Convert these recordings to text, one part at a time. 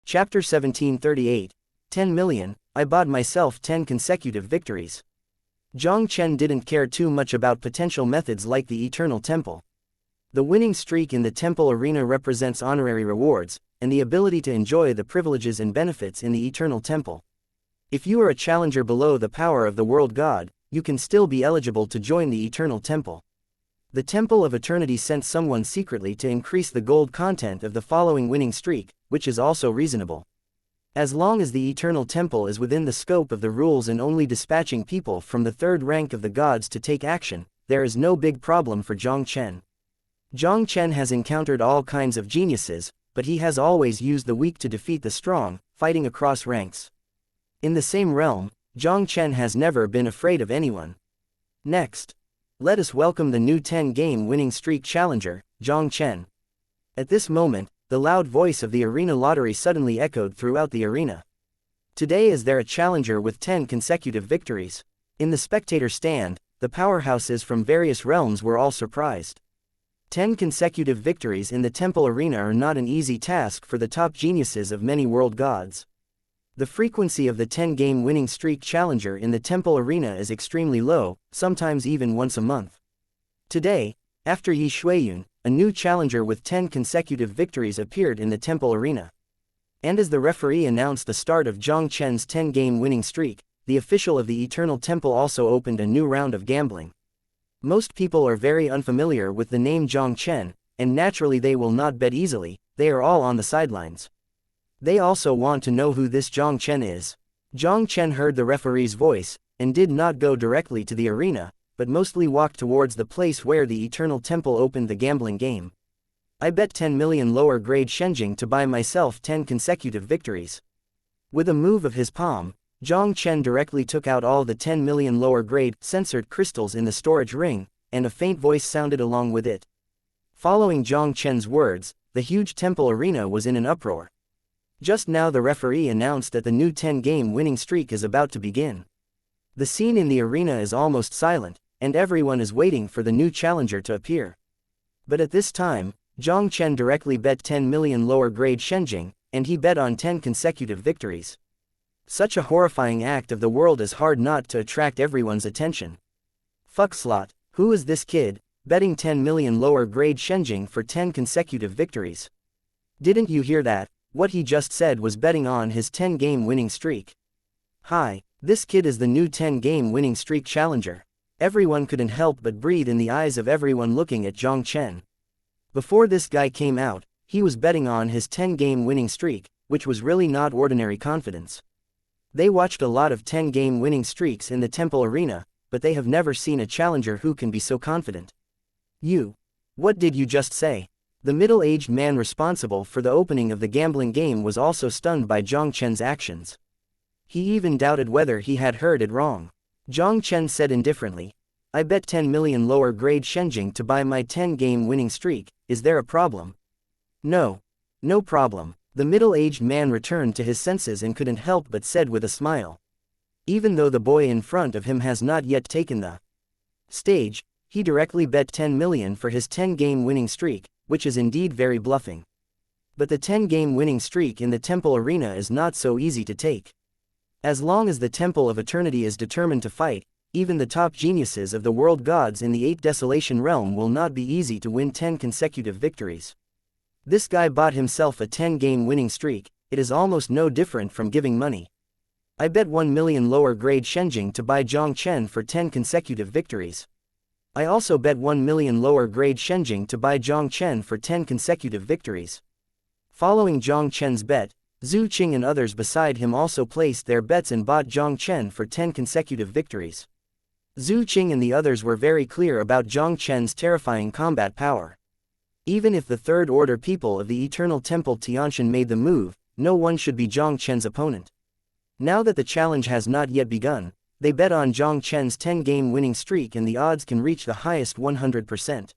Chapter 1738, 10 million, I bought myself 10 consecutive victories. Jiang Chen didn't care too much about potential methods like the Eternal Temple. The winning streak in the temple arena represents honorary rewards, and the ability to enjoy the privileges and benefits in the Eternal Temple. If you are a challenger below the power of the world god, you can still be eligible to join the Eternal Temple. The Temple of Eternity sent someone secretly to increase the gold content of the following winning streak, which is also reasonable. As long as the Eternal Temple is within the scope of the rules and only dispatching people from the third rank of the gods to take action, there is no big problem for Jiang Chen. Jiang Chen has encountered all kinds of geniuses, but he has always used the weak to defeat the strong, fighting across ranks. In the same realm, Jiang Chen has never been afraid of anyone. Next, let us welcome the new 10-game winning streak challenger, Jiang Chen. At this moment, the loud voice of the arena lottery suddenly echoed throughout the arena. Today is there a challenger with 10 consecutive victories? In the spectator stand, the powerhouses from various realms were all surprised. 10 consecutive victories in the temple arena are not an easy task for the top geniuses of many world gods. The frequency of the 10-game winning streak challenger in the temple arena is extremely low, sometimes even once a month. Today, after Yi Shuiyun, a new challenger with 10 consecutive victories appeared in the temple arena. And as the referee announced the start of Jiang Chen's 10-game winning streak, the official of the Eternal Temple also opened a new round of gambling. Most people are very unfamiliar with the name Jiang Chen, and naturally they will not bet easily, they are all on the sidelines. They also want to know who this Jiang Chen is. Jiang Chen heard the referee's voice, and did not go directly to the arena, but mostly walked towards the place where the Eternal Temple opened the gambling game. I bet 10 million lower grade Shenjing to buy myself 10 consecutive victories. With a move of his palm, Jiang Chen directly took out all the 10 million lower grade censored crystals in the storage ring, and a faint voice sounded along with it. Following Jiang Chen's words, the huge temple arena was in an uproar. Just now the referee announced that the new 10-game winning streak is about to begin. The scene in the arena is almost silent, and everyone is waiting for the new challenger to appear. But at this time, Jiang Chen directly bet 10 million lower grade Shenjing, and he bet on 10 consecutive victories. Such a horrifying act of the world is hard not to attract everyone's attention. Fuck slot, who is this kid, betting 10 million lower grade Shenjing for 10 consecutive victories? Didn't you hear that? What he just said was betting on his 10-game winning streak. Hi, this kid is the new 10-game winning streak challenger. Everyone couldn't help but breathe in the eyes of everyone looking at Jiang Chen. Before this guy came out, he was betting on his 10-game winning streak, which was really not ordinary confidence. They watched a lot of 10-game winning streaks in the temple arena, but they have never seen a challenger who can be so confident. What did you just say? The middle-aged man responsible for the opening of the gambling game was also stunned by Jiang Chen's actions. He even doubted whether he had heard it wrong. Jiang Chen said indifferently, I bet 10 million lower grade Shenjing to buy my 10-game winning streak, is there a problem? No. No problem. The middle-aged man returned to his senses and couldn't help but said with a smile. Even though the boy in front of him has not yet taken the stage, he directly bet 10 million for his 10-game winning streak, which is indeed very bluffing. But the 10-game winning streak in the temple arena is not so easy to take. As long as the Temple of Eternity is determined to fight, even the top geniuses of the world gods in the 8 Desolation realm will not be easy to win 10 consecutive victories. This guy bought himself a 10-game winning streak, it is almost no different from giving money. I bet 1 million lower grade Shenjing to buy Jiang Chen for 10 consecutive victories. I also bet 1 million lower grade Shenjing to buy Jiang Chen for 10 consecutive victories. Following Jiang Chen's bet, Xu Qing and others beside him also placed their bets and bought Jiang Chen for 10 consecutive victories. Xu Qing and the others were very clear about Jiang Chen's terrifying combat power. Even if the Third Order people of the Eternal Temple Tianshan made the move, no one should be Jiang Chen's opponent. Now that the challenge has not yet begun, they bet on Jiang Chen's 10-game winning streak and the odds can reach the highest 100%.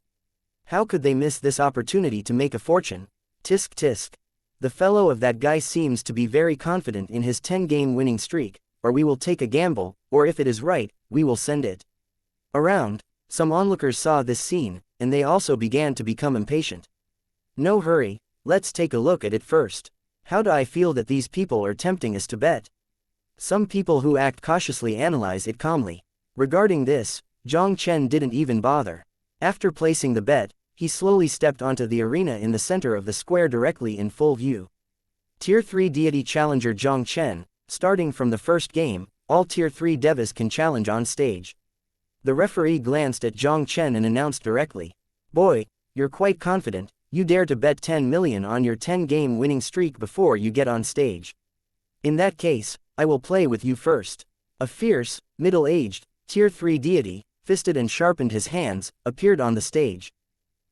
How could they miss this opportunity to make a fortune? Tisk tisk. The fellow of that guy seems to be very confident in his 10-game winning streak, or we will take a gamble, or if it is right, we will send it around. Some onlookers saw this scene, and they also began to become impatient. No hurry, let's take a look at it first. How do I feel that these people are tempting us to bet? Some people who act cautiously analyze it calmly. Regarding this, Jiang Chen didn't even bother. After placing the bet, he slowly stepped onto the arena in the center of the square directly in full view. Tier 3 deity challenger Jiang Chen. Starting from the first game, all Tier 3 devas can challenge on stage. The referee glanced at Jiang Chen and announced directly, "Boy, you're quite confident, you dare to bet 10 million on your 10-game winning streak before you get on stage. In that case, I will play with you first." A fierce, middle-aged, Tier 3 deity, fisted and sharpened his hands, appeared on the stage.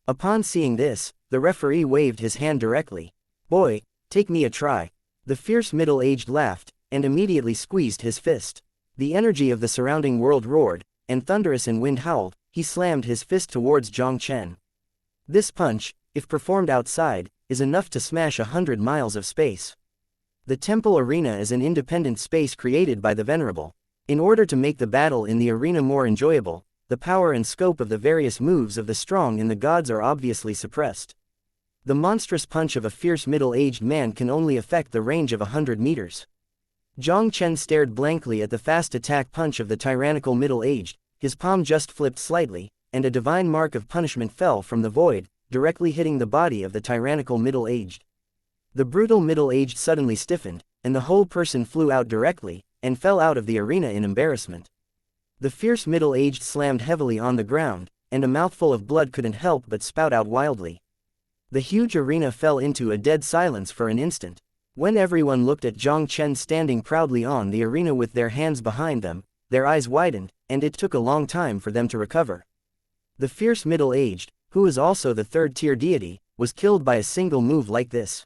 Upon seeing this, the referee waved his hand directly. "Boy, take me a try." The fierce middle-aged laughed, and immediately squeezed his fist. The energy of the surrounding world roared, and thunderous and wind howled. He slammed his fist towards Jiang Chen. This punch, if performed outside, is enough to smash 100 miles of space. The temple arena is an independent space created by the Venerable. In order to make the battle in the arena more enjoyable, the power and scope of the various moves of the strong and the gods are obviously suppressed. The monstrous punch of a fierce middle-aged man can only affect the range of 100 meters. Jiang Chen stared blankly at the fast attack punch of the tyrannical middle-aged. His palm just flipped slightly, and a divine mark of punishment fell from the void, directly hitting the body of the tyrannical middle-aged. The brutal middle-aged suddenly stiffened, and the whole person flew out directly, and fell out of the arena in embarrassment. The fierce middle-aged slammed heavily on the ground, and a mouthful of blood couldn't help but spout out wildly. The huge arena fell into a dead silence for an instant. When everyone looked at Jiang Chen standing proudly on the arena with their hands behind them, their eyes widened, and it took a long time for them to recover. The fierce middle-aged, who is also the third-tier deity, was killed by a single move like this.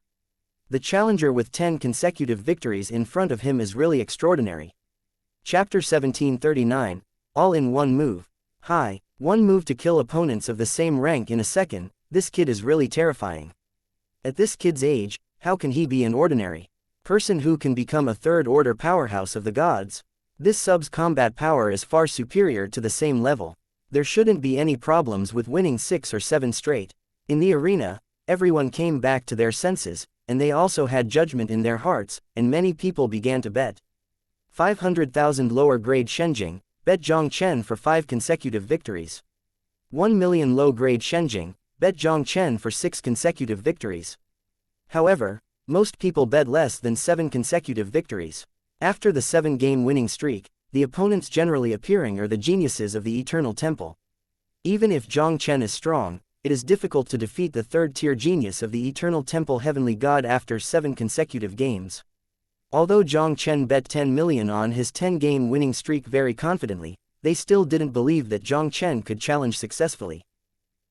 The challenger with 10 consecutive victories in front of him is really extraordinary. Chapter 1739, all in one move. Hi, one move to kill opponents of the same rank in a second. This kid is really terrifying. At this kid's age, how can he be an ordinary person who can become a third-order powerhouse of the gods? This sub's combat power is far superior to the same level. There shouldn't be any problems with winning 6 or 7 straight. In the arena, everyone came back to their senses, and they also had judgment in their hearts, and many people began to bet. 500,000 lower-grade Shenjing, bet Jiang Chen for 5 consecutive victories. 1 million low-grade Shenjing, bet Jiang Chen for 6 consecutive victories. However, most people bet less than 7 consecutive victories. After the 7-game winning streak, the opponents generally appearing are the geniuses of the Eternal Temple. Even if Jiang Chen is strong, it is difficult to defeat the third-tier genius of the Eternal Temple Heavenly God after 7 consecutive games. Although Jiang Chen bet 10 million on his 10-game winning streak very confidently, they still didn't believe that Jiang Chen could challenge successfully.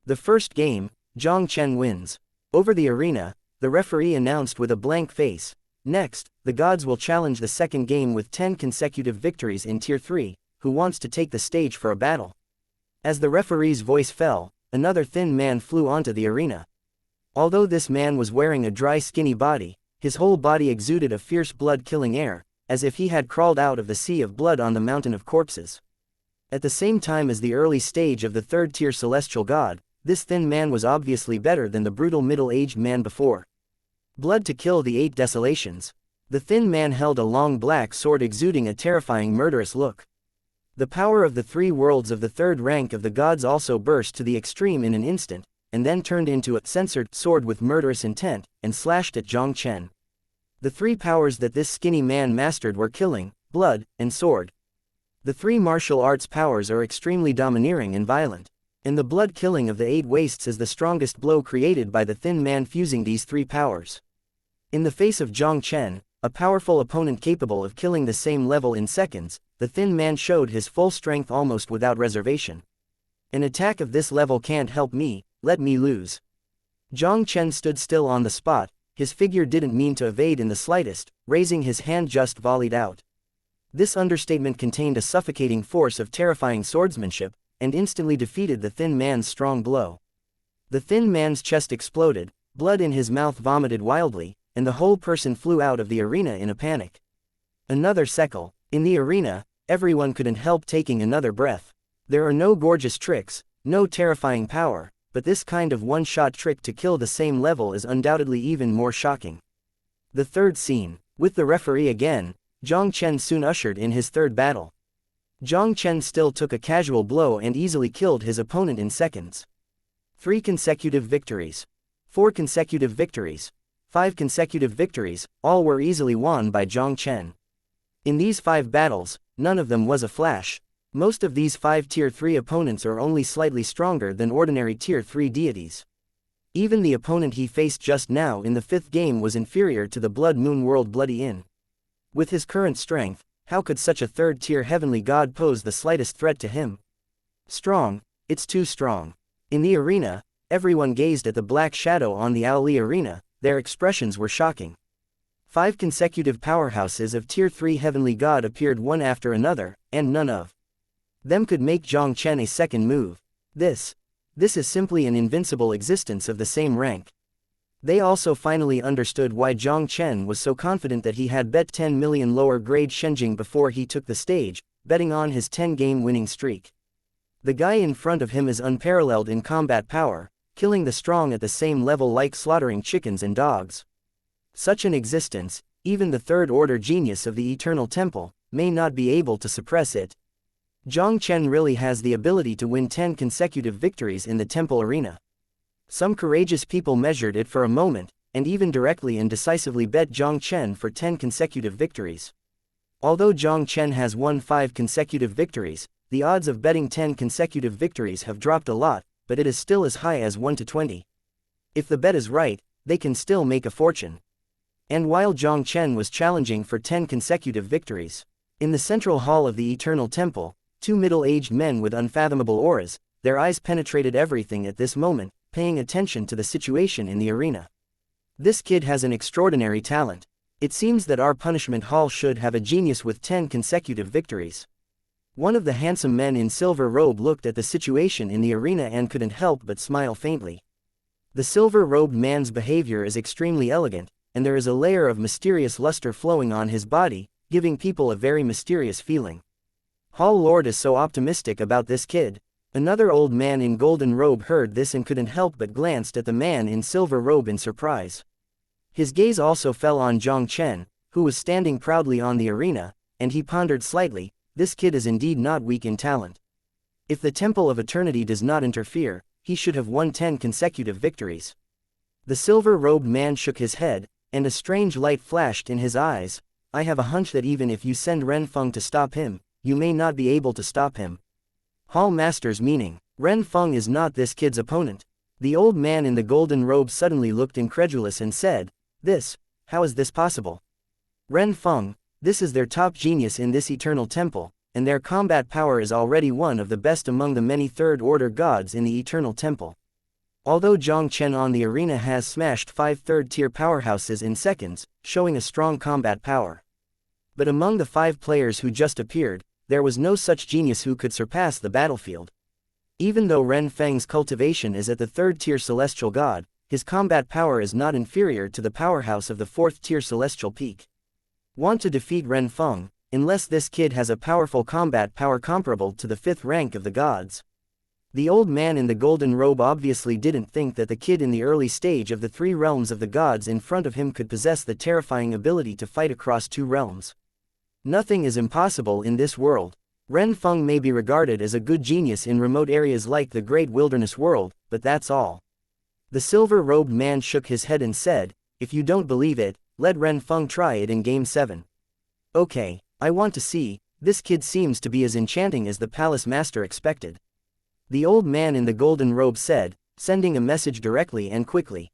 The first game, Jiang Chen wins. Over the arena, the referee announced with a blank face, "Next, the gods will challenge the second game with 10 consecutive victories in Tier 3, who wants to take the stage for a battle." As the referee's voice fell, another thin man flew onto the arena. Although this man was wearing a dry skinny body, his whole body exuded a fierce blood-killing air, as if he had crawled out of the sea of blood on the mountain of corpses. At the same time as the early stage of the third-tier celestial god, this thin man was obviously better than the brutal middle-aged man before. Blood to kill the 8 desolations. The thin man held a long black sword exuding a terrifying murderous look. The power of the 3 worlds of the third rank of the gods also burst to the extreme in an instant, and then turned into a censored sword with murderous intent, and slashed at Jiang Chen. The 3 powers that this skinny man mastered were killing, blood, and sword. The 3 martial arts powers are extremely domineering and violent, and the blood killing of the 8 wastes is the strongest blow created by the thin man fusing these 3 powers. In the face of Jiang Chen, a powerful opponent capable of killing the same level in seconds, the thin man showed his full strength almost without reservation. "An attack of this level can't help me, let me lose." Jiang Chen stood still on the spot, his figure didn't mean to evade in the slightest, raising his hand just volleyed out. This understatement contained a suffocating force of terrifying swordsmanship, and instantly defeated the thin man's strong blow. The thin man's chest exploded, blood in his mouth vomited wildly, and the whole person flew out of the arena in a panic. Another second. In the arena, everyone couldn't help taking another breath. There are no gorgeous tricks, no terrifying power, but this kind of one-shot trick to kill the same level is undoubtedly even more shocking. The third scene. With the referee again, Jiang Chen soon ushered in his third battle. Jiang Chen still took a casual blow and easily killed his opponent in seconds. 3 consecutive victories. 4 consecutive victories. 5 consecutive victories, all were easily won by Jiang Chen. In these 5 battles, none of them was a flash. Most of these 5 Tier 3 opponents are only slightly stronger than ordinary Tier 3 deities. Even the opponent he faced just now in the 5th game was inferior to the Blood Moon World Bloody Inn. With his current strength, how could such a 3rd-tier heavenly god pose the slightest threat to him? Strong, it's too strong. In the arena, everyone gazed at the black shadow on the Ali arena, their expressions were shocking. 5 consecutive powerhouses of Tier 3 heavenly god appeared one after another, and none of them could make Jiang Chen a second move. This is simply an invincible existence of the same rank. They also finally understood why Jiang Chen was so confident that he had bet 10 million lower grade Shenjing before he took the stage, betting on his 10-game winning streak. The guy in front of him is unparalleled in combat power, killing the strong at the same level like slaughtering chickens and dogs. Such an existence, even the third-order genius of the Eternal Temple, may not be able to suppress it. Jiang Chen really has the ability to win 10 consecutive victories in the temple arena. Some courageous people measured it for a moment, and even directly and decisively bet Jiang Chen for 10 consecutive victories. Although Jiang Chen has won 5 consecutive victories, the odds of betting 10 consecutive victories have dropped a lot, but it is still as high as 1 to 20. If the bet is right, they can still make a fortune. And while Jiang Chen was challenging for 10 consecutive victories, in the central hall of the Eternal Temple, 2 middle-aged men with unfathomable auras, their eyes penetrated everything at this moment, paying attention to the situation in the arena. This kid has an extraordinary talent. It seems that our punishment hall should have a genius with 10 consecutive victories. One of the handsome men in silver robe looked at the situation in the arena and couldn't help but smile faintly. The silver-robed man's behavior is extremely elegant, and there is a layer of mysterious luster flowing on his body, giving people a very mysterious feeling. Hall Lord is so optimistic about this kid. Another old man in golden robe heard this and couldn't help but glanced at the man in silver robe in surprise. His gaze also fell on Jiang Chen, who was standing proudly on the arena, and he pondered slightly, this kid is indeed not weak in talent. If the Temple of Eternity does not interfere, he should have won 10 consecutive victories. The silver-robed man shook his head, and a strange light flashed in his eyes. I have a hunch that even if you send Ren Feng to stop him, you may not be able to stop him. Hall Master's meaning. Ren Feng is not this kid's opponent. The old man in the golden robe suddenly looked incredulous and said, how is this possible? Ren Feng, this is their top genius in this eternal temple, and their combat power is already one of the best among the many third-order gods in the eternal temple. Although Jiang Chen on the arena has smashed 5 third-tier powerhouses in seconds, showing a strong combat power. But among the 5 players who just appeared, there was no such genius who could surpass the battlefield. Even though Ren Feng's cultivation is at the 3rd-tier celestial god, his combat power is not inferior to the powerhouse of the 4th-tier celestial peak. Want to defeat Ren Feng, unless this kid has a powerful combat power comparable to the 5th rank of the gods. The old man in the golden robe obviously didn't think that the kid in the early stage of the 3 realms of the gods in front of him could possess the terrifying ability to fight across 2 realms. Nothing is impossible in this world. Ren Feng may be regarded as a good genius in remote areas like the Great Wilderness World, but that's all. The silver-robed man shook his head and said, if you don't believe it, let Ren Feng try it in Game 7. Okay, I want to see. This kid seems to be as enchanting as the palace master expected. The old man in the golden robe said, sending a message directly and quickly.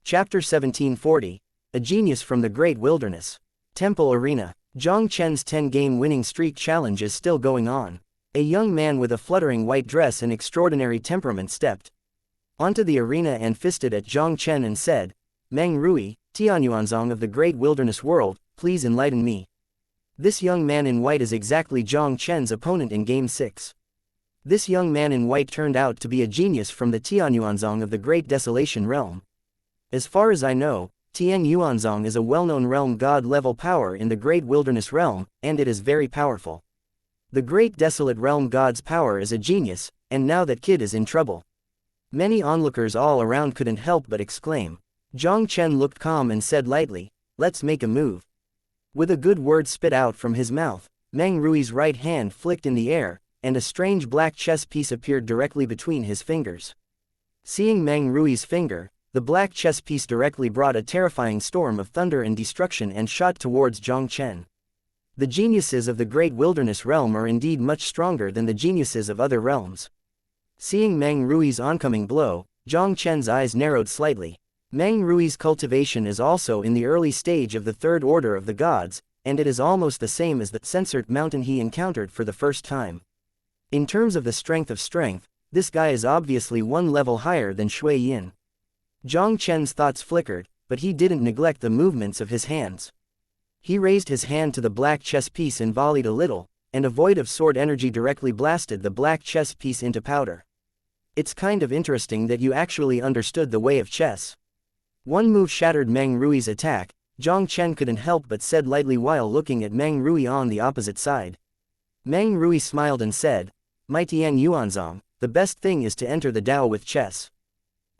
Chapter 1740. A Genius from the Great Wilderness. Temple Arena. Jiang Chen's 10-game winning streak challenge is still going on. A young man with a fluttering white dress and extraordinary temperament stepped onto the arena and fisted at Jiang Chen and said, Meng Rui, Tianyuanzong of the Great Wilderness World, please enlighten me. This young man in white is exactly Jiang Chen's opponent in Game 6. This young man in white turned out to be a genius from the Tianyuanzong of the Great Desolation Realm. As far as I know, Tianyuanzong is a well-known realm god-level power in the Great Wilderness Realm, and it is very powerful. The Great Desolate Realm god's power is a genius, and now that kid is in trouble. Many onlookers all around couldn't help but exclaim. Jiang Chen looked calm and said lightly, let's make a move. With a good word spit out from his mouth, Meng Rui's right hand flicked in the air, and a strange black chess piece appeared directly between his fingers. Seeing Meng Rui's finger, the black chess piece directly brought a terrifying storm of thunder and destruction and shot towards Jiang Chen. The geniuses of the Great Wilderness Realm are indeed much stronger than the geniuses of other realms. Seeing Meng Rui's oncoming blow, Jiang Chen's eyes narrowed slightly. Meng Rui's cultivation is also in the early stage of the third order of the gods, and it is almost the same as the censored mountain he encountered for the first time. In terms of the strength of strength, this guy is obviously one level higher than Shui Yin. Jiang Chen's thoughts flickered, but he didn't neglect the movements of his hands. He raised his hand to the black chess piece and volleyed a little, and a void of sword energy directly blasted the black chess piece into powder. It's kind of interesting that you actually understood the way of chess. One move shattered Meng Rui's attack. Jiang Chen couldn't help but said lightly while looking at Meng Rui on the opposite side. Meng Rui smiled and said, "My Tian Yuanzong, the best thing is to enter the Tao with chess.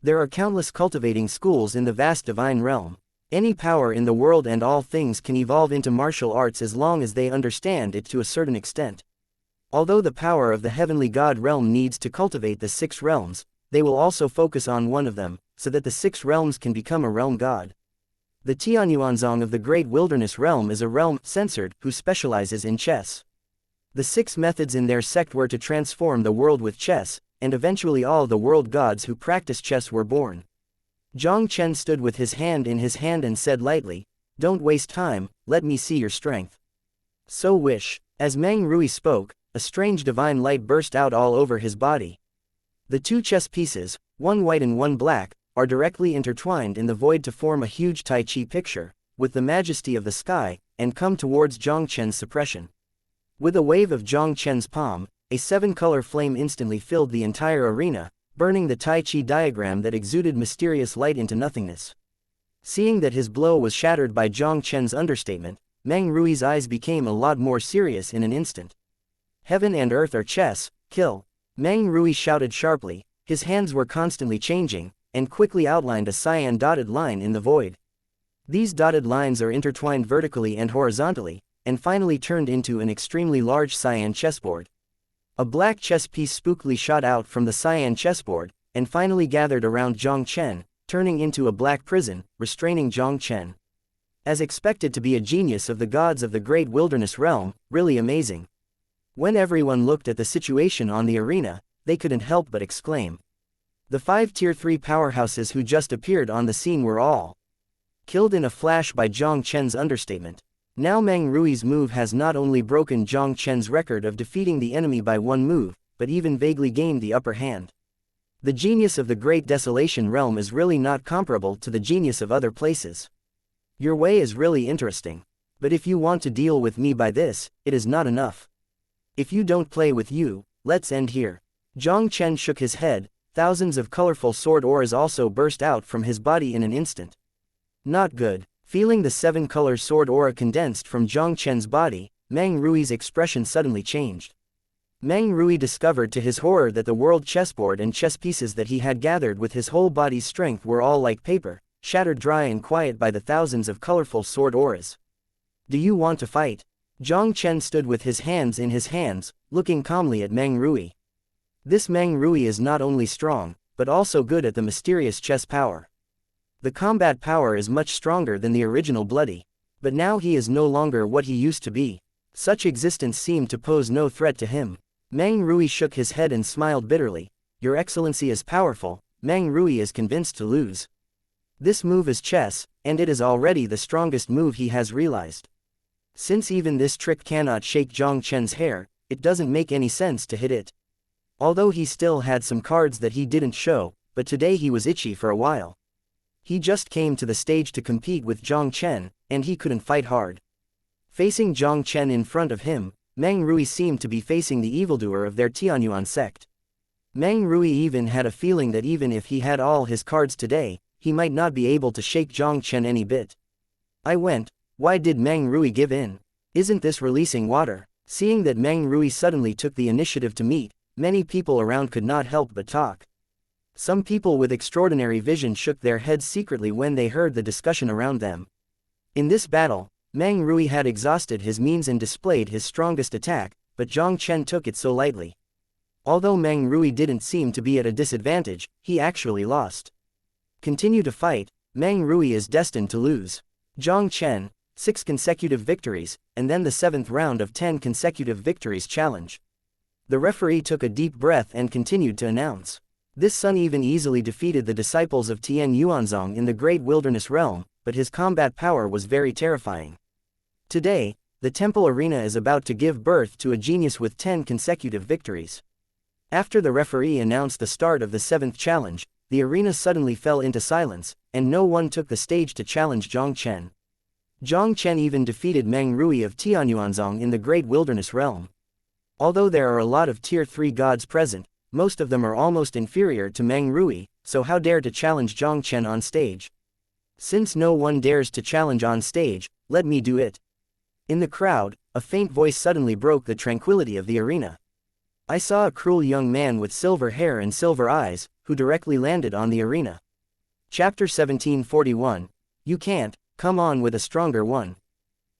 There are countless cultivating schools in the vast divine realm. Any power in the world and all things can evolve into martial arts as long as they understand it to a certain extent. Although the power of the heavenly god realm needs to cultivate the 6 realms, they will also focus on one of them, so that the 6 realms can become a realm god. The Tianyuanzong of the Great Wilderness Realm is a realm censored who specializes in chess. The 6 methods in their sect were to transform the world with chess, and eventually all the world gods who practice chess were born." Jiang Chen stood with his hand in his hand and said lightly, "Don't waste time, let me see your strength." "So wish." As Meng Rui spoke, a strange divine light burst out all over his body. The 2 chess pieces, one white and one black, are directly intertwined in the void to form a huge Tai Chi picture, with the majesty of the sky, and come towards Jiang Chen's suppression. With a wave of Jiang Chen's palm, a 7-color flame instantly filled the entire arena, burning the Tai Chi diagram that exuded mysterious light into nothingness. Seeing that his blow was shattered by Jiang Chen's understatement, Meng Rui's eyes became a lot more serious in an instant. "Heaven and earth are chess, kill." Meng Rui shouted sharply, his hands were constantly changing, and quickly outlined a cyan dotted line in the void. These dotted lines are intertwined vertically and horizontally, and finally turned into an extremely large cyan chessboard. A black chess piece spookily shot out from the cyan chessboard, and finally gathered around Jiang Chen, turning into a black prison, restraining Jiang Chen. As expected to be a genius of the gods of the Great Wilderness Realm, really amazing. When everyone looked at the situation on the arena, they couldn't help but exclaim. The 5 Tier 3 powerhouses who just appeared on the scene were all killed in a flash by Jiang Chen's understatement. Now Meng Rui's move has not only broken Jiang Chen's record of defeating the enemy by one move, but even vaguely gained the upper hand. The genius of the Great Desolation Realm is really not comparable to the genius of other places. Your way is really interesting. But if you want to deal with me by this, it is not enough. If you don't play with you, let's end here. Jiang Chen shook his head. Thousands of colorful sword auras also burst out from his body in an instant. Not good. Feeling the 7-color sword aura condensed from Jiang Chen's body, Meng Rui's expression suddenly changed. Meng Rui discovered to his horror that the world chessboard and chess pieces that he had gathered with his whole body's strength were all like paper, shattered dry and quiet by the thousands of colorful sword auras. "Do you want to fight?" Jiang Chen stood with his hands in his hands, looking calmly at Meng Rui. This Meng Rui is not only strong, but also good at the mysterious chess power. The combat power is much stronger than the original Bloody. But now he is no longer what he used to be. Such existence seemed to pose no threat to him. Meng Rui shook his head and smiled bitterly. "Your Excellency is powerful." Meng Rui is convinced to lose. This move is chess, and it is already the strongest move he has realized. Since even this trick cannot shake Jiang Chen's hair, it doesn't make any sense to hit it. Although he still had some cards that he didn't show, but today he was itchy for a while. He just came to the stage to compete with Jiang Chen, and he couldn't fight hard. Facing Jiang Chen in front of him, Meng Rui seemed to be facing the evildoer of their Tianyuan sect. Meng Rui even had a feeling that even if he had all his cards today, he might not be able to shake Jiang Chen any bit. Why did Meng Rui give in? Isn't this releasing water? Seeing that Meng Rui suddenly took the initiative to meet, many people around could not help but talk. Some people with extraordinary vision shook their heads secretly when they heard the discussion around them. In this battle, Meng Rui had exhausted his means and displayed his strongest attack, but Jiang Chen took it so lightly. Although Meng Rui didn't seem to be at a disadvantage, he actually lost. Continue to fight, Meng Rui is destined to lose. Jiang Chen, 6 consecutive victories, and then the 7th round of 10 consecutive victories challenge. The referee took a deep breath and continued to announce. This son even easily defeated the disciples of Tian Yuanzong in the Great Wilderness Realm, but his combat power was very terrifying. Today, the temple arena is about to give birth to a genius with 10 consecutive victories. After the referee announced the start of the 7th challenge, the arena suddenly fell into silence, and no one took the stage to challenge Jiang Chen. Jiang Chen even defeated Meng Rui of Tianyuanzong in the Great Wilderness Realm. Although there are a lot of Tier 3 gods present, most of them are almost inferior to Meng Rui, so how dare to challenge Jiang Chen on stage? Since no one dares to challenge on stage, let me do it. In the crowd, a faint voice suddenly broke the tranquility of the arena. I saw a cruel young man with silver hair and silver eyes, who directly landed on the arena. Chapter 1741. You can't, come on with a stronger one.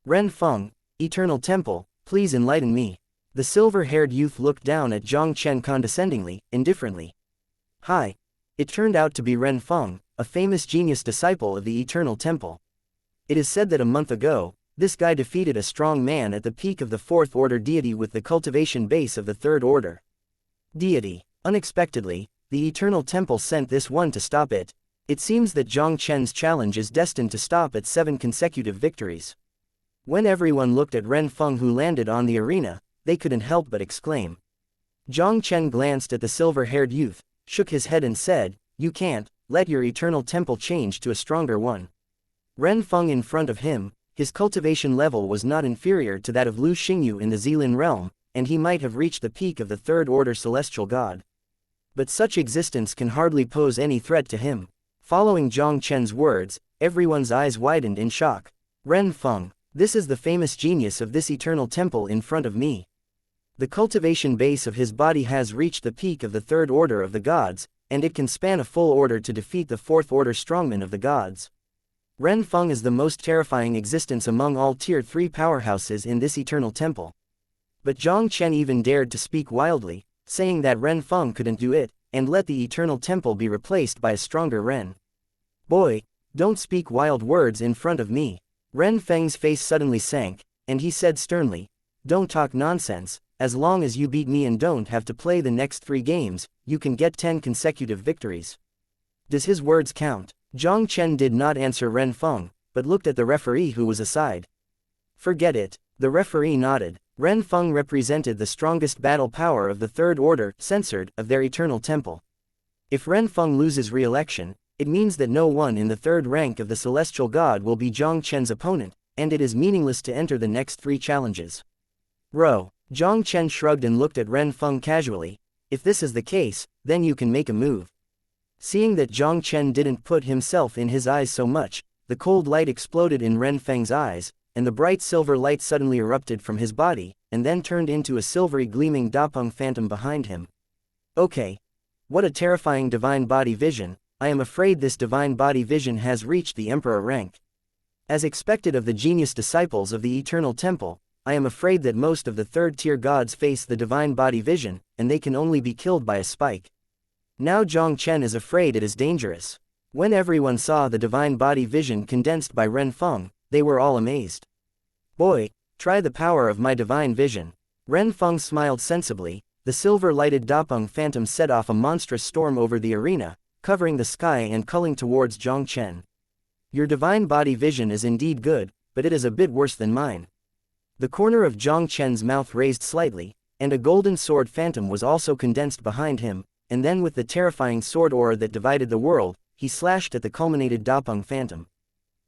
Ren Feng, Eternal Temple, please enlighten me. The silver-haired youth looked down at Jiang Chen condescendingly, indifferently. Hi. It turned out to be Ren Feng, a famous genius disciple of the Eternal Temple. It is said that a month ago, this guy defeated a strong man at the peak of the 4th order deity with the cultivation base of the 3rd order deity. Unexpectedly, the Eternal Temple sent this one to stop it. It seems that Jiang Chen's challenge is destined to stop at 7 consecutive victories. When everyone looked at Ren Feng who landed on the arena, they couldn't help but exclaim. Jiang Chen glanced at the silver-haired youth, shook his head and said, You can't, let your Eternal Temple change to a stronger one. Ren Feng in front of him, his cultivation level was not inferior to that of Lu Xingyu in the Zilin realm, and he might have reached the peak of the 3rd order celestial god. But such existence can hardly pose any threat to him. Following Jiang Chen's words, everyone's eyes widened in shock. Ren Feng, this is the famous genius of this Eternal Temple in front of me. The cultivation base of his body has reached the peak of the 3rd order of the gods, and it can span a full order to defeat the 4th order strongmen of the gods. Ren Feng is the most terrifying existence among all Tier 3 powerhouses in this Eternal Temple. But Jiang Chen even dared to speak wildly, saying that Ren Feng couldn't do it, and let the Eternal Temple be replaced by a stronger Ren. Boy, don't speak wild words in front of me. Ren Feng's face suddenly sank, and he said sternly, Don't talk nonsense, as long as you beat me and don't have to play the next 3 games, you can get 10 consecutive victories. Does his words count? Jiang Chen did not answer Ren Feng, but looked at the referee who was aside. Forget it. The referee nodded. Ren Feng represented the strongest battle power of the 3rd order, censored, of their Eternal Temple. If Ren Feng loses re-election, it means that no one in the 3rd rank of the celestial god will be Jiang Chen's opponent, and it is meaningless to enter the next 3 challenges. Jiang Chen shrugged and looked at Ren Feng casually. If this is the case, then you can make a move. Seeing that Jiang Chen didn't put himself in his eyes so much, the cold light exploded in Ren Feng's eyes, and the bright silver light suddenly erupted from his body, and then turned into a silvery gleaming Dapeng phantom behind him. Okay. What a terrifying divine body vision. I am afraid this divine body vision has reached the Emperor rank. As expected of the genius disciples of the Eternal Temple, I am afraid that most of the 3rd tier gods face the divine body vision, and they can only be killed by a spike. Now Jiang Chen is afraid it is dangerous. When everyone saw the divine body vision condensed by Ren Feng, they were all amazed. Boy, try the power of my divine vision. Ren Feng smiled sensibly. The silver-lighted Dapeng phantom set off a monstrous storm over the arena, covering the sky and culling towards Jiang Chen. Your divine body vision is indeed good, but it is a bit worse than mine. The corner of Jiang Chen's mouth raised slightly, and a golden sword phantom was also condensed behind him, and then with the terrifying sword aura that divided the world, he slashed at the culminated Dapeng phantom.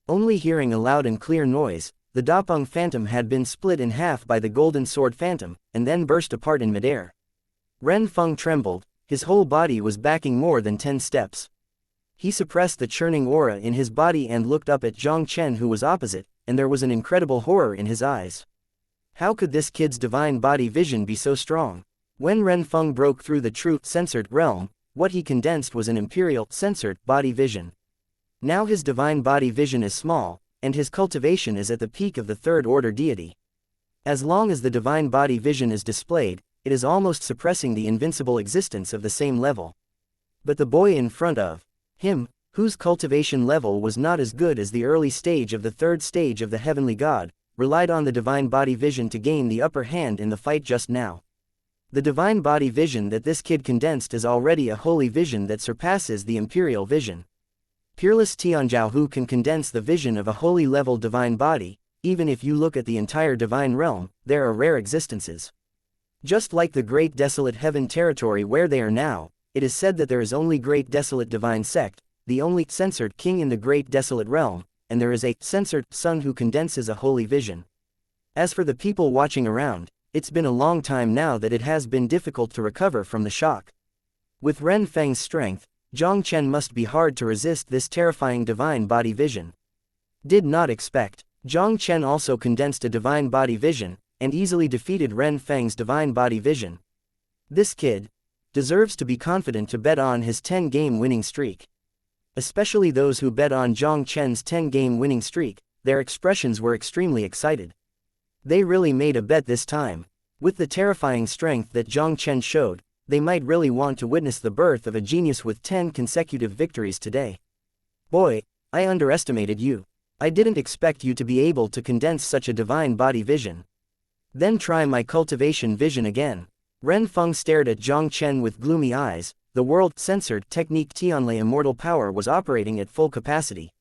Only hearing a loud and clear noise, the Dapeng phantom had been split in half by the golden sword phantom, and then burst apart in midair. Ren Feng trembled, his whole body was backing more than 10 steps. He suppressed the churning aura in his body and looked up at Jiang Chen who was opposite, and there was an incredible horror in his eyes. How could this kid's divine body vision be so strong? When Ren Feng broke through the true, censored realm, what he condensed was an imperial, censored, body vision. Now his divine body vision is small, and his cultivation is at the peak of the third-order deity. As long as the divine body vision is displayed, it is almost suppressing the invincible existence of the same level. But the boy in front of him, whose cultivation level was not as good as the early stage of the third stage of the heavenly god, relied on the divine body vision to gain the upper hand in the fight just now. The divine body vision that this kid condensed is already a holy vision that surpasses the imperial vision. Peerless Tianzhao who can condense the vision of a holy level divine body. Even if you look at the entire divine realm, there are rare existences. Just like the great desolate heaven territory where they are now, it is said that there is only great desolate divine sect, the only censored king in the great desolate realm, and there is a censored son who condenses a holy vision. As for the people watching around, it's been a long time now that it has been difficult to recover from the shock. With Ren Feng's strength, Jiang Chen must be hard to resist this terrifying divine body vision. Did not expect. Jiang Chen also condensed a divine body vision, and easily defeated Ren Feng's divine body vision. This kid deserves to be confident to bet on his 10-game winning streak. Especially those who bet on Jiang Chen's 10-game winning streak, their expressions were extremely excited. They really made a bet this time. With the terrifying strength that Jiang Chen showed, they might really want to witness the birth of a genius with 10 consecutive victories today. Boy, I underestimated you. I didn't expect you to be able to condense such a divine body vision. Then try my cultivation vision again. Ren Feng stared at Jiang Chen with gloomy eyes. The world-censored technique Tianlei immortal power was operating at full capacity.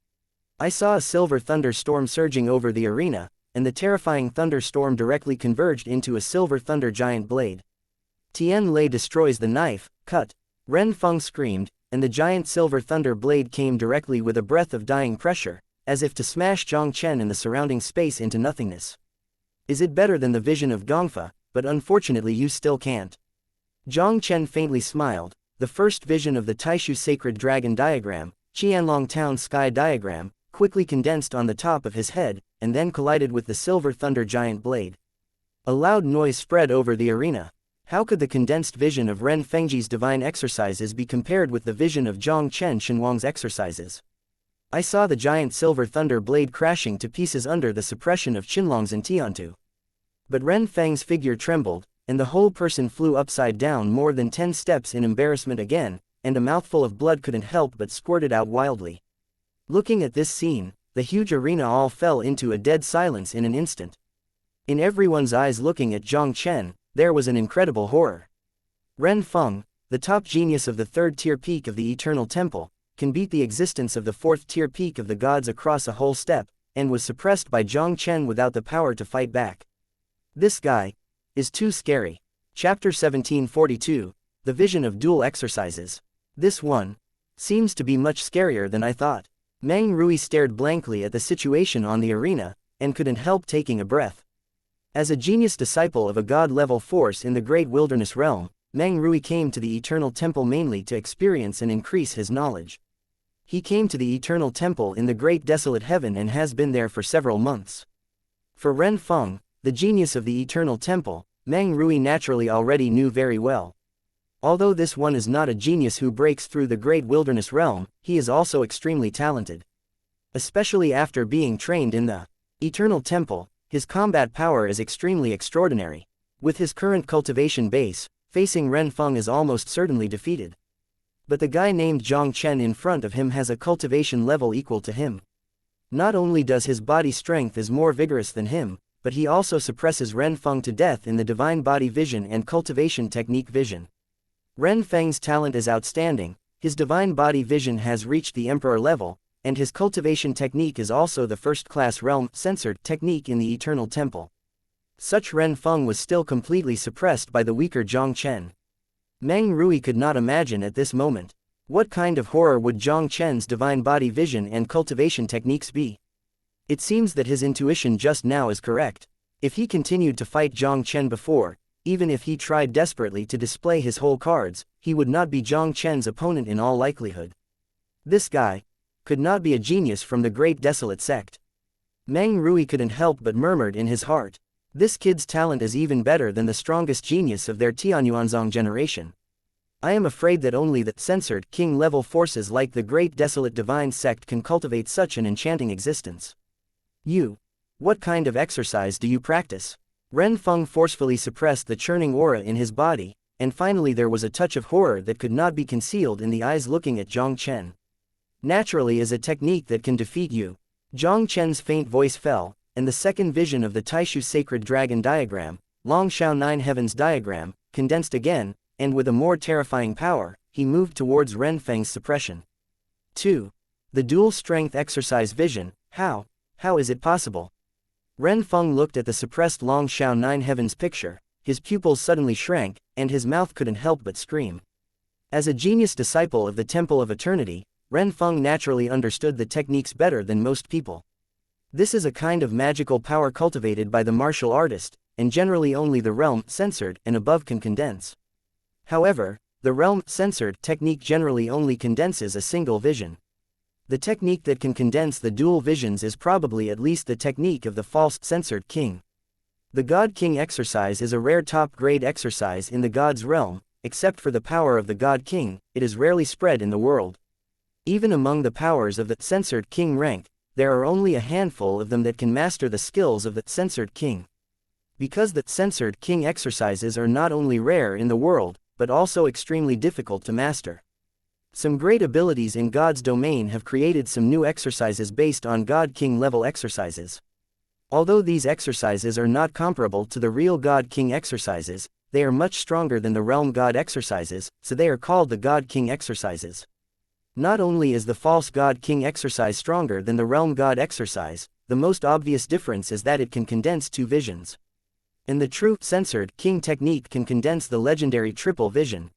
I saw a silver thunderstorm surging over the arena, and the terrifying thunderstorm directly converged into a silver thunder giant blade. Tianlei destroys the knife, cut. Ren Feng screamed, and the giant silver thunder blade came directly with a breath of dying pressure, as if to smash Jiang Chen and the surrounding space into nothingness. Is it better than the vision of Gongfa? But unfortunately you still can't. Jiang Chen faintly smiled. The first vision of the Taixu Sacred Dragon diagram, Qianlong Town Sky diagram, quickly condensed on the top of his head, and then collided with the silver thunder giant blade. A loud noise spread over the arena. How could the condensed vision of Ren Fengji's divine exercises be compared with the vision of Jiang Chen Shenwang's exercises? I saw the giant silver thunder blade crashing to pieces under the suppression of Qinlong's and Tiantu. But Ren Feng's figure trembled, and the whole person flew upside down more than 10 steps in embarrassment again, and a mouthful of blood couldn't help but squirted out wildly. Looking at this scene, the huge arena all fell into a dead silence in an instant. In everyone's eyes looking at Jiang Chen, there was an incredible horror. Ren Feng, the top genius of the third-tier peak of the Eternal Temple, can beat the existence of the fourth-tier peak of the gods across a whole step, and was suppressed by Jiang Chen without the power to fight back. This guy is too scary. Chapter 1742, The Vision of Dual Exercises. This one seems to be much scarier than I thought. Meng Rui stared blankly at the situation on the arena, and couldn't help taking a breath. As a genius disciple of a god-level force in the great wilderness realm, Meng Rui came to the Eternal Temple mainly to experience and increase his knowledge. He came to the Eternal Temple in the Great Desolate Heaven and has been there for several months. For Ren Feng, the genius of the Eternal Temple, Meng Rui naturally already knew very well. Although this one is not a genius who breaks through the Great Wilderness Realm, he is also extremely talented. Especially after being trained in the Eternal Temple, his combat power is extremely extraordinary. With his current cultivation base, facing Ren Feng is almost certainly defeated. But the guy named Jiang Chen in front of him has a cultivation level equal to him. Not only does his body strength is more vigorous than him, but he also suppresses Ren Feng to death in the divine body vision and cultivation technique vision. Ren Feng's talent is outstanding, his divine body vision has reached the emperor level, and his cultivation technique is also the first-class realm censored technique in the Eternal Temple. Such Ren Feng was still completely suppressed by the weaker Jiang Chen. Meng Rui could not imagine at this moment. What kind of horror would Jiang Chen's divine body vision and cultivation techniques be? It seems that his intuition just now is correct. If he continued to fight Jiang Chen before, even if he tried desperately to display his whole cards, he would not be Jiang Chen's opponent in all likelihood. This guy could not be a genius from the Great Desolate Sect. Meng Rui couldn't help but murmured in his heart. This kid's talent is even better than the strongest genius of their Tianyuanzong generation. I am afraid that only the censored king-level forces like the Great Desolate Divine Sect can cultivate such an enchanting existence. You. What kind of exercise do you practice? Ren Feng forcefully suppressed the churning aura in his body, and finally there was a touch of horror that could not be concealed in the eyes looking at Jiang Chen. Naturally is a technique that can defeat you. Jiang Chen's faint voice fell, and the second vision of the Taixu Sacred Dragon diagram, Long Shao Nine Heavens diagram, condensed again, and with a more terrifying power, he moved towards Ren Feng's suppression. 2. The dual strength exercise vision. How is it possible? Ren Feng looked at the suppressed Long Shao Nine Heavens picture, his pupils suddenly shrank, and his mouth couldn't help but scream. As a genius disciple of the Temple of Eternity, Ren Feng naturally understood the techniques better than most people. This is a kind of magical power cultivated by the martial artist, and generally only the realm censored and above can condense. However, the realm censored technique generally only condenses a single vision. The technique that can condense the dual visions is probably at least the technique of the false censored king. The God King exercise is a rare top-grade exercise in the God's realm. Except for the power of the God King, it is rarely spread in the world. Even among the powers of the censored king rank, there are only a handful of them that can master the skills of the censored king. Because the censored king exercises are not only rare in the world, but also extremely difficult to master. Some great abilities in God's domain have created some new exercises based on God King level exercises. Although these exercises are not comparable to the real God King exercises, they are much stronger than the realm God exercises, so they are called the God King exercises. Not only is the false God King exercise stronger than the realm God exercise, the most obvious difference is that it can condense two visions. And the true censored king technique can condense the legendary triple vision.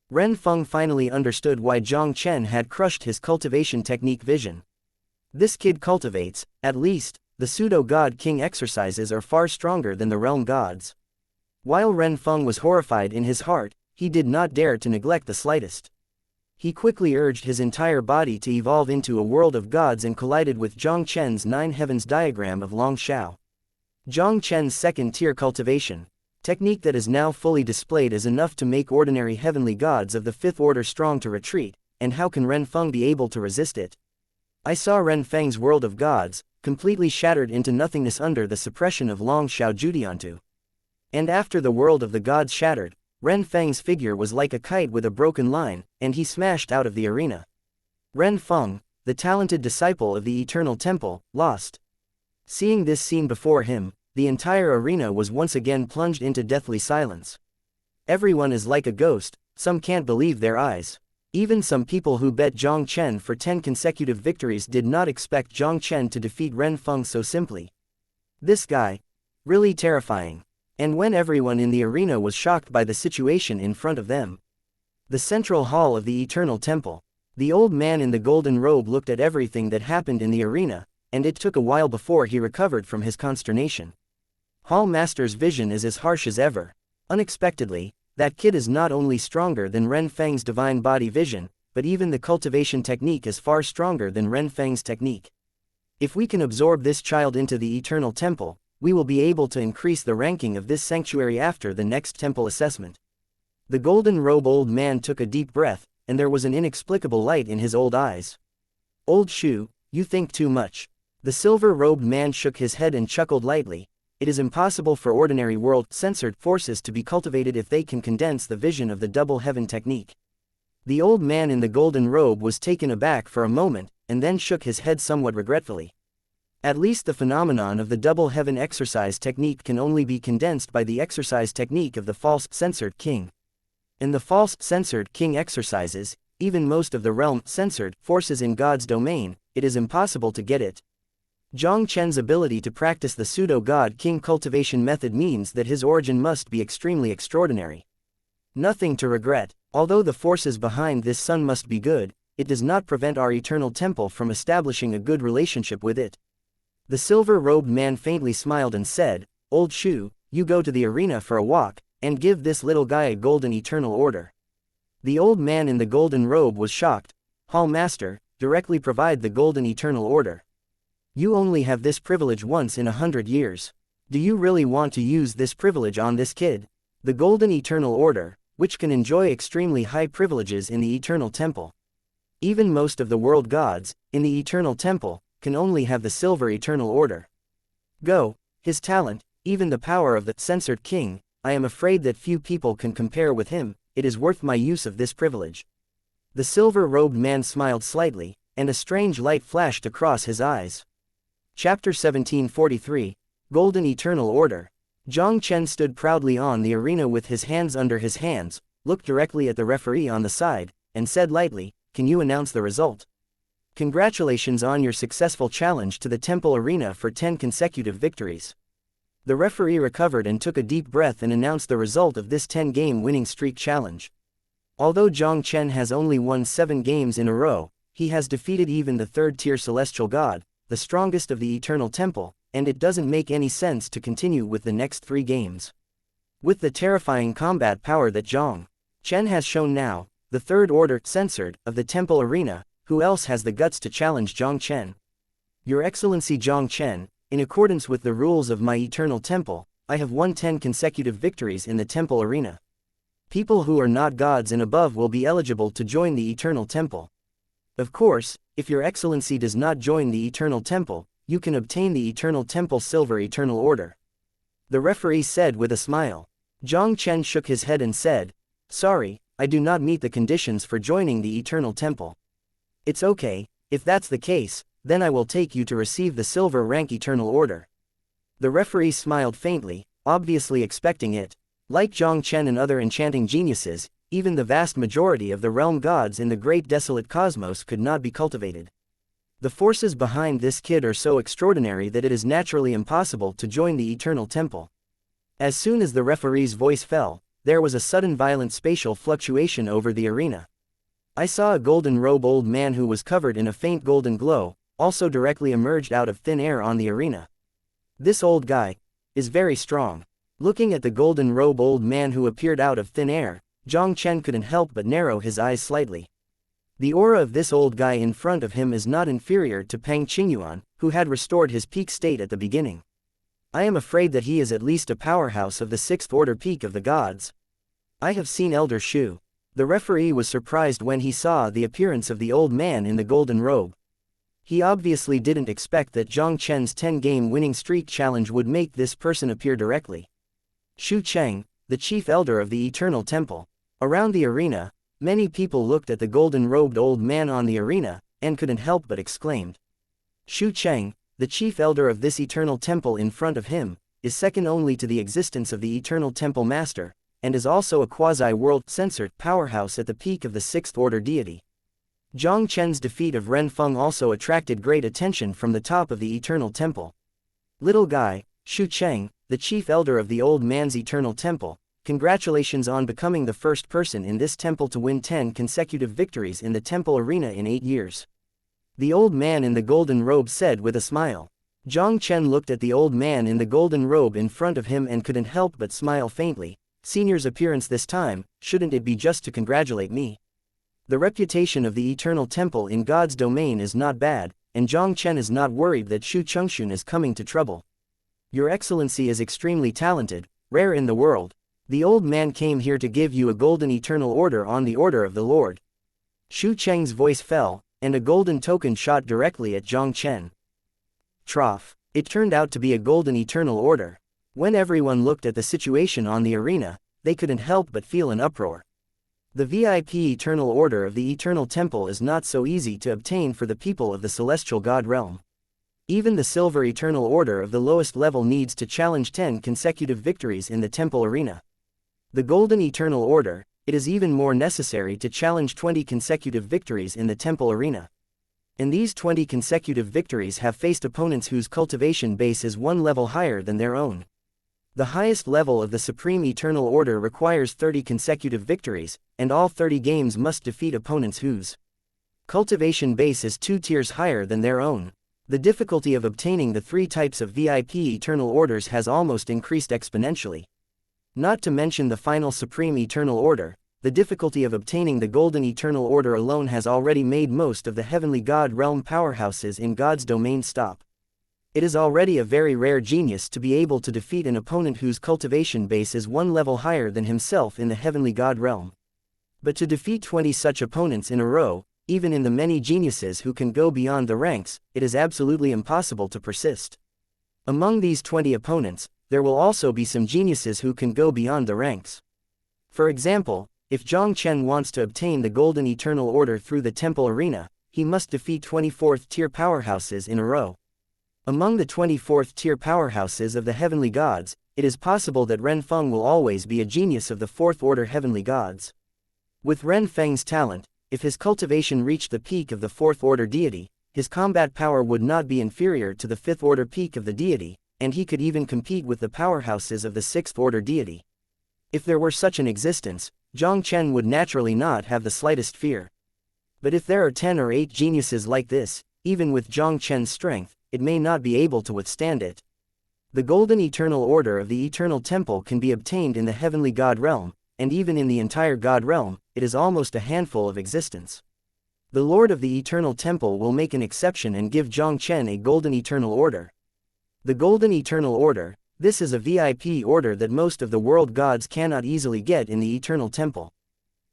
Ren Feng finally understood why Jiang Chen had crushed his cultivation technique vision. This kid cultivates, at least, the pseudo-God King exercises are far stronger than the realm gods. While Ren Feng was horrified in his heart, he did not dare to neglect the slightest. He quickly urged his entire body to evolve into a world of gods and collided with Jiang Chen's Nine Heavens diagram of Long Shao. Jiang Chen's second-tier cultivation technique that is now fully displayed is enough to make ordinary heavenly gods of the fifth order strong to retreat, and how can Ren Feng be able to resist it? I saw Ren Feng's world of gods, completely shattered into nothingness under the suppression of Long Shao Judiantu. And after the world of the gods shattered, Ren Feng's figure was like a kite with a broken line, and he smashed out of the arena. Ren Feng, the talented disciple of the Eternal Temple, lost. Seeing this scene before him, the entire arena was once again plunged into deathly silence. Everyone is like a ghost, some can't believe their eyes. Even some people who bet Jiang Chen for 10 consecutive victories did not expect Jiang Chen to defeat Ren Feng so simply. This guy. Really terrifying. And when everyone in the arena was shocked by the situation in front of them. The central hall of the Eternal Temple. The old man in the golden robe looked at everything that happened in the arena, and it took a while before he recovered from his consternation. Hall Master's vision is as harsh as ever. Unexpectedly, that kid is not only stronger than Ren Feng's divine body vision, but even the cultivation technique is far stronger than Ren Feng's technique. If we can absorb this child into the Eternal Temple, we will be able to increase the ranking of this sanctuary after the next temple assessment. The golden robe old man took a deep breath, and there was an inexplicable light in his old eyes. Old Xu, you think too much. The silver-robed man shook his head and chuckled lightly. It is impossible for ordinary world-censored forces to be cultivated if they can condense the vision of the double heaven technique. The old man in the golden robe was taken aback for a moment, and then shook his head somewhat regretfully. At least the phenomenon of the double heaven exercise technique can only be condensed by the exercise technique of the false censored king. In the false censored king exercises, even most of the realm censored forces in God's domain, it is impossible to get it. Jiang Chen's ability to practice the pseudo-God King cultivation method means that his origin must be extremely extraordinary. Nothing to regret. Although the forces behind this sun must be good, it does not prevent our eternal temple from establishing a good relationship with it. The silver-robed man faintly smiled and said, Old Xu, you go to the arena for a walk, and give this little guy a golden eternal order. The old man in the golden robe was shocked. Hall Master, directly provide the golden eternal order. You only have this privilege once in 100 years. Do you really want to use this privilege on this kid? The golden eternal order, which can enjoy extremely high privileges in the eternal temple. Even most of the world gods, in the eternal temple, can only have the silver eternal order. Go, his talent, even the power of the censored king, I am afraid that few people can compare with him, it is worth my use of this privilege. The silver-robed man smiled slightly, and a strange light flashed across his eyes. Chapter 1743, Golden Eternal Order. Jiang Chen stood proudly on the arena with his hands under his hands, looked directly at the referee on the side, and said lightly, "Can you announce the result?" "Congratulations on your successful challenge to the temple arena for 10 consecutive victories." The referee recovered and took a deep breath and announced the result of this 10-game winning streak challenge. Although Jiang Chen has only won 7 games in a row, he has defeated even the third-tier celestial god, the strongest of the Eternal Temple, and it doesn't make any sense to continue with the next 3 games. With the terrifying combat power that Jiang Chen has shown now, the Third Order, censored, of the Temple Arena, who else has the guts to challenge Jiang Chen? Your Excellency Jiang Chen, in accordance with the rules of my Eternal Temple, I have won 10 consecutive victories in the Temple Arena. People who are not gods and above will be eligible to join the Eternal Temple. Of course, if your Excellency does not join the Eternal Temple, you can obtain the Eternal Temple Silver Eternal Order. The referee said with a smile. Jiang Chen shook his head and said, "Sorry, I do not meet the conditions for joining the Eternal Temple." "It's okay, if that's the case, then I will take you to receive the Silver Rank Eternal Order." The referee smiled faintly, obviously expecting it. Like Jiang Chen and other enchanting geniuses, even the vast majority of the realm gods in the great desolate cosmos could not be cultivated. The forces behind this kid are so extraordinary that it is naturally impossible to join the Eternal Temple. As soon as the referee's voice fell, there was a sudden violent spatial fluctuation over the arena. I saw a golden robe old man who was covered in a faint golden glow, also directly emerged out of thin air on the arena. This old guy is very strong. Looking at the golden robe old man who appeared out of thin air, Jiang Chen couldn't help but narrow his eyes slightly. The aura of this old guy in front of him is not inferior to Peng Qingyuan, who had restored his peak state at the beginning. I am afraid that he is at least a powerhouse of the 6th order peak of the gods. I have seen Elder Xu. The referee was surprised when he saw the appearance of the old man in the golden robe. He obviously didn't expect that Jiang Chen's 10-game winning streak challenge would make this person appear directly. Xu Cheng, the chief elder of the Eternal Temple. Around the arena, many people looked at the golden-robed old man on the arena, and couldn't help but exclaimed. Xu Cheng, the chief elder of this Eternal Temple in front of him, is second only to the existence of the Eternal Temple Master, and is also a quasi-world censored powerhouse at the peak of the 6th order deity. Jiang Chen's defeat of Ren Feng also attracted great attention from the top of the Eternal Temple. Little guy, Xu Cheng, the chief elder of the old man's Eternal Temple, congratulations on becoming the first person in this temple to win 10 consecutive victories in the temple arena in 8 years. The old man in the golden robe said with a smile. Jiang Chen looked at the old man in the golden robe in front of him and couldn't help but smile faintly. Senior's appearance this time, shouldn't it be just to congratulate me? The reputation of the Eternal Temple in God's domain is not bad, and Jiang Chen is not worried that Xu Chengxun is coming to trouble. Your Excellency is extremely talented, rare in the world. The old man came here to give you a golden eternal order on the order of the Lord. Xu Cheng's voice fell, and a golden token shot directly at Jiang Chen. Trough. It turned out to be a golden eternal order. When everyone looked at the situation on the arena, they couldn't help but feel an uproar. The VIP Eternal Order of the Eternal Temple is not so easy to obtain for the people of the Celestial God Realm. Even the Silver Eternal Order of the lowest level needs to challenge 10 consecutive victories in the Temple Arena. The Golden Eternal Order, it is even more necessary to challenge 20 consecutive victories in the Temple Arena. And these 20 consecutive victories have faced opponents whose cultivation base is one level higher than their own. The highest level of the Supreme Eternal Order requires 30 consecutive victories, and all 30 games must defeat opponents whose cultivation base is 2 tiers higher than their own. The difficulty of obtaining the 3 types of VIP Eternal Orders has almost increased exponentially. Not to mention the final Supreme Eternal Order, the difficulty of obtaining the Golden Eternal Order alone has already made most of the Heavenly God Realm powerhouses in God's domain stop. It is already a very rare genius to be able to defeat an opponent whose cultivation base is one level higher than himself in the Heavenly God Realm. But to defeat 20 such opponents in a row, even in the many geniuses who can go beyond the ranks, it is absolutely impossible to persist. Among these 20 opponents, there will also be some geniuses who can go beyond the ranks. For example, if Jiang Chen wants to obtain the Golden Eternal Order through the Temple Arena, he must defeat 24th tier powerhouses in a row. Among the 24th tier powerhouses of the heavenly gods, it is possible that Ren Feng will always be a genius of the 4th order heavenly gods. With Ren Feng's talent, if his cultivation reached the peak of the 4th order deity, his combat power would not be inferior to the 5th order peak of the deity, and he could even compete with the powerhouses of the 6th order deity. If there were such an existence, Jiang Chen would naturally not have the slightest fear. But if there are 10 or 8 geniuses like this, even with Jiang Chen's strength, it may not be able to withstand it. The Golden Eternal Order of the Eternal Temple can be obtained in the Heavenly God Realm, and even in the entire God Realm, it is almost a handful of existence. The Lord of the Eternal Temple will make an exception and give Jiang Chen a Golden Eternal Order. The Golden Eternal Order, this is a VIP order that most of the world gods cannot easily get in the Eternal Temple.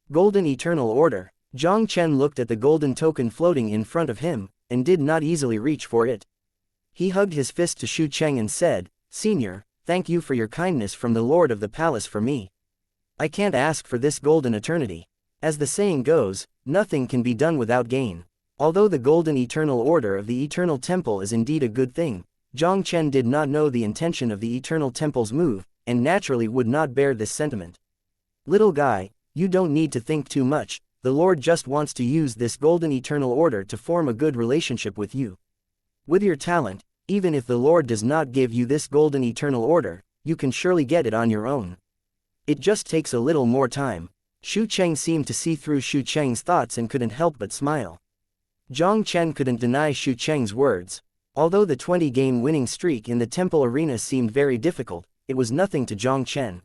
Golden Eternal Order. Jiang Chen looked at the golden token floating in front of him, and did not easily reach for it. He hugged his fist to Xu Cheng and said, "Senior, thank you for your kindness from the Lord of the Palace for me. I can't ask for this golden eternity. As the saying goes, nothing can be done without gain." Although the Golden Eternal Order of the Eternal Temple is indeed a good thing, Jiang Chen did not know the intention of the Eternal Temple's move, and naturally would not bear this sentiment. "Little guy, you don't need to think too much. The Lord just wants to use this Golden Eternal Order to form a good relationship with you. With your talent, even if the Lord does not give you this Golden Eternal Order, you can surely get it on your own. It just takes a little more time." Xu Cheng seemed to see through Xu Cheng's thoughts and couldn't help but smile. Jiang Chen couldn't deny Xu Cheng's words. Although the 20-game winning streak in the temple arena seemed very difficult, it was nothing to Jiang Chen.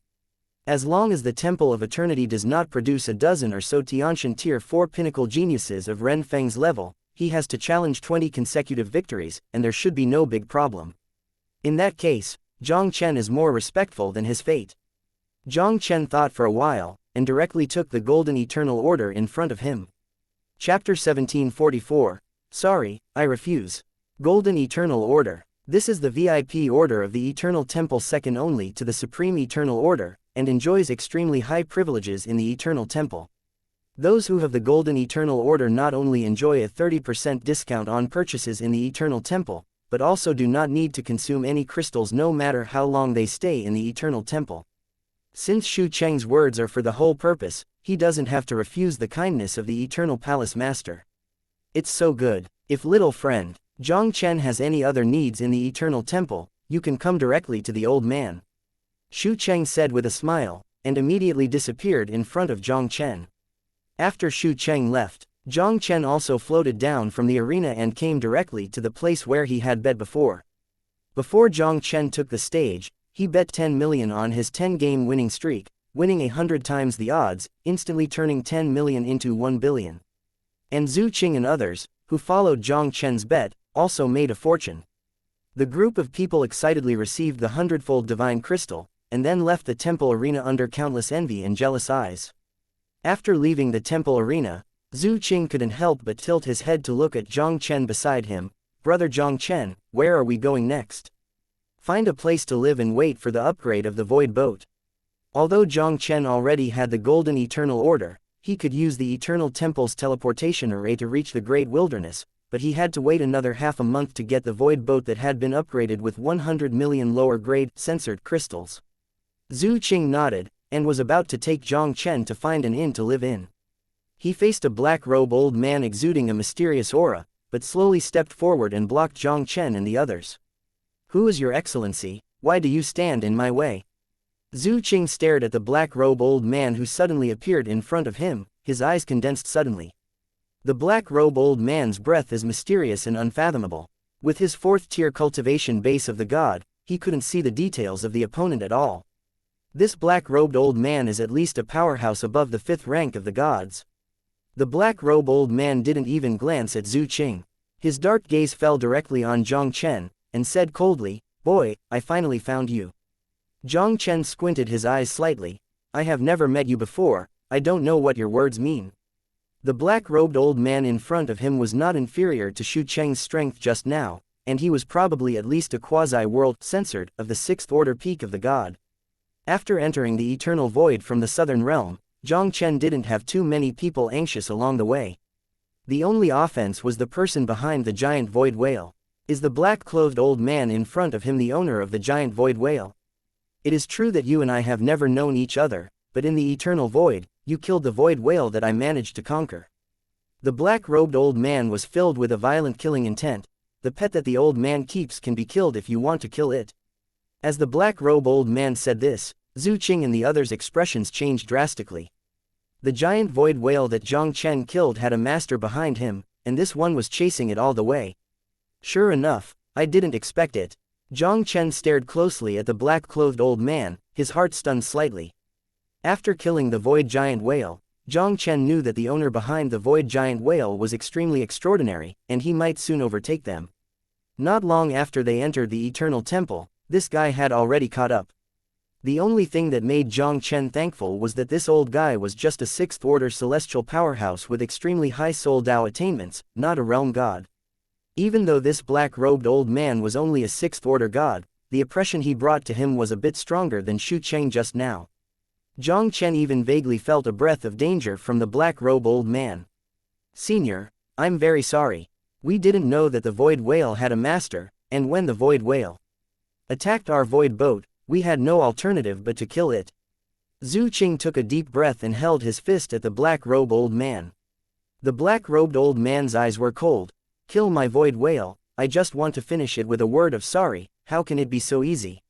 As long as the Temple of Eternity does not produce a dozen or so Tiantian Tier 4 pinnacle geniuses of Ren Feng's level, he has to challenge 20 consecutive victories, and there should be no big problem. In that case, Jiang Chen is more respectful than his fate. Jiang Chen thought for a while, and directly took the Golden Eternal Order in front of him. Chapter 1744. Sorry, I refuse. Golden Eternal Order. This is the VIP order of the Eternal Temple, second only to the Supreme Eternal Order, and enjoys extremely high privileges in the Eternal Temple. Those who have the Golden Eternal Order not only enjoy a 30% discount on purchases in the Eternal Temple, but also do not need to consume any crystals no matter how long they stay in the Eternal Temple. Since Xu Cheng's words are for the whole purpose, he doesn't have to refuse the kindness of the Eternal Palace Master. It's so good. If little friend Jiang Chen has any other needs in the Eternal Temple, you can come directly to the old man. Xu Cheng said with a smile, and immediately disappeared in front of Jiang Chen. After Xu Cheng left, Jiang Chen also floated down from the arena and came directly to the place where he had bet before. Before Jiang Chen took the stage, he bet 10 million on his 10-game winning streak, winning 100 times the odds, instantly turning 10 million into 1 billion. And Zhu Qing and others, who followed Jiang Chen's bet, also made a fortune. The group of people excitedly received the Hundredfold Divine Crystal, and then left the temple arena under countless envy and jealous eyes. After leaving the temple arena, Zhu Qing couldn't help but tilt his head to look at Jiang Chen beside him. "Brother Jiang Chen, where are we going next?" "Find a place to live and wait for the upgrade of the Void Boat." Although Jiang Chen already had the Golden Eternal Order, he could use the Eternal Temple's teleportation array to reach the Great Wilderness, but he had to wait another half a month to get the Void Boat that had been upgraded with 100 million lower-grade, censored crystals. Zhu Qing nodded, and was about to take Jiang Chen to find an inn to live in. He faced a black-robed old man exuding a mysterious aura, but slowly stepped forward and blocked Jiang Chen and the others. "Who is your excellency? Why do you stand in my way?" Zhu Qing stared at the black-robed old man who suddenly appeared in front of him, his eyes condensed suddenly. The black-robed old man's breath is mysterious and unfathomable. With his 4th-tier cultivation base of the god, he couldn't see the details of the opponent at all. This black-robed old man is at least a powerhouse above the 5th rank of the gods. The black-robed old man didn't even glance at Zhu Qing. His dark gaze fell directly on Jiang Chen, and said coldly, "Boy, I finally found you." Jiang Chen squinted his eyes slightly. "I have never met you before, I don't know what your words mean." The black-robed old man in front of him was not inferior to Xu Cheng's strength just now, and he was probably at least a quasi-world censored of the sixth order peak of the god. After entering the eternal void from the southern realm, Jiang Chen didn't have too many people anxious along the way. The only offense was the person behind the giant void whale. Is the black-clothed old man in front of him the owner of the giant void whale? It is true that you and I have never known each other, but in the eternal void, you killed the void whale that I managed to conquer. The black-robed old man was filled with a violent killing intent. The pet that the old man keeps can be killed if you want to kill it. As the black-robed old man said this, Xu Qing and the others' expressions changed drastically. The giant void whale that Jiang Chen killed had a master behind him, and this one was chasing it all the way. Sure enough, I didn't expect it. Jiang Chen stared closely at the black-clothed old man, his heart stunned slightly. After killing the void giant whale, Jiang Chen knew that the owner behind the void giant whale was extremely extraordinary, and he might soon overtake them. Not long after they entered the Eternal Temple, this guy had already caught up. The only thing that made Jiang Chen thankful was that this old guy was just a sixth-order celestial powerhouse with extremely high soul Dao attainments, not a realm god. Even though this black-robed old man was only a sixth-order god, the oppression he brought to him was a bit stronger than Xu Tianming just now. Jiang Chen even vaguely felt a breath of danger from the black-robed old man. Senior, I'm very sorry. We didn't know that the void whale had a master, and when the void whale attacked our void boat, we had no alternative but to kill it. Xu Qing took a deep breath and held his fist at the black-robed old man. The black-robed old man's eyes were cold. Kill my void whale, I just want to finish it with a word of sorry. How can it be so easy?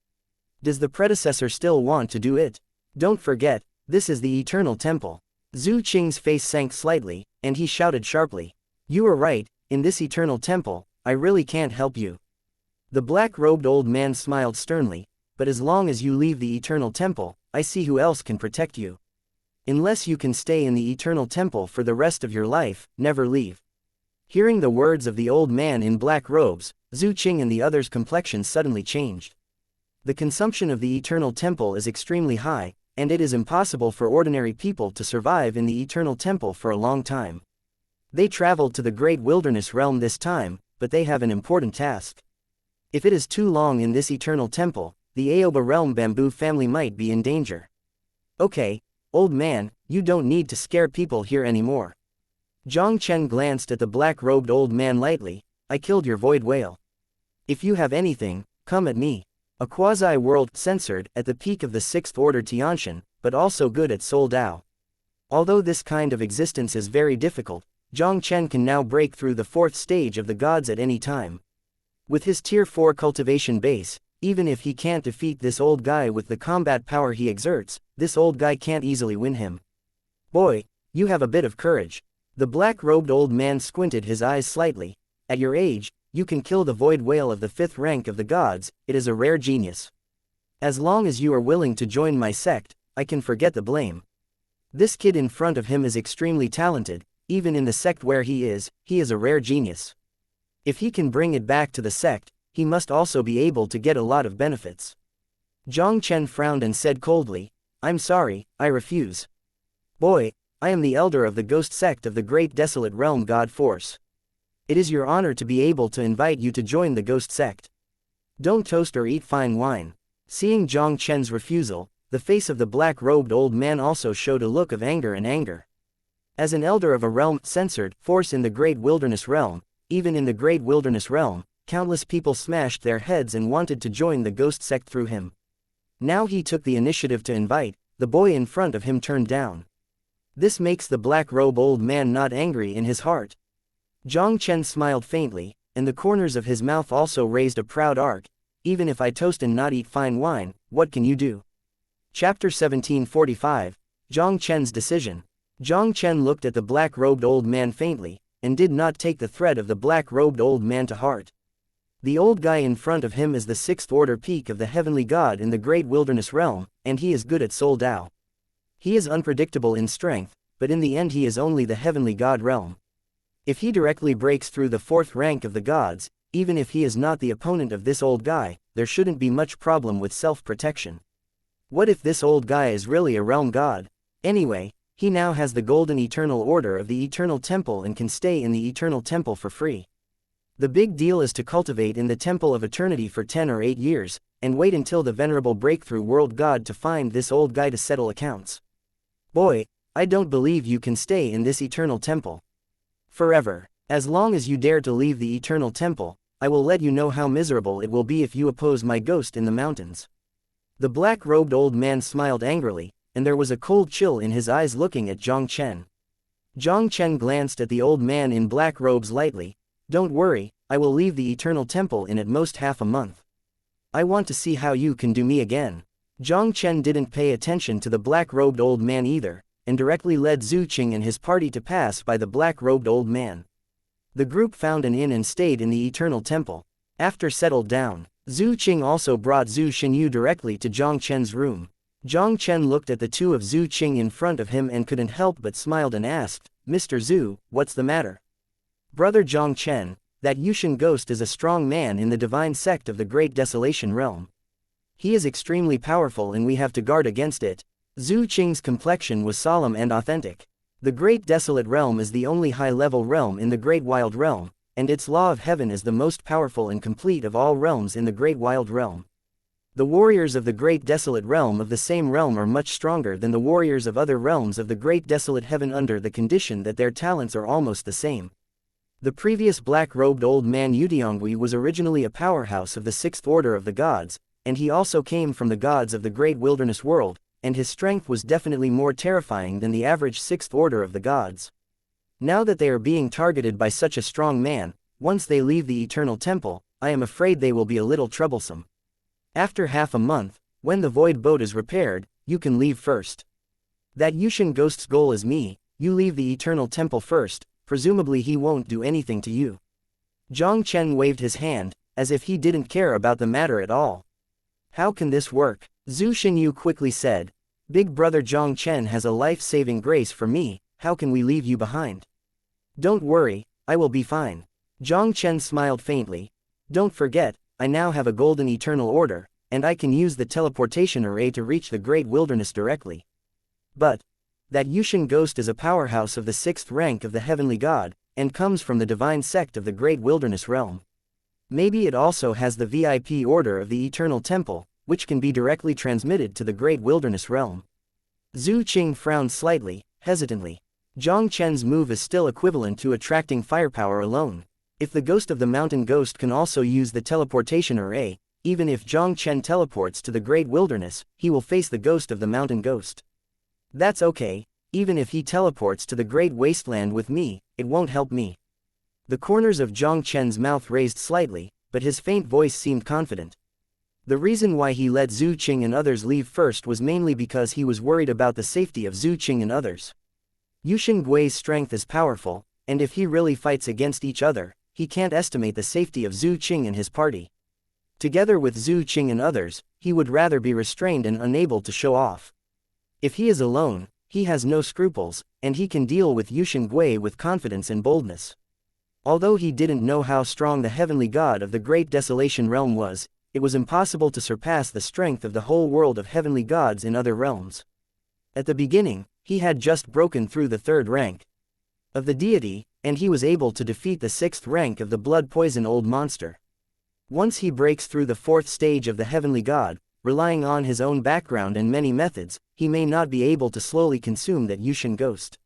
Does the predecessor still want to do it? Don't forget, this is the Eternal Temple. Xu Qing's face sank slightly, and he shouted sharply. You are right, in this Eternal Temple, I really can't help you. The black-robed old man smiled sternly, but as long as you leave the Eternal Temple, I see who else can protect you. Unless you can stay in the Eternal Temple for the rest of your life, never leave. Hearing the words of the old man in black robes, Xu Qing and the others' complexions suddenly changed. The consumption of the Eternal Temple is extremely high, and it is impossible for ordinary people to survive in the Eternal Temple for a long time. They traveled to the Great Wilderness Realm this time, but they have an important task. If it is too long in this Eternal Temple, the Aoba Realm Bamboo family might be in danger. Okay, old man, you don't need to scare people here anymore. Jiang Chen glanced at the black-robed old man lightly. I killed your void whale. If you have anything, come at me. A quasi-world censored at the peak of the sixth order Tianshan, but also good at Soul Dao. Although this kind of existence is very difficult, Jiang Chen can now break through the fourth stage of the gods at any time. With his tier 4 cultivation base, even if he can't defeat this old guy with the combat power he exerts, this old guy can't easily win him. Boy, you have a bit of courage. The black-robed old man squinted his eyes slightly. At your age, you can kill the void whale of the 5th rank of the gods. It is a rare genius. As long as you are willing to join my sect, I can forget the blame. This kid in front of him is extremely talented. Even in the sect where he is a rare genius. If he can bring it back to the sect, he must also be able to get a lot of benefits. Jiang Chen frowned and said coldly, I'm sorry, I refuse. Boy, I am the elder of the ghost sect of the great desolate realm god force. It is your honor to be able to invite you to join the ghost sect. Don't toast or eat fine wine. Seeing Jiang Chen's refusal, the face of the black-robed old man also showed a look of anger. As an elder of a realm censored force in the great wilderness realm, even in the great wilderness realm, countless people smashed their heads and wanted to join the ghost sect through him. Now he took the initiative to invite. The boy in front of him turned down. This makes the black-robe old man not angry in his heart. Jiang Chen smiled faintly, and the corners of his mouth also raised a proud arc. Even if I toast and not eat fine wine, what can you do? Chapter 1745, Jiang Chen's decision. Jiang Chen looked at the black-robed old man faintly, and did not take the threat of the black-robed old man to heart. The old guy in front of him is the 6th order peak of the heavenly god in the great wilderness realm, and he is good at Soul Dao. He is unpredictable in strength, but in the end he is only the heavenly god realm. If he directly breaks through the 4th rank of the gods, even if he is not the opponent of this old guy, there shouldn't be much problem with self-protection. What if this old guy is really a realm god? Anyway, he now has the golden eternal order of the eternal temple and can stay in the eternal temple for free. The big deal is to cultivate in the Temple of Eternity for 10 or 8 years, and wait until the Venerable Breakthrough World God to find this old guy to settle accounts. Boy, I don't believe you can stay in this eternal temple forever. As long as you dare to leave the eternal temple, I will let you know how miserable it will be if you oppose my ghost in the mountains. The black-robed old man smiled angrily, and there was a cold chill in his eyes looking at Jiang Chen. Jiang Chen glanced at the old man in black robes lightly. Don't worry, I will leave the eternal temple in at most half a month. I want to see how you can do me again. Jiang Chen didn't pay attention to the black-robed old man either, and directly led Xu Qing and his party to pass by the black-robed old man. The group found an inn and stayed in the eternal temple. After settled down, Xu Qing also brought Xu Xinyu directly to Jiang Chen's room. Jiang Chen looked at the two of Xu Qing in front of him and couldn't help but smiled and asked, "Mr. Xu, what's the matter?" "Brother Jiang Chen, that Yushin ghost is a strong man in the divine sect of the Great Desolation Realm. He is extremely powerful and we have to guard against it." Xu Qing's complexion was solemn and authentic. The Great Desolate Realm is the only high-level realm in the Great Wild Realm, and its law of heaven is the most powerful and complete of all realms in the Great Wild Realm. The warriors of the Great Desolate Realm of the same realm are much stronger than the warriors of other realms of the Great Desolate Heaven under the condition that their talents are almost the same. The previous black-robed old man Yudiangui was originally a powerhouse of the Sixth Order of the Gods, and he also came from the gods of the Great Wilderness World, and his strength was definitely more terrifying than the average Sixth Order of the Gods. Now that they are being targeted by such a strong man, once they leave the Eternal Temple, I am afraid they will be a little troublesome. After half a month, when the void boat is repaired, you can leave first. That Yushin ghost's goal is me. You leave the Eternal Temple first, presumably he won't do anything to you. Jiang Chen waved his hand, as if he didn't care about the matter at all. How can this work? Xu Xinyu quickly said. Big brother Jiang Chen has a life-saving grace for me, how can we leave you behind? Don't worry, I will be fine. Jiang Chen smiled faintly. Don't forget, I now have a golden eternal order, and I can use the teleportation array to reach the great wilderness directly. But that Yushin ghost is a powerhouse of the 6th rank of the heavenly god, and comes from the divine sect of the great wilderness realm. Maybe it also has the VIP order of the eternal temple, which can be directly transmitted to the great wilderness realm. Xu Qing frowned slightly, hesitantly. Jiang Chen's move is still equivalent to attracting firepower alone. If the ghost of the mountain ghost can also use the teleportation array, even if Jiang Chen teleports to the great wilderness, he will face the ghost of the mountain ghost. That's okay, even if he teleports to the great wasteland with me, it won't help me. The corners of Jiang Chen's mouth raised slightly, but his faint voice seemed confident. The reason why he let Xu Qing and others leave first was mainly because he was worried about the safety of Xu Qing and others. Yushin Gui's strength is powerful, and if he really fights against each other, he can't estimate the safety of Xu Qing and his party. Together with Xu Qing and others, he would rather be restrained and unable to show off. If he is alone, he has no scruples, and he can deal with Yushin Gui with confidence and boldness. Although he didn't know how strong the heavenly god of the Great Desolation Realm was, it was impossible to surpass the strength of the whole world of heavenly gods in other realms. At the beginning, he had just broken through the 3rd rank of the deity, and he was able to defeat the 6th rank of the blood poison old monster. Once he breaks through the 4th stage of the heavenly god, relying on his own background and many methods, he may not be able to slowly consume that Yushin ghost.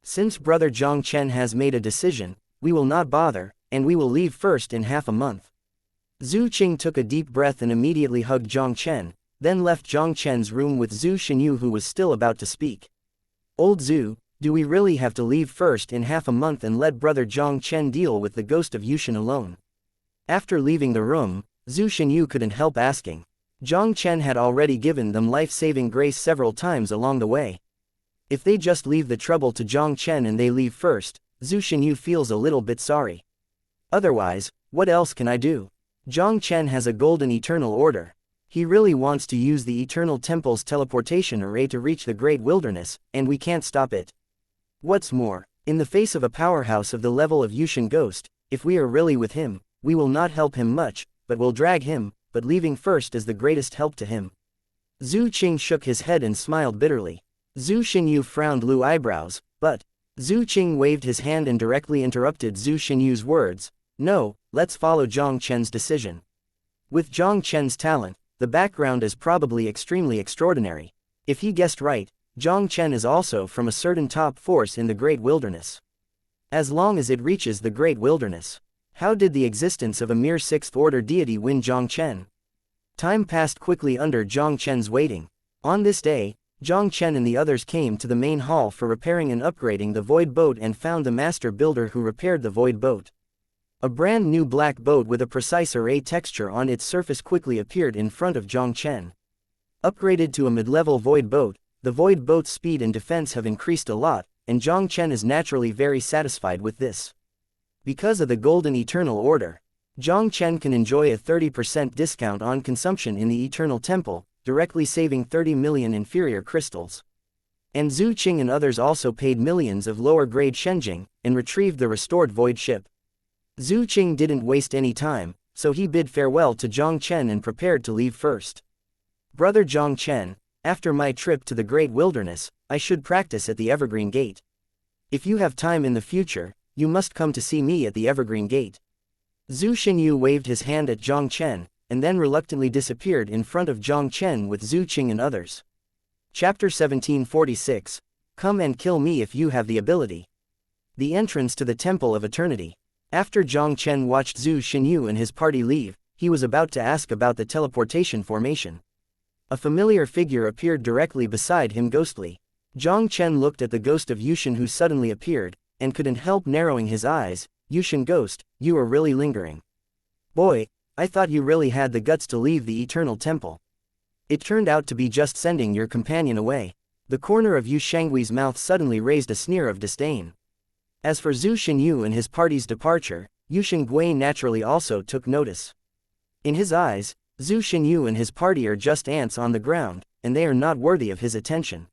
Since brother Jiang Chen has made a decision, we will not bother, and we will leave first in half a month. Xu Qing took a deep breath and immediately hugged Jiang Chen, then left Jiang Chen's room with Xu Xinyu who was still about to speak. Old Xu, do we really have to leave first in half a month and let brother Jiang Chen deal with the ghost of Yushin alone? After leaving the room, Xu Xinyu couldn't help asking. Jiang Chen had already given them life-saving grace several times along the way. If they just leave the trouble to Jiang Chen and they leave first, Xu Xinyu feels a little bit sorry. Otherwise, what else can I do? Jiang Chen has a golden eternal order. He really wants to use the Eternal Temple's teleportation array to reach the great wilderness, and we can't stop it. What's more, in the face of a powerhouse of the level of Yushin Ghost, if we are really with him, we will not help him much, but will drag him, but leaving first is the greatest help to him. Xu Qing shook his head and smiled bitterly. Xu Xinyu frowned low eyebrows, but Xu Qing waved his hand and directly interrupted Xu Xinyu's words. No, let's follow Jiang Chen's decision. With Jiang Chen's talent, the background is probably extremely extraordinary. If he guessed right, Jiang Chen is also from a certain top force in the Great Wilderness. As long as it reaches the Great Wilderness. How did the existence of a mere sixth-order deity win Jiang Chen? Time passed quickly under Jiang Chen's waiting. On this day, Jiang Chen and the others came to the main hall for repairing and upgrading the void boat and found the master builder who repaired the void boat. A brand new black boat with a precise array texture on its surface quickly appeared in front of Jiang Chen. Upgraded to a mid-level void boat, the void boat's speed and defense have increased a lot, and Jiang Chen is naturally very satisfied with this. Because of the Golden Eternal Order, Jiang Chen can enjoy a 30% discount on consumption in the Eternal Temple, directly saving 30 million inferior crystals. And Xu Qing and others also paid millions of lower-grade Shenjing, and retrieved the restored void ship. Xu Qing didn't waste any time, so he bid farewell to Jiang Chen and prepared to leave first. Brother Jiang Chen, after my trip to the Great Wilderness, I should practice at the Evergreen Gate. If you have time in the future, you must come to see me at the Evergreen Gate. Zhu Xinyu waved his hand at Jiang Chen, and then reluctantly disappeared in front of Jiang Chen with Xu Qing and others. Chapter 1746, Come and kill me if you have the ability. The entrance to the Temple of Eternity. After Jiang Chen watched Zhu Xinyu and his party leave, he was about to ask about the teleportation formation. A familiar figure appeared directly beside him ghostly. Jiang Chen looked at the ghost of Yushin who suddenly appeared, and couldn't help narrowing his eyes. Yushin ghost, you are really lingering. Boy, I thought you really had the guts to leave the Eternal Temple. It turned out to be just sending your companion away. The corner of Yu Shanggui's mouth suddenly raised a sneer of disdain. As for Zhu Xinyu and his party's departure, Yu Shangui naturally also took notice. In his eyes, Zhu Xinyu and his party are just ants on the ground, and they are not worthy of his attention.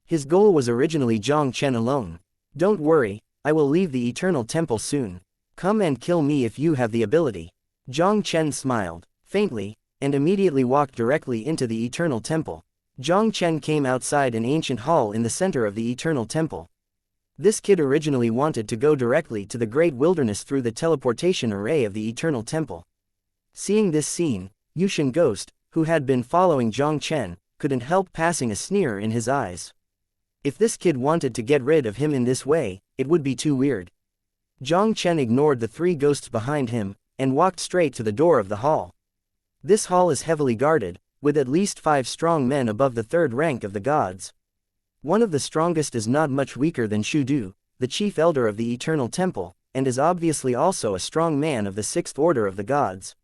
His goal was originally Jiang Chen alone. Don't worry, I will leave the Eternal Temple soon. Come and kill me if you have the ability. Jiang Chen smiled, faintly, and immediately walked directly into the Eternal Temple. Jiang Chen came outside an ancient hall in the center of the Eternal Temple. This kid originally wanted to go directly to the Great Wilderness through the teleportation array of the Eternal Temple. Seeing this scene, Yushin Ghost, who had been following Jiang Chen, couldn't help passing a sneer in his eyes. If this kid wanted to get rid of him in this way, it would be too weird. Jiang Chen ignored the three ghosts behind him, and walked straight to the door of the hall. This hall is heavily guarded, with at least 5 strong men above the 3rd rank of the gods. One of the strongest is not much weaker than Shu Du, the chief elder of the Eternal Temple, and is obviously also a strong man of the 6th order of the gods.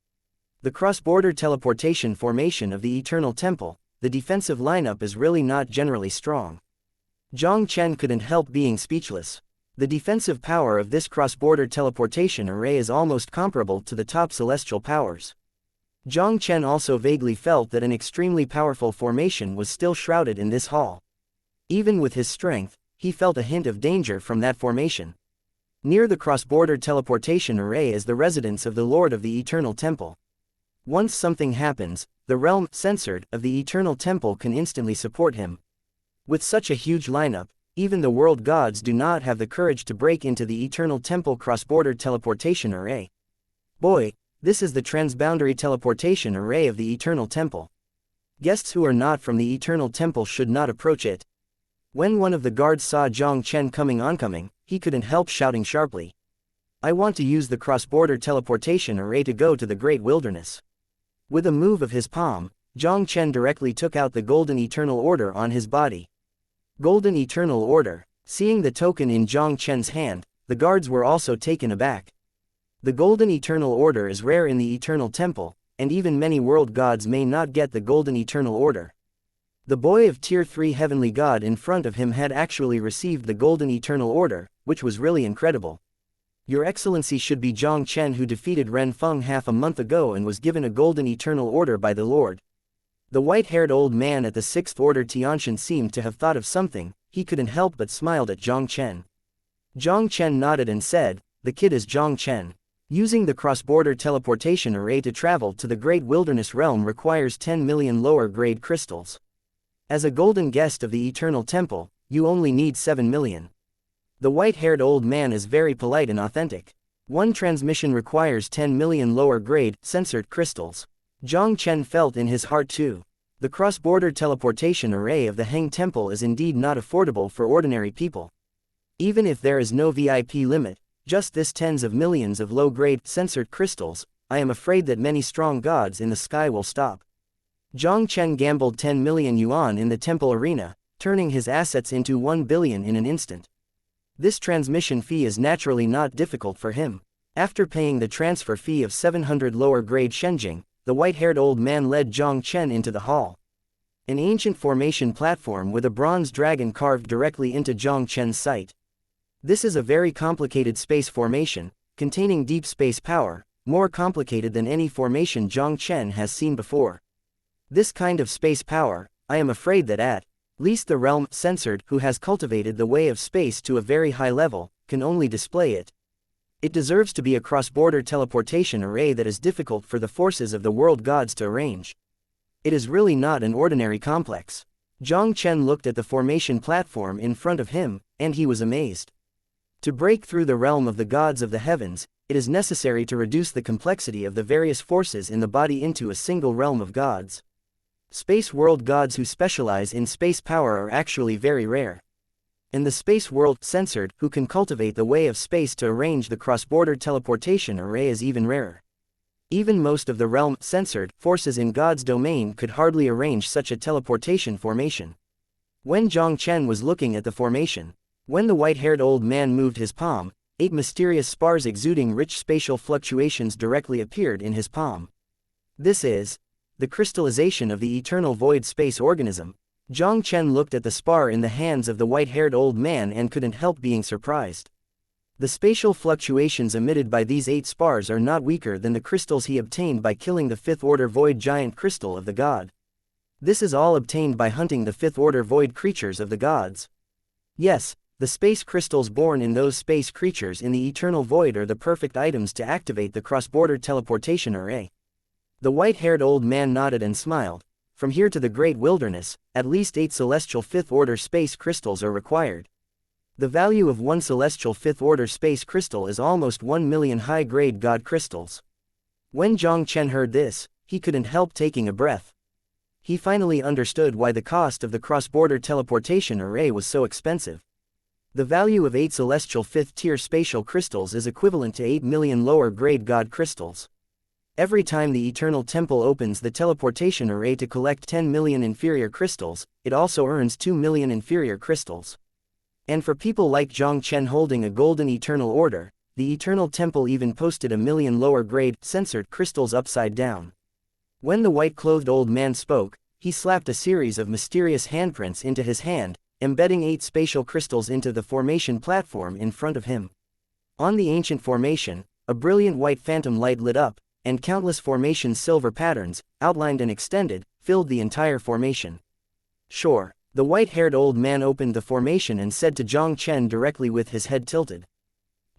The cross-border teleportation formation of the Eternal Temple, the defensive lineup is really not generally strong. Jiang Chen couldn't help being speechless. The defensive power of this cross-border teleportation array is almost comparable to the top celestial powers. Jiang Chen also vaguely felt that an extremely powerful formation was still shrouded in this hall. Even with his strength, he felt a hint of danger from that formation. Near the cross-border teleportation array is the residence of the Lord of the Eternal Temple. Once something happens, the realm censored of the Eternal Temple can instantly support him. With such a huge lineup, even the world gods do not have the courage to break into the Eternal Temple cross-border teleportation array. Boy, this is the transboundary teleportation array of the Eternal Temple. Guests who are not from the Eternal Temple should not approach it. When one of the guards saw Jiang Chen oncoming, he couldn't help shouting sharply. I want to use the cross-border teleportation array to go to the Great Wilderness. With a move of his palm, Jiang Chen directly took out the Golden Eternal Order on his body. Golden Eternal Order. Seeing the token in Jiang Chen's hand, the guards were also taken aback. The Golden Eternal Order is rare in the Eternal Temple, and even many world gods may not get the Golden Eternal Order. The boy of Tier 3 Heavenly God in front of him had actually received the Golden Eternal Order, which was really incredible. Your Excellency should be Jiang Chen who defeated Ren Feng half a month ago and was given a Golden Eternal Order by the Lord. The white-haired old man at the 6th Order Tianshan seemed to have thought of something. He couldn't help but smiled at Jiang Chen. Jiang Chen nodded and said, the kid is Jiang Chen. Using the cross-border teleportation array to travel to the Great Wilderness Realm requires 10 million lower-grade crystals. As a golden guest of the Eternal Temple, you only need 7 million. The white-haired old man is very polite and authentic. One transmission requires 10 million lower-grade, censored crystals. Jiang Chen felt in his heart too. The cross-border teleportation array of the Heng Temple is indeed not affordable for ordinary people. Even if there is no VIP limit, just this tens of millions of low-grade, censored crystals, I am afraid that many strong gods in the sky will stop. Jiang Chen gambled 10 million yuan in the temple arena, turning his assets into 1 billion in an instant. This transmission fee is naturally not difficult for him. After paying the transfer fee of 700 lower-grade shenjing, the white-haired old man led Jiang Chen into the hall. An ancient formation platform with a bronze dragon carved directly into Jiang Chen's sight. This is a very complicated space formation, containing deep space power, more complicated than any formation Jiang Chen has seen before. This kind of space power, I am afraid that at least the realm censored who has cultivated the way of space to a very high level, can only display it. It deserves to be a cross-border teleportation array that is difficult for the forces of the world gods to arrange. It is really not an ordinary complex. Jiang Chen looked at the formation platform in front of him, and he was amazed. To break through the realm of the gods of the heavens, it is necessary to reduce the complexity of the various forces in the body into a single realm of gods. Space world gods who specialize in space power are actually very rare. And the space world censored who can cultivate the way of space to arrange the cross-border teleportation array is even rarer. Even most of the realm censored forces in God's domain could hardly arrange such a teleportation formation. When Jiang Chen was looking at the formation, when the white-haired old man moved his palm, 8 mysterious spars exuding rich spatial fluctuations directly appeared in his palm. This is the crystallization of the eternal void space organism. Jiang Chen looked at the spar in the hands of the white-haired old man and couldn't help being surprised. The spatial fluctuations emitted by these 8 spars are not weaker than the crystals he obtained by killing the 5th-order void giant crystal of the god. This is all obtained by hunting the 5th-order void creatures of the gods. Yes, the space crystals born in those space creatures in the eternal void are the perfect items to activate the cross-border teleportation array. The white-haired old man nodded and smiled. From here to the great wilderness, at least 8 celestial 5th-order space crystals are required. The value of one celestial 5th-order space crystal is almost 1 million high-grade god crystals. When Jiang Chen heard this, he couldn't help taking a breath. He finally understood why the cost of the cross-border teleportation array was so expensive. The value of 8 celestial 5th-tier spatial crystals is equivalent to 8 million lower-grade god crystals. Every time the Eternal Temple opens the teleportation array to collect 10 million inferior crystals, it also earns 2 million inferior crystals. And for people like Jiang Chen holding a golden eternal order, the Eternal Temple even posted 1 million lower-grade, censored crystals upside down. When the white-clothed old man spoke, he slapped a series of mysterious handprints into his hand, embedding 8 spatial crystals into the formation platform in front of him. On the ancient formation, a brilliant white phantom light lit up, and countless formation silver patterns, outlined and extended, filled the entire formation. Sure, the white-haired old man opened the formation and said to Jiang Chen directly with his head tilted.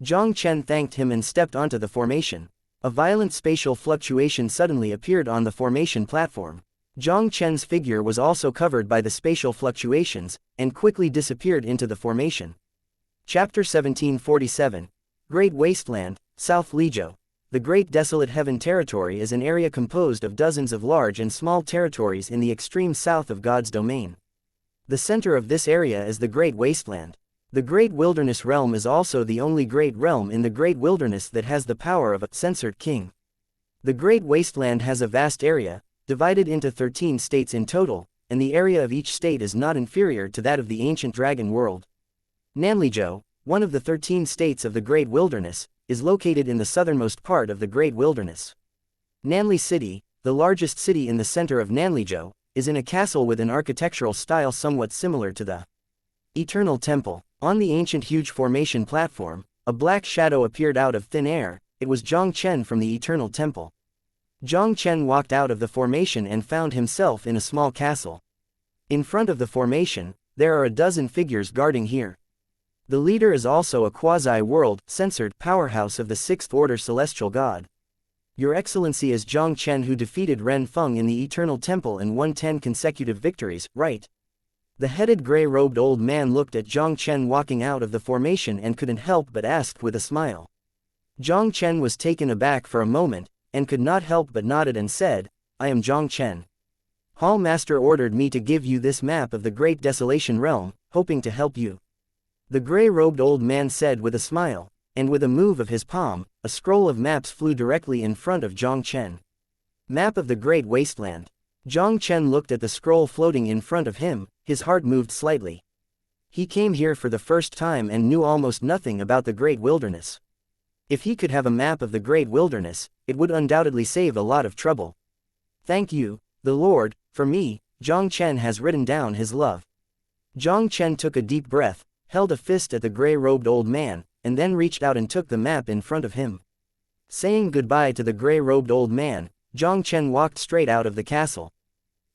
Jiang Chen thanked him and stepped onto the formation. A violent spatial fluctuation suddenly appeared on the formation platform. Jiang Chen's figure was also covered by the spatial fluctuations, and quickly disappeared into the formation. Chapter 1747. Great Wasteland, South Lizhou. The Great Desolate Heaven Territory is an area composed of dozens of large and small territories in the extreme south of God's domain. The center of this area is the Great Wasteland. The Great Wilderness Realm is also the only great realm in the Great Wilderness that has the power of a censored king. The Great Wasteland has a vast area, divided into 13 states in total, and the area of each state is not inferior to that of the ancient dragon world. Nanlizhou, one of the 13 states of the Great Wilderness, is located in the southernmost part of the Great Wilderness. Nanli City, the largest city in the center of Nanlizhou, is in a castle with an architectural style somewhat similar to the Eternal Temple. On the ancient huge formation platform, a black shadow appeared out of thin air. It was Jiang Chen from the Eternal Temple. Jiang Chen walked out of the formation and found himself in a small castle. In front of the formation, there are a dozen figures guarding here. The leader is also a quasi-world, censored powerhouse of the 6th Order Celestial God. Your Excellency is Jiang Chen who defeated Ren Feng in the Eternal Temple and won 10 consecutive victories, right? The headed gray-robed old man looked at Jiang Chen walking out of the formation and couldn't help but ask with a smile. Jiang Chen was taken aback for a moment, and could not help but nodded and said, I am Jiang Chen. Hall Master ordered me to give you this map of the Great Desolation Realm, hoping to help you. The gray-robed old man said with a smile, and with a move of his palm, a scroll of maps flew directly in front of Jiang Chen. Map of the Great Wasteland. Jiang Chen looked at the scroll floating in front of him, his heart moved slightly. He came here for the first time and knew almost nothing about the Great Wilderness. If he could have a map of the Great Wilderness, it would undoubtedly save a lot of trouble. Thank you, the Lord, for me, Jiang Chen has written down his love. Jiang Chen took a deep breath, held a fist at the gray-robed old man, and then reached out and took the map in front of him. Saying goodbye to the gray-robed old man, Jiang Chen walked straight out of the castle.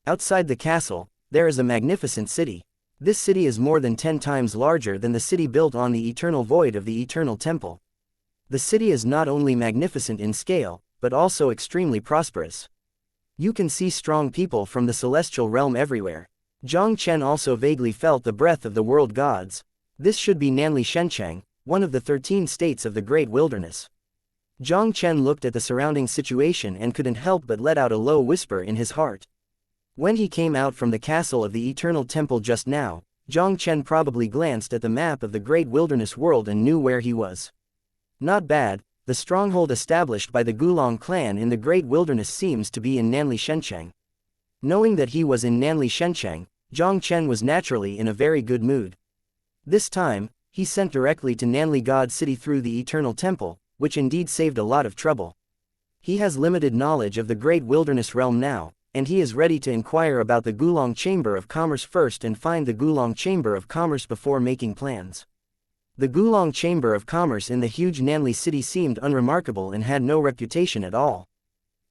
Outside the castle, there is a magnificent city. This city is more than 10 times larger than the city built on the eternal void of the Eternal Temple. The city is not only magnificent in scale, but also extremely prosperous. You can see strong people from the celestial realm everywhere. Jiang Chen also vaguely felt the breath of the world gods. This should be Nanli Shenchang, one of the 13 states of the Great Wilderness. Jiang Chen looked at the surrounding situation and couldn't help but let out a low whisper in his heart. When he came out from the castle of the Eternal Temple just now, Jiang Chen probably glanced at the map of the Great Wilderness world and knew where he was. Not bad, the stronghold established by the Gulong clan in the Great Wilderness seems to be in Nanli Shenchang. Knowing that he was in Nanli Shenchang, Jiang Chen was naturally in a very good mood. This time, he sent directly to Nanli God City through the Eternal Temple, which indeed saved a lot of trouble. He has limited knowledge of the Great Wilderness realm now, and he is ready to inquire about the Gulong Chamber of Commerce first and find the Gulong Chamber of Commerce before making plans. The Gulong Chamber of Commerce in the huge Nanli city seemed unremarkable and had no reputation at all.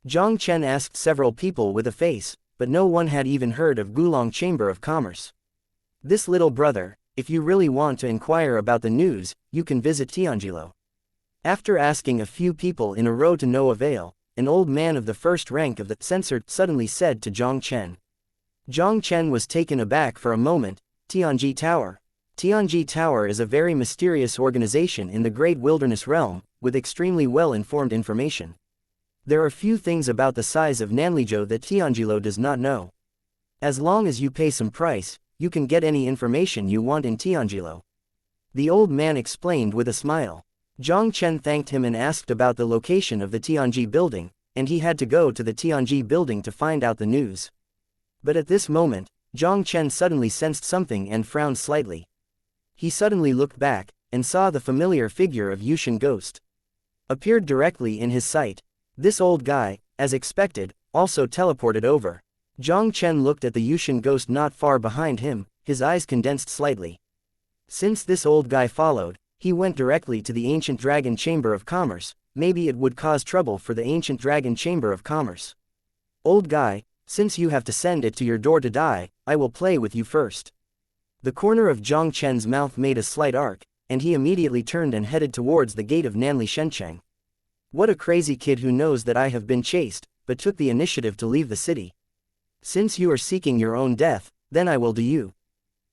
Jiang Chen asked several people with a face, but no one had even heard of Gulong Chamber of Commerce. This little brother, if you really want to inquire about the news, you can visit Tianjilo. After asking a few people in a row to no avail, an old man of the first rank of the censored suddenly said to Jiang Chen. Jiang Chen was taken aback for a moment. Tianji Tower. Tianji Tower is a very mysterious organization in the Great Wilderness realm, with extremely well-informed information. There are few things about the size of Nanlizhou that Tianjilo does not know. As long as you pay some price, you can get any information you want in Tianjilo. The old man explained with a smile. Jiang Chen thanked him and asked about the location of the Tianji building, and he had to go to the Tianji building to find out the news. But at this moment, Jiang Chen suddenly sensed something and frowned slightly. He suddenly looked back, and saw the familiar figure of Yushin Ghost. Appeared directly in his sight. This old guy, as expected, also teleported over. Jiang Chen looked at the Yushin Ghost not far behind him, his eyes condensed slightly. Since this old guy followed, he went directly to the Ancient Dragon Chamber of Commerce. Maybe it would cause trouble for the Ancient Dragon Chamber of Commerce. Old guy, since you have to send it to your door to die, I will play with you first. The corner of Jiang Chen's mouth made a slight arc, and he immediately turned and headed towards the gate of Nanli Shenchang. What a crazy kid who knows that I have been chased, but took the initiative to leave the city. Since you are seeking your own death, then I will do you.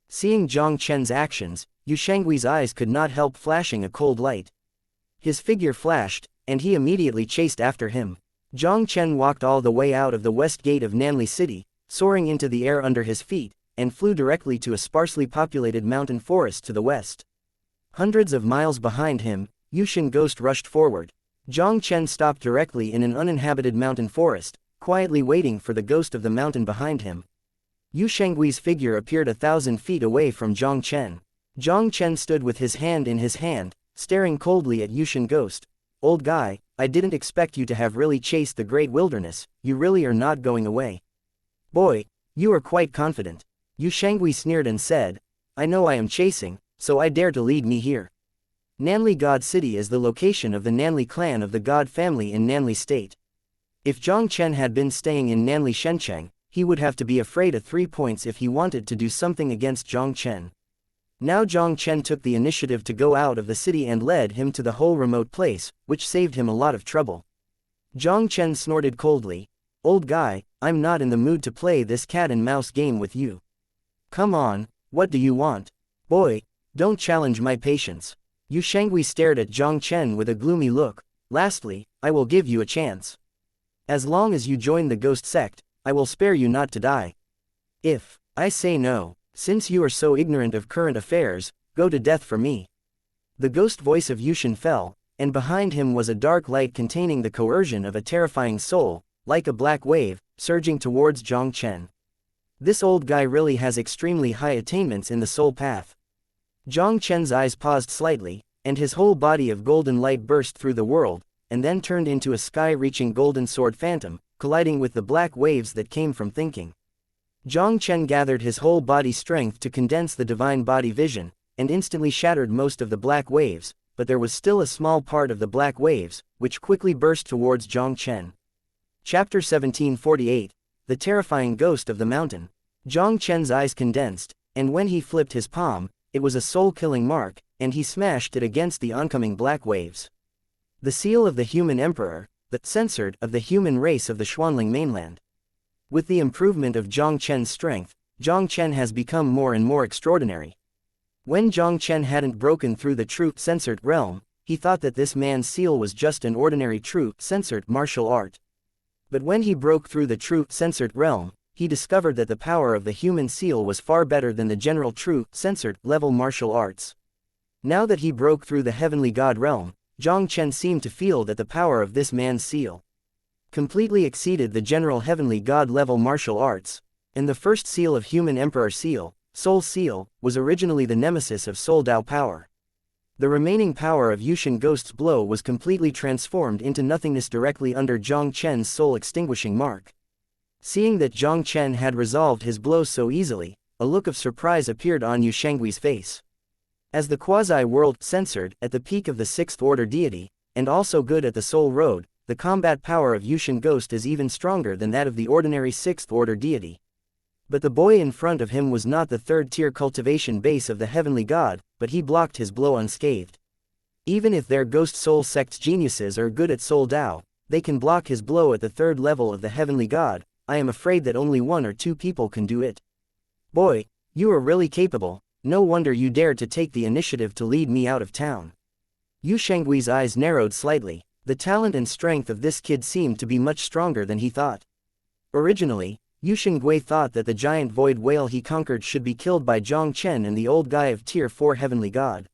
Seeing Jiang Chen's actions, Yu Shanggui's eyes could not help flashing a cold light. His figure flashed, and he immediately chased after him. Jiang Chen walked all the way out of the west gate of Nanli City, soaring into the air under his feet, and flew directly to a sparsely populated mountain forest to the west. Hundreds of miles behind him, Yushin Ghost rushed forward. Jiang Chen stopped directly in an uninhabited mountain forest, quietly waiting for the ghost of the mountain behind him. Yu Shanggui's figure appeared 1,000 feet away from Jiang Chen. Jiang Chen stood with his hand in his hand, staring coldly at Yushin Ghost. Old guy, I didn't expect you to have really chased the Great Wilderness, you really are not going away. Boy, you are quite confident. Yu Shangui sneered and said, I know I am chasing, so I dare to lead me here. Nanli God City is the location of the Nanli clan of the God family in Nanli State. If Jiang Chen had been staying in Nanli Shenchang, he would have to be afraid of 3 points if he wanted to do something against Jiang Chen. Now Jiang Chen took the initiative to go out of the city and led him to the whole remote place, which saved him a lot of trouble. Jiang Chen snorted coldly, Old guy, I'm not in the mood to play this cat and mouse game with you. Come on, what do you want? Boy, don't challenge my patience. Yu Shangui stared at Jiang Chen with a gloomy look. Lastly, I will give you a chance. As long as you join the Ghost Sect, I will spare you not to die. If I say no, since you are so ignorant of current affairs, go to death for me. The ghost voice of Yushin fell, and behind him was a dark light containing the coercion of a terrifying soul, like a black wave, surging towards Jiang Chen. This old guy really has extremely high attainments in the soul path. Jiang Chen's eyes paused slightly, and his whole body of golden light burst through the world, and then turned into a sky-reaching golden sword phantom, colliding with the black waves that came from thinking. Jiang Chen gathered his whole body strength to condense the divine body vision, and instantly shattered most of the black waves, but there was still a small part of the black waves, which quickly burst towards Jiang Chen. Chapter 1748, The Terrifying Ghost of the Mountain. Jiang Chen's eyes condensed, and when he flipped his palm, it was a soul-killing mark, and he smashed it against the oncoming black waves. The seal of the human emperor, the censored of the human race of the Xuanling mainland. With the improvement of Jiang Chen's strength, Jiang Chen has become more and more extraordinary. When Jiang Chen hadn't broken through the true censored realm, he thought that this man's seal was just an ordinary true censored martial art. But when he broke through the true censored realm, he discovered that the power of the human seal was far better than the general true censored level martial arts. Now that he broke through the heavenly god realm, Jiang Chen seemed to feel that the power of this man's seal completely exceeded the general heavenly god level martial arts, and the first seal of human emperor seal, Soul Seal, was originally the nemesis of Soul Dao power. The remaining power of Yushin Ghost's blow was completely transformed into nothingness directly under Jiang Chen's soul extinguishing mark. Seeing that Jiang Chen had resolved his blow so easily, a look of surprise appeared on Yu Shangui's face. As the quasi-world censored at the peak of the sixth order deity, and also good at the soul road, the combat power of Yushin Ghost is even stronger than that of the ordinary sixth order deity. But the boy in front of him was not the third-tier cultivation base of the heavenly god, but he blocked his blow unscathed. Even if their Ghost Soul Sect's geniuses are good at Soul Dao, they can block his blow at the third level of the heavenly god. I am afraid that only one or two people can do it. Boy, you are really capable, no wonder you dared to take the initiative to lead me out of town. Yu Shangui's eyes narrowed slightly. The talent and strength of this kid seemed to be much stronger than he thought. Originally, Yu Shangui thought that the giant void whale he conquered should be killed by Jiang Chen and the old guy of Tier 4 heavenly god.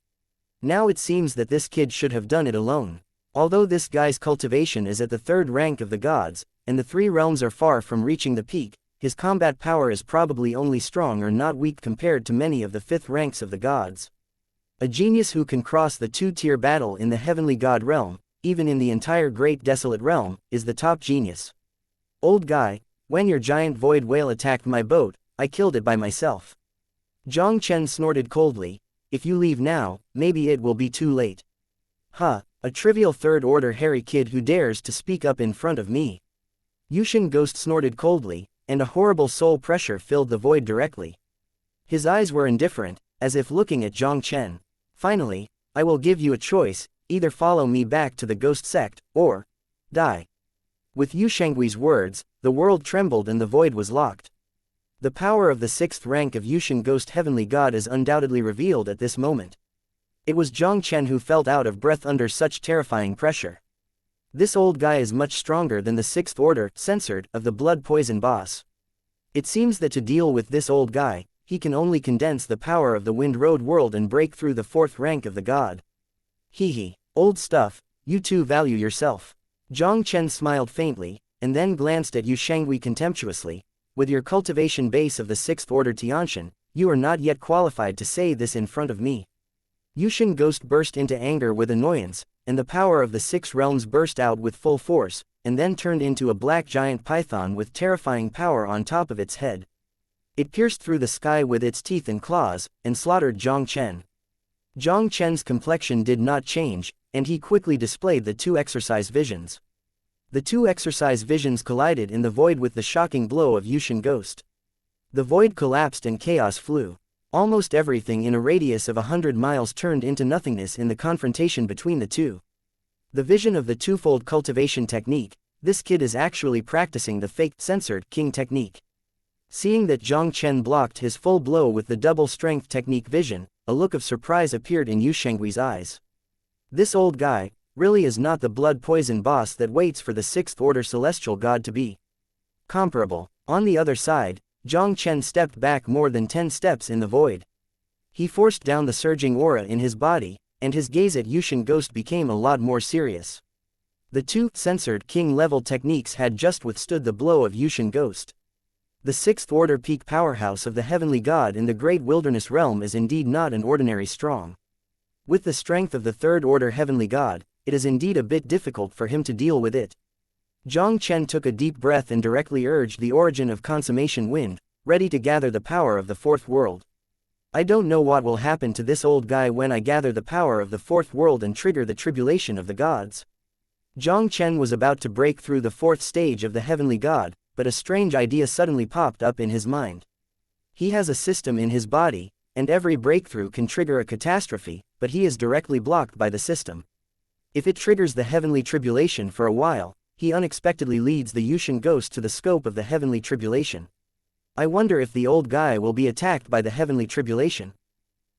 Now it seems that this kid should have done it alone. Although this guy's cultivation is at the third rank of the gods, and the three realms are far from reaching the peak, his combat power is probably only strong or not weak compared to many of the fifth ranks of the gods. A genius who can cross the two-tier battle in the heavenly god realm, even in the entire great desolate realm, is the top genius. Old guy, when your giant void whale attacked my boat, I killed it by myself. Jiang Chen snorted coldly. If you leave now, maybe it will be too late. Ha, a trivial third-order hairy kid who dares to speak up in front of me. Yushin Ghost snorted coldly, and a horrible soul pressure filled the void directly. His eyes were indifferent, as if looking at Jiang Chen. Finally, I will give you a choice, either follow me back to the Ghost Sect, or die. With Yu Shangui's words, the world trembled and the void was locked. The power of the sixth rank of Yushin Ghost Heavenly God is undoubtedly revealed at this moment. It was Jiang Chen who felt out of breath under such terrifying pressure. This old guy is much stronger than the sixth order, censored, of the blood poison boss. It seems that to deal with this old guy, he can only condense the power of the Wind Road world and break through the fourth rank of the god. Hee, old stuff, you too value yourself. Jiang Chen smiled faintly, and then glanced at Yu Shangui contemptuously. With your cultivation base of the sixth order Tianshan, you are not yet qualified to say this in front of me. Yushin Ghost burst into anger with annoyance, and the power of the six realms burst out with full force, and then turned into a black giant python with terrifying power on top of its head. It pierced through the sky with its teeth and claws, and slaughtered Jiang Chen. Jiang Chen's complexion did not change, and he quickly displayed the two exercise visions. The two exercise visions collided in the void with the shocking blow of Yushin Ghost. The void collapsed and chaos flew. Almost everything in a radius of 100 miles turned into nothingness in the confrontation between the two. The vision of the twofold cultivation technique, this kid is actually practicing the fake censored king technique. Seeing that Jiang Chen blocked his full blow with the double strength technique vision, a look of surprise appeared in Yu Shenggui's eyes. This old guy really is not the blood-poison boss that waits for the 6th order celestial god to be comparable. On the other side, Jiang Chen stepped back more than 10 steps in the void. He forced down the surging aura in his body, and his gaze at Yushin Ghost became a lot more serious. The two censored king-level techniques had just withstood the blow of Yushin Ghost. The 6th order peak powerhouse of the heavenly god in the great wilderness realm is indeed not an ordinary strong. With the strength of the 3rd order heavenly god, it is indeed a bit difficult for him to deal with it. Jiang Chen took a deep breath and directly urged the origin of consummation wind, ready to gather the power of the 4th world. I don't know what will happen to this old guy when I gather the power of the 4th world and trigger the tribulation of the gods. Jiang Chen was about to break through the 4th stage of the heavenly god, but a strange idea suddenly popped up in his mind. He has a system in his body, and every breakthrough can trigger a catastrophe, but he is directly blocked by the system. If it triggers the heavenly tribulation for a while, he unexpectedly leads the Yushin Ghost to the scope of the heavenly tribulation. I wonder if the old guy will be attacked by the heavenly tribulation.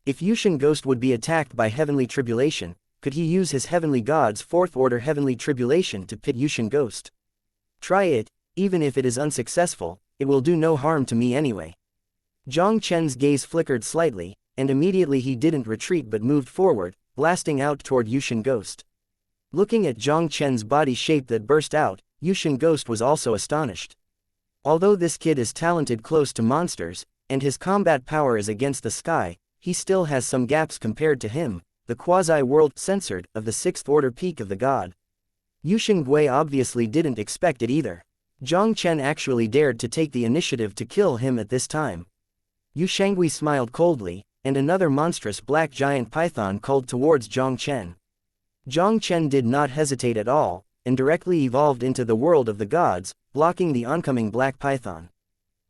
If Yushin Ghost would be attacked by heavenly tribulation, could he use his heavenly god's 4th order heavenly tribulation to pit Yushin Ghost? Try it, even if it is unsuccessful, it will do no harm to me anyway. Jiang Chen's gaze flickered slightly, and immediately he didn't retreat but moved forward, blasting out toward Yushin Ghost. Looking at Jiang Chen's body shape that burst out, Yushin Ghost was also astonished. Although this kid is talented close to monsters, and his combat power is against the sky, he still has some gaps compared to him, the quasi-world censored of the 6th order peak of the god. Yushin Gui obviously didn't expect it either. Jiang Chen actually dared to take the initiative to kill him at this time. Yu Shengui smiled coldly, and another monstrous black giant python called towards Jiang Chen. Jiang Chen did not hesitate at all, and directly evolved into the world of the gods, blocking the oncoming black python.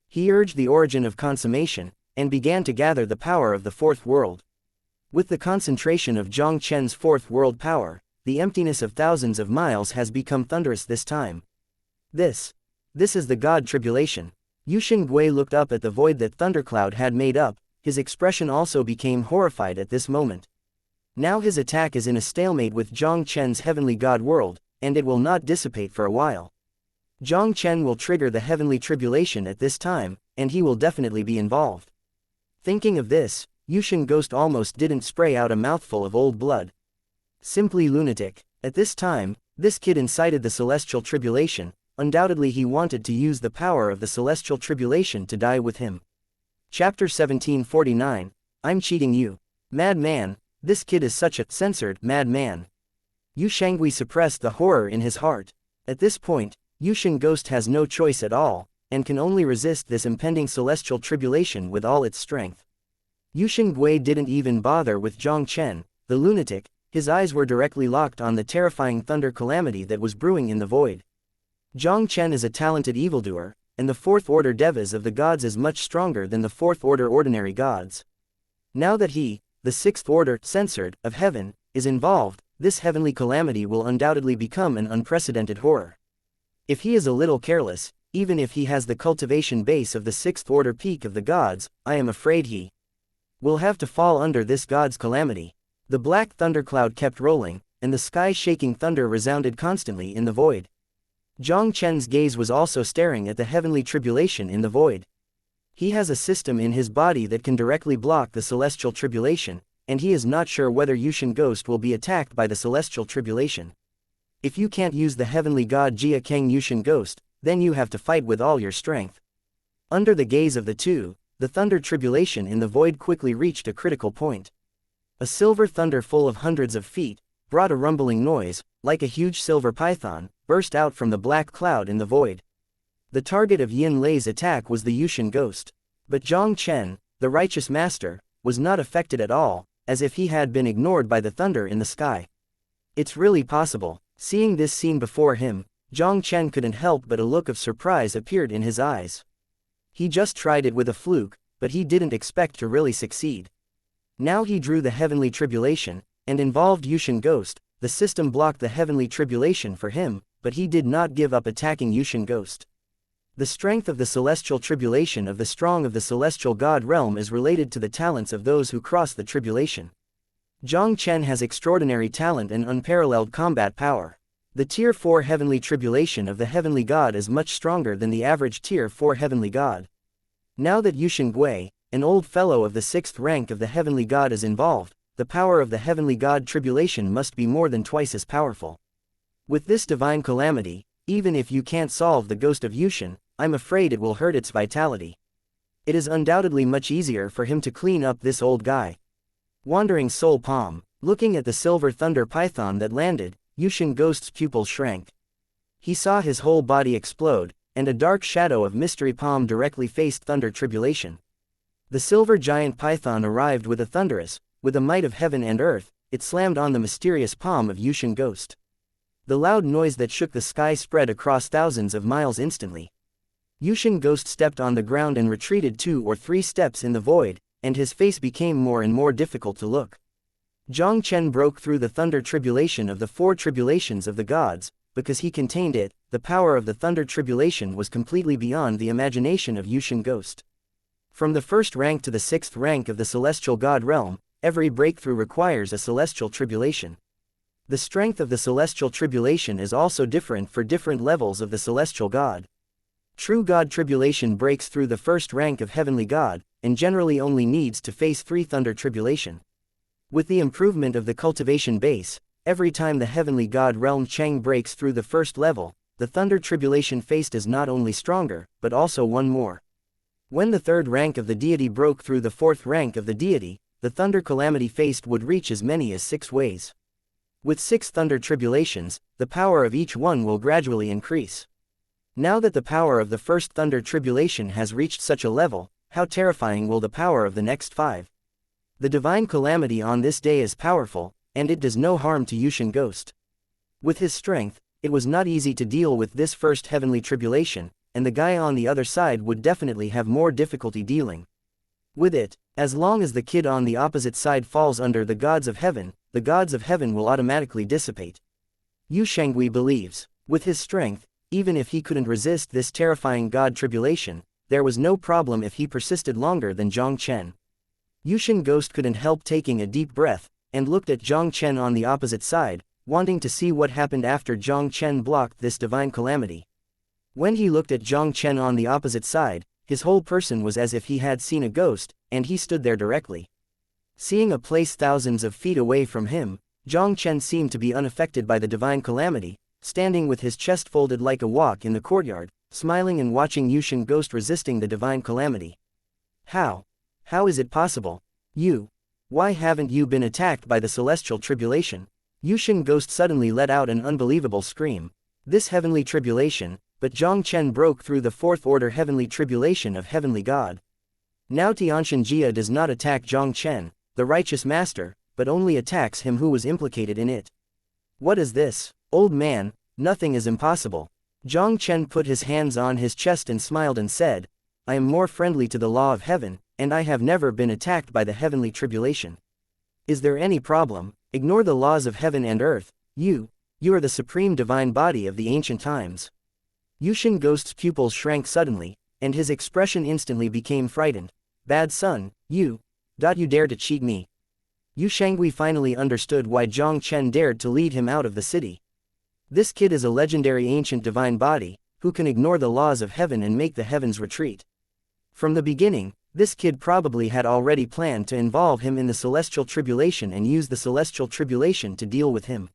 He urged the origin of consummation, and began to gather the power of the 4th world. With the concentration of Jiang Chen's 4th world power, the emptiness of thousands of miles has become thunderous this time. This is the god tribulation. Yushin Gui looked up at the void that Thundercloud had made up, his expression also became horrified at this moment. Now his attack is in a stalemate with Jiang Chen's heavenly god world, and it will not dissipate for a while. Jiang Chen will trigger the heavenly tribulation at this time, and he will definitely be involved. Thinking of this, Yushin Ghost almost didn't spray out a mouthful of old blood. Simply lunatic. At this time, this kid incited the celestial tribulation. Undoubtedly he wanted to use the power of the celestial tribulation to die with him. Chapter 1749, I'm cheating you. Madman, this kid is such a censored madman. Yu Shengui suppressed the horror in his heart. At this point, Yushin Ghost has no choice at all, and can only resist this impending celestial tribulation with all its strength. Yushin Gui didn't even bother with Jiang Chen, the lunatic. His eyes were directly locked on the terrifying thunder calamity that was brewing in the void. Jiang Chen is a talented evildoer, and the 4th order devas of the gods is much stronger than the 4th order ordinary gods. Now that he, the 6th order censored of heaven, is involved, this heavenly calamity will undoubtedly become an unprecedented horror. If he is a little careless, even if he has the cultivation base of the 6th order peak of the gods, I am afraid he will have to fall under this god's calamity. The black thundercloud kept rolling, and the sky-shaking thunder resounded constantly in the void. Jiang Chen's gaze was also staring at the heavenly tribulation in the void. He has a system in his body that can directly block the celestial tribulation, and he is not sure whether Yushin Ghost will be attacked by the celestial tribulation. If you can't use the heavenly god Jia Kang Yushin Ghost, then you have to fight with all your strength. Under the gaze of the two, the thunder tribulation in the void quickly reached a critical point. A silver thunder full of hundreds of feet, brought a rumbling noise, like a huge silver python, burst out from the black cloud in the void. The target of Yin Lei's attack was the Yushin Ghost. But Jiang Chen, the righteous master, was not affected at all, as if he had been ignored by the thunder in the sky. It's really possible. Seeing this scene before him, Jiang Chen couldn't help but a look of surprise appeared in his eyes. He just tried it with a fluke, but he didn't expect to really succeed. Now he drew the heavenly tribulation, and involved Yushin Ghost. The system blocked the heavenly tribulation for him, but he did not give up attacking Yushin Ghost. The strength of the celestial tribulation of the strong of the celestial god realm is related to the talents of those who cross the tribulation. Jiang Chen has extraordinary talent and unparalleled combat power. The Tier 4 Heavenly Tribulation of the Heavenly God is much stronger than the average Tier 4 Heavenly God. Now that Yushin Gui, an old fellow of the 6th rank of the Heavenly God, is involved, the power of the Heavenly God Tribulation must be more than twice as powerful. With this divine calamity, even if you can't solve the ghost of Yushin, I'm afraid it will hurt its vitality. It is undoubtedly much easier for him to clean up this old guy. Wandering Soul Palm, looking at the silver thunder python that landed, Yushin Ghost's pupil shrank. He saw his whole body explode, and a dark shadow of Mystery Palm directly faced Thunder Tribulation. The silver giant python arrived with a thunderous, with the might of heaven and earth, it slammed on the mysterious palm of Yushin Ghost. The loud noise that shook the sky spread across thousands of miles instantly. Yushin Ghost stepped on the ground and retreated 2 or 3 steps in the void, and his face became more and more difficult to look. Jiang Chen broke through the thunder tribulation of the 4 tribulations of the gods, because he contained it. The power of the thunder tribulation was completely beyond the imagination of Yushin Ghost. From the 1st rank to the 6th rank of the celestial god realm, every breakthrough requires a celestial tribulation. The strength of the celestial tribulation is also different for different levels of the celestial god. True god tribulation breaks through the 1st rank of heavenly god, and generally only needs to face 3 thunder tribulation. With the improvement of the cultivation base, every time the heavenly god realm Cheng breaks through the 1st level, the thunder tribulation faced is not only stronger, but also one more. When the 3rd rank of the deity broke through the 4th rank of the deity, the thunder calamity faced would reach as many as 6 ways. With 6 thunder tribulations, the power of each one will gradually increase. Now that the power of the 1st thunder tribulation has reached such a level, how terrifying will the power of the next 5? The divine calamity on this day is powerful, and it does no harm to Yushin Ghost. With his strength, it was not easy to deal with this 1st heavenly tribulation, and the guy on the other side would definitely have more difficulty dealing with it. As long as the kid on the opposite side falls under the gods of heaven, the gods of heaven will automatically dissipate. Yu Shangui believes, with his strength, even if he couldn't resist this terrifying god tribulation, there was no problem if he persisted longer than Jiang Chen. Yushin Ghost couldn't help taking a deep breath, and looked at Jiang Chen on the opposite side, wanting to see what happened after Jiang Chen blocked this divine calamity. When he looked at Jiang Chen on the opposite side, his whole person was as if he had seen a ghost, and he stood there directly. Seeing a place thousands of feet away from him, Jiang Chen seemed to be unaffected by the divine calamity, standing with his chest folded like a wok in the courtyard, smiling and watching Yushin Ghost resisting the divine calamity. How? How is it possible? Why haven't you been attacked by the celestial tribulation? Yushin Ghost suddenly let out an unbelievable scream. This heavenly tribulation, but Jiang Chen broke through the 4th order heavenly tribulation of heavenly god. Now Tianshan Jia does not attack Jiang Chen, the righteous master, but only attacks him who was implicated in it. What is this? Old man, nothing is impossible. Jiang Chen put his hands on his chest and smiled and said, I am more friendly to the law of heaven, and I have never been attacked by the heavenly tribulation. Is there any problem? Ignore the laws of heaven and earth. You are the supreme divine body of the ancient times. Yushin Ghost's pupils shrank suddenly, and his expression instantly became frightened. Bad son, you dare to cheat me. Yu Shangui finally understood why Jiang Chen dared to lead him out of the city. This kid is a legendary ancient divine body, who can ignore the laws of heaven and make the heavens retreat. From the beginning, this kid probably had already planned to involve him in the celestial tribulation and use the celestial tribulation to deal with him.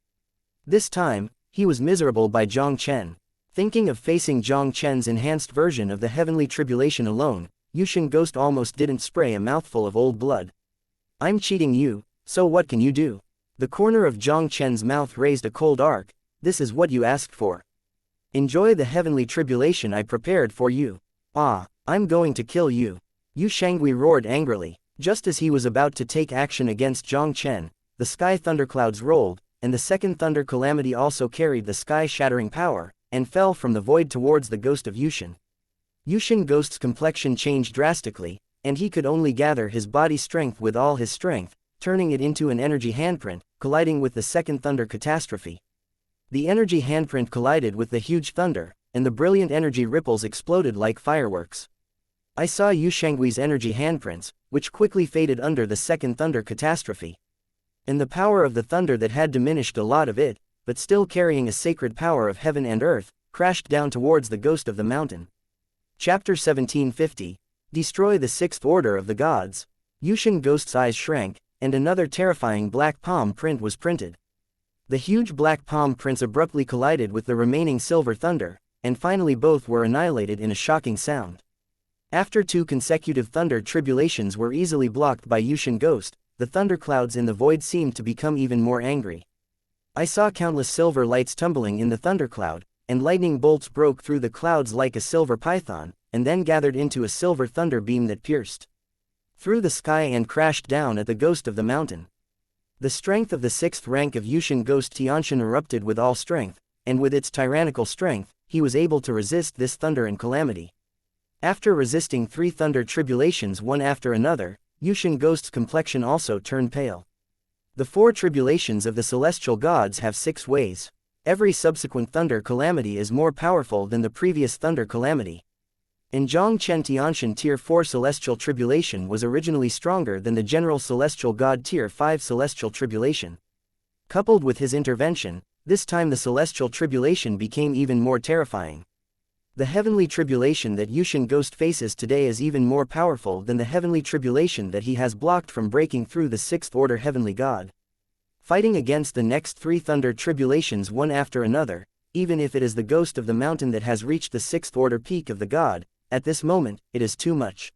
This time, he was miserable by Jiang Chen. Thinking of facing Jiang Chen's enhanced version of the heavenly tribulation alone, Yushin Ghost almost didn't spray a mouthful of old blood. I'm cheating you, so what can you do? The corner of Jiang Chen's mouth raised a cold arc. This is what you asked for. Enjoy the heavenly tribulation I prepared for you. I'm going to kill you. Yu Shangui roared angrily. Just as he was about to take action against Jiang Chen, the sky thunderclouds rolled, and the 2nd thunder calamity also carried the sky-shattering power, and fell from the void towards the ghost of Yushin. Yushin Ghost's complexion changed drastically, and he could only gather his body strength with all his strength, turning it into an energy handprint, colliding with the 2nd thunder catastrophe. The energy handprint collided with the huge thunder, and the brilliant energy ripples exploded like fireworks. I saw Yushenghui's energy handprints, which quickly faded under the second thunder catastrophe. And the power of the thunder that had diminished a lot of it, but still carrying a sacred power of heaven and earth, crashed down towards the ghost of the mountain. Chapter 1750. Destroy the Sixth Order of the Gods. Yushin Ghost's eyes shrank, and another terrifying black palm print was printed. The huge black palm prints abruptly collided with the remaining silver thunder, and finally both were annihilated in a shocking sound. After 2 consecutive thunder tribulations were easily blocked by Yushin Ghost, the thunderclouds in the void seemed to become even more angry. I saw countless silver lights tumbling in the thundercloud, and lightning bolts broke through the clouds like a silver python, and then gathered into a silver thunder beam that pierced through the sky and crashed down at the ghost of the mountain. The strength of the 6th rank of Yushin Ghost Tianchen erupted with all strength, and with its tyrannical strength, he was able to resist this thunder and calamity. After resisting 3 thunder tribulations one after another, Yushin Ghost's complexion also turned pale. The 4 tribulations of the celestial gods have 6 ways. Every subsequent thunder calamity is more powerful than the previous thunder calamity. In Jiang Chen Tianchen Tier 4 Celestial Tribulation was originally stronger than the General Celestial God Tier 5 Celestial Tribulation. Coupled with his intervention, this time the Celestial Tribulation became even more terrifying. The Heavenly Tribulation that Yushin Ghost faces today is even more powerful than the Heavenly Tribulation that he has blocked from breaking through the 6th Order Heavenly God. Fighting against the next 3 thunder tribulations one after another, even if it is the ghost of the mountain that has reached the 6th Order peak of the God, at this moment, it is too much.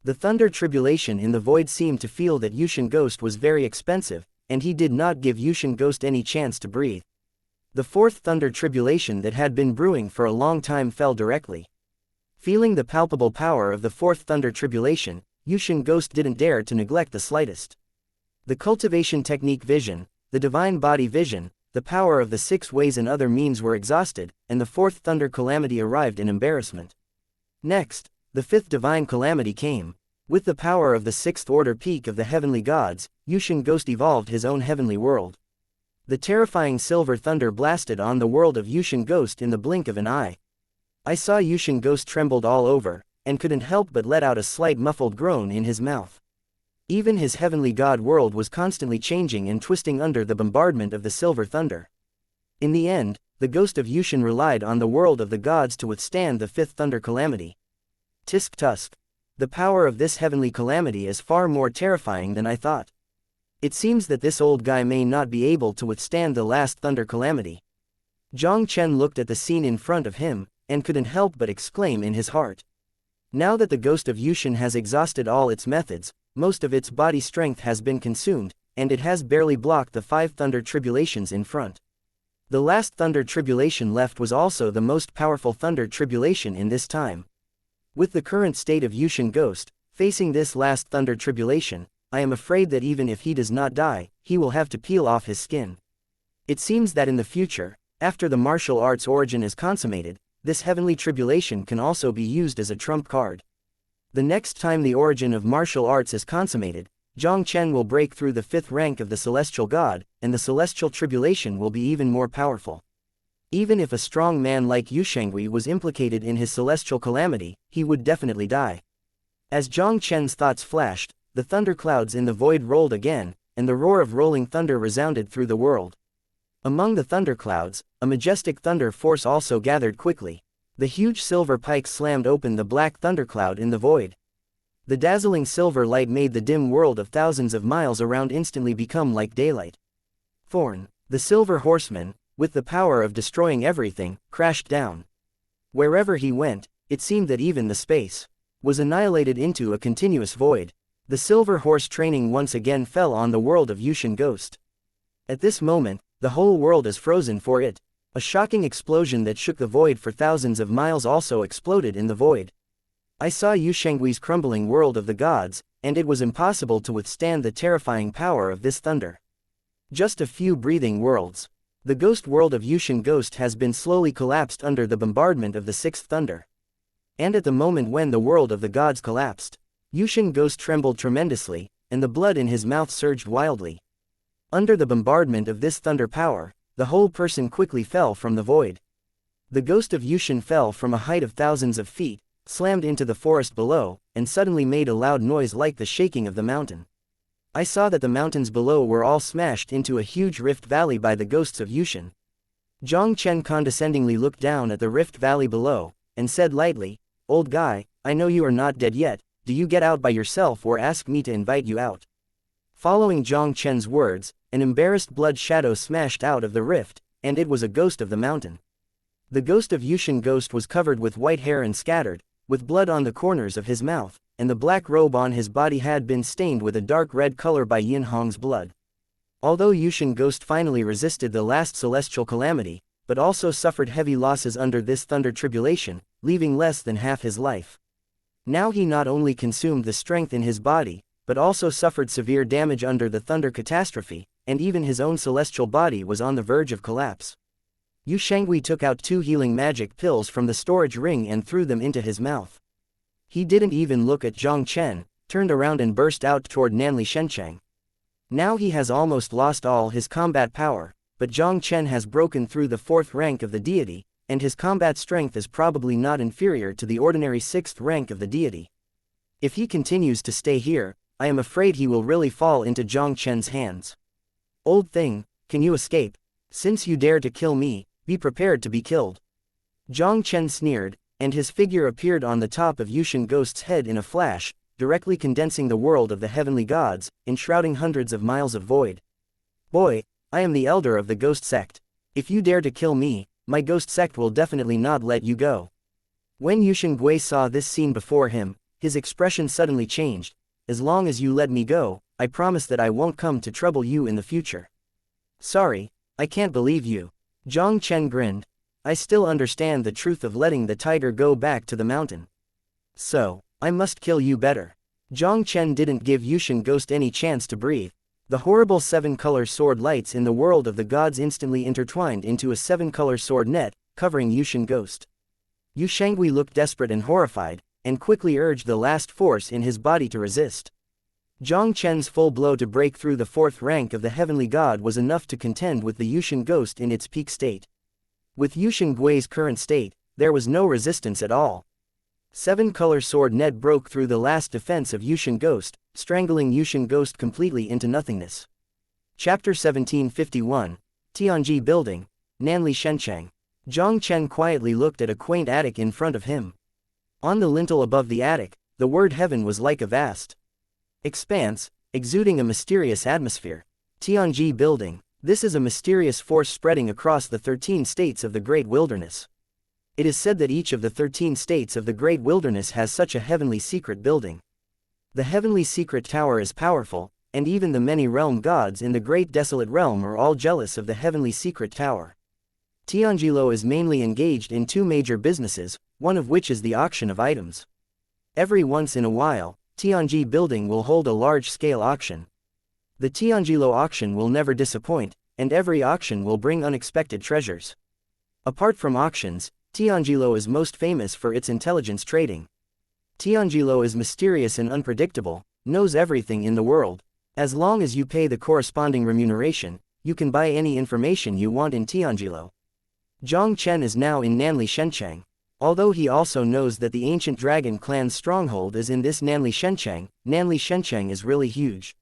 The thunder tribulation in the void seemed to feel that Yushin Ghost was very expensive, and he did not give Yushin Ghost any chance to breathe. The 4th thunder tribulation that had been brewing for a long time fell directly. Feeling the palpable power of the 4th thunder tribulation, Yushin Ghost didn't dare to neglect the slightest. The cultivation technique vision, the divine body vision, the power of the 6 ways and other means were exhausted, and the 4th thunder calamity arrived in embarrassment. Next, the 5th divine calamity came. With the power of the 6th order peak of the heavenly gods, Yushin Ghost evolved his own heavenly world. The terrifying silver thunder blasted on the world of Yushin Ghost in the blink of an eye. I saw Yushin Ghost trembled all over, and couldn't help but let out a slight muffled groan in his mouth. Even his heavenly god world was constantly changing and twisting under the bombardment of the silver thunder. In the end, the ghost of Yushin relied on the world of the gods to withstand the 5th thunder calamity. Tisk tusk. The power of this heavenly calamity is far more terrifying than I thought. It seems that this old guy may not be able to withstand the last thunder calamity. Jiang Chen looked at the scene in front of him, and couldn't help but exclaim in his heart. Now that the ghost of Yushin has exhausted all its methods, most of its body strength has been consumed, and it has barely blocked the 5 thunder tribulations in front. The last thunder tribulation left was also the most powerful thunder tribulation in this time. With the current state of Yushin Ghost, facing this last thunder tribulation, I am afraid that even if he does not die, he will have to peel off his skin. It seems that in the future, after the martial arts origin is consummated, this heavenly tribulation can also be used as a trump card. The next time the origin of martial arts is consummated, Jiang Chen will break through the 5th rank of the celestial god, and the celestial tribulation will be even more powerful. Even if a strong man like Yushenghui was implicated in his celestial calamity, he would definitely die. As Jiang Chen's thoughts flashed, the thunderclouds in the void rolled again, and the roar of rolling thunder resounded through the world. Among the thunderclouds, a majestic thunder force also gathered quickly. The huge silver pike slammed open the black thundercloud in the void. The dazzling silver light made the dim world of thousands of miles around instantly become like daylight. Thorn, the silver horseman, with the power of destroying everything, crashed down. Wherever he went, it seemed that even the space was annihilated into a continuous void. The silver horse training once again fell on the world of Yushin Ghost. At this moment, the whole world is frozen for it. A shocking explosion that shook the void for thousands of miles also exploded in the void. I saw Yushenghui's crumbling world of the gods, and it was impossible to withstand the terrifying power of this thunder. Just a few breathing worlds. The ghost world of Yushin Ghost has been slowly collapsed under the bombardment of the 6th thunder. And at the moment when the world of the gods collapsed, Yushin Ghost trembled tremendously, and the blood in his mouth surged wildly. Under the bombardment of this thunder power, the whole person quickly fell from the void. The ghost of Yushin fell from a height of thousands of feet, slammed into the forest below, and suddenly made a loud noise like the shaking of the mountain. I saw that the mountains below were all smashed into a huge rift valley by the ghosts of Yushin. Jiang Chen condescendingly looked down at the rift valley below, and said lightly, "Old guy, I know you are not dead yet, do you get out by yourself or ask me to invite you out?" Following Jiang Chen's words, an embarrassed blood shadow smashed out of the rift, and it was a ghost of the mountain. The ghost of Yushin ghost was covered with white hair and scattered, with blood on the corners of his mouth, and the black robe on his body had been stained with a dark red color by Yin Hong's blood. Although Yushin ghost finally resisted the last celestial calamity, but also suffered heavy losses under this thunder tribulation, leaving less than half his life. Now he not only consumed the strength in his body, but also suffered severe damage under the thunder catastrophe, and even his own celestial body was on the verge of collapse. Yu Shangui took out 2 healing magic pills from the storage ring and threw them into his mouth. He didn't even look at Jiang Chen, turned around and burst out toward Nanli Shenchang. Now he has almost lost all his combat power, but Jiang Chen has broken through the 4th rank of the deity, and his combat strength is probably not inferior to the ordinary 6th rank of the deity. If he continues to stay here, I am afraid he will really fall into Jiang Chen's hands. Old thing, can you escape? Since you dare to kill me, be prepared to be killed. Jiang Chen sneered, and his figure appeared on the top of Yushin Ghost's head in a flash, directly condensing the world of the heavenly gods, enshrouding hundreds of miles of void. Boy, I am the elder of the Ghost Sect. If you dare to kill me, my Ghost Sect will definitely not let you go. When Yushin Gui saw this scene before him, his expression suddenly changed. As long as you let me go, I promise that I won't come to trouble you in the future. Sorry, I can't believe you. Jiang Chen grinned. I still understand the truth of letting the tiger go back to the mountain. So, I must kill you better. Jiang Chen didn't give Yushin Ghost any chance to breathe. The horrible 7-color sword lights in the world of the gods instantly intertwined into a 7-color sword net, covering Yushin Ghost. Yu Shangui looked desperate and horrified, and quickly urged the last force in his body to resist. Jiang Chen's full blow to break through the 4th rank of the heavenly god was enough to contend with the Yushin Ghost in its peak state. With Yushin Gui's current state, there was no resistance at all. 7-color sword net broke through the last defense of Yushin Ghost, strangling Yushin Ghost completely into nothingness. Chapter 1751, Tianji Building, Nanli Shenchang. Jiang Chen quietly looked at a quaint attic in front of him. On the lintel above the attic, the word heaven was like a vast expanse, exuding a mysterious atmosphere. Tianji Building. This is a mysterious force spreading across the 13 states of the Great Wilderness. It is said that each of the 13 states of the Great Wilderness has such a heavenly secret building. The heavenly secret tower is powerful, and even the many realm gods in the Great Desolate Realm are all jealous of the heavenly secret tower. Tianjilo is mainly engaged in 2 major businesses, one of which is the auction of items. Every once in a while, Tianji Building will hold a large-scale auction. The Tianjilo auction will never disappoint, and every auction will bring unexpected treasures. Apart from auctions, Tianjilo is most famous for its intelligence trading. Tianjilo is mysterious and unpredictable, knows everything in the world. As long as you pay the corresponding remuneration, you can buy any information you want in Tianjilo. Jiang Chen is now in Nanli Shenchang. Although he also knows that the ancient dragon clan's stronghold is in this Nanli Shenchang is really huge.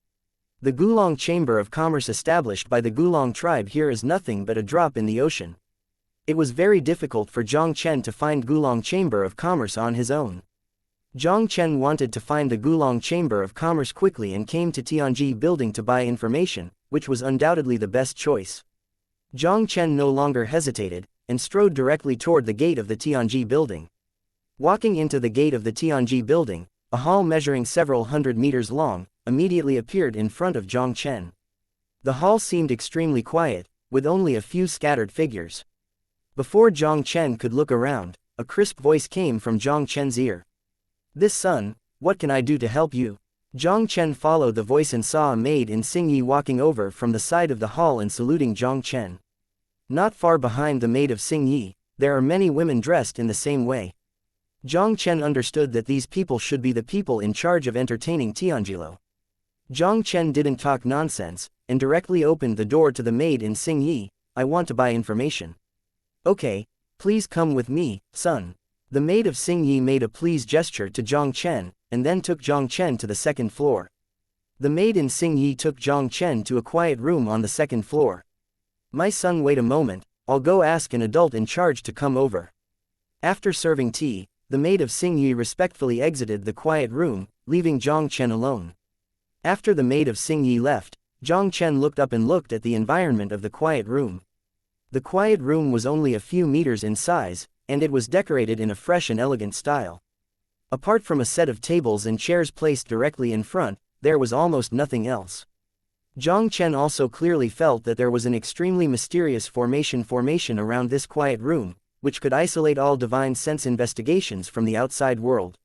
The Gulong Chamber of Commerce established by the Gulong tribe here is nothing but a drop in the ocean. It was very difficult for Jiang Chen to find Gulong Chamber of Commerce on his own. Jiang Chen wanted to find the Gulong Chamber of Commerce quickly and came to Tianji Building to buy information, which was undoubtedly the best choice. Jiang Chen no longer hesitated, and strode directly toward the gate of the Tianji Building. Walking into the gate of the Tianji Building, a hall measuring several hundred meters long, immediately appeared in front of Jiang Chen. The hall seemed extremely quiet, with only a few scattered figures. Before Jiang Chen could look around, a crisp voice came from Jiang Chen's ear. "This son, what can I do to help you?" Jiang Chen followed the voice and saw a maid in Xingyi walking over from the side of the hall and saluting Jiang Chen. Not far behind the maid of Xingyi, there are many women dressed in the same way. Jiang Chen understood that these people should be the people in charge of entertaining Tianjilo. Jiang Chen didn't talk nonsense, and directly opened the door to the maid in Xingyi. "I want to buy information." "Okay, Please come with me, son. The maid of Xingyi made a please gesture to Jiang Chen, and then took Jiang Chen to the second floor. The maid in Xingyi took Jiang Chen to a quiet room on the second floor. My son, wait a moment, I'll go ask an adult in charge to come over. After serving tea, the maid of Xingyi respectfully exited the quiet room, leaving Jiang Chen alone. After the maid of Xingyi left, Jiang Chen looked up and looked at the environment of the quiet room. The quiet room was only a few meters in size, and it was decorated in a fresh and elegant style. Apart from a set of tables and chairs placed directly in front, there was almost nothing else. Jiang Chen also clearly felt that there was an extremely mysterious formation around this quiet room, which could isolate all divine sense investigations from the outside world.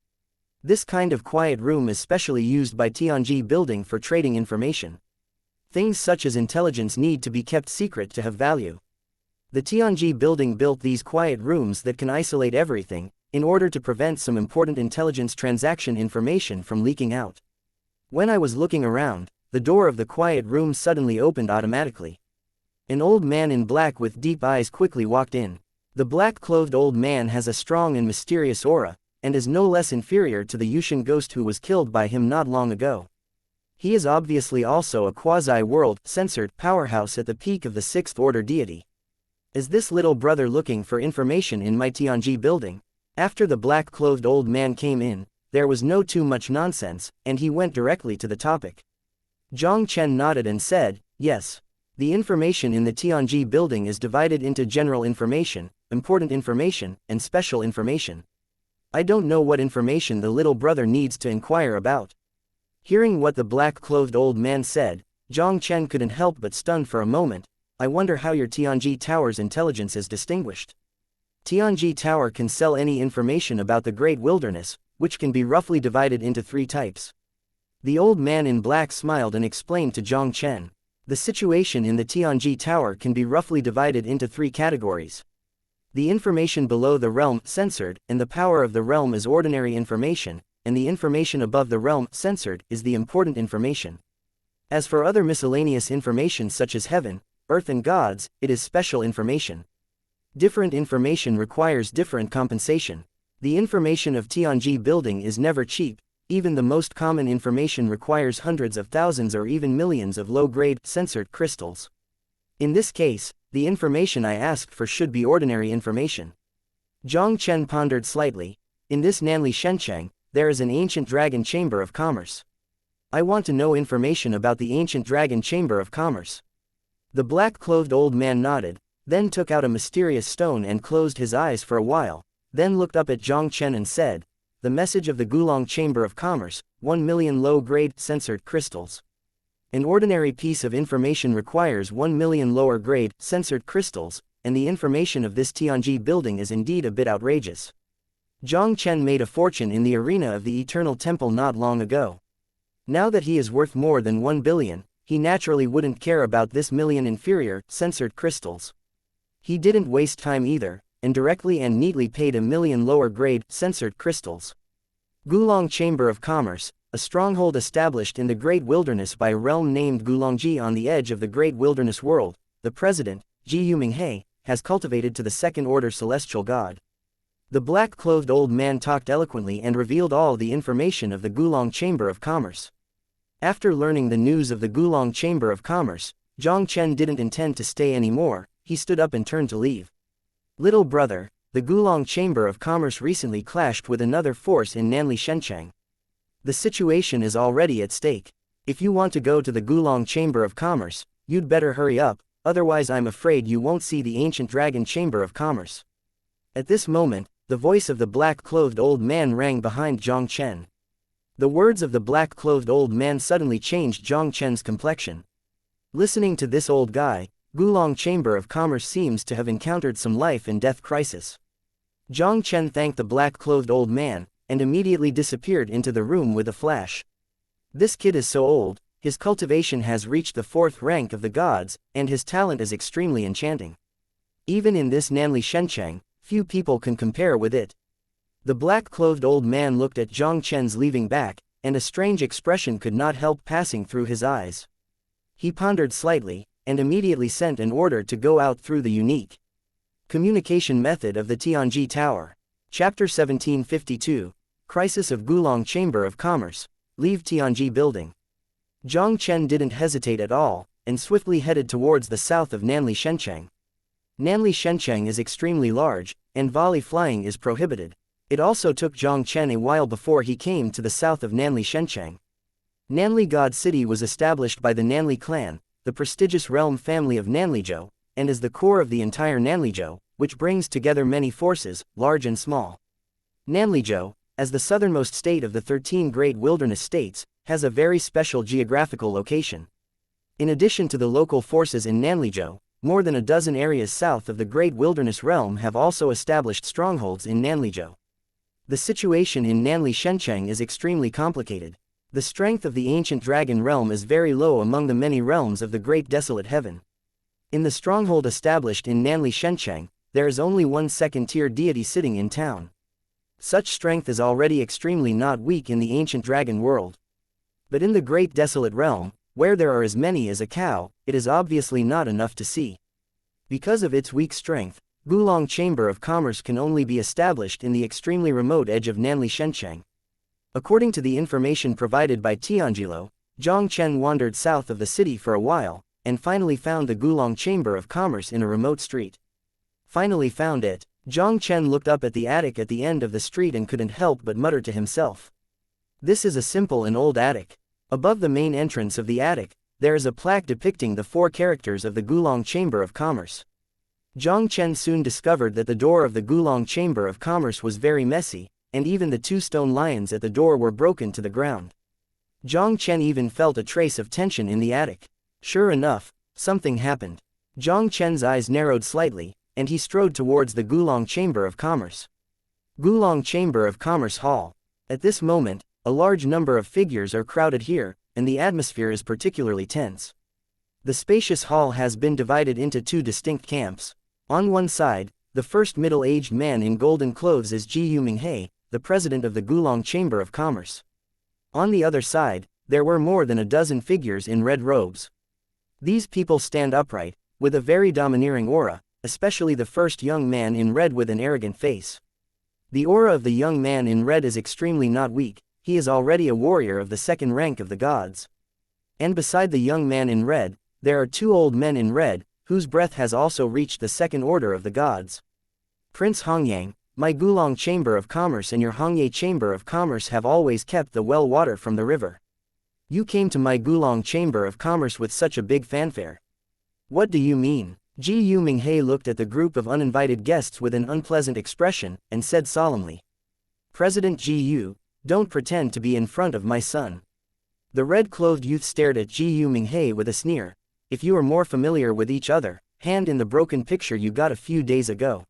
This kind of quiet room is specially used by Tianji building for trading information. Things such as intelligence need to be kept secret to have value. The Tianji building built these quiet rooms that can isolate everything, in order to prevent some important intelligence transaction information from leaking out. When I was looking around, the door of the quiet room suddenly opened automatically. An old man in black with deep eyes quickly walked in. The black-clothed old man has a strong and mysterious aura, and is no less inferior to the Yushin ghost who was killed by him not long ago. He is obviously also a quasi-world, censored powerhouse at the peak of the sixth order deity. Is this little brother looking for information in my Tianji building? After the black-clothed old man came in, there was no too much nonsense, and he went directly to the topic. Jiang Chen nodded and said, yes. The information in the Tianji building is divided into general information, important information, and special information. I don't know what information the little brother needs to inquire about. Hearing what the black-clothed old man said, Jiang Chen couldn't help but stun for a moment. I wonder how your Tianji Tower's intelligence is distinguished. Tianji Tower can sell any information about the Great Wilderness, which can be roughly divided into 3 types. The old man in black smiled and explained to Jiang Chen. The situation in the Tianji Tower can be roughly divided into 3 categories. The information below the realm, censored, and the power of the realm is ordinary information, and the information above the realm, censored, is the important information. As for other miscellaneous information such as heaven, earth and gods, it is special information. Different information requires different compensation. The information of Tianji building is never cheap. Even the most common information requires hundreds of thousands or even millions of low-grade, censored crystals. In this case, the information I asked for should be ordinary information. Jiang Chen pondered slightly. In this Nanli Shencheng, there is an ancient dragon chamber of commerce. I want to know information about the ancient dragon chamber of commerce. The black-clothed old man nodded, then took out a mysterious stone and closed his eyes for a while, then looked up at Jiang Chen and said, the message of the Gulong Chamber of Commerce, 1 million low-grade, censored crystals. An ordinary piece of information requires 1 million lower-grade, censored crystals, and the information of this Tianji building is indeed a bit outrageous. Jiang Chen made a fortune in the arena of the Eternal Temple not long ago. Now that he is worth more than 1 billion, he naturally wouldn't care about this million inferior, censored crystals. He didn't waste time either, and directly and neatly paid 1 million lower-grade, censored crystals. Gulong Chamber of Commerce, a stronghold established in the Great Wilderness by a realm named Gulongji on the edge of the Great Wilderness world, the president, Jiu Minghe, has cultivated to the second-order celestial god. The black-clothed old man talked eloquently and revealed all the information of the Gulong Chamber of Commerce. After learning the news of the Gulong Chamber of Commerce, Jiang Chen didn't intend to stay anymore. He stood up and turned to leave. Little brother, the Gulong Chamber of Commerce recently clashed with another force in Nanli Shencheng. The situation is already at stake. If you want to go to the Gulong Chamber of Commerce, you'd better hurry up, otherwise I'm afraid you won't see the ancient dragon Chamber of Commerce. At this moment, the voice of the black-clothed old man rang behind Jiang Chen. The words of the black-clothed old man suddenly changed Jiang Chen's complexion. Listening to this old guy, Gulong Chamber of Commerce seems to have encountered some life and death crisis. Jiang Chen thanked the black-clothed old man, and immediately disappeared into the room with a flash. This kid is so old, his cultivation has reached the 4th rank of the gods, and his talent is extremely enchanting. Even in this Nanli Shencheng, few people can compare with it. The black-clothed old man looked at Jiang Chen's leaving back, and a strange expression could not help passing through his eyes. He pondered slightly, and immediately sent an order to go out through the unique Communication Method of the Tianji Tower. Chapter 1752. Crisis of Gulong Chamber of Commerce. Leave Tianji Building. Jiang Chen didn't hesitate at all, and swiftly headed towards the south of Nanli Shencheng. Nanli Shencheng is extremely large, and volley flying is prohibited. It also took Jiang Chen a while before he came to the south of Nanli Shencheng. Nanli God City was established by the Nanli clan, the prestigious realm family of Nanlizhou, and is the core of the entire Nanlizhou, which brings together many forces, large and small. Nanlizhou, as the southernmost state of the 13 great wilderness states, has a very special geographical location. In addition to the local forces in Nanlizhou, more than a dozen areas south of the Great Wilderness Realm have also established strongholds in Nanlizhou. The situation in Nanli Shencheng is extremely complicated. The strength of the ancient dragon realm is very low among the many realms of the Great Desolate Heaven. In the stronghold established in Nanli Shencheng, there is only one second-tier deity sitting in town. Such strength is already extremely not weak in the ancient dragon world. But in the Great Desolate Realm, where there are as many as a cow, it is obviously not enough to see. Because of its weak strength, Gulong Chamber of Commerce can only be established in the extremely remote edge of Nanli Shencheng. According to the information provided by Tianjilo, Jiang Chen wandered south of the city for a while, and finally found the Gulong Chamber of Commerce in a remote street. Finally found it, Jiang Chen looked up at the attic at the end of the street and couldn't help but mutter to himself. This is a simple and old attic. Above the main entrance of the attic, there is a plaque depicting the 4 characters of the Gulong Chamber of Commerce. Jiang Chen soon discovered that the door of the Gulong Chamber of Commerce was very messy, and even the 2 stone lions at the door were broken to the ground. Jiang Chen even felt a trace of tension in the attic. Sure enough, something happened. Jiang Chen's eyes narrowed slightly, and he strode towards the Gulong Chamber of Commerce. Gulong Chamber of Commerce Hall. At this moment, a large number of figures are crowded here, and the atmosphere is particularly tense. The spacious hall has been divided into 2 distinct camps. On one side, the first middle-aged man in golden clothes is Jiu Minghe, the president of the Gulong Chamber of Commerce. On the other side, there were more than a dozen figures in red robes. These people stand upright, with a very domineering aura, especially the first young man in red with an arrogant face. The aura of the young man in red is extremely not weak, he is already a warrior of the 2nd rank of the gods. And beside the young man in red, there are 2 old men in red, whose breath has also reached the 2nd order of the gods. Prince Hongyang, my Gulong Chamber of Commerce and your Hongye Chamber of Commerce have always kept the well water from the river. You came to my Gulong Chamber of Commerce with such a big fanfare. What do you mean? Jiu Minghe looked at the group of uninvited guests with an unpleasant expression, and said solemnly. President Jiu, don't pretend to be in front of my son. The red-clothed youth stared at Jiu Minghe with a sneer. If you are more familiar with each other, hand in the broken picture you got a few days ago.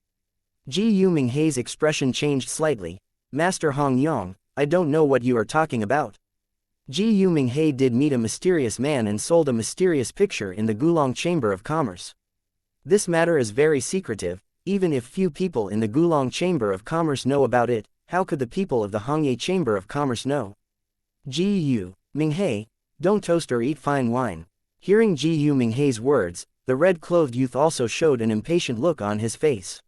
Jiu Minghe's expression changed slightly. Master Hong Yong, I don't know what you are talking about. Jiu Minghe did meet a mysterious man and sold a mysterious picture in the Gulong Chamber of Commerce. This matter is very secretive, even if few people in the Gulong Chamber of Commerce know about it. How could the people of the Hongye Chamber of Commerce know? Jiu Minghe, don't toast or eat fine wine. Hearing Jiu Minghe's words, the red-clothed youth also showed an impatient look on his face.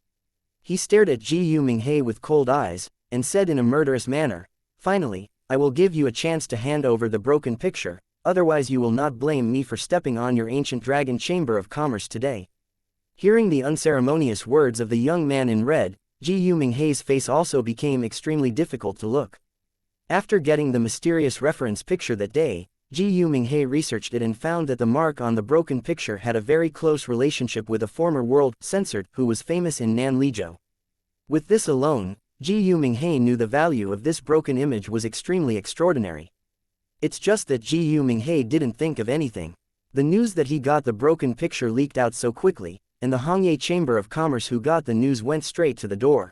He stared at Jiu Minghe with cold eyes, and said in a murderous manner, finally, I will give you a chance to hand over the broken picture, otherwise you will not blame me for stepping on your ancient dragon chamber of commerce today. Hearing the unceremonious words of the young man in red, Jiu Minghe's face also became extremely difficult to look. After getting the mysterious reference picture that day, Jiu Minghe researched it and found that the mark on the broken picture had a very close relationship with a former world censored who was famous in Nanlizhou. With this alone, Jiu Minghe knew the value of this broken image was extremely extraordinary. It's just that Jiu Minghe didn't think of anything. The news that he got the broken picture leaked out so quickly, and the Hongye Chamber of Commerce who got the news went straight to the door.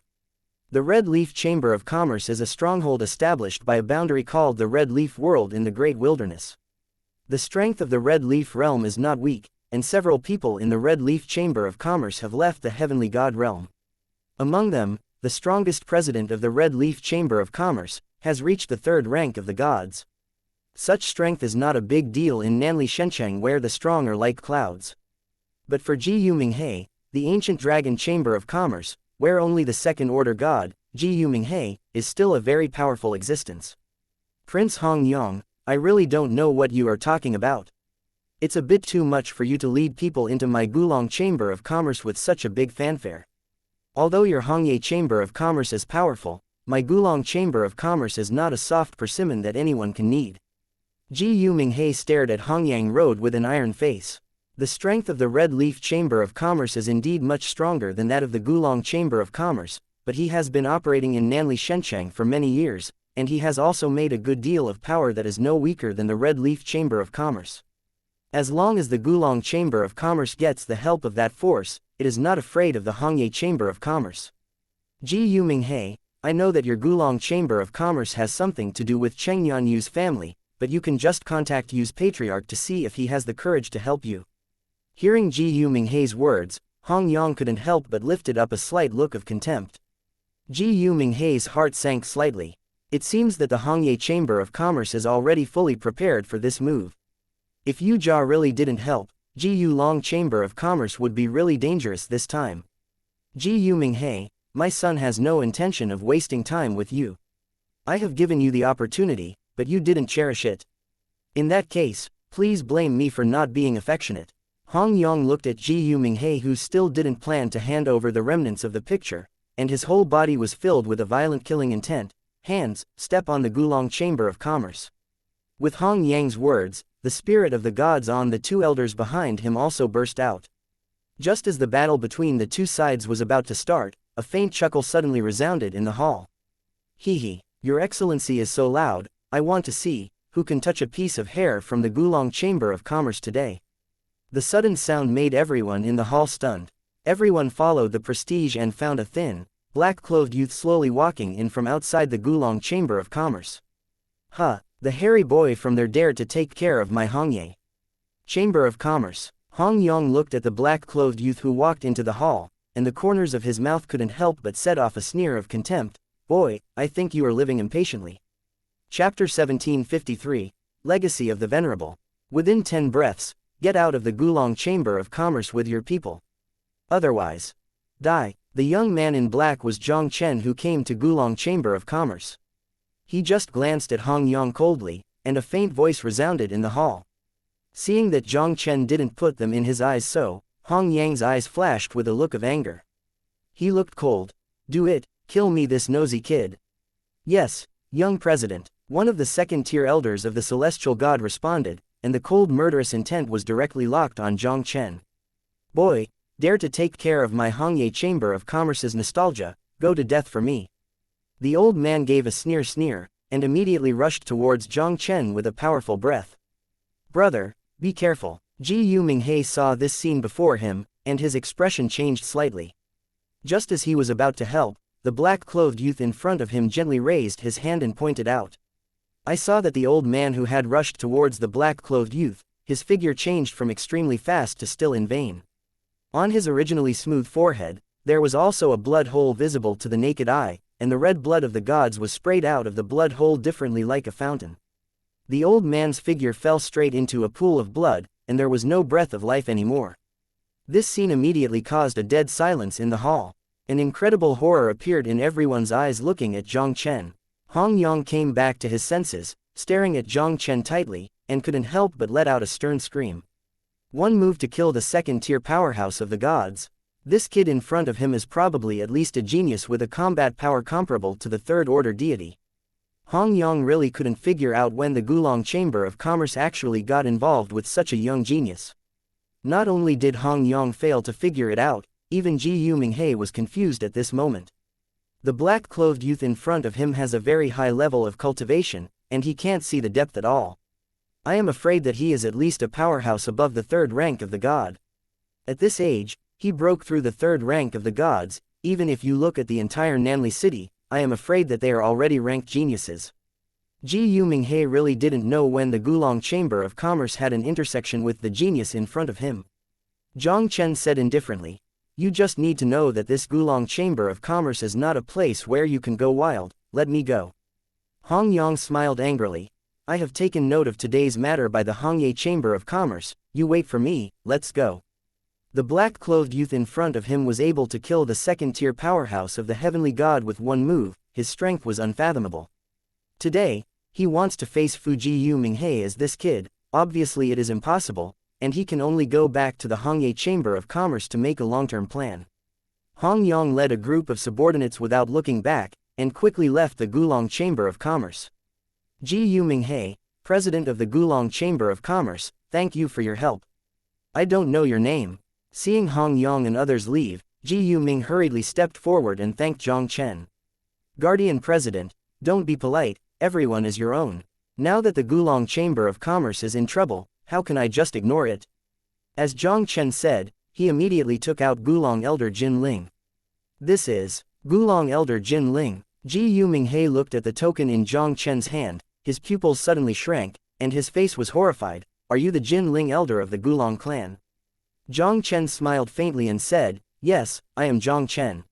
The Red Leaf Chamber of Commerce is a stronghold established by a boundary called the Red Leaf World in the Great Wilderness. The strength of the Red Leaf Realm is not weak, and several people in the Red Leaf Chamber of Commerce have left the Heavenly God Realm. Among them, the strongest president of the Red Leaf Chamber of Commerce has reached the 3rd rank of the gods. Such strength is not a big deal in Nanli Shencheng where the strong are like clouds. But for Jiu Minghe, The ancient Dragon Chamber of Commerce, where only the second-order god, Jiang, is still a very powerful existence. Prince Hong Yong, I really don't know what you are talking about. It's a bit too much for you to lead people into my Gulong Chamber of Commerce with such a big fanfare. Although your Hongye Chamber of Commerce is powerful, my Gulong Chamber of Commerce is not a soft persimmon that anyone can need. Jiang stared at Hongyang Road with an iron face. The strength of the Red Leaf Chamber of Commerce is indeed much stronger than that of the Gulong Chamber of Commerce, but he has been operating in Nanli Shenchang for many years, and he has also made a good deal of power that is no weaker than the Red Leaf Chamber of Commerce. As long as the Gulong Chamber of Commerce gets the help of that force, it is not afraid of the Hongye Chamber of Commerce. Jiang, I know that your Gulong Chamber of Commerce has something to do with Chengyan Yu's family, but you can just contact Yu's patriarch to see if he has the courage to help you. Hearing Jiang's words, Hong Yong couldn't help but lifted up a slight look of contempt. Jiang's heart sank slightly. It seems that the Hongye Chamber of Commerce is already fully prepared for this move. If Yu Jia really didn't help, Jiu Long Chamber of Commerce would be really dangerous this time. Jiang, my son has no intention of wasting time with you. I have given you the opportunity, but you didn't cherish it. In that case, please blame me for not being affectionate. Hong Yong looked at Jiang, who still didn't plan to hand over the remnants of the picture, and his whole body was filled with a violent killing intent. Hands, step on the Gulong Chamber of Commerce. With Hong Yang's words, the spirit of the gods on the two elders behind him also burst out. Just as the battle between the two sides was about to start, a faint chuckle suddenly resounded in the hall. Hee, your excellency is so loud, I want to see who can touch a piece of hair from the Gulong Chamber of Commerce today. The sudden sound made everyone in the hall stunned. Everyone followed the prestige and found a thin, black-clothed youth slowly walking in from outside the Gulong Chamber of Commerce. The hairy boy from there dared to take care of my Hongye Chamber of Commerce. Hong Yong looked at the black-clothed youth who walked into the hall, and the corners of his mouth couldn't help but set off a sneer of contempt. Boy, I think you are living impatiently. Chapter 1753, Legacy of the Venerable. Within 10 breaths, get out of the Gulong Chamber of Commerce with your people. Otherwise, die. The young man in black was Jiang Chen, who came to Gulong Chamber of Commerce. He just glanced at Hong Yong coldly, and a faint voice resounded in the hall. Seeing that Jiang Chen didn't put them in his eyes, so Hong Yang's eyes flashed with a look of anger. He looked cold. Do it, kill me this nosy kid. Yes, young president, one of the second-tier elders of the celestial god responded, and the cold murderous intent was directly locked on Jiang Chen. Boy, dare to take care of my Hongye Chamber of Commerce's nostalgia, go to death for me. The old man gave a sneer, and immediately rushed towards Jiang Chen with a powerful breath. Brother, be careful. Jiang saw this scene before him, and his expression changed slightly. Just as he was about to help, the black-clothed youth in front of him gently raised his hand and pointed out. I saw that the old man who had rushed towards the black-clothed youth, his figure changed from extremely fast to still in vain. On his originally smooth forehead, there was also a blood hole visible to the naked eye, and the red blood of the gods was sprayed out of the blood hole differently like a fountain. The old man's figure fell straight into a pool of blood, and there was no breath of life anymore. This scene immediately caused a dead silence in the hall. An incredible horror appeared in everyone's eyes looking at Jiang Chen. Hong Yong came back to his senses, staring at Jiang Chen tightly, and couldn't help but let out a stern scream. One move to kill the second-tier powerhouse of the gods. This kid in front of him is probably at least a genius with a combat power comparable to the third-order deity. Hong Yong really couldn't figure out when the Gulong Chamber of Commerce actually got involved with such a young genius. Not only did Hong Yong fail to figure it out, even Jiang was confused at this moment. The black-clothed youth in front of him has a very high level of cultivation, and he can't see the depth at all. I am afraid that he is at least a powerhouse above the third rank of the god. At this age, he broke through the third rank of the gods. Even if you look at the entire Nanli city, I am afraid that they are already ranked geniuses. Jiang really didn't know when the Gulong Chamber of Commerce had an intersection with the genius in front of him. Jiang Chen said indifferently, you just need to know that this Gulong Chamber of Commerce is not a place where you can go wild. Let me go. Hong Yong smiled angrily. I have taken note of today's matter by the Hongye Chamber of Commerce. You wait for me, let's go. The black-clothed youth in front of him was able to kill the second-tier powerhouse of the heavenly god with one move. His strength was unfathomable. Today, he wants to face Fuji Minghe as this kid. Obviously it is impossible, and he can only go back to the Hongye Chamber of Commerce to make a long-term plan. Hong Yang led a group of subordinates without looking back, and quickly left the Gulong Chamber of Commerce. Ji Minghe, president of the Gulong Chamber of Commerce, thank you for your help. I don't know your name. Seeing Hong Yang and others leave, Ji Ming hurriedly stepped forward and thanked Jiang Chen. Guardian President, don't be polite, everyone is your own. Now that the Gulong Chamber of Commerce is in trouble, how can I just ignore it? As Jiang Chen said, he immediately took out Gulong Elder Jin Ling. This is Gulong Elder Jin Ling. Ji Minghe looked at the token in Jiang Chen's hand, his pupils suddenly shrank, and his face was horrified. Are you the Jin Ling Elder of the Gulong clan? Jiang Chen smiled faintly and said, yes, I am Jiang Chen.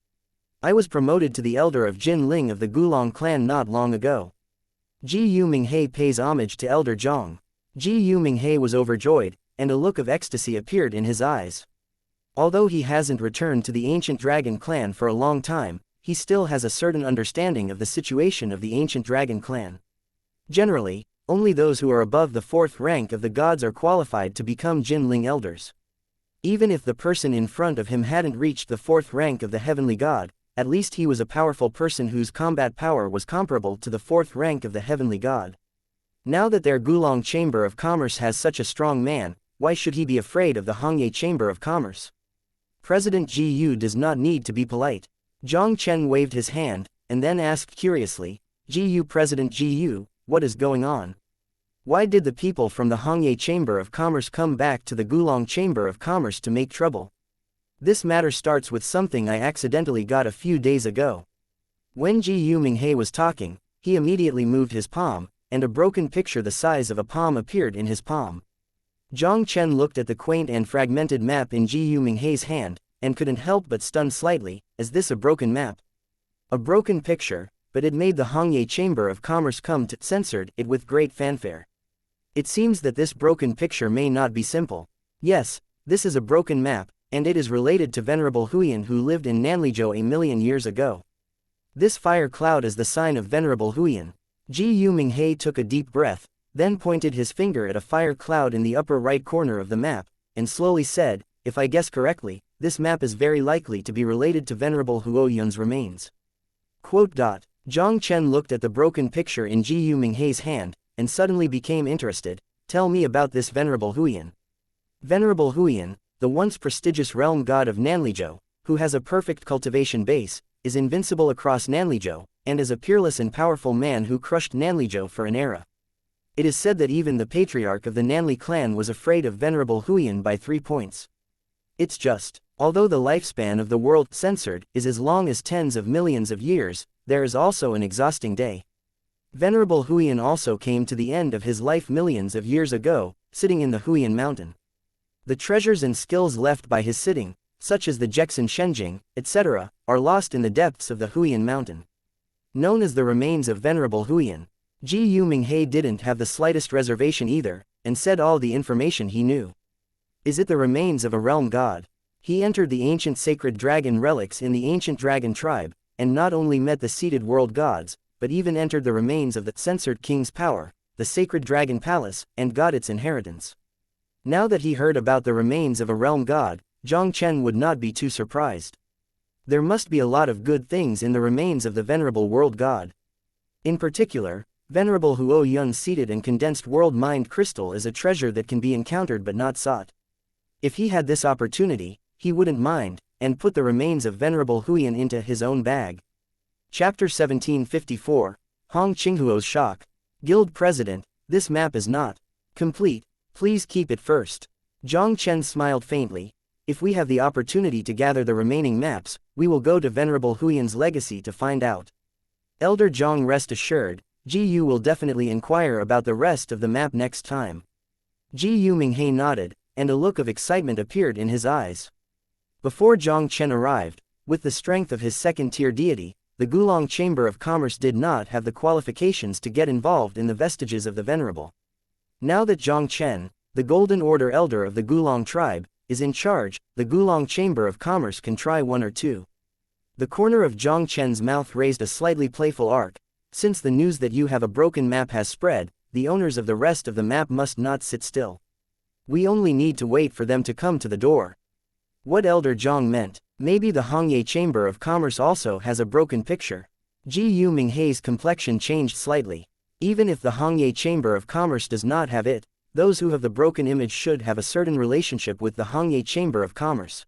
I was promoted to the Elder of Jin Ling of the Gulong clan not long ago. Ji Minghe pays homage to Elder Jiang. Ji Minghe was overjoyed, and a look of ecstasy appeared in his eyes. Although he hasn't returned to the ancient dragon clan for a long time, he still has a certain understanding of the situation of the ancient dragon clan. Generally, only those who are above the 4th rank of the gods are qualified to become Jin Ling elders. Even if the person in front of him hadn't reached the 4th rank of the heavenly god, at least he was a powerful person whose combat power was comparable to the 4th rank of the heavenly god. Now that their Gulong Chamber of Commerce has such a strong man, why should he be afraid of the Hongye Chamber of Commerce? President Ji Yu does not need to be polite. Jiang Chen waved his hand, and then asked curiously, Ji Yu President Ji Yu, what is going on? Why did the people from the Hongye Chamber of Commerce come back to the Gulong Chamber of Commerce to make trouble? This matter starts with something I accidentally got a few days ago. When Ji Minghe was talking, he immediately moved his palm, and a broken picture the size of a palm appeared in his palm. Jiang Chen looked at the quaint and fragmented map in Ji Minghe's hand, and couldn't help but stun slightly. Is this a broken map? A broken picture, but it made the Hongye Chamber of Commerce come to censored it with great fanfare. It seems that this broken picture may not be simple. Yes, this is a broken map, and it is related to Venerable Huiyan who lived in Nanlizhou a million years ago. This fire cloud is the sign of Venerable Huiyan. Ji Minghe took a deep breath, then pointed his finger at a fire cloud in the upper right corner of the map, and slowly said, if I guess correctly, this map is very likely to be related to Venerable Huoyun's remains. Jiang Chen looked at the broken picture in Ji Minghe's hand, and suddenly became interested. Tell me about this Venerable Huiyan. Venerable Huiyan, the once prestigious realm god of Nanlizhou, who has a perfect cultivation base, is invincible across Nanlizhou, and is a peerless and powerful man who crushed Nanlizhou for an era. It is said that even the patriarch of the Nanli clan was afraid of Venerable Huiyan by 3 points. It's just, although the lifespan of the world censored is as long as tens of millions of years, there is also an exhausting day. Venerable Huiyan also came to the end of his life millions of years ago, sitting in the Huiyan mountain. The treasures and skills left by his sitting, such as the Jeksen Shenjing, etc., are lost in the depths of the Huiyan mountain. Known as the remains of Venerable Huiyan, Ji Minghe didn't have the slightest reservation either, and said all the information he knew. Is it the remains of a realm god? He entered the ancient sacred dragon relics in the ancient dragon tribe, and not only met the seated world gods, but even entered the remains of the censored king's power, the sacred dragon palace, and got its inheritance. Now that he heard about the remains of a realm god, Jiang Chen would not be too surprised. There must be a lot of good things in the remains of the venerable world god. In particular, Venerable Huoyun's seated and condensed world mind crystal is a treasure that can be encountered but not sought. If he had this opportunity, he wouldn't mind, and put the remains of Venerable Huiyan into his own bag. Chapter 1754, Hong Qinghuo's Shock. Guild President, this map is not complete, please keep it first. Jiang Chen smiled faintly. If we have the opportunity to gather the remaining maps, we will go to Venerable Huiyan's legacy to find out. Elder Jiang, rest assured, Ji Yu will definitely inquire about the rest of the map next time. Ji Minghe nodded, and a look of excitement appeared in his eyes. Before Jiang Chen arrived, with the strength of his second-tier deity, the Gulong Chamber of Commerce did not have the qualifications to get involved in the vestiges of the Venerable. Now that Jiang Chen, the Golden Order Elder of the Gulong tribe, is in charge, the Gulong Chamber of Commerce can try one or two. The corner of Jiang Chen's mouth raised a slightly playful arc. Since the news that you have a broken map has spread, the owners of the rest of the map must not sit still. We only need to wait for them to come to the door. What Elder Jiang meant, maybe the Hongye Chamber of Commerce also has a broken picture. Jiu Minghei's complexion changed slightly. Even if the Hongye Chamber of Commerce does not have it, those who have the broken image should have a certain relationship with the Hongye Chamber of Commerce.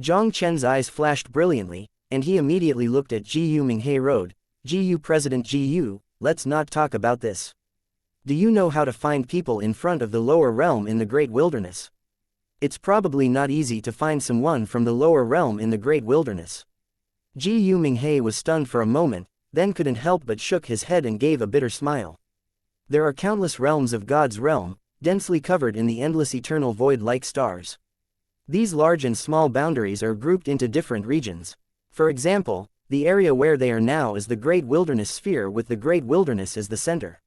Jiang Chen's eyes flashed brilliantly, and he immediately looked at Jiu Minghei Road. Jiu President Jiu, let's not talk about this. Do you know how to find people in front of the lower realm in the Great Wilderness? It's probably not easy to find someone from the lower realm in the Great Wilderness. Jiu Minghei was stunned for a moment, then couldn't help but shook his head and gave a bitter smile. There are countless realms of God's realm, densely covered in the endless eternal void like stars. These large and small boundaries are grouped into different regions. For example, the area where they are now is the Great Wilderness Sphere with the Great Wilderness as the center.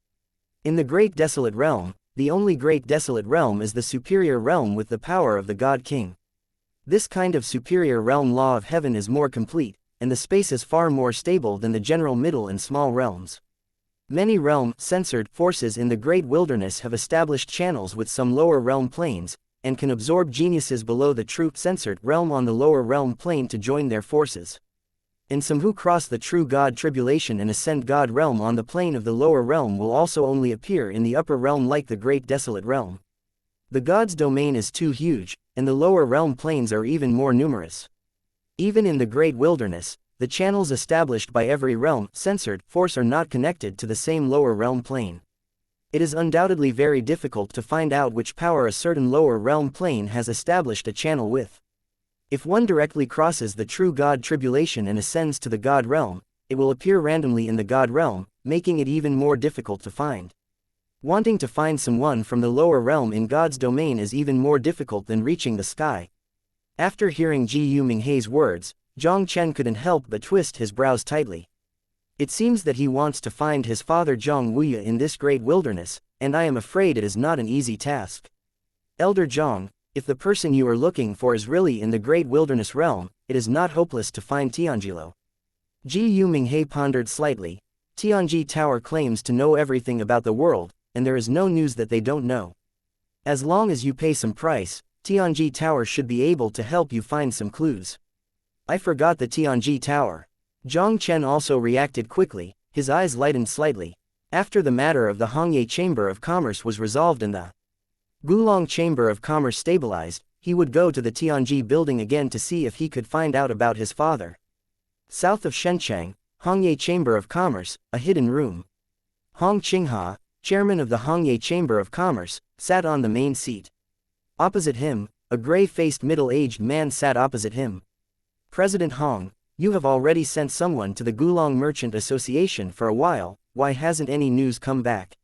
In the Great Desolate Realm, the only Great Desolate Realm is the superior realm with the power of the God King. This kind of superior realm law of heaven is more complete, and the space is far more stable than the general middle and small realms. Many realm-censored forces in the Great Wilderness have established channels with some lower realm planes, and can absorb geniuses below the true censored realm on the lower realm plane to join their forces. And some who cross the true God tribulation and ascend God realm on the plane of the lower realm will also only appear in the upper realm like the Great Desolate Realm. The God's domain is too huge, and the lower realm planes are even more numerous. Even in the Great Wilderness, the channels established by every realm-censored force are not connected to the same lower realm plane. It is undoubtedly very difficult to find out which power a certain lower realm plane has established a channel with. If one directly crosses the true God tribulation and ascends to the God realm, it will appear randomly in the God realm, making it even more difficult to find. Wanting to find someone from the lower realm in God's domain is even more difficult than reaching the sky. After hearing Jiu Minghei's words, Jiang Chen couldn't help but twist his brows tightly. It seems that he wants to find his father Jiang Wuya in this great wilderness, and I am afraid it is not an easy task. Elder Jiang, if the person you are looking for is really in the Great Wilderness Realm, it is not hopeless to find Tianjilo. Jiu Minghei pondered slightly. Tianji Tower claims to know everything about the world, and there is no news that they don't know. As long as you pay some price, Tianji Tower should be able to help you find some clues. I forgot the Tianji Tower. Jiang Chen also reacted quickly, his eyes lightened slightly. After the matter of the Hongye Chamber of Commerce was resolved and the Gulong Chamber of Commerce stabilized, he would go to the Tianji building again to see if he could find out about his father. South of Shenzhen, Hongye Chamber of Commerce, a hidden room. Hong Qingha, chairman of the Hongye Chamber of Commerce, sat on the main seat. Opposite him, a gray-faced middle-aged man sat opposite him. President Hong, you have already sent someone to the Gulong Merchant Association for a while, why hasn't any news come back?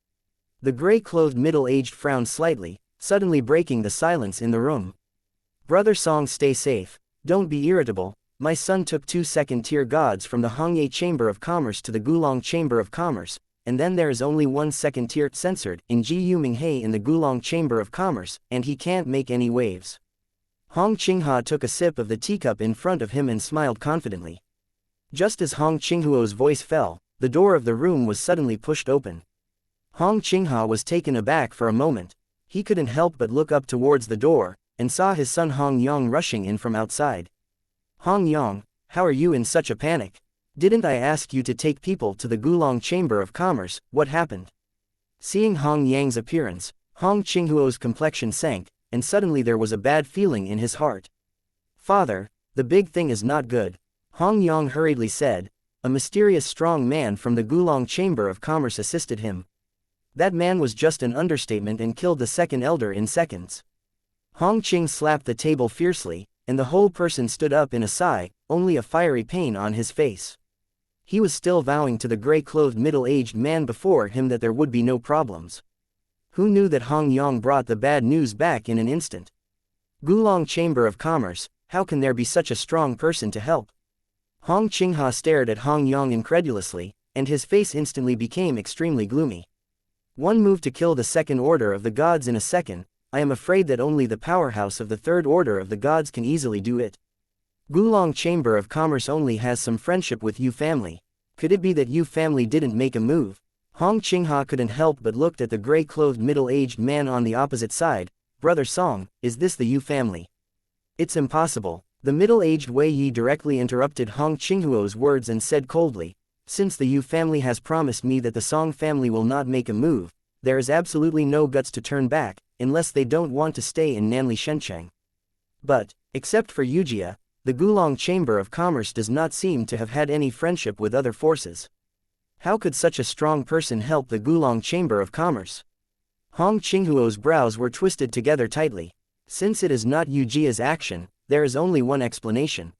The gray-clothed middle-aged frowned slightly, suddenly breaking the silence in the room. Brother Song, stay safe, don't be irritable. My son took 2 second-tier gods from the Hongye Chamber of Commerce to the Gulong Chamber of Commerce, and then there is only 1 second-tier censored in Jiu Minghei in the Gulong Chamber of Commerce, and he can't make any waves. Hong Qingha took a sip of the teacup in front of him and smiled confidently. Just as Hong Qinghuo's voice fell, the door of the room was suddenly pushed open. Hong Qingha was taken aback for a moment. He couldn't help but look up towards the door, and saw his son Hong Yang rushing in from outside. Hong Yang, how are you in such a panic? Didn't I ask you to take people to the Gulong Chamber of Commerce? What happened? Seeing Hong Yang's appearance, Hong Qinghuo's complexion sank, and suddenly there was a bad feeling in his heart. Father, the big thing is not good, Hong Yang hurriedly said. A mysterious strong man from the Gulong Chamber of Commerce assisted him. That man was just an understatement and killed the second elder in seconds. Hong Qing slapped the table fiercely, and the whole person stood up in a sigh, only a fiery pain on his face. He was still vowing to the gray-clothed middle-aged man before him that there would be no problems. Who knew that Hong Yang brought the bad news back in an instant? Gulong Chamber of Commerce, how can there be such a strong person to help? Hong Qingha stared at Hong Yang incredulously, and his face instantly became extremely gloomy. One move to kill the second order of the gods in a second, I am afraid that only the powerhouse of the third order of the gods can easily do it. Gulong Chamber of Commerce only has some friendship with Yu family. Could it be that Yu family didn't make a move? Hong Qingha couldn't help but looked at the gray-clothed middle-aged man on the opposite side. Brother Song, is this the Yu family? It's impossible. The middle-aged Wei Yi directly interrupted Hong Qinghuo's words and said coldly, since the Yu family has promised me that the Song family will not make a move, there is absolutely no guts to turn back, unless they don't want to stay in Nanli Shencheng. But, except for Yujia, the Gulong Chamber of Commerce does not seem to have had any friendship with other forces. How could such a strong person help the Gulong Chamber of Commerce? Hong Qinghuo's brows were twisted together tightly. Since it is not Yujia's action, there is only one explanation.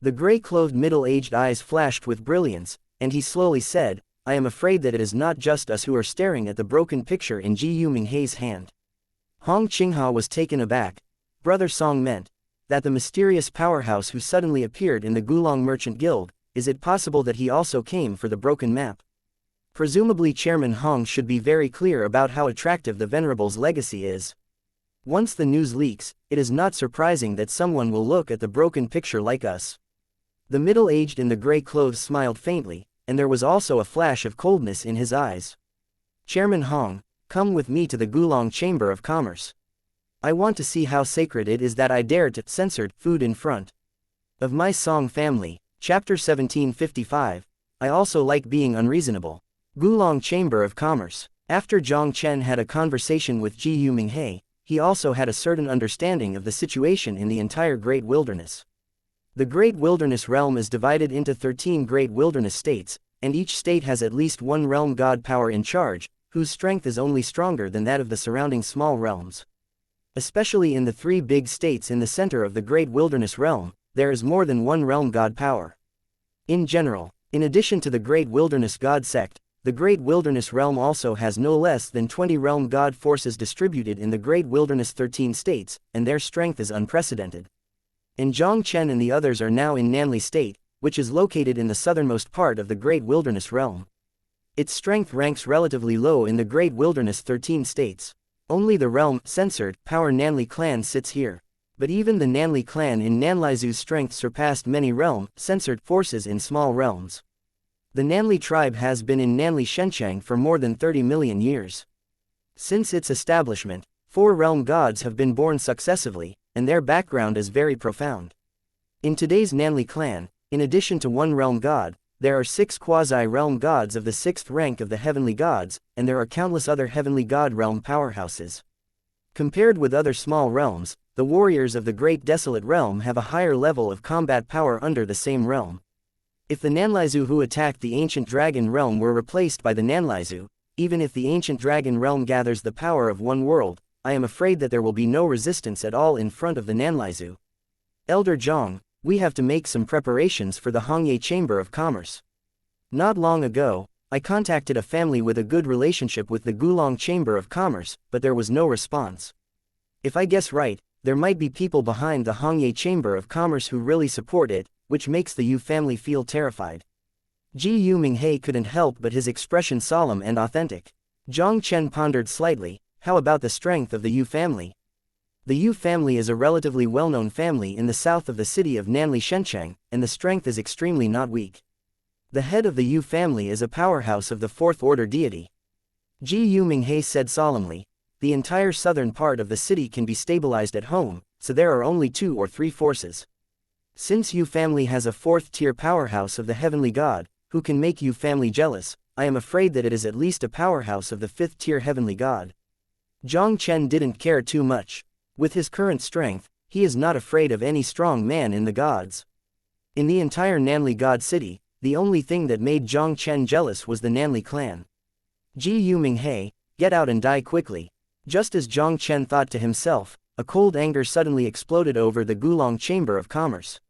The gray-clothed middle-aged eyes flashed with brilliance, and he slowly said, I am afraid that it is not just us who are staring at the broken picture in Ji Yuminghe's hand. Hong Qingha was taken aback. Brother Song meant that the mysterious powerhouse who suddenly appeared in the Gulong Merchant Guild, is it possible that he also came for the broken map? Presumably Chairman Hong should be very clear about how attractive the Venerables' legacy is. Once the news leaks, it is not surprising that someone will look at the broken picture like us. The middle-aged in the gray clothes smiled faintly, and there was also a flash of coldness in his eyes. Chairman Hong, come with me to the Gulong Chamber of Commerce. I want to see how sacred it is that I dare to censored food in front of my Song family. Chapter 1755. I also like being unreasonable. Gulong Chamber of Commerce. After Jiang Chen had a conversation with Ji Yuminghe, he also had a certain understanding of the situation in the entire Great Wilderness. The Great Wilderness realm is divided into 13 Great Wilderness states, and each state has at least one realm god power in charge, whose strength is only stronger than that of the surrounding small realms. Especially in the 3 big states in the center of the Great Wilderness realm, there is more than one realm god power. In general, in addition to the Great Wilderness God Sect, the Great Wilderness realm also has no less than 20 realm god forces distributed in the Great Wilderness 13 states, and their strength is unprecedented. And Jiang Chen and the others are now in Nanli State, which is located in the southernmost part of the Great Wilderness realm. Its strength ranks relatively low in the Great Wilderness 13 states. Only the realm censored power Nanli clan sits here. But even the Nanli clan in Nanlizu's strength surpassed many realm censored forces in small realms. The Nanli tribe has been in Nanli Shencheng for more than 30 million years. Since its establishment, 4 realm gods have been born successively, and their background is very profound. In today's Nanli clan, in addition to 1 realm god, there are 6 quasi-realm gods of the 6th rank of the heavenly gods, and there are countless other heavenly god realm powerhouses. Compared with other small realms, the warriors of the Great Desolate Realm have a higher level of combat power under the same realm. If the Nanlizu who attacked the Ancient Dragon Realm were replaced by the Nanlizu, even if the Ancient Dragon Realm gathers the power of one world, I am afraid that there will be no resistance at all in front of the Nanlizu. Elder Jiang, we have to make some preparations for the Hongye Chamber of Commerce. Not long ago, I contacted a family with a good relationship with the Gulong Chamber of Commerce, but there was no response. If I guess right, there might be people behind the Hongye Chamber of Commerce who really support it, which makes the Yu family feel terrified. Ji Yuminghe couldn't help but his expression solemn and authentic. Jiang Chen pondered slightly, how about the strength of the Yu family? The Yu family is a relatively well-known family in the south of the city of Nanli Shencheng, and the strength is extremely not weak. The head of the Yu family is a powerhouse of the 4th order deity. Ji Yuminghe said solemnly, the entire southern part of the city can be stabilized at home, so there are only 2 or 3 forces. Since Yu family has a 4th tier powerhouse of the heavenly god, who can make Yu family jealous, I am afraid that it is at least a powerhouse of the 5th tier heavenly god. Jiang Chen didn't care too much. With his current strength, he is not afraid of any strong man in the gods. In the entire Nanli God City, the only thing that made Jiang Chen jealous was the Nanli clan. Ji Yuminghe, get out and die quickly. Just as Jiang Chen thought to himself, a cold anger suddenly exploded over the Gulong Chamber of Commerce.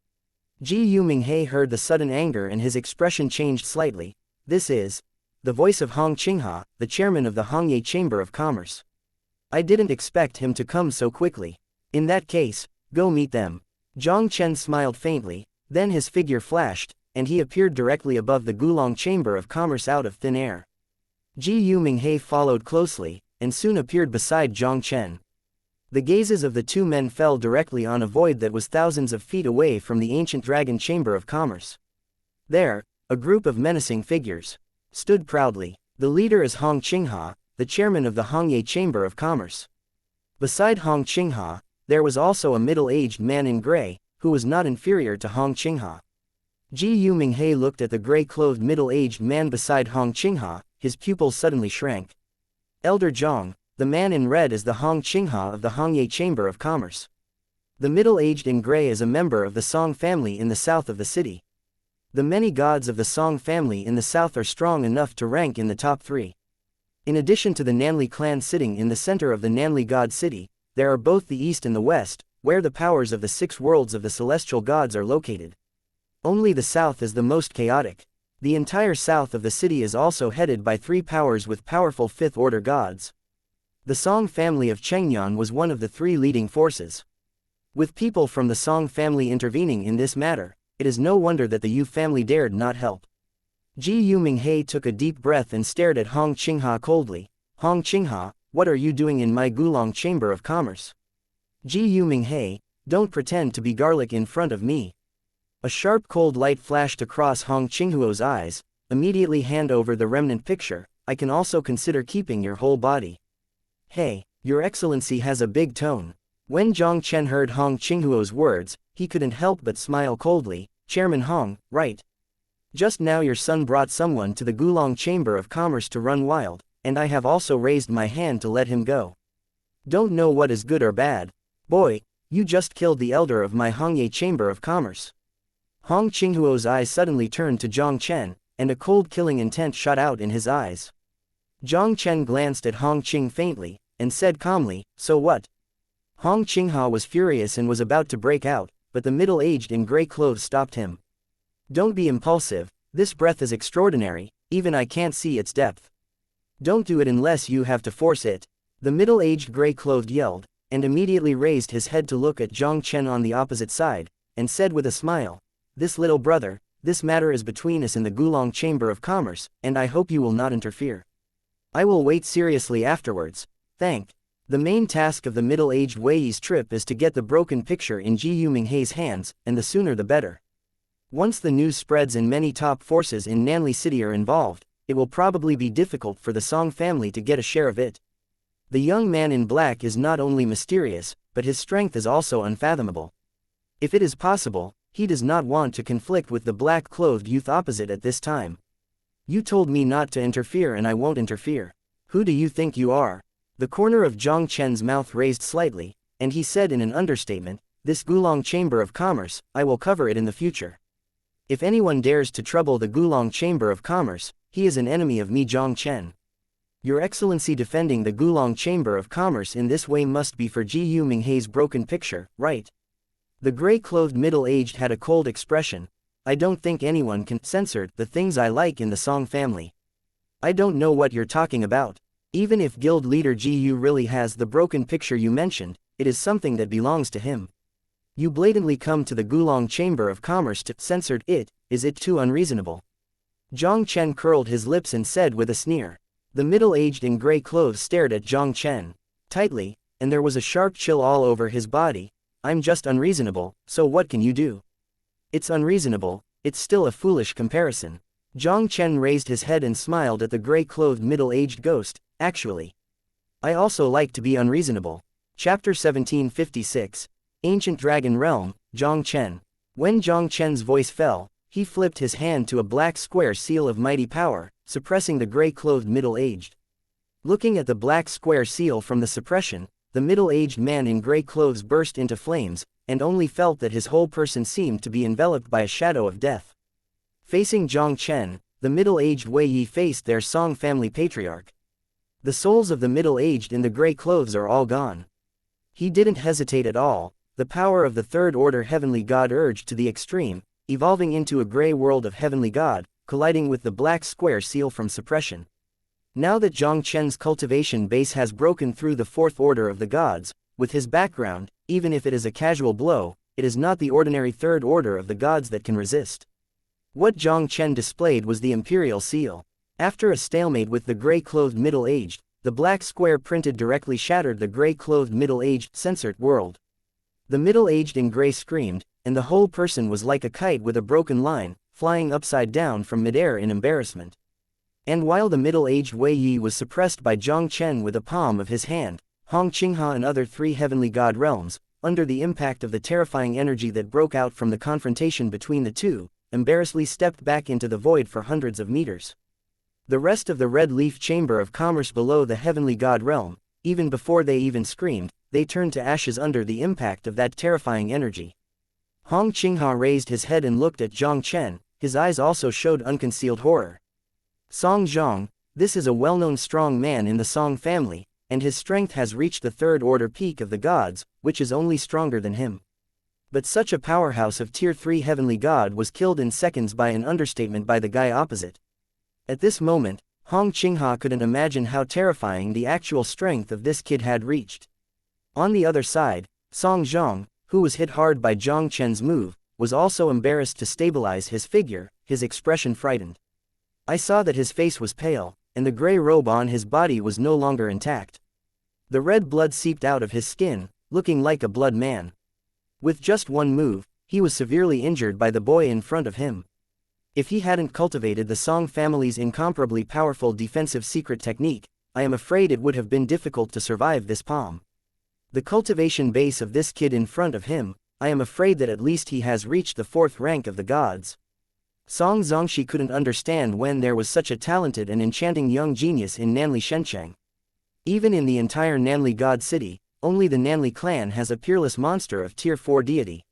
Ji Yuminghe heard the sudden anger and his expression changed slightly. This is the voice of Hong Qingha, the chairman of the Hongye Chamber of Commerce. I didn't expect him to come so quickly. In that case, go meet them. Jiang Chen smiled faintly, then his figure flashed, and he appeared directly above the Gulong Chamber of Commerce out of thin air. Ji Yuminghe followed closely, and soon appeared beside Jiang Chen. The gazes of the two men fell directly on a void that was thousands of feet away from the ancient dragon chamber of commerce. There, a group of menacing figures stood proudly. The leader is Hong Qingha, the chairman of the Hongye Chamber of Commerce. Beside Hong Qingha, there was also a middle-aged man in gray, who was not inferior to Hong Qingha. Ji Yuminghe looked at the gray-clothed middle-aged man beside Hong Qingha, his pupils suddenly shrank. Elder Jiang, the man in red is the Hong Qingha of the Hongye Chamber of Commerce. The middle-aged in gray is a member of the Song family in the south of the city. The many gods of the Song family in the south are strong enough to rank in the top 3. In addition to the Nanli clan sitting in the center of the Nanli god city, there are both the east and the west, where the powers of the 6 worlds of the celestial gods are located. Only the south is the most chaotic. The entire south of the city is also headed by 3 powers with powerful 5th-order gods. The Song family of Chengyan was one of the 3 leading forces. With people from the Song family intervening in this matter, it is no wonder that the Yu family dared not help. Ji Yuminghe took a deep breath and stared at Hong Qingha coldly. Hong Qingha, what are you doing in my Gulong Chamber of Commerce? Ji Yuminghe, don't pretend to be garlic in front of me. A sharp cold light flashed across Hong Qinghuo's eyes. Immediately hand over the remnant picture. I can also consider keeping your whole body. Hey, Your Excellency has a big tone. When Jiang Chen heard Hong Qinghuo's words, he couldn't help but smile coldly. Chairman Hong, right? Just now your son brought someone to the Gulong Chamber of Commerce to run wild, and I have also raised my hand to let him go. Don't know what is good or bad. Boy, you just killed the elder of my Hongye Chamber of Commerce. Hong Qinghuo's eyes suddenly turned to Jiang Chen, and a cold killing intent shot out in his eyes. Jiang Chen glanced at Hong Qing faintly, and said calmly, so what? Hong Qingha was furious and was about to break out, but the middle-aged in gray clothes stopped him. Don't be impulsive, this breath is extraordinary, even I can't see its depth. Don't do it unless you have to force it. The middle-aged gray-clothed yelled, and immediately raised his head to look at Jiang Chen on the opposite side, and said with a smile, this little brother, this matter is between us in the Gulong Chamber of Commerce, and I hope you will not interfere. I will wait seriously afterwards. Thank. The main task of the middle-aged Wei's trip is to get the broken picture in Ji Yuminghe's hands, and the sooner the better. Once the news spreads and many top forces in Nanli City are involved, it will probably be difficult for the Song family to get a share of it. The young man in black is not only mysterious, but his strength is also unfathomable. If it is possible, he does not want to conflict with the black-clothed youth opposite at this time. You told me not to interfere and I won't interfere. Who do you think you are? The corner of Jiang Chen's mouth raised slightly, and he said in an understatement, this Gulong Chamber of Commerce, I will cover it in the future. If anyone dares to trouble the Gulong Chamber of Commerce, he is an enemy of me Jiang Chen. Your Excellency defending the Gulong Chamber of Commerce in this way must be for Ji Yuminghe's broken picture, right? The gray-clothed middle-aged had a cold expression. I don't think anyone can censor the things I like in the Song family. I don't know what you're talking about. Even if guild leader Ji Yu really has the broken picture you mentioned, it is something that belongs to him. You blatantly come to the Gulong Chamber of Commerce to censor it, is it too unreasonable? Jiang Chen curled his lips and said with a sneer. The middle-aged in gray clothes stared at Jiang Chen tightly, and there was a sharp chill all over his body. I'm just unreasonable, so what can you do? It's unreasonable, it's still a foolish comparison. Jiang Chen raised his head and smiled at the gray-clothed middle-aged ghost. Actually, I also like to be unreasonable. Chapter 1756. Ancient Dragon Realm, Jiang Chen. When Jiang Chen's voice fell, he flipped his hand to a black square seal of mighty power, suppressing the gray-clothed middle-aged. Looking at the black square seal from the suppression, the middle-aged man in gray clothes burst into flames, and only felt that his whole person seemed to be enveloped by a shadow of death. Facing Jiang Chen, the middle-aged Wei Yi faced their Song family patriarch. The souls of the middle-aged in the gray clothes are all gone. He didn't hesitate at all. The power of the third-order heavenly god urged to the extreme, evolving into a gray world of heavenly god, colliding with the black square seal from suppression. Now that Jiang Chen's cultivation base has broken through the fourth order of the gods, with his background, even if it is a casual blow, it is not the ordinary third order of the gods that can resist. What Jiang Chen displayed was the imperial seal. After a stalemate with the gray-clothed middle-aged, the black square printed directly shattered the gray-clothed middle-aged, censored world. The middle-aged in gray screamed, and the whole person was like a kite with a broken line, flying upside down from midair in embarrassment. And while the middle-aged Wei Yi was suppressed by Jiang Chen with a palm of his hand, Hong Qinghe and other 3 heavenly god realms, under the impact of the terrifying energy that broke out from the confrontation between the two, embarrassedly stepped back into the void for hundreds of meters. The rest of the Red Leaf Chamber of Commerce below the heavenly god realm, even before they even screamed, they turned to ashes under the impact of that terrifying energy. Hong Qinghe raised his head and looked at Jiang Chen, his eyes also showed unconcealed horror. Song Jiang, this is a well-known strong man in the Song family, and his strength has reached the third-order peak of the gods, which is only stronger than him. But such a powerhouse of Tier 3 heavenly god was killed in seconds by an understatement by the guy opposite. At this moment, Hong Qinghe couldn't imagine how terrifying the actual strength of this kid had reached. On the other side, Song Jiang, who was hit hard by Jiang Chen's move, was also embarrassed to stabilize his figure, his expression frightened. I saw that his face was pale, and the gray robe on his body was no longer intact. The red blood seeped out of his skin, looking like a blood man. With just one move, he was severely injured by the boy in front of him. If he hadn't cultivated the Song family's incomparably powerful defensive secret technique, I am afraid it would have been difficult to survive this palm. The cultivation base of this kid in front of him, I am afraid that at least he has reached the 4th rank of the gods. Song Zongxi couldn't understand when there was such a talented and enchanting young genius in Nanli Shencheng. Even in the entire Nanli God City, only the Nanli clan has a peerless monster of Tier 4 deity.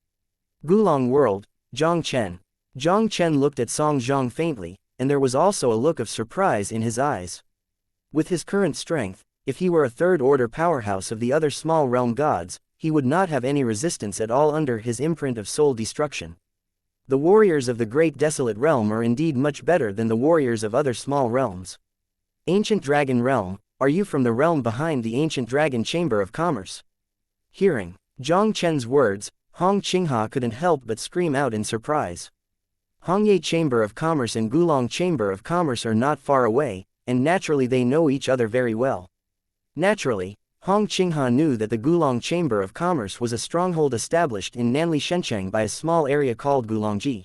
Gulong World, Jiang Chen. Jiang Chen looked at Song Jiang faintly, and there was also a look of surprise in his eyes. With his current strength, if he were a third-order powerhouse of the other small realm gods, he would not have any resistance at all under his imprint of soul destruction. The warriors of the Great Desolate Realm are indeed much better than the warriors of other small realms. Ancient Dragon Realm, are you from the realm behind the Ancient Dragon Chamber of Commerce? Hearing Jiang Chen's words, Hong Qinghe couldn't help but scream out in surprise. Hongye Chamber of Commerce and Gulong Chamber of Commerce are not far away, and naturally they know each other very well. Naturally, Hong Qinghe knew that the Gulong Chamber of Commerce was a stronghold established in Nanli Shencheng by a small area called Gulongji.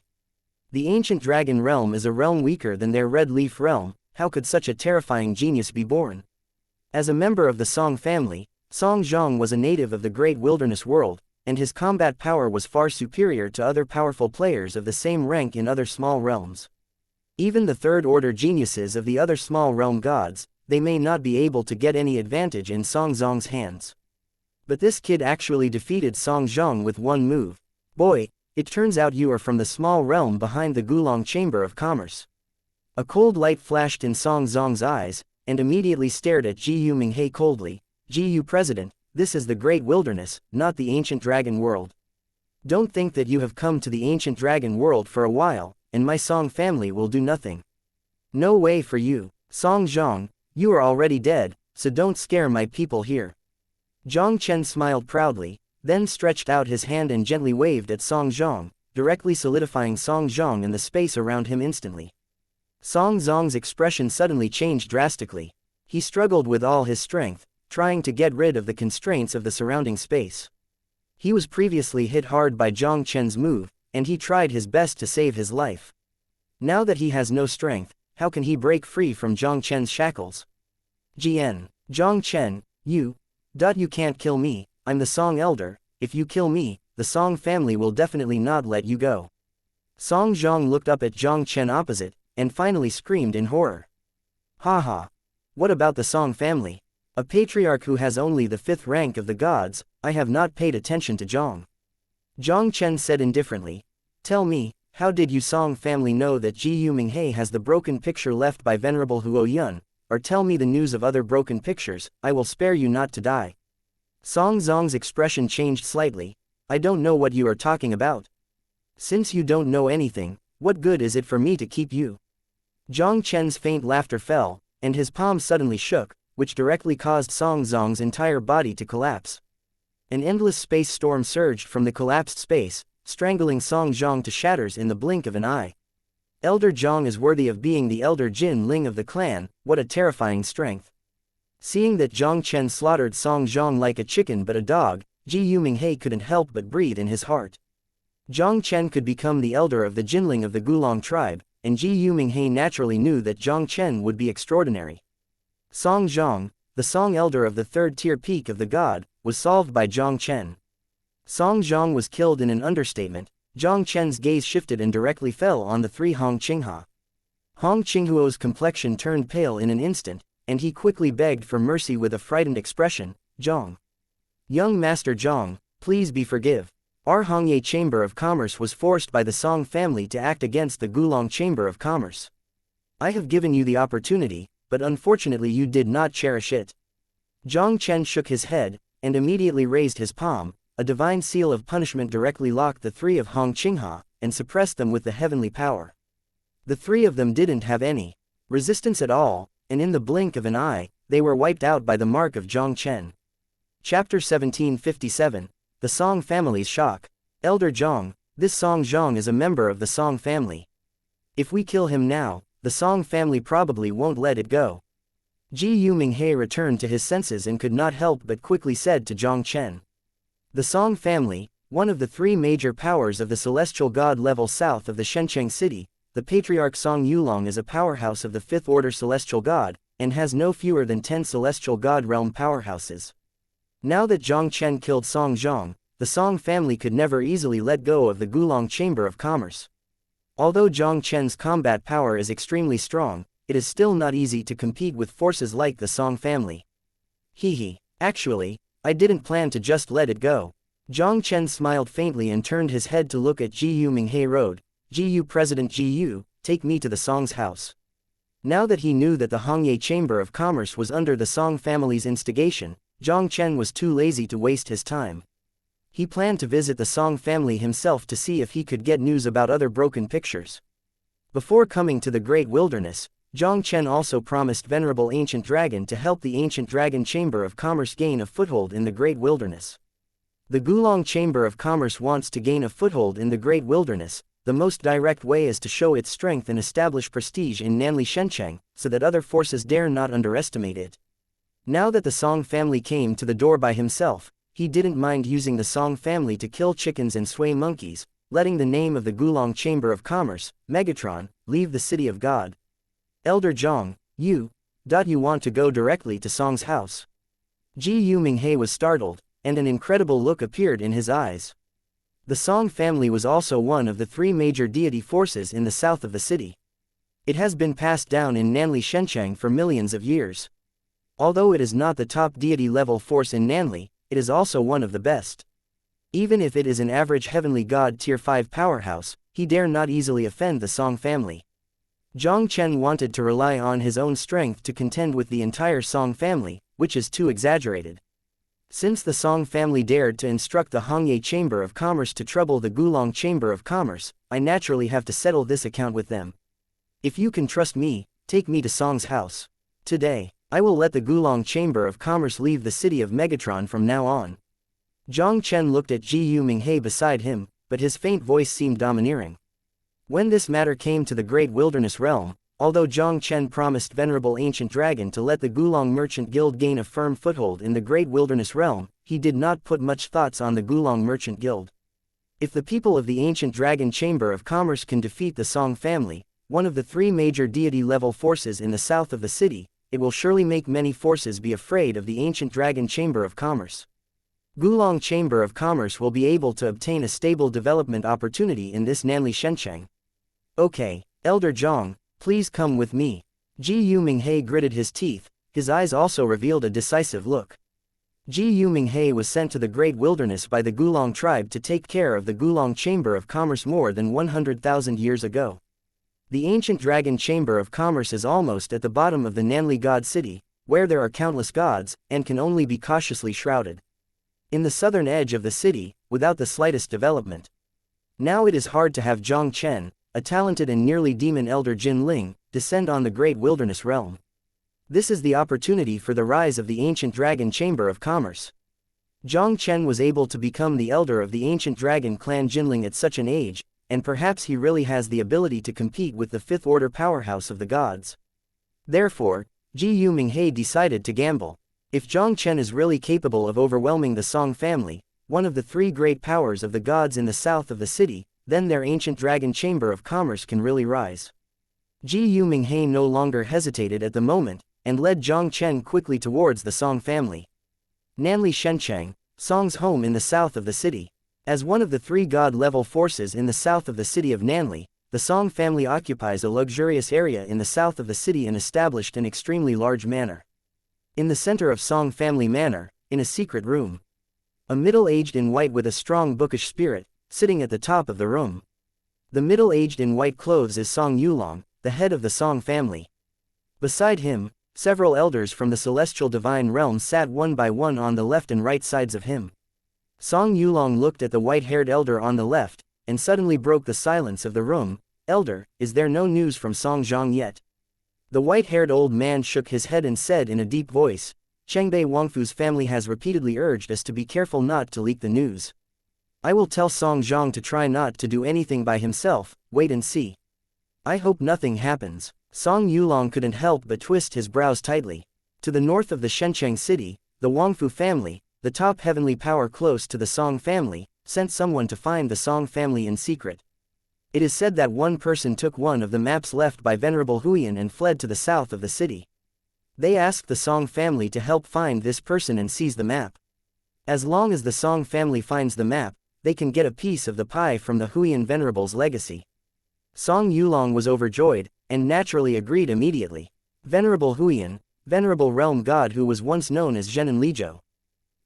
The Ancient Dragon Realm is a realm weaker than their Red Leaf Realm. How could such a terrifying genius be born? As a member of the Song family, Song Jiang was a native of the Great Wilderness World, and his combat power was far superior to other powerful players of the same rank in other small realms. Even the third-order geniuses of the other small realm gods, they may not be able to get any advantage in Song Zong's hands. But this kid actually defeated Song Jiang with one move. Boy, it turns out you are from the small realm behind the Gulong Chamber of Commerce. A cold light flashed in Song Zong's eyes, and immediately stared at Jiu Minghe coldly. Jiu President, this is the Great Wilderness, not the Ancient Dragon World. Don't think that you have come to the Ancient Dragon World for a while, and my Song family will do nothing. No way for you, Song Jiang, you are already dead, so don't scare my people here. Jiang Chen smiled proudly, then stretched out his hand and gently waved at Song Jiang, directly solidifying Song Jiang and the space around him instantly. Song Zong's expression suddenly changed drastically. He struggled with all his strength, trying to get rid of the constraints of the surrounding space. He was previously hit hard by Jiang Chen's move, and he tried his best to save his life. Now that he has no strength, how can he break free from Jiang Chen's shackles? Jiang Chen, you can't kill me, I'm the Song Elder, if you kill me, the Song family will definitely not let you go. Song Jiang looked up at Jiang Chen opposite, and finally screamed in horror. Ha! What about the Song family? A patriarch who has only the 5th rank of the gods. I have not paid attention to Jiang. Jiang Chen said indifferently. Tell me, how did you Song family know that Jiu Minghe has the broken picture left by Venerable Huo Yun, or tell me the news of other broken pictures, I will spare you not to die. Song Zong's expression changed slightly. I don't know what you are talking about. Since you don't know anything, what good is it for me to keep you? Jiang Chen's faint laughter fell, and his palm suddenly shook, which directly caused Song Zong's entire body to collapse. An endless space storm surged from the collapsed space, strangling Song Jiang to shatters in the blink of an eye. Elder Jiang is worthy of being the Elder Jin Ling of the clan. What a terrifying strength. Seeing that Jiang Chen slaughtered Song Jiang like a chicken but a dog, Zhi Minghe couldn't help but breathe in his heart. Jiang Chen could become the elder of the Jinling of the Gulong tribe, and Zhi Minghe naturally knew that Jiang Chen would be extraordinary. Song Jiang, the Song elder of the third-tier peak of the god, was solved by Jiang Chen. Song Jiang was killed in an understatement. Jiang Chen's gaze shifted and directly fell on the three Hong Qinghua. Hong Qinghuo's complexion turned pale in an instant, and he quickly begged for mercy with a frightened expression. Jiang. Young Master Jiang, please be forgive. Our Hongye Chamber of Commerce was forced by the Song family to act against the Gulong Chamber of Commerce. I have given you the opportunity, but unfortunately you did not cherish it. Jiang Chen shook his head, and immediately raised his palm. A divine seal of punishment directly locked the three of Hong Qinghua, and suppressed them with the heavenly power. The three of them didn't have any resistance at all, and in the blink of an eye, they were wiped out by the mark of Jiang Chen. Chapter 1757, The Song Family's Shock. Elder Jiang, this Song Jiang is a member of the Song family. If we kill him now, the Song family probably won't let it go. Zhi Minghe returned to his senses and could not help but quickly said to Jiang Chen. The Song family, one of the three major powers of the celestial god level south of the Shencheng city, the patriarch Song Yulong is a powerhouse of the fifth order celestial god, and has no fewer than 10 celestial god realm powerhouses. Now that Jiang Chen killed Song Jiang, the Song family could never easily let go of the Gulong Chamber of Commerce. Although Jiang Chen's combat power is extremely strong, it is still not easy to compete with forces like the Song family. Actually, I didn't plan to just let it go. Jiang Chen smiled faintly and turned his head to look at Zhi Minghe Road. Zhi President Zhi, take me to the Song's house. Now that he knew that the Hongye Chamber of Commerce was under the Song family's instigation, Jiang Chen was too lazy to waste his time. He planned to visit the Song family himself to see if he could get news about other broken pictures. Before coming to the Great Wilderness, Jiang Chen also promised Venerable Ancient Dragon to help the Ancient Dragon Chamber of Commerce gain a foothold in the Great Wilderness. The Gulong Chamber of Commerce wants to gain a foothold in the Great Wilderness. The most direct way is to show its strength and establish prestige in Nanli Shencheng, so that other forces dare not underestimate it. Now that the Song family came to the door by himself, he didn't mind using the Song family to kill chickens and sway monkeys, letting the name of the Gulong Chamber of Commerce, Megatron, leave the City of God. Elder Jiang, you want to go directly to Song's house? Zhi Minghe was startled, and an incredible look appeared in his eyes. The Song family was also one of the three major deity forces in the south of the city. It has been passed down in Nanli Shencheng for millions of years. Although it is not the top deity level force in Nanli, it is also one of the best. Even if it is an average heavenly god tier 5 powerhouse, he dare not easily offend the Song family. Jiang Chen wanted to rely on his own strength to contend with the entire Song family, which is too exaggerated. Since the Song family dared to instruct the Hongye Chamber of Commerce to trouble the Gulong Chamber of Commerce, I naturally have to settle this account with them. If you can trust me, take me to Song's house. Today, I will let the Gulong Chamber of Commerce leave the city of Megatron from now on. Jiang Chen looked at Zhi Minghe beside him, but his faint voice seemed domineering. When this matter came to the Great Wilderness Realm, although Jiang Chen promised Venerable Ancient Dragon to let the Gulong Merchant Guild gain a firm foothold in the Great Wilderness Realm, he did not put much thoughts on the Gulong Merchant Guild. If the people of the Ancient Dragon Chamber of Commerce can defeat the Song family, one of the three major deity-level forces in the south of the city, it will surely make many forces be afraid of the Ancient Dragon Chamber of Commerce. Gulong Chamber of Commerce will be able to obtain a stable development opportunity in this Nanli Shencheng. Okay, Elder Jiang, please come with me. Zhi Minghe gritted his teeth, his eyes also revealed a decisive look. Zhi Minghe was sent to the Great Wilderness by the Gulong tribe to take care of the Gulong Chamber of Commerce more than 100,000 years ago. The Ancient Dragon Chamber of Commerce is almost at the bottom of the Nanli God City, where there are countless gods, and can only be cautiously shrouded in the southern edge of the city, without the slightest development. Now it is hard to have Jiang Chen, a talented and nearly demon elder Jin Ling, descend on the Great Wilderness Realm. This is the opportunity for the rise of the Ancient Dragon Chamber of Commerce. Jiang Chen was able to become the elder of the Ancient Dragon clan Jinling at such an age, and perhaps he really has the ability to compete with the fifth order powerhouse of the gods. Therefore, Jiang Minghe decided to gamble. If Jiang Chen is really capable of overwhelming the Song family, one of the three great powers of the gods in the south of the city, then their ancient dragon chamber of commerce can really rise. Jiang Minghe no longer hesitated at the moment, and led Jiang Chen quickly towards the Song family. Nanli Shencheng, Song's home in the south of the city. As one of the three god-level forces in the south of the city of Nanli, the Song family occupies a luxurious area in the south of the city and established an extremely large manor. In the center of Song family manor, in a secret room, a middle-aged in white with a strong bookish spirit, sitting at the top of the room. The middle-aged in white clothes is Song Yulong, the head of the Song family. Beside him, several elders from the celestial divine realm sat one by one on the left and right sides of him. Song Yulong looked at the white-haired elder on the left, and suddenly broke the silence of the room. "Elder, is there no news from Song Jiang yet?" The white-haired old man shook his head and said in a deep voice, "Chengbei Wangfu's family has repeatedly urged us to be careful not to leak the news. I will tell Song Jiang to try not to do anything by himself, wait and see. I hope nothing happens." Song Yulong couldn't help but twist his brows tightly. To the north of the Shencheng city, the Wangfu family, the top heavenly power close to the Song family, sent someone to find the Song family in secret. It is said that one person took one of the maps left by Venerable Huiyan and fled to the south of the city. They asked the Song family to help find this person and seize the map. As long as the Song family finds the map, they can get a piece of the pie from the Huiyan Venerables' legacy. Song Yulong was overjoyed, and naturally agreed immediately. Venerable Huiyan, Venerable Realm God who was once known as Zhenan Lizhou.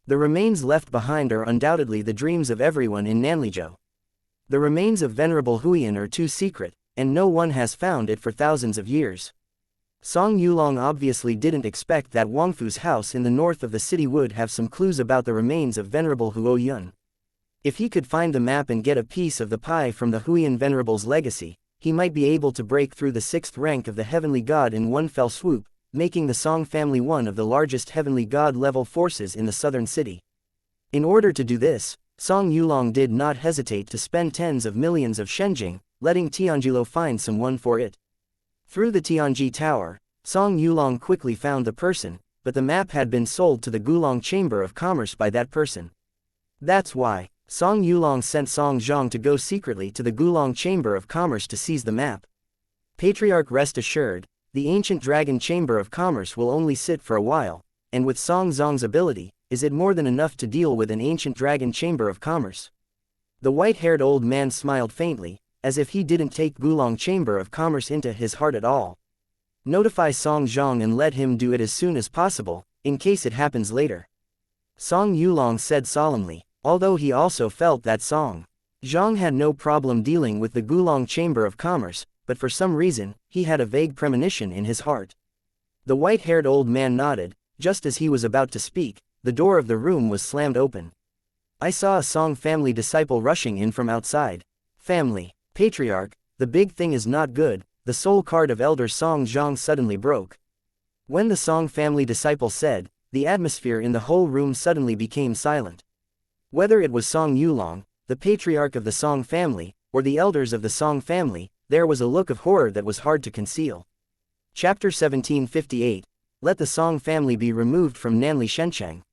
The remains left behind are undoubtedly the dreams of everyone in Nanlizhou. The remains of Venerable Huiyan are too secret, and no one has found it for thousands of years. Song Yulong obviously didn't expect that Wangfu's house in the north of the city would have some clues about the remains of Venerable Huo Yun. If he could find the map and get a piece of the pie from the Huiyan Venerables' legacy, he might be able to break through the sixth rank of the heavenly god in one fell swoop, making the Song family one of the largest heavenly god-level forces in the southern city. In order to do this, Song Yulong did not hesitate to spend tens of millions of Shenjing, letting Tianjilo find someone for it. Through the Tianji Tower, Song Yulong quickly found the person, but the map had been sold to the Gulong Chamber of Commerce by that person. That's why Song Yulong sent Song Jiang to go secretly to the Gulong Chamber of Commerce to seize the map. Patriarch, rest assured, the ancient Dragon Chamber of Commerce will only sit for a while, and with Song Zong's ability, is it more than enough to deal with an ancient Dragon Chamber of Commerce? The white-haired old man smiled faintly, as if he didn't take Gulong Chamber of Commerce into his heart at all. Notify Song Jiang and let him do it as soon as possible, in case it happens later. Song Yulong said solemnly, although he also felt that Song Jiang had no problem dealing with the Gulong Chamber of Commerce, but for some reason, he had a vague premonition in his heart. The white-haired old man nodded. Just as he was about to speak, the door of the room was slammed open. I saw a Song family disciple rushing in from outside. Family. Patriarch, the big thing is not good. The soul card of Elder Song Jiang suddenly broke. When the Song family disciple said, the atmosphere in the whole room suddenly became silent. Whether it was Song Yulong, the patriarch of the Song family, or the elders of the Song family, there was a look of horror that was hard to conceal. Chapter 1758. Let the Song family be removed from Nanli Shencheng.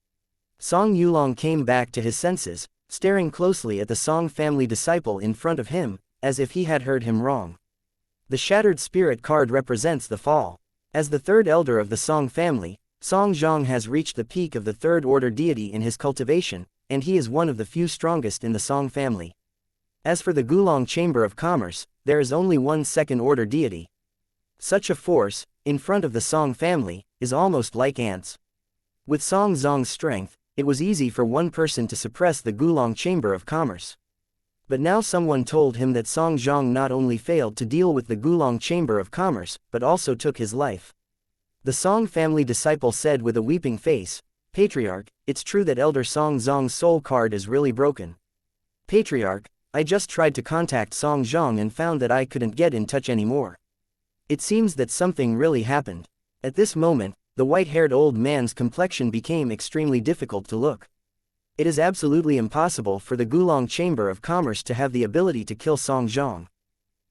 Song Yulong came back to his senses, staring closely at the Song family disciple in front of him, as if he had heard him wrong. The shattered spirit card represents the fall. As the third elder of the Song family, Song Jiang has reached the peak of the third order deity in his cultivation, and he is one of the few strongest in the Song family. As for the Gulong Chamber of Commerce, there is only one second order deity. Such a force, in front of the Song family, is almost like ants. With Song Zong's strength, it was easy for one person to suppress the Gulong Chamber of Commerce. But now someone told him that Song Jiang not only failed to deal with the Gulong Chamber of Commerce, but also took his life. The Song family disciple said with a weeping face, Patriarch, it's true that Elder Song Zong's soul card is really broken. Patriarch, I just tried to contact Song Jiang and found that I couldn't get in touch anymore. It seems that something really happened. At this moment, the white-haired old man's complexion became extremely difficult to look. It is absolutely impossible for the Gulong Chamber of Commerce to have the ability to kill Song Jiang.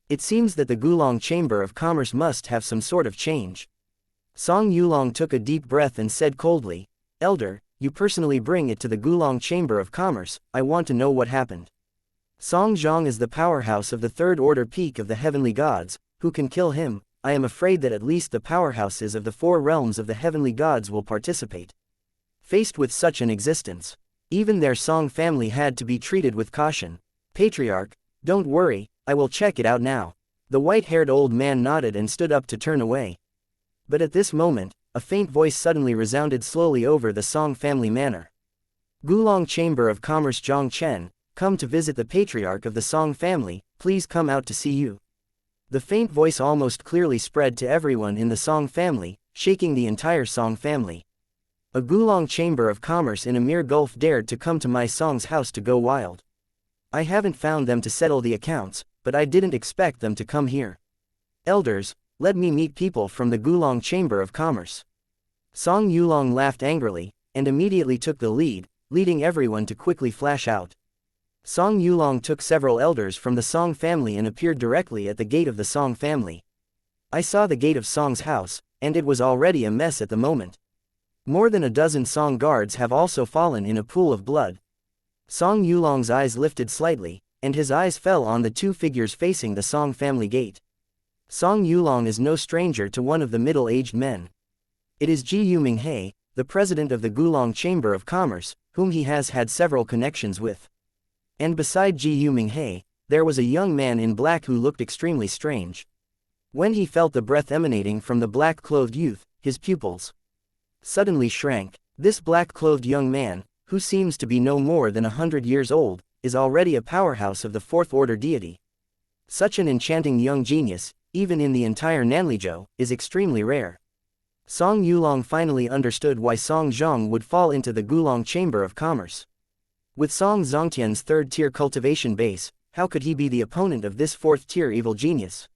It seems that the Gulong Chamber of Commerce must have some sort of change. Song Yulong took a deep breath and said coldly, Elder, you personally bring it to the Gulong Chamber of Commerce, I want to know what happened. Song Zhang is the powerhouse of the third order peak of the heavenly gods, who can kill him? I am afraid that at least the powerhouses of the four realms of the heavenly gods will participate. Faced with such an existence, even their Song family had to be treated with caution. Patriarch, don't worry, I will check it out now. The white-haired old man nodded and stood up to turn away. But at this moment, a faint voice suddenly resounded slowly over the Song family manor. Gulong Chamber of Commerce Jiang Chen, come to visit the patriarch of the Song family, please come out to see you. The faint voice almost clearly spread to everyone in the Song family, shaking the entire Song family. A Gulong Chamber of Commerce in a mere gulf dared to come to my Song's house to go wild. I haven't found them to settle the accounts, but I didn't expect them to come here. Elders, let me meet people from the Gulong Chamber of Commerce. Song Yulong laughed angrily, and immediately took the lead, leading everyone to quickly flash out. Song Yulong took several elders from the Song family and appeared directly at the gate of the Song family. I saw the gate of Song's house, and it was already a mess at the moment. More than a dozen Song guards have also fallen in a pool of blood. Song Yulong's eyes lifted slightly, and his eyes fell on the two figures facing the Song family gate. Song Yulong is no stranger to one of the middle-aged men. It is Ji Yuming-He, the president of the Gulong Chamber of Commerce, whom he has had several connections with. And beside Ji Yuming-He, there was a young man in black who looked extremely strange. When he felt the breath emanating from the black-clothed youth, his pupils suddenly shrank. This black-clothed young man, who seems to be no more than 100 years old, is already a powerhouse of the fourth-order deity. Such an enchanting young genius, even in the entire Nanlizhou, is extremely rare. Song Yulong finally understood why Song Zhang would fall into the Gulong Chamber of Commerce. With Song Zongtian's third-tier cultivation base, how could he be the opponent of this fourth-tier evil genius?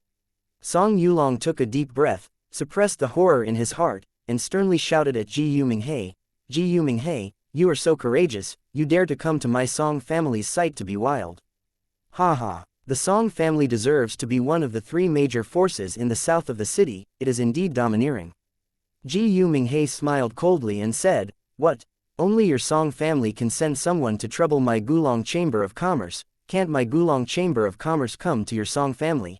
Song Yulong took a deep breath, suppressed the horror in his heart, and sternly shouted at Ji Yuming-He, Ji Yuming-He, you are so courageous, you dare to come to my Song family's site to be wild. Ha ha. The Song family deserves to be one of the three major forces in the south of the city, it is indeed domineering. Ji Yuming-He smiled coldly and said, what? Only your Song family can send someone to trouble my Gulong Chamber of Commerce, can't my Gulong Chamber of Commerce come to your Song family?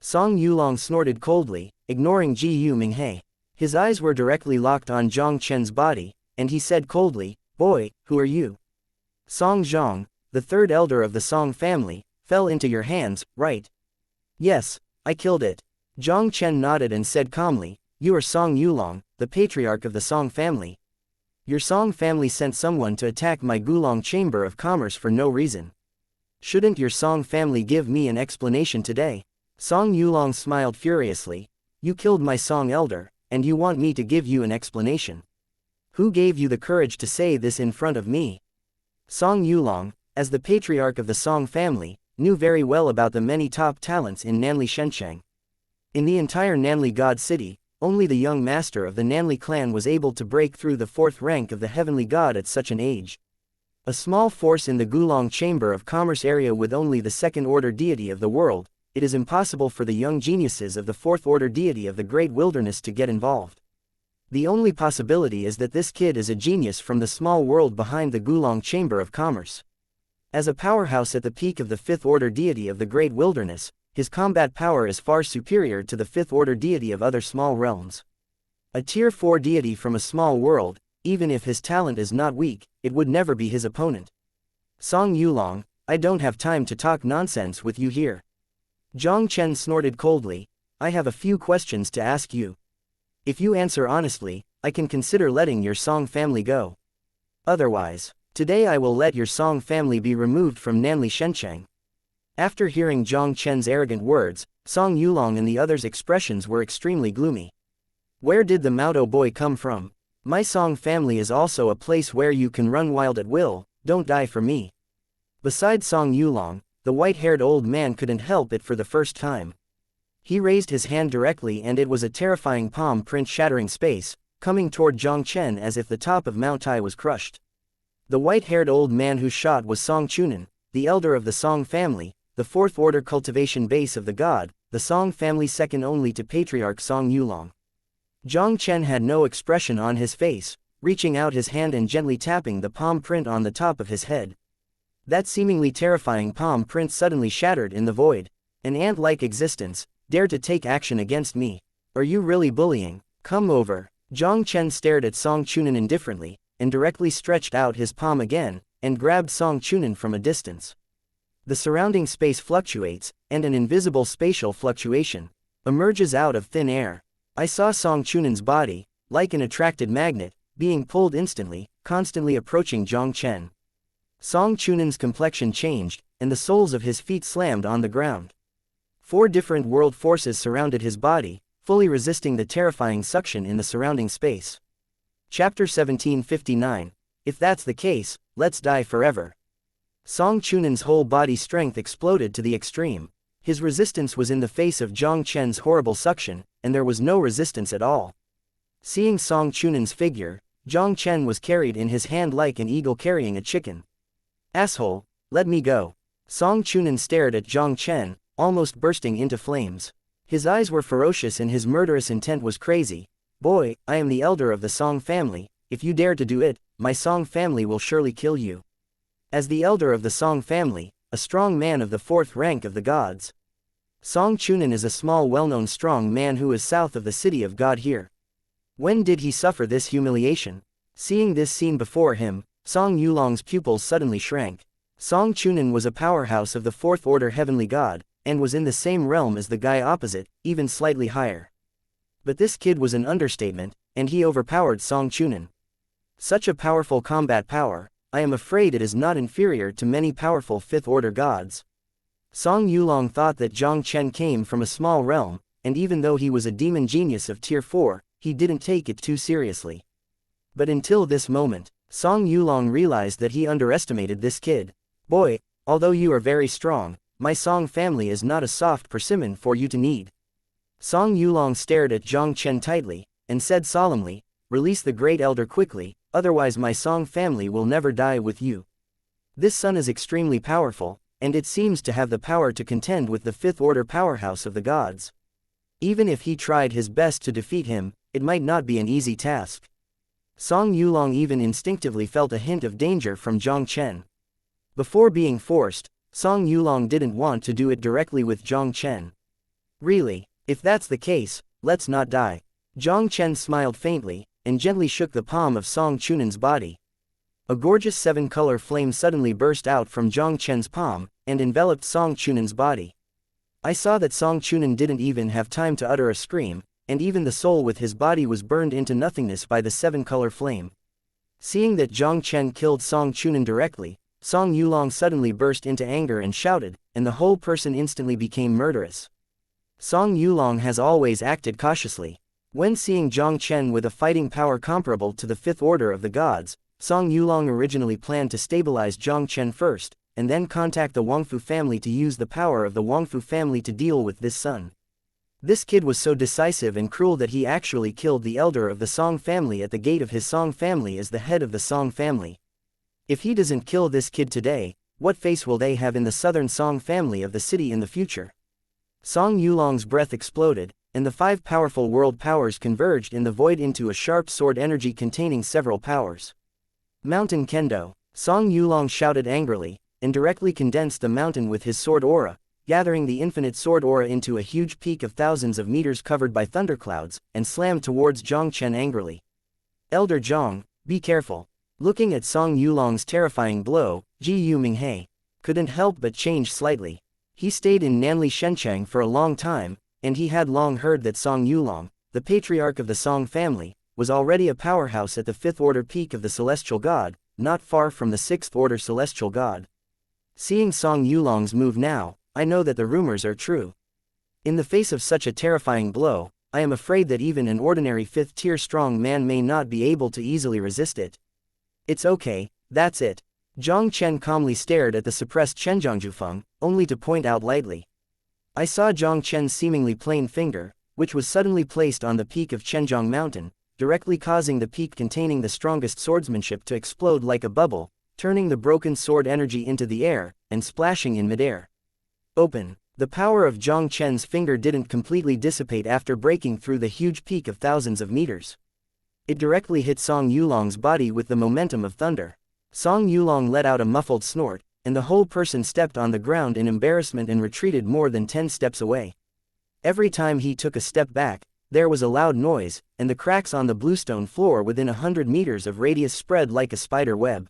Song Yulong snorted coldly, ignoring Ji Yuming-He. His eyes were directly locked on Jiang Chen's body, and he said coldly, boy, who are you? Song Zhang, the third elder of the Song family, fell into your hands, right? Yes, I killed it. Jiang Chen nodded and said calmly, you are Song Yulong, the patriarch of the Song family. Your Song family sent someone to attack my Gulong Chamber of Commerce for no reason. Shouldn't your Song family give me an explanation today? Song Yulong smiled furiously, you killed my Song elder, and you want me to give you an explanation. Who gave you the courage to say this in front of me? Song Yulong, as the patriarch of the Song family, knew very well about the many top talents in Nanli Shencheng. In the entire Nanli God City, only the young master of the Nanli clan was able to break through the fourth rank of the heavenly god at such an age. A small force in the Gulong Chamber of Commerce area with only the second-order deity of the world, it is impossible for the young geniuses of the fourth-order deity of the Great Wilderness to get involved. The only possibility is that this kid is a genius from the small world behind the Gulong Chamber of Commerce. As a powerhouse at the peak of the fifth-order deity of the Great Wilderness, his combat power is far superior to the fifth-order deity of other small realms. A Tier 4 deity from a small world, even if his talent is not weak, it would never be his opponent. Song Yulong, I don't have time to talk nonsense with you here. Jiang Chen snorted coldly, I have a few questions to ask you. If you answer honestly, I can consider letting your Song family go. Otherwise, today I will let your Song family be removed from Nanli Shencheng. After hearing Jiang Chen's arrogant words, Song Yulong and the others' expressions were extremely gloomy. Where did the Maodo boy come from? My Song family is also a place where you can run wild at will, don't die for me. Besides Song Yulong, the white-haired old man couldn't help it for the first time. He raised his hand directly and it was a terrifying palm print shattering space, coming toward Jiang Chen as if the top of Mount Tai was crushed. The white-haired old man who shot was Song Chunan, the elder of the Song family, the fourth-order cultivation base of the god, the Song family second only to Patriarch Song Yulong. Jiang Chen had no expression on his face, reaching out his hand and gently tapping the palm print on the top of his head. That seemingly terrifying palm print suddenly shattered in the void. An ant-like existence, dare to take action against me. Are you really bullying? Come over. Jiang Chen stared at Song Chunin indifferently, and directly stretched out his palm again, and grabbed Song Chunin from a distance. The surrounding space fluctuates, and an invisible spatial fluctuation emerges out of thin air. I saw Song Chunin's body, like an attracted magnet, being pulled instantly, constantly approaching Jiang Chen. Song Chunin's complexion changed, and the soles of his feet slammed on the ground. 4 different world forces surrounded his body, fully resisting the terrifying suction in the surrounding space. Chapter 1759. If that's the case, let's die forever. Song Chunin's whole body strength exploded to the extreme. His resistance was in the face of Jiang Chen's horrible suction, and there was no resistance at all. Seeing Song Chunin's figure, Jiang Chen was carried in his hand like an eagle carrying a chicken. Asshole, let me go. Song Chunin stared at Jiang Chen, almost bursting into flames. His eyes were ferocious and his murderous intent was crazy. Boy, I am the elder of the Song family. If you dare to do it, my Song family will surely kill you. As the elder of the Song family, a strong man of the 4th rank of the gods. Song Chunin is a small well-known strong man who is south of the city of God here. When did he suffer this humiliation? Seeing this scene before him, Song Yulong's pupils suddenly shrank. Song Chunin was a powerhouse of the 4th order heavenly god, and was in the same realm as the guy opposite, even slightly higher. But this kid was an understatement, and he overpowered Song Chunin. Such a powerful combat power, I am afraid it is not inferior to many powerful 5th order gods. Song Yulong thought that Jiang Chen came from a small realm, and even though he was a demon genius of tier 4, he didn't take it too seriously. But until this moment, Song Yulong realized that he underestimated this kid. Boy, although you are very strong, my Song family is not a soft persimmon for you to need. Song Yulong stared at Jiang Chen tightly, and said solemnly, release the great elder quickly, otherwise my Song family will never die with you. This son is extremely powerful, and it seems to have the power to contend with the 5th order powerhouse of the gods. Even if he tried his best to defeat him, it might not be an easy task. Song Yulong even instinctively felt a hint of danger from Jiang Chen. Before being forced, Song Yulong didn't want to do it directly with Jiang Chen. Really, if that's the case, let's not die. Jiang Chen smiled faintly, and gently shook the palm of Song Chunin's body. A gorgeous 7-color flame suddenly burst out from Jiang Chen's palm, and enveloped Song Chunin's body. I saw that Song Chunin didn't even have time to utter a scream, and even the soul with his body was burned into nothingness by the 7-color flame. Seeing that Jiang Chen killed Song Chunin directly, Song Yulong suddenly burst into anger and shouted, and the whole person instantly became murderous. Song Yulong has always acted cautiously. When seeing Jiang Chen with a fighting power comparable to the 5th order of the gods, Song Yulong originally planned to stabilize Jiang Chen first, and then contact the Wangfu family to use the power of the Wangfu family to deal with this son. This kid was so decisive and cruel that he actually killed the elder of the Song family at the gate of his Song family as the head of the Song family. If he doesn't kill this kid today, what face will they have in the southern Song family of the city in the future? Song Yulong's breath exploded, and the 5 powerful world powers converged in the void into a sharp sword energy containing several powers. Mountain Kendo. Song Yulong shouted angrily, and directly condensed the mountain with his sword aura, gathering the infinite sword aura into a huge peak of thousands of meters covered by thunderclouds, and slammed towards Jiang Chen angrily. Elder Jiang, be careful. Looking at Song Yulong's terrifying blow, Ji Yu Minghe couldn't help but change slightly. He stayed in Nanli Shenchang for a long time, and he had long heard that Song Yulong, the patriarch of the Song family, was already a powerhouse at the 5th order peak of the celestial god, not far from the 6th order celestial god. Seeing Song Yulong's move now, I know that the rumors are true. In the face of such a terrifying blow, I am afraid that even an ordinary 5th tier strong man may not be able to easily resist it. It's okay, that's it. Jiang Chen calmly stared at the suppressed Chenjiangjufeng, only to point out lightly. I saw Jiang Chen's seemingly plain finger, which was suddenly placed on the peak of Chenjiang Mountain, directly causing the peak containing the strongest swordsmanship to explode like a bubble, turning the broken sword energy into the air, and splashing in midair. Open. The power of Jiang Chen's finger didn't completely dissipate after breaking through the huge peak of thousands of meters. It directly hit Song Yulong's body with the momentum of thunder. Song Yulong let out a muffled snort, and the whole person stepped on the ground in embarrassment and retreated more than 10 steps away. Every time he took a step back, there was a loud noise, and the cracks on the bluestone floor within 100 meters of radius spread like a spider web.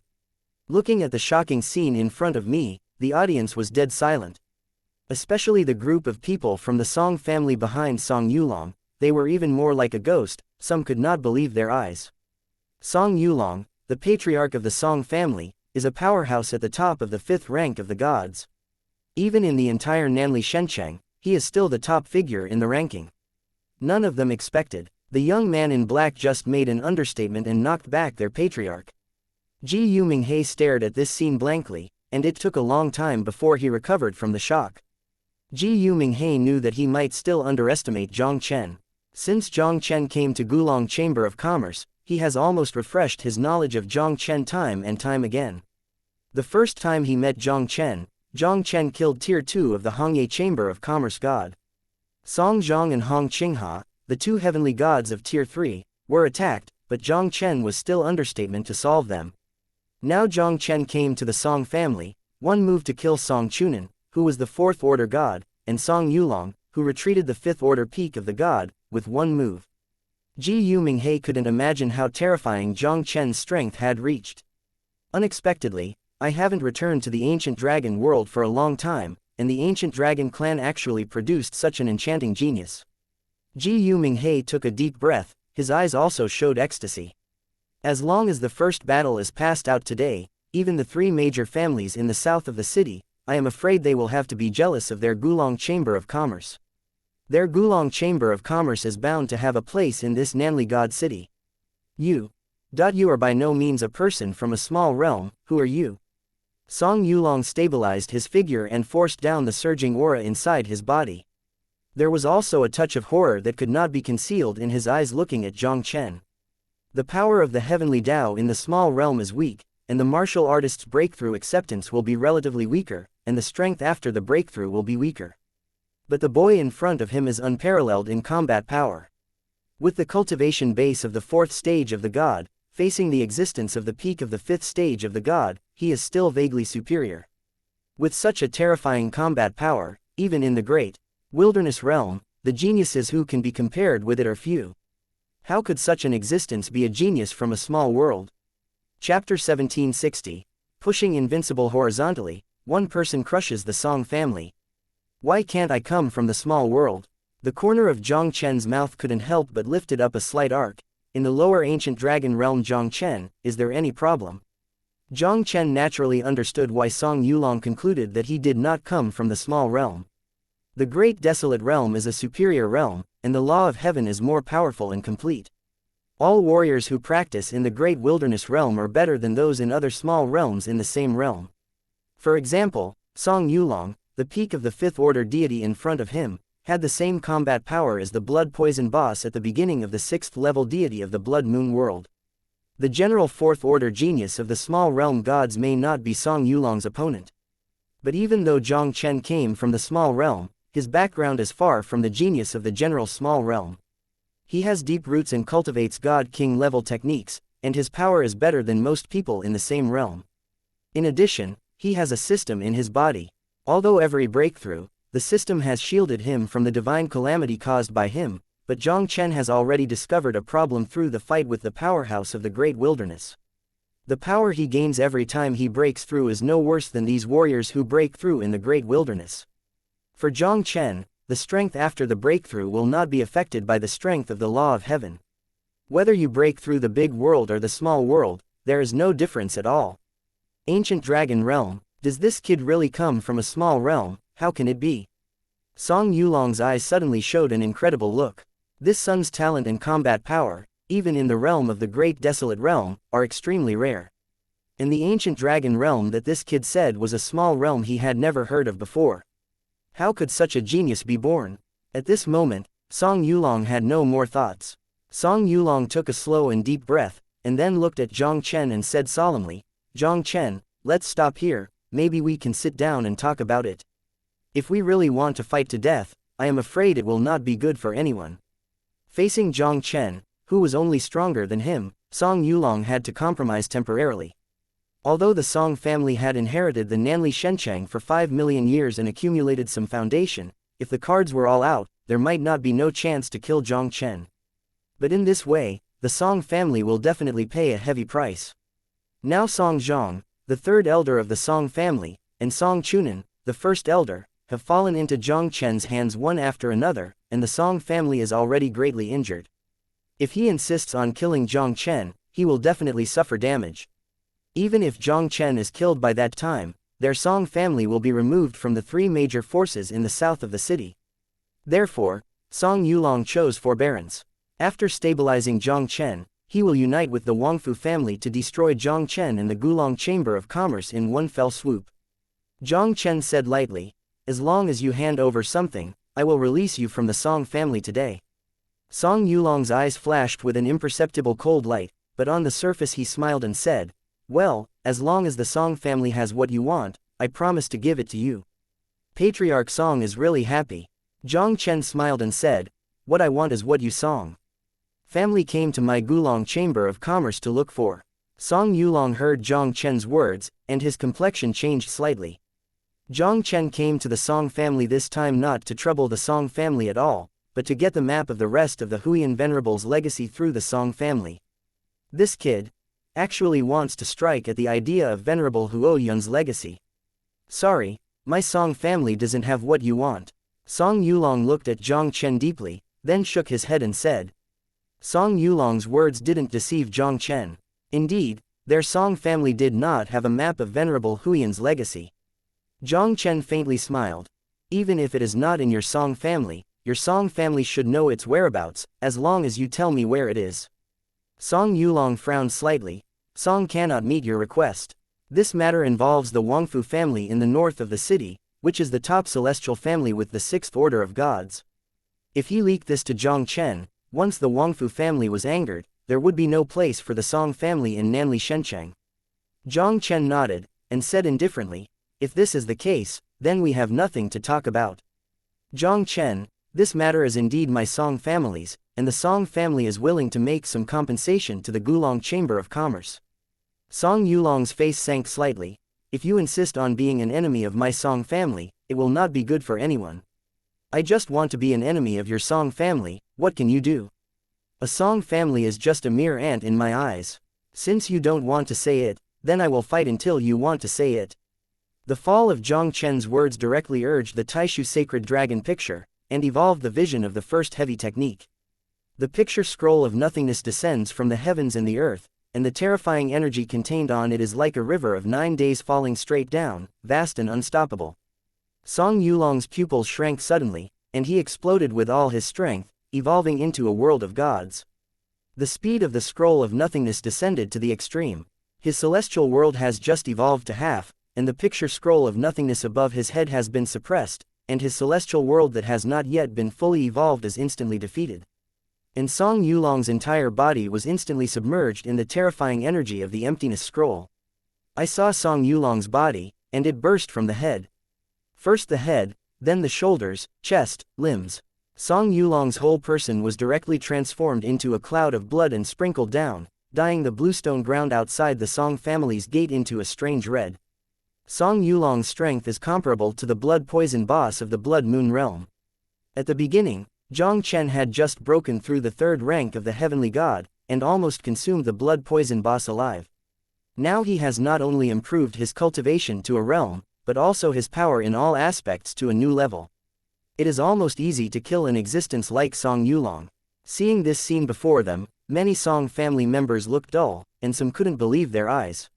Looking at the shocking scene in front of me, the audience was dead silent. Especially the group of people from the Song family behind Song Yulong, they were even more like a ghost, some could not believe their eyes. Song Yulong, the patriarch of the Song family, is a powerhouse at the top of the 5th rank of the gods. Even in the entire Nanli Shencheng, he is still the top figure in the ranking. None of them expected. The young man in black just made an understatement and knocked back their patriarch. Ji Yuminghe stared at this scene blankly, and it took a long time before he recovered from the shock. Ji Yuminghe knew that he might still underestimate Jiang Chen. Since Jiang Chen came to Gulong Chamber of Commerce, he has almost refreshed his knowledge of Jiang Chen time and time again. The first time he met Jiang Chen killed Tier 2 of the Hongye Chamber of Commerce god. Song Zhang and Hong Qingha, the 2 heavenly gods of Tier 3, were attacked, but Jiang Chen was still understatement to solve them. Now Jiang Chen came to the Song family, one move to kill Song Chunan, who was the 4th order god, and Song Yulong, who retreated the 5th order peak of the god, with one move. Ji Yuminghe couldn't imagine how terrifying Jiang Chen's strength had reached. Unexpectedly, I haven't returned to the ancient dragon world for a long time, and the ancient dragon clan actually produced such an enchanting genius. Ji Yuminghe took a deep breath, his eyes also showed ecstasy. As long as the first battle is passed out today, even the 3 major families in the south of the city, I am afraid they will have to be jealous of their Gulong Chamber of Commerce. Their Gulong Chamber of Commerce is bound to have a place in this Nanli God city. You are by no means a person from a small realm, who are you? Song Yulong stabilized his figure and forced down the surging aura inside his body. There was also a touch of horror that could not be concealed in his eyes looking at Jiang Chen. The power of the heavenly Tao in the small realm is weak, and the martial artist's breakthrough acceptance will be relatively weaker, and the strength after the breakthrough will be weaker. But the boy in front of him is unparalleled in combat power. With the cultivation base of the 4th stage of the god, facing the existence of the peak of the 5th stage of the god, he is still vaguely superior. With such a terrifying combat power, even in the great wilderness realm, the geniuses who can be compared with it are few. How could such an existence be a genius from a small world? Chapter 1760. Pushing invincible horizontally, one person crushes the Song family. Why can't I come from the small world? The corner of Jiang Chen's mouth couldn't help but lifted up a slight arc. In the lower ancient dragon realm Jiang Chen, is there any problem? Jiang Chen naturally understood why Song Yulong concluded that he did not come from the small realm. The great desolate realm is a superior realm, and the law of heaven is more powerful and complete. All warriors who practice in the great wilderness realm are better than those in other small realms in the same realm. For example, Song Yulong, the peak of the 5th order deity in front of him, had the same combat power as the blood poison boss at the beginning of the 6th level deity of the blood moon world. The general 4th order genius of the small realm gods may not be Song Yulong's opponent. But even though Jiang Chen came from the small realm, his background is far from the genius of the general small realm. He has deep roots and cultivates god-king level techniques, and his power is better than most people in the same realm. In addition, he has a system in his body. Although every breakthrough, the system has shielded him from the divine calamity caused by him, but Jiang Chen has already discovered a problem through the fight with the powerhouse of the great wilderness. The power he gains every time he breaks through is no worse than these warriors who break through in the great wilderness. For Jiang Chen, the strength after the breakthrough will not be affected by the strength of the law of heaven. Whether you break through the big world or the small world, there is no difference at all. Ancient Dragon Realm, does this kid really come from a small realm? How can it be? Song Yulong's eyes suddenly showed an incredible look. This son's talent and combat power, even in the realm of the great desolate realm, are extremely rare. In the ancient dragon realm that this kid said was a small realm he had never heard of before. How could such a genius be born? At this moment, Song Yulong had no more thoughts. Song Yulong took a slow and deep breath, and then looked at Jiang Chen and said solemnly, "Jiang Chen, let's stop here, maybe we can sit down and talk about it." If we really want to fight to death, I am afraid it will not be good for anyone. Facing Jiang Chen, who was only stronger than him, Song Yulong had to compromise temporarily. Although the Song family had inherited the Nanli Shenchang for 5 million years and accumulated some foundation, if the cards were all out, there might not be no chance to kill Jiang Chen. But in this way, the Song family will definitely pay a heavy price. Now Song Zhang, the third elder of the Song family, and Song Chunan, the first elder, have fallen into Jiang Chen's hands one after another, and the Song family is already greatly injured. If he insists on killing Jiang Chen, he will definitely suffer damage. Even if Jiang Chen is killed by that time, their Song family will be removed from the three major forces in the south of the city. Therefore, Song Yulong chose forbearance. After stabilizing Jiang Chen, he will unite with the Wangfu family to destroy Jiang Chen and the Gulong Chamber of Commerce in one fell swoop. Jiang Chen said lightly, "As long as you hand over something, I will release you from the Song family today." Song Yulong's eyes flashed with an imperceptible cold light, but on the surface he smiled and said, "Well, as long as the Song family has what you want, I promise to give it to you." Patriarch Song is really happy. Jiang Chen smiled and said, "What I want is what you Song family came to my Gulong Chamber of Commerce to look for." Song Yulong heard Jiang Chen's words, and his complexion changed slightly. Jiang Chen came to the Song family this time not to trouble the Song family at all, but to get the map of the rest of the Huiyan Venerables' legacy through the Song family. This kid actually wants to strike at the idea of Venerable Huo Yun's legacy. "Sorry, my Song family doesn't have what you want." Song Yulong looked at Jiang Chen deeply, then shook his head and said. Song Yulong's words didn't deceive Jiang Chen. Indeed, their Song family did not have a map of Venerable Huiyan's legacy. Jiang Chen faintly smiled. "Even if it is not in your Song family should know its whereabouts, as long as you tell me where it is." Song Yulong frowned slightly. "Song cannot meet your request. This matter involves the Wangfu family in the north of the city, which is the top celestial family with the sixth order of gods. If he leaked this to Jiang Chen, once the Wangfu family was angered, there would be no place for the Song family in Nanli Shenchang." Jiang Chen nodded, and said indifferently, "If this is the case, then we have nothing to talk about. Jiang Chen, this matter is indeed my Song family's, and the Song family is willing to make some compensation to the Gulong Chamber of Commerce." Song Yulong's face sank slightly. "If you insist on being an enemy of my Song family, it will not be good for anyone. I just want to be an enemy of your Song family, what can you do? A Song family is just a mere ant in my eyes. Since you don't want to say it, then I will fight until you want to say it." The fall of Jiang Chen's words directly urged the Taixu Sacred Dragon picture, and evolved the vision of the first heavy technique. The picture scroll of nothingness descends from the heavens and the earth, and the terrifying energy contained on it is like a river of 9 days falling straight down, vast and unstoppable. Song Yulong's pupils shrank suddenly, and he exploded with all his strength, evolving into a world of gods. The speed of the scroll of nothingness descended to the extreme. His celestial world has just evolved to half, and the picture scroll of nothingness above his head has been suppressed, and his celestial world that has not yet been fully evolved is instantly defeated. And Song Yulong's entire body was instantly submerged in the terrifying energy of the emptiness scroll. I saw Song Yulong's body, and it burst from the head. First the head, then the shoulders, chest, limbs. Song Yulong's whole person was directly transformed into a cloud of blood and sprinkled down, dyeing the bluestone ground outside the Song family's gate into a strange red. Song Yulong's strength is comparable to the blood poison boss of the Blood Moon Realm. At the beginning, Jiang Chen had just broken through the third rank of the Heavenly God, and almost consumed the blood poison boss alive. Now he has not only improved his cultivation to a realm, but also his power in all aspects to a new level. It is almost easy to kill an existence like Song Yulong. Seeing this scene before them, many Song family members looked dull, and some couldn't believe their eyes.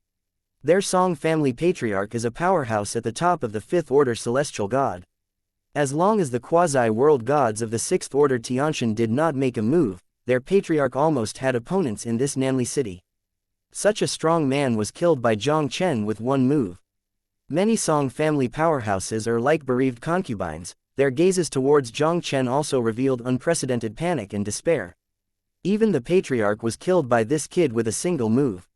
Their Song family patriarch is a powerhouse at the top of the fifth order celestial god. As long as the quasi-world gods of the sixth order Tianshan did not make a move, their patriarch almost had opponents in this Nanli city. Such a strong man was killed by Jiang Chen with one move. Many Song family powerhouses are like bereaved concubines, their gazes towards Jiang Chen also revealed unprecedented panic and despair. Even the patriarch was killed by this kid with a single move.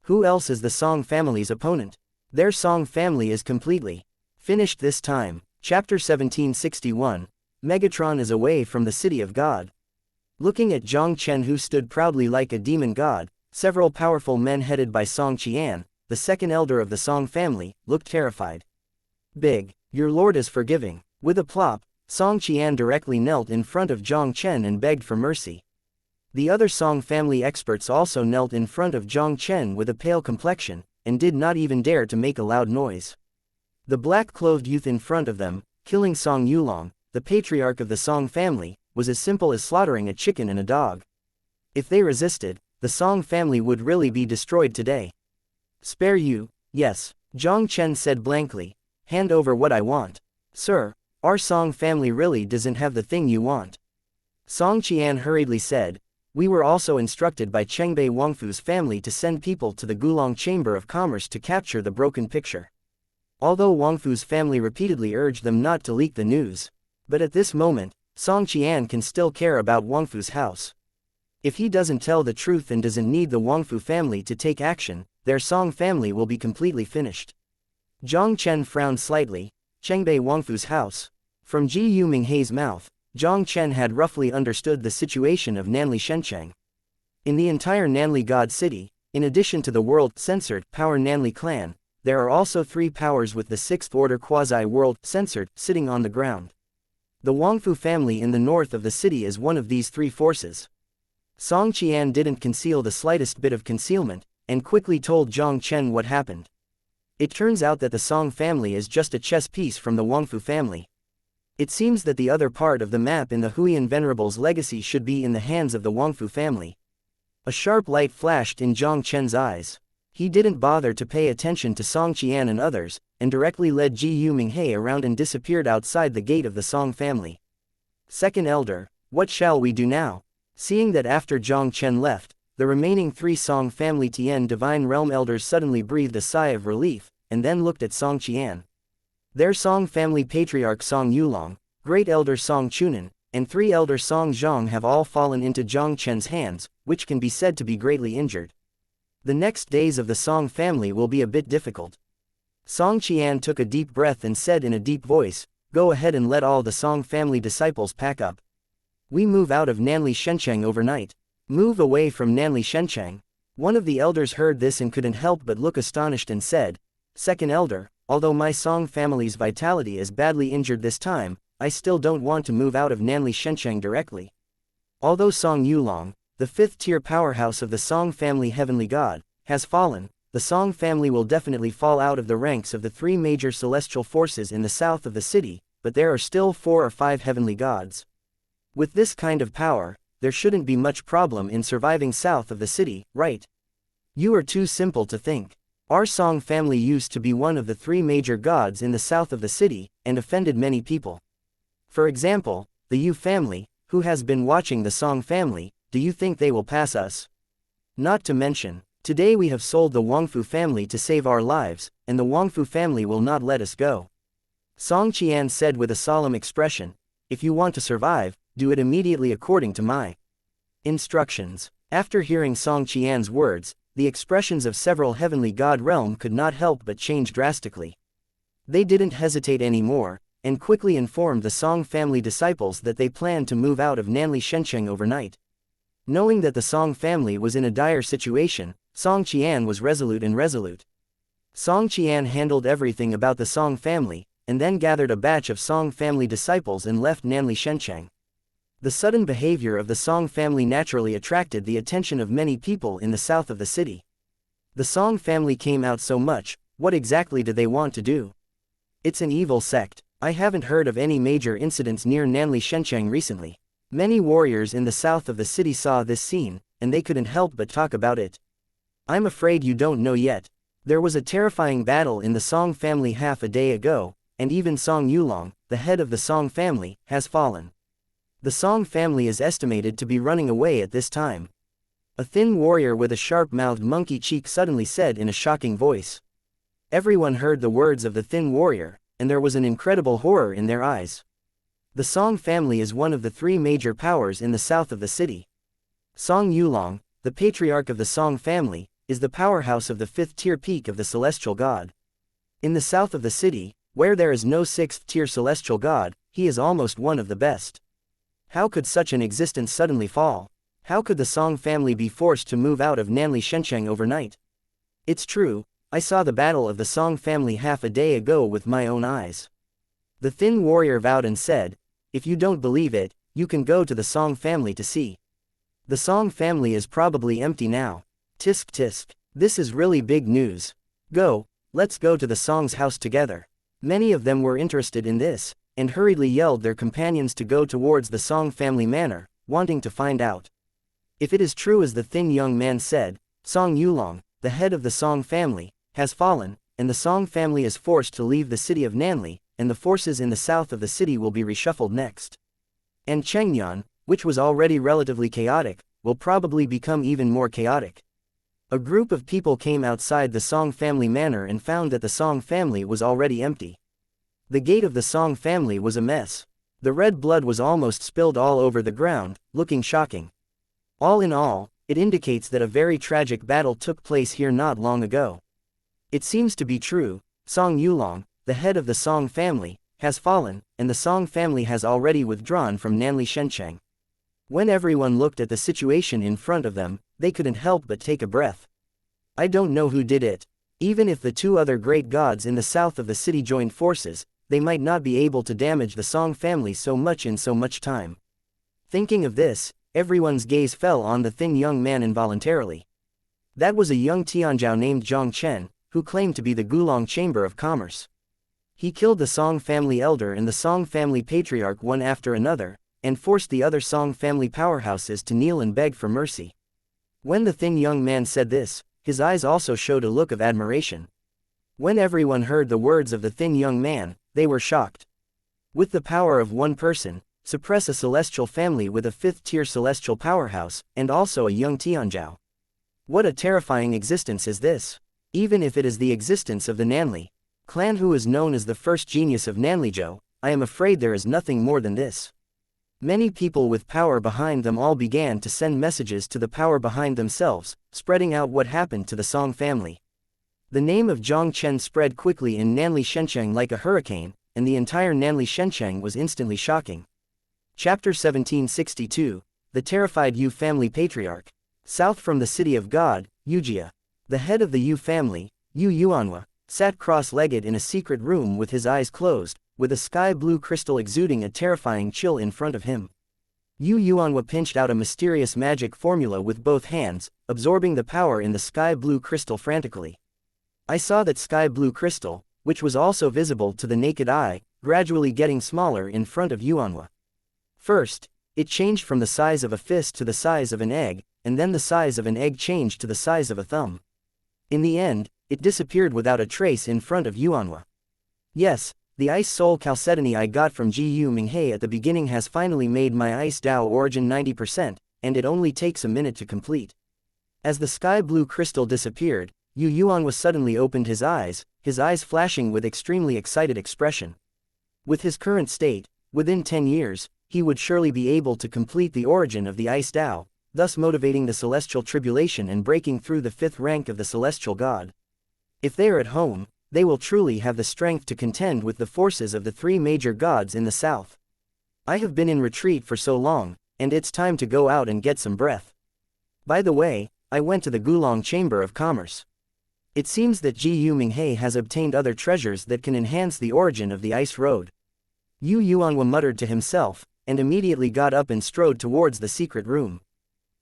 Who else is the Song family's opponent? Their Song family is completely finished this time. Chapter 1761, Megatron is away from the city of God. Looking at Jiang Chen, who stood proudly like a demon god, several powerful men headed by Song Qian, the second elder of the Song family, looked terrified. Big, your lord is forgiving. With a plop, Song Qian directly knelt in front of Jiang Chen and begged for mercy. The other Song family experts also knelt in front of Jiang Chen with a pale complexion, and did not even dare to make a loud noise. The black-clothed youth in front of them, killing Song Yulong, the patriarch of the Song family, was as simple as slaughtering a chicken and a dog. If they resisted, the Song family would really be destroyed today. Spare you? Yes, Jiang Chen said blankly. Hand over what I want. Sir, our Song family really doesn't have the thing you want. Song Qian hurriedly said, we were also instructed by Chengbei Wangfu's family to send people to the Gulong Chamber of Commerce to capture the broken picture. Although Wangfu's family repeatedly urged them not to leak the news. But at this moment, Song Qian can still care about Wangfu's house. If he doesn't tell the truth and doesn't need the Wangfu family to take action, their Song family will be completely finished. Jiang Chen frowned slightly. Chengbei Wangfu's house. From Ji Yuminghe's mouth, Jiang Chen had roughly understood the situation of Nanli Shencheng. In the entire Nanli God City, in addition to the world-censored Power Nanli clan, there are also 3 powers with the 6th order quasi-world censored sitting on the ground. The Wangfu family in the north of the city is one of these 3 forces. Song Qian didn't conceal the slightest bit of concealment, and quickly told Jiang Chen what happened. It turns out that the Song family is just a chess piece from the Wangfu family. It seems that the other part of the map in the Huiyan Venerables legacy should be in the hands of the Wangfu family. A sharp light flashed in Jiang Chen's eyes. He didn't bother to pay attention to Song Qian and others, and directly led Ji Yuminghe around and disappeared outside the gate of the Song family. Second Elder, what shall we do now? Seeing that after Jiang Chen left, the remaining 3 Song family Tian Divine Realm elders suddenly breathed a sigh of relief, and then looked at Song Qian. Their Song family patriarch Song Yulong, Great Elder Song Chunan, and 3 Elder Song Zhang have all fallen into Jiang Chen's hands, which can be said to be greatly injured. The next days of the Song family will be a bit difficult. Song Qian took a deep breath and said in a deep voice, go ahead and let all the Song family disciples pack up. We move out of Nanli Shencheng overnight. Move away from Nanli Shencheng. One of the elders heard this and couldn't help but look astonished and said, Second Elder, although my Song family's vitality is badly injured this time, I still don't want to move out of Nanli Shencheng directly. Although Song Yulong, the 5th-tier powerhouse of the Song family heavenly god, has fallen, the Song family will definitely fall out of the ranks of the 3 major celestial forces in the south of the city, but there are still 4 or 5 heavenly gods. With this kind of power, there shouldn't be much problem in surviving south of the city, right? You are too simple to think. Our Song family used to be one of the 3 major gods in the south of the city, and offended many people. For example, the Yu family, who has been watching the Song family. Do you think they will pass us? Not to mention, today we have sold the Wangfu family to save our lives, and the Wangfu family will not let us go. Song Qian said with a solemn expression, if you want to survive, do it immediately according to my instructions. After hearing Song Qian's words, the expressions of several heavenly god realm could not help but change drastically. They didn't hesitate anymore, and quickly informed the Song family disciples that they planned to move out of Nanli Shencheng overnight. Knowing that the Song family was in a dire situation, Song Qian was resolute. Song Qian handled everything about the Song family, and then gathered a batch of Song family disciples and left Nanli Shencheng. The sudden behavior of the Song family naturally attracted the attention of many people in the south of the city. The Song family came out so much, what exactly do they want to do? It's an evil sect. I haven't heard of any major incidents near Nanli Shencheng recently. Many warriors in the south of the city saw this scene, and they couldn't help but talk about it. I'm afraid you don't know yet. There was a terrifying battle in the Song family half a day ago, and even Song Yulong, the head of the Song family, has fallen. The Song family is estimated to be running away at this time. A thin warrior with a sharp-mouthed monkey cheek suddenly said in a shocking voice. Everyone heard the words of the thin warrior, and there was an incredible horror in their eyes. The Song family is one of the 3 major powers in the south of the city. Song Yulong, the patriarch of the Song family, is the powerhouse of the 5th-tier peak of the celestial god. In the south of the city, Where there is no 6th-tier celestial god, he is almost one of the best. How could such an existence suddenly fall? How could the Song family be forced to move out of Nanli Shencheng overnight? It's true, I saw the battle of the Song family half a day ago with my own eyes. The thin warrior vowed and said, if you don't believe it, you can go to the Song family to see. The Song family is probably empty now. Tisk tisk. This is really big news. Go, let's go to the Song's house together. Many of them were interested in this, and hurriedly yelled their companions to go towards the Song family manor, wanting to find out. If it is true as the thin young man said, Song Yulong, the head of the Song family, has fallen, and the Song family is forced to leave the city of Nanli, and the forces in the south of the city will be reshuffled next. And Chengyan, which was already relatively chaotic, will probably become even more chaotic. A group of people came outside the Song family manor and found that the Song family was already empty. The gate of the Song family was a mess. The red blood was almost spilled all over the ground, looking shocking. All in all, it indicates that a very tragic battle took place here not long ago. It seems to be true, Song Yulong, the head of the Song family, has fallen, and the Song family has already withdrawn from Nanli Shencheng. When everyone looked at the situation in front of them, they couldn't help but take a breath. I don't know who did it. Even if the two other great gods in the south of the city joined forces, they might not be able to damage the Song family so much in so much time. Thinking of this, everyone's gaze fell on the thin young man involuntarily. That was a young Tianzhao named Jiang Chen, who claimed to be the Gulong Chamber of Commerce. He killed the Song family elder and the Song family patriarch one after another, and forced the other Song family powerhouses to kneel and beg for mercy. When the thin young man said this, his eyes also showed a look of admiration. When everyone heard the words of the thin young man, they were shocked. With the power of one person, suppress a celestial family with a 5th-tier celestial powerhouse, and also a young Tianzhao. What a terrifying existence is this! Even if it is the existence of the Nanli clan who is known as the first genius of Nanlizhou, I am afraid there is nothing more than this. Many people with power behind them all began to send messages to the power behind themselves, spreading out what happened to the Song family. The name of Jiang Chen spread quickly in Nanli Shencheng like a hurricane, and the entire Nanli Shencheng was instantly shocking. Chapter 1762, The Terrified Yu Family Patriarch. South from the city of God, Yujia. The head of the Yu family, Yu Yuanhua, sat cross-legged in a secret room with his eyes closed, with a sky-blue crystal exuding a terrifying chill in front of him. Yu Yuanhua pinched out a mysterious magic formula with both hands, absorbing the power in the sky-blue crystal frantically. I saw that sky-blue crystal, which was also visible to the naked eye, gradually getting smaller in front of Yuanhua. First, it changed from the size of a fist to the size of an egg, and then the size of an egg changed to the size of a thumb. In the end, it disappeared without a trace in front of Yuanhua. Yes, the Ice Soul Chalcedony I got from Jiu Minghei at the beginning has finally made my Ice Dao origin 90%, and it only takes a minute to complete. As the sky blue crystal disappeared, Yu Yuanhua suddenly opened his eyes flashing with extremely excited expression. With his current state, within 10 years, he would surely be able to complete the origin of the Ice Dao, thus motivating the celestial tribulation and breaking through the 5th rank of the celestial god. If they are at home, they will truly have the strength to contend with the forces of the 3 major gods in the south. I have been in retreat for so long, and it's time to go out and get some breath. By the way, I went to the Gulong Chamber of Commerce. It seems that Jiu Minghei has obtained other treasures that can enhance the origin of the Ice Road. Yu Yuanhua muttered to himself, and immediately got up and strode towards the secret room.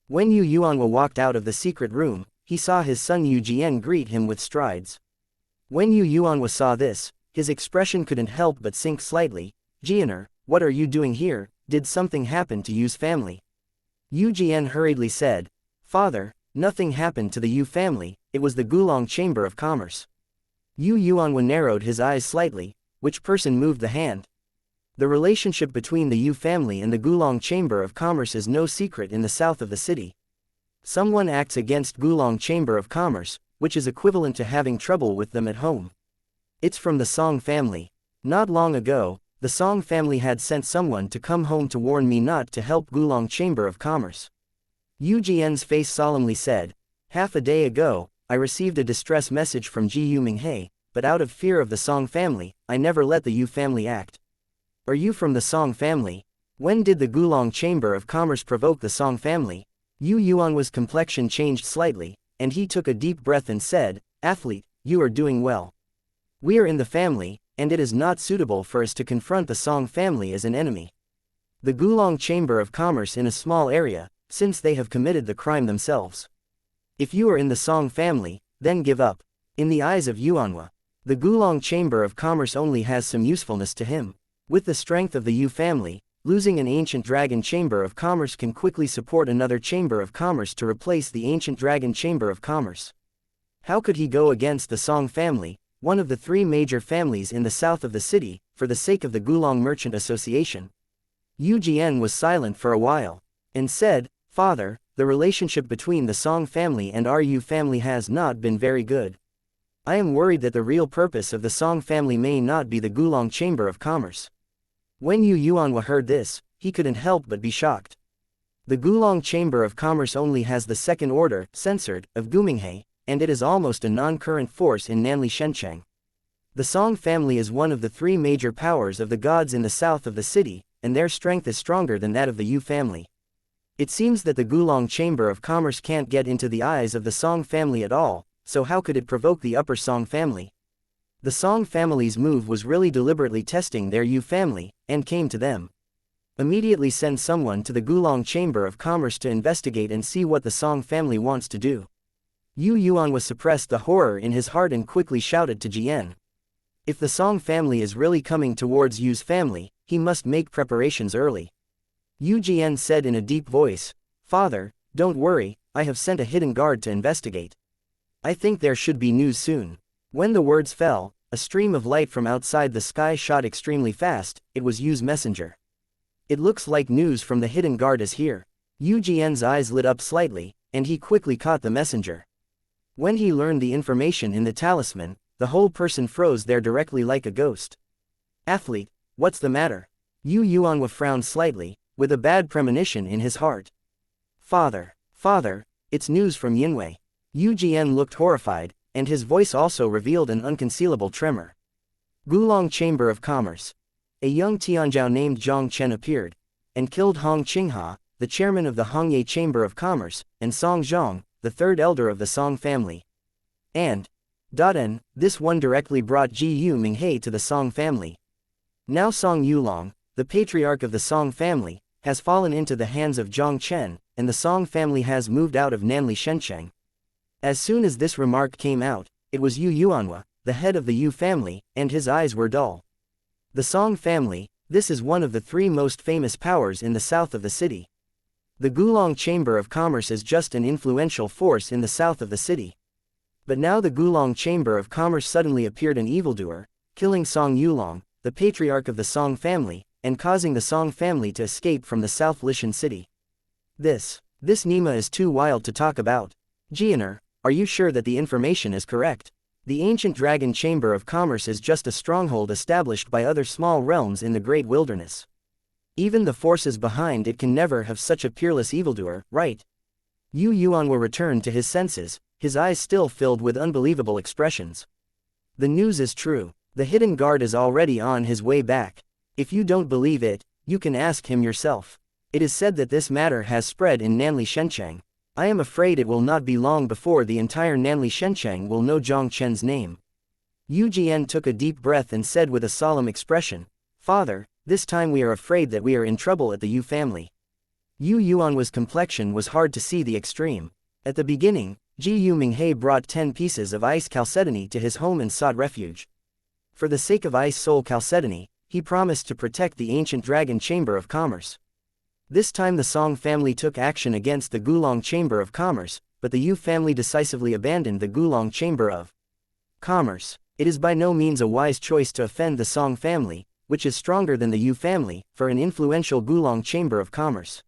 When Yu Yuanhua walked out of the secret room, he saw his son Yu Jian greet him with strides. When Yu Yuanhua saw this, his expression couldn't help but sink slightly. "Jianer, what are you doing here? Did something happen to Yu's family?" Yu Jian hurriedly said, "Father, nothing happened to the Yu family, it was the Gulong Chamber of Commerce." Yu Yuanhua narrowed his eyes slightly. Which person moved the hand? The relationship between the Yu family and the Gulong Chamber of Commerce is no secret in the south of the city. Someone acts against Gulong Chamber of Commerce, which is equivalent to having trouble with them at home. It's from the Song family. Not long ago, the Song family had sent someone to come home to warn me not to help Gulong Chamber of Commerce. Yu Jian's face solemnly said, "Half a day ago, I received a distress message from Jiu Minghei, but out of fear of the Song family, I never let the Yu family act. Are you from the Song family? When did the Gulong Chamber of Commerce provoke the Song family? Yu Yuanhua's complexion changed slightly, and he took a deep breath and said, "Athlete, you are doing well. We are in the family, and it is not suitable for us to confront the Song family as an enemy. The Gulong Chamber of Commerce in a small area, since they have committed the crime themselves. If you are in the Song family, then give up." In the eyes of Yuanhua, the Gulong Chamber of Commerce only has some usefulness to him. With the strength of the Yu family, losing an ancient dragon chamber of commerce can quickly support another chamber of commerce to replace the ancient dragon chamber of commerce. How could he go against the Song family, one of the three major families in the south of the city, for the sake of the Gulong Merchant Association? Yu Jian was silent for a while, and said, "Father, the relationship between the Song family and our Yu family has not been very good. I am worried that the real purpose of the Song family may not be the Gulong Chamber of Commerce." When Yu Yuanhua heard this, he couldn't help but be shocked. The Gulong Chamber of Commerce only has the second order, censored, of Guminghe, and it is almost a non-current force in Nanli Shencheng. The Song family is one of the three major powers of the gods in the south of the city, and their strength is stronger than that of the Yu family. It seems that the Gulong Chamber of Commerce can't get into the eyes of the Song family at all, so how could it provoke the upper Song family? The Song family's move was really deliberately testing their Yu family, and came to them. Immediately send someone to the Gulong Chamber of Commerce to investigate and see what the Song family wants to do. Yu Yuanhua suppressed the horror in his heart and quickly shouted to Jian. If the Song family is really coming towards Yu's family, he must make preparations early. Yu Jian said in a deep voice, "Father, don't worry, I have sent a hidden guard to investigate. I think there should be news soon." When the words fell, a stream of light from outside the sky shot extremely fast. It was Yu's messenger. "It looks like news from the hidden guard is here." Yu Jian's eyes lit up slightly, and he quickly caught the messenger. When he learned the information in the talisman, the whole person froze there directly like a ghost. "Athlete, what's the matter?" Yu Yuanhua frowned slightly, with a bad premonition in his heart. Father, it's news from Yinwei." Yu Jian looked horrified, and his voice also revealed an unconcealable tremor. Gulong Chamber of Commerce. A young Tianzhao named Jiang Chen appeared, and killed Hong Qingha, the chairman of the Hongye Chamber of Commerce, and Song Zhong, the third elder of the Song family. And this one directly brought Ji Yu Minghe to the Song family. Now Song Yulong, the patriarch of the Song family, has fallen into the hands of Jiang Chen, and the Song family has moved out of Nanli Shencheng. As soon as this remark came out, it was Yu Yuanhua, the head of the Yu family, and his eyes were dull. The Song family, this is one of the three most famous powers in the south of the city. The Gulong Chamber of Commerce is just an influential force in the south of the city. But now the Gulong Chamber of Commerce suddenly appeared an evildoer, killing Song Yulong, the patriarch of the Song family, and causing the Song family to escape from the South Lishan city. This Nima is too wild to talk about. Jianer, are you sure that the information is correct? The ancient Dragon Chamber of Commerce is just a stronghold established by other small realms in the Great Wilderness. Even the forces behind it can never have such a peerless evildoer, right? Yu Yuanhua returned to his senses, his eyes still filled with unbelievable expressions. The news is true. The hidden guard is already on his way back. If you don't believe it, you can ask him yourself. It is said that this matter has spread in Nanli Shencheng. I am afraid it will not be long before the entire Nanli Shencheng will know Jiang Chen's name. Yu Jian took a deep breath and said with a solemn expression, "Father, this time we are afraid that we are in trouble at the Yu family." Yu Yuanhua's complexion was hard to see the extreme. At the beginning, Ji Yu Minghe brought 10 pieces of ice chalcedony to his home and sought refuge. For the sake of ice soul chalcedony, he promised to protect the ancient Dragon Chamber of Commerce. This time the Song family took action against the Gulong Chamber of Commerce, but the Yu family decisively abandoned the Gulong Chamber of Commerce. It is by no means a wise choice to offend the Song family, which is stronger than the Yu family, for an influential Gulong Chamber of Commerce.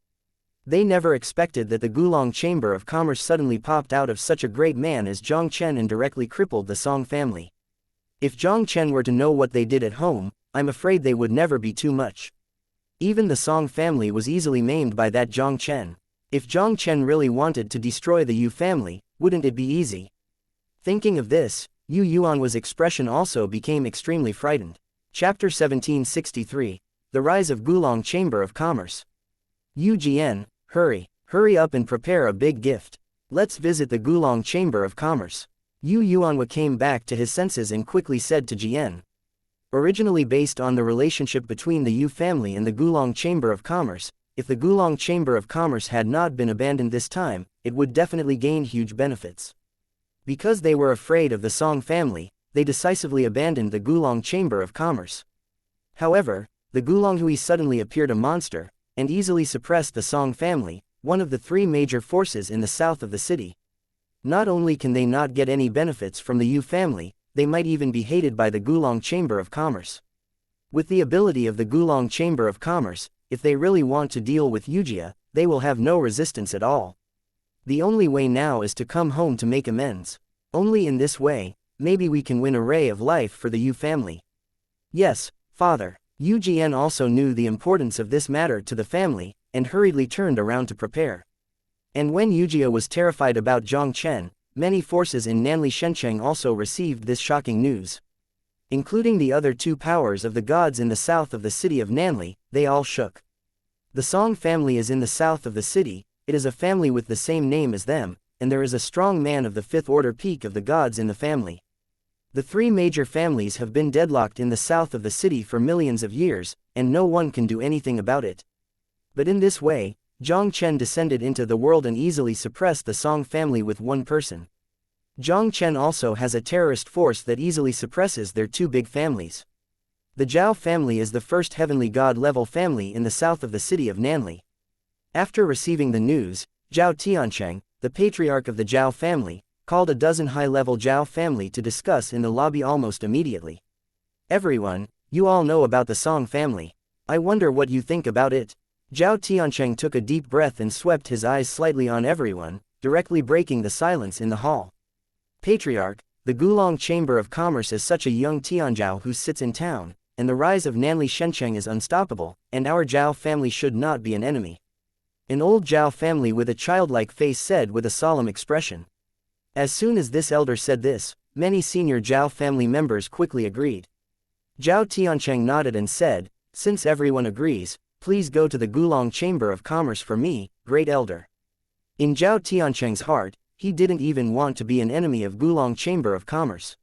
They never expected that the Gulong Chamber of Commerce suddenly popped out of such a great man as Jiang Chen and directly crippled the Song family. If Jiang Chen were to know what they did at home, I'm afraid they would never be too much. Even the Song family was easily maimed by that Jiang Chen. If Jiang Chen really wanted to destroy the Yu family, wouldn't it be easy? Thinking of this, Yu Yuanhua's expression also became extremely frightened. Chapter 1763. The Rise of Gulong Chamber of Commerce. Yu Jian, hurry up and prepare a big gift. Let's visit the Gulong Chamber of Commerce. Yu Yuanhua came back to his senses and quickly said to Jian. Originally based on the relationship between the Yu family and the Gulong Chamber of Commerce, if the Gulong Chamber of Commerce had not been abandoned this time, it would definitely gain huge benefits. Because they were afraid of the Song family, they decisively abandoned the Gulong Chamber of Commerce. However, the Gulong Hui suddenly appeared a monster, and easily suppressed the Song family, one of the three major forces in the south of the city. Not only can they not get any benefits from the Yu family, they might even be hated by the Gulong Chamber of Commerce. With the ability of the Gulong Chamber of Commerce, if they really want to deal with Yujia, they will have no resistance at all. The only way now is to come home to make amends. Only in this way, maybe we can win a ray of life for the Yu family. Yes, father. Yu Jian also knew the importance of this matter to the family, and hurriedly turned around to prepare. And when Yujia was terrified about Jiang Chen, many forces in Nanli Shencheng also received this shocking news. Including the other two powers of the gods in the south of the city of Nanli, they all shook. The Song family is in the south of the city, it is a family with the same name as them, and there is a strong man of the fifth order peak of the gods in the family. The three major families have been deadlocked in the south of the city for millions of years, and no one can do anything about it. But in this way, Jiang Chen descended into the world and easily suppressed the Song family with one person. Jiang Chen also has a terrorist force that easily suppresses their two big families. The Zhao family is the first heavenly god-level family in the south of the city of Nanli. After receiving the news, Zhao Tiancheng, the patriarch of the Zhao family, called a dozen high-level Zhao family to discuss in the lobby almost immediately. Everyone, you all know about the Song family. I wonder what you think about it. Zhao Tiancheng took a deep breath and swept his eyes slightly on everyone, directly breaking the silence in the hall. Patriarch, the Gulong Chamber of Commerce is such a young Tianzhao who sits in town, and the rise of Nanli Shencheng is unstoppable, and our Zhao family should not be an enemy. An old Zhao family with a childlike face said with a solemn expression. As soon as this elder said this, many senior Zhao family members quickly agreed. Zhao Tiancheng nodded and said, since everyone agrees, please go to the Gulong Chamber of Commerce for me, great elder. In Zhao Tiancheng's heart, he didn't even want to be an enemy of Gulong Chamber of Commerce.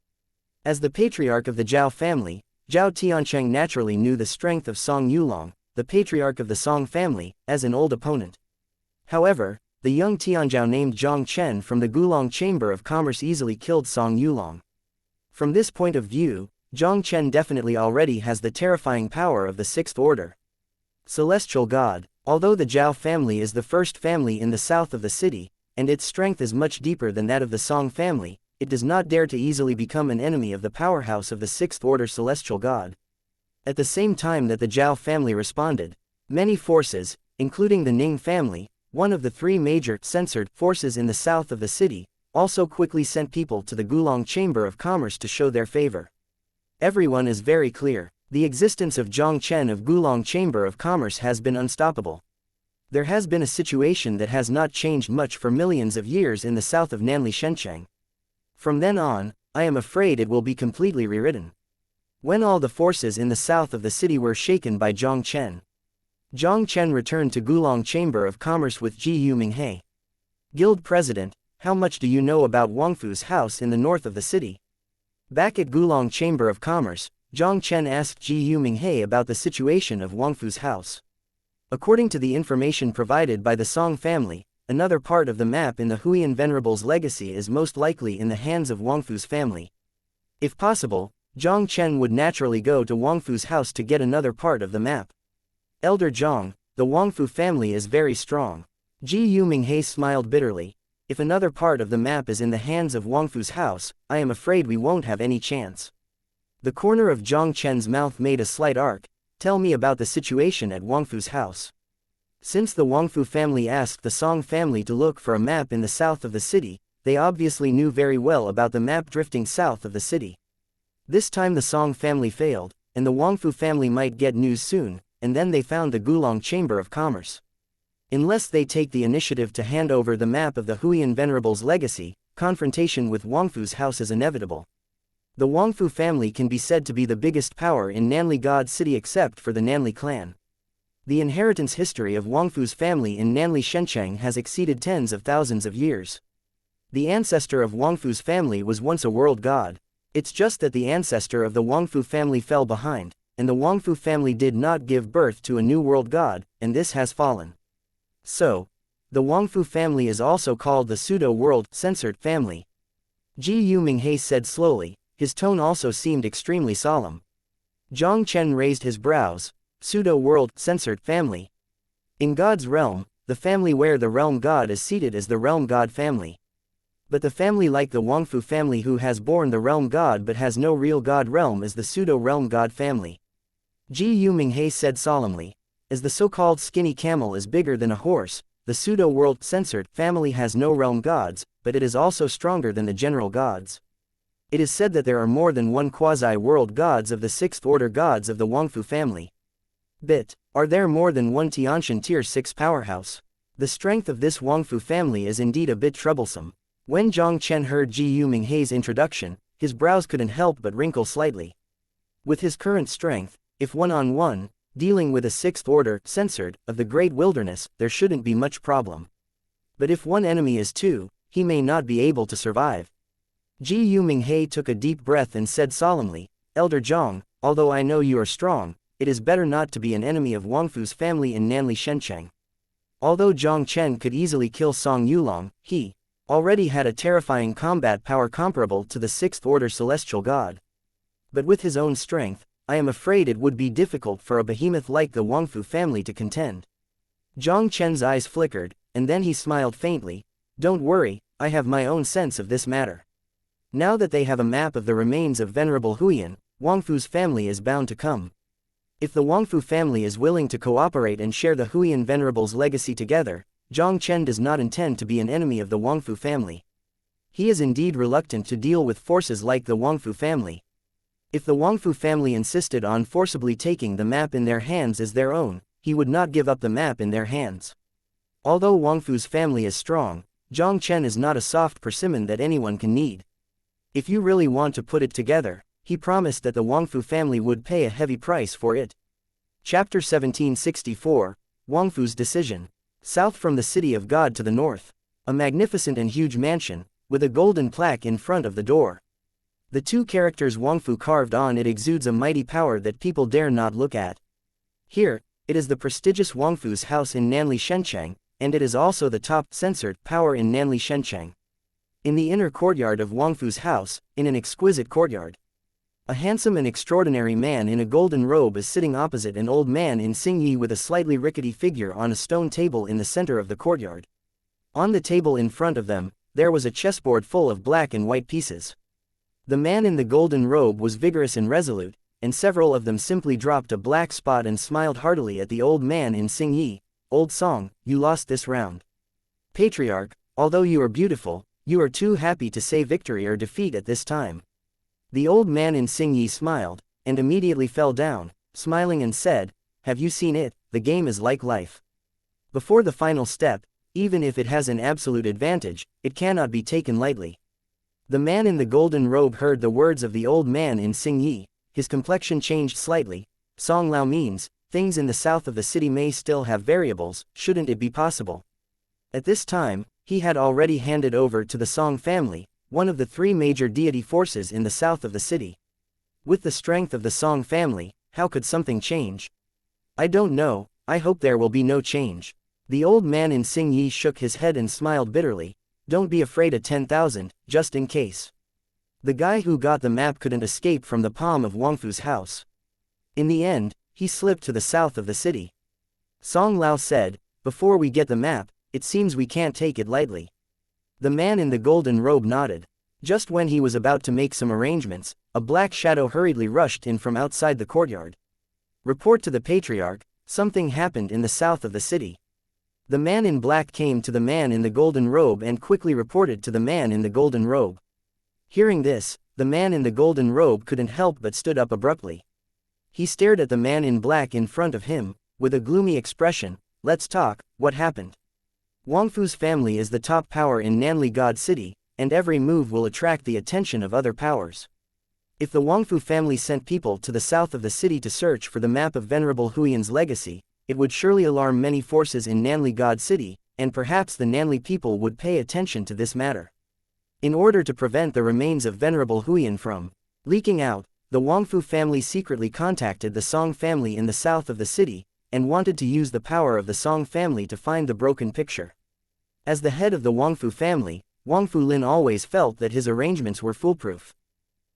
As the patriarch of the Zhao family, Zhao Tiancheng naturally knew the strength of Song Yulong, the patriarch of the Song family, as an old opponent. However, the young Tianzhao named Jiang Chen from the Gulong Chamber of Commerce easily killed Song Yulong. From this point of view, Jiang Chen definitely already has the terrifying power of the Sixth Order. Celestial God, although the Zhao family is the first family in the south of the city, and its strength is much deeper than that of the Song family, it does not dare to easily become an enemy of the powerhouse of the Sixth Order Celestial God. At the same time that the Zhao family responded, many forces, including the Ning family, one of the three major censored forces in the south of the city, also quickly sent people to the Gulong Chamber of Commerce to show their favor. Everyone is very clear, the existence of Jiang Chen of Gulong Chamber of Commerce has been unstoppable. There has been a situation that has not changed much for millions of years in the south of Nanli Shencheng. From then on, I am afraid it will be completely rewritten. When all the forces in the south of the city were shaken by Jiang Chen returned to Gulong Chamber of Commerce with Ji Yuminghe. Guild President, how much do you know about Wangfu's house in the north of the city? Back at Gulong Chamber of Commerce, Jiang Chen asked Ji Yuminghe about the situation of Wangfu's house. According to the information provided by the Song family, another part of the map in the Huiyan Venerables' legacy is most likely in the hands of Wangfu's family. If possible, Jiang Chen would naturally go to Wangfu's house to get another part of the map. Elder Jiang, the Wangfu family is very strong. Ji Yuminghe smiled bitterly. If another part of the map is in the hands of Wangfu's house, I am afraid we won't have any chance. The corner of Jiang Chen's mouth made a slight arc. Tell me about the situation at Wangfu's house. Since the Wangfu family asked the Song family to look for a map in the south of the city, they obviously knew very well about the map drifting south of the city. This time the Song family failed, and the Wangfu family might get news soon, and then they found the Gulong Chamber of Commerce. Unless they take the initiative to hand over the map of the Huiyan Venerables' legacy, confrontation with Wangfu's house is inevitable. The Wangfu family can be said to be the biggest power in Nanli God City except for the Nanli clan. The inheritance history of Wangfu's family in Nanli Shencheng has exceeded tens of thousands of years. The ancestor of Wangfu's family was once a world god. It's just that the ancestor of the Wangfu family fell behind, and the Wangfu family did not give birth to a new world god, and this has fallen. So, the Wangfu family is also called the pseudo-world censored family. Ji Yu Minghe said slowly, his tone also seemed extremely solemn. Jiang Chen raised his brows. Pseudo-world censored family. In God's realm, the family where the realm god is seated is the realm god family. But the family like the Wangfu family who has borne the realm god but has no real god realm is the pseudo-realm god family. Ji Yu Minghe said solemnly, as the so-called skinny camel is bigger than a horse, the pseudo-world censored family has no realm gods, but it is also stronger than the general gods. It is said that there are more than one quasi-world gods of the sixth order gods of the Wangfu family. Are there more than one Tianshan Tier 6 powerhouse? The strength of this Wangfu family is indeed a bit troublesome. When Jiang Chen heard Ji Yu Minghe's introduction, his brows couldn't help but wrinkle slightly. With his current strength, if one-on-one, dealing with a sixth order, censored, of the great wilderness, there shouldn't be much problem. But if one enemy is two, he may not be able to survive. Ji Yu Minghe took a deep breath and said solemnly, Elder Jiang, although I know you are strong, it is better not to be an enemy of Wangfu's family in Nanli Shencheng. Although Jiang Chen could easily kill Song Yulong, he already had a terrifying combat power comparable to the sixth order celestial god. But with his own strength, I am afraid it would be difficult for a behemoth like the Wangfu family to contend. Jiang Chen's eyes flickered, and then he smiled faintly. Don't worry, I have my own sense of this matter. Now that they have a map of the remains of Venerable Huyan, Wangfu's family is bound to come. If the Wangfu family is willing to cooperate and share the Huyan Venerables' legacy together, Jiang Chen does not intend to be an enemy of the Wangfu family. He is indeed reluctant to deal with forces like the Wangfu family. If the Wangfu family insisted on forcibly taking the map in their hands as their own, he would not give up the map in their hands. Although Wangfu's family is strong, Jiang Chen is not a soft persimmon that anyone can knead. If you really want to put it together, he promised that the Wangfu family would pay a heavy price for it. Chapter 1764, Wangfu's Decision. South from the City of God to the north. A magnificent and huge mansion, with a golden plaque in front of the door. The two characters Wangfu carved on it exudes a mighty power that people dare not look at. Here, it is the prestigious Wangfu's house in Nanli Shencheng, and it is also the top censored power in Nanli Shencheng. In the inner courtyard of Wangfu's house, in an exquisite courtyard, a handsome and extraordinary man in a golden robe is sitting opposite an old man in Xingyi with a slightly rickety figure on a stone table in the center of the courtyard. On the table in front of them, there was a chessboard full of black and white pieces. The man in the golden robe was vigorous and resolute, and several of them simply dropped a black spot and smiled heartily at the old man in Xingyi. Old Song, you lost this round. Patriarch, although you are beautiful, you are too happy to say victory or defeat at this time. The old man in Xingyi smiled, and immediately fell down, smiling and said, have you seen it, the game is like life. Before the final step, even if it has an absolute advantage, it cannot be taken lightly. The man in the golden robe heard the words of the old man in Xingyi, his complexion changed slightly. Song Lao means, things in the south of the city may still have variables, shouldn't it be possible? At this time, he had already handed over to the Song family, one of the three major deity forces in the south of the city. With the strength of the Song family, how could something change? I don't know, I hope there will be no change. The old man in Xingyi shook his head and smiled bitterly. Don't be afraid of 10,000, just in case. The guy who got the map couldn't escape from the palm of Wangfu's house. In the end, he slipped to the south of the city. Song Lao said, before we get the map, it seems we can't take it lightly. The man in the golden robe nodded. Just when he was about to make some arrangements, a black shadow hurriedly rushed in from outside the courtyard. Report to the Patriarch, something happened in the south of the city. The man in black came to the man in the golden robe and quickly reported to the man in the golden robe. Hearing this, the man in the golden robe couldn't help but stood up abruptly. He stared at the man in black in front of him, with a gloomy expression. Let's talk, what happened? Wangfu's family is the top power in Nanli God City, and every move will attract the attention of other powers. If the Wangfu family sent people to the south of the city to search for the map of Venerable Huiyan's legacy, it would surely alarm many forces in Nanli God City, and perhaps the Nanli people would pay attention to this matter. In order to prevent the remains of Venerable Huiyan from leaking out, the Wangfu family secretly contacted the Song family in the south of the city, and wanted to use the power of the Song family to find the broken picture. As the head of the Wangfu family, Wangfu Lin always felt that his arrangements were foolproof.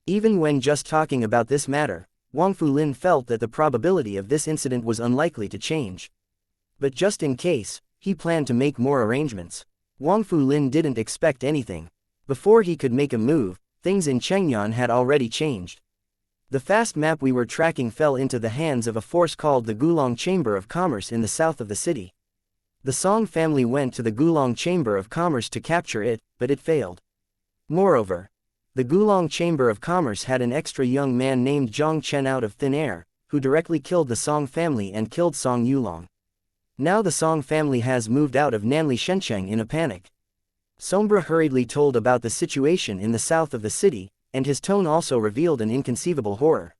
Even when just talking about this matter, Wangfu Lin felt that the probability of this incident was unlikely to change. But just in case, he planned to make more arrangements. Wangfu Lin didn't expect anything. Before he could make a move, things in Chengyan had already changed. The fast map we were tracking fell into the hands of a force called the Gulong Chamber of Commerce in the south of the city. The Song family went to the Gulong Chamber of Commerce to capture it, but it failed. Moreover, the Gulong Chamber of Commerce had an extra young man named Jiang Chen out of thin air, who directly killed the Song family and killed Song Yulong. Now the Song family has moved out of Nanli Shencheng in a panic. Sombra hurriedly told about the situation in the south of the city, and his tone also revealed an inconceivable horror.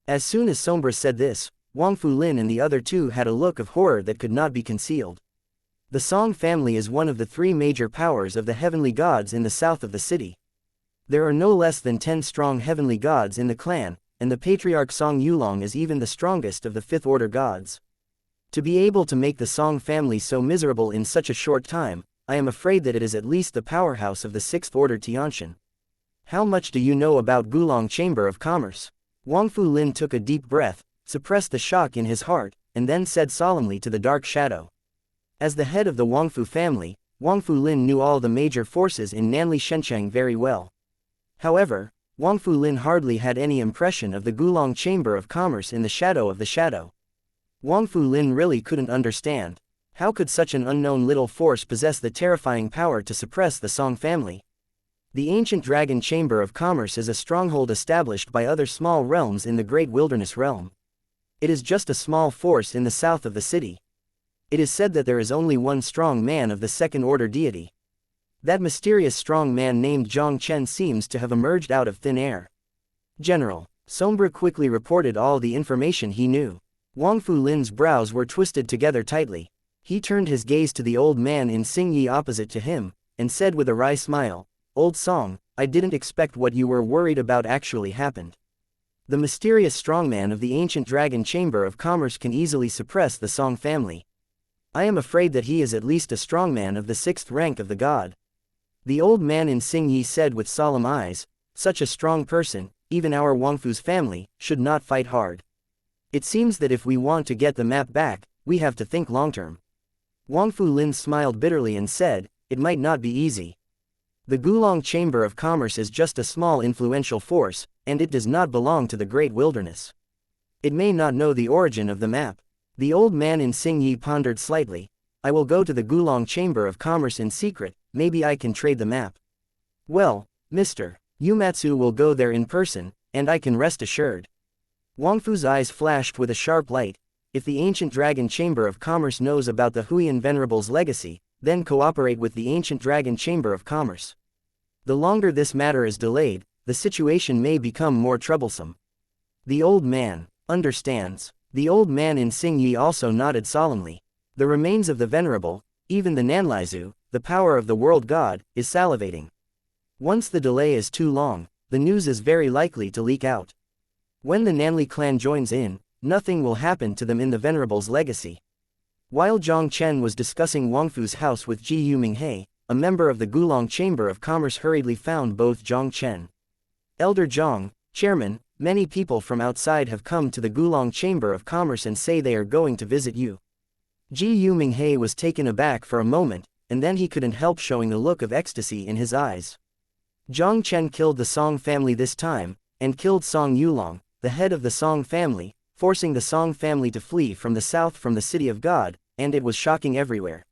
As soon as Sombra said this, Wangfu Lin and the other two had a look of horror that could not be concealed. The Song family is one of the three major powers of the heavenly gods in the south of the city. There are no less than 10 strong heavenly gods in the clan, and the patriarch Song Yulong is even the strongest of the fifth-order gods. To be able to make the Song family so miserable in such a short time, I am afraid that it is at least the powerhouse of the sixth-order Tianshan. How much do you know about Gulong Chamber of Commerce? Wangfu Lin took a deep breath, suppressed the shock in his heart, and then said solemnly to the Dark Shadow. As the head of the Wangfu family, Wangfu Lin knew all the major forces in Nanli Shencheng very well. However, Wangfu Lin hardly had any impression of the Gulong Chamber of Commerce in the shadow of the shadow. Wangfu Lin really couldn't understand. How could such an unknown little force possess the terrifying power to suppress the Song family? The ancient Dragon Chamber of Commerce is a stronghold established by other small realms in the Great Wilderness Realm. It is just a small force in the south of the city. It is said that there is only one strong man of the second-order deity. That mysterious strong man named Jiang Chen seems to have emerged out of thin air. General, Sombra quickly reported all the information he knew. Wangfu Lin's brows were twisted together tightly. He turned his gaze to the old man in Xingyi opposite to him, and said with a wry smile, "Old Song, I didn't expect what you were worried about actually happened. The mysterious strongman of the ancient Dragon Chamber of Commerce can easily suppress the Song family. I am afraid that he is at least a strongman of the sixth rank of the god." The old man in Xingyi said with solemn eyes, "Such a strong person, even our Wangfu's family, should not fight hard. It seems that if we want to get the map back, we have to think long-term." Wangfu Lin smiled bitterly and said, "It might not be easy. The Gulong Chamber of Commerce is just a small influential force, and it does not belong to the Great Wilderness. It may not know the origin of the map." The old man in Xingyi pondered slightly. "I will go to the Gulong Chamber of Commerce in secret, maybe I can trade the map." "Well, Mr. Yumatsu will go there in person, and I can rest assured." Wangfu's eyes flashed with a sharp light. If the ancient Dragon Chamber of Commerce knows about the Huiyan Venerables' legacy, then cooperate with the ancient Dragon Chamber of Commerce. The longer this matter is delayed, the situation may become more troublesome. The old man understands. The old man in Xingyi also nodded solemnly. The remains of the Venerable, even the Nanlaizu, the power of the world god, is salivating. Once the delay is too long, the news is very likely to leak out. When the Nanli clan joins in, nothing will happen to them in the Venerable's legacy. While Jiang Chen was discussing Wangfu's house with Ji Yuminghe, a member of the Gulong Chamber of Commerce hurriedly found both Jiang Chen. "Elder Jiang, Chairman, many people from outside have come to the Gulong Chamber of Commerce and say they are going to visit you." Ji Yuminghe was taken aback for a moment, and then he couldn't help showing a look of ecstasy in his eyes. Jiang Chen killed the Song family this time, and killed Song Yulong, the head of the Song family, forcing the Song family to flee from the south from the City of God, and it was shocking everywhere.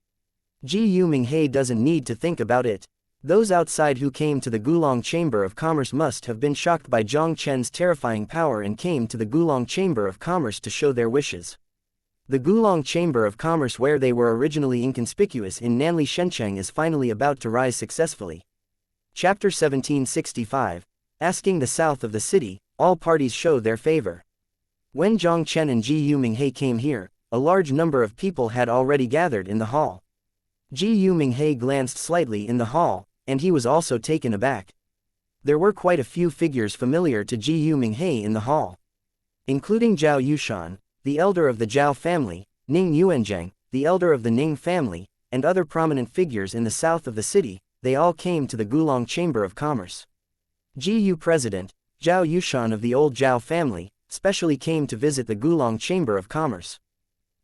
Ji Yuminghe doesn't need to think about it. Those outside who came to the Gulong Chamber of Commerce must have been shocked by Jiang Chen's terrifying power and came to the Gulong Chamber of Commerce to show their wishes. The Gulong Chamber of Commerce, where they were originally inconspicuous in Nanli Shencheng, is finally about to rise successfully. Chapter 1765. asking the south of the city, all parties show their favor. When Jiang Chen and Ji Yuminghe came here, a large number of people had already gathered in the hall. Ji Yuminghe glanced slightly in the hall, and he was also taken aback. There were quite a few figures familiar to Ji Yuminghe in the hall, including Zhao Yushan, the elder of the Zhao family, Ning Yuanzhang, the elder of the Ning family, and other prominent figures in the south of the city. They all came to the Gulong Chamber of Commerce. Ji Yu President, Zhao Yushan of the old Zhao family, specially came to visit the Gulong Chamber of Commerce.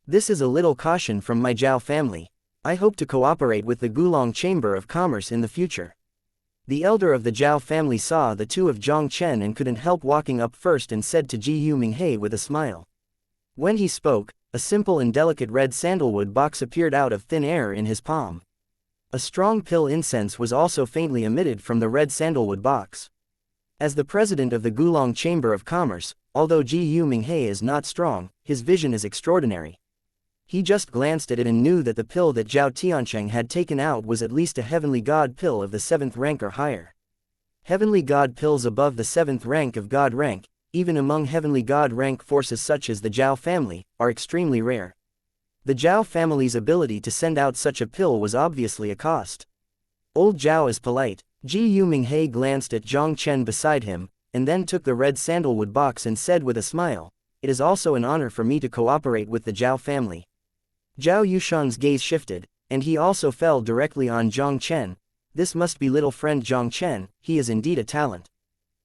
This is a little caution from my Zhao family. I hope to cooperate with the Gulong Chamber of Commerce in the future. The elder of the Zhao family saw the two of Jiang Chen and couldn't help walking up first and said to Ji Yuminghe with a smile. When he spoke, a simple and delicate red sandalwood box appeared out of thin air in his palm. A strong pill incense was also faintly emitted from the red sandalwood box. As the president of the Gulong Chamber of Commerce, although Ji Yuminghe is not strong, his vision is extraordinary. He just glanced at it and knew that the pill that Zhao Tiancheng had taken out was at least a heavenly god pill of the 7th rank or higher. Heavenly god pills above the 7th rank of god rank, even among heavenly god rank forces such as the Zhao family, are extremely rare. The Zhao family's ability to send out such a pill was obviously a cost. Old Zhao is polite. Ji Yuminghe glanced at Jiang Chen beside him, and then took the red sandalwood box and said with a smile, "It is also an honor for me to cooperate with the Zhao family." Zhao Yushan's gaze shifted, and he also fell directly on Jiang Chen. This must be little friend Jiang Chen, he is indeed a talent.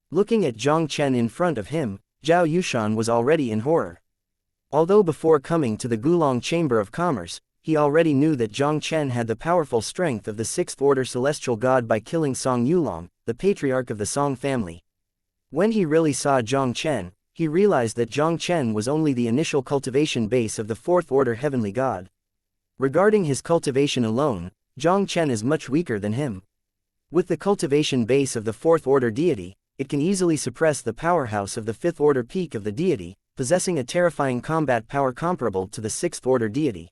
Looking at Jiang Chen in front of him, Zhao Yushan was already in horror. Although before coming to the Gulong Chamber of Commerce, he already knew that Jiang Chen had the powerful strength of the 6th order celestial god by killing Song Yulong, the patriarch of the Song family. When he really saw Jiang Chen, he realized that Jiang Chen was only the initial cultivation base of the 4th order heavenly god. Regarding his cultivation alone, Jiang Chen is much weaker than him. With the cultivation base of the 4th order deity, it can easily suppress the powerhouse of the 5th order peak of the deity, possessing a terrifying combat power comparable to the 6th order deity.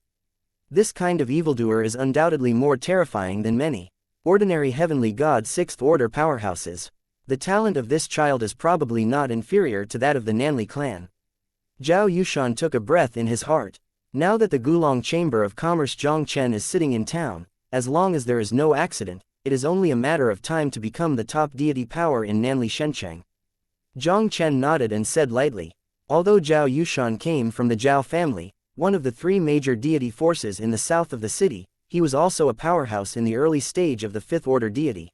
This kind of evildoer is undoubtedly more terrifying than many ordinary heavenly god 6th order powerhouses. The talent of this child is probably not inferior to that of the Nanli clan. Zhao Yushan took a breath in his heart. Now that the Gulong Chamber of Commerce Jiang Chen is sitting in town, as long as there is no accident, it is only a matter of time to become the top deity power in Nanli Shencheng. Jiang Chen nodded and said lightly, although Zhao Yushan came from the Zhao family, one of the 3 major deity forces in the south of the city, he was also a powerhouse in the early stage of the 5th order deity.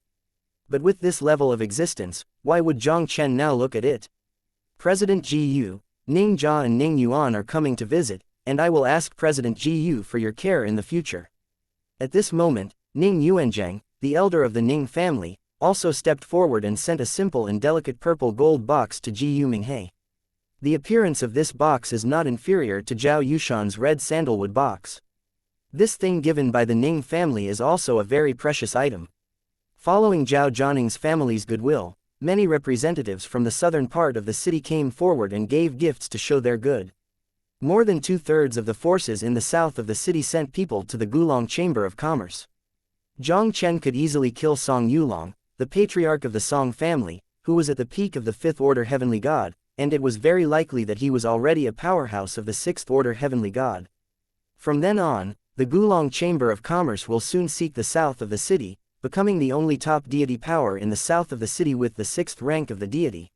But with this level of existence, why would Jiang Chen now look at it? President Ji Yu, Ning Jia and Ning Yuan are coming to visit, and I will ask President Ji Yu for your care in the future. At this moment, Ning Yuanzhang, the elder of the Ning family, also stepped forward and sent a simple and delicate purple gold box to Ji Yuminghe. The appearance of this box is not inferior to Zhao Yushan's red sandalwood box. This thing given by the Ning family is also a very precious item. Following Zhao Jianing's family's goodwill, many representatives from the southern part of the city came forward and gave gifts to show their good. More than 2/3 of the forces in the south of the city sent people to the Gulong Chamber of Commerce. Jiang Chen could easily kill Song Yulong, the patriarch of the Song family, who was at the peak of the 5th order heavenly god, and it was very likely that he was already a powerhouse of the 6th order heavenly god. From then on, the Gulong Chamber of Commerce will soon seek the south of the city, becoming the only top deity power in the south of the city with the 6th rank of the deity.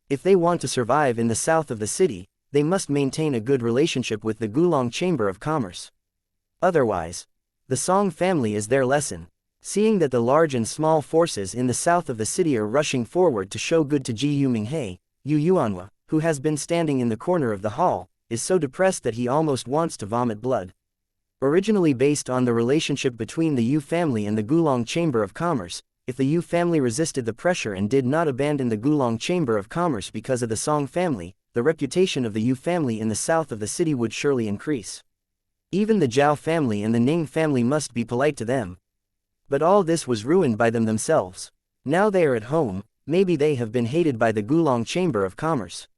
If they want to survive in the south of the city, they must maintain a good relationship with the Gulong Chamber of Commerce. Otherwise, the Song family is their lesson. Seeing that the large and small forces in the south of the city are rushing forward to show good to Ji Yuminghe, Yu Yuanhua, who has been standing in the corner of the hall, is so depressed that he almost wants to vomit blood. Originally based on the relationship between the Yu family and the Gulong Chamber of Commerce, if the Yu family resisted the pressure and did not abandon the Gulong Chamber of Commerce because of the Song family, the reputation of the Yu family in the south of the city would surely increase. Even the Zhao family and the Ning family must be polite to them. But all this was ruined by them themselves. Now they are at home, maybe they have been hated by the Gulong Chamber of Commerce.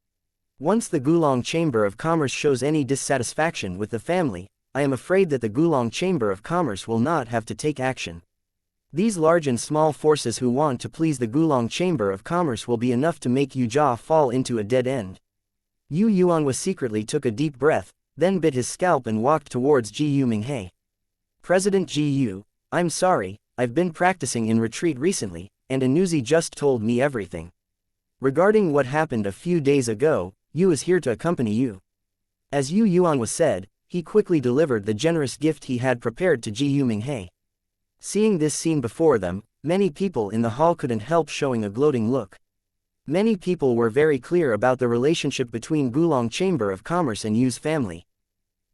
Once the Gulong Chamber of Commerce shows any dissatisfaction with the family, I am afraid that the Gulong Chamber of Commerce will not have to take action. These large and small forces who want to please the Gulong Chamber of Commerce will be enough to make Yu Jia fall into a dead end. Yu Yuanhua secretly took a deep breath, then bit his scalp and walked towards Ji Minghe. President Ji Yu, I'm sorry, I've been practicing in retreat recently, and Anuzi just told me everything. Regarding what happened a few days ago, Yu is here to accompany you. As Yu Yuanhua said, he quickly delivered the generous gift he had prepared to Ji Minghe. Seeing this scene before them, many people in the hall couldn't help showing a gloating look. Many people were very clear about the relationship between Gulong Chamber of Commerce and Yu's family.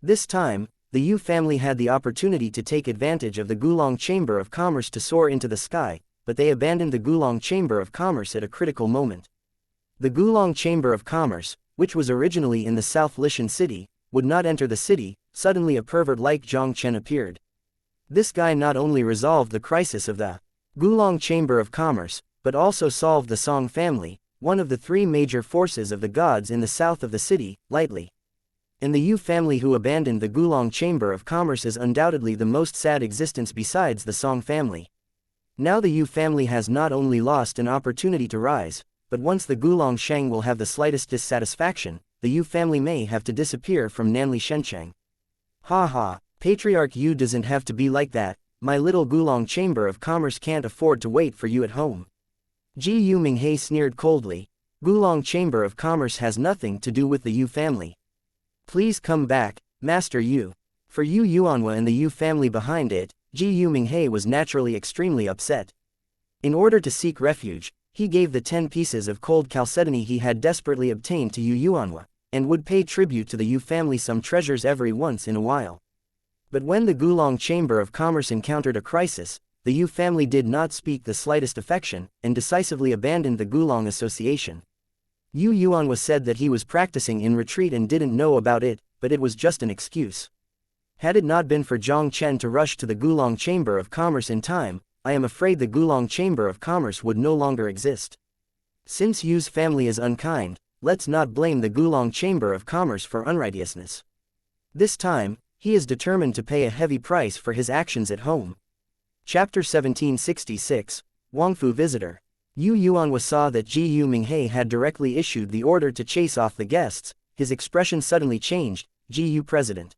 This time, the Yu family had the opportunity to take advantage of the Gulong Chamber of Commerce to soar into the sky, but they abandoned the Gulong Chamber of Commerce at a critical moment. The Gulong Chamber of Commerce, which was originally in the South Lishan city, would not enter the city. Suddenly a pervert like Jiang Chen appeared. This guy not only resolved the crisis of the Gulong Chamber of Commerce, but also solved the Song family, one of the three major forces of the gods in the south of the city, lightly. And the Yu family who abandoned the Gulong Chamber of Commerce is undoubtedly the most sad existence besides the Song family. Now the Yu family has not only lost an opportunity to rise, but once the Gulong Shang will have the slightest dissatisfaction, the Yu family may have to disappear from Nanli Shencheng. Ha ha, Patriarch Yu doesn't have to be like that, my little Gulong Chamber of Commerce can't afford to wait for you at home. Ji Minghe sneered coldly, Gulong Chamber of Commerce has nothing to do with the Yu family. Please come back, Master Yu. For Yu Yuanhua and the Yu family behind it, Ji Minghe was naturally extremely upset. In order to seek refuge, he gave the 10 pieces of cold chalcedony he had desperately obtained to Yu Yuanhua, and would pay tribute to the Yu family some treasures every once in a while. But when the Gulong Chamber of Commerce encountered a crisis, the Yu family did not speak the slightest affection, and decisively abandoned the Gulong Association. Yu Yuanhua said that he was practicing in retreat and didn't know about it, but it was just an excuse. Had it not been for Jiang Chen to rush to the Gulong Chamber of Commerce in time, I am afraid the Gulong Chamber of Commerce would no longer exist. Since Yu's family is unkind, let's not blame the Gulong Chamber of Commerce for unrighteousness. This time, he is determined to pay a heavy price for his actions at home. Chapter 1766, Wangfu Visitor. Yu Yuanhua saw that Ji Minghe had directly issued the order to chase off the guests. His expression suddenly changed. Ji President.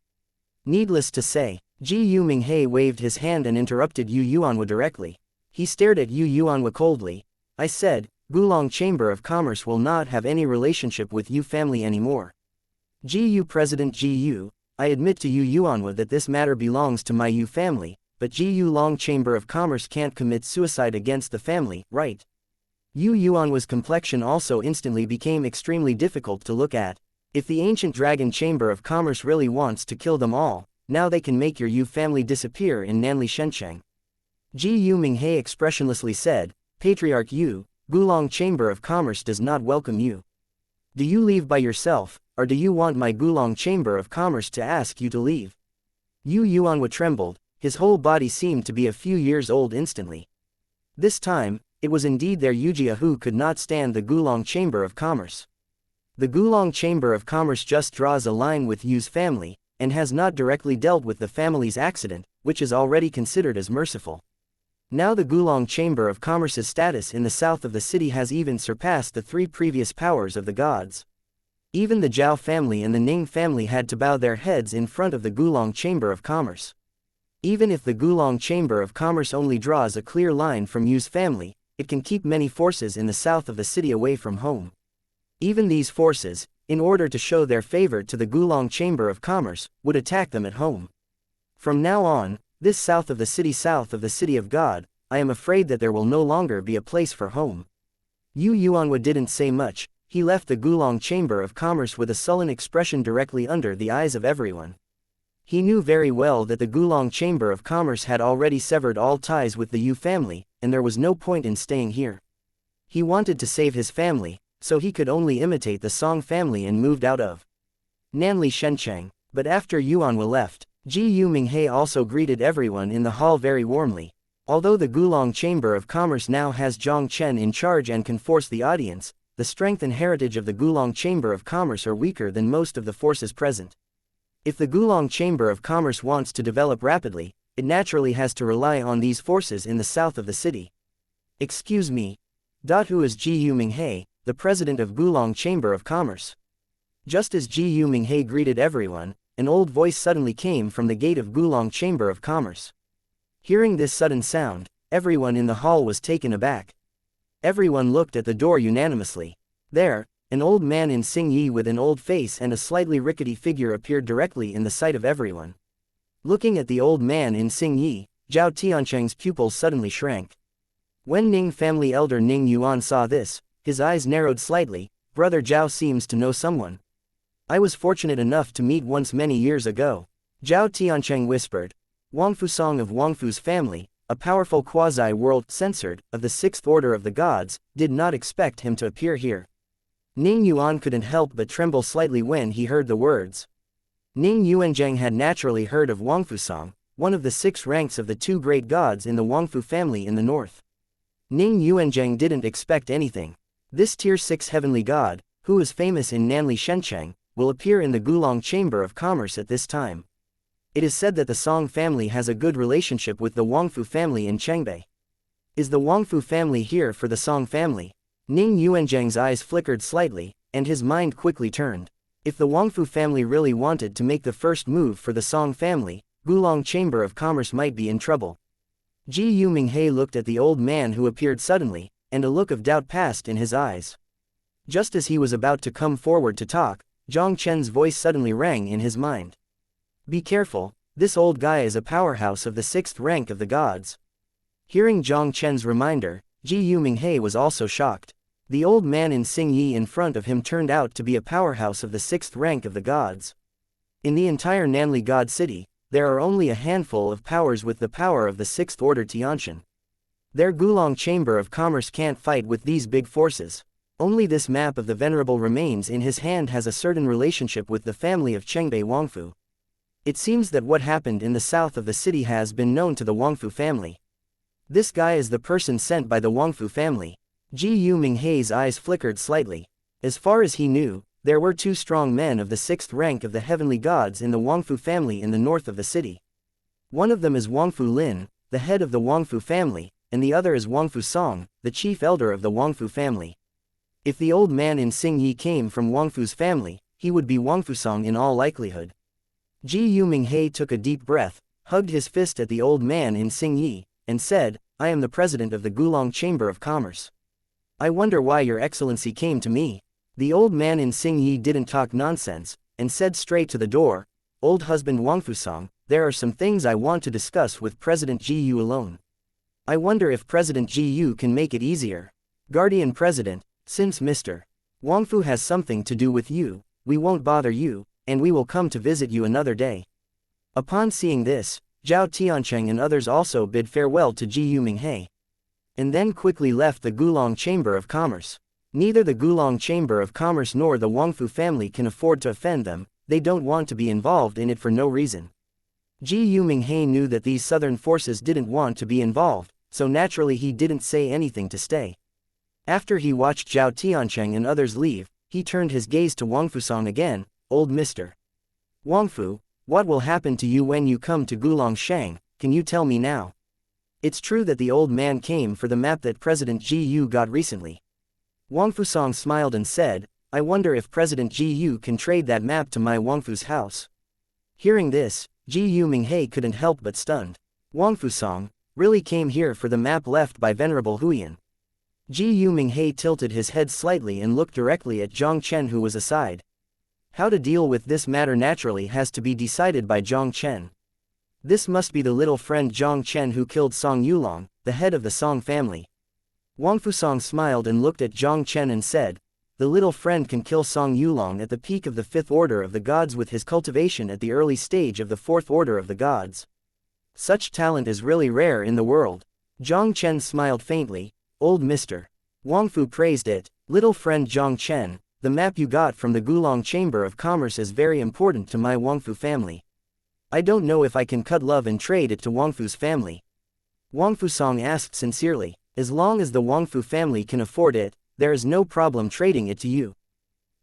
Needless to say, Ji Minghe waved his hand and interrupted Yu Yuanhua directly. He stared at Yu Yuanhua coldly. I said, Gulong Chamber of Commerce will not have any relationship with Yu family anymore. Ji President Ji, I admit to Yu Yuanhua that this matter belongs to my Yu family, but Ji Long Chamber of Commerce can't commit suicide against the family, right? Yu Yuanhua's complexion also instantly became extremely difficult to look at. If the ancient Dragon Chamber of Commerce really wants to kill them all, now they can make your Yu family disappear in Nanli Shencheng. Ji Minghe expressionlessly said, Patriarch Yu, Gulong Chamber of Commerce does not welcome you. Do you leave by yourself, or do you want my Gulong Chamber of Commerce to ask you to leave? Yu Yuanhua trembled, his whole body seemed to be a few years old instantly. This time, it was indeed their Yujia who could not stand the Gulong Chamber of Commerce. The Gulong Chamber of Commerce just draws a line with Yu's family, and has not directly dealt with the family's accident, which is already considered as merciful. Now the Gulong Chamber of Commerce's status in the south of the city has even surpassed the 3 previous powers of the gods. Even the Zhao family and the Ning family had to bow their heads in front of the Gulong Chamber of Commerce. Even if the Gulong Chamber of Commerce only draws a clear line from Yu's family, it can keep many forces in the south of the city away from home. Even these forces, in order to show their favor to the Gulong Chamber of Commerce, would attack them at home. From now on, this south of the city of God, I am afraid that there will no longer be a place for home. Yu Yuanhua didn't say much. He left the Gulong Chamber of Commerce with a sullen expression directly under the eyes of everyone. He knew very well that the Gulong Chamber of Commerce had already severed all ties with the Yu family, and there was no point in staying here. He wanted to save his family, so he could only imitate the Song family and moved out of Nanli Shencheng. But after Yuanhua left, Ji Minghe also greeted everyone in the hall very warmly. Although the Gulong Chamber of Commerce now has Jiang Chen in charge and can force the audience, the strength and heritage of the Gulong Chamber of Commerce are weaker than most of the forces present. If the Gulong Chamber of Commerce wants to develop rapidly, it naturally has to rely on these forces in the south of the city. Excuse me. Who is Jiu Minghe, the president of Gulong Chamber of Commerce? Just as Jiu Minghe greeted everyone, an old voice suddenly came from the gate of Gulong Chamber of Commerce. Hearing this sudden sound, everyone in the hall was taken aback. Everyone looked at the door unanimously. There, an old man in Xingyi with an old face and a slightly rickety figure appeared directly in the sight of everyone. Looking at the old man in Xingyi, Zhao Tiancheng's pupils suddenly shrank. When Ning family elder Ning Yuan saw this, his eyes narrowed slightly. Brother Zhao seems to know someone. I was fortunate enough to meet once many years ago. Zhao Tiancheng whispered. Wangfu Song of Wangfu's family, a powerful quasi-world censored of the sixth order of the gods, did not expect him to appear here. Ning Yuan couldn't help but tremble slightly when he heard the words. Ning Yuanzhang had naturally heard of Wangfu Song, one of the 6 ranks of the 2 great gods in the Wangfu family in the north. Ning Yuanzhang didn't expect anything. This tier 6 heavenly god, who is famous in Nanli Shencheng, will appear in the Gulong Chamber of Commerce at this time. It is said that the Song family has a good relationship with the Wangfu family in Chengbei. Is the Wangfu family here for the Song family? Ning Yuanzhang's eyes flickered slightly, and his mind quickly turned. If the Wangfu family really wanted to make the first move for the Song family, Gulong Chamber of Commerce might be in trouble. Jiu Minghe looked at the old man who appeared suddenly, and a look of doubt passed in his eyes. Just as he was about to come forward to talk, Jiang Chen's voice suddenly rang in his mind. Be careful, this old guy is a powerhouse of the 6th rank of the gods. Hearing Jiang Chen's reminder, Jiu Minghe was also shocked. The old man in Xingyi in front of him turned out to be a powerhouse of the 6th rank of the gods. In the entire Nanli God City, there are only a handful of powers with the power of the 6th order Tiantian. Their Gulong Chamber of Commerce can't fight with these big forces. Only this map of the venerable remains in his hand has a certain relationship with the family of Chengbei Wangfu. It seems that what happened in the south of the city has been known to the Wangfu family. This guy is the person sent by the Wangfu family. Jiu Minghe's eyes flickered slightly. As far as he knew, there were 2 strong men of the 6th rank of the heavenly gods in the Wangfu family in the north of the city. One of them is Wangfu Lin, the head of the Wangfu family, and the other is Wangfu Song, the chief elder of the Wangfu family. If the old man in Xingyi came from Wangfu's family, he would be Wangfu Song in all likelihood. Jiu Minghe took a deep breath, hugged his fist at the old man in Xingyi, and said, I am the president of the Gulong Chamber of Commerce. I wonder why your excellency came to me. The old man in Xingyi didn't talk nonsense, and said straight to the door, Old husband Wangfu Song, there are some things I want to discuss with President Jiu alone. I wonder if President Jiu can make it easier. Guardian President, since Mr. Wangfu has something to do with you, we won't bother you, and we will come to visit you another day. Upon seeing this, Zhao Tiancheng and others also bid farewell to Jiu Minghe, and then quickly left the Gulong Chamber of Commerce. Neither the Gulong Chamber of Commerce nor the Wangfu family can afford to offend them, they don't want to be involved in it for no reason. Jiu Minghe knew that these southern forces didn't want to be involved, so naturally he didn't say anything to stay. After he watched Zhao Tiancheng and others leave, he turned his gaze to Wangfu Song again, Old Mr. Wangfu, what will happen to you when you come to Gulong Shang, can you tell me now? It's true that the old man came for the map that President Jiu got recently. Wangfu Song smiled and said, I wonder if President Jiu can trade that map to my Wangfu's house. Hearing this, Jiu Minghe couldn't help but stunned. Wangfu Song really came here for the map left by Venerable Huyan. Jiu Minghe tilted his head slightly and looked directly at Jiang Chen, who was aside. How to deal with this matter naturally has to be decided by Jiang Chen. This must be the little friend Jiang Chen who killed Song Yulong, the head of the Song family. Wangfu Song smiled and looked at Jiang Chen and said, the little friend can kill Song Yulong at the peak of the 5th order of the gods with his cultivation at the early stage of the 4th order of the gods. Such talent is really rare in the world. Jiang Chen smiled faintly, Old Mr. Wangfu praised it, little friend Jiang Chen, the map you got from the Gulong Chamber of Commerce is very important to my Wangfu family. I don't know if I can cut love and trade it to Wangfu's family. Wangfu Song asked sincerely, as long as the Wangfu family can afford it, there is no problem trading it to you.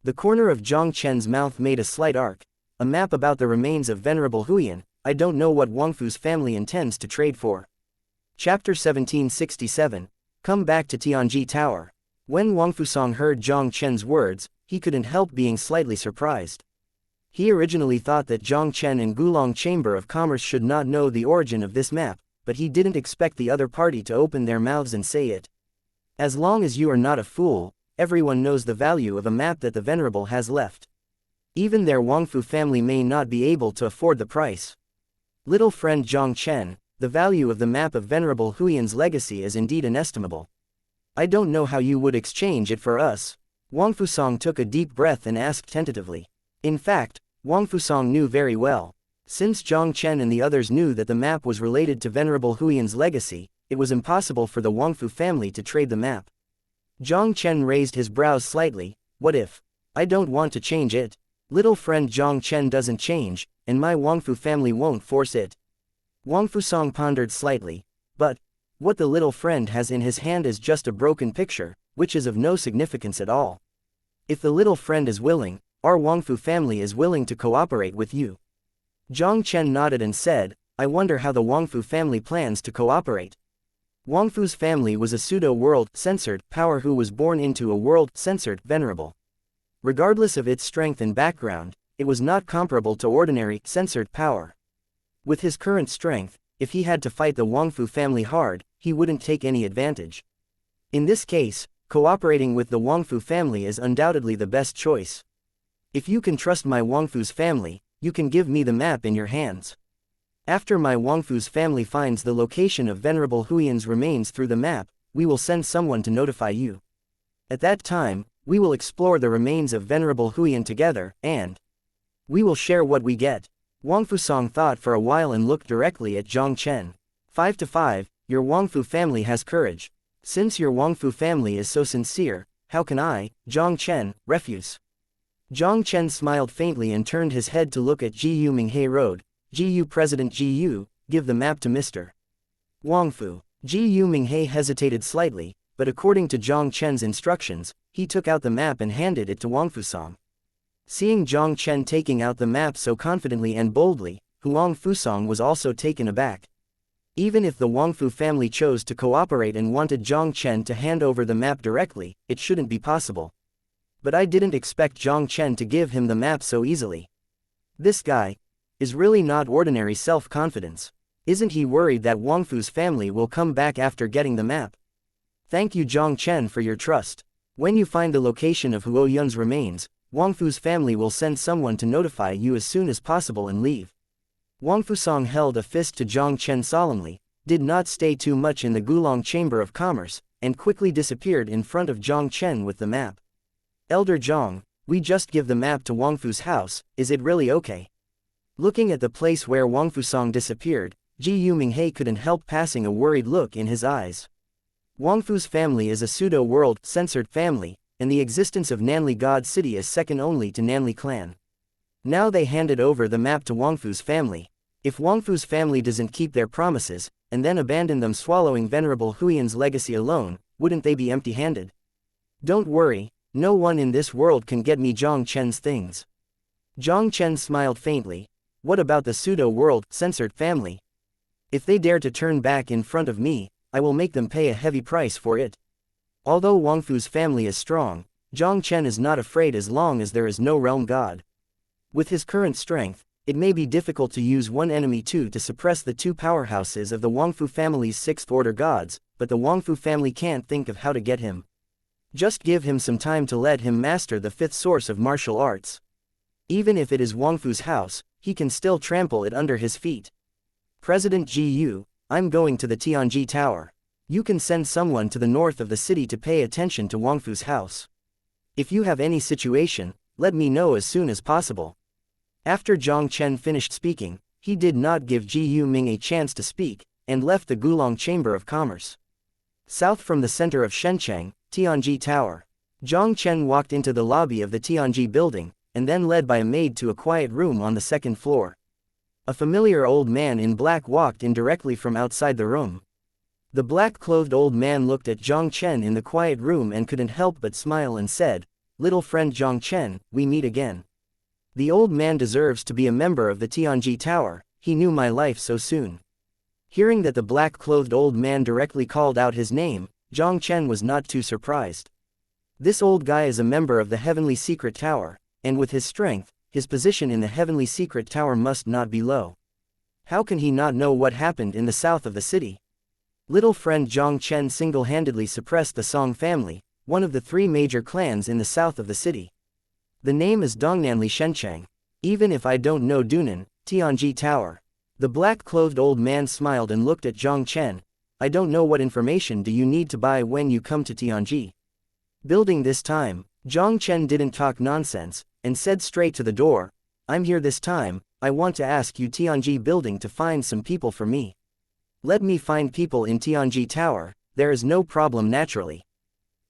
The corner of Jiang Chen's mouth made a slight arc. A map about the remains of Venerable Huyan, I don't know what Wangfu's family intends to trade for. Chapter 1767. Come back to Tianji Tower. When Wangfusong heard Jiang Chen's words, he couldn't help being slightly surprised. He originally thought that Jiang Chen and Gulong Chamber of Commerce should not know the origin of this map, but he didn't expect the other party to open their mouths and say it. As long as you are not a fool, everyone knows the value of a map that the Venerable has left. Even their Wangfu family may not be able to afford the price. Little friend Jiang Chen, the value of the map of Venerable Huiyan's legacy is indeed inestimable. I don't know how you would exchange it for us. Wangfusong took a deep breath and asked tentatively. In fact, Wangfusong knew very well. Since Jiang Chen and the others knew that the map was related to Venerable Huiyan's legacy, it was impossible for the Wangfu family to trade the map. Jiang Chen raised his brows slightly. What if? I don't want to change it. Little friend Jiang Chen doesn't change, and my Wangfu family won't force it. Wangfusong pondered slightly. But what the little friend has in his hand is just a broken picture, which is of no significance at all. If the little friend is willing, our Wangfu family is willing to cooperate with you. Jiang Chen nodded and said, I wonder how the Wangfu family plans to cooperate. Wangfu's family was a pseudo-world censored power who was born into a world censored venerable. Regardless of its strength and background, it was not comparable to ordinary censored power. With his current strength, if he had to fight the Wangfu family hard, he wouldn't take any advantage. In this case, cooperating with the Wangfu family is undoubtedly the best choice. If you can trust my Wangfu's family, you can give me the map in your hands. After my Wangfu's family finds the location of Venerable Huiyan's remains through the map, we will send someone to notify you. At that time, we will explore the remains of Venerable Huiyan together, and we will share what we get. Wangfusong thought for a while and looked directly at Jiang Chen. 5 to 5, your Wangfu family has courage. Since your Wangfu family is so sincere, how can I, Jiang Chen, refuse? Jiang Chen smiled faintly and turned his head to look at Jiu Minghe Road. Jiu President Jiu, give the map to Mr. Wangfu. Jiu Minghe hesitated slightly, but according to Jiang Chen's instructions, he took out the map and handed it to Wangfusong. Seeing Jiang Chen taking out the map so confidently and boldly, Huang Fusong was also taken aback. Even if the Wangfu family chose to cooperate and wanted Jiang Chen to hand over the map directly, it shouldn't be possible. But I didn't expect Jiang Chen to give him the map so easily. This guy is really not ordinary self-confidence. Isn't he worried that Wangfu's family will come back after getting the map? Thank you Jiang Chen for your trust. When you find the location of Huo Yun's remains, Wangfu's family will send someone to notify you as soon as possible and leave. Wangfusong held a fist to Jiang Chen solemnly, did not stay too much in the Gulong Chamber of Commerce, and quickly disappeared in front of Jiang Chen with the map. Elder Jiang, we just give the map to Wangfu's house, is it really okay? Looking at the place where Wangfusong disappeared, Jiu Minghe couldn't help passing a worried look in his eyes. Wangfu's family is a pseudo-world censored family, and the existence of Nanli God City is second only to Nanli clan. Now they handed over the map to Wangfu's family. If Wangfu's family doesn't keep their promises, and then abandon them swallowing Venerable Huiyan's legacy alone, wouldn't they be empty-handed? Don't worry, no one in this world can get me Jiang Chen's things. Jiang Chen smiled faintly. What about the pseudo-world censored family? If they dare to turn back in front of me, I will make them pay a heavy price for it. Although Wangfu's family is strong, Jiang Chen is not afraid as long as there is no realm god. With his current strength, it may be difficult to use one enemy to suppress the two powerhouses of the Wangfu family's sixth-order gods, but the Wangfu family can't think of how to get him. Just give him some time to let him master the fifth source of martial arts. Even if it is Wangfu's house, he can still trample it under his feet. President Jiu, I'm going to the Tianji Tower. You can send someone to the north of the city to pay attention to Wangfu's house. If you have any situation, let me know as soon as possible. After Jiang Chen finished speaking, he did not give Jiu Ming a chance to speak, and left the Gulong Chamber of Commerce. South from the center of Shencheng, Tianji Tower. Jiang Chen walked into the lobby of the Tianji building, and then led by a maid to a quiet room on the second floor. A familiar old man in black walked in directly from outside the room. The black-clothed old man looked at Jiang Chen in the quiet room and couldn't help but smile and said, "Little friend Jiang Chen, we meet again." The old man deserves to be a member of the Tianji Tower, he knew my life so soon. Hearing that the black-clothed old man directly called out his name, Jiang Chen was not too surprised. This old guy is a member of the Heavenly Secret Tower, and with his strength, his position in the Heavenly Secret Tower must not be low. How can he not know what happened in the south of the city? Little friend Jiang Chen single-handedly suppressed the Song family, one of the 3 major clans in the south of the city. The name is Dongnanli Shenchang. Even if I don't know Dunan, Tianji Tower. The black-clothed old man smiled and looked at Jiang Chen. I don't know what information do you need to buy when you come to Tianji building this time. Jiang Chen didn't talk nonsense, and said straight to the door, I'm here this time, I want to ask you Tianji building to find some people for me. Let me find people in Tianji Tower, there is no problem naturally.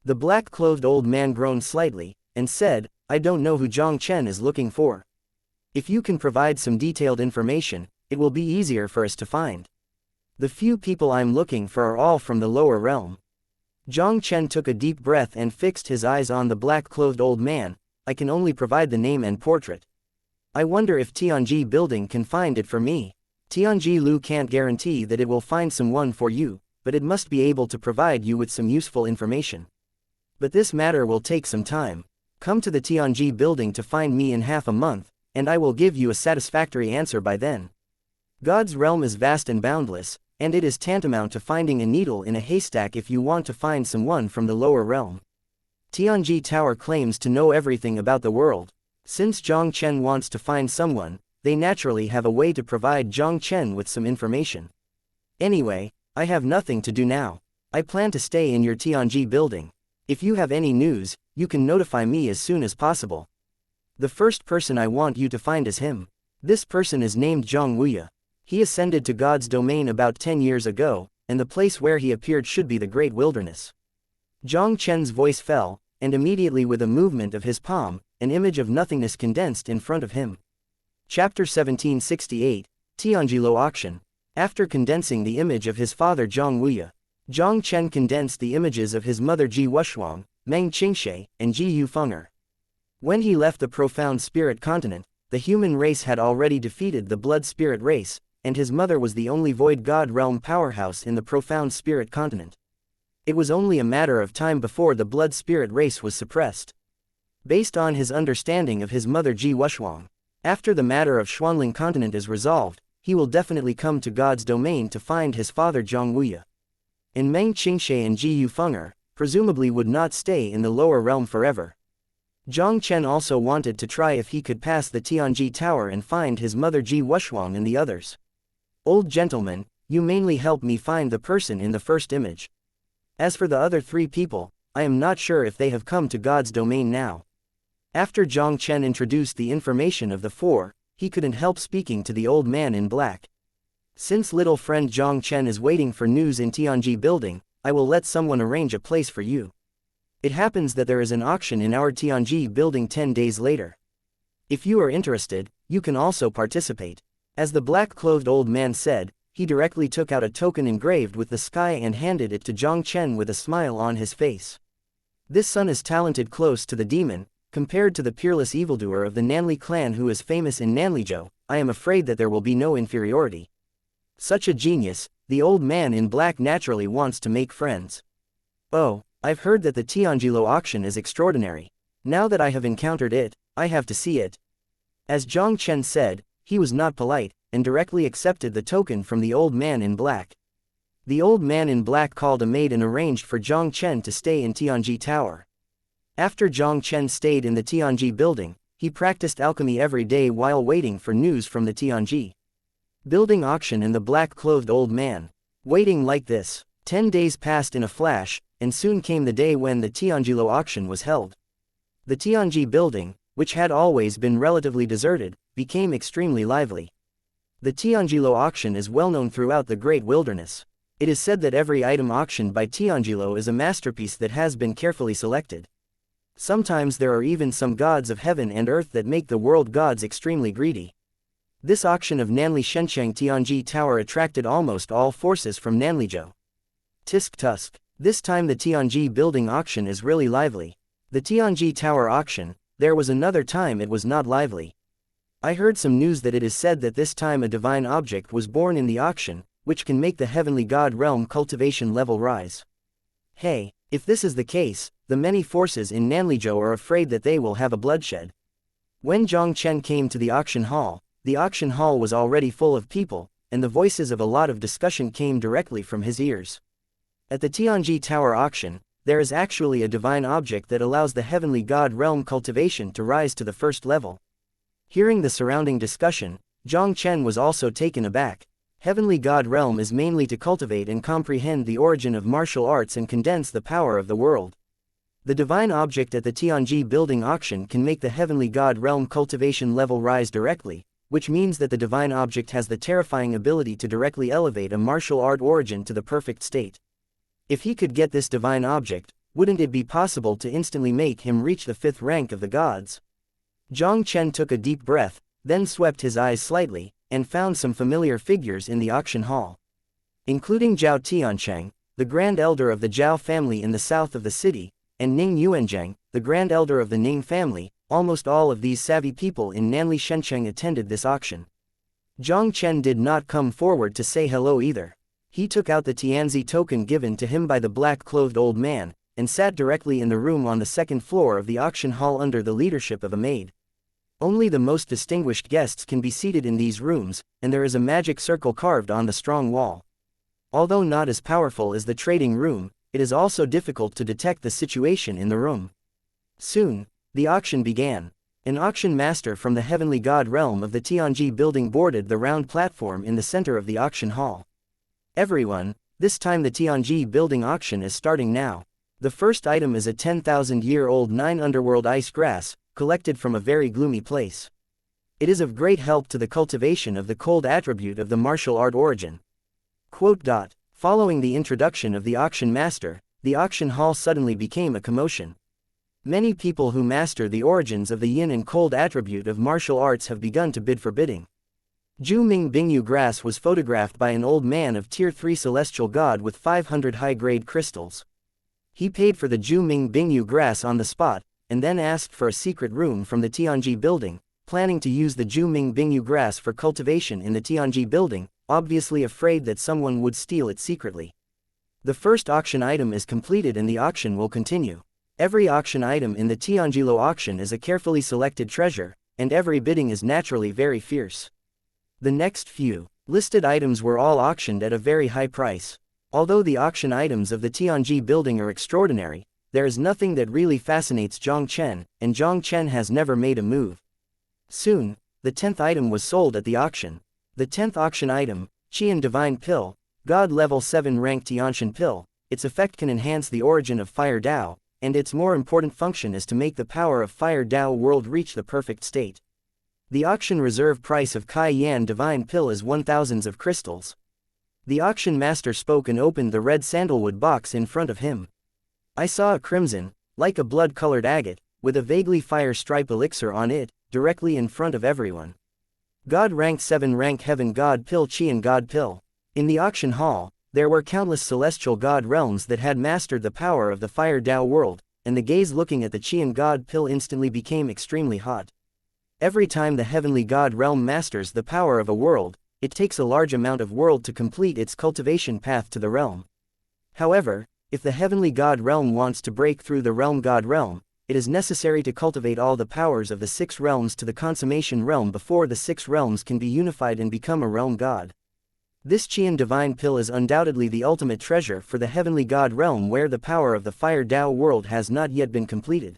The black-clothed old man groaned slightly, and said, I don't know who Jiang Chen is looking for. If you can provide some detailed information, it will be easier for us to find. The few people I'm looking for are all from the lower realm. Jiang Chen took a deep breath and fixed his eyes on the black-clothed old man. I can only provide the name and portrait. I wonder if Tianji building can find it for me. Tianji Lu can't guarantee that it will find someone for you, but it must be able to provide you with some useful information. But this matter will take some time. Come to the Tianji building to find me in half a month, and I will give you a satisfactory answer by then. God's realm is vast and boundless, and it is tantamount to finding a needle in a haystack if you want to find someone from the lower realm. Tianji Tower claims to know everything about the world. Since Jiang Chen wants to find someone, they naturally have a way to provide Jiang Chen with some information. Anyway, I have nothing to do now. I plan to stay in your Tianji building. If you have any news, you can notify me as soon as possible. The first person I want you to find is him. This person is named Zhang Wuya. He ascended to God's domain about 10 years ago, and the place where he appeared should be the Great Wilderness. Jiang Chen's voice fell, and immediately with a movement of his palm, an image of nothingness condensed in front of him. Chapter 1768, Tianji Lo Auction. After condensing the image of his father Zhang Wuya, Jiang Chen condensed the images of his mother Ji Wushuang, Meng Qingshe, and Ji Yufeng'er. When he left the profound spirit continent, the human race had already defeated the blood spirit race, and his mother was the only void god realm powerhouse in the profound spirit continent. It was only a matter of time before the blood spirit race was suppressed. Based on his understanding of his mother Ji Wushuang, after the matter of Xuanling continent is resolved, he will definitely come to God's domain to find his father Zhang Wuya. And Meng Qingshe and Ji Yufeng'er, presumably would not stay in the lower realm forever. Jiang Chen also wanted to try if he could pass the Tianji Tower and find his mother Ji Wushuang and the others. Old gentleman, you mainly help me find the person in the first image. As for the other 3 people, I am not sure if they have come to God's domain now. After Jiang Chen introduced the information of the 4, he couldn't help speaking to the old man in black. Since little friend Jiang Chen is waiting for news in Tianji building, I will let someone arrange a place for you. It happens that there is an auction in our Tianji building 10 days later. If you are interested, you can also participate. As the black-clothed old man said, he directly took out a token engraved with the sky and handed it to Jiang Chen with a smile on his face. This son is talented close to the demon, compared to the peerless evildoer of the Nanli clan who is famous in Nanlizhou. I am afraid that there will be no inferiority. Such a genius, the old man in black naturally wants to make friends. Oh, I've heard that the Tianjilo auction is extraordinary. Now that I have encountered it, I have to see it. As Jiang Chen said, he was not polite, and directly accepted the token from the old man in black. The old man in black called a maid and arranged for Jiang Chen to stay in Tianji Tower. After Jiang Chen stayed in the Tianji building, he practiced alchemy every day while waiting for news from the Tianji building auction and the black-clothed old man. Waiting like this, 10 days passed in a flash, and soon came the day when the Tianjilo auction was held. The Tianji building, which had always been relatively deserted, became extremely lively. The Tianjilo auction is well known throughout the Great Wilderness. It is said that every item auctioned by Tianjilo is a masterpiece that has been carefully selected. Sometimes there are even some gods of heaven and earth that make the world gods extremely greedy. This auction of Nanli Shenchang Tianji Tower attracted almost all forces from Nanlizhou. Tisk tusk. This time the Tianji building auction is really lively. The Tianji Tower auction, there was another time it was not lively. I heard some news that it is said that this time a divine object was born in the auction, which can make the Heavenly God Realm cultivation level rise. Hey, if this is the case, the many forces in Nanlizhou are afraid that they will have a bloodshed. When Jiang Chen came to the auction hall was already full of people, and the voices of a lot of discussion came directly from his ears. At the Tianji Tower auction, there is actually a divine object that allows the Heavenly God Realm cultivation to rise to the first level. Hearing the surrounding discussion, Jiang Chen was also taken aback. Heavenly God Realm is mainly to cultivate and comprehend the origin of martial arts and condense the power of the world. The divine object at the Tianji building auction can make the Heavenly God Realm cultivation level rise directly, which means that the divine object has the terrifying ability to directly elevate a martial art origin to the perfect state. If he could get this divine object, wouldn't it be possible to instantly make him reach the 5th rank of the gods? Jiang Chen took a deep breath, then swept his eyes slightly, and found some familiar figures in the auction hall. Including Zhao Tiancheng, the Grand Elder of the Zhao family in the south of the city, and Ning Yuanzheng, the Grand Elder of the Ning family. Almost all of these savvy people in Nanli Shencheng attended this auction. Jiang Chen did not come forward to say hello either. He took out the Tianzi token given to him by the black-clothed old man, and sat directly in the room on the 2nd floor of the auction hall under the leadership of a maid. Only the most distinguished guests can be seated in these rooms, and there is a magic circle carved on the strong wall. Although not as powerful as the trading room, it is also difficult to detect the situation in the room. Soon, the auction began. An auction master from the Heavenly God Realm of the Tianji building boarded the round platform in the center of the auction hall. Everyone, this time the Tianji building auction is starting now. The first item is a 10,000-year-old 9 underworld ice grass, collected from a very gloomy place. It is of great help to the cultivation of the cold attribute of the martial art origin. Following the introduction of the auction master, the auction hall suddenly became a commotion. Many people who master the origins of the yin and cold attribute of martial arts have begun to bid for bidding. Zhu Ming Bingyu grass was photographed by an old man of Tier 3 celestial god with 500 high-grade crystals. He paid for the Zhu Ming Bingyu grass on the spot, and then asked for a secret room from the Tianji building, planning to use the Zhu Ming Bingyu grass for cultivation in the Tianji building, obviously afraid that someone would steal it secretly. The first auction item is completed and the auction will continue. Every auction item in the Tianjilo auction is a carefully selected treasure, and every bidding is naturally very fierce. The next few listed items were all auctioned at a very high price. Although the auction items of the Tianji building are extraordinary, there is nothing that really fascinates Jiang Chen, and Jiang Chen has never made a move. Soon, the 10th item was sold at the auction. The 10th auction item, Qian Divine Pill, God Level 7 Rank Tianshan Pill. Its effect can enhance the origin of Fire Dao, and its more important function is to make the power of Fire Dao world reach the perfect state. The auction reserve price of Kai Yan Divine Pill is 1,000 of crystals. The auction master spoke and opened the red sandalwood box in front of him. I saw a crimson, like a blood-colored agate, with a vaguely fire stripe elixir on it, directly in front of everyone. God Rank 7 Rank Heaven God Pill Qian God Pill. In the auction hall, there were countless celestial god realms that had mastered the power of the Fire Dao world, and the gaze looking at the Qian God Pill instantly became extremely hot. Every time the Heavenly God Realm masters the power of a world, it takes a large amount of world to complete its cultivation path to the realm. However, if the Heavenly God Realm wants to break through the Realm God Realm, it is necessary to cultivate all the powers of the 6 realms to the consummation realm before the 6 realms can be unified and become a realm god. This Qian Divine Pill is undoubtedly the ultimate treasure for the Heavenly God Realm where the power of the Fire Dao world has not yet been completed.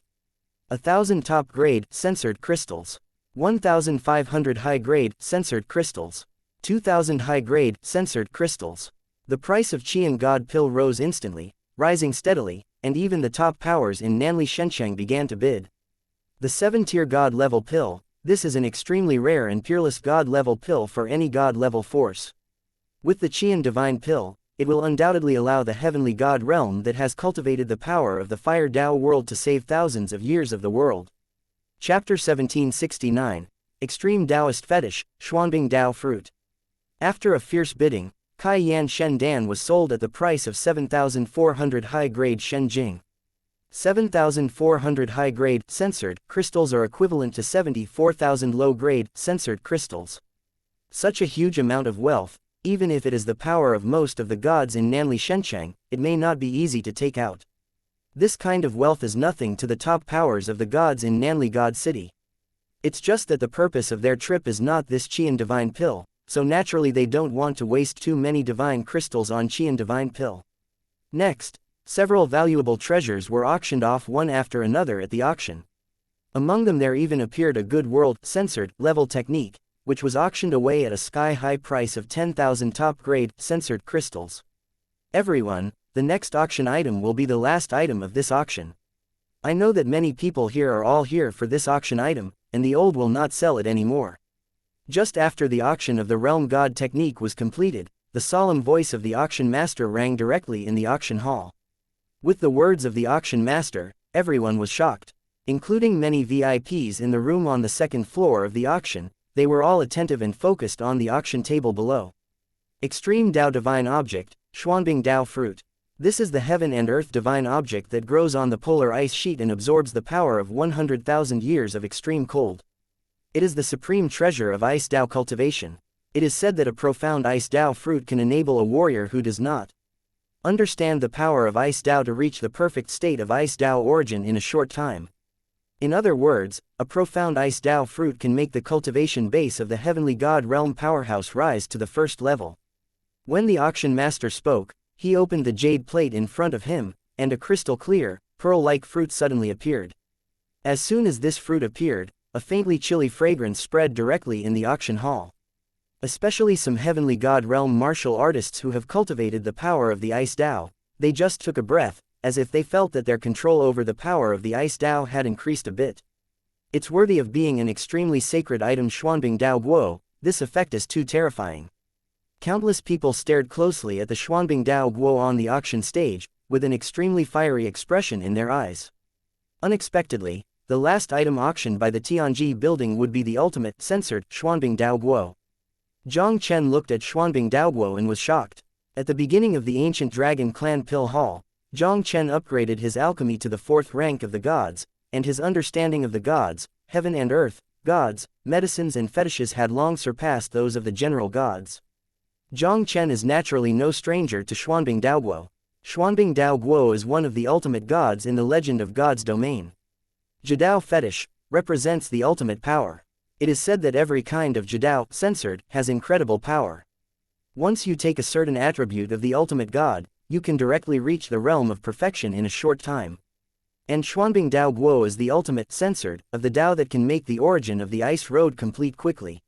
1,000 top-grade, censored crystals. 1,500 high-grade, censored crystals. 2,000 high-grade, censored crystals. The price of Qian God Pill rose instantly, rising steadily, and even the top powers in Nanli Shencheng began to bid. The 7-tier God level pill, this is an extremely rare and peerless God level pill for any God level force. With the Qian Divine Pill, it will undoubtedly allow the Heavenly God Realm that has cultivated the power of the Fire Dao world to save thousands of years of the world. Chapter 1769, Extreme Taoist Fetish, Xuanbing Dao Fruit. After a fierce bidding, Kai Yan Shen Dan was sold at the price of 7,400 high-grade Shen Jing. 7,400 high-grade, censored, crystals are equivalent to 74,000 low-grade, censored crystals. Such a huge amount of wealth, even if it is the power of most of the gods in Nanli Shencheng, it may not be easy to take out. This kind of wealth is nothing to the top powers of the gods in Nanli God City. It's just that the purpose of their trip is not this Qian Divine Pill, so naturally they don't want to waste too many divine crystals on Qian Divine Pill. Next, several valuable treasures were auctioned off one after another at the auction. Among them there even appeared a good world, censored, level technique, which was auctioned away at a sky-high price of 10,000 top-grade, censored crystals. Everyone, the next auction item will be the last item of this auction. I know that many people here are all here for this auction item, and the old will not sell it anymore. Just after the auction of the Realm God technique was completed, the solemn voice of the auction master rang directly in the auction hall. With the words of the auction master, everyone was shocked. Including many VIPs in the room on the second floor of the auction, they were all attentive and focused on the auction table below. Extreme Dao Divine Object, Xuanbing Dao Fruit. This is the heaven and earth divine object that grows on the polar ice sheet and absorbs the power of 100,000 years of extreme cold. It is the supreme treasure of ice Dao cultivation. It is said that a profound ice Dao fruit can enable a warrior who does not understand the power of ice Dao to reach the perfect state of ice Dao origin in a short time. In other words, a profound ice Dao fruit can make the cultivation base of the heavenly god realm powerhouse rise to the first level. When the auction master spoke, he opened the jade plate in front of him, and a crystal clear, pearl-like fruit suddenly appeared. As soon as this fruit appeared, a faintly chilly fragrance spread directly in the auction hall. Especially some heavenly god realm martial artists who have cultivated the power of the ice Dao, they just took a breath, as if they felt that their control over the power of the ice Dao had increased a bit. It's worthy of being an extremely sacred item. Xuanbing Dao Guo, this effect is too terrifying. Countless people stared closely at the Xuanbing Dao Guo on the auction stage, with an extremely fiery expression in their eyes. Unexpectedly, the last item auctioned by the Tianji building would be the ultimate, censored, Xuanbing Dao Guo. Jiang Chen looked at Xuanbing Dao Guo and was shocked. At the beginning of the ancient Dragon Clan Pill Hall, Jiang Chen upgraded his alchemy to the 4th rank of the gods, and his understanding of the gods, heaven and earth, gods, medicines and fetishes had long surpassed those of the general gods. Jiang Chen is naturally no stranger to Xuanbing Dao Guo. Xuanbing Dao Guo is one of the ultimate gods in the legend of God's domain. Jidao fetish represents the ultimate power. It is said that every kind of Jidao, censored, has incredible power. Once you take a certain attribute of the ultimate god, you can directly reach the realm of perfection in a short time. And Xuanbing Dao Guo is the ultimate, censored, of the Dao that can make the origin of the ice road complete quickly.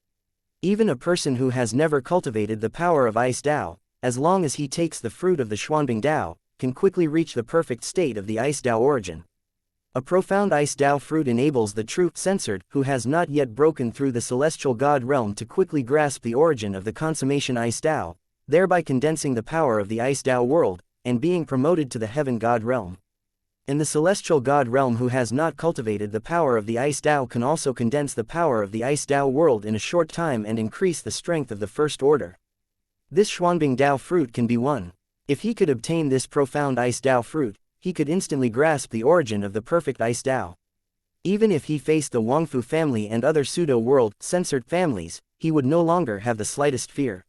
Even a person who has never cultivated the power of ice Dao, as long as he takes the fruit of the Xuanbing Dao, can quickly reach the perfect state of the ice Dao origin. A profound ice Dao fruit enables the true, censored, who has not yet broken through the celestial god realm to quickly grasp the origin of the consummation ice Dao, thereby condensing the power of the ice Dao world, and being promoted to the heaven god realm. And the celestial god realm who has not cultivated the power of the ice Dao can also condense the power of the ice Dao world in a short time and increase the strength of the first order. This Xuanbing Dao fruit can be won. If he could obtain this profound ice Dao fruit, he could instantly grasp the origin of the perfect ice Dao. Even if he faced the Wangfu family and other pseudo-world, censored families, he would no longer have the slightest fear.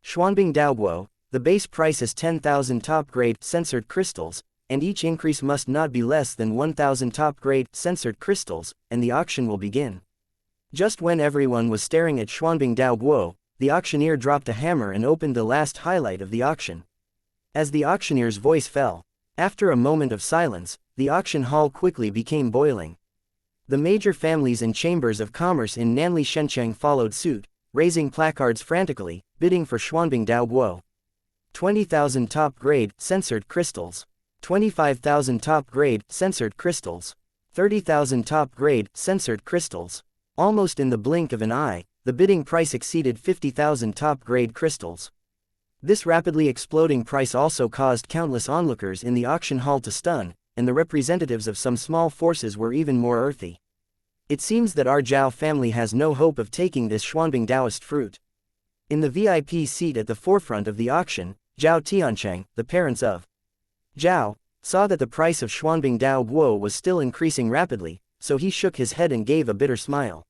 Xuanbing Dao Guo, the base price is 10,000 top-grade, censored crystals, and each increase must not be less than 1,000 top-grade, censored crystals, and the auction will begin. Just when everyone was staring at Xuanbing Dao Guo, the auctioneer dropped a hammer and opened the last highlight of the auction. As the auctioneer's voice fell, after a moment of silence, the auction hall quickly became boiling. The major families and chambers of commerce in Nanli Shencheng followed suit, raising placards frantically, bidding for Xuanbing Dao Guo. 20,000 top-grade, censored crystals. 25,000 top-grade, censored crystals. 30,000 top-grade, censored crystals. Almost in the blink of an eye, the bidding price exceeded 50,000 top-grade crystals. This rapidly exploding price also caused countless onlookers in the auction hall to stun, and the representatives of some small forces were even more earthy. It seems that our Zhao family has no hope of taking this Xuanbing Daoist fruit. In the VIP seat at the forefront of the auction, Zhao Tiancheng, the parents of Zhao, saw that the price of Xuanbing Dao Guo was still increasing rapidly, so he shook his head and gave a bitter smile.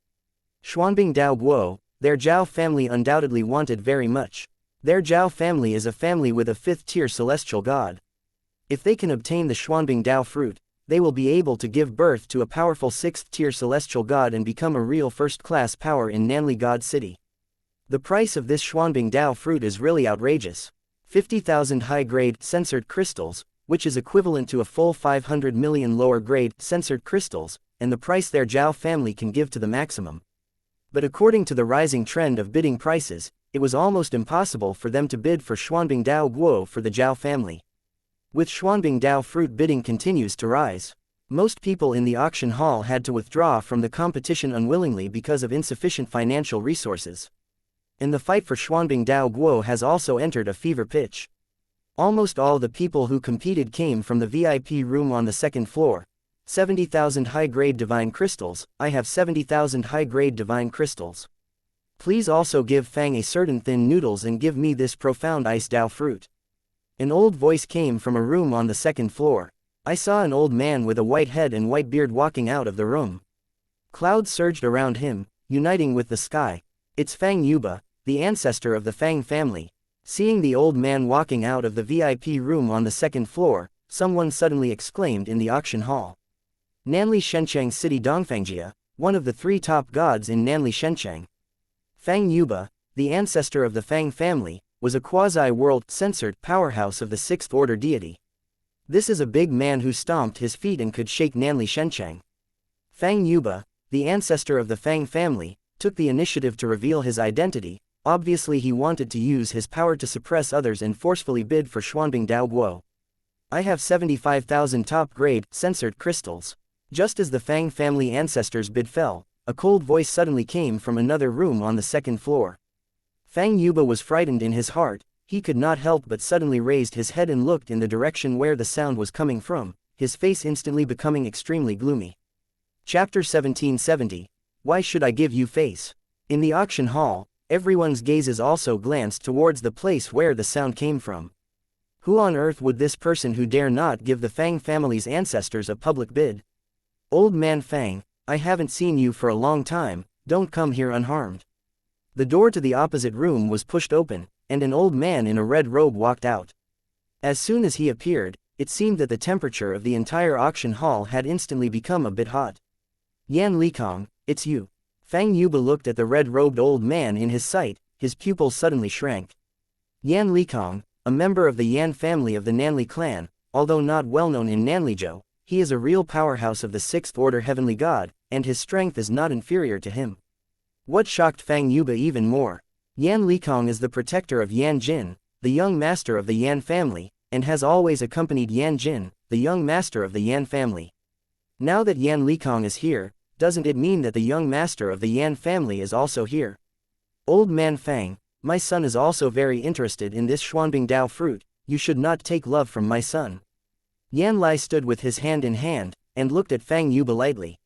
Xuanbing Dao Guo, their Zhao family undoubtedly wanted very much. Their Zhao family is a family with a 5th-tier celestial god. If they can obtain the Xuanbing Dao fruit, they will be able to give birth to a powerful 6th-tier celestial god and become a real first-class power in Nanli God City. The price of this Xuanbing Dao fruit is really outrageous. 50,000 high-grade censored crystals, which is equivalent to a full 500 million lower-grade censored crystals, and the price their Zhao family can give to the maximum. But according to the rising trend of bidding prices, it was almost impossible for them to bid for Xuanbing Dao Guo for the Zhao family. With Xuanbing Dao fruit bidding continues to rise. Most people in the auction hall had to withdraw from the competition unwillingly because of insufficient financial resources. And the fight for Xuanbing Dao Guo has also entered a fever pitch. Almost all the people who competed came from the VIP room on the 2nd floor. 70,000 high-grade divine crystals, I have 70,000 high-grade divine crystals. Please also give Fang a certain thin noodles and give me this profound ice Dao fruit. An old voice came from a room on the 2nd floor. I saw an old man with a white head and white beard walking out of the room. Clouds surged around him, uniting with the sky. It's Fang Yuba, the ancestor of the Fang family. Seeing the old man walking out of the VIP room on the 2nd floor, someone suddenly exclaimed in the auction hall. Nanli Shencheng City Dongfangjia, one of the 3 top gods in Nanli Shencheng. Fang Yuba, the ancestor of the Fang family, was a quasi-world censored powerhouse of the 6th order deity. This is a big man who stomped his feet and could shake Nanli Shencheng. Fang Yuba, the ancestor of the Fang family, took the initiative to reveal his identity. Obviously he wanted to use his power to suppress others and forcefully bid for Xuanbing Dao Guo. I have 75,000 top-grade censored crystals. Just as the Fang family ancestors' bid fell, a cold voice suddenly came from another room on the 2nd floor. Fang Yuba was frightened in his heart. He could not help but suddenly raised his head and looked in the direction where the sound was coming from, his face instantly becoming extremely gloomy. Chapter 1770. Why should I give you face? In the auction hall, everyone's gazes also glanced towards the place where the sound came from. Who on earth would this person who dare not give the Fang family's ancestors a public bid? Old man Fang, I haven't seen you for a long time, don't come here unharmed. The door to the opposite room was pushed open, and an old man in a red robe walked out. As soon as he appeared, it seemed that the temperature of the entire auction hall had instantly become a bit hot. Yan Likong, it's you. Fang Yuba looked at the red-robed old man in his sight, his pupils suddenly shrank. Yan Likong, a member of the Yan family of the Nanli clan, although not well known in Nanlizhou, he is a real powerhouse of the 6th order heavenly god, and his strength is not inferior to him. What shocked Fang Yuba even more? Yan Likong is the protector of Yan Jin, the young master of the Yan family, and has always accompanied Yan Jin, the young master of the Yan family. Now that Yan Likong is here, doesn't it mean that the young master of the Yan family is also here? Old man Fang, my son is also very interested in this Xuanbing Dao fruit, you should not take love from my son. Yan Lai stood with his hand in hand, and looked at Fang Yuba lightly.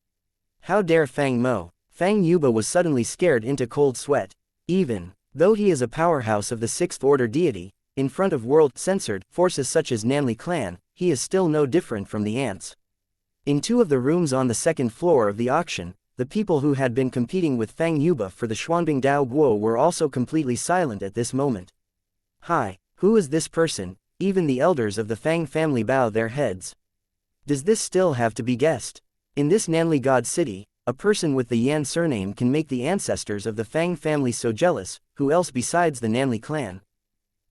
How dare Fang Mo? Fang Yuba was suddenly scared into cold sweat. Even though he is a powerhouse of the 6th order deity, in front of world-censored forces such as Nanli clan, he is still no different from the ants. In 2 of the rooms on the 2nd floor of the auction, the people who had been competing with Fang Yuba for the Xuanbing Dao Guo were also completely silent at this moment. Hi, who is this person? Even the elders of the Fang family bow their heads. Does this still have to be guessed? In this Nanli God City, a person with the Yan surname can make the ancestors of the Fang family so jealous, who else besides the Nanli clan?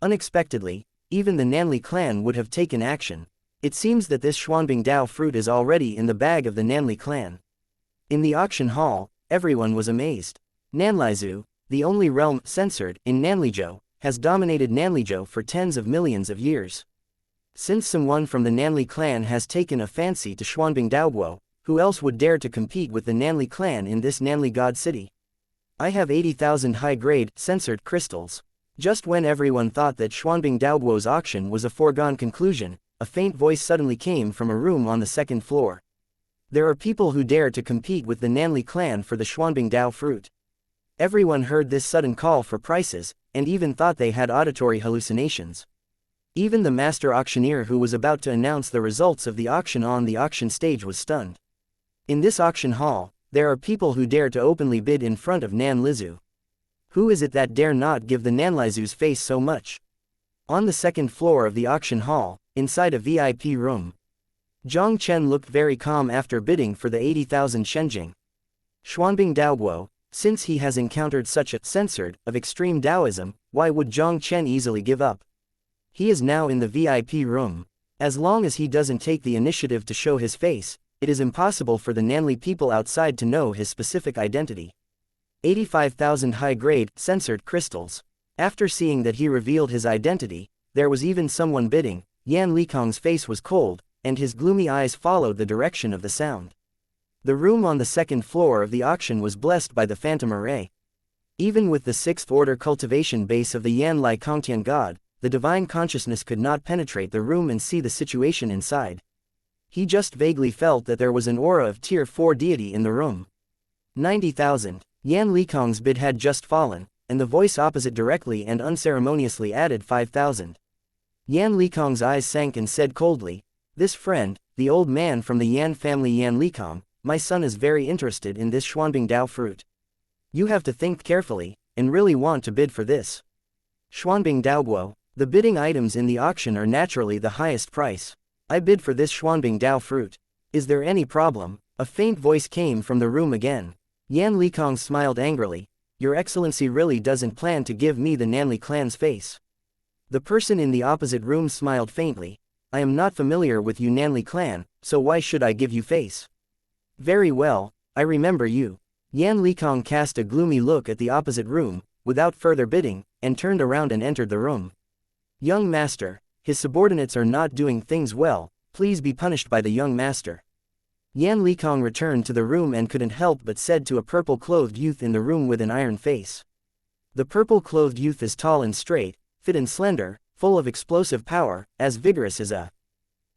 Unexpectedly, even the Nanli clan would have taken action. It seems that this Xuanbing Dao fruit is already in the bag of the Nanli clan. In the auction hall, everyone was amazed. Nanlizhou, the only realm censored in Nanlizhou, has dominated Nanlizhou for tens of millions of years. Since someone from the Nanli clan has taken a fancy to Xuanbing Dao Guo, who else would dare to compete with the Nanli clan in this Nanli God City? I have 80,000 high-grade censored crystals. Just when everyone thought that Xuanbing Dao Guo's auction was a foregone conclusion, a faint voice suddenly came from a room on the 2nd floor. There are people who dare to compete with the Nanli clan for the Xuanbing Dao fruit. Everyone heard this sudden call for prices, and even thought they had auditory hallucinations. Even the master auctioneer who was about to announce the results of the auction on the auction stage was stunned. In this auction hall, there are people who dare to openly bid in front of Nan Lizu. Who is it that dare not give the Nanlizu's face so much? On the second floor of the auction hall, inside a VIP room, Jiang Chen looked very calm after bidding for the 80,000 Shenjing. Xuanbing Daoguo, since he has encountered such a censored of extreme Taoism, why would Jiang Chen easily give up? He is now in the VIP room. As long as he doesn't take the initiative to show his face, it is impossible for the Nanli people outside to know his specific identity. 85,000 high-grade, censored crystals. After seeing that he revealed his identity, there was even someone bidding. Yan Likong's face was cold, and his gloomy eyes followed the direction of the sound. The room on the second floor of the auction was blessed by the phantom array. Even with the sixth order cultivation base of the Yan Lai Kongtian god, the divine consciousness could not penetrate the room and see the situation inside. He just vaguely felt that there was an aura of tier 4 deity in the room. 90,000. Yan Likong's bid had just fallen, and the voice opposite directly and unceremoniously added 5,000. Yan Likong's eyes sank and said coldly, "This friend, the old man from the Yan family Yan Likong, my son is very interested in this Xuanbing Dao fruit. You have to think carefully, and really want to bid for this." Xuanbing Daoguo, the bidding items in the auction are naturally the highest price. I bid for this Xuanbing Dao fruit. Is there any problem? A faint voice came from the room again. Yan Likong smiled angrily. Your Excellency really doesn't plan to give me the Nanli clan's face. The person in the opposite room smiled faintly. I am not familiar with you Nanli clan, so why should I give you face? Very well, I remember you. Yan Likong cast a gloomy look at the opposite room, without further bidding, and turned around and entered the room. Young master, his subordinates are not doing things well, please be punished by the young master. Yan Likong returned to the room and couldn't help but said to a purple-clothed youth in the room with an iron face. The purple-clothed youth is tall and straight, fit and slender, full of explosive power, as vigorous as a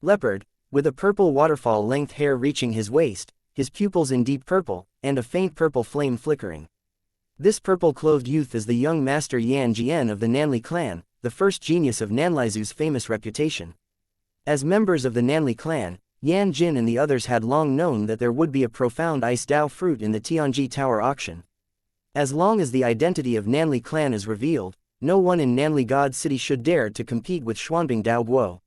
leopard, with a purple waterfall-length hair reaching his waist, his pupils in deep purple, and a faint purple flame flickering. This purple-clothed youth is the young master Yan Jian of the Nanli clan, the first genius of Nanlizu's famous reputation. As members of the Nanli clan, Yan Jin and the others had long known that there would be a profound ice Dao fruit in the Tianji Tower auction. As long as the identity of Nanli clan is revealed, no one in Nanli God City should dare to compete with Xuanbing Daoguo.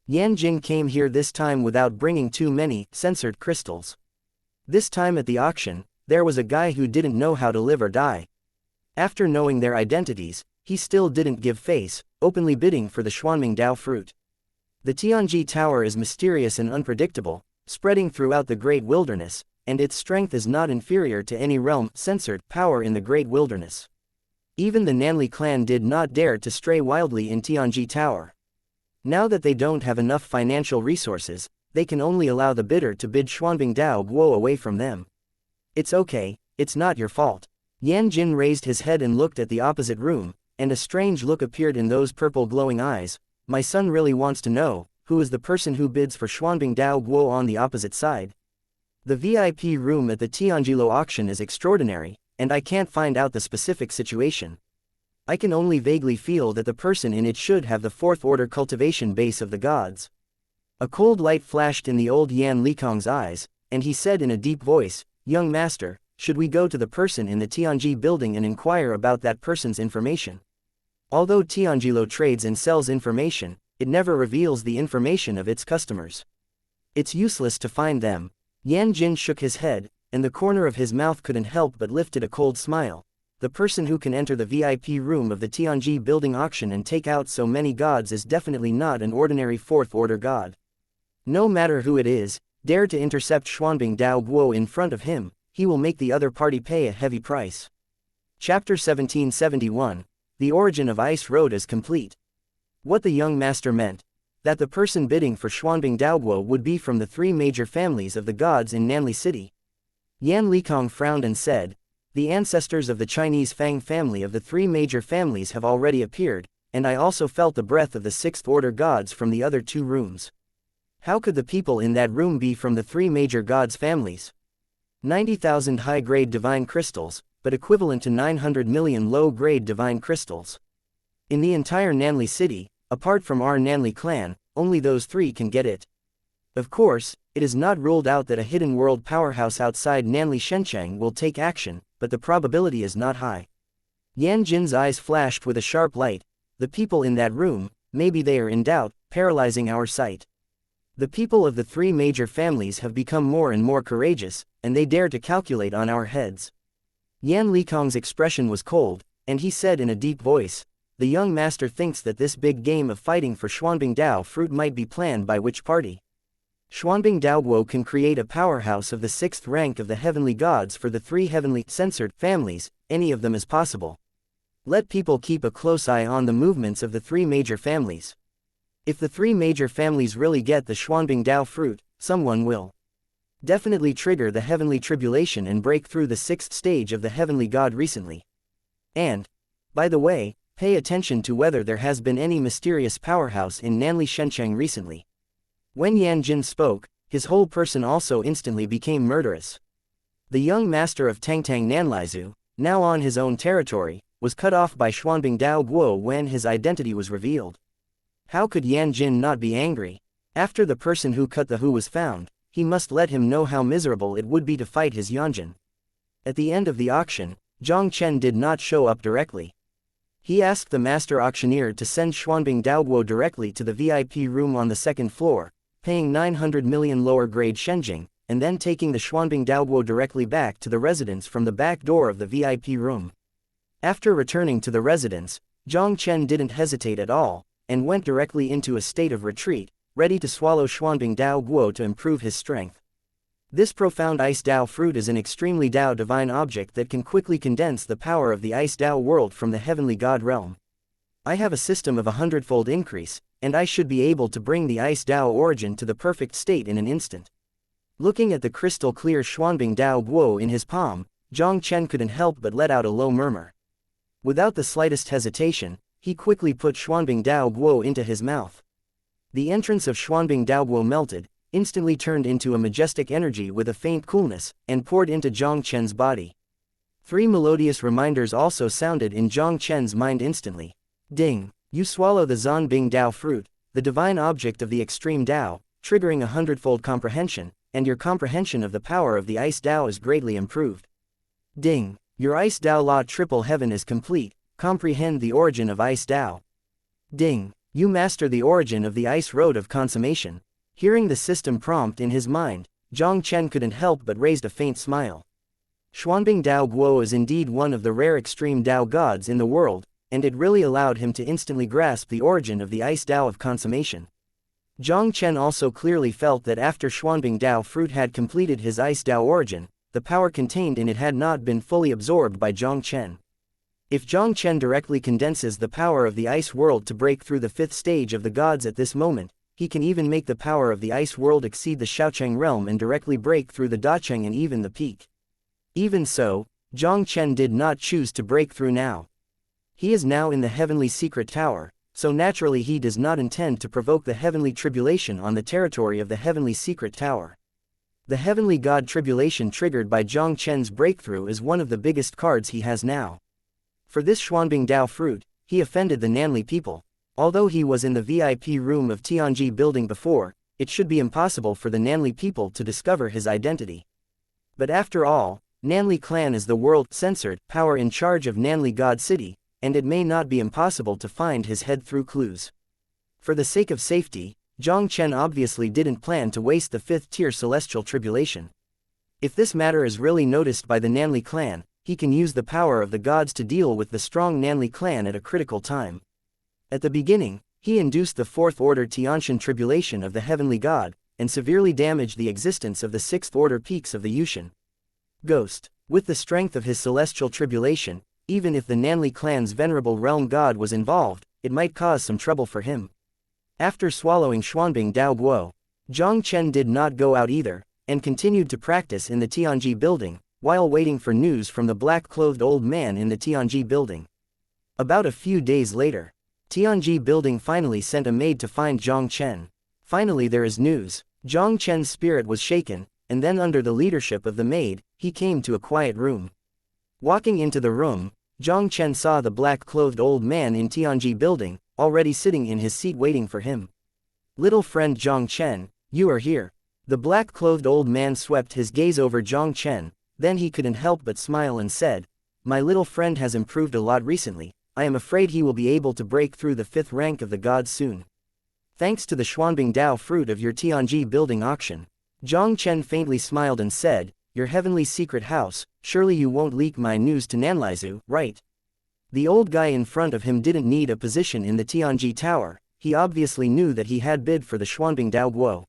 Yan Jin came here this time without bringing too many censored crystals. This time at the auction, there was a guy who didn't know how to live or die. After knowing their identities, he still didn't give face, openly bidding for the Xuanbing Dao fruit. The Tianji Tower is mysterious and unpredictable, spreading throughout the Great Wilderness, and its strength is not inferior to any realm censored power in the Great Wilderness. Even the Nanli clan did not dare to stray wildly in Tianji Tower. Now that they don't have enough financial resources, they can only allow the bidder to bid Xuanbing Daoguo away from them. It's okay, it's not your fault. Yan Jin raised his head and looked at the opposite room, and a strange look appeared in those purple glowing eyes. My son really wants to know, who is the person who bids for Xuanbing Daoguo on the opposite side? The VIP room at the Tianjilo auction is extraordinary, and I can't find out the specific situation. I can only vaguely feel that the person in it should have the fourth order cultivation base of the gods. A cold light flashed in the old Yan Likong's eyes, and he said in a deep voice, Young master, should we go to the person in the Tianji building and inquire about that person's information? Although Tianjilo trades and sells information, it never reveals the information of its customers. It's useless to find them. Yan Jin shook his head, and the corner of his mouth couldn't help but lifted a cold smile. The person who can enter the VIP room of the Tianji building auction and take out so many gods is definitely not an ordinary fourth order god. No matter who it is, dare to intercept Xuanbing Daoguo in front of him, he will make the other party pay a heavy price. Chapter 1771. The origin of Ice Road is complete. What the young master meant, that the person bidding for Xuanbing Daoguo would be from the three major families of the gods in Nanli City. Yan Likong frowned and said, the ancestors of the Chinese Fang family of the three major families have already appeared, and I also felt the breath of the sixth order gods from the other two rooms. How could the people in that room be from the three major gods' families? 90,000 high-grade divine crystals, but equivalent to 900 million low-grade divine crystals. In the entire Nanli City, apart from our Nanli clan, only those three can get it. Of course, it is not ruled out that a hidden world powerhouse outside Nanli Shenchang will take action, but the probability is not high. Yan Jin's eyes flashed with a sharp light. The people in that room, maybe they are in doubt, paralyzing our sight. The people of the three major families have become more and more courageous, and they dare to calculate on our heads. Yan Likong's expression was cold, and he said in a deep voice, "The young master thinks that this big game of fighting for Xuanbing Dao fruit might be planned by which party? Xuanbing Dao Guo can create a powerhouse of the 6th rank of the heavenly gods for the 3 heavenly censored families, any of them is possible. Let people keep a close eye on the movements of the 3 major families. If the 3 major families really get the Xuanbing Dao fruit, someone will definitely trigger the heavenly tribulation and break through the 6th stage of the heavenly god recently. And, by the way, pay attention to whether there has been any mysterious powerhouse in Nanli Shenchang recently." When Yan Jin spoke, his whole person also instantly became murderous. The young master of Tangtang Nanlaizu, now on his own territory, was cut off by Xuanbing Dao Guo when his identity was revealed. How could Yan Jin not be angry? After the person who cut the Hu was found, he must let him know how miserable it would be to fight his Yanjin. At the end of the auction, Jiang Chen did not show up directly. He asked the master auctioneer to send Xuanbing Dao Guo directly to the VIP room on the 2nd floor, paying 900 million lower grade Shenjing, and then taking the Xuanbing Dao Guo directly back to the residence from the back door of the VIP room. After returning to the residence, Jiang Chen didn't hesitate at all, and went directly into a state of retreat, ready to swallow Xuanbing Dao Guo to improve his strength. This profound Ice Dao fruit is an extremely Dao divine object that can quickly condense the power of the Ice Dao world from the heavenly god realm. I have a system of 100-fold increase, and I should be able to bring the Ice Dao origin to the perfect state in an instant. Looking at the crystal clear Xuanbing Dao Guo in his palm, Jiang Chen couldn't help but let out a low murmur. Without the slightest hesitation, he quickly put Xuanbing Dao Guo into his mouth. The entrance of Xuanbing Dao Guo melted, instantly turned into a majestic energy with a faint coolness, and poured into Jiang Chen's body. 3 melodious reminders also sounded in Jiang Chen's mind instantly. Ding! You swallow the Zanbing Dao fruit, the divine object of the extreme Dao, triggering a 100-fold comprehension, and your comprehension of the power of the Ice Dao is greatly improved. Ding! Your Ice Dao Law Triple Heaven is complete, comprehend the origin of Ice Dao. Ding! You master the origin of the Ice Road of Consummation. Hearing the system prompt in his mind, Jiang Chen couldn't help but raised a faint smile. Xuanbing Dao Guo is indeed one of the rare extreme Dao gods in the world, and it really allowed him to instantly grasp the origin of the Ice Dao of Consummation. Jiang Chen also clearly felt that after Xuanbing Dao fruit had completed his Ice Dao origin, the power contained in it had not been fully absorbed by Jiang Chen. If Jiang Chen directly condenses the power of the Ice world to break through the 5th stage of the gods at this moment, he can even make the power of the Ice world exceed the Shaocheng realm and directly break through the Dacheng and even the Peak. Even so, Jiang Chen did not choose to break through now. He is now in the heavenly secret tower, so naturally he does not intend to provoke the heavenly tribulation on the territory of the heavenly secret tower. The heavenly god tribulation triggered by Jiang Chen's breakthrough is one of the biggest cards he has now. For this Xuanbing Dao fruit, he offended the Nanli people. Although he was in the VIP room of Tianji building before, it should be impossible for the Nanli people to discover his identity. But after all, Nanli clan is the world-censored power in charge of Nanli God City, and it may not be impossible to find his head through clues. For the sake of safety, Jiang Chen obviously didn't plan to waste the 5th-tier celestial tribulation. If this matter is really noticed by the Nanli clan, he can use the power of the gods to deal with the strong Nanli clan at a critical time. At the beginning, he induced the 4th-order Tianshan tribulation of the heavenly god, and severely damaged the existence of the 6th-order peaks of the Yushan Ghost. With the strength of his celestial tribulation, even if the Nanli clan's venerable realm god was involved, it might cause some trouble for him. After swallowing Xuanbing Dao Guo, Jiang Chen did not go out either, and continued to practice in the Tianji building, while waiting for news from the black-clothed old man in the Tianji building. About a few days later, Tianji building finally sent a maid to find Jiang Chen. Finally there is news. Jiang Chen's spirit was shaken, and then under the leadership of the maid, he came to a quiet room. Walking into the room, Jiang Chen saw the black-clothed old man in Tianji building, already sitting in his seat waiting for him. Little friend Jiang Chen, you are here. The black-clothed old man swept his gaze over Jiang Chen, then he couldn't help but smile and said, my little friend has improved a lot recently. I am afraid he will be able to break through the 5th rank of the gods soon. Thanks to the Xuanbing Dao fruit of your Tianji building auction. Jiang Chen faintly smiled and said, your heavenly secret house, surely you won't leak my news to Nanlaizu, right? The old guy in front of him didn't need a position in the Tianji tower, he obviously knew that he had bid for the Xuanbing Dao Guo.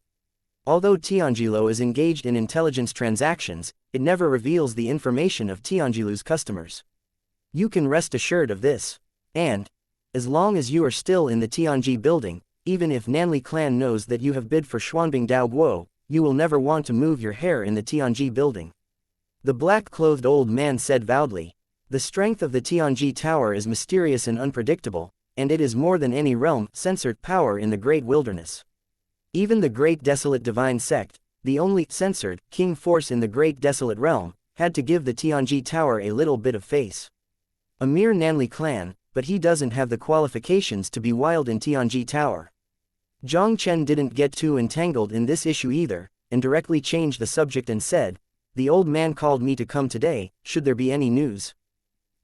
Although Tianjilo is engaged in intelligence transactions, it never reveals the information of Tianjilu's customers. You can rest assured of this. And, as long as you are still in the Tianji building, even if Nanli clan knows that you have bid for Xuanbing Dao Guo, you will never want to move your hair in the Tianji building. The black-clothed old man said proudly. The strength of the Tianji tower is mysterious and unpredictable, and it is more than any realm-censored power in the great wilderness. Even the Great Desolate Divine Sect, the only censored king force in the Great Desolate Realm, had to give the Tianji Tower a little bit of face. A mere Nanli clan, but he doesn't have the qualifications to be wild in Tianji Tower. Jiang Chen didn't get too entangled in this issue either, and directly changed the subject and said, the old man called me to come today, should there be any news?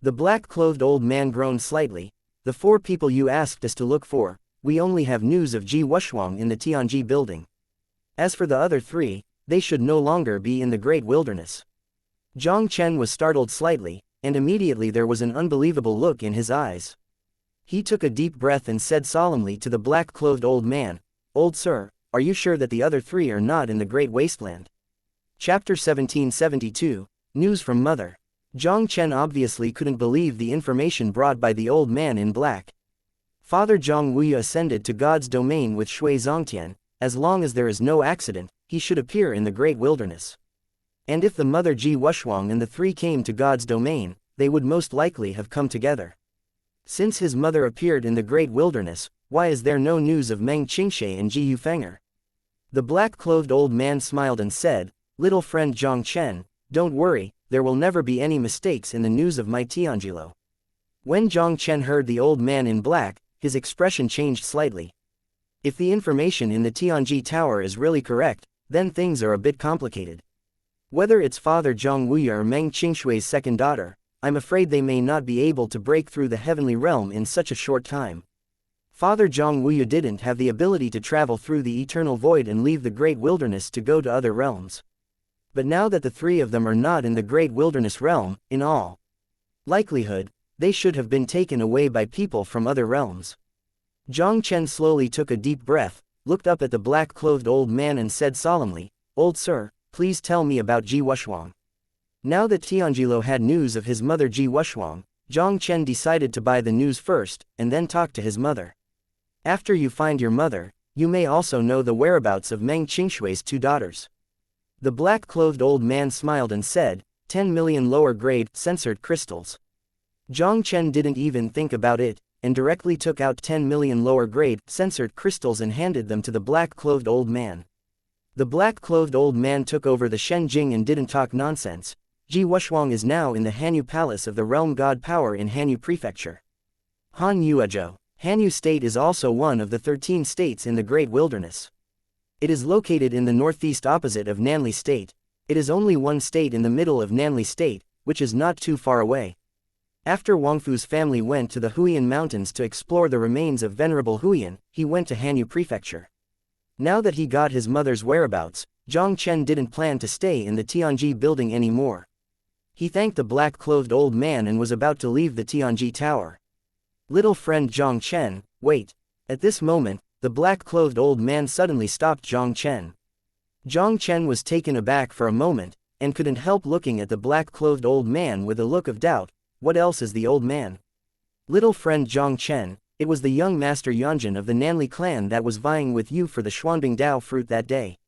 The black-clothed old man groaned slightly. The 4 people you asked us to look for, we only have news of Ji Wushuang in the Tianji building. As for the other 3, they should no longer be in the great wilderness. Jiang Chen was startled slightly, and immediately there was an unbelievable look in his eyes. He took a deep breath and said solemnly to the black-clothed old man, old sir, are you sure that the other 3 are not in the great wasteland? Chapter 1772, News from Mother. Jiang Chen obviously couldn't believe the information brought by the old man in black. Father Zhang Wuya ascended to God's domain with Shui Zongtian. As long as there is no accident, he should appear in the great wilderness. And if the mother Ji Wushuang and the 3 came to God's domain, they would most likely have come together. Since his mother appeared in the great wilderness, why is there no news of Meng Qingshe and Ji Yufenger? The black-clothed old man smiled and said, little friend Jiang Chen, don't worry, there will never be any mistakes in the news of my Tianjilo. When Jiang Chen heard the old man in black, his expression changed slightly. If the information in the Tianji tower is really correct, then things are a bit complicated. Whether it's Father Zhang Wuya or Meng Qingshui's second daughter, I'm afraid they may not be able to break through the heavenly realm in such a short time. Father Zhang Wuya didn't have the ability to travel through the eternal void and leave the great wilderness to go to other realms. But now that the 3 of them are not in the great wilderness realm, in all likelihood, they should have been taken away by people from other realms. Jiang Chen slowly took a deep breath, looked up at the black-clothed old man and said solemnly, old sir, please tell me about Ji Wushuang. Now that Tianjilo had news of his mother Ji Wushuang, Jiang Chen decided to buy the news first, and then talk to his mother. After you find your mother, you may also know the whereabouts of Meng Qingshui's 2 daughters. The black-clothed old man smiled and said, 10 million lower-grade, censored crystals. Jiang Chen didn't even think about it, and directly took out 10 million lower-grade, censored crystals and handed them to the black-clothed old man. The black-clothed old man took over the Shen Jing and didn't talk nonsense. Ji Wushuang is now in the Hanyu Palace of the Realm God Power in Hanyu Prefecture. Han Yuezhou. Hanyu State is also one of the 13 states in the Great Wilderness. It is located in the northeast opposite of Nanli State. It is only one state in the middle of Nanli State, which is not too far away. After Wangfu's family went to the Huiyan Mountains to explore the remains of Venerable Huiyan, he went to Hanyu Prefecture. Now that he got his mother's whereabouts, Jiang Chen didn't plan to stay in the Tianji building anymore. He thanked the black-clothed old man and was about to leave the Tianji tower. Little friend Jiang Chen, wait. At this moment, the black-clothed old man suddenly stopped Jiang Chen. Jiang Chen was taken aback for a moment, and couldn't help looking at the black-clothed old man with a look of doubt. What else is the old man? Little friend Jiang Chen, it was the young master Yanjin of the Nanli clan that was vying with you for the Xuanbing Dao fruit that day.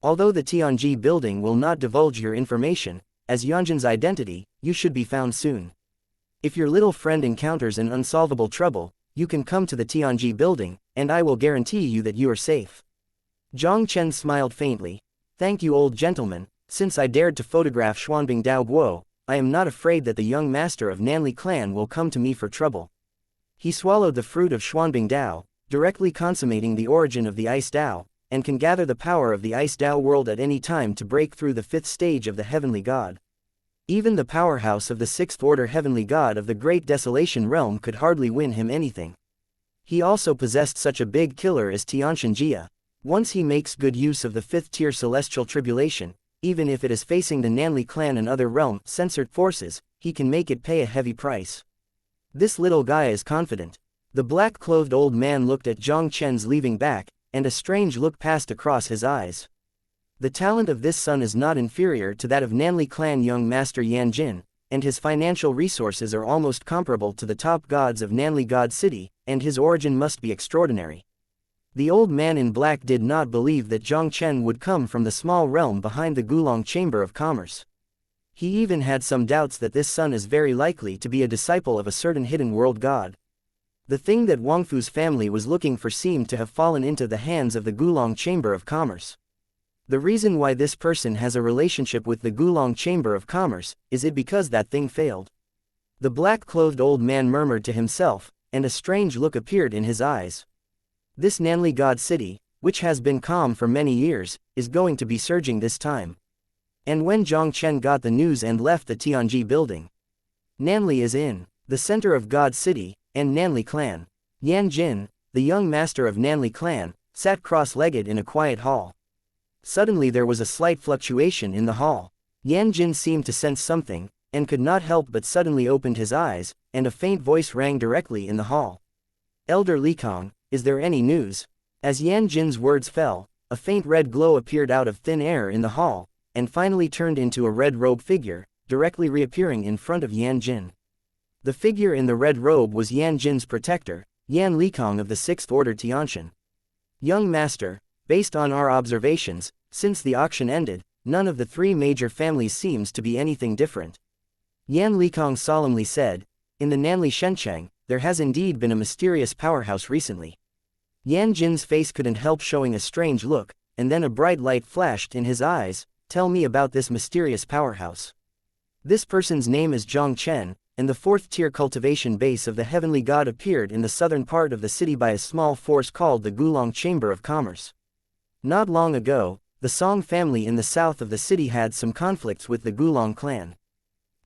Although the Tianji building will not divulge your information, as Yanjin's identity, you should be found soon. If your little friend encounters an unsolvable trouble, you can come to the Tianji building, and I will guarantee you that you are safe. Jiang Chen smiled faintly. Thank you, old gentleman. Since I dared to photograph Xuanbing Dao Guo, I am not afraid that the young master of Nanli clan will come to me for trouble. He swallowed the fruit of Xuanbing Dao, directly consummating the origin of the Ice Dao, and can gather the power of the Ice Dao world at any time to break through the 5th stage of the Heavenly God. Even the powerhouse of the 6th Order Heavenly God of the Great Desolation Realm could hardly win him anything. He also possessed such a big killer as Tianxian Jia. Once he makes good use of the 5th tier Celestial Tribulation, even if it is facing the Nanli clan and other realm-censored forces, he can make it pay a heavy price. This little guy is confident. The black-clothed old man looked at Jiang Chen's leaving back, and a strange look passed across his eyes. The talent of this son is not inferior to that of Nanli clan young master Yan Jin, and his financial resources are almost comparable to the top gods of Nanli God City, and his origin must be extraordinary. The old man in black did not believe that Jiang Chen would come from the small realm behind the Gulong Chamber of Commerce. He even had some doubts that this son is very likely to be a disciple of a certain hidden world god. The thing that Wangfu's family was looking for seemed to have fallen into the hands of the Gulong Chamber of Commerce. The reason why this person has a relationship with the Gulong Chamber of Commerce is it because that thing failed. The black-clothed old man murmured to himself, and a strange look appeared in his eyes. This Nanli God City, which has been calm for many years, is going to be surging this time. And when Jiang Chen got the news and left the Tianji building, Nanli is in the center of God City, and Nanli clan. Yan Jin, the young master of Nanli clan, sat cross-legged in a quiet hall. Suddenly there was a slight fluctuation in the hall. Yan Jin seemed to sense something, and could not help but suddenly opened his eyes, and a faint voice rang directly in the hall. Elder Li Kong, is there any news? As Yan Jin's words fell, a faint red glow appeared out of thin air in the hall, and finally turned into a red robe figure, directly reappearing in front of Yan Jin. The figure in the red robe was Yan Jin's protector, Yan Likong of the 6th Order Tianxian. Young master, based on our observations, since the auction ended, none of the 3 major families seems to be anything different. Yan Likong solemnly said, in the Nanli Shenchang, there has indeed been a mysterious powerhouse recently. Yan Jin's face couldn't help showing a strange look, and then a bright light flashed in his eyes. Tell me about this mysterious powerhouse. This person's name is Jiang Chen, and the 4th tier cultivation base of the Heavenly God appeared in the southern part of the city by a small force called the Gulong Chamber of Commerce. Not long ago, the Song family in the south of the city had some conflicts with the Gulong clan.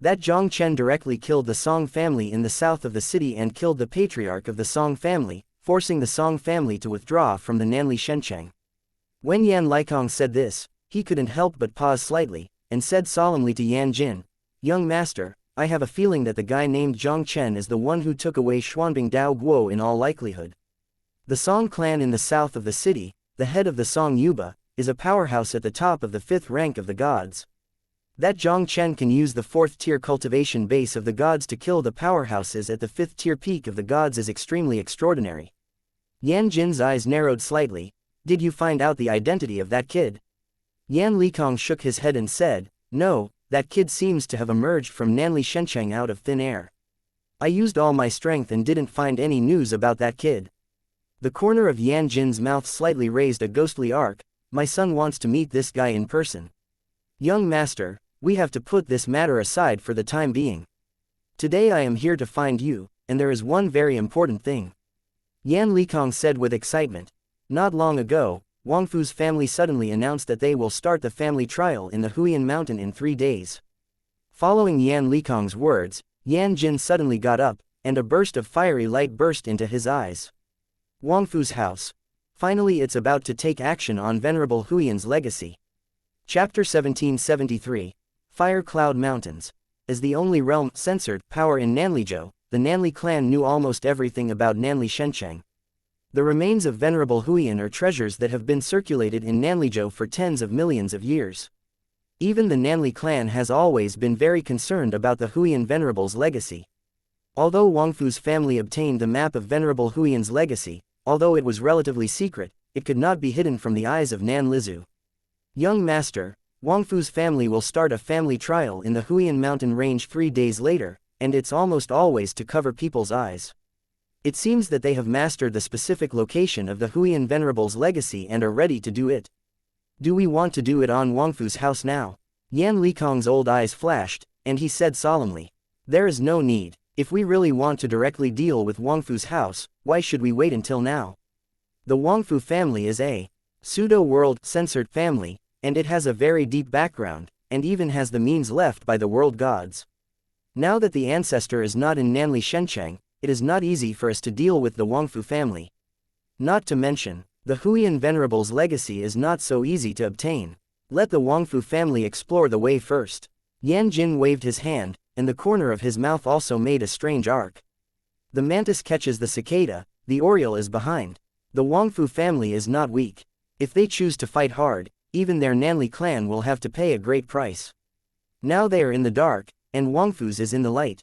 That Jiang Chen directly killed the Song family in the south of the city and killed the patriarch of the Song family, forcing the Song family to withdraw from the Nanli Shenchang. When Yan Likong said this, he couldn't help but pause slightly, and said solemnly to Yan Jin, young master, I have a feeling that the guy named Jiang Chen is the one who took away Xuanbing Dao Guo in all likelihood. The Song clan in the south of the city, the head of the Song Yuba, is a powerhouse at the top of the 5th rank of the gods. That Jiang Chen can use the 4th tier cultivation base of the gods to kill the powerhouses at the 5th tier peak of the gods is extremely extraordinary. Yan Jin's eyes narrowed slightly. Did you find out the identity of that kid? Yan Likong shook his head and said, no, that kid seems to have emerged from Nanli Shenchang out of thin air. I used all my strength and didn't find any news about that kid. The corner of Yan Jin's mouth slightly raised a ghostly arc. My son wants to meet this guy in person. Young master, we have to put this matter aside for the time being. Today I am here to find you, and there is one very important thing. Yan Likong said with excitement. Not long ago, Wangfu's family suddenly announced that they will start the family trial in the Huiyan Mountain in 3 days. Following Yan Likong's words, Yan Jin suddenly got up, and a burst of fiery light burst into his eyes. Wangfu's house. Finally it's about to take action on Venerable Huiyan's legacy. Chapter 1773. Fire Cloud Mountains. As the only realm-censored power in Nanlizhou, the Nanli clan knew almost everything about Nanli Shenchang. The remains of Venerable Huiyan are treasures that have been circulated in Nanlizhou for tens of millions of years. Even the Nanli clan has always been very concerned about the Huiyan Venerables' legacy. Although Wangfu's family obtained the map of Venerable Huiyan's legacy, although it was relatively secret, it could not be hidden from the eyes of Nan Lizu. Young master, Wangfu's family will start a family trial in the Huiyan mountain range 3 days later, and it's almost always to cover people's eyes. It seems that they have mastered the specific location of the Huiyan Venerables' legacy and are ready to do it. Do we want to do it on Wangfu's house now? Yan Likong's old eyes flashed, and he said solemnly. There is no need. If we really want to directly deal with Wangfu's house, why should we wait until now? The Wangfu family is a pseudo-world censored family, and it has a very deep background, and even has the means left by the world gods. Now that the ancestor is not in Nanli Shencheng, it is not easy for us to deal with the Wangfu family. Not to mention, the Huiyan Venerables' legacy is not so easy to obtain. Let the Wangfu family explore the way first. Yan Jin waved his hand, and the corner of his mouth also made a strange arc. The mantis catches the cicada, the oriole is behind. The Wangfu family is not weak. If they choose to fight hard, even their Nanli clan will have to pay a great price. Now they are in the dark, and Wangfu's is in the light.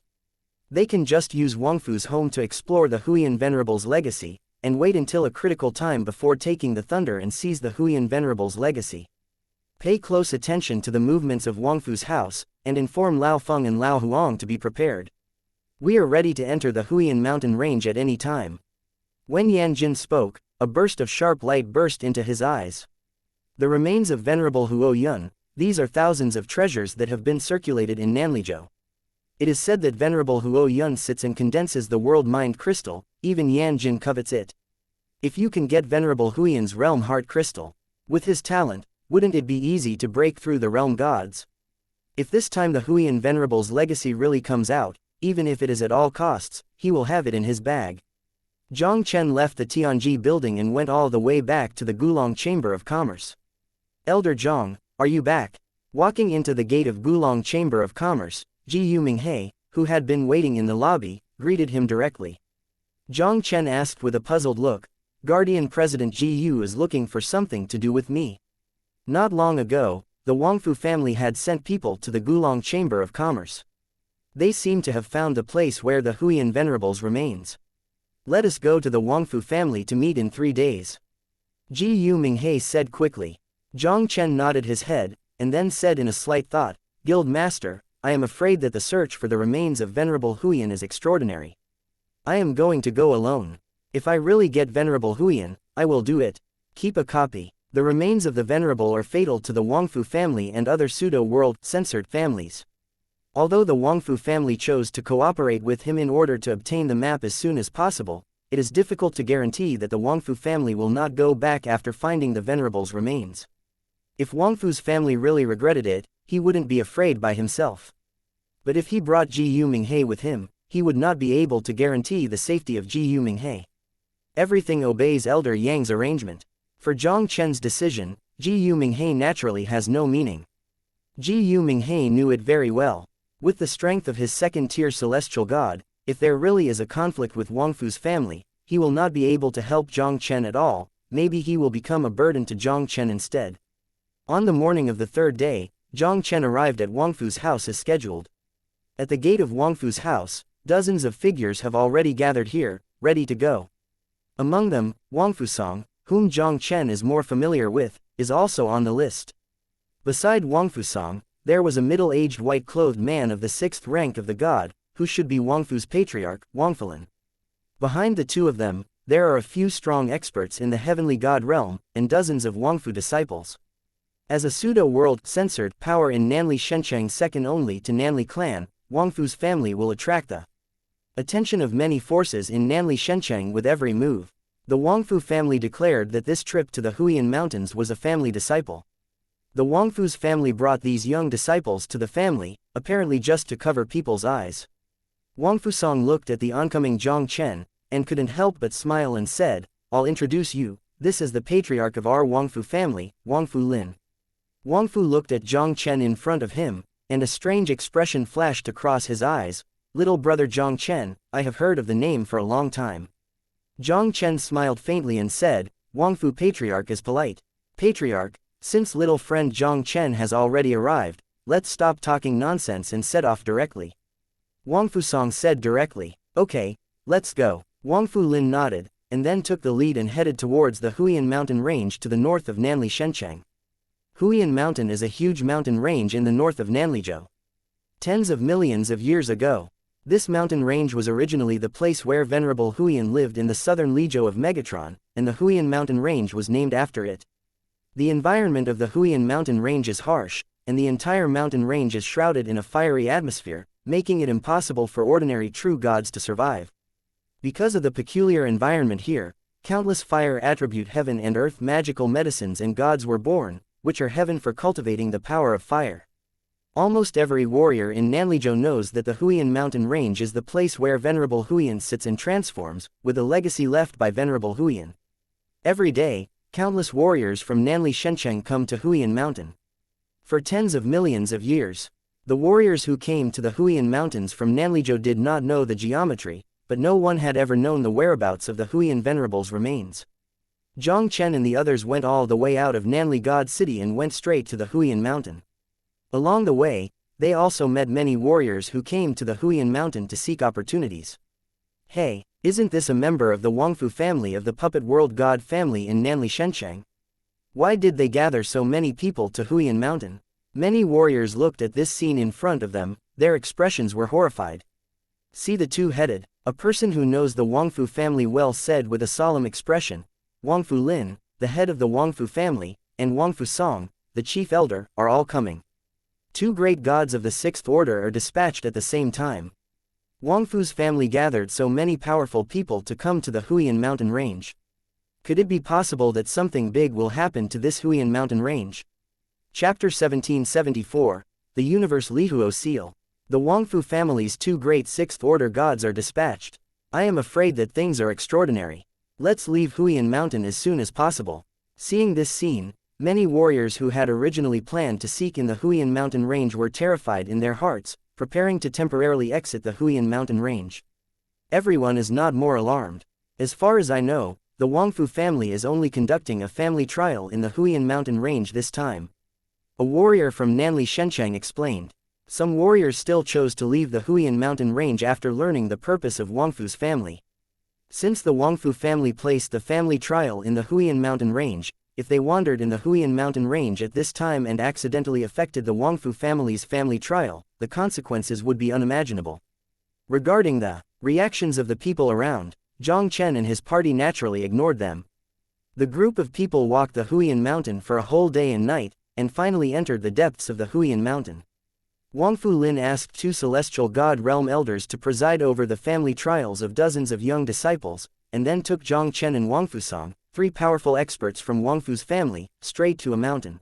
They can just use Wangfu's home to explore the Huiyan Venerables' legacy, and wait until a critical time before taking the thunder and seize the Huiyan Venerables' legacy. Pay close attention to the movements of Wangfu's house, and inform Lao Feng and Lao Huang to be prepared. We are ready to enter the Huiyan mountain range at any time. When Yan Jin spoke, a burst of sharp light burst into his eyes. The remains of Venerable Huo Yun, these are thousands of treasures that have been circulated in Nanlizhou. It is said that Venerable Huo Yun sits and condenses the world mind crystal, even Yan Jin covets it. If you can get Venerable Huiyan's realm heart crystal, with his talent, wouldn't it be easy to break through the realm gods? If this time the Huiyan Venerables' legacy really comes out, even if it is at all costs, he will have it in his bag. Jiang Chen left the Tianji building and went all the way back to the Gulong Chamber of Commerce. Elder Jiang, are you back? Walking into the gate of Gulong Chamber of Commerce, Ji Yuminghe, who had been waiting in the lobby, greeted him directly. Jiang Chen asked with a puzzled look, Guardian President Ji Yu is looking for something to do with me. Not long ago, the Wangfu family had sent people to the Gulong Chamber of Commerce. They seem to have found the place where the Huiyan Venerables remains. Let us go to the Wangfu family to meet in 3 days. Ji Yuminghe said quickly. Jiang Chen nodded his head, and then said in a slight thought, Guild Master, I am afraid that the search for the remains of Venerable Huiyan is extraordinary. I am going to go alone. If I really get Venerable Huiyan, I will do it. Keep a copy. The remains of the Venerable are fatal to the Wangfu family and other pseudo-world censored families. Although the Wangfu family chose to cooperate with him in order to obtain the map as soon as possible, it is difficult to guarantee that the Wangfu family will not go back after finding the Venerable's remains. If Wangfu's family really regretted it, he wouldn't be afraid by himself. But if he brought Ji Yuminghe with him, he would not be able to guarantee the safety of Ji Yuminghe. Everything obeys Elder Yang's arrangement. For Jiang Chen's decision, Ji Yuminghe naturally has no meaning. Ji Yuminghe knew it very well. With the strength of his second-tier celestial god, if there really is a conflict with Wangfu's family, he will not be able to help Jiang Chen at all, maybe he will become a burden to Jiang Chen instead. On the morning of the 3rd day, Jiang Chen arrived at Wangfu's house as scheduled. At the gate of Wangfu's house, dozens of figures have already gathered here, ready to go. Among them, Wangfu Song, whom Jiang Chen is more familiar with, is also on the list. Beside Wangfu Song, there was a middle-aged white-clothed man of the 6th rank of the god, who should be Wangfu's patriarch, Wangfelin. Behind the two of them, there are a few strong experts in the heavenly god realm, and dozens of Wangfu disciples. As a pseudo-world censored power in Nanli Shencheng second only to Nanli clan, Wangfu's family will attract the attention of many forces in Nanli Shencheng with every move. The Wangfu family declared that this trip to the Huiyan Mountains was a family disciple. The Wangfu's family brought these young disciples to the family, apparently just to cover people's eyes. Wangfu Song looked at the oncoming Jiang Chen, and couldn't help but smile and said, I'll introduce you, this is the patriarch of our Wangfu family, Wangfu Lin. Wangfu looked at Jiang Chen in front of him, and a strange expression flashed across his eyes. Little brother Jiang Chen, I have heard of the name for a long time. Jiang Chen smiled faintly and said, Wangfu patriarch is polite. Patriarch, since little friend Jiang Chen has already arrived, let's stop talking nonsense and set off directly. Wangfu Song said directly, okay, let's go. Wangfu Lin nodded, and then took the lead and headed towards the Huiyan mountain range to the north of Nanli Shencheng. Huiyan Mountain is a huge mountain range in the north of Nanlizhou. Tens of millions of years ago, this mountain range was originally the place where Venerable Huiyan lived in the southern Lizhou of Megatron, and the Huiyan mountain range was named after it. The environment of the Huiyan mountain range is harsh, and the entire mountain range is shrouded in a fiery atmosphere, making it impossible for ordinary true gods to survive. Because of the peculiar environment here, countless fire attribute heaven and earth magical medicines and gods were born, which are heaven for cultivating the power of fire. Almost every warrior in Nanlizhou knows that the Huiyan mountain range is the place where Venerable Huiyan sits and transforms, with a legacy left by Venerable Huiyan. Every day, countless warriors from Nanli Shencheng come to Huiyan mountain. For tens of millions of years, the warriors who came to the Huiyan mountains from Nanlizhou did not know the geometry, but no one had ever known the whereabouts of the Huiyan Venerables' remains. Jiang Chen and the others went all the way out of Nanli God City and went straight to the Huiyan mountain. Along the way, they also met many warriors who came to the Huiyan mountain to seek opportunities. Hey, isn't this a member of the Wangfu family of the Puppet World God family in Nanli Shencheng? Why did they gather so many people to Huiyan mountain? Many warriors looked at this scene in front of them, their expressions were horrified. See the two-headed, a person who knows the Wangfu family well said with a solemn expression, Wangfu Lin, the head of the Wangfu family, and Wangfu Song, the chief elder, are all coming. Two great gods of the sixth order are dispatched at the same time. Wangfu's family gathered so many powerful people to come to the Huiyan mountain range. Could it be possible that something big will happen to this Huiyan mountain range? Chapter 1774, The Universe Lihuo Seal. The Wangfu family's two great sixth order gods are dispatched. I am afraid that things are extraordinary. Let's leave Huiyan mountain as soon as possible. Seeing this scene, many warriors who had originally planned to seek in the Huiyan mountain range were terrified in their hearts, preparing to temporarily exit the Huiyan mountain range. Everyone is not more alarmed. As far as I know, the Wangfu family is only conducting a family trial in the Huiyan mountain range this time. A warrior from Nanli Shencheng explained. Some warriors still chose to leave the Huiyan mountain range after learning the purpose of Wangfu's family. Since the Wangfu family placed the family trial in the Huiyan mountain range, if they wandered in the Huiyan mountain range at this time and accidentally affected the Wangfu family's family trial, the consequences would be unimaginable. Regarding the reactions of the people around, Jiang Chen and his party naturally ignored them. The group of people walked the Huiyan mountain for a whole day and night, and finally entered the depths of the Huiyan mountain. Wangfu Lin asked two celestial god realm elders to preside over the family trials of dozens of young disciples, and then took Jiang Chen and Wangfu Song, three powerful experts from Wangfu's family, straight to a mountain.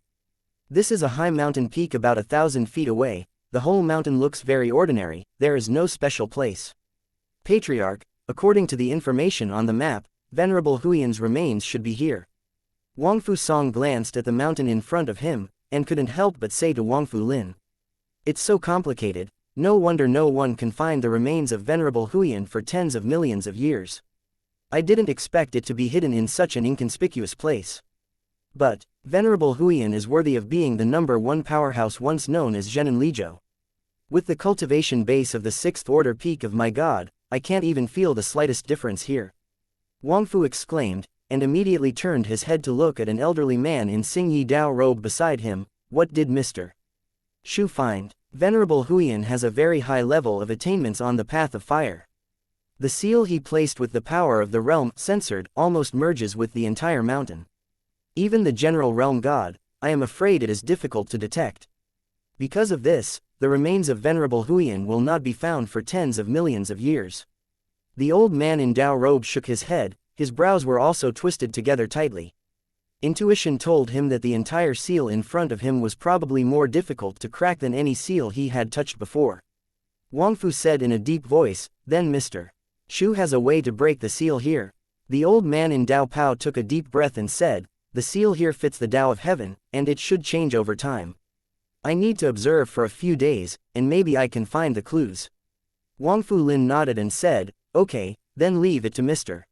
This is a high mountain peak about 1,000 feet away. The whole mountain looks very ordinary, there is no special place. Patriarch, according to the information on the map, Venerable Huiyan's remains should be here. Wangfu Song glanced at the mountain in front of him, and couldn't help but say to Wangfu Lin. It's so complicated, no wonder no one can find the remains of Venerable Huiyan for tens of millions of years. I didn't expect it to be hidden in such an inconspicuous place. But, Venerable Huiyan is worthy of being the number one powerhouse once known as Zhenan Lizhou. With the cultivation base of the sixth order peak of my god, I can't even feel the slightest difference here. Wangfu exclaimed, and immediately turned his head to look at an elderly man in Xingyi Dao robe beside him. What did Mr. Xu find? Venerable Huiyan has a very high level of attainments on the path of fire. The seal he placed with the power of the realm, censored, almost merges with the entire mountain. Even the general realm god, I am afraid it is difficult to detect. Because of this, the remains of Venerable Huiyan will not be found for tens of millions of years. The old man in Dao robe shook his head, his brows were also twisted together tightly. Intuition told him that the entire seal in front of him was probably more difficult to crack than any seal he had touched before. Wangfu said in a deep voice, then Mr. Xu has a way to break the seal here. The old man in Dao Pao took a deep breath and said, the seal here fits the Dao of heaven, and it should change over time. I need to observe for a few days, and maybe I can find the clues. Wangfu Lin nodded and said, okay, then leave it to Mr.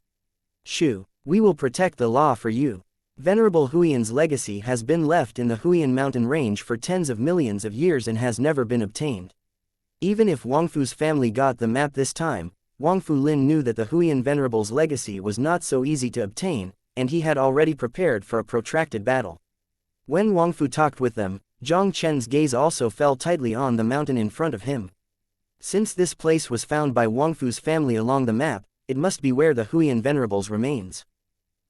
Xu. We will protect the law for you. Venerable Huiyan's legacy has been left in the Huiyan mountain range for tens of millions of years and has never been obtained. Even if Wangfu's family got the map this time, Wangfu Lin knew that the Huiyan Venerables' legacy was not so easy to obtain, and he had already prepared for a protracted battle. When Wangfu talked with them, Jiang Chen's gaze also fell tightly on the mountain in front of him. Since this place was found by Wangfu's family along the map, it must be where the Huiyan Venerables remains.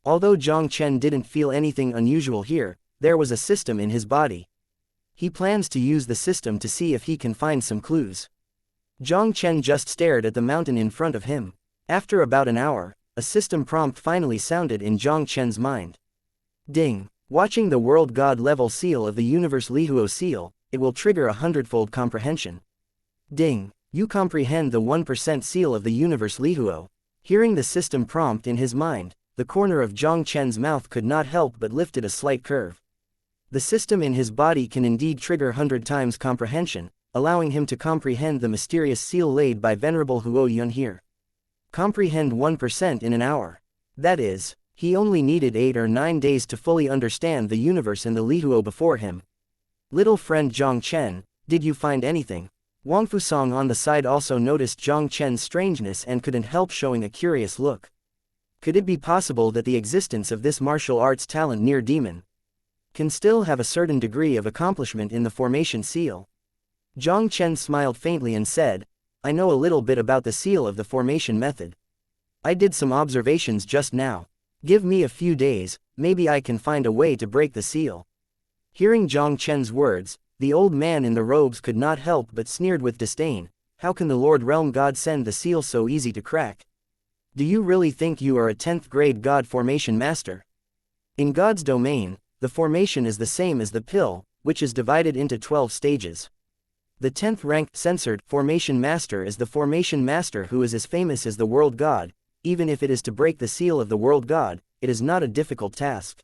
Although Jiang Chen didn't feel anything unusual here, there was a system in his body. He plans to use the system to see if he can find some clues. Jiang Chen just stared at the mountain in front of him. After about an hour, a system prompt finally sounded in Jiang Chen's mind. Ding! Watching the World God level seal of the Universe Lihuo seal, it will trigger a hundredfold comprehension. Ding! You comprehend the 1% seal of the Universe Lihuo. Hearing the system prompt in his mind, the corner of Jiang Chen's mouth could not help but lifted a slight curve. The system in his body can indeed trigger 100 times comprehension, allowing him to comprehend the mysterious seal laid by Venerable Huo Yun here. Comprehend 1% in an hour. That is, he only needed 8 or 9 days to fully understand the universe and the Lihuo before him. Little friend Jiang Chen, did you find anything? Wang Fusong on the side also noticed Jiang Chen's strangeness and couldn't help showing a curious look. Could it be possible that the existence of this martial arts talent near demon can still have a certain degree of accomplishment in the formation seal? Jiang Chen smiled faintly and said, I know a little bit about the seal of the formation method. I did some observations just now. Give me a few days, maybe I can find a way to break the seal. Hearing Jiang Chen's words, the old man in the robes could not help but sneered with disdain. How can the Lord Realm God send the seal so easy to crack? Do you really think you are a 10th grade God formation master? In God's domain, the formation is the same as the pill, which is divided into 12 stages. The 10th ranked censored formation master is the formation master who is as famous as the world God. Even if it is to break the seal of the world God, it is not a difficult task.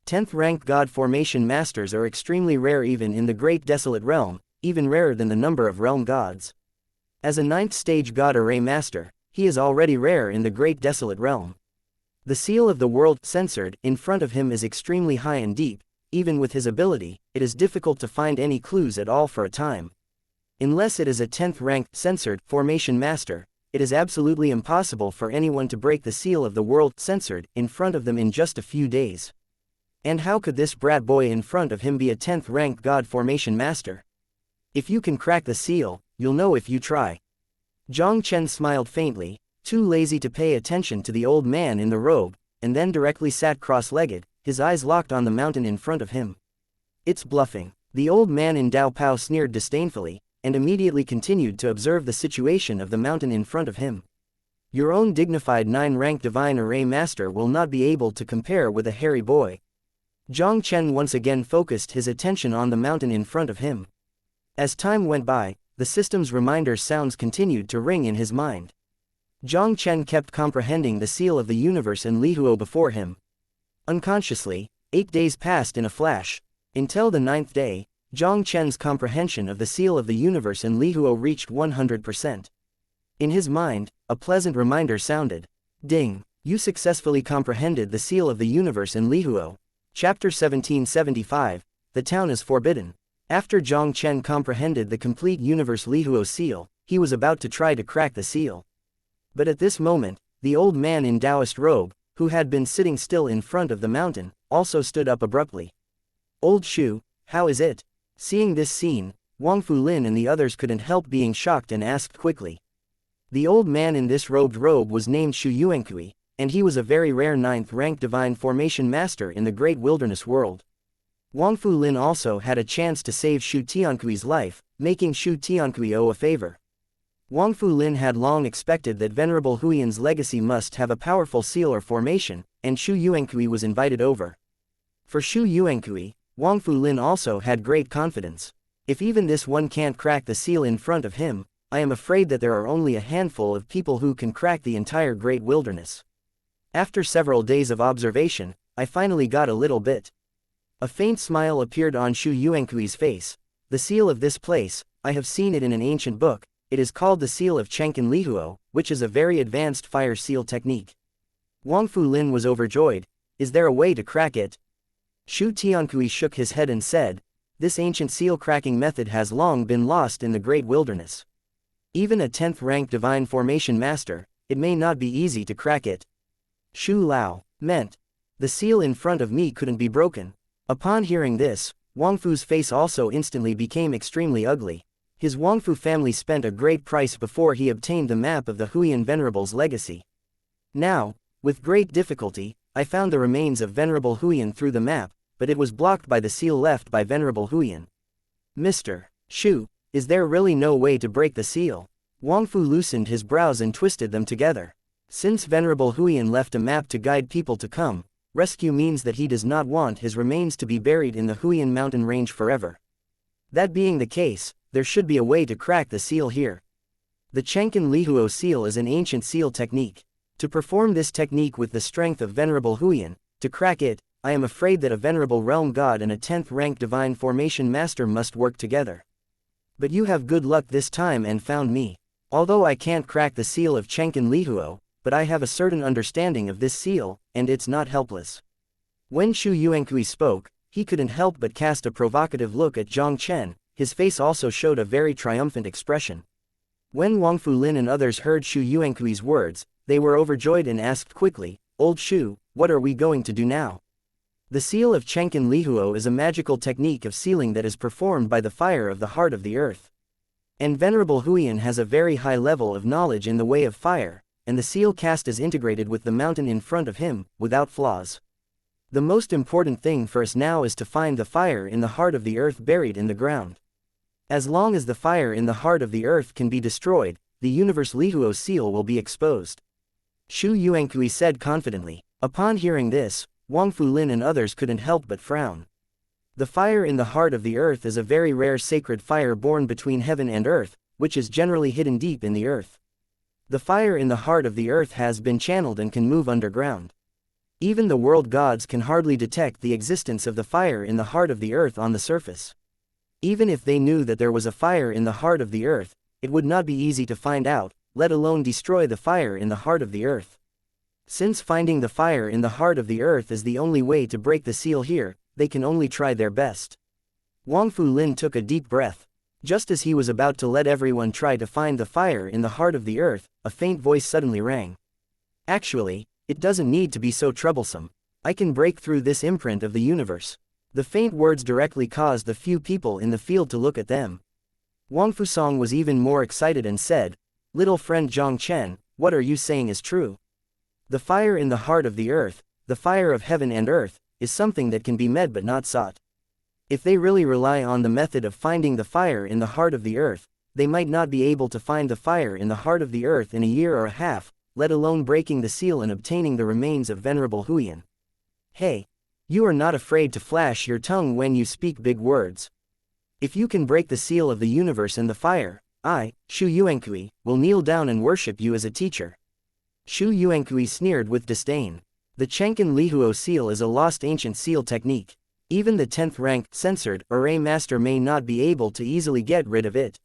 10th ranked God formation masters are extremely rare even in the great desolate realm, even rarer than the number of realm gods. As a 9th stage God array master, he is already rare in the great desolate realm. The seal of the world censored in front of him is extremely high and deep. Even with his ability, it is difficult to find any clues at all for a time. Unless it is a 10th ranked censored formation master, it is absolutely impossible for anyone to break the seal of the world censored in front of them in just a few days. And how could this brat boy in front of him be a 10th ranked God formation master? If you can crack the seal, you'll know if you try. Jiang Chen smiled faintly, too lazy to pay attention to the old man in the robe, and then directly sat cross-legged, his eyes locked on the mountain in front of him. It's bluffing. The old man in Dao Pao sneered disdainfully, and immediately continued to observe the situation of the mountain in front of him. Your own dignified 9-ranked divine array master will not be able to compare with a hairy boy. Jiang Chen once again focused his attention on the mountain in front of him. As time went by, the system's reminder sounds continued to ring in his mind. Jiang Chen kept comprehending the seal of the universe and Lihuo before him. Unconsciously, 8 days passed in a flash. Until the 9th day, Jiang Chen's comprehension of the seal of the universe and Lihuo reached 100%. In his mind, a pleasant reminder sounded. Ding! You successfully comprehended the seal of the universe and Lihuo. Chapter 1775, The Town is Forbidden. After Jiang Chen comprehended the complete universe Lihuo seal, he was about to try to crack the seal. But at this moment, the old man in Taoist robe, who had been sitting still in front of the mountain, also stood up abruptly. Old Xu, how is it? Seeing this scene, Wang Fulin and the others couldn't help being shocked and asked quickly. The old man in this robed robe was named Xu Yuankui, and he was a very rare 9th ranked divine formation master in the great wilderness world. Wang Fulin also had a chance to save Xu Tiankui's life, making Xu Tiankui owe a favor. Wang Fulin had long expected that Venerable Huiyan's legacy must have a powerful seal or formation, and Xu Yuankui was invited over. For Xu Yuankui, Wang Fulin also had great confidence. If even this one can't crack the seal in front of him, I am afraid that there are only a handful of people who can crack the entire great wilderness. After several days of observation, I finally got a little bit. A faint smile appeared on Xu Yuankui's face. The seal of this place, I have seen it in an ancient book. It is called the seal of Chenkin Lihuo, which is a very advanced fire seal technique. Wang Fulin was overjoyed. Is there a way to crack it? Xu Tiankui shook his head and said, this ancient seal cracking method has long been lost in the great wilderness. Even a 10th ranked divine formation master, it may not be easy to crack it. Xu Lao meant, the seal in front of me couldn't be broken. Upon hearing this, Wang Fu's face also instantly became extremely ugly. His Wang Fu family spent a great price before he obtained the map of the Huiyan Venerables' legacy. Now, with great difficulty, I found the remains of Venerable Huiyan through the map, but it was blocked by the seal left by Venerable Huiyan. Mr. Xu, is there really no way to break the seal? Wang Fu loosened his brows and twisted them together. Since Venerable Huiyan left a map to guide people to come, rescue means that he does not want his remains to be buried in the Huiyan mountain range forever. That being the case, there should be a way to crack the seal here. The Chenkin Lihuo seal is an ancient seal technique. To perform this technique with the strength of Venerable Huiyan, to crack it, I am afraid that a Venerable Realm God and a 10th rank Divine Formation Master must work together. But you have good luck this time and found me. Although I can't crack the seal of Chenkin Lihuo, but I have a certain understanding of this seal, and it's not helpless. When Xu Yuankui spoke, he couldn't help but cast a provocative look at Jiang Chen. His face also showed a very triumphant expression. When Wang Fulin and others heard Xu Yuankui's words, they were overjoyed and asked quickly, "Old Xu, what are we going to do now?" The seal of Chenkin Lihuo is a magical technique of sealing that is performed by the fire of the heart of the earth. And Venerable Huiyan has a very high level of knowledge in the way of fire, and the seal cast is integrated with the mountain in front of him, without flaws. The most important thing for us now is to find the fire in the heart of the earth buried in the ground. As long as the fire in the heart of the earth can be destroyed, the universe Lihuo seal will be exposed. Xu Yuankui said confidently. Upon hearing this, Wang Fulin and others couldn't help but frown. The fire in the heart of the earth is a very rare sacred fire born between heaven and earth, which is generally hidden deep in the earth. The fire in the heart of the earth has been channeled and can move underground. Even the world gods can hardly detect the existence of the fire in the heart of the earth on the surface. Even if they knew that there was a fire in the heart of the earth, it would not be easy to find out, let alone destroy the fire in the heart of the earth. Since finding the fire in the heart of the earth is the only way to break the seal here, they can only try their best. Wang Fulin took a deep breath. Just as he was about to let everyone try to find the fire in the heart of the earth, a faint voice suddenly rang. Actually, it doesn't need to be so troublesome. I can break through this imprint of the universe. The faint words directly caused the few people in the field to look at them. Wang Fusong was even more excited and said, "Little friend Jiang Chen, what are you saying is true? The fire in the heart of the earth, the fire of heaven and earth, is something that can be met but not sought. If they really rely on the method of finding the fire in the heart of the earth, they might not be able to find the fire in the heart of the earth in a year or a half, let alone breaking the seal and obtaining the remains of Venerable Huiyan. Hey, you are not afraid to flash your tongue when you speak big words. If you can break the seal of the universe and the fire, I, Xu Yuankui, will kneel down and worship you as a teacher." Xu Yuankui sneered with disdain. The Chenkin Lihuo seal is a lost ancient seal technique. Even the 10th rank, censored, array master may not be able to easily get rid of it.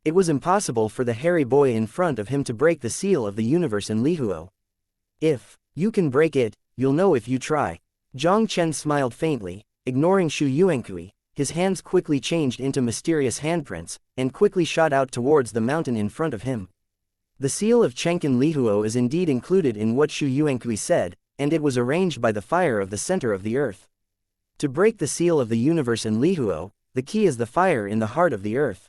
It was impossible for the hairy boy in front of him to break the seal of the universe in Lihuo. If you can break it, you'll know if you try. Jiang Chen smiled faintly, ignoring Xu Yuankui. His hands quickly changed into mysterious handprints, and quickly shot out towards the mountain in front of him. The seal of Chenkin Lihuo is indeed included in what Xu Yuankui said, and it was arranged by the fire of the center of the earth. To break the seal of the universe in Lihuo, the key is the fire in the heart of the earth.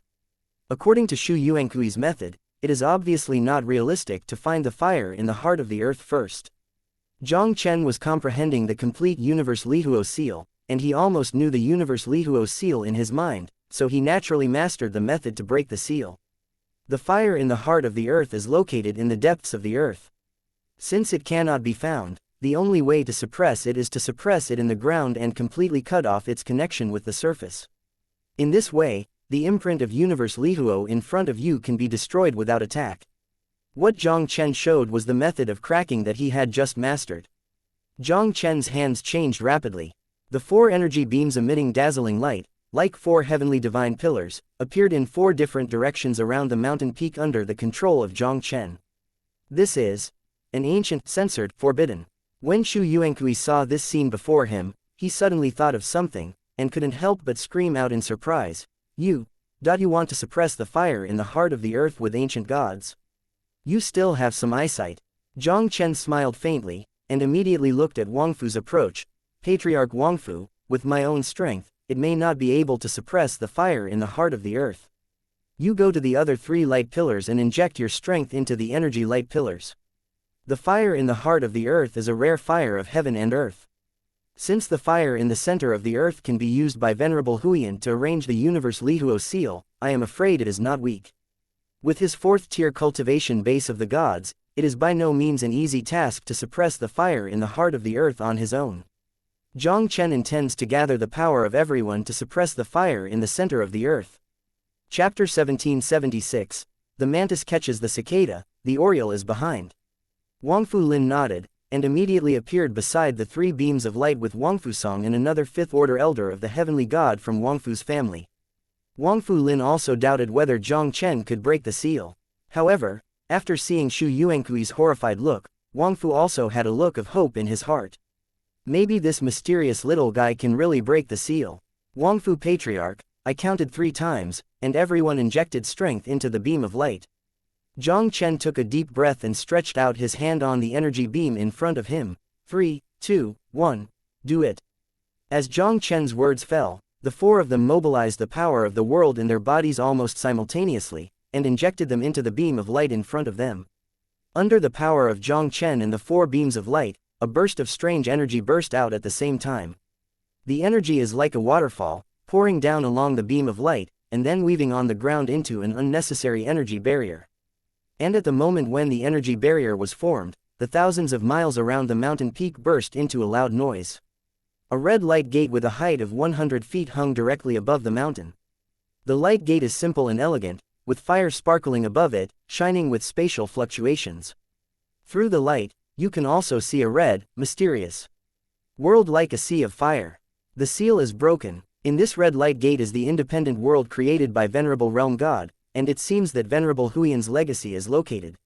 According to Xu Yuankui's method, it is obviously not realistic to find the fire in the heart of the earth first. Jiang Chen was comprehending the complete universe Lihuo seal, and he almost knew the universe Lihuo seal in his mind, so he naturally mastered the method to break the seal. The fire in the heart of the earth is located in the depths of the earth. Since it cannot be found, the only way to suppress it is to suppress it in the ground and completely cut off its connection with the surface. In this way, the imprint of universe Lihuo in front of you can be destroyed without attack. What Jiang Chen showed was the method of cracking that he had just mastered. Jiang Chen's hands changed rapidly. The 4 energy beams emitting dazzling light, like 4 heavenly divine pillars, appeared in 4 different directions around the mountain peak under the control of Jiang Chen. This is an ancient, censored, forbidden. When Xu Yuankui saw this scene before him, he suddenly thought of something, and couldn't help but scream out in surprise. You want to suppress the fire in the heart of the earth with ancient gods? You still have some eyesight. Jiang Chen smiled faintly, and immediately looked at Wang Fu's approach. Patriarch Wang Fu, with my own strength, it may not be able to suppress the fire in the heart of the earth. You go to the other 3 light pillars and inject your strength into the energy light pillars. The fire in the heart of the earth is a rare fire of heaven and earth. Since the fire in the center of the earth can be used by Venerable Huiyan to arrange the universe Lihuo seal, I am afraid it is not weak. With his 4th-tier cultivation base of the gods, it is by no means an easy task to suppress the fire in the heart of the earth on his own. Jiang Chen intends to gather the power of everyone to suppress the fire in the center of the earth. Chapter 1776. The mantis catches the cicada, the oriole is behind. Wangfu Lin nodded, and immediately appeared beside the 3 beams of light with Wangfu Song and another 5th-order elder of the heavenly god from Wangfu's family. Wangfu Lin also doubted whether Jiang Chen could break the seal. However, after seeing Xu Yuankui's horrified look, Wangfu also had a look of hope in his heart. Maybe this mysterious little guy can really break the seal. Wangfu Patriarch, I counted 3 times, and everyone injected strength into the beam of light. Jiang Chen took a deep breath and stretched out his hand on the energy beam in front of him. 3, 2, 1, do it. As Jiang Chen's words fell, the 4 of them mobilized the power of the world in their bodies almost simultaneously, and injected them into the beam of light in front of them. Under the power of Jiang Chen and the 4 beams of light, a burst of strange energy burst out at the same time. The energy is like a waterfall, pouring down along the beam of light, and then weaving on the ground into an unnecessary energy barrier. And at the moment when the energy barrier was formed, the thousands of miles around the mountain peak burst into a loud noise. A red light gate with a height of 100 feet hung directly above the mountain. The light gate is simple and elegant, with fire sparkling above it, shining with spatial fluctuations. Through the light, you can also see a red, mysterious world like a sea of fire. The seal is broken. In this red light gate is the independent world created by Venerable Realm God, and it seems that Venerable Huiyan's legacy is located.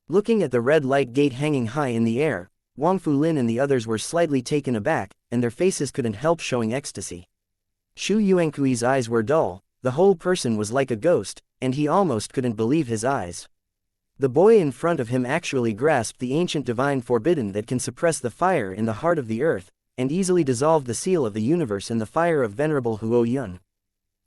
Looking at the red light gate hanging high in the air, Wangfu Lin and the others were slightly taken aback, and their faces couldn't help showing ecstasy. Xu Yuankui's eyes were dull, the whole person was like a ghost, and he almost couldn't believe his eyes. The boy in front of him actually grasped the ancient divine forbidden that can suppress the fire in the heart of the earth, and easily dissolve the seal of the universe in the fire of Venerable Huo Yun.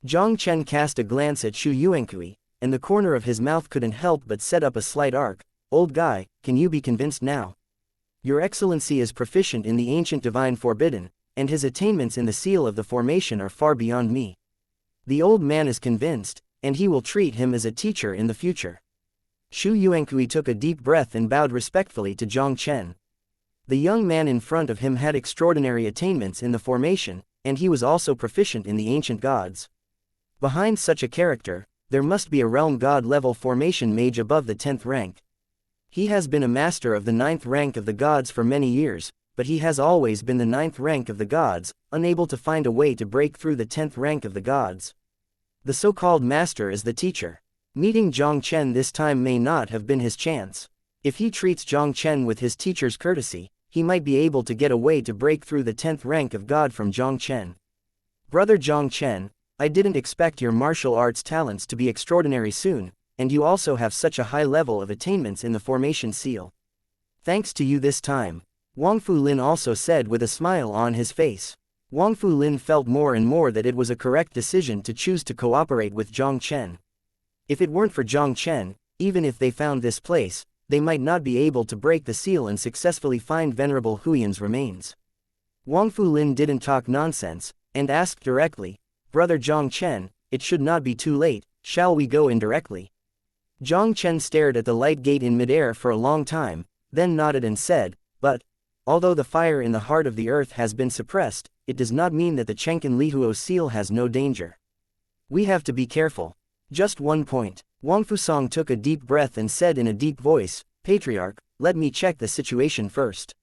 Jiang Chen cast a glance at Xu Yuankui, and the corner of his mouth couldn't help but set up a slight arc. Old guy, can you be convinced now? Your Excellency is proficient in the ancient divine forbidden, and his attainments in the seal of the formation are far beyond me. The old man is convinced, and he will treat him as a teacher in the future. Xu Yuankui took a deep breath and bowed respectfully to Jiang Chen. The young man in front of him had extraordinary attainments in the formation, and he was also proficient in the ancient gods. Behind such a character, there must be a realm god-level formation mage above the 10th rank. He has been a master of the 9th rank of the gods for many years, but he has always been the 9th rank of the gods, unable to find a way to break through the 10th rank of the gods. The so-called master is the teacher. Meeting Jiang Chen this time may not have been his chance. If he treats Jiang Chen with his teacher's courtesy, he might be able to get a way to break through the 10th rank of God from Jiang Chen. Brother Jiang Chen, I didn't expect your martial arts talents to be extraordinary soon, and you also have such a high level of attainments in the formation seal. Thanks to you this time, Wangfu Lin also said with a smile on his face. Wangfu Lin felt more and more that it was a correct decision to choose to cooperate with Jiang Chen. If it weren't for Jiang Chen, even if they found this place, they might not be able to break the seal and successfully find Venerable Huiyan's remains. Wangfu Lin didn't talk nonsense, and asked directly, Brother Jiang Chen, it should not be too late, shall we go in directly? Jiang Chen stared at the light gate in midair for a long time, then nodded and said, but, although the fire in the heart of the earth has been suppressed, it does not mean that the Chenkin Lihuo seal has no danger. We have to be careful. Just one point. Wangfu Song took a deep breath and said in a deep voice, Patriarch, let me check the situation first.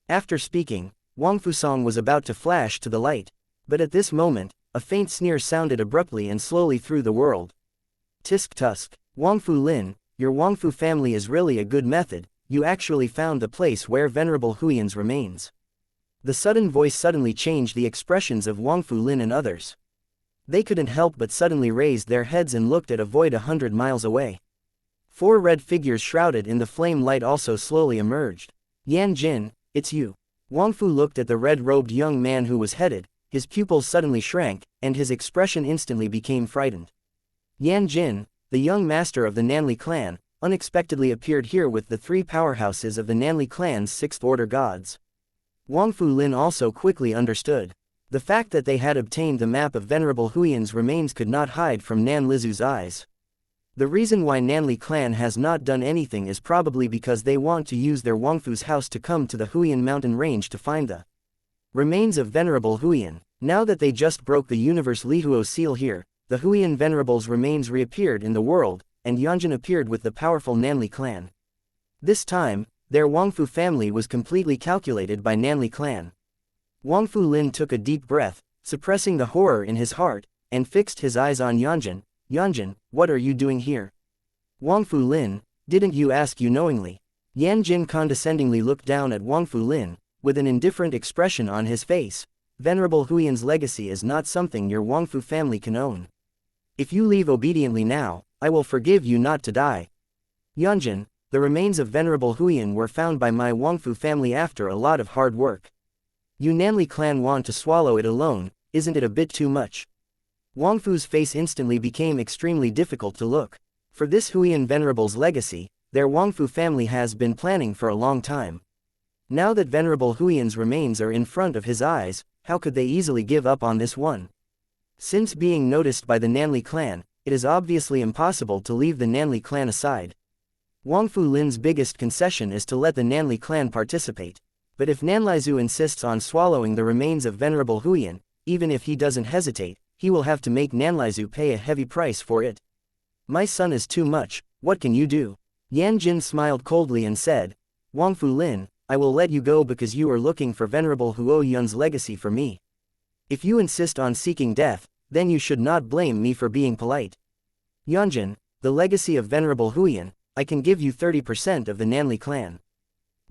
After speaking, Wangfu Song was about to flash to the light, but at this moment, a faint sneer sounded abruptly and slowly through the world. Tisk tusk. Wangfu Lin, your Wangfu family is really a good method, you actually found the place where Venerable Huiyan's remains. The sudden voice suddenly changed the expressions of Wangfu Lin and others. They couldn't help but suddenly raised their heads and looked at a void 100 miles away. 4 red figures shrouded in the flame light also slowly emerged. Yan Jin, it's you. Wangfu looked at the red-robed young man who was headed, his pupils suddenly shrank, and his expression instantly became frightened. Yan Jin, the young master of the Nanli clan, unexpectedly appeared here with the 3 powerhouses of the Nanli clan's 6th-order gods. Wangfu Lin also quickly understood. The fact that they had obtained the map of Venerable Huiyan's remains could not hide from Nan Lizu's eyes. The reason why Nanli clan has not done anything is probably because they want to use their Wangfu's house to come to the Huiyan mountain range to find the remains of Venerable Huiyan. Now that they just broke the universe Lihuo seal here, the Huiyan Venerables' remains reappeared in the world, and Yanjin appeared with the powerful Nanli clan. This time, their Wangfu family was completely calculated by Nanli clan. Wangfu Lin took a deep breath, suppressing the horror in his heart, and fixed his eyes on Yanjin. Yanjin, what are you doing here? Wangfu Lin, didn't you ask you knowingly? Yanjin condescendingly looked down at Wangfu Lin, with an indifferent expression on his face. Venerable Huiyan's legacy is not something your Wangfu family can own. If you leave obediently now, I will forgive you not to die. Yanjin, the remains of Venerable Huiyan were found by my Wangfu family after a lot of hard work. You Nanli clan want to swallow it alone, isn't it a bit too much? Wangfu's face instantly became extremely difficult to look. For this Huiyan Venerable's legacy, their Wangfu family has been planning for a long time. Now that Venerable Huiyan's remains are in front of his eyes, how could they easily give up on this one? Since being noticed by the Nanli clan, it is obviously impossible to leave the Nanli clan aside. Wangfu Lin's biggest concession is to let the Nanli clan participate. But if Nanlaizu insists on swallowing the remains of Venerable Huiyan, even if he doesn't hesitate, he will have to make Nanlaizu pay a heavy price for it. My son is too much, what can you do? Yanjin smiled coldly and said, Wangfu Lin, I will let you go because you are looking for Venerable Huo Yun's legacy for me. If you insist on seeking death, then you should not blame me for being polite. Yanjin, the legacy of Venerable Huiyan, I can give you 30% of the Nanli clan.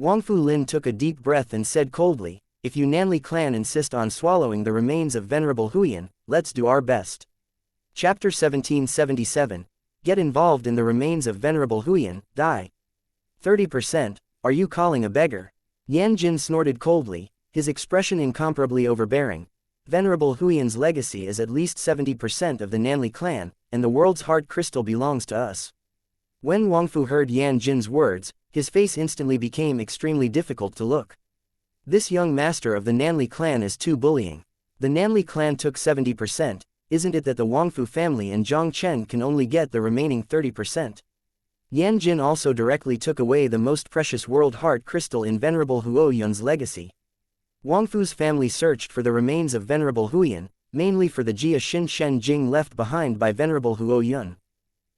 Wangfu Lin took a deep breath and said coldly, if you Nanli clan insist on swallowing the remains of Venerable Huiyan, let's do our best. Chapter 1777. Get involved in the remains of Venerable Huiyan, die. 30%, are you calling a beggar? Yanjin snorted coldly, his expression incomparably overbearing. Venerable Huiyan's legacy is at least 70% of the Nanli clan, and the world's heart crystal belongs to us. When Wangfu heard Yanjin's words, his face instantly became extremely difficult to look. This young master of the Nanli clan is too bullying. The Nanli clan took 70%, isn't it that the Wangfu family and Jiang Chen can only get the remaining 30%? Yanjin also directly took away the most precious world heart crystal in Venerable Huo Yun's legacy. Wangfu's family searched for the remains of Venerable Huiyan, mainly for the Jia Xin Shen Jing left behind by Venerable Huo Yun.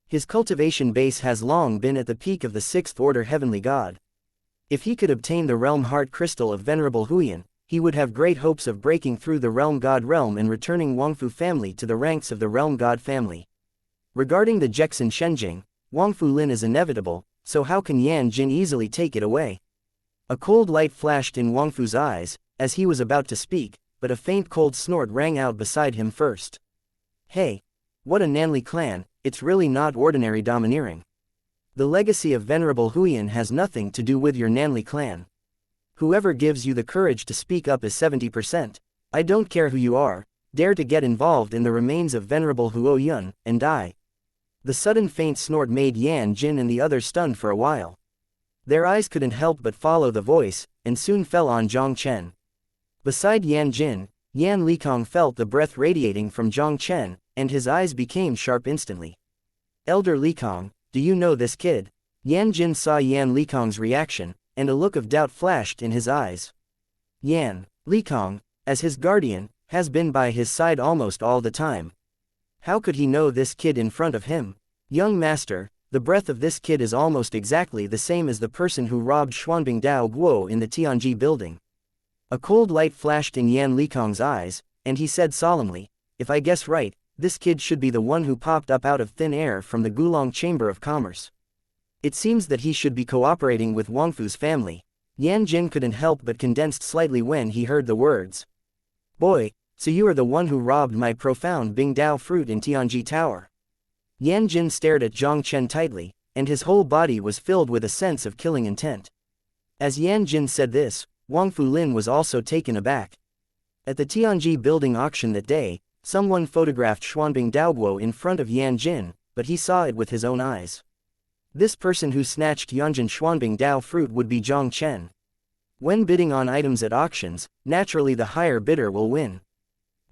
His cultivation base has long been at the peak of the 6th order heavenly god. If he could obtain the realm heart crystal of Venerable Huiyan, he would have great hopes of breaking through the realm god realm and returning Wangfu family to the ranks of the realm god family. Regarding the Jexin Shenjing, Wangfu Lin is inevitable, so how can Yan Jin easily take it away? A cold light flashed in Wangfu's eyes, as he was about to speak, but a faint cold snort rang out beside him first. Hey! What a Nanli clan, it's really not ordinary domineering. The legacy of Venerable Huiyan has nothing to do with your Nanli clan. Whoever gives you the courage to speak up is 70%. I don't care who you are, dare to get involved in the remains of Venerable Huo Yun, and die. The sudden faint snort made Yan Jin and the others stunned for a while. Their eyes couldn't help but follow the voice, and soon fell on Jiang Chen. Beside Yan Jin, Yan Likong felt the breath radiating from Jiang Chen, and his eyes became sharp instantly. Elder Likong, do you know this kid? Yan Jin saw Yan Likong's reaction, and a look of doubt flashed in his eyes. Yan Likong, as his guardian, has been by his side almost all the time. How could he know this kid in front of him? Young master, the breath of this kid is almost exactly the same as the person who robbed Xuanbing Dao Guo in the Tianji building. A cold light flashed in Yan Likong's eyes, and he said solemnly, if I guess right, this kid should be the one who popped up out of thin air from the Gulong Chamber of Commerce. It seems that he should be cooperating with Wangfu's family. Yan Jin couldn't help but condensed slightly when he heard the words. Boy, so you are the one who robbed my profound Bing Dao fruit in Tianji Tower. Yan Jin stared at Jiang Chen tightly, and his whole body was filled with a sense of killing intent. As Yan Jin said this, Wangfu Lin was also taken aback. At the Tianji building auction that day, someone photographed Xuanbing Daoguo in front of Yan Jin, but he saw it with his own eyes. This person who snatched Yanjin Xuanbing Dao fruit would be Jiang Chen. When bidding on items at auctions, naturally the higher bidder will win.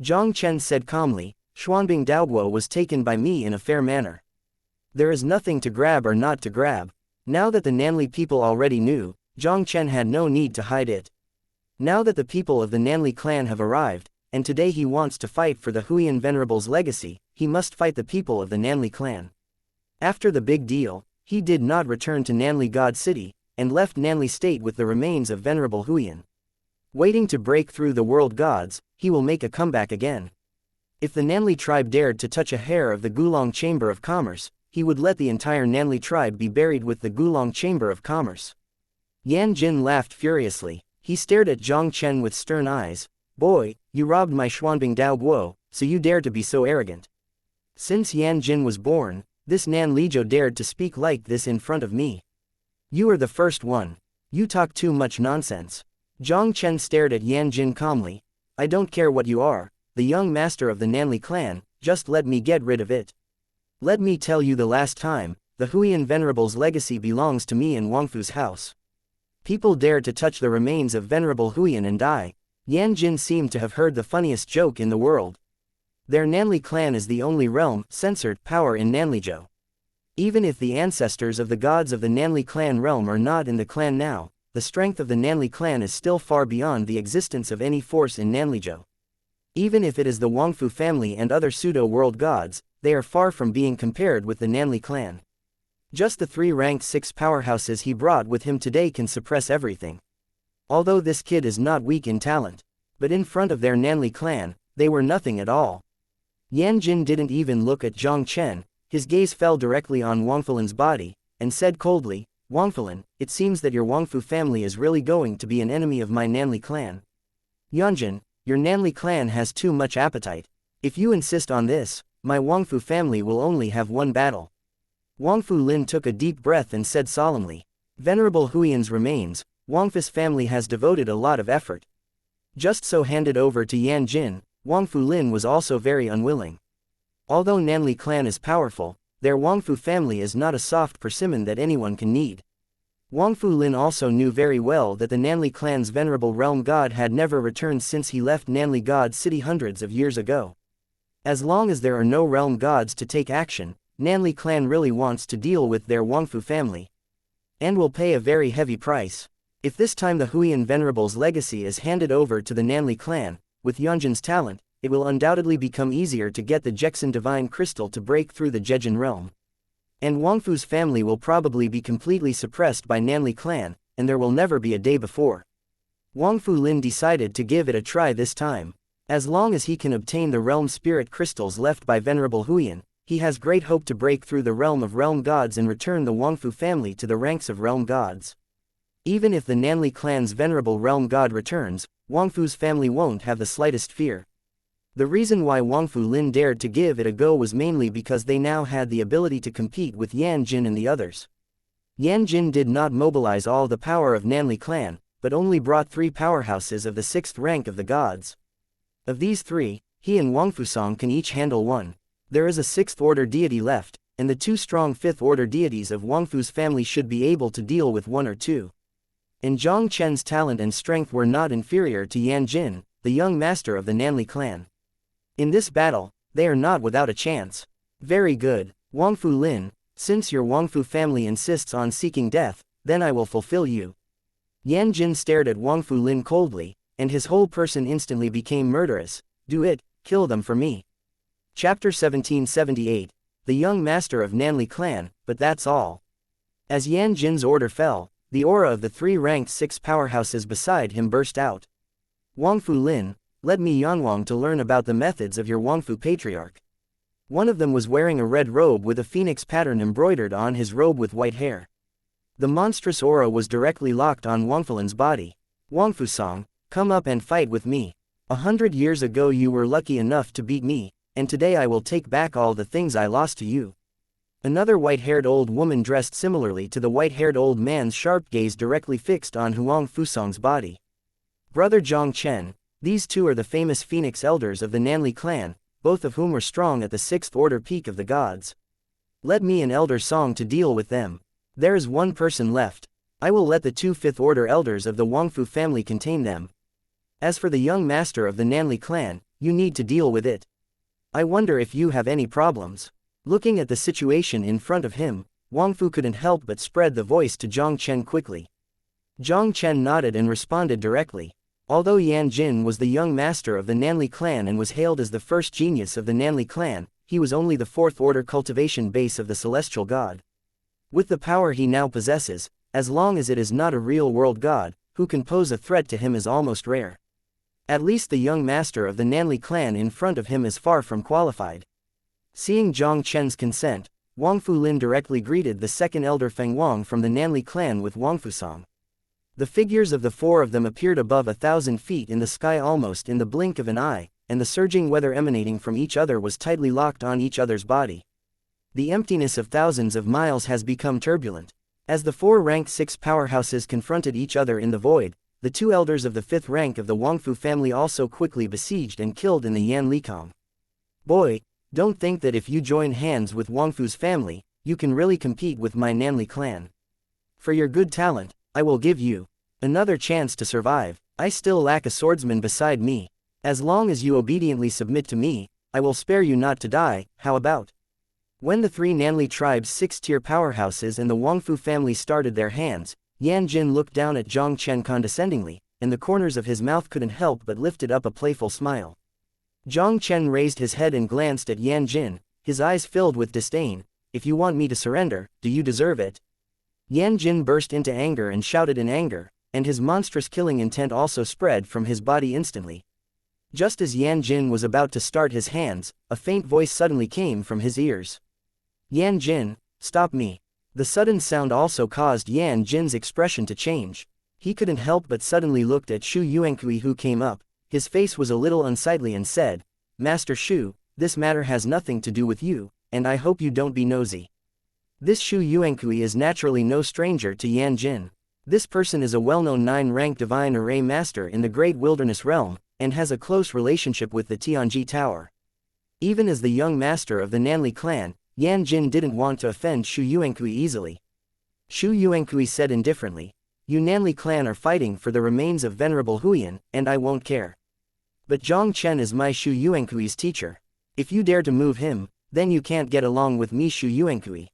Jiang Chen said calmly, Xuanbing Daoguo was taken by me in a fair manner. There is nothing to grab or not to grab. Now that the Nanli people already knew, Jiang Chen had no need to hide it. Now that the people of the Nanli clan have arrived, and today he wants to fight for the Huiyan Venerables' legacy, he must fight the people of the Nanli clan. After the big deal, he did not return to Nanli God City, and left Nanli State with the remains of Venerable Huiyan. Waiting to break through the world gods, he will make a comeback again. If the Nanli tribe dared to touch a hair of the Gulong Chamber of Commerce, he would let the entire Nanli tribe be buried with the Gulong Chamber of Commerce. Yan Jin laughed furiously. He stared at Jiang Chen with stern eyes. Boy, you robbed my Xuanbing Dao Guo, so you dare to be so arrogant. Since Yan Jin was born, this Nan Lijiu dared to speak like this in front of me. You are the first one. You talk too much nonsense. Jiang Chen stared at Yan Jin calmly. I don't care what you are, the young master of the Nanli clan, just let me get rid of it. Let me tell you the last time, the Huiyan Venerables' legacy belongs to me in Wangfu's house. People dared to touch the remains of Venerable Huiyan and die. Yan Jin seemed to have heard the funniest joke in the world. Their Nanli clan is the only realm-censored power in Nanlijiu. Even if the ancestors of the gods of the Nanli clan realm are not in the clan now, the strength of the Nanli clan is still far beyond the existence of any force in Nanlijiu. Even if it is the Wangfu family and other pseudo-world gods, they are far from being compared with the Nanli clan. Just the 3 ranked 6 powerhouses he brought with him today can suppress everything. Although this kid is not weak in talent, but in front of their Nanli clan, they were nothing at all. Yan Jin didn't even look at Jiang Chen, his gaze fell directly on Wangfulin's body, and said coldly, Wangfulin, it seems that your Wangfu family is really going to be an enemy of my Nanli clan. Yanjin, your Nanli clan has too much appetite. If you insist on this, my Wangfu family will only have one battle. Wangfu Lin took a deep breath and said solemnly, Venerable Huiyan's remains, Wangfu's family has devoted a lot of effort. Just so handed over to Yan Jin, Wangfu Lin was also very unwilling. Although Nanli clan is powerful, their Wangfu family is not a soft persimmon that anyone can knead. Wangfu Lin also knew very well that the Nanli clan's venerable realm god had never returned since he left Nanli God City hundreds of years ago. As long as there are no realm gods to take action, Nanli clan really wants to deal with their Wangfu family. And will pay a very heavy price. If this time the Huiyan Venerables' legacy is handed over to the Nanli clan, with Yanjin's talent, it will undoubtedly become easier to get the Jexin Divine Crystal to break through the Jejin realm. And Wangfu's family will probably be completely suppressed by Nanli clan, and there will never be a day before. Wangfu Lin decided to give it a try this time. As long as he can obtain the realm spirit crystals left by Venerable Huiyan, he has great hope to break through the realm of realm gods and return the Wangfu family to the ranks of realm gods. Even if the Nanli clan's venerable realm god returns, Wangfu's family won't have the slightest fear. The reason why Wangfu Lin dared to give it a go was mainly because they now had the ability to compete with Yan Jin and the others. Yan Jin did not mobilize all the power of Nanli clan, but only brought 3 powerhouses of the 6th rank of the gods. Of these 3, he and Wangfusong can each handle 1. There is a 6th order deity left, and the 2 strong 5th order deities of Wangfu's family should be able to deal with 1 or 2. And Jiang Chen's talent and strength were not inferior to Yan Jin, the young master of the Nanli clan. In this battle, they are not without a chance. Very good, Wangfu Lin, since your Wangfu family insists on seeking death, then I will fulfill you. Yan Jin stared at Wangfu Lin coldly, and his whole person instantly became murderous. Do it, kill them for me. Chapter 1778, The Young Master of Nanli Clan, but that's all. As Yan Jin's order fell, the aura of the 3 ranked 6 powerhouses beside him burst out. Wangfu Lin, let me Yanwang to learn about the methods of your Wangfu patriarch. One of them was wearing a red robe with a phoenix pattern embroidered on his robe with white hair. The monstrous aura was directly locked on Wangfulin's body. Wangfusong, come up and fight with me. 100 years ago you were lucky enough to beat me, and today I will take back all the things I lost to you. Another white-haired old woman dressed similarly to the white-haired old man's sharp gaze directly fixed on Huang Fusong's body. Brother Jiang Chen, these 2 are the famous Phoenix elders of the Nanli clan, both of whom were strong at the 6th order peak of the gods. Let me and Elder Song to deal with them. There is 1 person left. I will let the 2 5th order elders of the Wangfu family contain them. As for the young master of the Nanli clan, you need to deal with it. I wonder if you have any problems. Looking at the situation in front of him, Wang Fu couldn't help but spread the voice to Jiang Chen quickly. Jiang Chen nodded and responded directly. Although Yan Jin was the young master of the Nanli clan and was hailed as the first genius of the Nanli clan, he was only the fourth-order cultivation base of the celestial god. With the power he now possesses, as long as it is not a real-world god, who can pose a threat to him is almost rare. At least the young master of the Nanli clan in front of him is far from qualified. Seeing Jiang Chen's consent, Wang Fu Lin directly greeted the second elder Feng Wang from the Nanli clan with Wang Fu Song. The figures of the four of them appeared above 1,000 feet in the sky almost in the blink of an eye, and the surging weather emanating from each other was tightly locked on each other's body. The emptiness of thousands of miles has become turbulent. As the four ranked 6 powerhouses confronted each other in the void, the 2 elders of the 5th rank of the Wangfu family also quickly besieged and killed in the Yan Likong. Boy, don't think that if you join hands with Wangfu's family, you can really compete with my Nanli clan. For your good talent, I will give you another chance to survive. I still lack a swordsman beside me. As long as you obediently submit to me, I will spare you not to die. How about? When the 3 Nanli tribes' 6-tier powerhouses and the Wangfu family started their hands, Yan Jin looked down at Jiang Chen condescendingly, and the corners of his mouth couldn't help but lifted up a playful smile. Jiang Chen raised his head and glanced at Yan Jin, his eyes filled with disdain. If you want me to surrender, do you deserve it? Yan Jin burst into anger and shouted in anger, and his monstrous killing intent also spread from his body instantly. Just as Yan Jin was about to start his hands, a faint voice suddenly came from his ears. Yan Jin, stop me. The sudden sound also caused Yan Jin's expression to change. He couldn't help but suddenly looked at Xu Yuankui who came up. His face was a little unsightly and said, Master Xu, this matter has nothing to do with you, and I hope you don't be nosy. This Xu Yuankui is naturally no stranger to Yan Jin. This person is a well-known 9-rank divine array master in the Great Wilderness Realm, and has a close relationship with the Tianji Tower. Even as the young master of the Nanli clan, Yan Jin didn't want to offend Xu Yuankui easily. Xu Yuankui said indifferently, You Nanli clan are fighting for the remains of Venerable Huyan, and I won't care. But Jiang Chen is my Xu Yuankui's teacher. If you dare to move him, then you can't get along with me Xu Yuankui.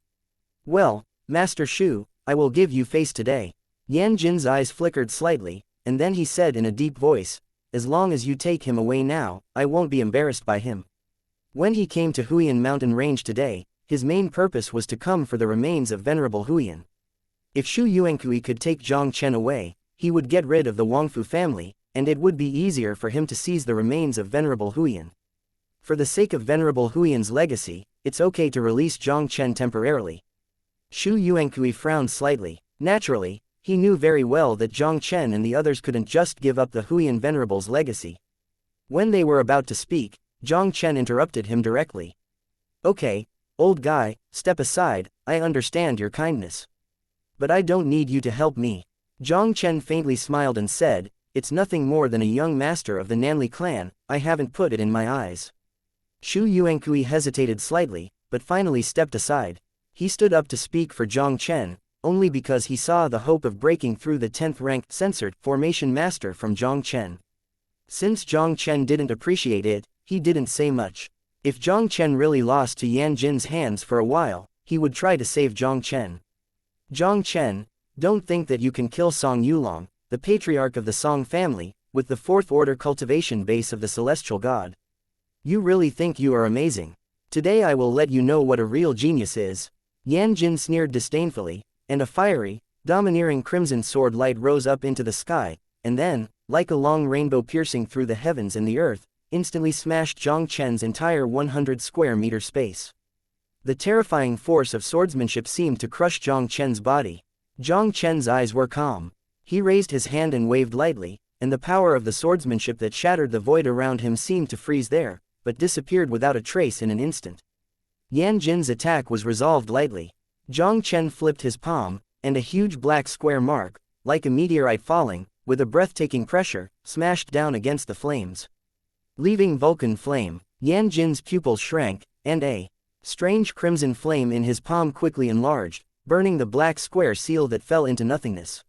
Well, Master Xu, I will give you face today. Yan Jin's eyes flickered slightly, and then he said in a deep voice, As long as you take him away now, I won't be embarrassed by him. When he came to Huyan mountain range today, his main purpose was to come for the remains of Venerable Huyan. If Xu Yuankui could take Jiang Chen away, he would get rid of the Wangfu family, and it would be easier for him to seize the remains of Venerable Huyan. For the sake of Venerable Huyan's legacy, it's okay to release Jiang Chen temporarily. Xu Yuankui frowned slightly. Naturally, he knew very well that Jiang Chen and the others couldn't just give up the Huyan Venerable's legacy. When they were about to speak, Jiang Chen interrupted him directly. Okay, old guy, step aside, I understand your kindness. But I don't need you to help me. Jiang Chen faintly smiled and said, It's nothing more than a young master of the Nanli clan, I haven't put it in my eyes. Xu Yuankui hesitated slightly, but finally stepped aside. He stood up to speak for Jiang Chen, only because he saw the hope of breaking through the 10th-ranked censored formation master from Jiang Chen. Since Jiang Chen didn't appreciate it, he didn't say much. If Jiang Chen really lost to Yan Jin's hands for a while, he would try to save Jiang Chen. Jiang Chen, don't think that you can kill Song Yulong, the patriarch of the Song family, with the 4th-order cultivation base of the celestial god. You really think you are amazing. Today I will let you know what a real genius is. Yan Jin sneered disdainfully, and a fiery, domineering crimson sword light rose up into the sky, and then, like a long rainbow piercing through the heavens and the earth, instantly smashed Jiang Chen's entire 100-square-meter space. The terrifying force of swordsmanship seemed to crush Jiang Chen's body. Jiang Chen's eyes were calm. He raised his hand and waved lightly, and the power of the swordsmanship that shattered the void around him seemed to freeze there, but disappeared without a trace in an instant. Yan Jin's attack was resolved lightly. Jiang Chen flipped his palm, and a huge black square mark, like a meteorite falling, with a breathtaking pressure, smashed down against the flames. Leaving Vulcan flame, Yan Jin's pupils shrank, and a strange crimson flame in his palm quickly enlarged, burning the black square seal that fell into nothingness.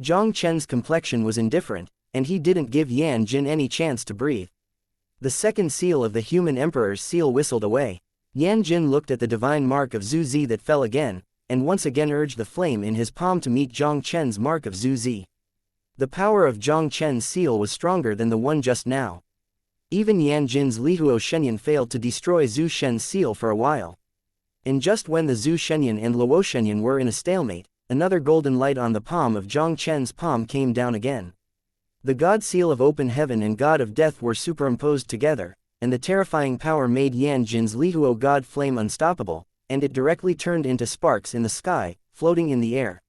Jiang Chen's complexion was indifferent, and he didn't give Yan Jin any chance to breathe. The second seal of the human emperor's seal whistled away. Yan Jin looked at the divine mark of Zhu Zi that fell again, and once again urged the flame in his palm to meet Jiang Chen's mark of Zhu Zi. The power of Jiang Chen's seal was stronger than the one just now. Even Yan Jin's Lihuo Shenyan failed to destroy Zhu Shen's seal for a while. And just when the Zhu Shenyan and Luo Shenyan were in a stalemate, another golden light on the palm of Jiang Chen's palm came down again. The God Seal of Open Heaven and God of Death were superimposed together, and the terrifying power made Yan Jin's Lihuo God Flame unstoppable, and it directly turned into sparks in the sky, floating in the air.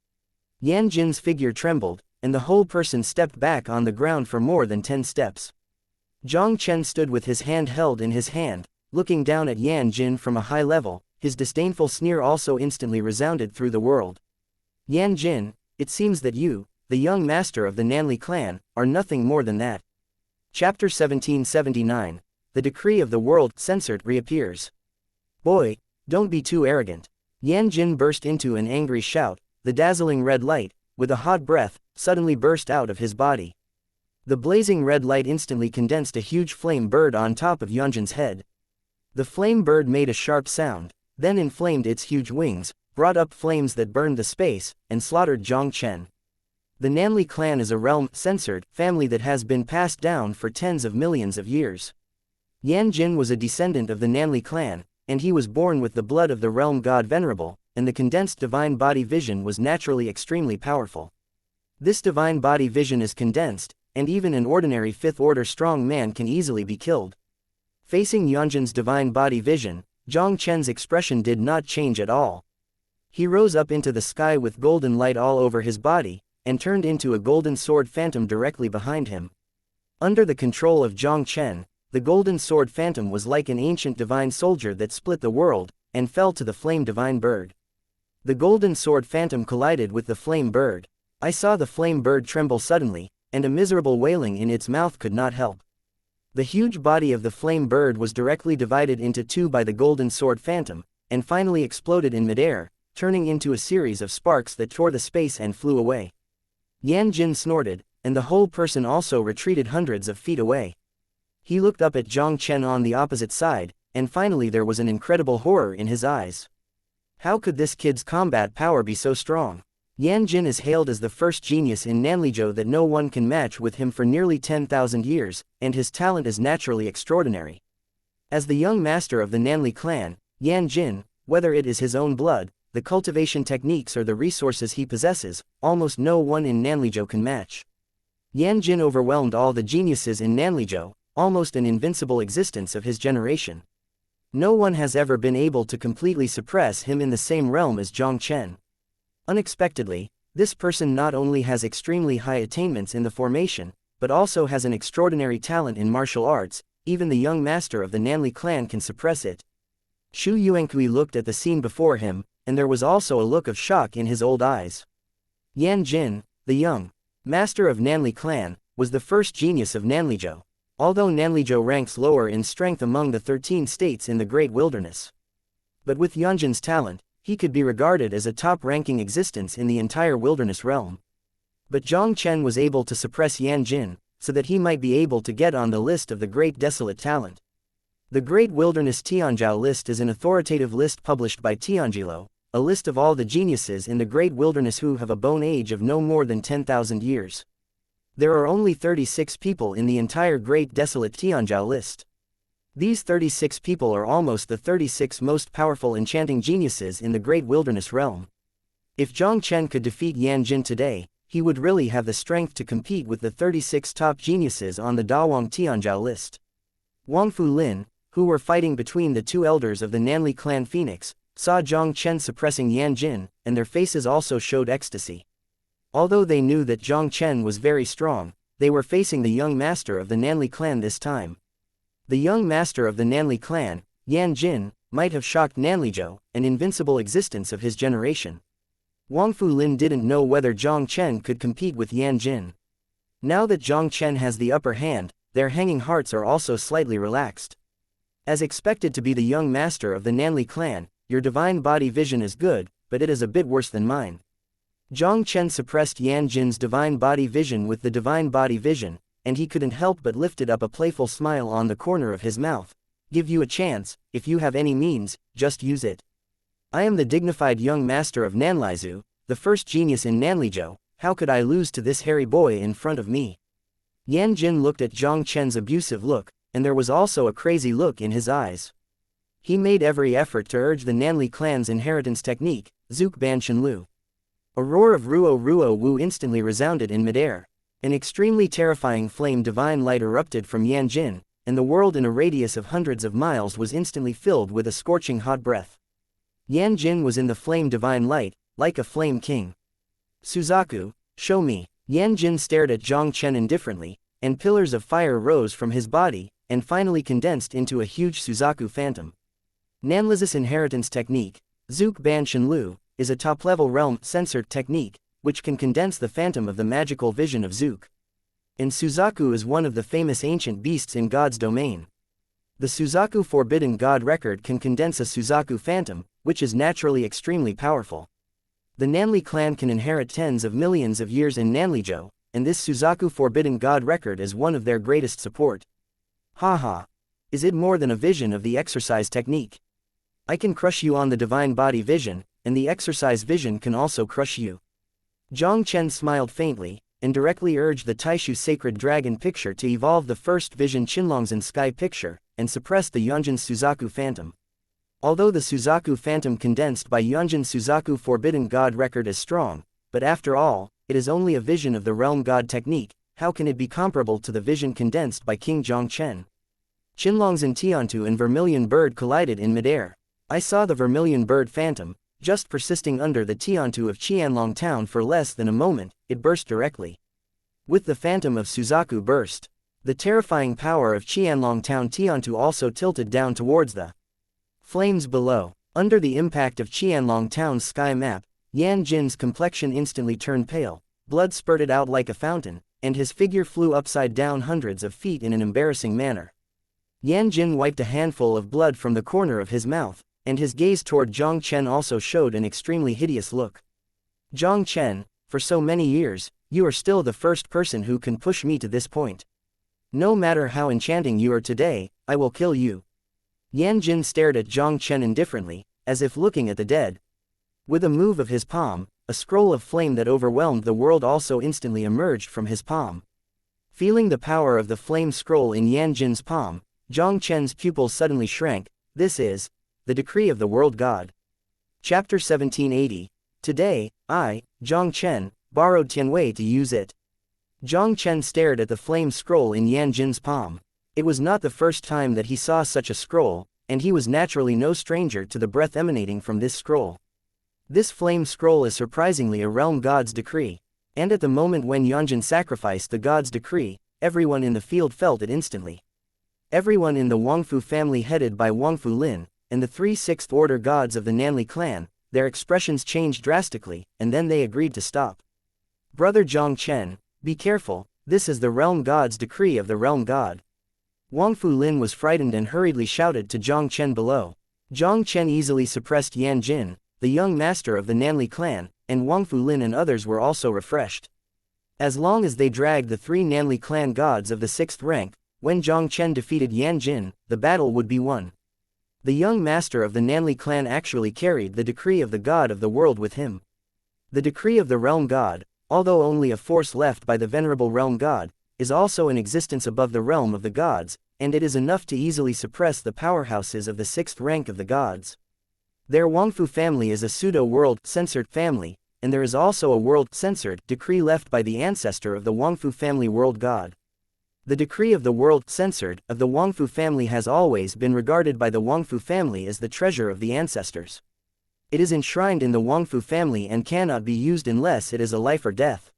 Yan Jin's figure trembled, and the whole person stepped back on the ground for more than 10 steps. Jiang Chen stood with his hand held in his hand, looking down at Yan Jin from a high level. His disdainful sneer also instantly resounded through the world. Yan Jin, it seems that you, the young master of the Nanli clan, are nothing more than that. Chapter 1779, The Decree of the World Censored reappears. Boy, don't be too arrogant. Yan Jin burst into an angry shout. The dazzling red light, with a hot breath, suddenly burst out of his body. The blazing red light instantly condensed a huge flame bird on top of Yanjin's head. The flame bird made a sharp sound, then inflamed its huge wings, brought up flames that burned the space, and slaughtered Jiang Chen. The Nanli clan is a realm-censored family that has been passed down for tens of millions of years. Yan Jin was a descendant of the Nanli clan, and he was born with the blood of the realm god Venerable, and the condensed divine body vision was naturally extremely powerful. This divine body vision is condensed, and even an ordinary fifth-order strong man can easily be killed. Facing Yanjin's divine body vision, Jiang Chen's expression did not change at all. He rose up into the sky with golden light all over his body, and turned into a golden sword phantom directly behind him. Under the control of Jiang Chen, the golden sword phantom was like an ancient divine soldier that split the world, and fell to the flame divine bird. The golden sword phantom collided with the flame bird. I saw the flame bird tremble suddenly, and a miserable wailing in its mouth could not help. The huge body of the flame bird was directly divided into two by the golden sword phantom, and finally exploded in midair, turning into a series of sparks that tore the space and flew away. Yan Jin snorted, and the whole person also retreated hundreds of feet away. He looked up at Jiang Chen on the opposite side, and finally there was an incredible horror in his eyes. How could this kid's combat power be so strong? Yan Jin is hailed as the first genius in Nanlizhou that no one can match with him for nearly 10,000 years, and his talent is naturally extraordinary. As the young master of the Nanli clan, Yan Jin, whether it is his own blood, the cultivation techniques or the resources he possesses, almost no one in Nanlizhou can match. Yan Jin overwhelmed all the geniuses in Nanlizhou, almost an invincible existence of his generation. No one has ever been able to completely suppress him in the same realm as Jiang Chen. Unexpectedly, this person not only has extremely high attainments in the formation, but also has an extraordinary talent in martial arts. Even the young master of the Nanli clan can suppress it. Xu Yuankui looked at the scene before him, and there was also a look of shock in his old eyes. Yan Jin, the young master of Nanli clan, was the first genius of Nanlizhou, although Nanlizhou ranks lower in strength among the 13 states in the Great Wilderness. But with Yanjin's talent, he could be regarded as a top-ranking existence in the entire wilderness realm. But Jiang Chen was able to suppress Yan Jin, so that he might be able to get on the list of the Great Desolate Talent. The Great Wilderness Tianzhou list is an authoritative list published by Tianjilo, a list of all the geniuses in the Great Wilderness who have a bone age of no more than 10,000 years. There are only 36 people in the entire Great Desolate Tianzhou list. These 36 people are almost the 36 most powerful enchanting geniuses in the Great Wilderness realm. If Jiang Chen could defeat Yan Jin today, he would really have the strength to compete with the 36 top geniuses on the Dawang Tianzhou list. Wang Fulin, who were fighting between the two elders of the Nanli clan Phoenix, saw Jiang Chen suppressing Yan Jin, and their faces also showed ecstasy. Although they knew that Jiang Chen was very strong, they were facing the young master of the Nanli clan this time. The young master of the Nanli clan, Yan Jin, might have shocked Nanlizhou, an invincible existence of his generation. Wang Fulin didn't know whether Jiang Chen could compete with Yan Jin. Now that Jiang Chen has the upper hand, their hanging hearts are also slightly relaxed. As expected to be the young master of the Nanli clan, your divine body vision is good, but it is a bit worse than mine. Jiang Chen suppressed Yan Jin's divine body vision with the divine body vision, and he couldn't help but lifted up a playful smile on the corner of his mouth. give you a chance, if you have any means, just use it. I am the dignified young master of Nanlaizu, the first genius in Nanlizhou, how could I lose to this hairy boy in front of me? Yan Jin looked at Jiang Chen's abusive look, and there was also a crazy look in his eyes. He made every effort to urge the Nanli clan's inheritance technique, Zuk Ban Shenlu. A roar of Ruo Ruo Wu instantly resounded in midair. An extremely terrifying flame divine light erupted from Yan Jin, and the world in a radius of hundreds of miles was instantly filled with a scorching hot breath. Yan Jin was in the flame divine light, like a flame king. Suzaku, show me. Yan Jin stared at Jiang Chen indifferently, and pillars of fire rose from his body, and finally condensed into a huge Suzaku phantom. Nanli's inheritance technique, Zuk Ban Shenlu, is a top-level realm censored technique, which can condense the phantom of the magical vision of Zuk. And Suzaku is one of the famous ancient beasts in God's domain. The Suzaku Forbidden God record can condense a Suzaku phantom, which is naturally extremely powerful. The Nanli clan can inherit tens of millions of years in Nanlizhou, and this Suzaku Forbidden God record is one of their greatest support. Haha. Is it more than a vision of the exercise technique? I can crush you on the divine body vision, and the exercise vision can also crush you. Jiang Chen smiled faintly, and directly urged the Taixu Sacred Dragon picture to evolve the first vision Qinlongzhen Sky picture, and suppress the Yunjin Suzaku Phantom. Although the Suzaku Phantom condensed by Yunjin Suzaku Forbidden God record is strong, but after all, it is only a vision of the Realm God technique, how can it be comparable to the vision condensed by King Jiang Chen? Qinlongzhen Tiantu and Vermilion Bird collided in midair. I saw the Vermilion Bird Phantom, just persisting under the Tiantu of Qianlong Town for less than a moment, it burst directly. With the phantom of Suzaku burst, the terrifying power of Qianlong Town Tiantu also tilted down towards the flames below. Under the impact of Qianlong Town's sky map, Yan Jin's complexion instantly turned pale, blood spurted out like a fountain, and his figure flew upside down hundreds of feet in an embarrassing manner. Yan Jin wiped a handful of blood from the corner of his mouth, and his gaze toward Jiang Chen also showed an extremely hideous look. Jiang Chen, for so many years, you are still the first person who can push me to this point. No matter how enchanting you are today, I will kill you. Yan Jin stared at Jiang Chen indifferently, as if looking at the dead. With a move of his palm, a scroll of flame that overwhelmed the world also instantly emerged from his palm. Feeling the power of the flame scroll in Yan Jin's palm, Jiang Chen's pupils suddenly shrank. This is the decree of the world god. Chapter 1780. Today, I, Jiang Chen, borrowed Tianwei to use it. Jiang Chen stared at the flame scroll in Yan Jin's palm. It was not the first time that he saw such a scroll, and he was naturally no stranger to the breath emanating from this scroll. This flame scroll is surprisingly a realm god's decree, and at the moment when Yanjin sacrificed the god's decree, everyone in the field felt it instantly. Everyone in the Wangfu family headed by Wangfu Lin, and the 3 sixth order gods of the Nanli clan, their expressions changed drastically, and then they agreed to stop. Brother Jiang Chen, be careful, this is the realm god's decree of the realm god. Wangfu Lin was frightened and hurriedly shouted to Jiang Chen below. Jiang Chen easily suppressed Yan Jin, the young master of the Nanli clan, and Wangfu Lin and others were also refreshed. As long as they dragged the 3 Nanli clan gods of the 6th rank, when Jiang Chen defeated Yan Jin, the battle would be won. The young master of the Nanli clan actually carried the decree of the god of the world with him. The decree of the realm god, although only a force left by the venerable realm god, is also in existence above the realm of the gods, and it is enough to easily suppress the powerhouses of the 6th rank of the gods. Their Wangfu family is a pseudo-world censored family, and there is also a world censored decree left by the ancestor of the Wangfu family world god. The decree of the world censored of the Wangfu family has always been regarded by the Wangfu family as the treasure of the ancestors. It is enshrined in the Wangfu family and cannot be used unless it is a life or death.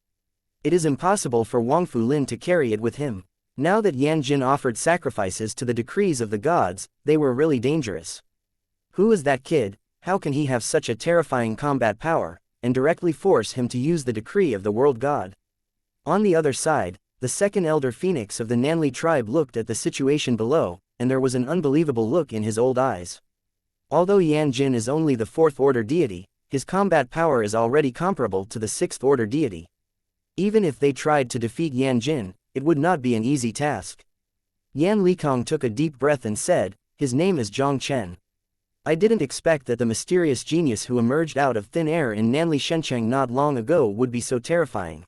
It is impossible for Wangfu Lin to carry it with him. Now that Yan Jin offered sacrifices to the decrees of the gods, they were really dangerous. Who is that kid? How can he have such a terrifying combat power, and directly force him to use the decree of the world god? On the other side, the second elder phoenix of the Nanli tribe looked at the situation below, and there was an unbelievable look in his old eyes. Although Yan Jin is only the 4th order deity, his combat power is already comparable to the 6th order deity. Even if they tried to defeat Yan Jin, it would not be an easy task. Yan Likong took a deep breath and said, his name is Jiang Chen. I didn't expect that the mysterious genius who emerged out of thin air in Nanli Shencheng not long ago would be so terrifying.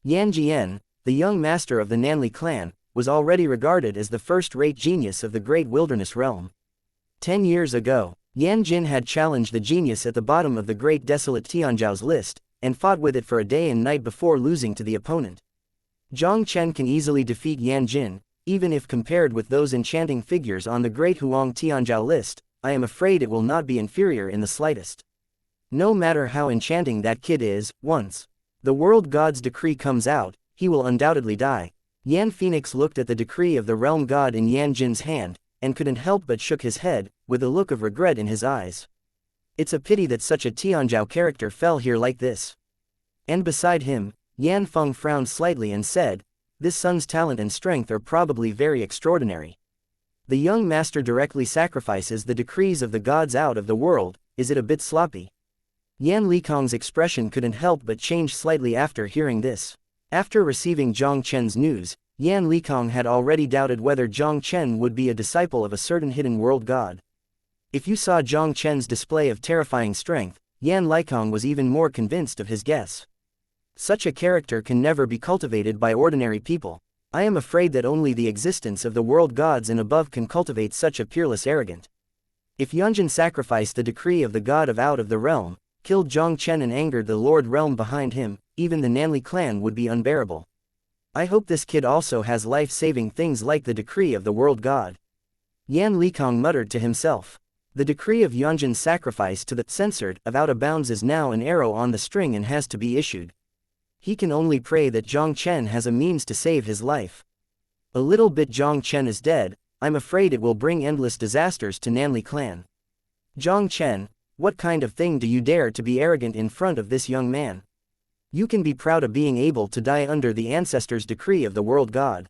Yan Jian, the young master of the Nanli clan, was already regarded as the first-rate genius of the great wilderness realm. 10 years ago, Yan Jin had challenged the genius at the bottom of the great desolate Tianzhao's list, and fought with it for a day and night before losing to the opponent. Jiang Chen can easily defeat Yan Jin, even if compared with those enchanting figures on the great Huang Tianzhao list. I am afraid it will not be inferior in the slightest. No matter how enchanting that kid is, once the world god's decree comes out, he will undoubtedly die. Yan Phoenix looked at the decree of the realm god in Yan Jin's hand, and couldn't help but shook his head, with a look of regret in his eyes. It's a pity that such a Tianzhao character fell here like this. And beside him, Yan Feng frowned slightly and said, "This son's talent and strength are probably very extraordinary. The young master directly sacrifices the decrees of the gods out of the world, is it a bit sloppy?" Yan Likong's expression couldn't help but change slightly after hearing this. After receiving Jiang Chen's news, Yan Likong had already doubted whether Jiang Chen would be a disciple of a certain hidden world god. If you saw Jiang Chen's display of terrifying strength, Yan Likong was even more convinced of his guess. Such a character can never be cultivated by ordinary people. I am afraid that only the existence of the world gods and above can cultivate such a peerless arrogant. If Yunjin sacrificed the decree of the god of out of the realm, killed Jiang Chen and angered the lord realm behind him, even the Nanli clan would be unbearable. I hope this kid also has life-saving things like the decree of the world god. Yan Likong muttered to himself. The decree of Yunjin's sacrifice to the censored of out of bounds is now an arrow on the string and has to be issued. He can only pray that Jiang Chen has a means to save his life. A little bit Jiang Chen is dead, I'm afraid it will bring endless disasters to Nanli clan. Jiang Chen, what kind of thing do you dare to be arrogant in front of this young man? You can be proud of being able to die under the ancestors' decree of the world god.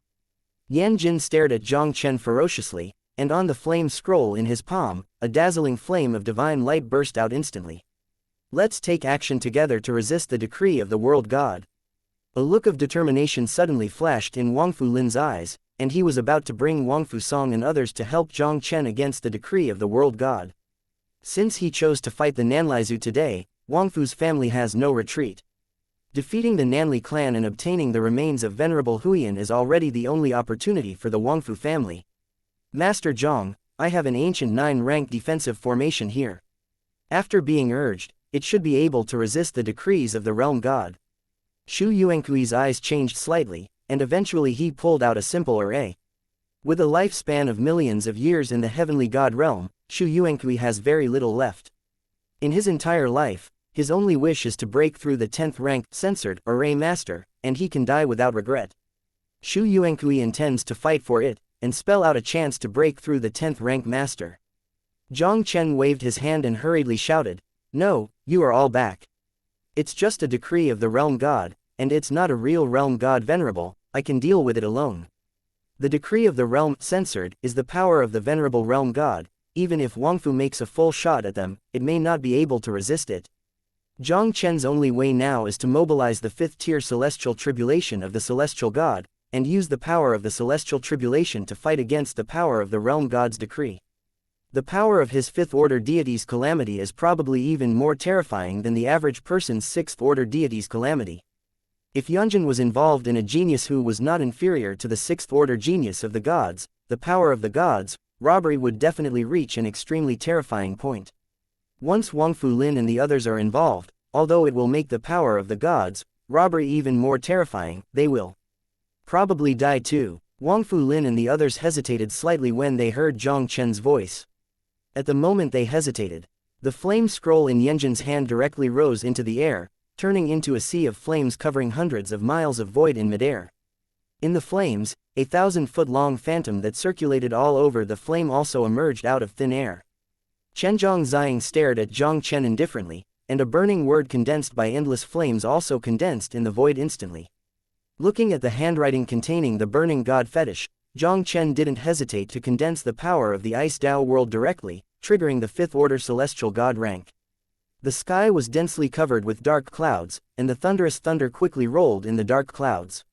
Yan Jin stared at Jiang Chen ferociously, and on the flame scroll in his palm, a dazzling flame of divine light burst out instantly. Let's take action together to resist the decree of the world god. A look of determination suddenly flashed in Wang Fu Lin's eyes, and he was about to bring Wang Fu Song and others to help Jiang Chen against the decree of the world god. Since he chose to fight the Nanlaizu today, Wang Fu's family has no retreat. Defeating the Nanli clan and obtaining the remains of Venerable Huiyan is already the only opportunity for the Wang Fu family. Master Jiang, I have an ancient 9-rank defensive formation here. After being urged, it should be able to resist the decrees of the realm god. Xu Yuankui's eyes changed slightly, and eventually he pulled out a simple array. With a lifespan of millions of years in the heavenly god realm, Xu Yuankui has very little left. In his entire life, his only wish is to break through the 10th rank censored array master, and he can die without regret. Xu Yuankui intends to fight for it, and spell out a chance to break through the 10th rank master. Jiang Chen waved his hand and hurriedly shouted, "No, you are all back. It's just a decree of the realm god, and it's not a real realm god venerable, I can deal with it alone. The decree of the realm censored is the power of the venerable realm god, even if Wang Fu makes a full shot at them, it may not be able to resist it. Jiang Chen's only way now is to mobilize the 5th-tier celestial tribulation of the celestial god, and use the power of the celestial tribulation to fight against the power of the realm god's decree. The power of his 5th-order deity's calamity is probably even more terrifying than the average person's 6th-order deity's calamity. If Yunjin was involved in a genius who was not inferior to the 6th-order genius of the gods, the power of the gods, robbery would definitely reach an extremely terrifying point. Once Wang Fu Lin and the others are involved, although it will make the power of the gods, robbery even more terrifying, they will probably die too. Wang Fu Lin and the others hesitated slightly when they heard Jiang Chen's voice. At the moment they hesitated, the flame scroll in Yunjin's hand directly rose into the air, turning into a sea of flames covering hundreds of miles of void in midair. In the flames, a 1,000-foot-long phantom that circulated all over the flame also emerged out of thin air. Chenjiang Xiang stared at Jiang Chen indifferently, and a burning word condensed by endless flames also condensed in the void instantly. Looking at the handwriting containing the burning god fetish, Jiang Chen didn't hesitate to condense the power of the Ice Dao world directly, triggering the 5th-order celestial god rank. The sky was densely covered with dark clouds, and the thunderous thunder quickly rolled in the dark clouds.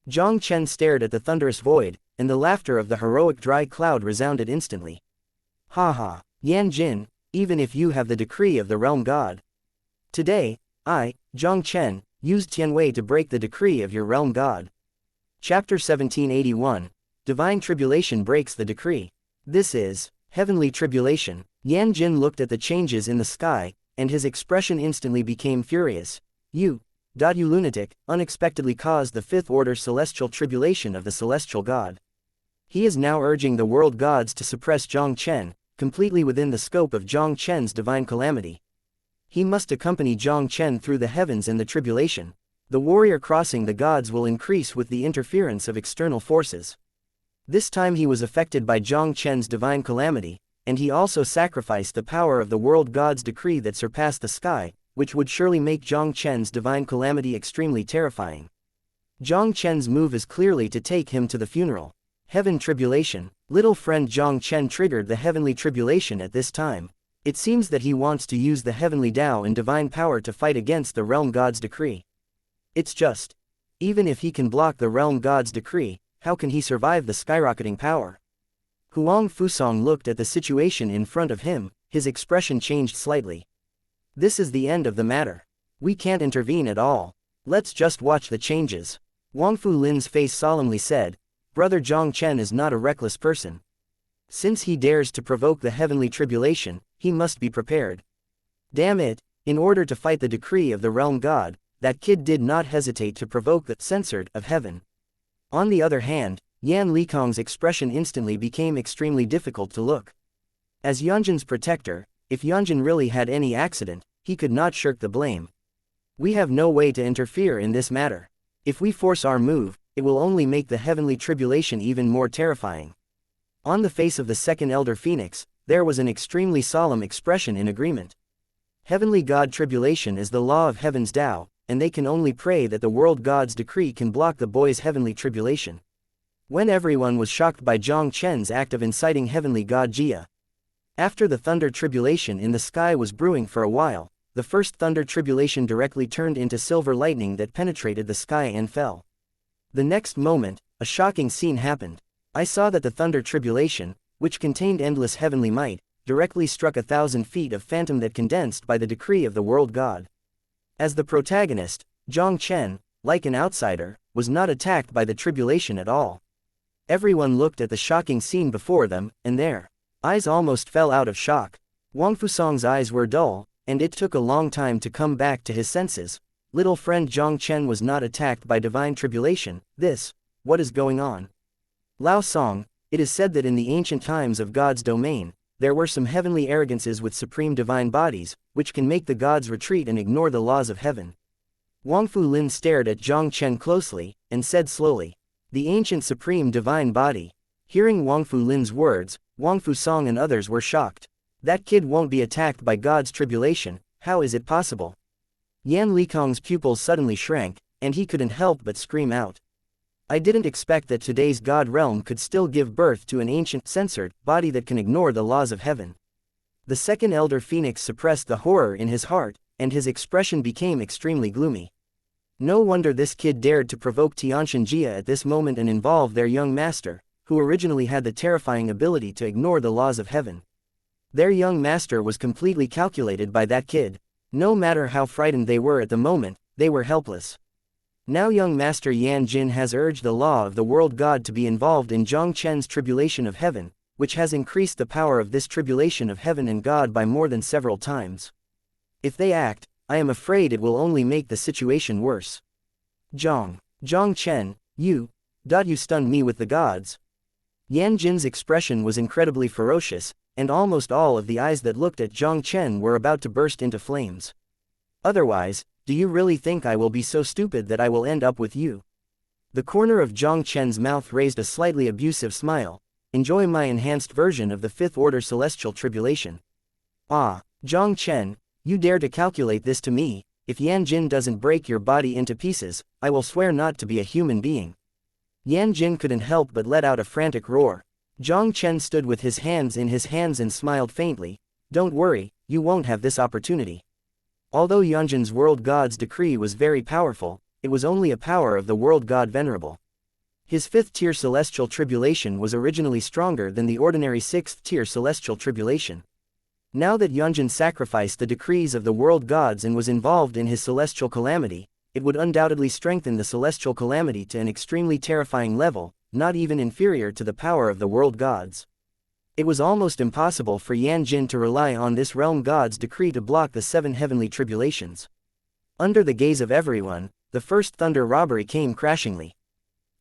Jiang Chen stared at the thunderous void, and the laughter of the heroic dry cloud resounded instantly. Ha. Yan Jin, even if you have the decree of the realm god. Today, I, Jiang Chen, used Tianwei to break the decree of your realm god. Chapter 1781, Divine Tribulation breaks the decree. This is Heavenly Tribulation. Yan Jin looked at the changes in the sky, and his expression instantly became furious. You lunatic, unexpectedly caused the fifth order celestial tribulation of the celestial god. He is now urging the world gods to suppress Jiang Chen, completely within the scope of Jiang Chen's divine calamity. He must accompany Jiang Chen through the heavens and the tribulation. The warrior crossing the gods will increase with the interference of external forces. This time he was affected by Jiang Chen's divine calamity, and he also sacrificed the power of the world god's decree that surpassed the sky, which would surely make Jiang Chen's divine calamity extremely terrifying. Jiang Chen's move is clearly to take him to the funeral. Heaven tribulation. Little friend Jiang Chen triggered the heavenly tribulation at this time. It seems that he wants to use the heavenly Tao and divine power to fight against the realm god's decree. It's just, even if he can block the realm god's decree, how can he survive the skyrocketing power? Huang Fusong looked at the situation in front of him, his expression changed slightly. This is the end of the matter. We can't intervene at all. Let's just watch the changes. Wang Fu Lin's face solemnly said, Brother Jiang Chen is not a reckless person. Since he dares to provoke the heavenly tribulation, he must be prepared. Damn it, in order to fight the decree of the realm god, that kid did not hesitate to provoke the censored of heaven. On the other hand, Yan Likong's expression instantly became extremely difficult to look. As Yanjin's protector, if Yanjin really had any accident, he could not shirk the blame. We have no way to interfere in this matter. If we force our move, it will only make the heavenly tribulation even more terrifying. On the face of the second elder phoenix, there was an extremely solemn expression in agreement. Heavenly God tribulation is the law of heaven's Tao, and they can only pray that the world god's decree can block the boy's heavenly tribulation. When everyone was shocked by Jiang Chen's act of inciting heavenly god Jia. After the thunder tribulation in the sky was brewing for a while, the first thunder tribulation directly turned into silver lightning that penetrated the sky and fell. The next moment, a shocking scene happened. I saw that the thunder tribulation, which contained endless heavenly might, directly struck 1,000 feet of phantom that condensed by the decree of the world god. As the protagonist, Jiang Chen, like an outsider, was not attacked by the tribulation at all. Everyone looked at the shocking scene before them, and their eyes almost fell out of shock. Wang Fusong's eyes were dull, and it took a long time to come back to his senses. Little friend Jiang Chen was not attacked by divine tribulation. What is going on? Lao Song, it is said that in the ancient times of God's domain, there were some heavenly arrogances with supreme divine bodies, which can make the gods retreat and ignore the laws of heaven. Wang Fu Lin stared at Jiang Chen closely, and said slowly, the ancient supreme divine body. Hearing Wang Fu Lin's words, Wang Fu Song and others were shocked. That kid won't be attacked by God's tribulation, how is it possible? Yan Likong's pupils suddenly shrank, and he couldn't help but scream out. I didn't expect that today's God realm could still give birth to an ancient, censored, body that can ignore the laws of heaven. The second elder phoenix suppressed the horror in his heart, and his expression became extremely gloomy. No wonder this kid dared to provoke Tianshan Jia at this moment and involve their young master, who originally had the terrifying ability to ignore the laws of heaven. Their young master was completely calculated by that kid. No matter how frightened they were at the moment, they were helpless. Now young master Yan Jin has urged the law of the world god to be involved in Jiang Chen's tribulation of heaven, which has increased the power of this tribulation of heaven and God by more than several times. If they act, I am afraid it will only make the situation worse. Jiang Chen, you stunned me with the gods. Yan Jin's expression was incredibly ferocious, and almost all of the eyes that looked at Jiang Chen were about to burst into flames. Otherwise, do you really think I will be so stupid that I will end up with you? The corner of Jiang Chen's mouth raised a slightly abusive smile. Enjoy my enhanced version of the fifth order celestial tribulation. Ah, Jiang Chen, you dare to calculate this to me. If Yan Jin doesn't break your body into pieces, I will swear not to be a human being. Yan Jin couldn't help but let out a frantic roar. Jiang Chen stood with his hands in his hands and smiled faintly. Don't worry, you won't have this opportunity. Although Yanjin's world god's decree was very powerful, it was only a power of the world god venerable. His 5th-tier celestial tribulation was originally stronger than the ordinary 6th-tier celestial tribulation. Now that Yunjin sacrificed the decrees of the world gods and was involved in his celestial calamity, it would undoubtedly strengthen the celestial calamity to an extremely terrifying level, not even inferior to the power of the world gods. It was almost impossible for Yan Jin to rely on this realm god's decree to block the 7 heavenly tribulations. Under the gaze of everyone, the first thunder robbery came crashingly.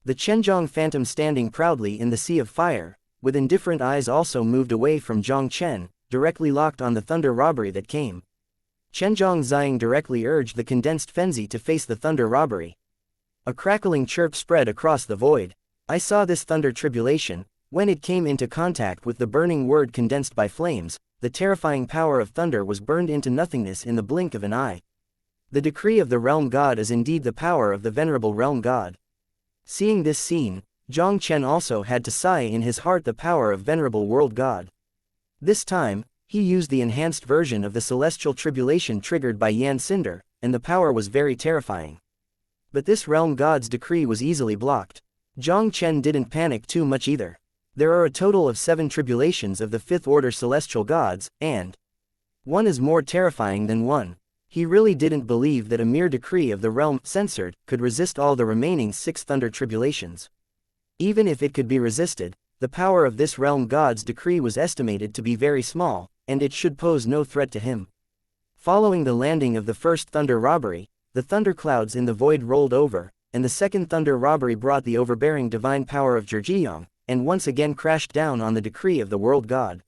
The Chenjiang phantom standing proudly in the sea of fire, with indifferent eyes also moved away from Jiang Chen, directly locked on the thunder robbery that came. Chenjiang Xiang directly urged the condensed Fenzi to face the thunder robbery. A crackling chirp spread across the void. I saw this thunder tribulation. When it came into contact with the burning word condensed by flames, the terrifying power of thunder was burned into nothingness in the blink of an eye. The decree of the realm god is indeed the power of the venerable realm god. Seeing this scene, Jiang Chen also had to sigh in his heart the power of venerable world god. This time, he used the enhanced version of the celestial tribulation triggered by Yan Cinder, and the power was very terrifying. But this realm god's decree was easily blocked. Jiang Chen didn't panic too much either. There are a total of 7 tribulations of the 5th-order celestial gods, and one is more terrifying than one. He really didn't believe that a mere decree of the realm censored could resist all the remaining 6 thunder tribulations. Even if it could be resisted, the power of this realm god's decree was estimated to be very small, and it should pose no threat to him. Following the landing of the first thunder robbery, the thunderclouds in the void rolled over, and the second thunder robbery brought the overbearing divine power of Zhizhiyang, and once again crashed down on the decree of the world god.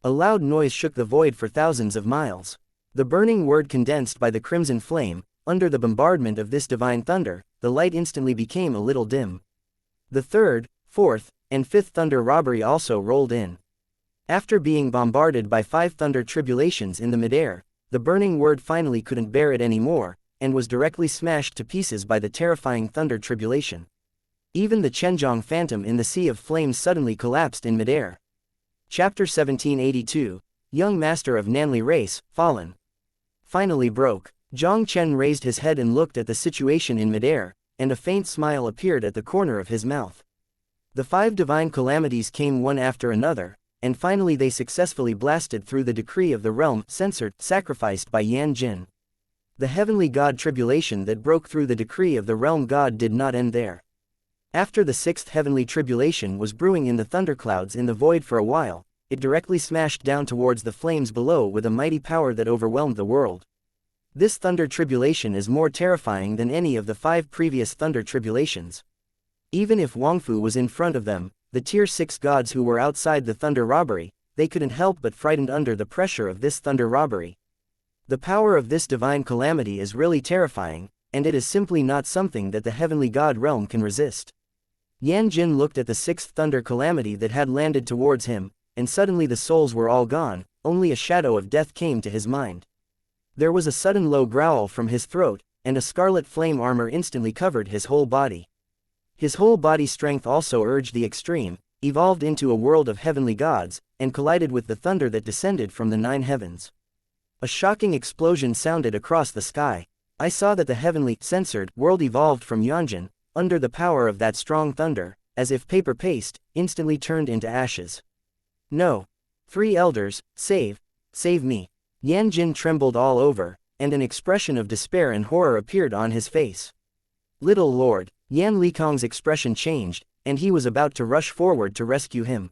A loud noise shook the void for thousands of miles. The burning word condensed by the crimson flame. Under the bombardment of this divine thunder, the light instantly became a little dim. The 3rd, 4th, and 5th thunder robbery also rolled in. After being bombarded by 5 thunder tribulations in the midair, the burning word finally couldn't bear it anymore, and was directly smashed to pieces by the terrifying thunder tribulation. Even the Chenjiang phantom in the sea of flames suddenly collapsed in midair. Chapter 1782, Young Master of Nanli Race, Fallen. Finally broke. Jiang Chen raised his head and looked at the situation in midair, and a faint smile appeared at the corner of his mouth. The 5 divine calamities came one after another, and finally they successfully blasted through the decree of the realm censored, sacrificed by Yan Jin. The heavenly god tribulation that broke through the decree of the realm god did not end there. After the 6th heavenly tribulation was brewing in the thunderclouds in the void for a while, it directly smashed down towards the flames below with a mighty power that overwhelmed the world. This thunder tribulation is more terrifying than any of the 5 previous thunder tribulations. Even if Wangfu was in front of them, the tier 6 gods who were outside the thunder robbery, they couldn't help but frightened under the pressure of this thunder robbery. The power of this divine calamity is really terrifying, and it is simply not something that the heavenly god realm can resist. Yan Jin looked at the 6th thunder calamity that had landed towards him, and suddenly the souls were all gone, only a shadow of death came to his mind. There was a sudden low growl from his throat, and a scarlet flame armor instantly covered his whole body. His whole body strength also urged the extreme, evolved into a world of heavenly gods, and collided with the thunder that descended from the 9 heavens. A shocking explosion sounded across the sky. I saw that the heavenly, censored, world evolved from Yunjin, under the power of that strong thunder, as if paper paste, instantly turned into ashes. No. 3 elders, save me. Yan Jin trembled all over, and an expression of despair and horror appeared on his face. Little Lord, Yan Likong's expression changed, and he was about to rush forward to rescue him.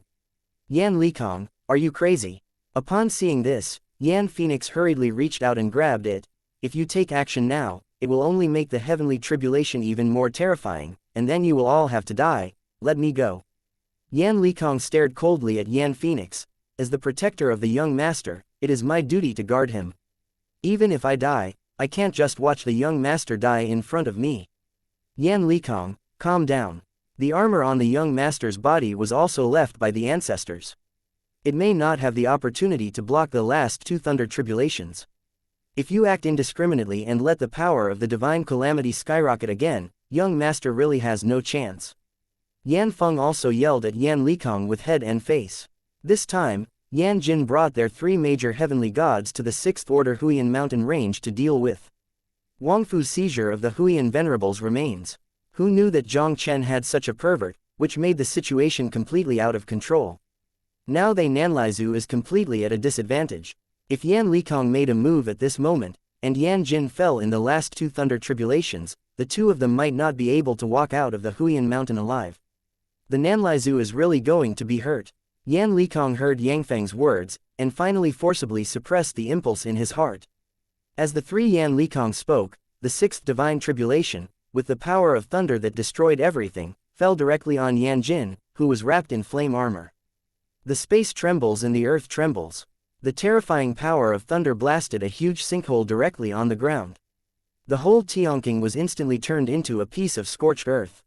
Yan Likong, are you crazy? Upon seeing this, Yan Phoenix hurriedly reached out and grabbed it. If you take action now, it will only make the heavenly tribulation even more terrifying, and then you will all have to die. Let me go. Yan Likong stared coldly at Yan Phoenix. As the protector of the young master, it is my duty to guard him. Even if I die, I can't just watch the young master die in front of me. Yan Likong, calm down. The armor on the young master's body was also left by the ancestors. It may not have the opportunity to block the last 2 thunder tribulations. If you act indiscriminately and let the power of the divine calamity skyrocket again, young master really has no chance. Yan Feng also yelled at Yan Likong with head and face. This time, Yan Jin brought their 3 major heavenly gods to the 6th order Huiyan mountain range to deal with. Wangfu's seizure of the Huiyan Venerables remains. Who knew that Jiang Chen had such a pervert, which made the situation completely out of control. Now they Nanlaizu is completely at a disadvantage. If Yan Likong made a move at this moment, and Yan Jin fell in the last two thunder tribulations, the two of them might not be able to walk out of the Huiyan mountain alive. The Nanlaizu is really going to be hurt. Yan Likong heard Yang Feng's words, and finally forcibly suppressed the impulse in his heart. As the three Yan Likong spoke, the sixth divine tribulation, with the power of thunder that destroyed everything, fell directly on Yan Jin, who was wrapped in flame armor. The space trembles and the earth trembles. The terrifying power of thunder blasted a huge sinkhole directly on the ground. The whole Tianqing was instantly turned into a piece of scorched earth.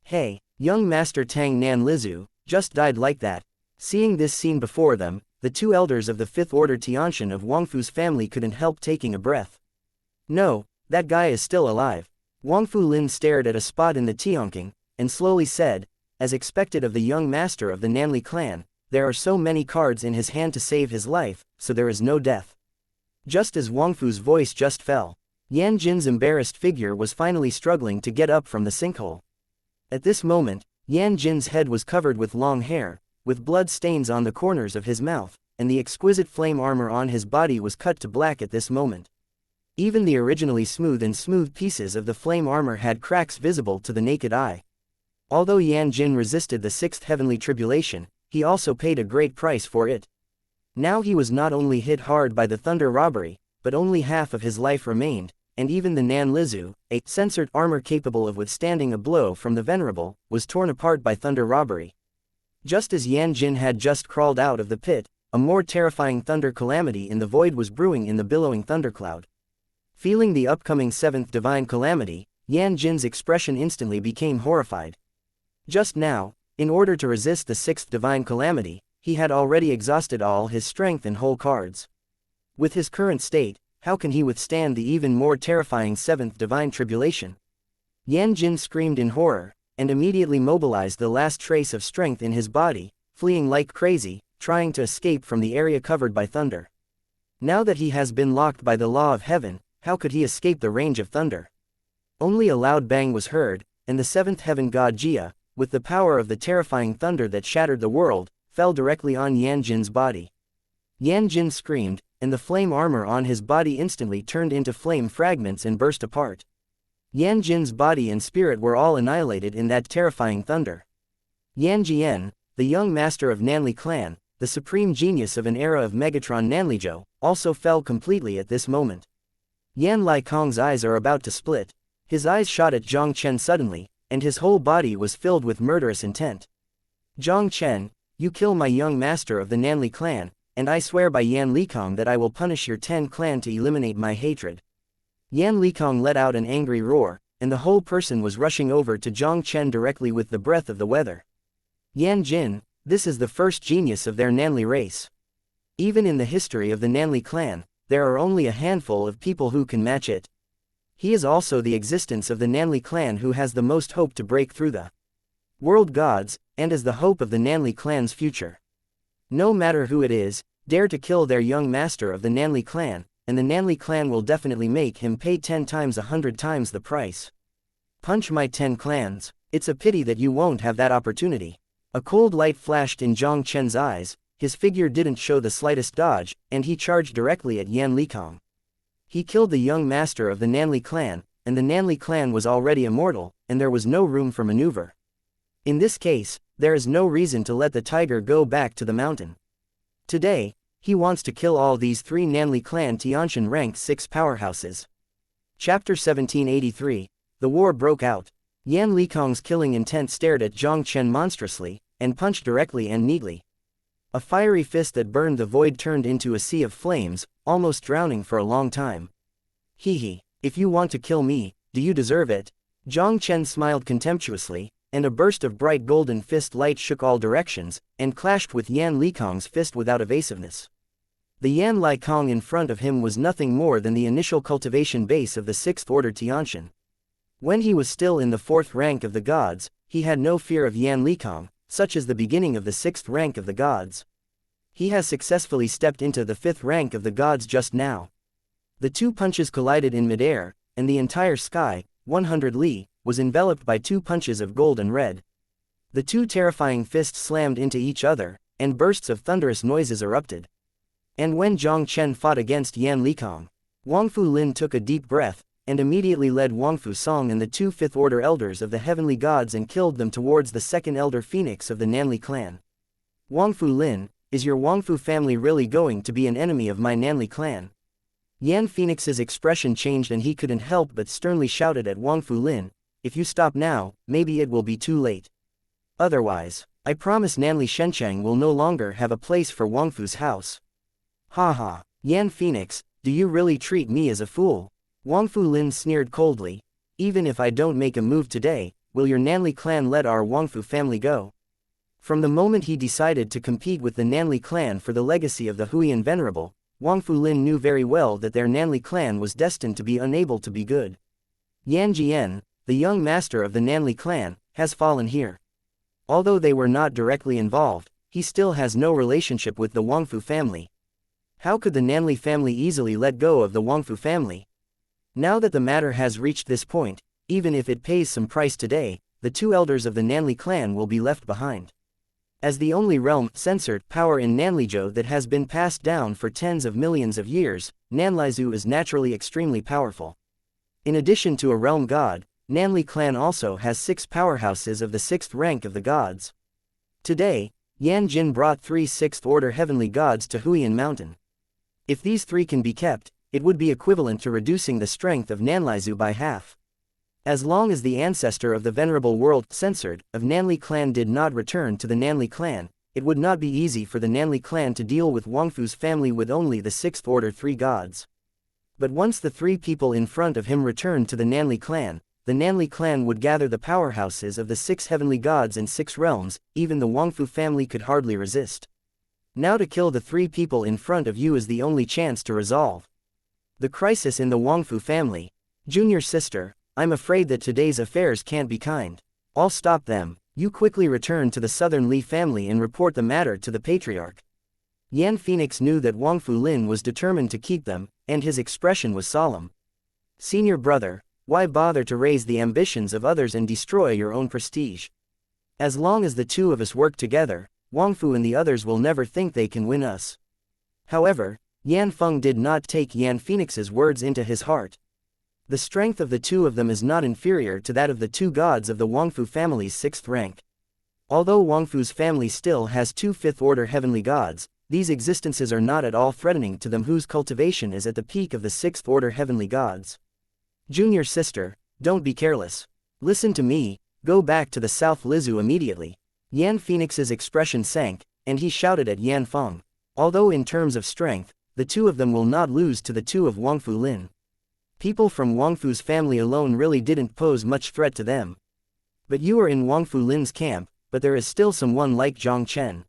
Hey, young Master Tang Nan Lizu, just died like that. Seeing this scene before them, the two elders of the Fifth Order Tianshan of Wangfu's family couldn't help taking a breath. No, that guy is still alive. Wangfu Lin stared at a spot in the Tianqing, and slowly said, as expected of the young master of the Nanli clan, there are so many cards in his hand to save his life, so there is no death. Just as Wangfu's voice just fell, Yan Jin's embarrassed figure was finally struggling to get up from the sinkhole. At this moment, Yan Jin's head was covered with long hair, with blood stains on the corners of his mouth, and the exquisite flame armor on his body was cut to black at this moment. Even the originally smooth pieces of the flame armor had cracks visible to the naked eye. Although Yan Jin resisted the sixth heavenly tribulation, he also paid a great price for it. Now he was not only hit hard by the thunder robbery, but only half of his life remained, and even the Nan Lizu, a censored armor capable of withstanding a blow from the venerable, was torn apart by thunder robbery. Just as Yan Jin had just crawled out of the pit, a more terrifying thunder calamity in the void was brewing in the billowing thundercloud. Feeling the upcoming seventh divine calamity, Yan Jin's expression instantly became horrified. Just now, in order to resist the sixth divine calamity, he had already exhausted all his strength and whole cards. With his current state, how can he withstand the even more terrifying seventh divine tribulation? Yan Jin screamed in horror, and immediately mobilized the last trace of strength in his body, fleeing like crazy, trying to escape from the area covered by thunder. Now that he has been locked by the law of heaven, how could he escape the range of thunder? Only a loud bang was heard, and the seventh heaven god Jia, with the power of the terrifying thunder that shattered the world, fell directly on Yan Jin's body. Yan Jin screamed, and the flame armor on his body instantly turned into flame fragments and burst apart. Yan Jin's body and spirit were all annihilated in that terrifying thunder. Yan Jian, the young master of Nanli clan, the supreme genius of an era of Megatron Nanlizhou, also fell completely at this moment. Yan Likong's eyes are about to split. His eyes shot at Jiang Chen suddenly, and his whole body was filled with murderous intent. Jiang Chen, you kill my young master of the Nanli clan, and I swear by Yan Likong that I will punish your 10 clan to eliminate my hatred. Yan Likong let out an angry roar, and the whole person was rushing over to Jiang Chen directly with the breath of the weather. Yan Jin, this is the first genius of their Nanli race. Even in the history of the Nanli clan, there are only a handful of people who can match it. He is also the existence of the Nanli clan who has the most hope to break through the world gods, and is the hope of the Nanli clan's future. No matter who it is, dare to kill their young master of the Nanli clan, and the Nanli clan will definitely make him pay 10 times 100 times the price. Punch my 10 clans, it's a pity that you won't have that opportunity. A cold light flashed in Jiang Chen's eyes, his figure didn't show the slightest dodge, and he charged directly at Yan Likong. He killed the young master of the Nanli clan, and the Nanli clan was already immortal, and there was no room for maneuver. In this case, there is no reason to let the tiger go back to the mountain. Today, he wants to kill all these 3 Nanli clan Tianshan ranked 6 powerhouses. Chapter 1783, The War broke out. Yan Likong's killing intent stared at Jiang Chen monstrously, and punched directly and neatly. A fiery fist that burned the void turned into a sea of flames, almost drowning for a long time. Hee, if you want to kill me, do you deserve it? Jiang Chen smiled contemptuously, and a burst of bright golden fist light shook all directions, and clashed with Yan Likong's fist without evasiveness. The Yan Likong in front of him was nothing more than the initial cultivation base of the 6th Order Tianshan. When he was still in the 4th rank of the gods, he had no fear of Yan Likong, such as the beginning of the 6th rank of the gods. He has successfully stepped into the 5th rank of the gods just now. The 2 punches collided in midair, and the entire sky, 100 li, was enveloped by two punches of gold and red. The two terrifying fists slammed into each other, and bursts of thunderous noises erupted. And when Jiang Chen fought against Yan Likong, Wang Fu Lin took a deep breath, and immediately led Wang Fu Song and the two fifth-order elders of the heavenly gods and killed them towards the second elder phoenix of the Nanli clan. Wang Fu Lin, is your Wang Fu family really going to be an enemy of my Nanli clan? Yan Phoenix's expression changed and he couldn't help but sternly shouted at Wang Fu Lin, if you stop now, maybe it will be too late. Otherwise, I promise Nanli Shenchang will no longer have a place for Wang Fu's house. Ha ha, Yan Phoenix, do you really treat me as a fool? Wang Fu Lin sneered coldly, even if I don't make a move today, will your Nanli clan let our Wang Fu family go? From the moment he decided to compete with the Nanli clan for the legacy of the Huiyan Venerable, Wang Fu Lin knew very well that their Nanli clan was destined to be unable to be good. Yan Jian, the young master of the Nanli clan, has fallen here. Although they were not directly involved, he still has no relationship with the Wang Fu family. How could the Nanli family easily let go of the Wang Fu family? Now that the matter has reached this point, even if it pays some price today, the two elders of the Nanli clan will be left behind. As the only realm-censored power in Nanlizhou that has been passed down for tens of millions of years, Nanlizhou is naturally extremely powerful. In addition to a realm god, Nanli clan also has 6 powerhouses of the 6th rank of the gods. Today, Yan Jin brought 3 6th-order heavenly gods to Huiyan Mountain. If these 3 can be kept, it would be equivalent to reducing the strength of Nanlizhou by half. As long as the ancestor of the venerable world censored of Nanli clan did not return to the Nanli clan, it would not be easy for the Nanli clan to deal with Wang Fu's family with only the 6th order 3 gods. But once the 3 people in front of him returned to the Nanli clan would gather the powerhouses of the 6 heavenly gods in 6 realms, even the Wang Fu family could hardly resist. Now to kill the 3 people in front of you is the only chance to resolve the crisis in the Wang Fu family. Junior sister, I'm afraid that today's affairs can't be kind. I'll stop them. You quickly return to the Southern Li family and report the matter to the patriarch. Yan Phoenix knew that Wang Fu Lin was determined to keep them, and his expression was solemn. Senior brother, why bother to raise the ambitions of others and destroy your own prestige? As long as the 2 of us work together, Wang Fu and the others will never think they can win us. However, Yan Feng did not take Yan Phoenix's words into his heart. The strength of the 2 of them is not inferior to that of the 2 gods of the Wang Fu family's 6th rank. Although Wang Fu's family still has 2 5th-order heavenly gods, these existences are not at all threatening to them whose cultivation is at the peak of the 6th-order heavenly gods. Junior sister, don't be careless. Listen to me, go back to the South Lizhu immediately. Yan Phoenix's expression sank, and he shouted at Yan Feng. Although in terms of strength, the 2 of them will not lose to the 2 of Wang Fu Lin. People from Wang Fu's family alone really didn't pose much threat to them. But you are in Wang Fu Lin's camp, but there is still someone like Jiang Chen.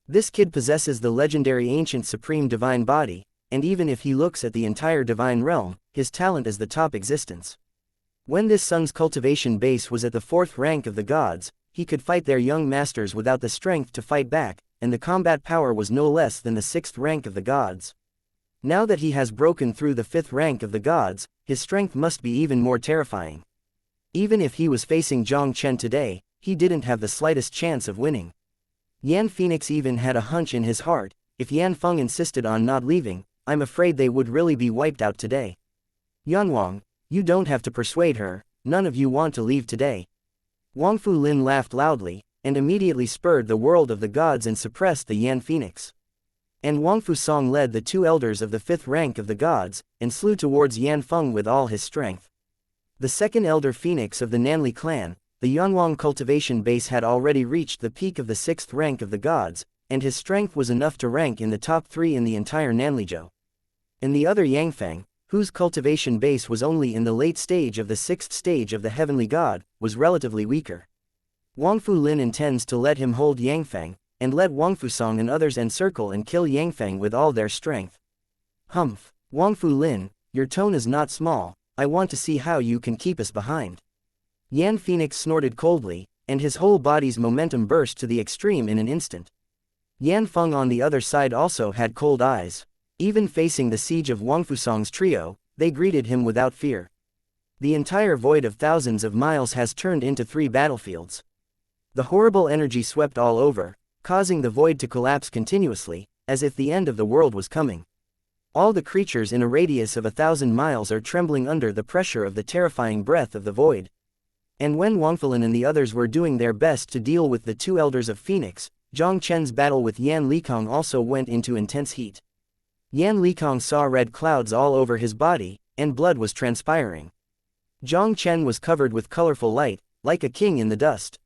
This kid possesses the legendary ancient supreme divine body, and even if he looks at the entire divine realm, his talent is the top existence. When this son's cultivation base was at the 4th rank of the gods, he could fight their young masters without the strength to fight back, and the combat power was no less than the 6th rank of the gods. Now that he has broken through the 5th rank of the gods, his strength must be even more terrifying. Even if he was facing Jiang Chen today, he didn't have the slightest chance of winning. Yan Phoenix even had a hunch in his heart, if Yan Feng insisted on not leaving, I'm afraid they would really be wiped out today. Yanwang, you don't have to persuade her, none of you want to leave today. Wang Fu Lin laughed loudly, and immediately spurred the world of the gods and suppressed the Yan Phoenix. And Wang Fu Song led the 2 elders of the 5th rank of the gods, and slew towards Yan Feng with all his strength. The 2nd elder phoenix of the Nanli clan, the Yanwang cultivation base had already reached the peak of the 6th rank of the gods, and his strength was enough to rank in the top 3 in the entire Nanlizhou. And the other Yangfeng, whose cultivation base was only in the late stage of the 6th stage of the heavenly god, was relatively weaker. Wang Fu Lin intends to let him hold Yangfeng, and let Wang Fu Song and others encircle and kill Yangfeng with all their strength. Humph, Wang Fu Lin, your tone is not small, I want to see how you can keep us behind. Yan Phoenix snorted coldly, and his whole body's momentum burst to the extreme in an instant. Yan Feng on the other side also had cold eyes. Even facing the siege of Wang Fu Song's trio, they greeted him without fear. The entire void of thousands of miles has turned into 3 battlefields. The horrible energy swept all over, causing the void to collapse continuously, as if the end of the world was coming. All the creatures in a radius of 1,000 miles are trembling under the pressure of the terrifying breath of the void. And when Wang Felan and the others were doing their best to deal with the 2 elders of Phoenix, Jiang Chen's battle with Yan Likong also went into intense heat. Yan Likong saw red clouds all over his body, and blood was transpiring. Jiang Chen was covered with colorful light, like a king in the dust.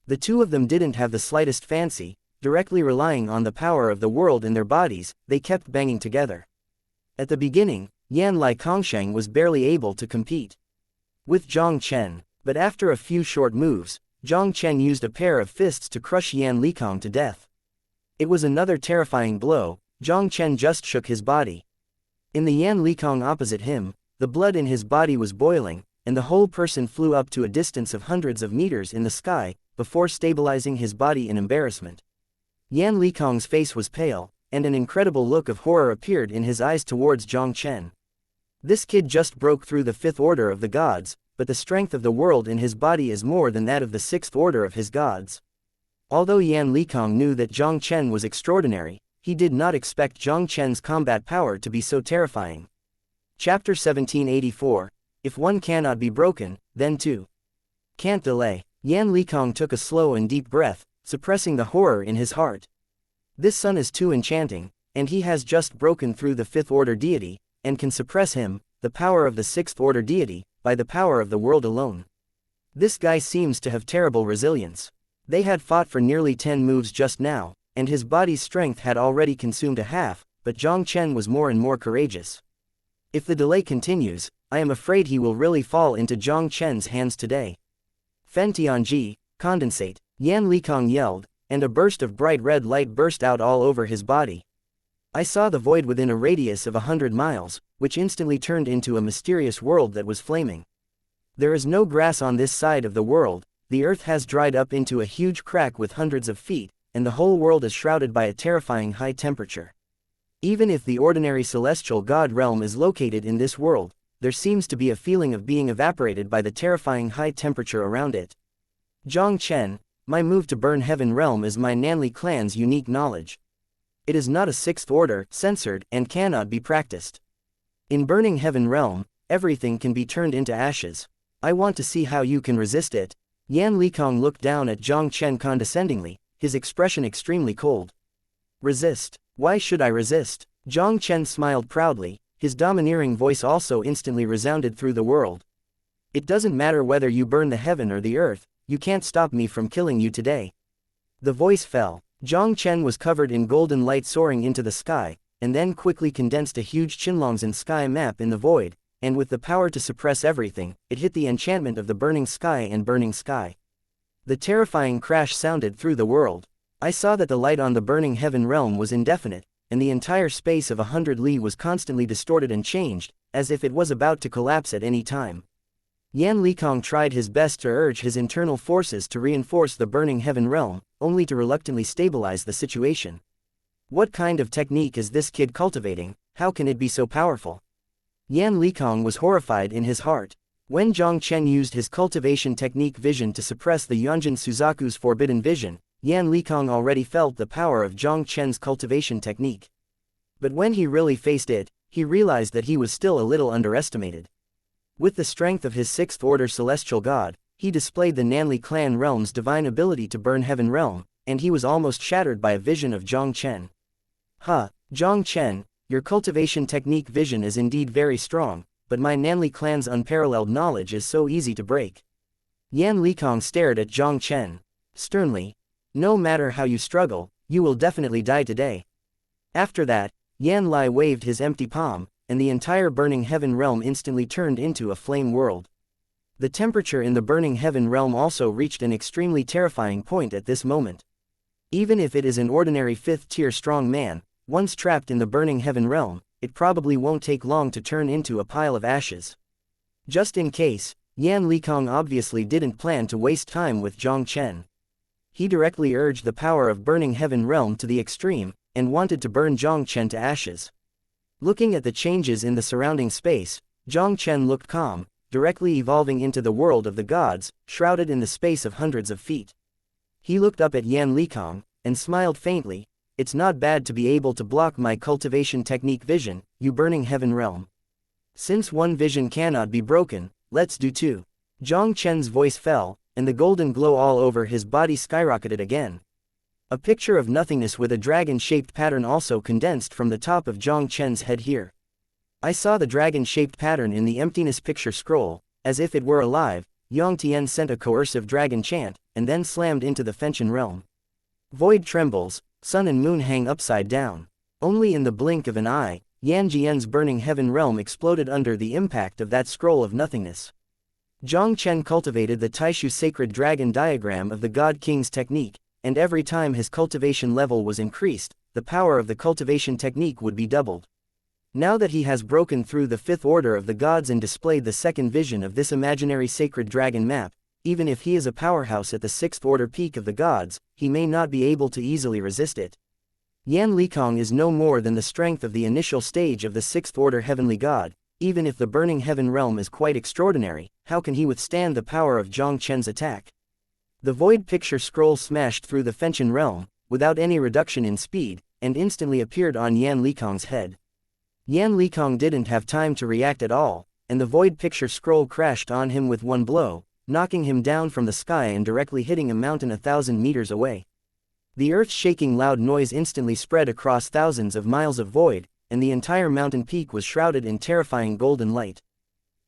The 2 of them didn't have the slightest fancy, directly relying on the power of the world in their bodies, they kept banging together. At the beginning, Yan Lai Kongsheng was barely able to compete with Jiang Chen, but after a few short moves, Jiang Chen used a pair of fists to crush Yan Likong to death. It was another terrifying blow. Jiang Chen just shook his body. In the Yan Likong opposite him, the blood in his body was boiling, and the whole person flew up to a distance of hundreds of meters in the sky, before stabilizing his body in embarrassment. Yan Likong's face was pale, and an incredible look of horror appeared in his eyes towards Jiang Chen. This kid just broke through the 5th order of the gods, but the strength of the world in his body is more than that of the 6th order of his gods. Although Yan Likong knew that Jiang Chen was extraordinary, he did not expect Jiang Chen's combat power to be so terrifying. Chapter 1784, If one cannot be broken, then two can't delay. Yan Likong took a slow and deep breath, suppressing the horror in his heart. This son is too enchanting, and he has just broken through the 5th order deity, and can suppress him, the power of the 6th order deity, by the power of the world alone. This guy seems to have terrible resilience. They had fought for nearly 10 moves just now, and his body's strength had already consumed a half, but Jiang Chen was more and more courageous. If the delay continues, I am afraid he will really fall into Jiang Chen's hands today. Fen Tianji, condensate, Yan Likong yelled, and a burst of bright red light burst out all over his body. I saw the void within a radius of 100 miles, which instantly turned into a mysterious world that was flaming. There is no grass on this side of the world, the earth has dried up into a huge crack with hundreds of feet, and the whole world is shrouded by a terrifying high temperature. Even if the ordinary celestial god realm is located in this world, there seems to be a feeling of being evaporated by the terrifying high temperature around it. Jiang Chen, my move to burn Heaven Realm is my Nanli clan's unique knowledge. It is not a 6th order, censored, and cannot be practiced. In burning Heaven Realm, everything can be turned into ashes. I want to see how you can resist it. Yan Likong looked down at Jiang Chen condescendingly, his expression extremely cold. Resist? Why should I resist? Jiang Chen smiled proudly, his domineering voice also instantly resounded through the world. It doesn't matter whether you burn the heaven or the earth, you can't stop me from killing you today. The voice fell. Jiang Chen was covered in golden light soaring into the sky, and then quickly condensed a huge Qinlongzhen sky map in the void, and with the power to suppress everything, it hit the enchantment of the burning sky and burning sky. The terrifying crash sounded through the world. I saw that the light on the burning Heaven Realm was indefinite, and the entire space of 100 li was constantly distorted and changed, as if it was about to collapse at any time. Yan Likong tried his best to urge his internal forces to reinforce the burning Heaven Realm, only to reluctantly stabilize the situation. What kind of technique is this kid cultivating? How can it be so powerful? Yan Likong was horrified in his heart. When Jiang Chen used his cultivation technique vision to suppress the Yonjin Suzaku's forbidden vision, Yan Likong already felt the power of Jiang Chen's cultivation technique. But when he really faced it, he realized that he was still a little underestimated. With the strength of his 6th order celestial god, he displayed the Nanli clan realm's divine ability to burn Heaven Realm, and he was almost shattered by a vision of Jiang Chen. Jiang Chen, your cultivation technique vision is indeed very strong, but my Nanli clan's unparalleled knowledge is so easy to break. Yan Likong stared at Jiang Chen sternly. No matter how you struggle, you will definitely die today. After that, Yan Lai waved his empty palm, and the entire burning Heaven Realm instantly turned into a flame world. The temperature in the burning Heaven Realm also reached an extremely terrifying point at this moment. Even if it is an ordinary 5th tier strong man, once trapped in the burning Heaven Realm, it probably won't take long to turn into a pile of ashes. Just in case, Yan Likong obviously didn't plan to waste time with Jiang Chen. He directly urged the power of burning Heaven Realm to the extreme, and wanted to burn Jiang Chen to ashes. Looking at the changes in the surrounding space, Jiang Chen looked calm, directly evolving into the world of the gods, shrouded in the space of hundreds of feet. He looked up at Yan Likong, and smiled faintly. It's not bad to be able to block my cultivation technique vision, you burning heaven realm. Since one vision cannot be broken, let's do two. Jiang Chen's voice fell, and the golden glow all over his body skyrocketed again. A picture of nothingness with a dragon-shaped pattern also condensed from the top of Jiang Chen's head here. I saw the dragon-shaped pattern in the emptiness picture scroll, as if it were alive. Yang Tian sent a coercive dragon chant, and then slammed into the Fenchen realm. Void trembles, sun and moon hang upside down. Only in the blink of an eye, Yan Jian's burning heaven realm exploded under the impact of that scroll of nothingness. Jiang Chen cultivated the Taixu sacred dragon diagram of the God King's technique, and every time his cultivation level was increased, the power of the cultivation technique would be doubled. Now that he has broken through the fifth order of the gods and displayed the second vision of this imaginary sacred dragon map, even if he is a powerhouse at the sixth order peak of the gods, he may not be able to easily resist it. Yan Likong is no more than the strength of the initial stage of the sixth order heavenly god. Even if the burning heaven realm is quite extraordinary, how can he withstand the power of Jiang Chen's attack? The void picture scroll smashed through the Fenchen realm, without any reduction in speed, and instantly appeared on Yan Likong's head. Yan Likong didn't have time to react at all, and the void picture scroll crashed on him with one blow, knocking him down from the sky and directly hitting a mountain 1,000 meters away. The earth-shaking loud noise instantly spread across thousands of miles of void, and the entire mountain peak was shrouded in terrifying golden light.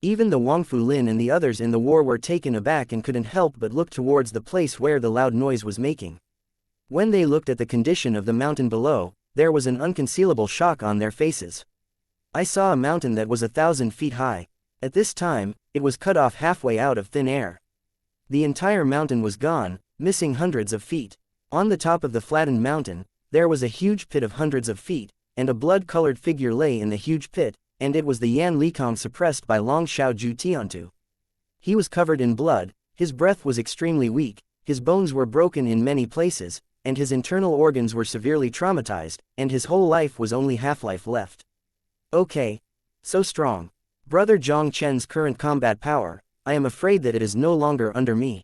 Even the Wangfu Lin and the others in the war were taken aback and couldn't help but look towards the place where the loud noise was making. When they looked at the condition of the mountain below, there was an unconcealable shock on their faces. I saw a mountain that was 1,000 feet high. At this time, it was cut off halfway out of thin air. The entire mountain was gone, missing hundreds of feet. On the top of the flattened mountain, there was a huge pit of hundreds of feet, and a blood-colored figure lay in the huge pit, and it was the Yan Likong suppressed by Long Shao Ju Tiantu. He was covered in blood, his breath was extremely weak, his bones were broken in many places, and his internal organs were severely traumatized, and his whole life was only half-life left. Okay. So strong. Brother Jiang Chen's current combat power, I am afraid that it is no longer under me.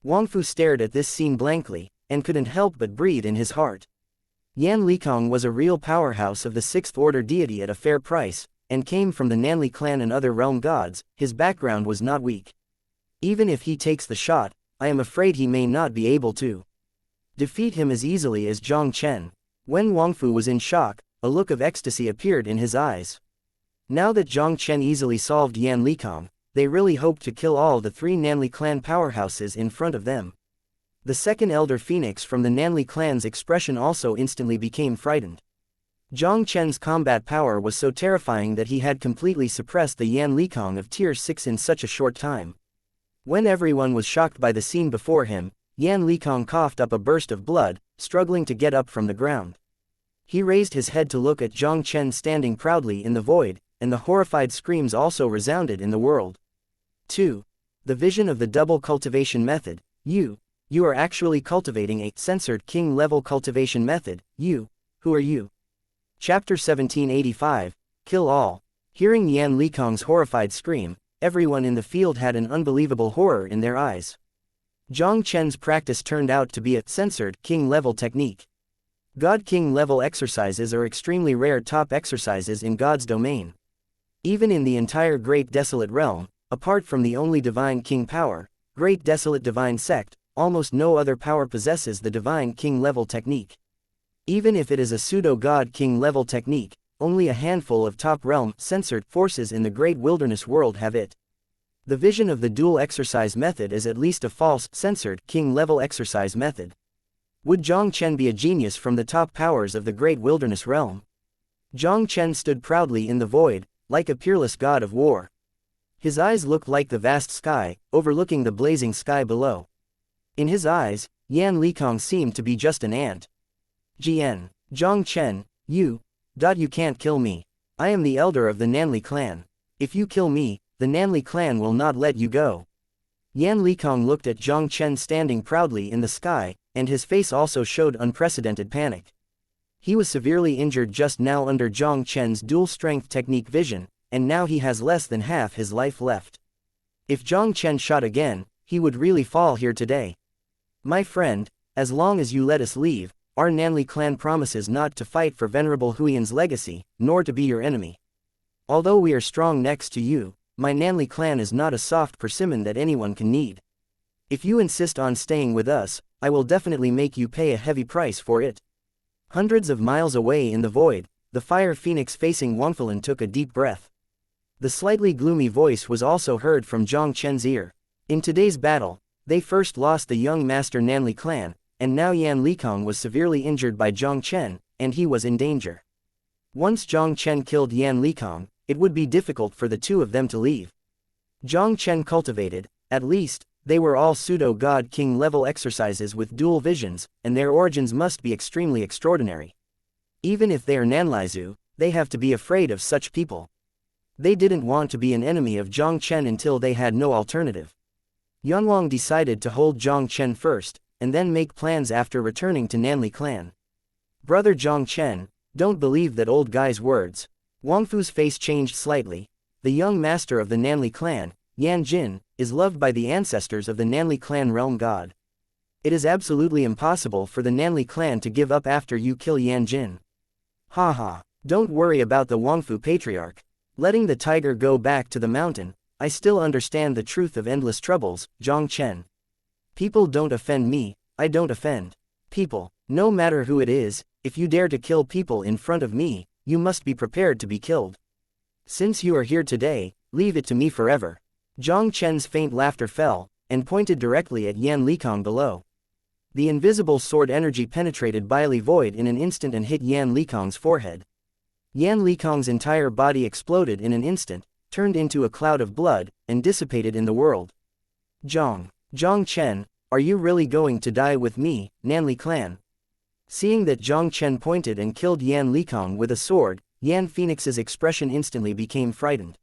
Wangfu stared at this scene blankly, and couldn't help but breathe in his heart. Yan Likong was a real powerhouse of the sixth order deity at a fair price, and came from the Nanli clan and other realm gods. His background was not weak. Even if he takes the shot, I am afraid he may not be able to defeat him as easily as Jiang Chen. When Wangfu was in shock, a look of ecstasy appeared in his eyes. Now that Jiang Chen easily solved Yan Likong, they really hoped to kill all the three Nanli clan powerhouses in front of them. The second elder phoenix from the Nanli clan's expression also instantly became frightened. Jiang Chen's combat power was so terrifying that he had completely suppressed the Yan Likong of Tier 6 in such a short time. When everyone was shocked by the scene before him, Yan Likong coughed up a burst of blood, struggling to get up from the ground. He raised his head to look at Jiang Chen standing proudly in the void, and the horrified screams also resounded in the world. 2. The vision of the double cultivation method. You are actually cultivating a censored king-level cultivation method. Who are you? Chapter 1785, Kill All. Hearing Yan Likong's horrified scream, everyone in the field had an unbelievable horror in their eyes. Jiang Chen's practice turned out to be a censored king-level technique. God King-level exercises are extremely rare top exercises in God's domain. Even in the entire Great Desolate Realm, apart from the only divine king power, Great Desolate Divine Sect, almost no other power possesses the divine king-level technique. Even if it is a pseudo-god king-level technique, only a handful of top-realm censored forces in the great wilderness world have it. The vision of the dual exercise method is at least a false, censored, king-level exercise method. Would Jiang Chen be a genius from the top powers of the great wilderness realm? Jiang Chen stood proudly in the void, like a peerless god of war. His eyes looked like the vast sky, overlooking the blazing sky below. In his eyes, Yan Likong seemed to be just an ant. Jiang Chen, you can't kill me. I am the elder of the Nanli clan. If you kill me, the Nanli clan will not let you go. Yan Likong looked at Jiang Chen standing proudly in the sky, and his face also showed unprecedented panic. He was severely injured just now under Jiang Chen's dual strength technique vision, and now he has less than half his life left. If Jiang Chen shot again, he would really fall here today. My friend, as long as you let us leave, our Nanli clan promises not to fight for Venerable Huiyan's legacy, nor to be your enemy. Although we are strong next to you, my Nanli clan is not a soft persimmon that anyone can knead. If you insist on staying with us, I will definitely make you pay a heavy price for it. Hundreds of miles away in the void, the fire phoenix facing Wang Fulin took a deep breath. The slightly gloomy voice was also heard from Jiang Chen's ear. In today's battle, they first lost the young master Nanli clan, and now Yan Likong was severely injured by Jiang Chen, and he was in danger. Once Jiang Chen killed Yan Likong, it would be difficult for the two of them to leave. Jiang Chen cultivated, at least, they were all pseudo-god king level exercises with dual visions, and their origins must be extremely extraordinary. Even if they are Nanlaizu, they have to be afraid of such people. They didn't want to be an enemy of Jiang Chen until they had no alternative. Yanwang decided to hold Jiang Chen first, and then make plans after returning to Nanli clan. Brother Jiang Chen, don't believe that old guy's words. Wang Fu's face changed slightly. The young master of the Nanli clan, Yan Jin, is loved by the ancestors of the Nanli clan realm god. It is absolutely impossible for the Nanli clan to give up after you kill Yan Jin. Haha, don't worry about the Wang Fu patriarch. Letting the tiger go back to the mountain, I still understand the truth of endless troubles, Jiang Chen. People don't offend me, I don't offend people. No matter who it is, if you dare to kill people in front of me, you must be prepared to be killed. Since you are here today, leave it to me forever. Jiang Chen's faint laughter fell, and pointed directly at Yan Likong below. The invisible sword energy penetrated Bili Void in an instant and hit Yan Likong's forehead. Yan Likong's entire body exploded in an instant, turned into a cloud of blood, and dissipated in the world. Jiang Chen, are you really going to die with me, Nanli clan? Seeing that Jiang Chen pointed and killed Yan Likong with a sword, Yan Phoenix's expression instantly became frightened.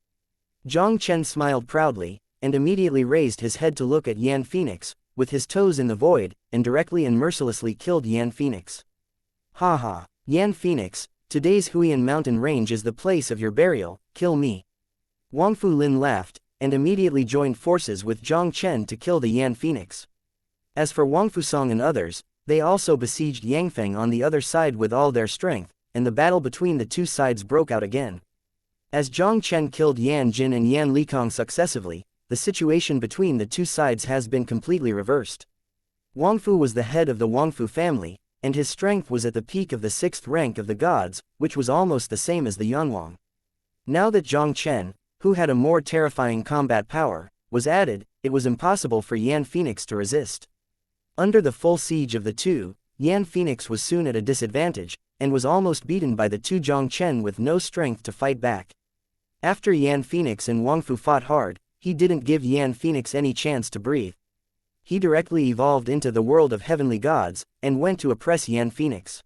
Jiang Chen smiled proudly, and immediately raised his head to look at Yan Phoenix, with his toes in the void, and directly and mercilessly killed Yan Phoenix. Haha, Yan Phoenix, today's Huiyan mountain range is the place of your burial, kill me. Wang Fu Lin laughed, and immediately joined forces with Jiang Chen to kill the Yan Phoenix. As for Wang Fusong and others, they also besieged Yangfeng on the other side with all their strength, and the battle between the two sides broke out again. As Jiang Chen killed Yan Jin and Yan Likong successively, the situation between the two sides has been completely reversed. Wang Fu was the head of the Wang Fu family, and his strength was at the peak of the 6th rank of the gods, which was almost the same as the Yanwang. Now that Jiang Chen, who had a more terrifying combat power, was added, it was impossible for Yan Phoenix to resist. Under the full siege of the two, Yan Phoenix was soon at a disadvantage, and was almost beaten by the two Jiang Chen with no strength to fight back. After Yan Phoenix and Wang Fu fought hard, he didn't give Yan Phoenix any chance to breathe. He directly evolved into the world of heavenly gods, and went to oppress Yan Phoenix.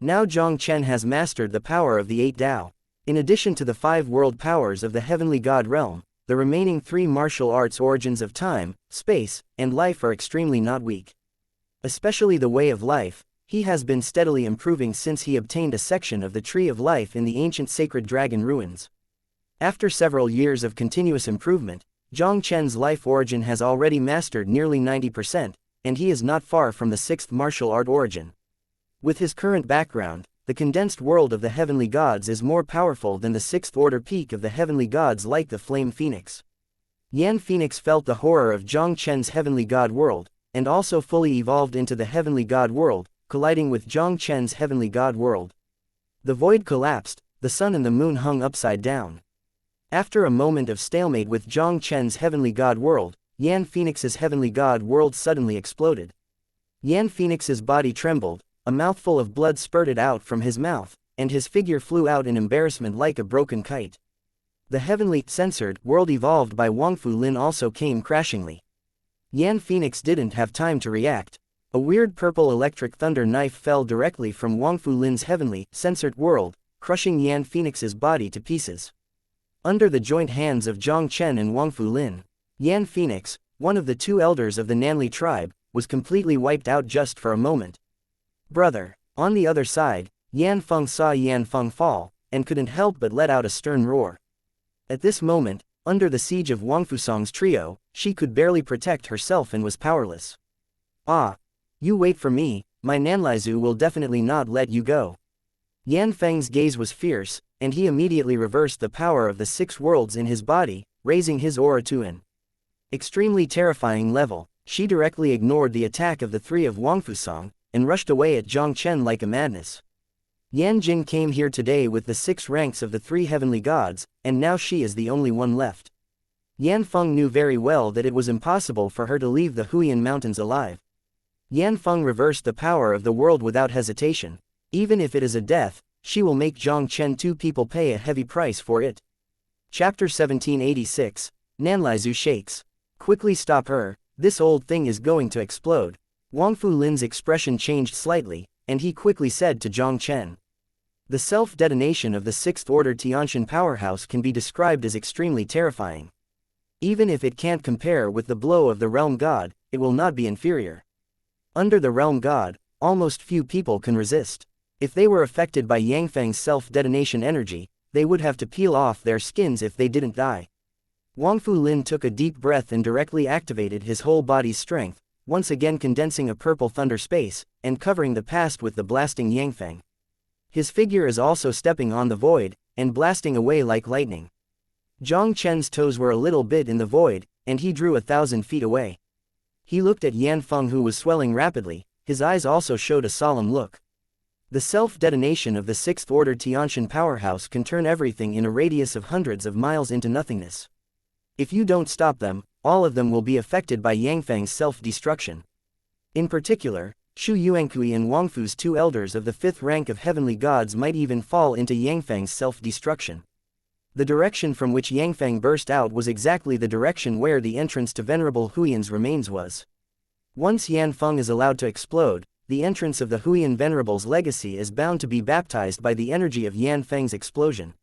Now Jiang Chen has mastered the power of the 8 Dao. In addition to the 5 world powers of the heavenly god realm, the remaining 3 martial arts origins of time, space, and life are extremely not weak. Especially the way of life, he has been steadily improving since he obtained a section of the Tree of Life in the ancient sacred dragon ruins. After several years of continuous improvement, Jiang Chen's life origin has already mastered nearly 90%, and he is not far from the 6th martial art origin. With his current background, the condensed world of the heavenly gods is more powerful than the 6th order peak of the heavenly gods like the Flame Phoenix. Yan Phoenix felt the horror of Jiang Chen's heavenly god world, and also fully evolved into the heavenly god world, colliding with Jiang Chen's heavenly god world. The void collapsed, the sun and the moon hung upside down. After a moment of stalemate with Jiang Chen's heavenly god world, Yan Phoenix's heavenly god world suddenly exploded. Yan Phoenix's body trembled, a mouthful of blood spurted out from his mouth, and his figure flew out in embarrassment like a broken kite. The heavenly, censored world evolved by Wang Fu Lin also came crashingly. Yan Phoenix didn't have time to react. A weird purple electric thunder knife fell directly from Wang Fu Lin's heavenly, censored world, crushing Yan Phoenix's body to pieces. Under the joint hands of Jiang Chen and Wang Fu Lin, Yan Phoenix, one of the 2 elders of the Nanli tribe, was completely wiped out just for a moment. Brother. On the other side, Yan Feng saw Yan Feng fall, and couldn't help but let out a stern roar. At this moment, under the siege of Wangfusong's trio, she could barely protect herself and was powerless. Ah! You wait for me, my Nanlaizu will definitely not let you go. Yan Feng's gaze was fierce, and he immediately reversed the power of the 6 worlds in his body, raising his aura to an extremely terrifying level. She directly ignored the attack of the 3 of Wangfusong, and rushed away at Jiang Chen like a madness. Yan Jing came here today with the 6 ranks of the 3 heavenly gods, and now she is the only one left. Yan Feng knew very well that it was impossible for her to leave the Huiyan Mountains alive. Yan Feng reversed the power of the world without hesitation. Even if it is a death, she will make Jiang Chen 2 people pay a heavy price for it. Chapter 1786, Nanlaizu shakes. Quickly stop her, this old thing is going to explode. Wang Fu Lin's expression changed slightly, and he quickly said to Jiang Chen. The self-detonation of the 6th Order Tianshan powerhouse can be described as extremely terrifying. Even if it can't compare with the blow of the Realm God, it will not be inferior. Under the Realm God, almost few people can resist. If they were affected by Yang Feng's self-detonation energy, they would have to peel off their skins if they didn't die. Wang Fu Lin took a deep breath and directly activated his whole body's strength, once again condensing a purple thunder space, and covering the past with the blasting Yang Feng. His figure is also stepping on the void, and blasting away like lightning. Jiang Chen's toes were a little bit in the void, and he drew 1,000 feet away. He looked at Yan Feng who was swelling rapidly, his eyes also showed a solemn look. The self-detonation of the 6th Order Tianshan powerhouse can turn everything in a radius of hundreds of miles into nothingness. If you don't stop them, all of them will be affected by Yang Feng's self-destruction. In particular, Xu Yuankui and Wang Fu's 2 elders of the 5th rank of heavenly gods might even fall into Yang Feng's self-destruction. The direction from which Yang Feng burst out was exactly the direction where the entrance to Venerable Huiyan's remains was. Once Yan Feng is allowed to explode, the entrance of the Huiyan Venerables' legacy is bound to be baptized by the energy of Yan Feng's explosion.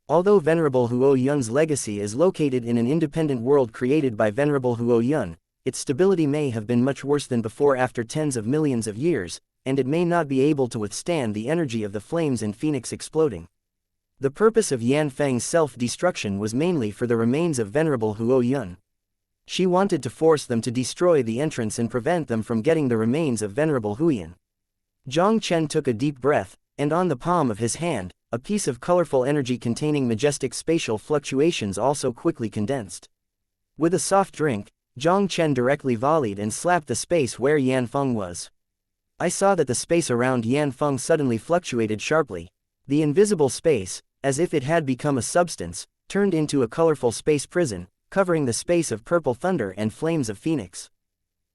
Although Venerable Huo Yun's legacy is located in an independent world created by Venerable Huo Yun, its stability may have been much worse than before after tens of millions of years, and it may not be able to withstand the energy of the flames and phoenix exploding. The purpose of Yan Feng's self-destruction was mainly for the remains of Venerable Huo Yun. She wanted to force them to destroy the entrance and prevent them from getting the remains of Venerable Huiyan. Jiang Chen took a deep breath, and on the palm of his hand, a piece of colorful energy containing majestic spatial fluctuations also quickly condensed. With a soft drink, Jiang Chen directly volleyed and slapped the space where Yan Feng was. I saw that the space around Yan Feng suddenly fluctuated sharply. The invisible space, as if it had become a substance, turned into a colorful space prison, covering the space of purple thunder and flames of phoenix.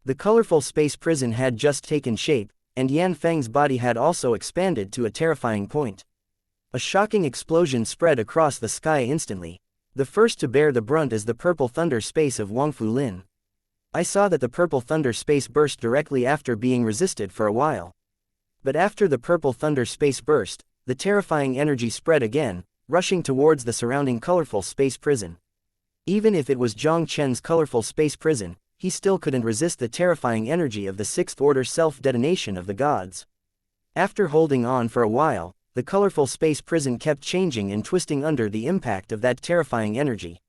The colorful space prison had just taken shape, and Yan Feng's body had also expanded to a terrifying point. A shocking explosion spread across the sky instantly. The first to bear the brunt is the purple thunder space of Wang Fu Lin. I saw that the purple thunder space burst directly after being resisted for a while. But after the purple thunder space burst, the terrifying energy spread again, rushing towards the surrounding colorful space prison. Even if it was Jiang Chen's colorful space prison, he still couldn't resist the terrifying energy of the 6th Order self-detonation of the gods. After holding on for a while, the colorful space prison kept changing and twisting under the impact of that terrifying energy.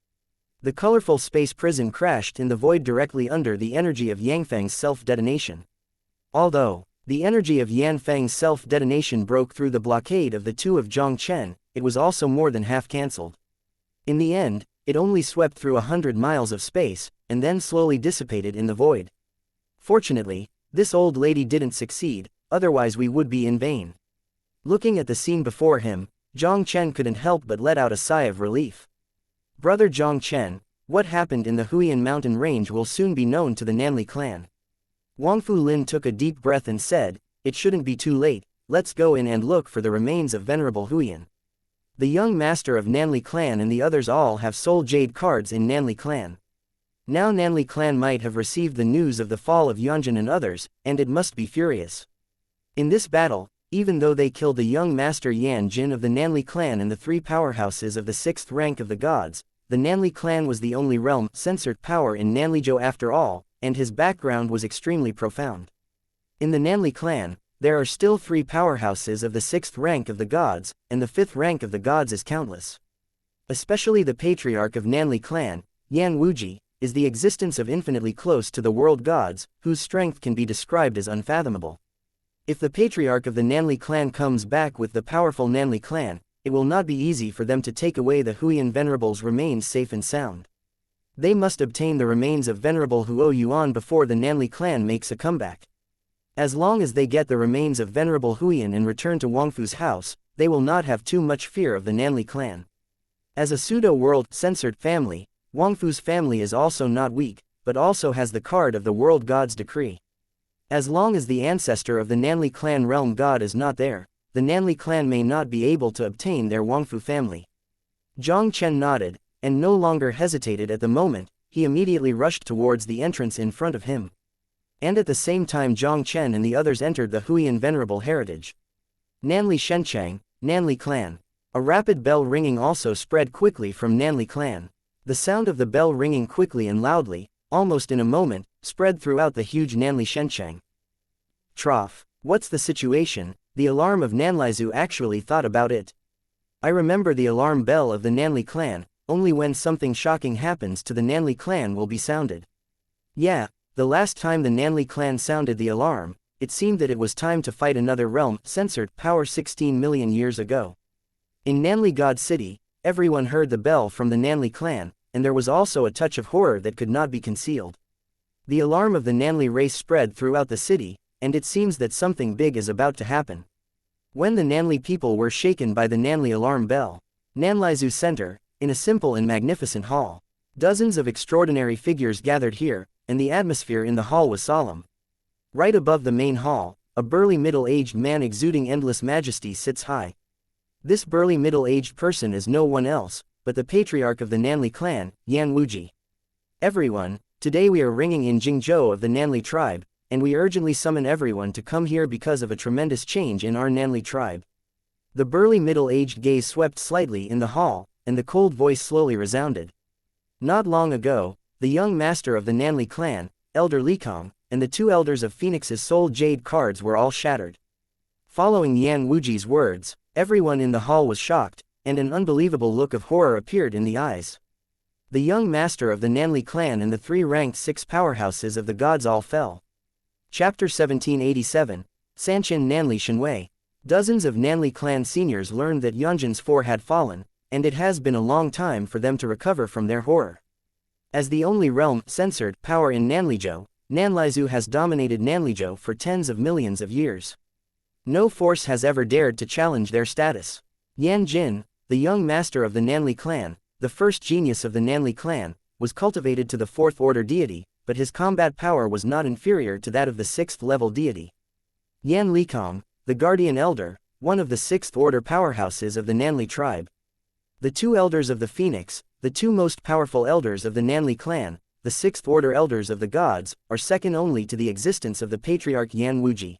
The colorful space prison crashed in the void directly under the energy of Yang Feng's self-detonation. Although the energy of Yan Feng's self-detonation broke through the blockade of the 2 of Jiang Chen, it was also more than half cancelled. In the end, it only swept through 100 miles of space, and then slowly dissipated in the void. Fortunately, this old lady didn't succeed, otherwise we would be in vain. Looking at the scene before him, Jiang Chen couldn't help but let out a sigh of relief. Brother Jiang Chen, what happened in the Huiyan mountain range will soon be known to the Nanli clan. Wang Fu Lin took a deep breath and said, it shouldn't be too late, let's go in and look for the remains of Venerable Huiyan. The young master of Nanli clan and the others all have soul jade cards in Nanli clan. Now Nanli clan might have received the news of the fall of Yanjin and others, and it must be furious. In this battle, even though they killed the young master Yan Jin of the Nanli clan and the 3 powerhouses of the 6th rank of the gods, the Nanli clan was the only realm-censored power in Nanlizhou after all, and his background was extremely profound. In the Nanli clan, there are still 3 powerhouses of the 6th rank of the gods, and the 5th rank of the gods is countless. Especially the patriarch of Nanli clan, Yan Wuji, is the existence of infinitely close to the world gods, whose strength can be described as unfathomable. If the patriarch of the Nanli clan comes back with the powerful Nanli clan, it will not be easy for them to take away the Huiyan Venerables' remains safe and sound. They must obtain the remains of Venerable Huo Yuan before the Nanli clan makes a comeback. As long as they get the remains of Venerable Huiyan and return to Wangfu's house, they will not have too much fear of the Nanli clan. As a pseudo-world censored family, Wangfu's family is also not weak, but also has the card of the world god's decree. As long as the ancestor of the Nanli clan realm god is not there, the Nanli clan may not be able to obtain their Wangfu family. Jiang Chen nodded, and no longer hesitated at the moment. He immediately rushed towards the entrance in front of him. And at the same time Jiang Chen and the others entered the Huiyan Venerable Heritage. Nanli Shenchang, Nanli clan. A rapid bell ringing also spread quickly from Nanli clan. The sound of the bell ringing quickly and loudly, almost in a moment, spread throughout the huge Nanli Shenchang. Trough. What's the situation? The alarm of Nanlizu actually thought about it. I remember the alarm bell of the Nanli clan. Only when something shocking happens to the Nanli clan will be sounded. Yeah, the last time the Nanli clan sounded the alarm, it seemed that it was time to fight another realm censored power 16 million years ago. In Nanli God City, everyone heard the bell from the Nanli clan, and there was also a touch of horror that could not be concealed. The alarm of the Nanli race spread throughout the city, and it seems that something big is about to happen. When the Nanli people were shaken by the Nanli alarm bell, Nanlizu Center, in a simple and magnificent hall, dozens of extraordinary figures gathered here, and the atmosphere in the hall was solemn. Right above the main hall, a burly middle-aged man exuding endless majesty sits high. This burly middle-aged person is no one else, but the patriarch of the Nanli clan, Yan Wuji. Everyone, today we are ringing in Jingzhou of the Nanli tribe, and we urgently summon everyone to come here because of a tremendous change in our Nanli tribe. The burly middle-aged gaze swept slightly in the hall, and the cold voice slowly resounded. Not long ago, the young master of the Nanli clan, Elder Likong, and the two elders of Phoenix's soul jade cards were all shattered. Following Yan Wuji's words, everyone in the hall was shocked, and an unbelievable look of horror appeared in the eyes. The young master of the Nanli clan and the three ranked six powerhouses of the gods all fell. Chapter 1787, Sanchin Nanli Shenwei. Dozens of Nanli clan seniors learned that Yanjin's four had fallen, and it has been a long time for them to recover from their horror. As the only realm censored power in Nanlizhou, Nanlizu has dominated Nanlizhou for tens of millions of years. No force has ever dared to challenge their status. Yan Jin, the young master of the Nanli clan, the first genius of the Nanli clan, was cultivated to the fourth order deity, but his combat power was not inferior to that of the sixth level deity. Yan Likong, the guardian elder, one of the sixth order powerhouses of the Nanli tribe. The two elders of the Phoenix, the two most powerful elders of the Nanli clan, the sixth order elders of the gods, are second only to the existence of the patriarch Yan Wuji.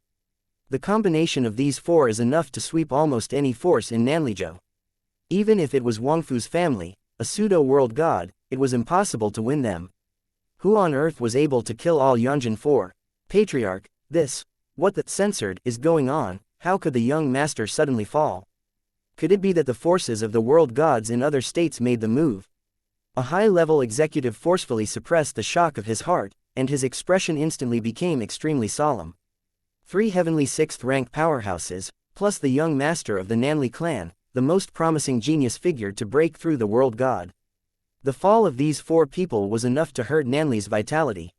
The combination of these four is enough to sweep almost any force in Nanlizhou. Even if it was Wangfu's family, a pseudo-world god, it was impossible to win them. Who on earth was able to kill all Yanjin 4? Patriarch, this, what the censored is going on? How could the young master suddenly fall? Could it be that the forces of the world gods in other states made the move? A high-level executive forcefully suppressed the shock of his heart, and his expression instantly became extremely solemn. Three heavenly sixth-rank powerhouses, plus the young master of the Nanli clan, the most promising genius figure to break through the world god. The fall of these four people was enough to hurt Nanli's vitality.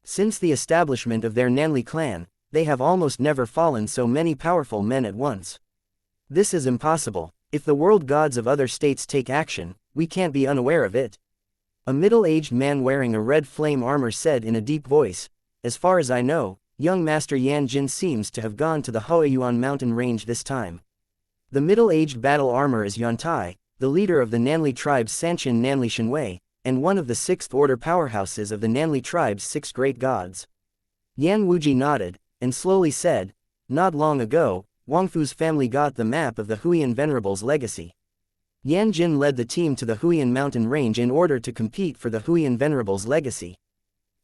Since the establishment of their Nanli clan, they have almost never fallen so many powerful men at once. This is impossible. If the world gods of other states take action, we can't be unaware of it. A middle-aged man wearing a red flame armor said in a deep voice, "As far as I know, young master Yan Jin seems to have gone to the Huoyuan mountain range this time." The middle-aged battle armor is Yantai, the leader of the Nanli tribe's Sanchin Nanli Shenwei, and one of the sixth order powerhouses of the Nanli tribe's six great gods. Yan Wuji nodded, and slowly said, "Not long ago, Wangfu's family got the map of the Huiyan Venerables' legacy. Yan Jin led the team to the Huiyan mountain range in order to compete for the Huiyan Venerables' legacy.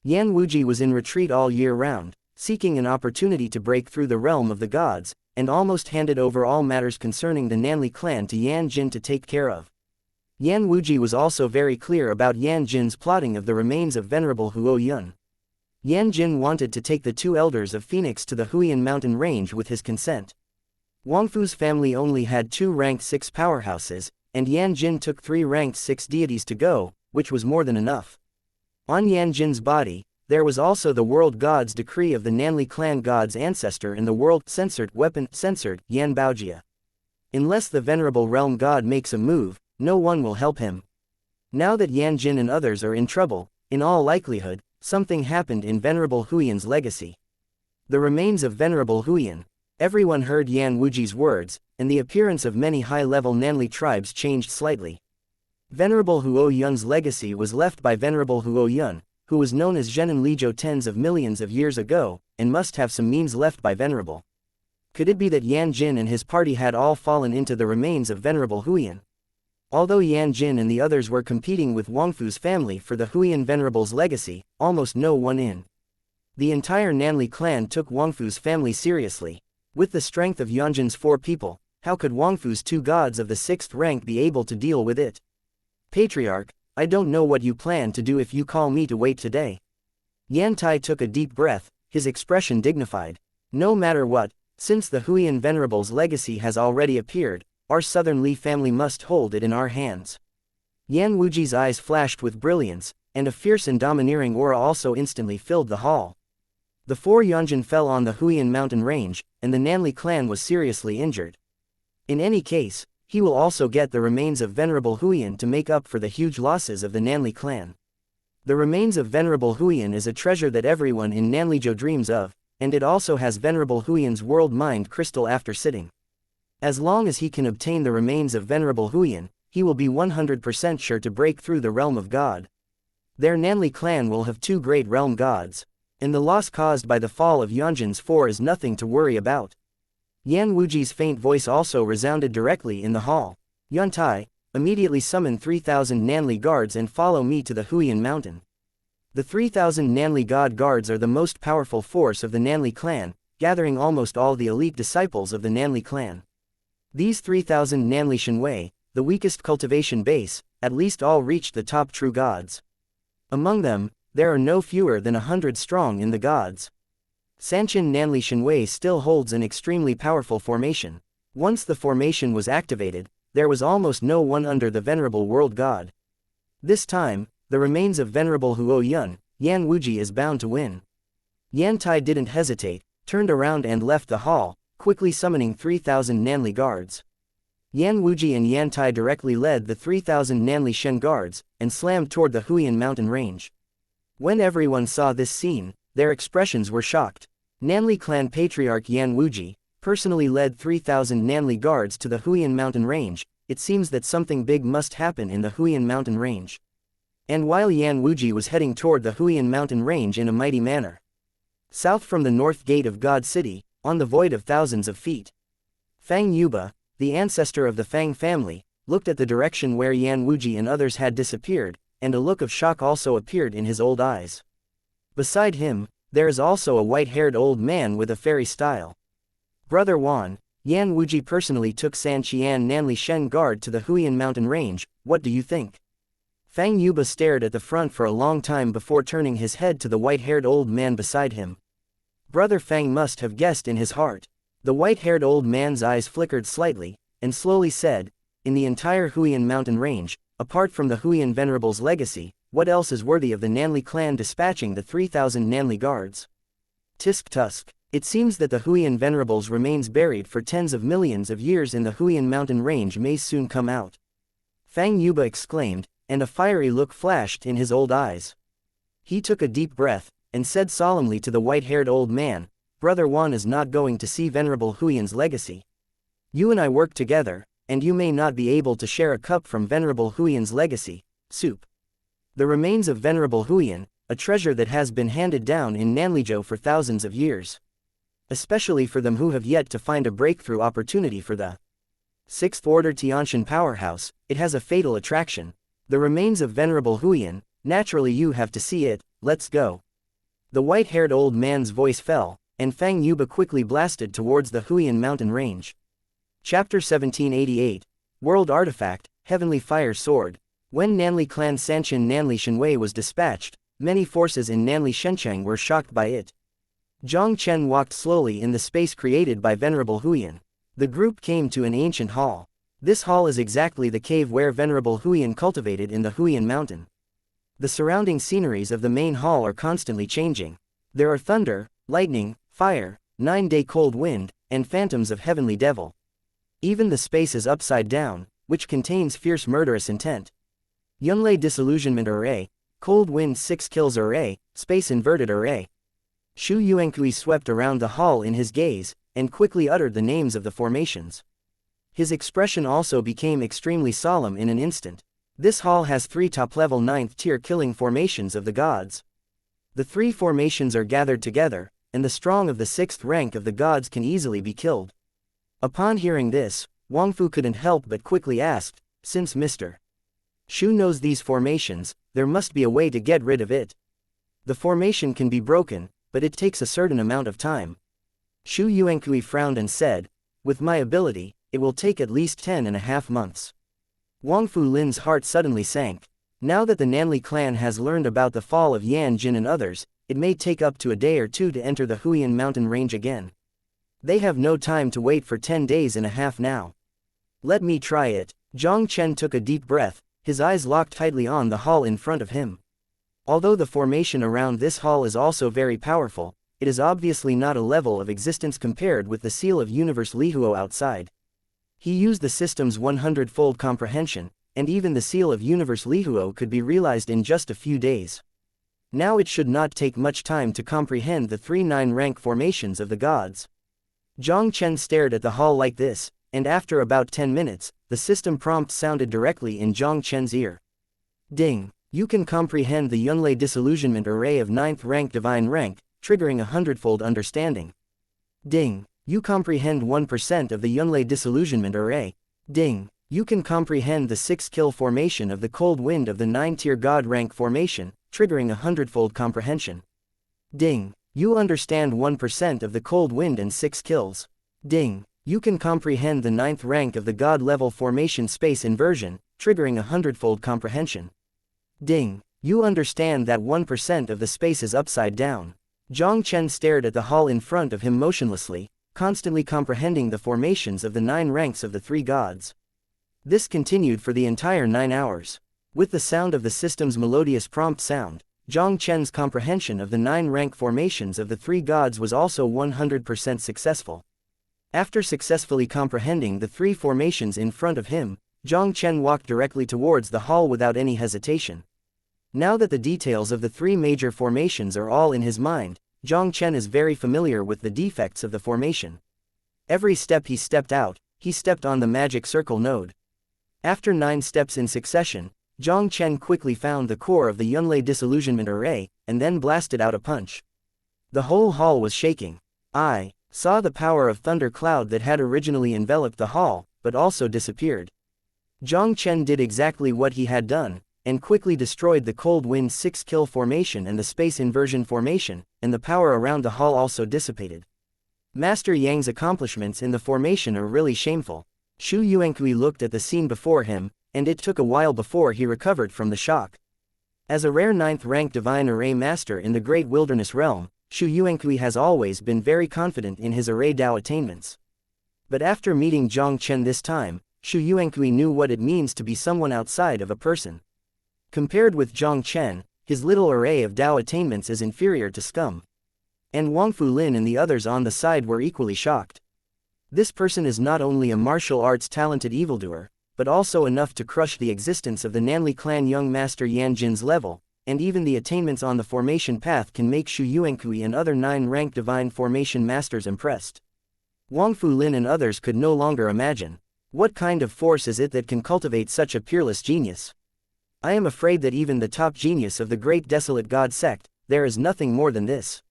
Yan Wuji was in retreat all year round, seeking an opportunity to break through the realm of the gods, and almost handed over all matters concerning the Nanli clan to Yan Jin to take care of. Yan Wuji was also very clear about Yan Jin's plotting of the remains of Venerable Huo Yun. Yan Jin wanted to take the two elders of Phoenix to the Huiyan mountain range with his consent. Wangfu's family only had 2 ranked 6 powerhouses, and Yan Jin took 3 ranked 6 deities to go, which was more than enough. On Yan Jin's body, there was also the world god's decree of the Nanli clan god's ancestor and the world censored weapon censored Yan Baojia. Unless the venerable realm god makes a move, no one will help him. Now that Yan Jin and others are in trouble, in all likelihood, something happened in Venerable Huiyan's legacy. The remains of Venerable Huiyan. Everyone heard Yan Wuji's words, and the appearance of many high-level Nanli tribes changed slightly. Venerable Huo Yun's legacy was left by Venerable Huo Yun, who was known as Zhenan Lijiu tens of millions of years ago, and must have some means left by Venerable. Could it be that Yan Jin and his party had all fallen into the remains of Venerable Huiyan? Although Yan Jin and the others were competing with Wangfu's family for the Huiyan Venerable's legacy, almost no one in the entire Nanli clan took Wangfu's family seriously. With the strength of Yanjin's 4 people, how could Wangfu's 2 gods of the 6th rank be able to deal with it? Patriarch, I don't know what you plan to do if you call me to wait today. Yan Tai took a deep breath, his expression dignified. No matter what, since the Huiyan Venerable's legacy has already appeared, our Southern Li family must hold it in our hands. Yan Wuji's eyes flashed with brilliance, and a fierce and domineering aura also instantly filled the hall. The 4 Yanjin fell on the Huiyan mountain range, and the Nanli clan was seriously injured. In any case, he will also get the remains of Venerable Huiyan to make up for the huge losses of the Nanli clan. The remains of Venerable Huiyan is a treasure that everyone in Nanlijiu dreams of, and it also has Venerable Huiyan's world mind crystal after sitting. As long as he can obtain the remains of Venerable Huiyan, he will be 100% sure to break through the realm of God. Their Nanli clan will have 2 great realm gods, and the loss caused by the fall of Yanjin's 4 is nothing to worry about. Yan Wuji's faint voice also resounded directly in the hall. Yan Tai, immediately summon 3,000 Nanli guards and follow me to the Huiyan mountain. The 3,000 Nanli god guards are the most powerful force of the Nanli clan, gathering almost all the elite disciples of the Nanli clan. These 3,000 Nanli Shenwei, the weakest cultivation base, at least all reached the top true gods. Among them, there are no fewer than 100 strong in the gods. Sanchin Nanli Shenwei still holds an extremely powerful formation. Once the formation was activated, there was almost no one under the venerable world god. This time, the remains of Venerable Huo Yun, Yan Wuji is bound to win. Yan Tai didn't hesitate, turned around and left the hall, quickly summoning 3,000 Nanli guards. Yan Wuji and Yan Tai directly led the 3,000 Nanli Shen guards, and slammed toward the Huiyan mountain range. When everyone saw this scene, their expressions were shocked. Nanli clan patriarch Yan Wuji personally led 3,000 Nanli guards to the Huiyan mountain range. It seems that something big must happen in the Huiyan mountain range. And while Yan Wuji was heading toward the Huiyan mountain range in a mighty manner, south from the north gate of God City, on the void of thousands of feet, Fang Yuba, the ancestor of the Fang family, looked at the direction where Yan Wuji and others had disappeared, and a look of shock also appeared in his old eyes. Beside him, there is also a white-haired old man with a fairy style. Brother Wan, Yan Wuji personally took San Qian Nanli Shen guard to the Huiyan mountain range. What do you think? Fang Yuba stared at the front for a long time before turning his head to the white-haired old man beside him. Brother Fang must have guessed in his heart. The white-haired old man's eyes flickered slightly, and slowly said, in the entire Huiyan mountain range, apart from the Huiyan Venerable's legacy, what else is worthy of the Nanli clan dispatching the 3,000 Nanli guards? Tisk tusk. It seems that the Huiyan Venerables remains buried for tens of millions of years in the Huiyan mountain range may soon come out. Fang Yuba exclaimed, and a fiery look flashed in his old eyes. He took a deep breath, and said solemnly to the white-haired old man, Brother Wan is not going to see Venerable Huiyan's legacy. You and I work together, and you may not be able to share a cup from Venerable Huiyan's legacy, soup. The remains of Venerable Huiyan, a treasure that has been handed down in Nanlijiu for thousands of years. Especially for them who have yet to find a breakthrough opportunity for the 6th Order Tianshan powerhouse, it has a fatal attraction. The remains of Venerable Huiyan, naturally you have to see it, let's go. The white-haired old man's voice fell, and Fang Yuba quickly blasted towards the Huiyan mountain range. Chapter 1788, World Artifact, Heavenly Fire Sword. When Nanli Clan Sanchin Nanli Shenwei was dispatched, many forces in Nanli Shencheng were shocked by it. Jiang Chen walked slowly in the space created by Venerable Huyan. The group came to an ancient hall. This hall is exactly the cave where Venerable Huyan cultivated in the Huyan Mountain. The surrounding sceneries of the main hall are constantly changing. There are thunder, lightning, fire, 9-day cold wind, and phantoms of heavenly devil. Even the space is upside down, which contains fierce murderous intent. Yunlei Disillusionment Array, Cold Wind 6 Kills Array, Space Inverted Array. Xu Yuankui swept around the hall in his gaze, and quickly uttered the names of the formations. His expression also became extremely solemn in an instant. This hall has 3 top-level 9th-tier killing formations of the gods. The 3 formations are gathered together, and the strong of the 6th rank of the gods can easily be killed. Upon hearing this, Wang Fu couldn't help but quickly asked, since Mr. Xu knows these formations, there must be a way to get rid of it. The formation can be broken, but it takes a certain amount of time. Xu Yuankui frowned and said, with my ability, it will take at least 10.5 months. Wang Fu Lin's heart suddenly sank. Now that the Nanli clan has learned about the fall of Yan Jin and others, it may take up to a day or 2 to enter the Huyan mountain range again. They have no time to wait for 10 days and a half now. Let me try it. Jiang Chen took a deep breath, his eyes locked tightly on the hall in front of him. Although the formation around this hall is also very powerful, it is obviously not a level of existence compared with the Seal of Universe Lihuo outside. He used the system's 100-fold comprehension, and even the Seal of Universe Lihuo could be realized in just a few days. Now it should not take much time to comprehend the 3 9-rank formations of the gods. Jiang Chen stared at the hall like this, and after about 10 minutes, the system prompt sounded directly in Jiang Chen's ear. Ding! You can comprehend the Yunlei Disillusionment Array of 9th rank Divine rank, triggering a 100-fold understanding. Ding! You comprehend 1% of the Yunlei Disillusionment Array. Ding! You can comprehend the 6-kill formation of the Cold Wind of the 9-tier God rank formation, triggering a 100-fold comprehension. Ding! You understand 1% of the Cold Wind and 6 kills. Ding! You can comprehend the 9th rank of the God level formation space inversion, triggering a 100-fold comprehension. Ding! You understand that 1% of the space is upside down. Jiang Chen stared at the hall in front of him motionlessly, constantly comprehending the formations of the 9 ranks of the 3 gods. This continued for the entire 9 hours. With the sound of the system's melodious prompt sound, Jiang Chen's comprehension of the 9-rank formations of the 3 gods was also 100% successful. After successfully comprehending the 3 formations in front of him, Jiang Chen walked directly towards the hall without any hesitation. Now that the details of the 3 major formations are all in his mind, Jiang Chen is very familiar with the defects of the formation. Every step he stepped out, he stepped on the magic circle node. After 9 steps in succession, Jiang Chen quickly found the core of the Yunlei Disillusionment Array, and then blasted out a punch. The whole hall was shaking. I saw the power of thunder cloud that had originally enveloped the hall, but also disappeared. Jiang Chen did exactly what he had done, and quickly destroyed the Cold Wind 6-kill formation and the Space Inversion formation, and the power around the hall also dissipated. Master Yang's accomplishments in the formation are really shameful. Xu Yuankui looked at the scene before him, and it took a while before he recovered from the shock. As a rare 9th-rank Divine Array Master in the Great Wilderness Realm, Xu Yuankui has always been very confident in his Array Dao attainments. But after meeting Jiang Chen this time, Xu Yuankui knew what it means to be someone outside of a person. Compared with Jiang Chen, his little array of Dao attainments is inferior to scum. And Wang Fu Lin and the others on the side were equally shocked. This person is not only a martial arts talented evildoer, but also enough to crush the existence of the Nanli clan young master Yan Jin's level, and even the attainments on the formation path can make Xu Yuankui and other 9-rank divine formation masters impressed. Wang Fu Lin and others could no longer imagine. What kind of force is it that can cultivate such a peerless genius? I am afraid that even the top genius of the great desolate god sect, there is nothing more than this.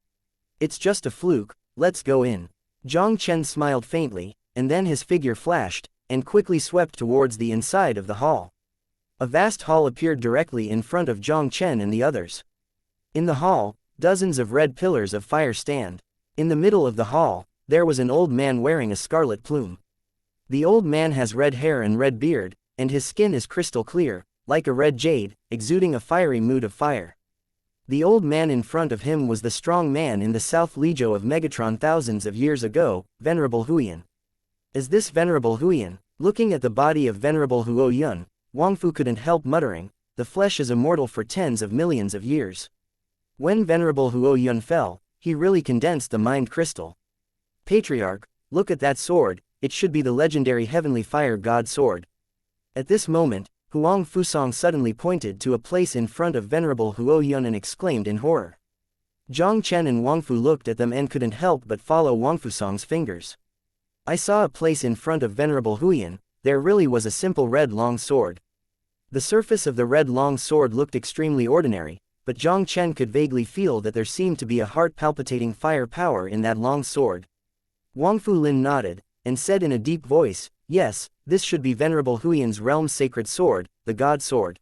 It's just a fluke, let's go in. Jiang Chen smiled faintly, and then his figure flashed, and quickly swept towards the inside of the hall. A vast hall appeared directly in front of Jiang Chen and the others. In the hall, dozens of red pillars of fire stand. In the middle of the hall, there was an old man wearing a scarlet plume. The old man has red hair and red beard, and his skin is crystal clear, like a red jade, exuding a fiery mood of fire. The old man in front of him was the strong man in the South Legio of Megatron thousands of years ago, Venerable Huiyan. Is this Venerable Huiyan? Looking at the body of Venerable Huo Yun, Wang Fu couldn't help muttering, the flesh is immortal for tens of millions of years. When Venerable Huo Yun fell, he really condensed the mind crystal. Patriarch, look at that sword, it should be the legendary Heavenly Fire God sword. At this moment, Huang Fusong suddenly pointed to a place in front of Venerable Huo Yun and exclaimed in horror. Jiang Chen and Wang Fu looked at them and couldn't help but follow Wang Fusong's fingers. I saw a place in front of Venerable Huiyan, there really was a simple red long sword. The surface of the red long sword looked extremely ordinary, but Jiang Chen could vaguely feel that there seemed to be a heart-palpitating fire power in that long sword. Wang Fu Lin nodded, and said in a deep voice, yes, this should be Venerable Huiyan's realm's sacred sword, the God Sword.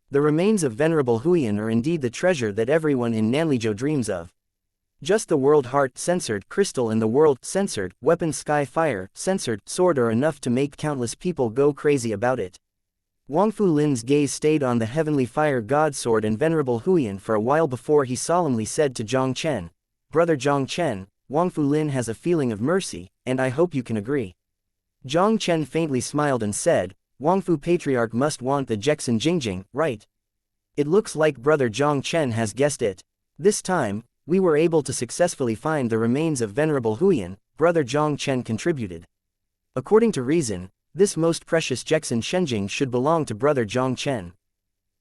The remains of Venerable Huiyan are indeed the treasure that everyone in Nanlizhou dreams of. Just the world heart censored crystal and the world censored weapon sky fire censored sword are enough to make countless people go crazy about it. Wang Fu Lin's gaze stayed on the Heavenly Fire God Sword and Venerable Huiyan for a while before he solemnly said to Jiang Chen, Brother Jiang Chen, Wang Fu Lin has a feeling of mercy, and I hope you can agree. Jiang Chen faintly smiled and said, Wang Fu Patriarch must want the Jexin Jingjing, right? It looks like Brother Jiang Chen has guessed it. This time, we were able to successfully find the remains of Venerable Huiyan, Brother Jiang Chen contributed. According to reason, this most precious Jexin Shenjing should belong to Brother Jiang Chen.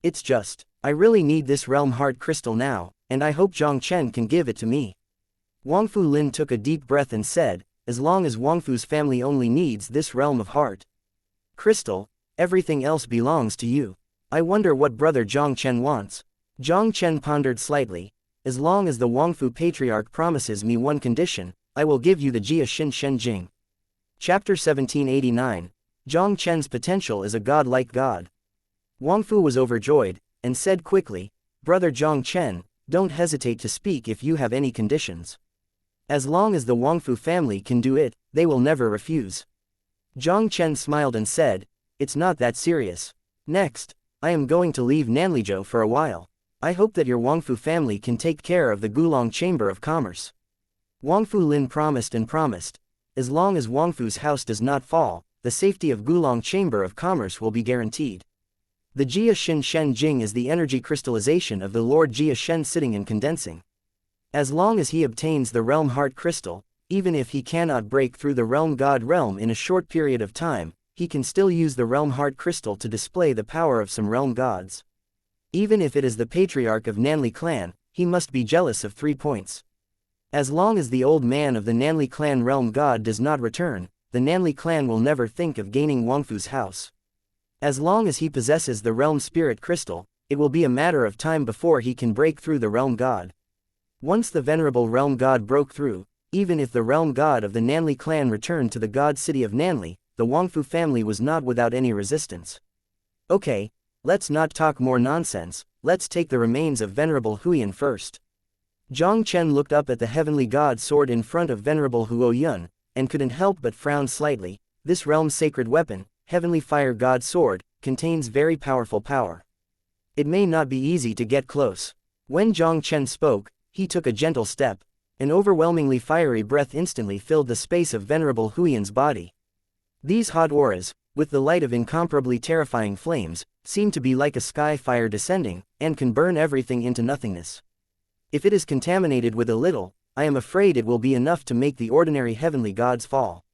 It's just, I really need this realm heart crystal now, and I hope Jiang Chen can give it to me. Wang Fu Lin took a deep breath and said, as long as Wang Fu's family only needs this realm of heart crystal, everything else belongs to you. I wonder what Brother Jiang Chen wants. Jiang Chen pondered slightly. As long as the Wang Fu Patriarch promises me one condition, I will give you the Jia Xin Shen Jing. Chapter 1789. Jiang Chen's potential is a god-like god. Wang Fu was overjoyed, and said quickly, Brother Jiang Chen, don't hesitate to speak if you have any conditions. As long as the Wang Fu family can do it, they will never refuse. Jiang Chen smiled and said, it's not that serious. Next, I am going to leave Nanlizhou for a while. I hope that your Wang Fu family can take care of the Gulong Chamber of Commerce. Wang Fu Lin promised and promised. As long as Wang Fu's house does not fall, the safety of Gulong Chamber of Commerce will be guaranteed. The Jia Xin Shen Jing is the energy crystallization of the Lord Jia Shen sitting and condensing. As long as he obtains the realm heart crystal, even if he cannot break through the realm god realm in a short period of time, he can still use the realm heart crystal to display the power of some realm gods. Even if it is the patriarch of Nanli clan, he must be jealous of 3 points. As long as the old man of the Nanli clan realm god does not return, the Nanli clan will never think of gaining Wang Fu's house. As long as he possesses the realm spirit crystal, it will be a matter of time before he can break through the realm god. Once the venerable realm god broke through, even if the realm god of the Nanli clan returned to the god city of Nanli, the Wang Fu family was not without any resistance. Okay, let's not talk more nonsense, let's take the remains of Venerable Huiyan first. Jiang Chen looked up at the heavenly god sword in front of Venerable Huo Yun, and couldn't help but frown slightly. This realm's sacred weapon, Heavenly Fire God Sword, contains very powerful power. It may not be easy to get close. When Jiang Chen spoke, he took a gentle step. An overwhelmingly fiery breath instantly filled the space of Venerable Huiyan's body. These hot auras, with the light of incomparably terrifying flames, seem to be like a sky fire descending, and can burn everything into nothingness. If it is contaminated with a little, I am afraid it will be enough to make the ordinary heavenly gods fall.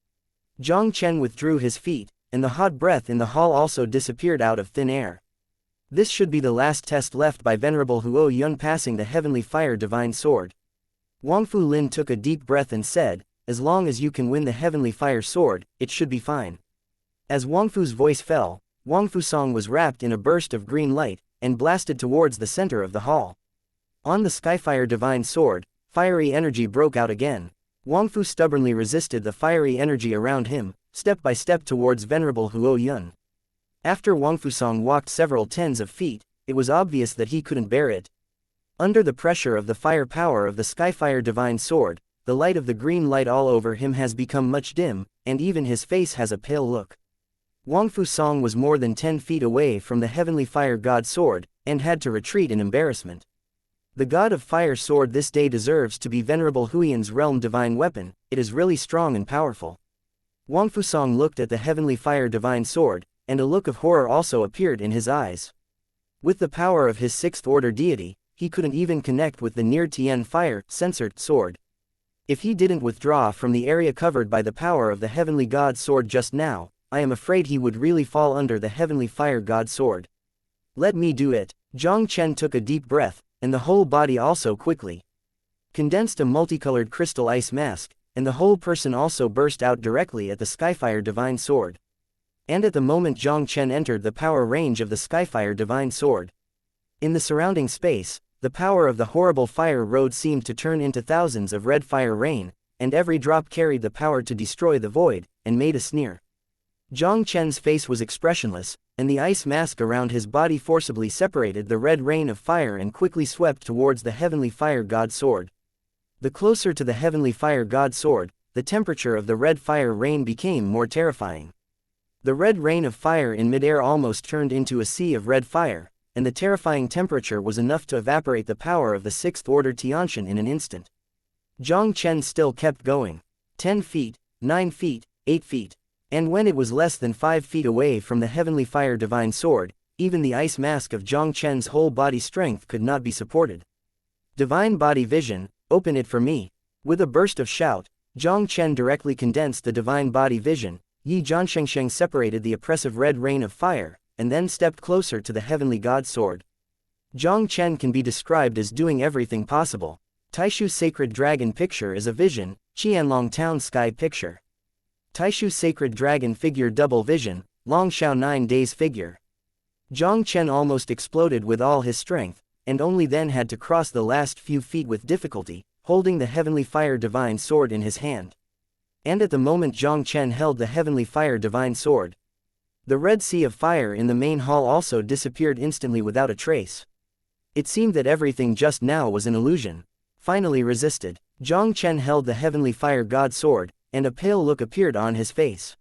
Jiang Chen withdrew his feet, and the hot breath in the hall also disappeared out of thin air. This should be the last test left by Venerable Huo Yun passing the Heavenly Fire Divine Sword. Wang Fu Lin took a deep breath and said, as long as you can win the Heavenly Fire Sword, it should be fine. As Wang Fu's voice fell, Wang Fusong was wrapped in a burst of green light, and blasted towards the center of the hall. On the Skyfire Divine Sword, fiery energy broke out again. Wang Fu stubbornly resisted the fiery energy around him, step by step towards Venerable Huo Yun. After Wang Fusong walked several tens of feet, it was obvious that he couldn't bear it. Under the pressure of the fire power of the Skyfire Divine Sword, the light of the green light all over him has become much dim, and even his face has a pale look. Wang Fu Song was more than 10 feet away from the Heavenly Fire God Sword, and had to retreat in embarrassment. The God of Fire Sword this day deserves to be Venerable Huiyan's realm divine weapon, it is really strong and powerful. Wang Fu Song looked at the Heavenly Fire Divine Sword, and a look of horror also appeared in his eyes. With the power of his sixth order deity, he couldn't even connect with the near Tian Fire censored sword. If he didn't withdraw from the area covered by the power of the Heavenly God Sword just now, I am afraid he would really fall under the Heavenly Fire God Sword. Let me do it. Jiang Chen took a deep breath, and the whole body also quickly condensed a multicolored crystal ice mask, and the whole person also burst out directly at the Skyfire Divine Sword. And at the moment Jiang Chen entered the power range of the Skyfire Divine Sword. In the surrounding space, the power of the horrible fire road seemed to turn into thousands of red fire rain, and every drop carried the power to destroy the void, and made a sneer. Jiang Chen's face was expressionless, and the ice mask around his body forcibly separated the red rain of fire and quickly swept towards the Heavenly Fire God Sword. The closer to the Heavenly Fire God Sword, the temperature of the red fire rain became more terrifying. The red rain of fire in midair almost turned into a sea of red fire, and the terrifying temperature was enough to evaporate the power of the sixth order Tianshan in an instant. Jiang Chen still kept going. 10 feet, 9 feet, 8 feet. And when it was less than 5 feet away from the Heavenly Fire Divine Sword, even the ice mask of Jiang Chen's whole body strength could not be supported. Divine Body Vision, open it for me. With a burst of shout, Jiang Chen directly condensed the Divine Body Vision. Yi Jianshengsheng separated the oppressive red rain of fire, and then stepped closer to the Heavenly God Sword. Jiang Chen can be described as doing everything possible. Taixu Sacred Dragon Picture is a vision, Qianlong Town Sky Picture. Taixu Sacred Dragon Figure Double Vision, Longshao 9 Days Figure. Jiang Chen almost exploded with all his strength, and only then had to cross the last few feet with difficulty, holding the Heavenly Fire Divine Sword in his hand. And at the moment Jiang Chen held the Heavenly Fire Divine Sword, the red sea of fire in the main hall also disappeared instantly without a trace. It seemed that everything just now was an illusion. Finally resisted, Jiang Chen held the Heavenly Fire God Sword, and a pale look appeared on his face.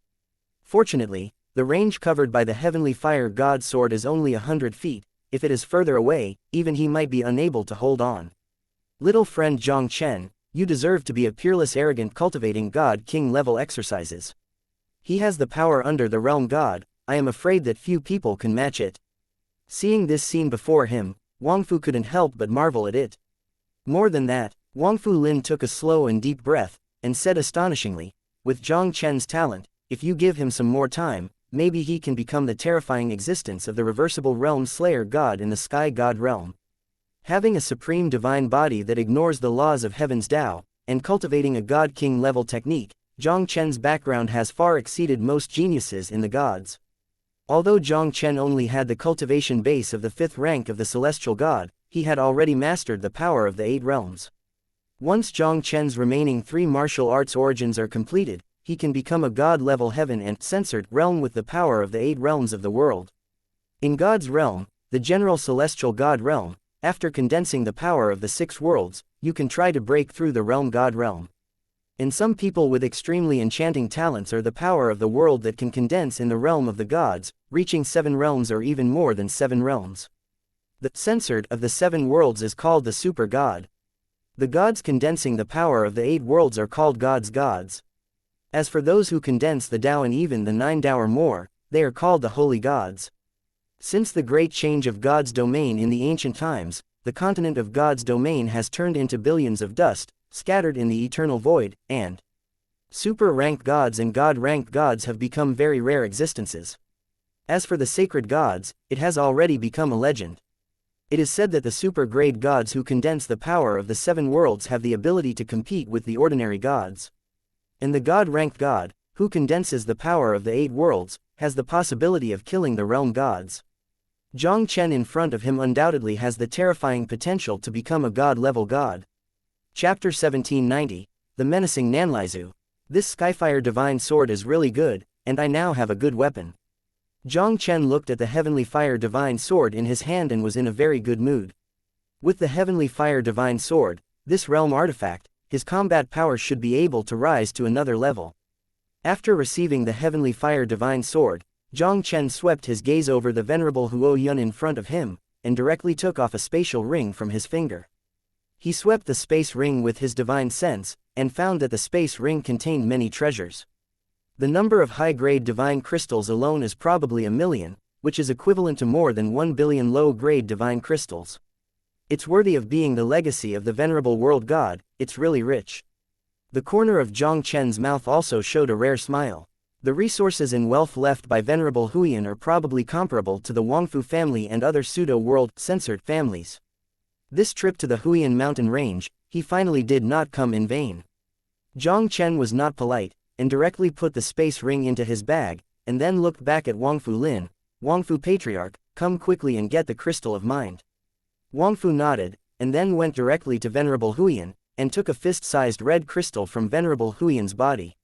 Fortunately, the range covered by the Heavenly Fire God Sword is only 100 feet, if it is further away, even he might be unable to hold on. Little friend Jiang Chen, you deserve to be a peerless arrogant cultivating God King level exercises. He has the power under the realm God, I am afraid that few people can match it. Seeing this scene before him, Wang Fu couldn't help but marvel at it. More than that, Wang Fu Lin took a slow and deep breath, and said astonishingly, with Jiang Chen's talent, if you give him some more time, maybe he can become the terrifying existence of the reversible realm slayer god in the sky god realm. Having a supreme divine body that ignores the laws of heaven's Tao, and cultivating a god king level technique, Jiang Chen's background has far exceeded most geniuses in the gods. Although Jiang Chen only had the cultivation base of the 5th rank of the celestial god, he had already mastered the power of the 8 realms. Once Jiang Chen's remaining 3 martial arts origins are completed, he can become a god-level heaven and censored realm with the power of the 8 realms of the world. In God's realm, the general celestial god realm, after condensing the power of the 6 worlds, you can try to break through the realm god realm. And some people with extremely enchanting talents are the power of the world that can condense in the realm of the gods, reaching 7 realms or even more than 7 realms. The censored of the 7 worlds is called the super god. The gods condensing the power of the 8 worlds are called gods' gods. As for those who condense the Tao and even the 9 Tao or more, they are called the holy gods. Since the great change of God's domain in the ancient times, the continent of God's domain has turned into billions of dust, scattered in the eternal void, and super-ranked gods and god-ranked gods have become very rare existences. As for the sacred gods, it has already become a legend. It is said that the super-grade gods who condense the power of the 7 worlds have the ability to compete with the ordinary gods. And the god-ranked god, who condenses the power of the 8 worlds, has the possibility of killing the realm gods. Jiang Chen in front of him undoubtedly has the terrifying potential to become a god-level god. Chapter 1790, The Menacing Nanlaizu. This Skyfire Divine Sword is really good, and I now have a good weapon. Jiang Chen looked at the Heavenly Fire Divine Sword in his hand and was in a very good mood. With the Heavenly Fire Divine Sword, this realm artifact, his combat power should be able to rise to another level. After receiving the Heavenly Fire Divine Sword, Jiang Chen swept his gaze over the venerable Huo Yun in front of him, and directly took off a spatial ring from his finger. He swept the space ring with his divine sense, and found that the space ring contained many treasures. The number of high-grade divine crystals alone is probably 1,000,000, which is equivalent to more than 1 billion low-grade divine crystals. It's worthy of being the legacy of the venerable world god, it's really rich. The corner of Jiang Chen's mouth also showed a rare smile. The resources and wealth left by venerable Huiyan are probably comparable to the Wangfu family and other pseudo-world censored families. This trip to the Huiyan mountain range, he finally did not come in vain. Jiang Chen was not polite, and directly put the space ring into his bag, and then looked back at Wangfu Lin. Wangfu Patriarch, come quickly and get the crystal of mind. Wangfu nodded, and then went directly to venerable Huiyan, and took a fist-sized red crystal from venerable Huiyan's body.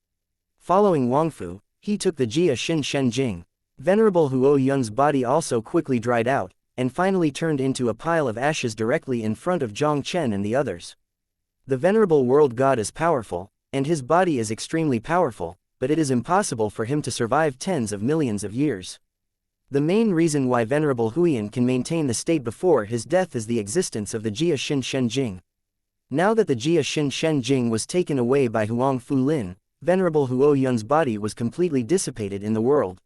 Following Wangfu, he took the Jia Xin Shen Jing. Venerable Huo Yun's body also quickly dried out, and finally turned into a pile of ashes directly in front of Jiang Chen and the others. The venerable world god is powerful, and his body is extremely powerful, but it is impossible for him to survive tens of millions of years. The main reason why venerable Huiyan can maintain the state before his death is the existence of the Jia Xin Shen Jing. Now that the Jia Xin Shen Jing was taken away by Huang Fu Lin, venerable Huo Yun's body was completely dissipated in the world.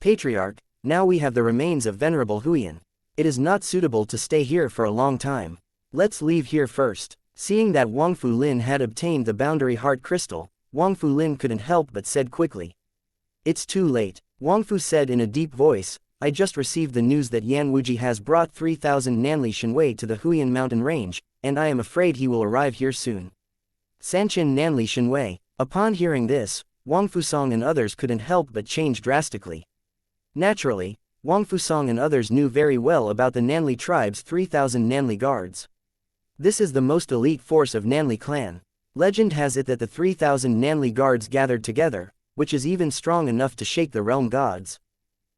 Patriarch, now we have the remains of venerable Huiyan. It is not suitable to stay here for a long time. Let's leave here first. Seeing that Wang Fu Lin had obtained the boundary heart crystal, Wang Fu Lin couldn't help but said quickly. It's too late, Wang Fu said in a deep voice. I just received the news that Yan Wuji has brought 3,000 Nanli Shenwei to the Huiyan mountain range, and I am afraid he will arrive here soon. Sanchin Nanli Shenwei. Upon hearing this, Wang Fusong and others couldn't help but change drastically. Naturally, Wang Fusong and others knew very well about the Nanli tribe's 3,000 Nanli guards. This is the most elite force of Nanli clan. Legend has it that the 3,000 Nanli guards gathered together, which is even strong enough to shake the realm gods.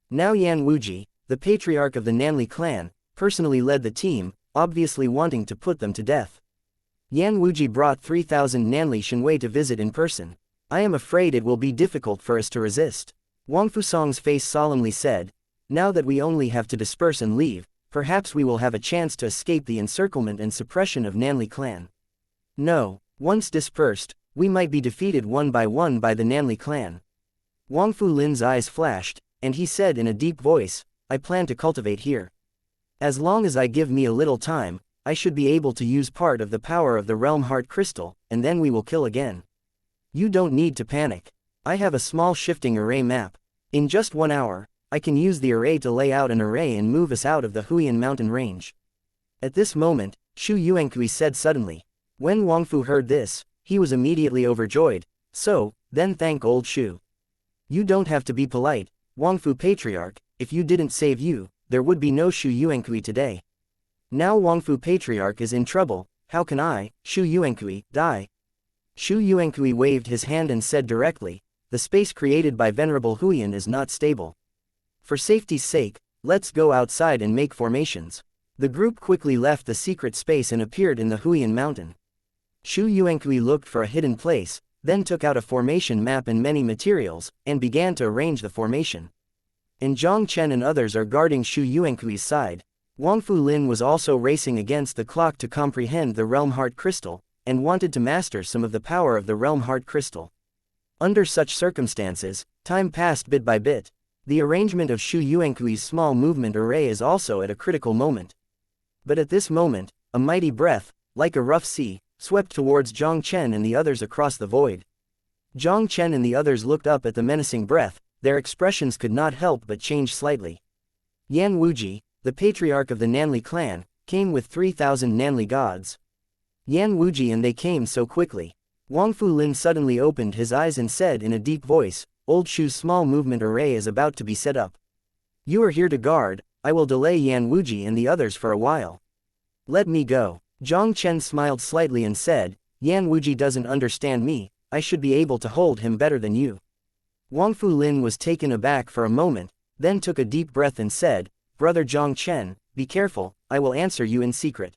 Now Yan Wuji, the patriarch of the Nanli clan, personally led the team, obviously wanting to put them to death. Yan Wuji brought 3,000 Nanli Shenwei to visit in person. I am afraid it will be difficult for us to resist. Wang Fusong's face solemnly said, now that we only have to disperse and leave, perhaps we will have a chance to escape the encirclement and suppression of Nanli clan. No, once dispersed, we might be defeated one by the Nanli clan. Wang Fu Lin's eyes flashed, and he said in a deep voice, I plan to cultivate here. As long as I give me a little time, I should be able to use part of the power of the realm heart crystal, and then we will kill again. You don't need to panic. I have a small shifting array map. In just 1 hour, I can use the array to lay out an array and move us out of the Huiyan mountain range. At this moment, Xu Yuankui said suddenly. When Wang Fu heard this, he was immediately overjoyed. So, then thank old Xu. You don't have to be polite, Wang Fu Patriarch. If you didn't save you, there would be no Xu Yuankui today. Now Wang Fu Patriarch is in trouble. How can I, Xu Yuankui, die? Xu Yuankui waved his hand and said directly, the space created by venerable Huiyan is not stable. For safety's sake, let's go outside and make formations. The group quickly left the secret space and appeared in the Huiyan mountain. Xu Yuankui looked for a hidden place, then took out a formation map and many materials, and began to arrange the formation. And Jiang Chen and others are guarding Xu Yuankui's side. Wang Fu Lin was also racing against the clock to comprehend the realm heart crystal, and wanted to master some of the power of the realm heart crystal. Under such circumstances, time passed bit by bit. The arrangement of Xu Yuankui's small movement array is also at a critical moment. But at this moment, a mighty breath, like a rough sea, swept towards Jiang Chen and the others across the void. Jiang Chen and the others looked up at the menacing breath, their expressions could not help but change slightly. Yan Wuji, the patriarch of the Nanli clan, came with 3,000 Nanli gods. Yan Wuji and they came so quickly. Wang Fu Lin suddenly opened his eyes and said in a deep voice, Old Shu's small movement array is about to be set up. You are here to guard, I will delay Yan Wuji and the others for a while. Let me go. Jiang Chen smiled slightly and said, Yan Wuji doesn't understand me, I should be able to hold him better than you. Wang Fu Lin was taken aback for a moment, then took a deep breath and said, Brother Jiang Chen, be careful, I will answer you in secret.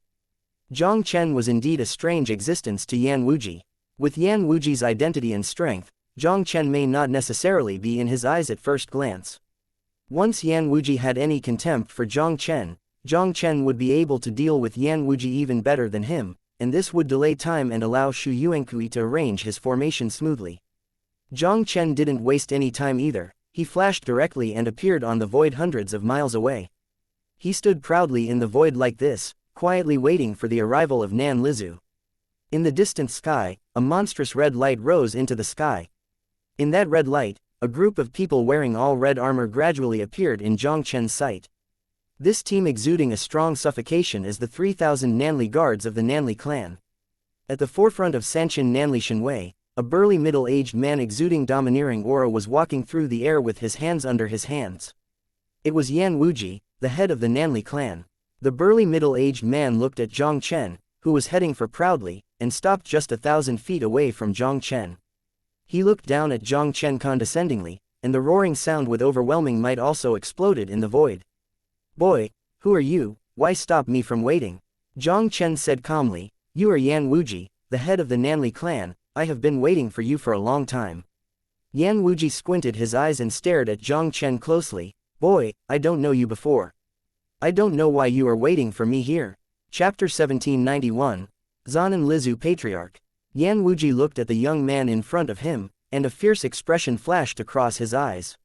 Jiang Chen was indeed a strange existence to Yan Wuji. With Yan Wuji's identity and strength, Jiang Chen may not necessarily be in his eyes at first glance. Once Yan Wuji had any contempt for Jiang Chen would be able to deal with Yan Wuji even better than him, and this would delay time and allow Xu Yuankui to arrange his formation smoothly. Jiang Chen didn't waste any time either. He flashed directly and appeared on the void hundreds of miles away. He stood proudly in the void like this, quietly waiting for the arrival of Nan Lizu. In the distant sky, a monstrous red light rose into the sky. In that red light, a group of people wearing all red armor gradually appeared in Jiang Chen's sight. This team exuding a strong suffocation is the 3,000 Nanli guards of the Nanli clan. At the forefront of Sanchin Nanli Shenwei, a burly middle-aged man exuding domineering aura was walking through the air with his hands under his hands. It was Yan Wuji, the head of the Nanli clan. The burly middle-aged man looked at Jiang Chen, who was heading for proudly, and stopped just 1,000 feet away from Jiang Chen. He looked down at Jiang Chen condescendingly, and the roaring sound with overwhelming might also exploded in the void. "Boy, who are you? Why stop me from waiting?" Jiang Chen said calmly. "You are Yan Wuji, the head of the Nanli clan. I have been waiting for you for a long time." Yan Wuji squinted his eyes and stared at Jiang Chen closely. "Boy, I don't know you before. I don't know why you are waiting for me here." Chapter 1791. Zanan Lizu Patriarch. Yan Wuji looked at the young man in front of him, and a fierce expression flashed across his eyes.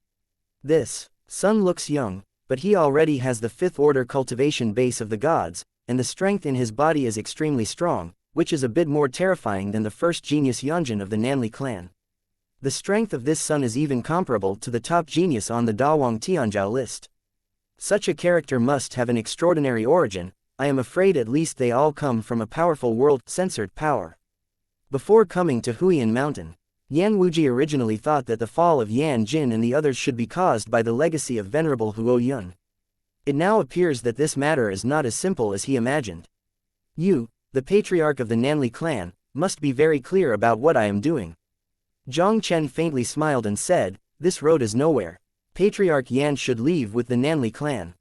This son looks young, but he already has the fifth order cultivation base of the gods, and the strength in his body is extremely strong, which is a bit more terrifying than the first genius Yanjin of the Nanli clan. The strength of this son is even comparable to the top genius on the Dawang Tianzhao list. Such a character must have an extraordinary origin. I am afraid at least they all come from a powerful world-censored power. Before coming to Huiyan Mountain, Yan Wuji originally thought that the fall of Yan Jin and the others should be caused by the legacy of Venerable Huo Yun. It now appears that this matter is not as simple as he imagined. "You, the patriarch of the Nanli clan, must be very clear about what I am doing." Jiang Chen faintly smiled and said, "This road is nowhere. Patriarch Yan should leave with the Nanli clan."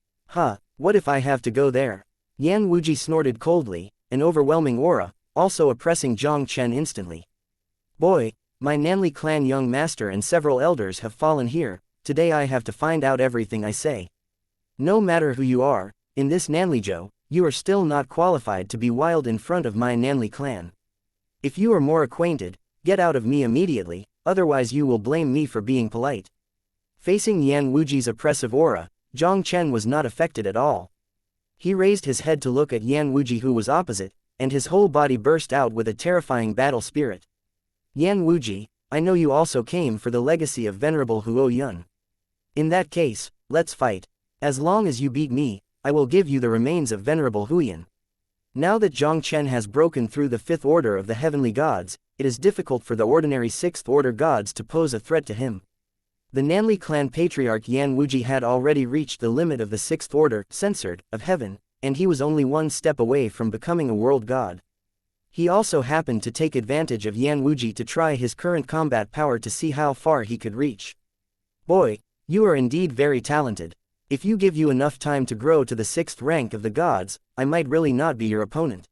What if I have to go there?" Yan Wuji snorted coldly, an overwhelming aura, also oppressing Jiang Chen instantly. "Boy, my Nanli clan young master and several elders have fallen here. Today I have to find out everything I say. No matter who you are, in this Nanlijo, you are still not qualified to be wild in front of my Nanli clan. If you are more acquainted, get out of me immediately, otherwise you will blame me for being polite." Facing Yan Wuji's oppressive aura, Jiang Chen was not affected at all. He raised his head to look at Yan Wuji who was opposite, and his whole body burst out with a terrifying battle spirit. "Yan Wuji, I know you also came for the legacy of Venerable Huo Yun. In that case, let's fight. As long as you beat me, I will give you the remains of Venerable Huiyan." Now that Jiang Chen has broken through the fifth order of the heavenly gods, it is difficult for the ordinary sixth order gods to pose a threat to him. The Nanli clan patriarch Yan Wuji had already reached the limit of the sixth order, censored, of heaven, and he was only one step away from becoming a world god. He also happened to take advantage of Yan Wuji to try his current combat power to see how far he could reach. "Boy, you are indeed very talented. If you give you enough time to grow to the sixth rank of the gods, I might really not be your opponent."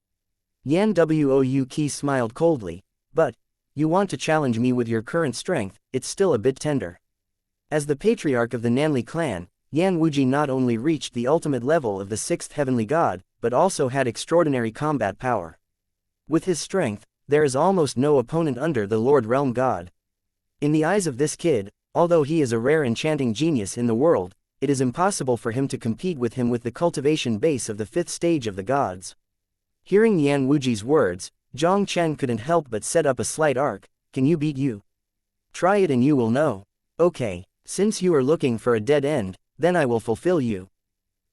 Yan Wou Qi smiled coldly. "But, you want to challenge me with your current strength, it's still a bit tender." As the patriarch of the Nanli clan, Yan Wuji not only reached the ultimate level of the sixth heavenly god, but also had extraordinary combat power. With his strength, there is almost no opponent under the Lord Realm god. In the eyes of this kid, although he is a rare enchanting genius in the world, it is impossible for him to compete with him with the cultivation base of the fifth stage of the gods. Hearing Yan Wuji's words, Jiang Chen couldn't help but set up a slight arc. "Can you beat you? Try it and you will know." "Okay, since you are looking for a dead end, then I will fulfill you."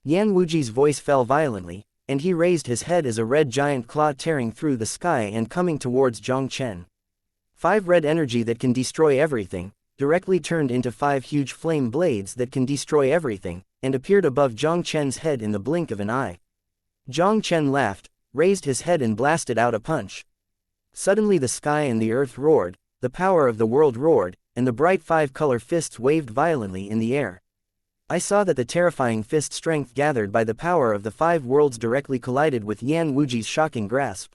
Yan Wuji's voice fell violently, and he raised his head as a red giant claw tearing through the sky and coming towards Jiang Chen. 5 red energy that can destroy everything, directly turned into 5 huge flame blades that can destroy everything, and appeared above Jiang Chen's head in the blink of an eye. Jiang Chen laughed, raised his head and blasted out a punch. Suddenly the sky and the earth roared, the power of the world roared, and the bright 5-color fists waved violently in the air. I saw that the terrifying fist strength gathered by the power of the 5 worlds directly collided with Yan Wuji's shocking grasp.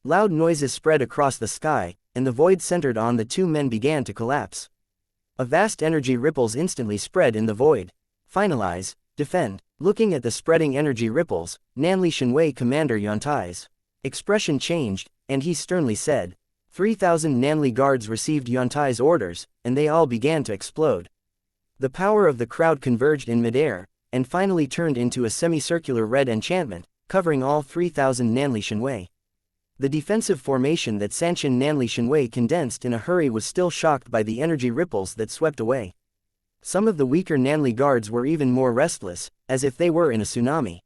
Loud noises spread across the sky, and the void centered on the 2 men began to collapse. A vast energy ripples instantly spread in the void. Finalize, defend. Looking at the spreading energy ripples, Nanli Shenwei Commander Yantai's expression changed, and he sternly said, 3,000 Nanli guards received Yantai's orders, and they all began to explode. The power of the crowd converged in midair, and finally turned into a semicircular red enchantment, covering all 3,000 Nanli Shenwei. The defensive formation that Sanshin Nanli Shenwei condensed in a hurry was still shocked by the energy ripples that swept away. Some of the weaker Nanli guards were even more restless, as if they were in a tsunami.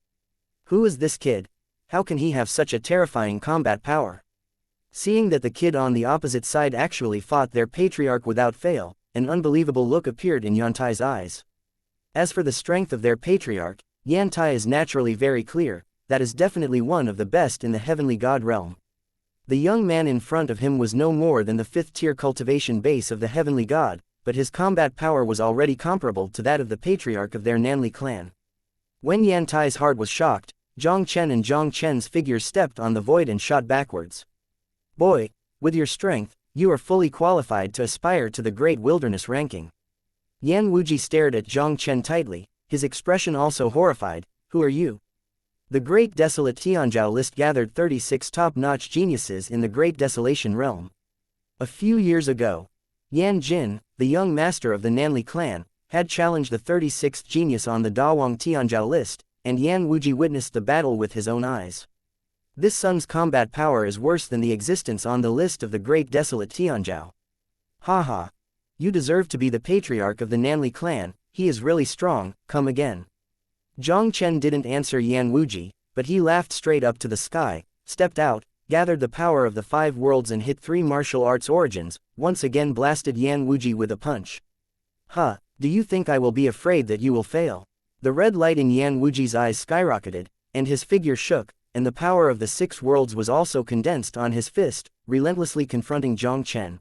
Who is this kid? How can he have such a terrifying combat power? Seeing that the kid on the opposite side actually fought their patriarch without fail, an unbelievable look appeared in Yantai's eyes. As for the strength of their patriarch, Yantai is naturally very clear, that is definitely one of the best in the heavenly god realm. The young man in front of him was no more than the 5th-tier cultivation base of the heavenly god, but his combat power was already comparable to that of the patriarch of their Nanli clan. When Yantai's heart was shocked, Jiang Chen and Jiang Chen's figures stepped on the void and shot backwards. Boy, with your strength, you are fully qualified to aspire to the great wilderness ranking. Yan Wuji stared at Jiang Chen tightly, his expression also horrified. Who are you? The Great Desolate Tianzhao list gathered 36 top-notch geniuses in the Great Desolation realm. A few years ago, Yan Jin, the young master of the Nanli clan, had challenged the 36th genius on the Dawang Tianzhao list, and Yan Wuji witnessed the battle with his own eyes. This son's combat power is worse than the existence on the list of the Great Desolate Tianzhao. Haha. You deserve to be the patriarch of the Nanli clan, he is really strong, come again. Jiang Chen didn't answer Yan Wuji, but he laughed straight up to the sky, stepped out, gathered the power of the 5 worlds and hit 3 martial arts origins, once again blasted Yan Wuji with a punch. Huh, do you think I will be afraid that you will fail? The red light in Yan Wuji's eyes skyrocketed, and his figure shook, and the power of the 6 worlds was also condensed on his fist, relentlessly confronting Jiang Chen.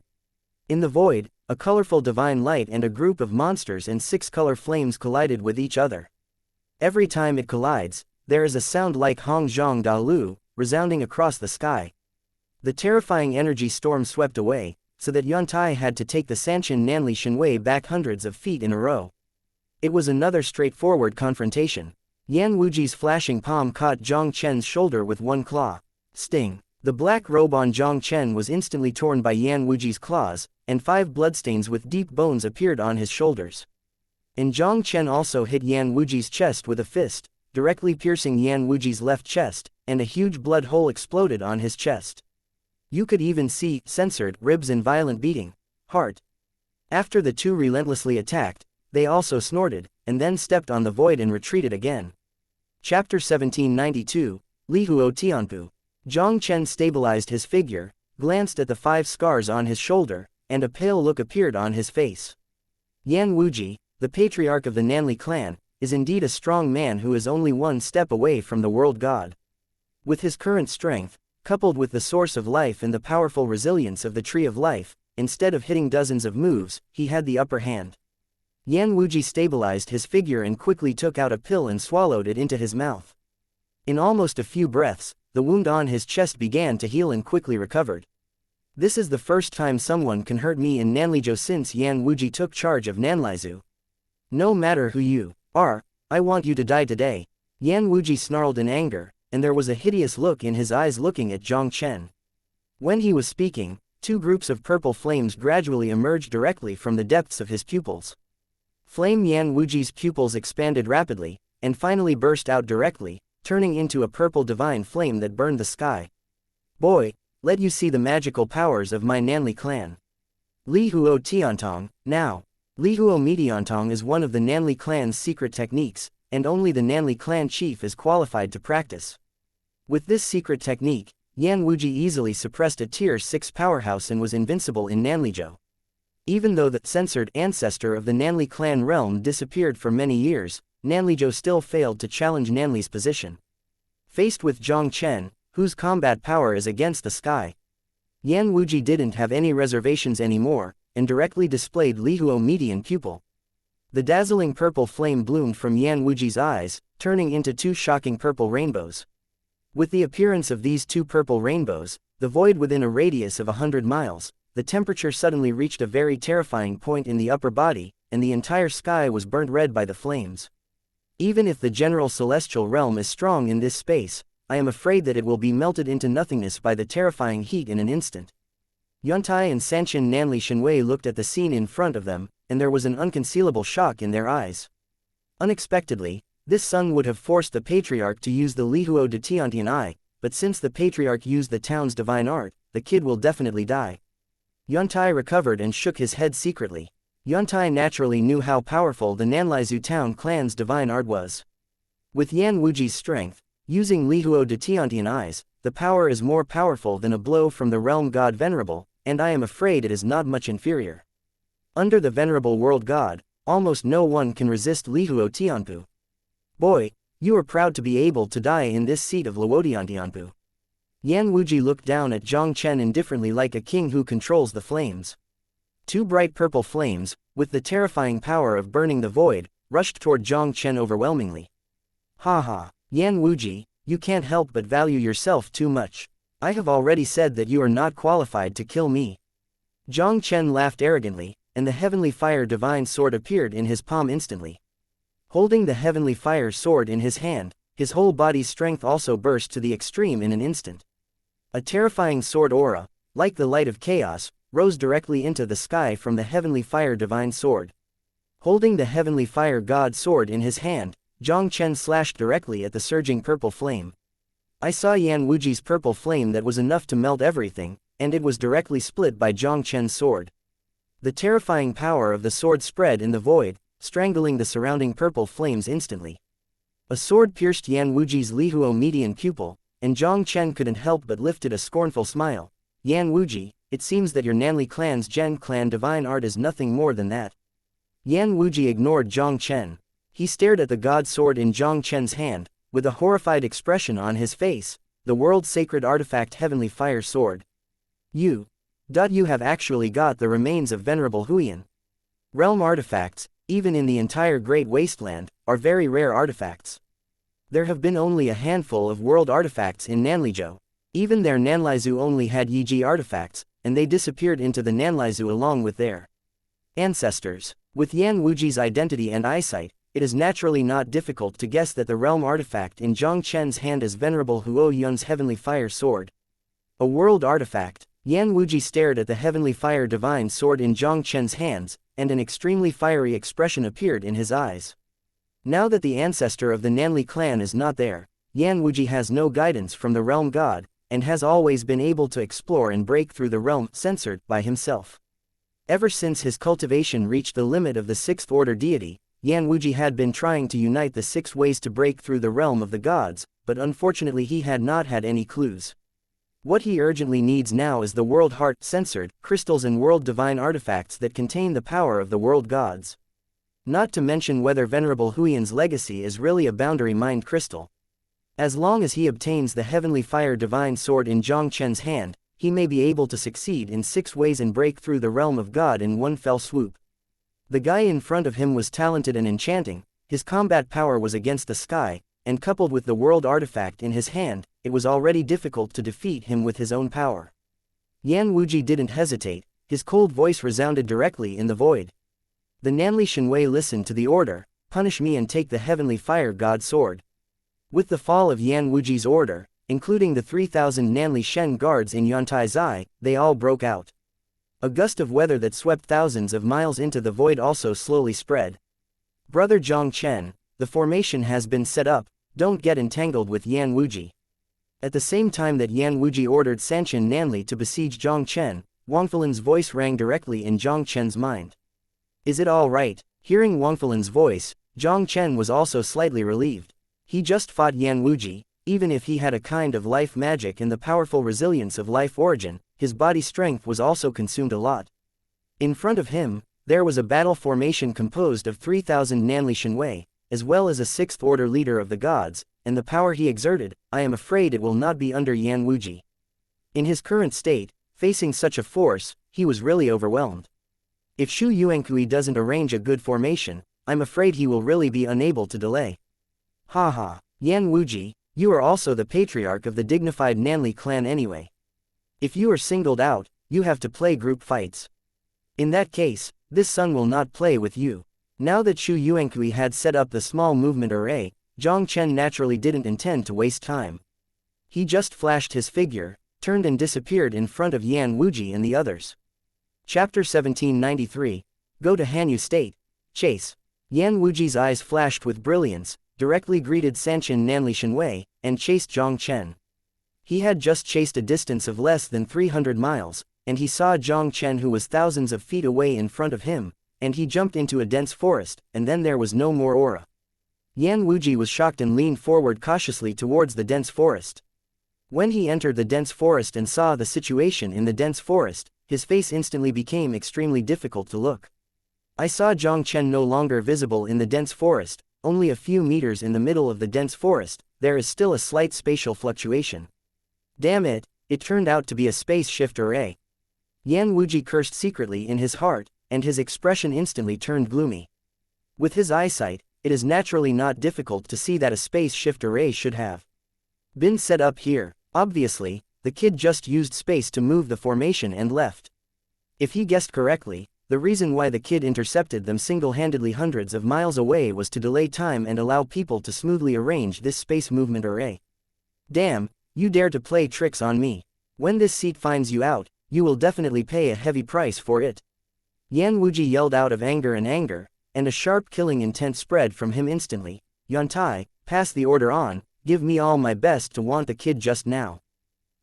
In the void, a colorful divine light and a group of monsters and 6 color flames collided with each other. Every time it collides, there is a sound like Hong Zhang Da Lu, resounding across the sky. The terrifying energy storm swept away, so that Yantai had to take the Sanshin Nanli Shenwei back hundreds of feet in a row. It was another straightforward confrontation. Yan Wuji's flashing palm caught Jiang Chen's shoulder with one claw. Sting. The black robe on Jiang Chen was instantly torn by Yan Wuji's claws, and 5 bloodstains with deep bones appeared on his shoulders. And Jiang Chen also hit Yan Wuji's chest with a fist, directly piercing Yan Wuji's left chest, and a huge blood hole exploded on his chest. You could even see censored ribs and violent beating heart. After the two relentlessly attacked, they also snorted, and then stepped on the void and retreated again. Chapter 1792, Li Huo Tianpu. Jiang Chen stabilized his figure, glanced at the 5 scars on his shoulder, and a pale look appeared on his face. Yan Wuji, the patriarch of the Nanli clan, is indeed a strong man who is only one step away from the world god. With his current strength, coupled with the source of life and the powerful resilience of the tree of life, instead of hitting dozens of moves, he had the upper hand. Yan Wuji stabilized his figure and quickly took out a pill and swallowed it into his mouth. In almost a few breaths, the wound on his chest began to heal and quickly recovered. This is the first time someone can hurt me in Nanlizhou since Yan Wuji took charge of Nanlizhou. No matter who you are, I want you to die today. Yan Wuji snarled in anger, and there was a hideous look in his eyes looking at Jiang Chen. When he was speaking, 2 groups of purple flames gradually emerged directly from the depths of his pupils. Flame Yan Wuji's pupils expanded rapidly, and finally burst out directly, turning into a purple divine flame that burned the sky. Boy, let you see the magical powers of my Nanli clan. Li Huo Tiantong, now. Li Huo Mediantong is one of the Nanli clan's secret techniques, and only the Nanli clan chief is qualified to practice. With this secret technique, Yan Wuji easily suppressed a Tier 6 powerhouse and was invincible in Nanlizhou. Even though the censored ancestor of the Nanli clan realm disappeared for many years, Nanlizhou still failed to challenge Nanli's position. Faced with Jiang Chen, whose combat power is against the sky, Yan Wuji didn't have any reservations anymore, and directly displayed Li Huo median pupil. The dazzling purple flame bloomed from Yan Wuji's eyes, turning into 2 shocking purple rainbows. With the appearance of these 2 purple rainbows, the void within a radius of 100 miles, the temperature suddenly reached a very terrifying point in the upper body, and the entire sky was burnt red by the flames. Even if the general celestial realm is strong in this space, I am afraid that it will be melted into nothingness by the terrifying heat in an instant. Yuntai and Sanshin Nanli Shenwei looked at the scene in front of them, and there was an unconcealable shock in their eyes. Unexpectedly, this sun would have forced the Patriarch to use the Lihuo de Tiantian Eye, but since the Patriarch used the town's divine art, the kid will definitely die. Yuntai recovered and shook his head secretly. Yuntai naturally knew how powerful the Nanlaizu town clan's divine art was. With Yan Wuji's strength, using Lihuo de Tiantian Eyes, the power is more powerful than a blow from the realm god Venerable, and I am afraid it is not much inferior. Under the Venerable World God, almost no one can resist Lihuo Tianpu. Boy, you are proud to be able to die in this seat of Luotiantianpu. Yan Wuji looked down at Jiang Chen indifferently like a king who controls the flames. Two bright purple flames, with the terrifying power of burning the void, rushed toward Jiang Chen overwhelmingly. Ha ha, Yan Wuji, you can't help but value yourself too much. I have already said that you are not qualified to kill me. Jiang Chen laughed arrogantly, and the Heavenly Fire Divine Sword appeared in his palm instantly. Holding the Heavenly Fire Sword in his hand, his whole body's strength also burst to the extreme in an instant. A terrifying sword aura, like the light of chaos, rose directly into the sky from the Heavenly Fire Divine Sword. Holding the Heavenly Fire God Sword in his hand, Jiang Chen slashed directly at the surging purple flame. I saw Yan Wuji's purple flame that was enough to melt everything, and it was directly split by Jiang Chen's sword. The terrifying power of the sword spread in the void, strangling the surrounding purple flames instantly. A sword pierced Yan Wuji's Lihuo median pupil, and Jiang Chen couldn't help but lifted a scornful smile. Yan Wuji, it seems that your Nanli clan's Zhen clan divine art is nothing more than that. Yan Wuji ignored Jiang Chen. He stared at the god sword in Jiang Chen's hand, with a horrified expression on his face, the world's sacred artifact Heavenly Fire Sword. You have actually got the remains of Venerable Huiyan. Realm artifacts, even in the entire Great Wasteland, are very rare artifacts. There have been only a handful of world artifacts in Nanlizhou. Even their Nanlaizu only had Yiji artifacts, and they disappeared into the Nanlaizu along with their ancestors. With Yan Wuji's identity and eyesight, it is naturally not difficult to guess that the realm artifact in Jiang Chen's hand is Venerable Huo Yun's Heavenly Fire Sword. A world artifact. Yan Wuji stared at the Heavenly Fire Divine Sword in Jiang Chen's hands, and an extremely fiery expression appeared in his eyes. Now that the ancestor of the Nanli clan is not there, Yan Wuji has no guidance from the realm god, and has always been able to explore and break through the realm censored by himself. Ever since his cultivation reached the limit of the sixth order deity, Yan Wuji had been trying to unite the 6 ways to break through the realm of the gods, but unfortunately he had not had any clues. What he urgently needs now is the world heart censored crystals and world divine artifacts that contain the power of the world gods. Not to mention whether Venerable Huiyan's legacy is really a boundary mind crystal. As long as he obtains the Heavenly Fire Divine Sword in Jiang Chen's hand, he may be able to succeed in 6 ways and break through the realm of God in one fell swoop. The guy in front of him was talented and enchanting, his combat power was against the sky, and coupled with the world artifact in his hand, it was already difficult to defeat him with his own power. Yan Wuji didn't hesitate, his cold voice resounded directly in the void. The Nanli Shenwei listened to the order, punish me and take the Heavenly Fire God Sword. With the fall of Yan Wuji's order, including the 3,000 Nanli Shen guards in Yuantai's eye, they all broke out. A gust of weather that swept thousands of miles into the void also slowly spread. Brother Jiang Chen, the formation has been set up, don't get entangled with Yan Wuji. At the same time that Yan Wuji ordered Sanshin Nanli to besiege Jiang Chen, Wangfelin's voice rang directly in Jiang Chen's mind. Is it all right? Hearing Wangfelin's voice, Jiang Chen was also slightly relieved. He just fought Yan Wuji, even if he had a kind of life magic and the powerful resilience of life origin, his body strength was also consumed a lot. In front of him, there was a battle formation composed of 3,000 Nanli Shenwei, as well as a 6th order leader of the gods, and the power he exerted, I am afraid it will not be under Yan Wuji. In his current state, facing such a force, he was really overwhelmed. If Xu Yuankui doesn't arrange a good formation, I'm afraid he will really be unable to delay. Ha ha, Yan Wuji, you are also the patriarch of the dignified Nanli clan anyway. If you are singled out, you have to play group fights. In that case, This sun will not play with you. Now that Xu Yuankui had set up the small movement array, Jiang Chen naturally didn't intend to waste time. He just flashed his figure, turned and disappeared in front of Yan Wuji and the others. Chapter 1793, Go to Hanyu State, Chase. Yan Wuji's eyes flashed with brilliance, directly greeted Sanchen Nanli Shenwei, and chased Jiang Chen. He had just chased a distance of less than 300 miles, and he saw Jiang Chen who was thousands of feet away in front of him, and he jumped into a dense forest, and then there was no more aura. Yan Wuji was shocked and leaned forward cautiously towards the dense forest. When he entered the dense forest and saw the situation in the dense forest, his face instantly became extremely difficult to look. I saw Jiang Chen no longer visible in the dense forest, only a few meters in the middle of the dense forest, there is still a slight spatial fluctuation. Damn it, it turned out to be a space shift array. Yan Wuji cursed secretly in his heart, and his expression instantly turned gloomy. With his eyesight, it is naturally not difficult to see that a space shift array should have been set up here. Obviously, the kid just used space to move the formation and left. If he guessed correctly, the reason why the kid intercepted them single-handedly hundreds of miles away was to delay time and allow people to smoothly arrange this space movement array. Damn, you dare to play tricks on me. When this seat finds you out, you will definitely pay a heavy price for it. Yan Wuji yelled out of anger, and a sharp killing intent spread from him instantly. Yantai, pass the order on, give me all my best to want the kid just now.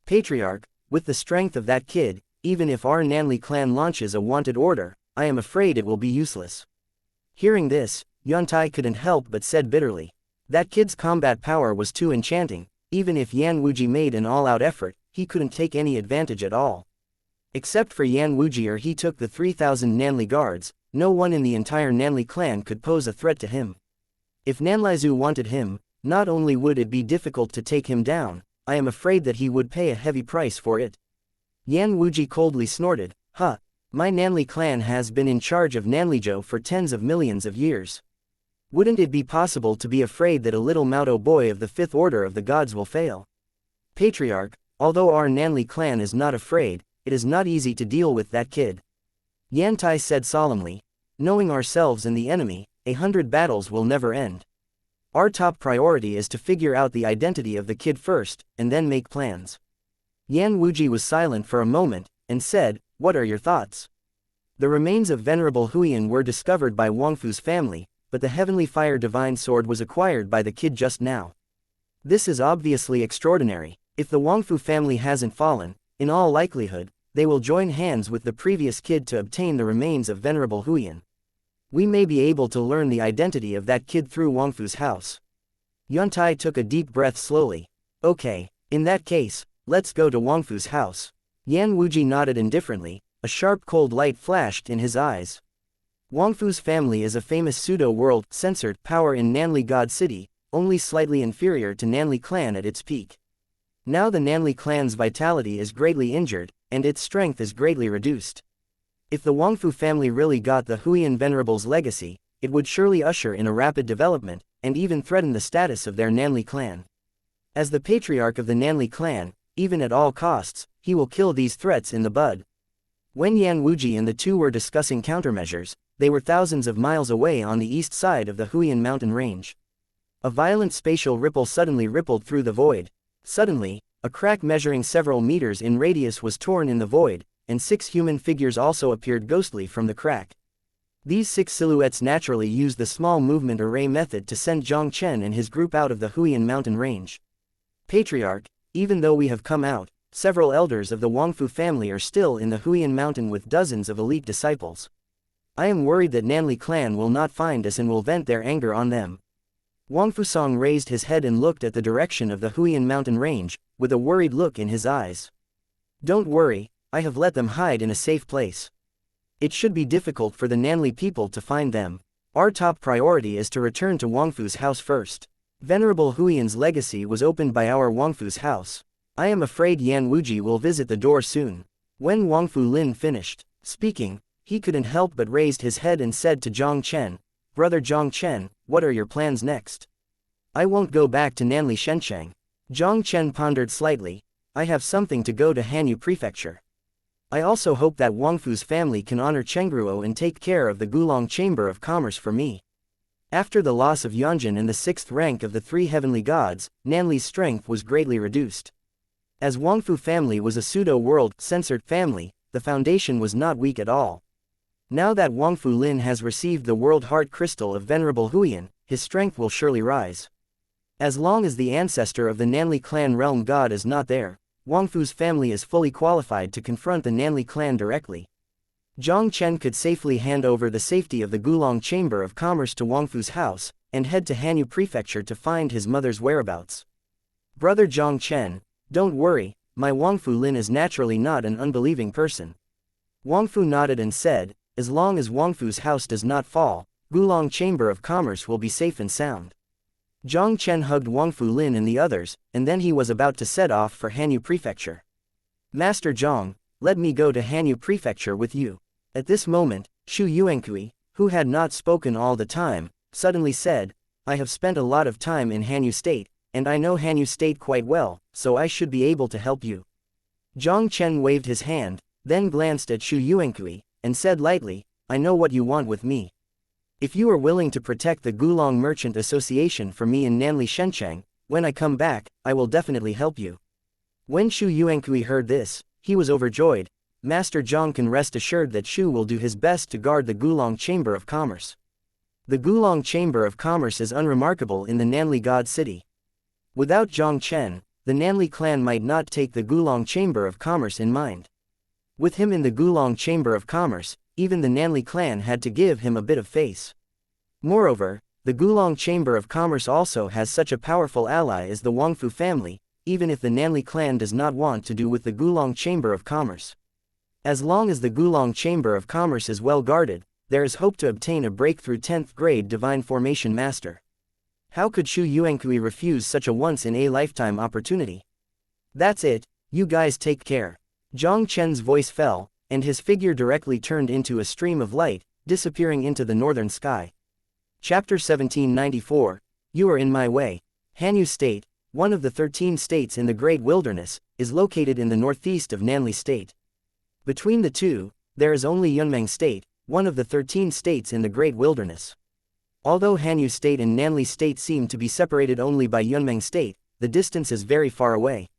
Patriarch, with the strength of that kid, even if our Nanli clan launches a wanted order, I am afraid it will be useless. Hearing this, Yantai couldn't help but said bitterly. That kid's combat power was too enchanting, even if Yan Wuji made an all-out effort, he couldn't take any advantage at all. Except for Yan Wuji, or he took the 3,000 Nanli guards, no one in the entire Nanli clan could pose a threat to him. If Nanlaizu wanted him, not only would it be difficult to take him down, I am afraid that he would pay a heavy price for it. Yan Wuji coldly snorted, "Huh, my Nanli clan has been in charge of Nanlizhou for tens of millions of years. Wouldn't it be possible to be afraid that a little Maodo boy of the fifth order of the gods will fail? Patriarch, although our Nanli clan is not afraid, it is not easy to deal with that kid." Yantai said solemnly, "Knowing ourselves and the enemy, 100 battles will never end. Our top priority is to figure out the identity of the kid first, and then make plans." Yan Wuji was silent for a moment, and said, "What are your thoughts?" The remains of Venerable Huiyan were discovered by Wangfu's family, but the Heavenly Fire Divine Sword was acquired by the kid just now. This is obviously extraordinary. If the Wangfu family hasn't fallen, in all likelihood, they will join hands with the previous kid to obtain the remains of Venerable Huiyan. We may be able to learn the identity of that kid through Wangfu's house. Yantai took a deep breath slowly. "Okay, in that case, let's go to Wangfu's house." Yan Wuji nodded indifferently, a sharp cold light flashed in his eyes. Wangfu's family is a famous pseudo-world, censored power in Nanli God City, only slightly inferior to Nanli clan at its peak. Now the Nanli clan's vitality is greatly injured, and its strength is greatly reduced. If the Wangfu family really got the Huiyan Venerables legacy, it would surely usher in a rapid development, and even threaten the status of their Nanli clan. As the patriarch of the Nanli clan, even at all costs, he will kill these threats in the bud. When Yan Wuji and the two were discussing countermeasures, they were thousands of miles away on the east side of the Huiyan mountain range. A violent spatial ripple suddenly rippled through the void. Suddenly, a crack measuring several meters in radius was torn in the void, and 6 human figures also appeared ghostly from the crack. These 6 silhouettes naturally used the small movement array method to send Jiang Chen and his group out of the Huiyan mountain range. Patriarch, even though we have come out, several elders of the Wangfu family are still in the Huiyan mountain with dozens of elite disciples. I am worried that Nanli clan will not find us and will vent their anger on them. Wangfu Song raised his head and looked at the direction of the Huiyan mountain range, with a worried look in his eyes. "Don't worry, I have let them hide in a safe place. It should be difficult for the Nanli people to find them. Our top priority is to return to Wangfu's house first. Venerable Huiyan's legacy was opened by our Wangfu's house. I am afraid Yan Wuji will visit the door soon." When Wangfu Lin finished speaking, he couldn't help but raised his head and said to Jiang Chen, "Brother Jiang Chen, what are your plans next?" "I won't go back to Nanli Shenchang." Jiang Chen pondered slightly. "I have something to go to Hanyu Prefecture. I also hope that Wangfu's family can honor Chengruo and take care of the Gulong Chamber of Commerce for me. After the loss of Yanjin and the 6th rank of the 3 heavenly gods, Nanli's strength was greatly reduced. As Wangfu family was a pseudo-world censored family, the foundation was not weak at all. Now that Wangfu Lin has received the World Heart Crystal of Venerable Huiyan, his strength will surely rise. As long as the ancestor of the Nanli clan realm god is not there, Wangfu's family is fully qualified to confront the Nanli clan directly. Jiang Chen could safely hand over the safety of the Gulong Chamber of Commerce to Wangfu's house, and head to Hanyu Prefecture to find his mother's whereabouts. Brother Jiang Chen, don't worry, my Wangfu Lin is naturally not an unbelieving person. Wangfu nodded and said, as long as Wangfu's house does not fall, Gulong Chamber of Commerce will be safe and sound. Jiang Chen hugged Wangfu Lin and the others, and then he was about to set off for Hanyu Prefecture. Master Jiang, let me go to Hanyu Prefecture with you. At this moment, Xu Yuankui, who had not spoken all the time, suddenly said, I have spent a lot of time in Hanyu State, and I know Hanyu State quite well, so I should be able to help you. Jiang Chen waved his hand, then glanced at Xu Yuankui, and said lightly, I know what you want with me. If you are willing to protect the Gulong Merchant Association for me in Nanli Shencheng, when I come back, I will definitely help you. When Xu Yuankui heard this, he was overjoyed. Master Jiang can rest assured that Xu will do his best to guard the Gulong Chamber of Commerce. The Gulong Chamber of Commerce is unremarkable in the Nanli God City. Without Jiang Chen, the Nanli clan might not take the Gulong Chamber of Commerce in mind. With him in the Gulong Chamber of Commerce, even the Nanli clan had to give him a bit of face. Moreover, the Gulong Chamber of Commerce also has such a powerful ally as the Wangfu family, even if the Nanli clan does not want to do with the Gulong Chamber of Commerce. As long as the Gulong Chamber of Commerce is well guarded, there is hope to obtain a breakthrough 10th grade Divine Formation Master. How could Xu Yuankui refuse such a once-in-a-lifetime opportunity? That's it, you guys take care. Jiang Chen's voice fell, and his figure directly turned into a stream of light, disappearing into the northern sky. Chapter 1794, You Are in My Way. Hanyu State, one of the 13 states in the Great Wilderness, is located in the northeast of Nanli State. Between the two, there is only Yunmeng State, one of the 13 states in the Great Wilderness. Although Hanyu State and Nanli State seem to be separated only by Yunmeng State, the distance is very far away.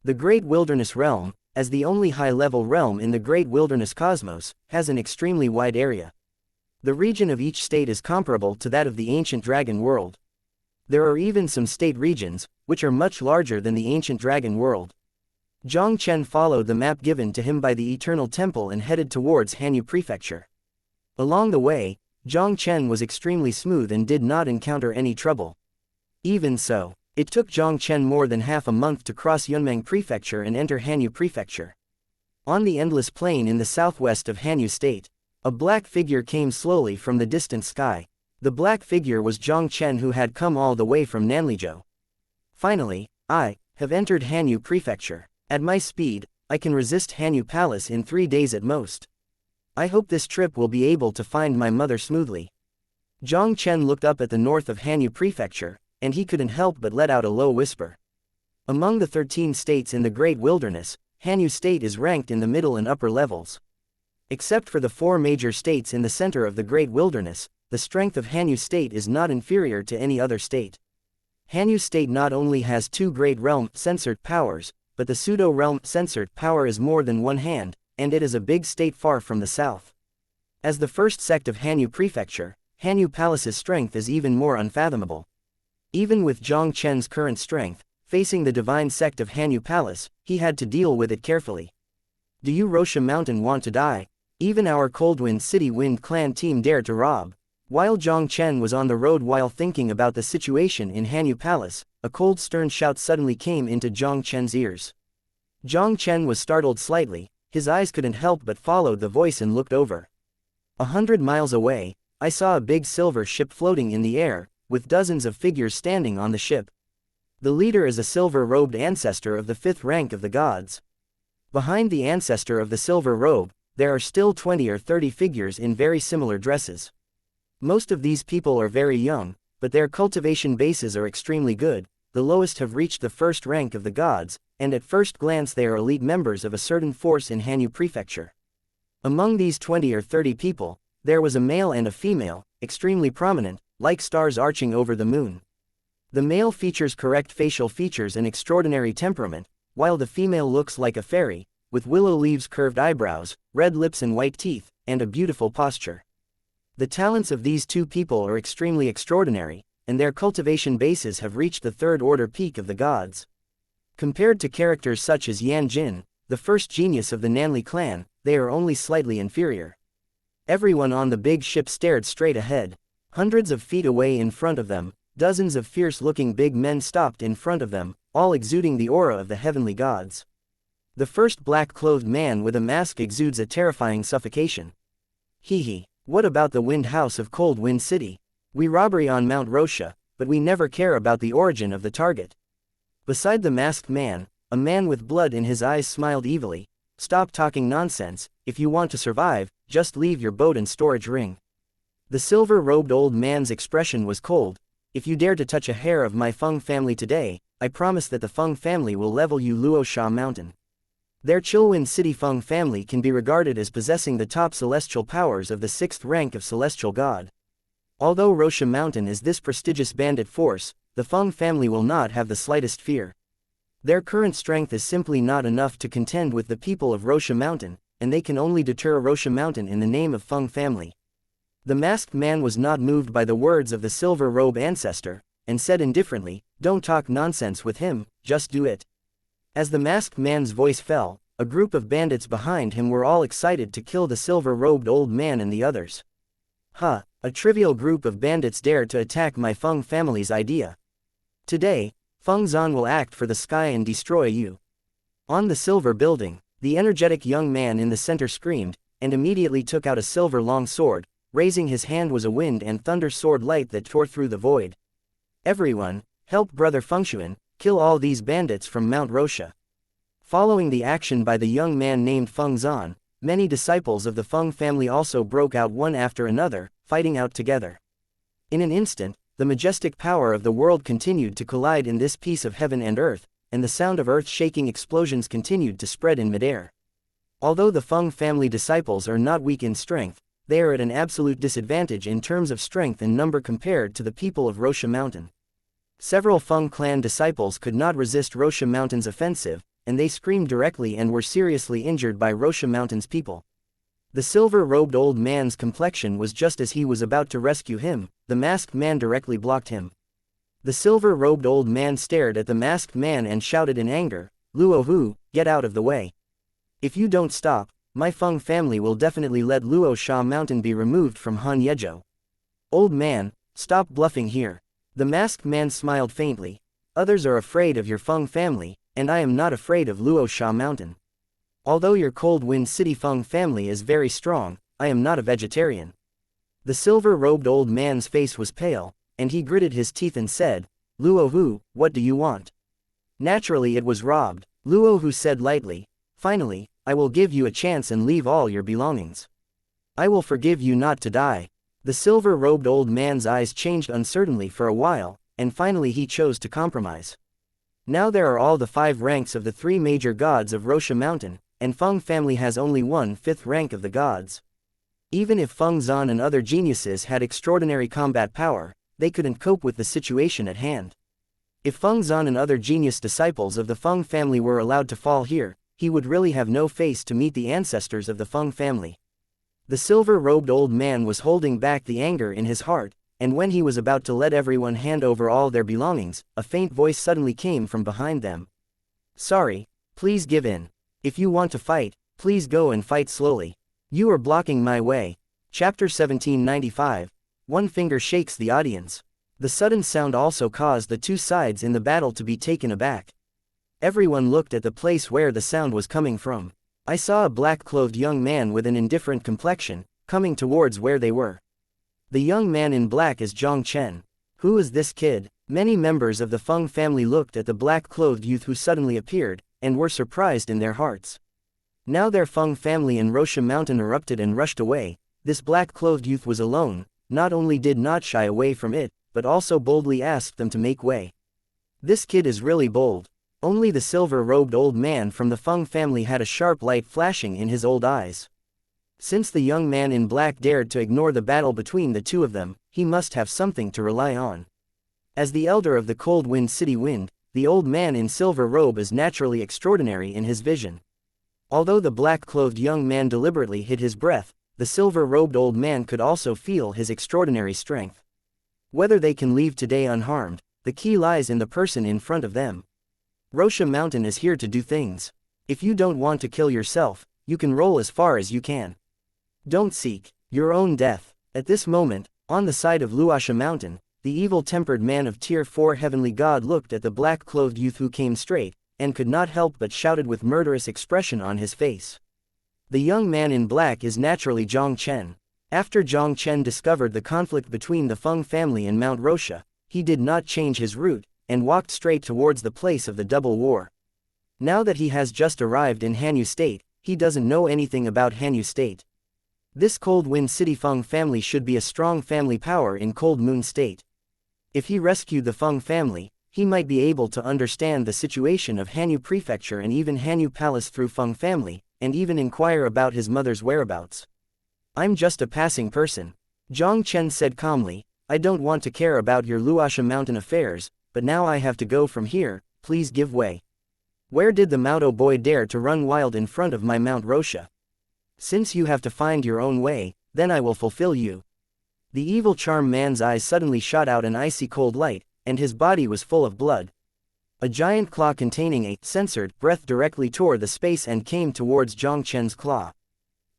The Great Wilderness Realm, as the only high-level realm in the Great Wilderness Cosmos, has an extremely wide area. The region of each state is comparable to that of the ancient dragon world. There are even some state regions, which are much larger than the ancient dragon world. Jiang Chen followed the map given to him by the Eternal Temple and headed towards Hanyu Prefecture. Along the way, Jiang Chen was extremely smooth and did not encounter any trouble. Even so, it took Jiang Chen more than half a month to cross Yunmeng Prefecture and enter Hanyu Prefecture. On the endless plain in the southwest of Hanyu State, a black figure came slowly from the distant sky. The black figure was Jiang Chen, who had come all the way from Nanlizhou. Finally, I have entered Hanyu Prefecture. At my speed, I can resist Hanyu Palace in 3 days at most. I hope this trip will be able to find my mother smoothly. Jiang Chen looked up at the north of Hanyu Prefecture, and he couldn't help but let out a low whisper. Among the 13 states in the Great Wilderness, Hanyu State is ranked in the middle and upper levels. Except for the 4 major states in the center of the Great Wilderness, the strength of Hanyu State is not inferior to any other state. Hanyu State not only has 2 great realm censored powers, but the pseudo-realm censored power is more than one hand, and it is a big state far from the south. As the first sect of Hanyu Prefecture, Hanyu Palace's strength is even more unfathomable. Even with Jiang Chen's current strength, facing the divine sect of Hanyu Palace, he had to deal with it carefully. Do you Rosha Mountain want to die? Even our Coldwind City Wind Clan team dared to rob. While Jiang Chen was on the road while thinking about the situation in Hanyu Palace, a cold stern shout suddenly came into Jiang Chen's ears. Jiang Chen was startled slightly, his eyes couldn't help but follow the voice and looked over. 100 miles away, I saw a big silver ship floating in the air, with dozens of figures standing on the ship. The leader is a silver-robed ancestor of the 5th rank of the gods. Behind the ancestor of the silver robe, there are still 20 or 30 figures in very similar dresses. Most of these people are very young, but their cultivation bases are extremely good. The lowest have reached the 1st rank of the gods, and at first glance they are elite members of a certain force in Hanyu Prefecture. Among these 20 or 30 people, there was a male and a female, extremely prominent, like stars arching over the moon. The male features correct facial features and extraordinary temperament, while the female looks like a fairy, with willow leaves curved eyebrows, red lips and white teeth, and a beautiful posture. The talents of these two people are extremely extraordinary, and their cultivation bases have reached the third-order peak of the gods. Compared to characters such as Yan Jin, the first genius of the Nanli clan, they are only slightly inferior. Everyone on the big ship stared straight ahead. Hundreds of feet away in front of them, dozens of fierce-looking big men stopped in front of them, all exuding the aura of the heavenly gods. The first black-clothed man with a mask exudes a terrifying suffocation. Hee. What about the Wind House of Cold Wind City? We robbery on Mount Rosha, but we never care about the origin of the target. Beside the masked man, a man with blood in his eyes smiled evilly. Stop talking nonsense. If you want to survive, just leave your boat and storage ring. The silver-robed old man's expression was cold. If you dare to touch a hair of my Feng family today, I promise that the Feng family will level you Luo Sha Mountain. Their Chilwind City Feng family can be regarded as possessing the top celestial powers of the 6th rank of celestial god. Although Rosha Mountain is this prestigious bandit force, the Feng family will not have the slightest fear. Their current strength is simply not enough to contend with the people of Rosha Mountain, and they can only deter Rosha Mountain in the name of Feng family. The masked man was not moved by the words of the silver robe ancestor, and said indifferently, "Don't talk nonsense with him, just do it." As the masked man's voice fell, a group of bandits behind him were all excited to kill the silver-robed old man and the others. A trivial group of bandits dared to attack my Feng family's idea. Today, Feng Zan will act for the sky and destroy you. On the silver building, the energetic young man in the center screamed, and immediately took out a silver long sword. Raising his hand was a wind and thunder sword light that tore through the void. Everyone, help Brother Fengshuan, kill all these bandits from Mount Rosha. Following the action by the young man named Feng Zan, many disciples of the Feng family also broke out one after another, fighting out together. In an instant, the majestic power of the world continued to collide in this piece of heaven and earth, and the sound of earth-shaking explosions continued to spread in midair. Although the Feng family disciples are not weak in strength, they are at an absolute disadvantage in terms of strength and number compared to the people of Rosha Mountain. Several Feng clan disciples could not resist Rosha Mountain's offensive, and they screamed directly and were seriously injured by Rosha Mountain's people. The silver-robed old man's complexion was just as he was about to rescue him, the masked man directly blocked him. The silver-robed old man stared at the masked man and shouted in anger, "Luo Hu, get out of the way. If you don't stop, my Feng family will definitely let Luo Sha Mountain be removed from Han Yezhou." "Old man, stop bluffing here." The masked man smiled faintly. "Others are afraid of your Feng family, and I am not afraid of Luo Sha Mountain. Although your Cold Wind City Feng family is very strong, I am not a vegetarian." The silver-robed old man's face was pale, and he gritted his teeth and said, "Luo Hu, what do you want?" Naturally it was robbed. Luo Hu said lightly, "Finally, I will give you a chance and leave all your belongings. I will forgive you not to die." The silver-robed old man's eyes changed uncertainly for a while, and finally he chose to compromise. Now there are all the 5 ranks of the 3 major gods of Rosha Mountain, and Feng family has only 1/5 rank of the gods. Even if Feng Zan and other geniuses had extraordinary combat power, they couldn't cope with the situation at hand. If Feng Zan and other genius disciples of the Feng family were allowed to fall here, he would really have no face to meet the ancestors of the Feng family. The silver-robed old man was holding back the anger in his heart, and when he was about to let everyone hand over all their belongings, a faint voice suddenly came from behind them. "Sorry, please give in. If you want to fight, please go and fight slowly. You are blocking my way." Chapter 1795. One finger shakes the audience. The sudden sound also caused the 2 sides in the battle to be taken aback. Everyone looked at the place where the sound was coming from. I saw a black-clothed young man with an indifferent complexion, coming towards where they were. The young man in black is Jiang Chen. Who is this kid? Many members of the Feng family looked at the black-clothed youth who suddenly appeared, and were surprised in their hearts. Now their Feng family in Rosha Mountain erupted and rushed away. This black-clothed youth was alone, not only did not shy away from it, but also boldly asked them to make way. This kid is really bold. Only the silver-robed old man from the Feng family had a sharp light flashing in his old eyes. Since the young man in black dared to ignore the battle between the two of them, he must have something to rely on. As the elder of the Cold Wind City Wind, the old man in silver robe is naturally extraordinary in his vision. Although the black-clothed young man deliberately hid his breath, the silver-robed old man could also feel his extraordinary strength. Whether they can leave today unharmed, the key lies in the person in front of them. Rocha Mountain is here to do things. If you don't want to kill yourself, you can roll as far as you can. Don't seek your own death. At this moment, on the side of Luosha Mountain, the evil-tempered man of Tier 4 Heavenly God looked at the black-clothed youth who came straight, and could not help but shouted with murderous expression on his face. The young man in black is naturally Jiang Chen. After Jiang Chen discovered the conflict between the Feng family and Mount Rocha, he did not change his route, and walked straight towards the place of the double war. Now that he has just arrived in Hanyu State, he doesn't know anything about Hanyu State. This Cold Wind City Feng family should be a strong family power in Cold Moon State. If he rescued the Feng family, he might be able to understand the situation of Hanyu Prefecture and even Hanyu Palace through Feng family, and even inquire about his mother's whereabouts. I'm just a passing person. Jiang Chen said calmly, I don't want to care about your Luosha Mountain affairs, but now I have to go from here, please give way. Where did the Maudo boy dare to run wild in front of my Mount Rocha? Since you have to find your own way, then I will fulfill you. The evil charm man's eyes suddenly shot out an icy cold light, and his body was full of blood. A giant claw containing a censored breath directly tore the space and came towards Jiang Chen's claw.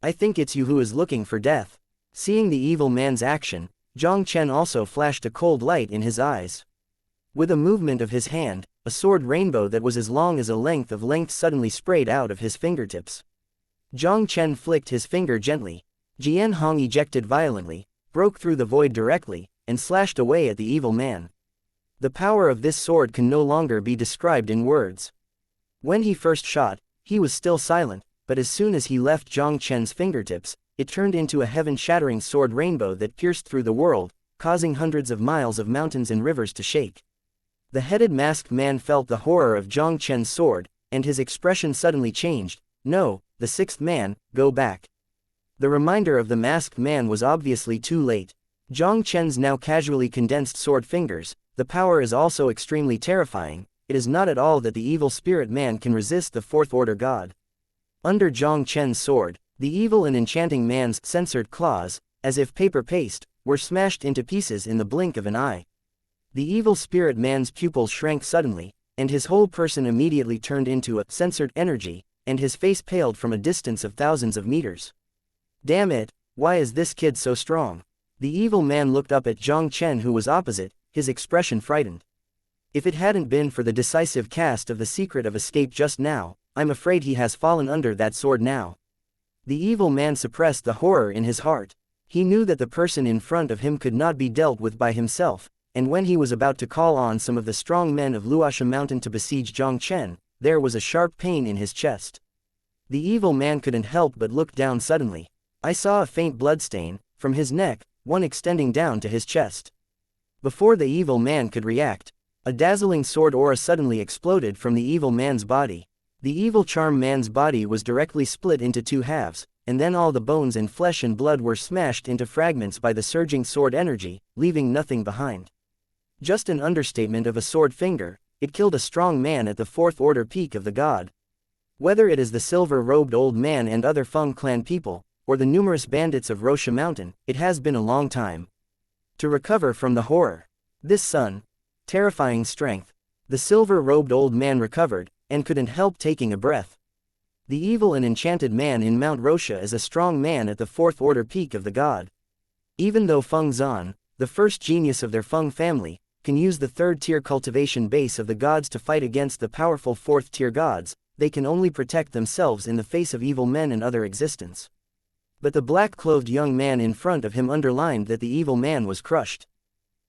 I think it's you who is looking for death. Seeing the evil man's action, Jiang Chen also flashed a cold light in his eyes. With a movement of his hand, a sword rainbow that was as long as a length of length suddenly sprayed out of his fingertips. Jiang Chen flicked his finger gently. Jian Hong ejected violently, broke through the void directly, and slashed away at the evil man. The power of this sword can no longer be described in words. When he first shot, he was still silent, but as soon as he left Jiang Chen's fingertips, it turned into a heaven-shattering sword rainbow that pierced through the world, causing hundreds of miles of mountains and rivers to shake. The headed masked man felt the horror of Jiang Chen's sword, and his expression suddenly changed. No, the sixth man, go back. The reminder of the masked man was obviously too late. Jiang Chen's now casually condensed sword fingers, the power is also extremely terrifying. It is not at all that the evil spirit man can resist the fourth order god. Under Jiang Chen's sword, the evil and enchanting man's censored claws, as if paper paste, were smashed into pieces in the blink of an eye. The evil spirit man's pupils shrank suddenly, and his whole person immediately turned into a censored energy, and his face paled from a distance of thousands of meters. Damn it, why is this kid so strong? The evil man looked up at Jiang Chen who was opposite, his expression frightened. If it hadn't been for the decisive cast of the secret of escape just now, I'm afraid he has fallen under that sword now. The evil man suppressed the horror in his heart. He knew that the person in front of him could not be dealt with by himself, and when he was about to call on some of the strong men of Luosha Mountain to besiege Jiang Chen, there was a sharp pain in his chest. The evil man couldn't help but look down suddenly. I saw a faint bloodstain, from his neck, one extending down to his chest. Before the evil man could react, a dazzling sword aura suddenly exploded from the evil man's body. The evil charm man's body was directly split into two halves, and then all the bones and flesh and blood were smashed into fragments by the surging sword energy, leaving nothing behind. Just an understatement of a sword finger, it killed a strong man at the fourth order peak of the god. Whether it is the silver-robed old man and other Feng clan people, or the numerous bandits of Rocha Mountain, it has been a long time to recover from the horror. This sudden, terrifying strength. The silver-robed old man recovered, and couldn't help taking a breath. The evil and enchanted man in Mount Rocha is a strong man at the fourth order peak of the god. Even though Feng Zan, the first genius of their Feng family, can use the third-tier cultivation base of the gods to fight against the powerful fourth-tier gods, they can only protect themselves in the face of evil men and other existence. But the black-clothed young man in front of him underlined that the evil man was crushed.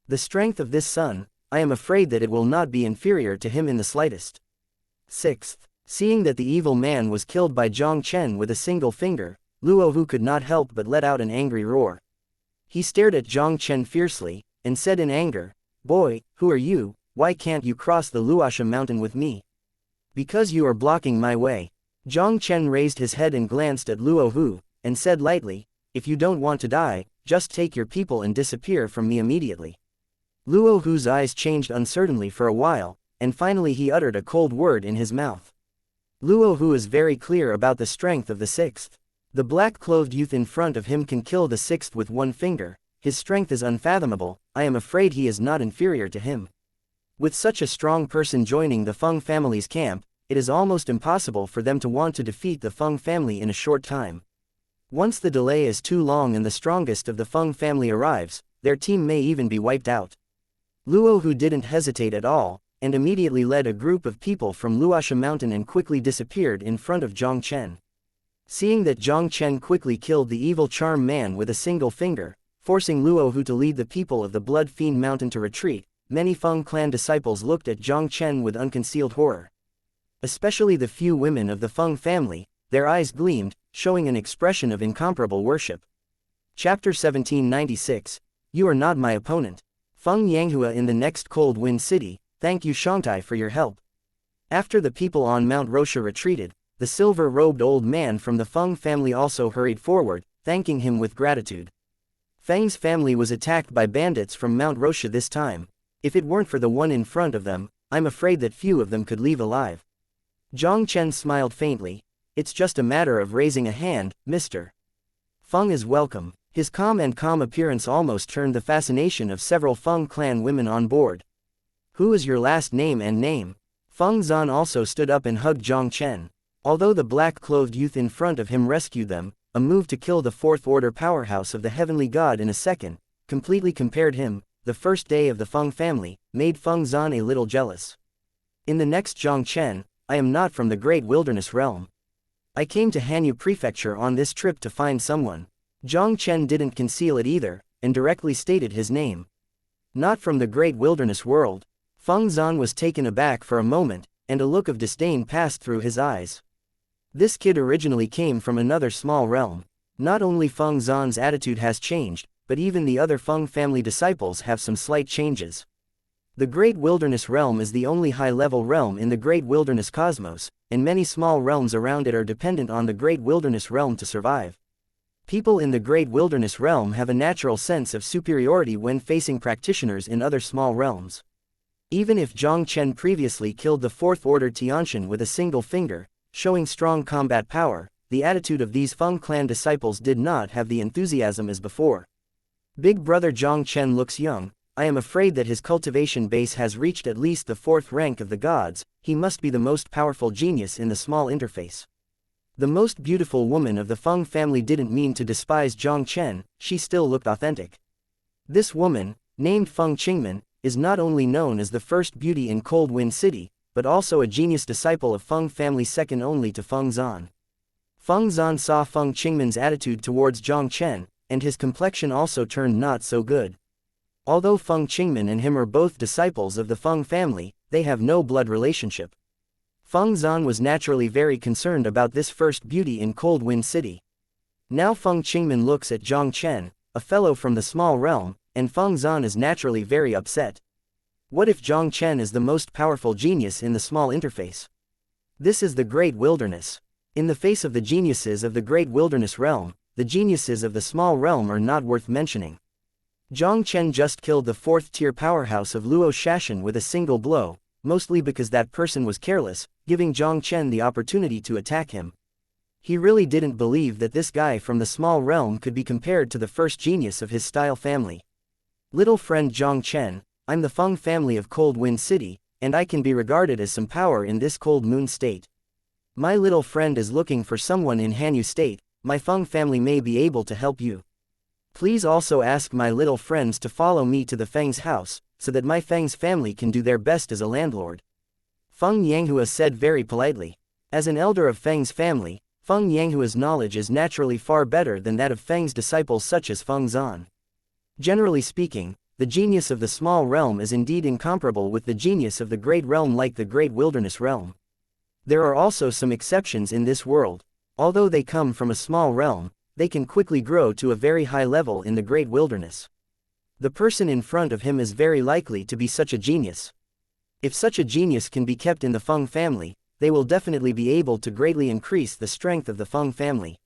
The strength of this son, I am afraid that it will not be inferior to him in the slightest. Sixth, seeing that the evil man was killed by Jiang Chen with a single finger, Luo Hu could not help but let out an angry roar. He stared at Jiang Chen fiercely, and said in anger, "Boy, who are you? Why can't you cross the Luosha Mountain with me? Because you are blocking my way. Jiang Chen raised his head and glanced at Luo Hu, and said lightly, if you don't want to die, just take your people and disappear from me immediately. Luo Hu's eyes changed uncertainly for a while, and finally he uttered a cold word in his mouth. Luo Hu is very clear about the strength of the sixth. The black-clothed youth in front of him can kill the sixth with one finger. His strength is unfathomable. I am afraid he is not inferior to him. With such a strong person joining the Feng family's camp, it is almost impossible for them to want to defeat the Feng family in a short time. Once the delay is too long and the strongest of the Feng family arrives, their team may even be wiped out. Luo Hu didn't hesitate at all, and immediately led a group of people from Luosha Mountain and quickly disappeared in front of Jiang Chen. Seeing that Jiang Chen quickly killed the evil charm man with a single finger, forcing Luo Hu to lead the people of the Blood Fiend Mountain to retreat, many Feng clan disciples looked at Jiang Chen with unconcealed horror. Especially the few women of the Feng family, their eyes gleamed, showing an expression of incomparable worship. Chapter 1796. You are not my opponent. Feng Yanghua in the next Cold Wind City. Thank you Shangtai for your help. After the people on Mount Rosha retreated, the silver-robed old man from the Feng family also hurried forward, thanking him with gratitude. Feng's family was attacked by bandits from Mount Rosha this time. If it weren't for the one in front of them, I'm afraid that few of them could leave alive. Jiang Chen smiled faintly. It's just a matter of raising a hand, mister. Feng is welcome. His calm appearance almost turned the fascination of several Feng clan women on board. Who is your last name and name? Feng Zan also stood up and hugged Jiang Chen. Although the black-clothed youth in front of him rescued them, a move to kill the fourth-order powerhouse of the heavenly god in a second, completely compared him, the first day of the Feng family, made Feng Zan a little jealous. In the next Jiang Chen, I am not from the great wilderness realm. I came to Hanyu Prefecture on this trip to find someone. Jiang Chen didn't conceal it either, and directly stated his name. Not from the great wilderness world. Feng Zan was taken aback for a moment, and a look of disdain passed through his eyes. This kid originally came from another small realm. Not only Feng Zan's attitude has changed, but even the other Feng family disciples have some slight changes. The Great Wilderness Realm is the only high-level realm in the Great Wilderness Cosmos, and many small realms around it are dependent on the Great Wilderness Realm to survive. People in the Great Wilderness Realm have a natural sense of superiority when facing practitioners in other small realms. Even if Jiang Chen previously killed the fourth-order Tianshan with a single finger, showing strong combat power, the attitude of these Feng clan disciples did not have the enthusiasm as before. Big brother Jiang Chen looks young. I am afraid that his cultivation base has reached at least the fourth rank of the gods. He must be the most powerful genius in the small interface. The most beautiful woman of the Feng family didn't mean to despise Jiang Chen. She still looked authentic. This woman, named Feng Qingmen, is not only known as the first beauty in Cold Wind City, but also a genius disciple of Feng family second only to Feng Zan. Feng Zan saw Feng Qingmen's attitude towards Jiang Chen, and his complexion also turned not so good. Although Feng Qingmen and him are both disciples of the Feng family, they have no blood relationship. Feng Zan was naturally very concerned about this first beauty in Cold Wind City. Now Feng Qingmen looks at Jiang Chen, a fellow from the small realm, and Feng Zan is naturally very upset. What if Jiang Chen is the most powerful genius in the small interface? This is the Great Wilderness. In the face of the geniuses of the Great Wilderness Realm, the geniuses of the small realm are not worth mentioning. Jiang Chen just killed the fourth-tier powerhouse of Luo Shashan with a single blow, mostly because that person was careless, giving Jiang Chen the opportunity to attack him. He really didn't believe that this guy from the small realm could be compared to the first genius of his style family. Little friend Jiang Chen, I'm the Feng family of Cold Wind City, and I can be regarded as some power in this Cold Moon State. My little friend is looking for someone in Hanyu State. My Feng family may be able to help you. Please also ask my little friends to follow me to the Feng's house, so that my Feng's family can do their best as a landlord. Feng Yanghua said very politely. As an elder of Feng's family, Feng Yanghua's knowledge is naturally far better than that of Feng's disciples such as Feng Zan. Generally speaking, the genius of the small realm is indeed incomparable with the genius of the great realm like the Great Wilderness Realm. There are also some exceptions in this world. Although they come from a small realm, they can quickly grow to a very high level in the Great Wilderness. The person in front of him is very likely to be such a genius. If such a genius can be kept in the Feng family, they will definitely be able to greatly increase the strength of the Feng family.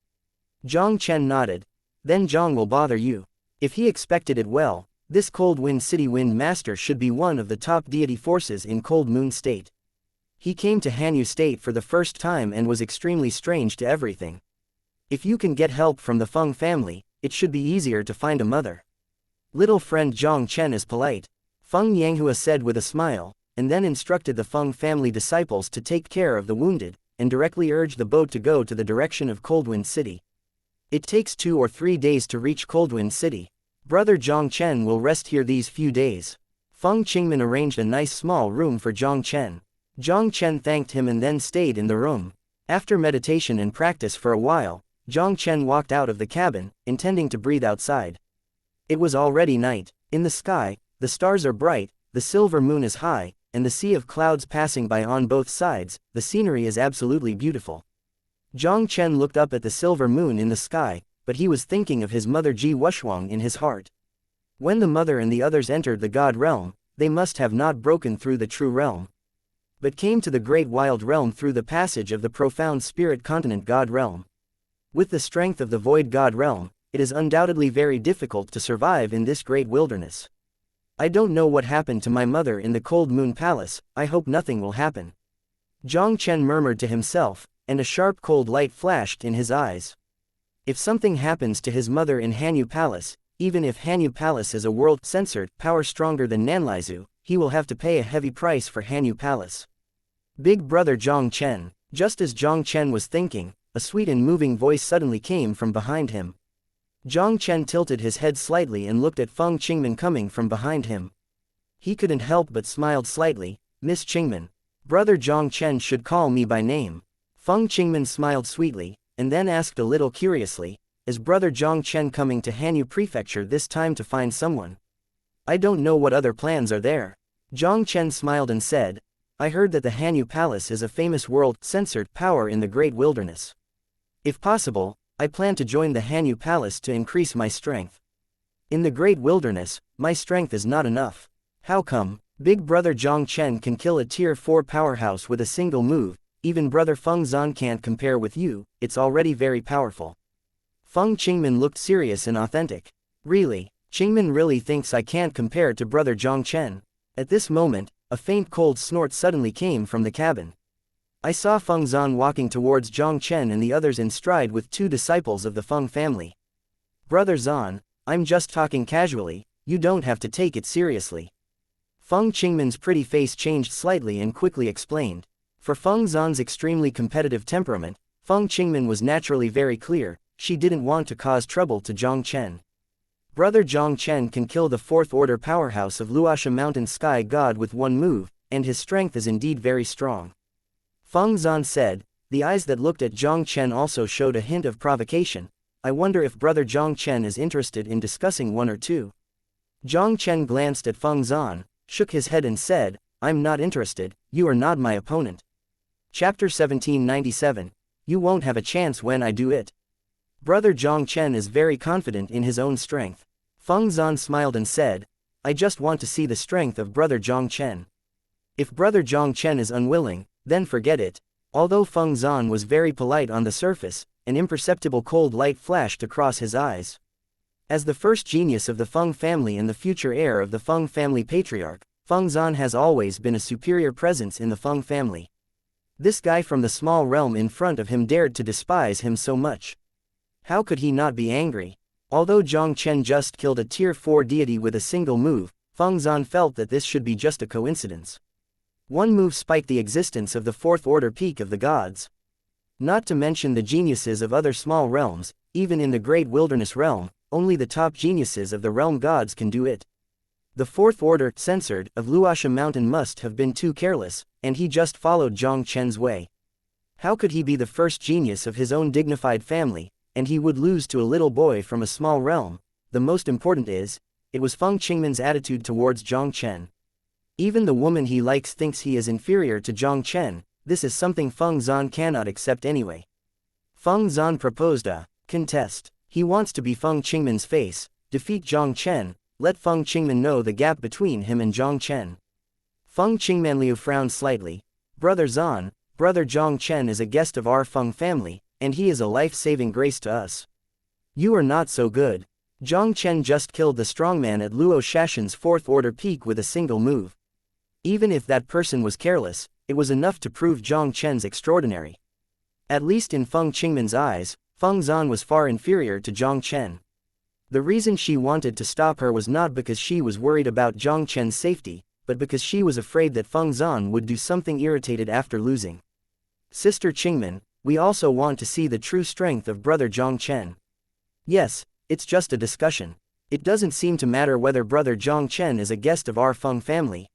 Jiang Chen nodded. Then Jiang will bother you. If he expected it well, this Cold Wind City Wind Master should be one of the top deity forces in Cold Moon State. He came to Hanyu State for the first time and was extremely strange to everything. If you can get help from the Feng family, it should be easier to find a mother. Little friend Jiang Chen is polite, Feng Yanghua said with a smile, and then instructed the Feng family disciples to take care of the wounded, and directly urged the boat to go to the direction of Coldwind City. It takes 2 or 3 days to reach Coldwind City. Brother Jiang Chen will rest here these few days. Feng Qingmin arranged a nice small room for Jiang Chen. Jiang Chen thanked him and then stayed in the room. After meditation and practice for a while, Jiang Chen walked out of the cabin, intending to breathe outside. It was already night. In the sky, the stars are bright, the silver moon is high, and the sea of clouds passing by on both sides. The scenery is absolutely beautiful. Jiang Chen looked up at the silver moon in the sky, but he was thinking of his mother Ji Wushuang in his heart. When the mother and the others entered the God realm, they must have not broken through the true realm, but came to the great wild realm through the passage of the profound spirit continent God realm. With the strength of the void God realm, it is undoubtedly very difficult to survive in this great wilderness. I don't know what happened to my mother in the Cold Moon Palace, I hope nothing will happen. Jiang Chen murmured to himself, and a sharp cold light flashed in his eyes. If something happens to his mother in Hanyu Palace, even if Hanyu Palace is a world-censored power stronger than Nanlaizu, he will have to pay a heavy price for Hanyu Palace. Big brother Jiang Chen. Just as Jiang Chen was thinking, a sweet and moving voice suddenly came from behind him. Jiang Chen tilted his head slightly and looked at Feng Qingmin coming from behind him. He couldn't help but smiled slightly. Miss Qingmin. Brother Jiang Chen should call me by name. Feng Qingmin smiled sweetly, and then asked a little curiously, is Brother Jiang Chen coming to Hanyu Prefecture this time to find someone? I don't know what other plans are there. Jiang Chen smiled and said, I heard that the Hanyu Palace is a famous world-censored power in the Great Wilderness. If possible, I plan to join the Hanyu Palace to increase my strength. In the Great Wilderness, my strength is not enough. How come? Big brother Jiang Chen can kill a tier 4 powerhouse with a single move, even brother Feng Zan can't compare with you, it's already very powerful. Feng Qingmin looked serious and authentic. Really? Qingmin really thinks I can't compare to brother Jiang Chen? At this moment, a faint cold snort suddenly came from the cabin. I saw Feng Zan walking towards Jiang Chen and the others in stride with 2 disciples of the Feng family. Brother Zan, I'm just talking casually, you don't have to take it seriously. Feng Qingmin's pretty face changed slightly and quickly explained. For Feng Zan's extremely competitive temperament, Feng Qingmin was naturally very clear, she didn't want to cause trouble to Jiang Chen. Brother Jiang Chen can kill the 4th order powerhouse of Luosha Mountain Sky God with one move, and his strength is indeed very strong. Feng Zan said, the eyes that looked at Jiang Chen also showed a hint of provocation. I wonder if brother Jiang Chen is interested in discussing one or two. Jiang Chen glanced at Feng Zan, shook his head and said, I'm not interested, you are not my opponent. Chapter 1797. You won't have a chance when I do it. Brother Jiang Chen is very confident in his own strength. Feng Zan smiled and said, I just want to see the strength of brother Jiang Chen. If brother Jiang Chen is unwilling, then forget it. Although Feng Zan was very polite on the surface, an imperceptible cold light flashed across his eyes. As the first genius of the Feng family and the future heir of the Feng family patriarch, Feng Zan has always been a superior presence in the Feng family. This guy from the small realm in front of him dared to despise him so much. How could he not be angry? Although Jiang Chen just killed a tier 4 deity with a single move, Feng Zan felt that this should be just a coincidence. One move spiked the existence of the 4th order peak of the gods. Not to mention the geniuses of other small realms, even in the Great Wilderness realm, only the top geniuses of the realm gods can do it. The 4th order, censored, of Luosha Mountain must have been too careless, and he just followed Jiang Chen's way. How could he be the first genius of his own dignified family, and he would lose to a little boy from a small realm? The most important is, it was Feng Qingmin's attitude towards Jiang Chen. Even the woman he likes thinks he is inferior to Jiang Chen. This is something Feng Zan cannot accept anyway. Feng Zan proposed a contest. He wants to be Feng Qingmin's face, defeat Jiang Chen, let Feng Qingmin know the gap between him and Jiang Chen. Feng Qingmanliu frowned slightly. Brother Zan, Brother Jiang Chen is a guest of our Feng family, and he is a life-saving grace to us. You are not so good. Jiang Chen just killed the strongman at Luo Shashan's 4th order peak with a single move. Even if that person was careless, it was enough to prove Jiang Chen's extraordinary. At least in Feng Qingmen's eyes, Feng Zan was far inferior to Jiang Chen. The reason she wanted to stop her was not because she was worried about Jiang Chen's safety, but because she was afraid that Feng Zan would do something irritated after losing. Sister Qingmen, we also want to see the true strength of Brother Jiang Chen. Yes, it's just a discussion. It doesn't seem to matter whether Brother Jiang Chen is a guest of our Feng family.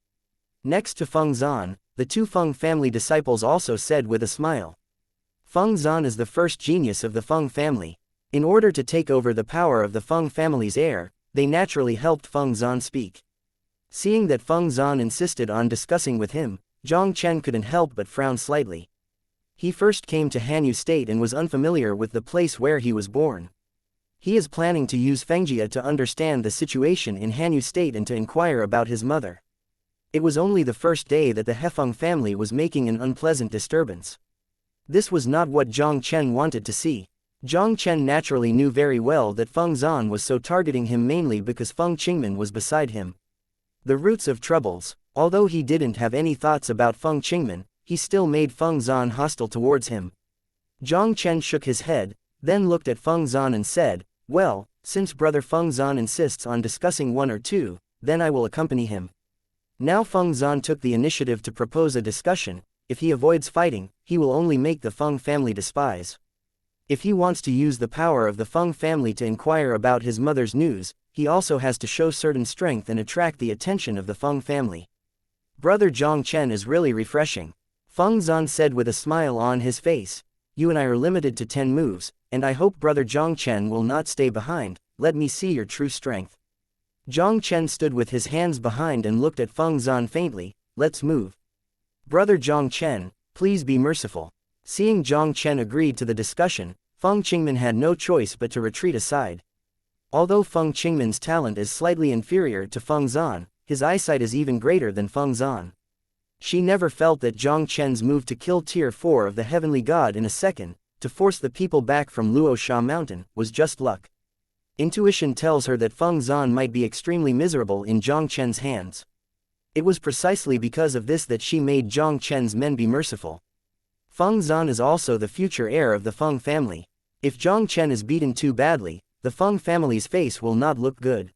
Next to Feng Zan, the 2 Feng family disciples also said with a smile. Feng Zan is the first genius of the Feng family. In order to take over the power of the Feng family's heir, they naturally helped Feng Zan speak. Seeing that Feng Zan insisted on discussing with him, Jiang Chen couldn't help but frown slightly. He first came to Hanyu State and was unfamiliar with the place where he was born. He is planning to use Fengjia to understand the situation in Hanyu State and to inquire about his mother. It was only the first day that the Hefeng family was making an unpleasant disturbance. This was not what Jiang Chen wanted to see. Jiang Chen naturally knew very well that Feng Zan was so targeting him mainly because Feng Qingmen was beside him. The roots of troubles, although he didn't have any thoughts about Feng Qingmen, he still made Feng Zan hostile towards him. Jiang Chen shook his head, then looked at Feng Zan and said, well, since Brother Feng Zan insists on discussing 1 or 2, then I will accompany him. Now Feng Zan took the initiative to propose a discussion. If he avoids fighting, he will only make the Feng family despise. If he wants to use the power of the Feng family to inquire about his mother's news, he also has to show certain strength and attract the attention of the Feng family. Brother Jiang Chen is really refreshing. Feng Zan said with a smile on his face. You and I are limited to 10 moves, and I hope Brother Jiang Chen will not stay behind. Let me see your true strength. Jiang Chen stood with his hands behind and looked at Feng Zan faintly. Let's move. Brother Jiang Chen, please be merciful. Seeing Jiang Chen agreed to the discussion, Feng Qingmen had no choice but to retreat aside. Although Feng Qingmen's talent is slightly inferior to Feng Zan, his eyesight is even greater than Feng Zan. She never felt that Jiang Chen's move to kill Tier 4 of the Heavenly God in a second, to force the people back from Luo Sha Mountain, was just luck. Intuition tells her that Feng Zan might be extremely miserable in Jiang Chen's hands. It was precisely because of this that she made Jiang Chen's men be merciful. Feng Zan is also the future heir of the Feng family. If Jiang Chen is beaten too badly, the Feng family's face will not look good.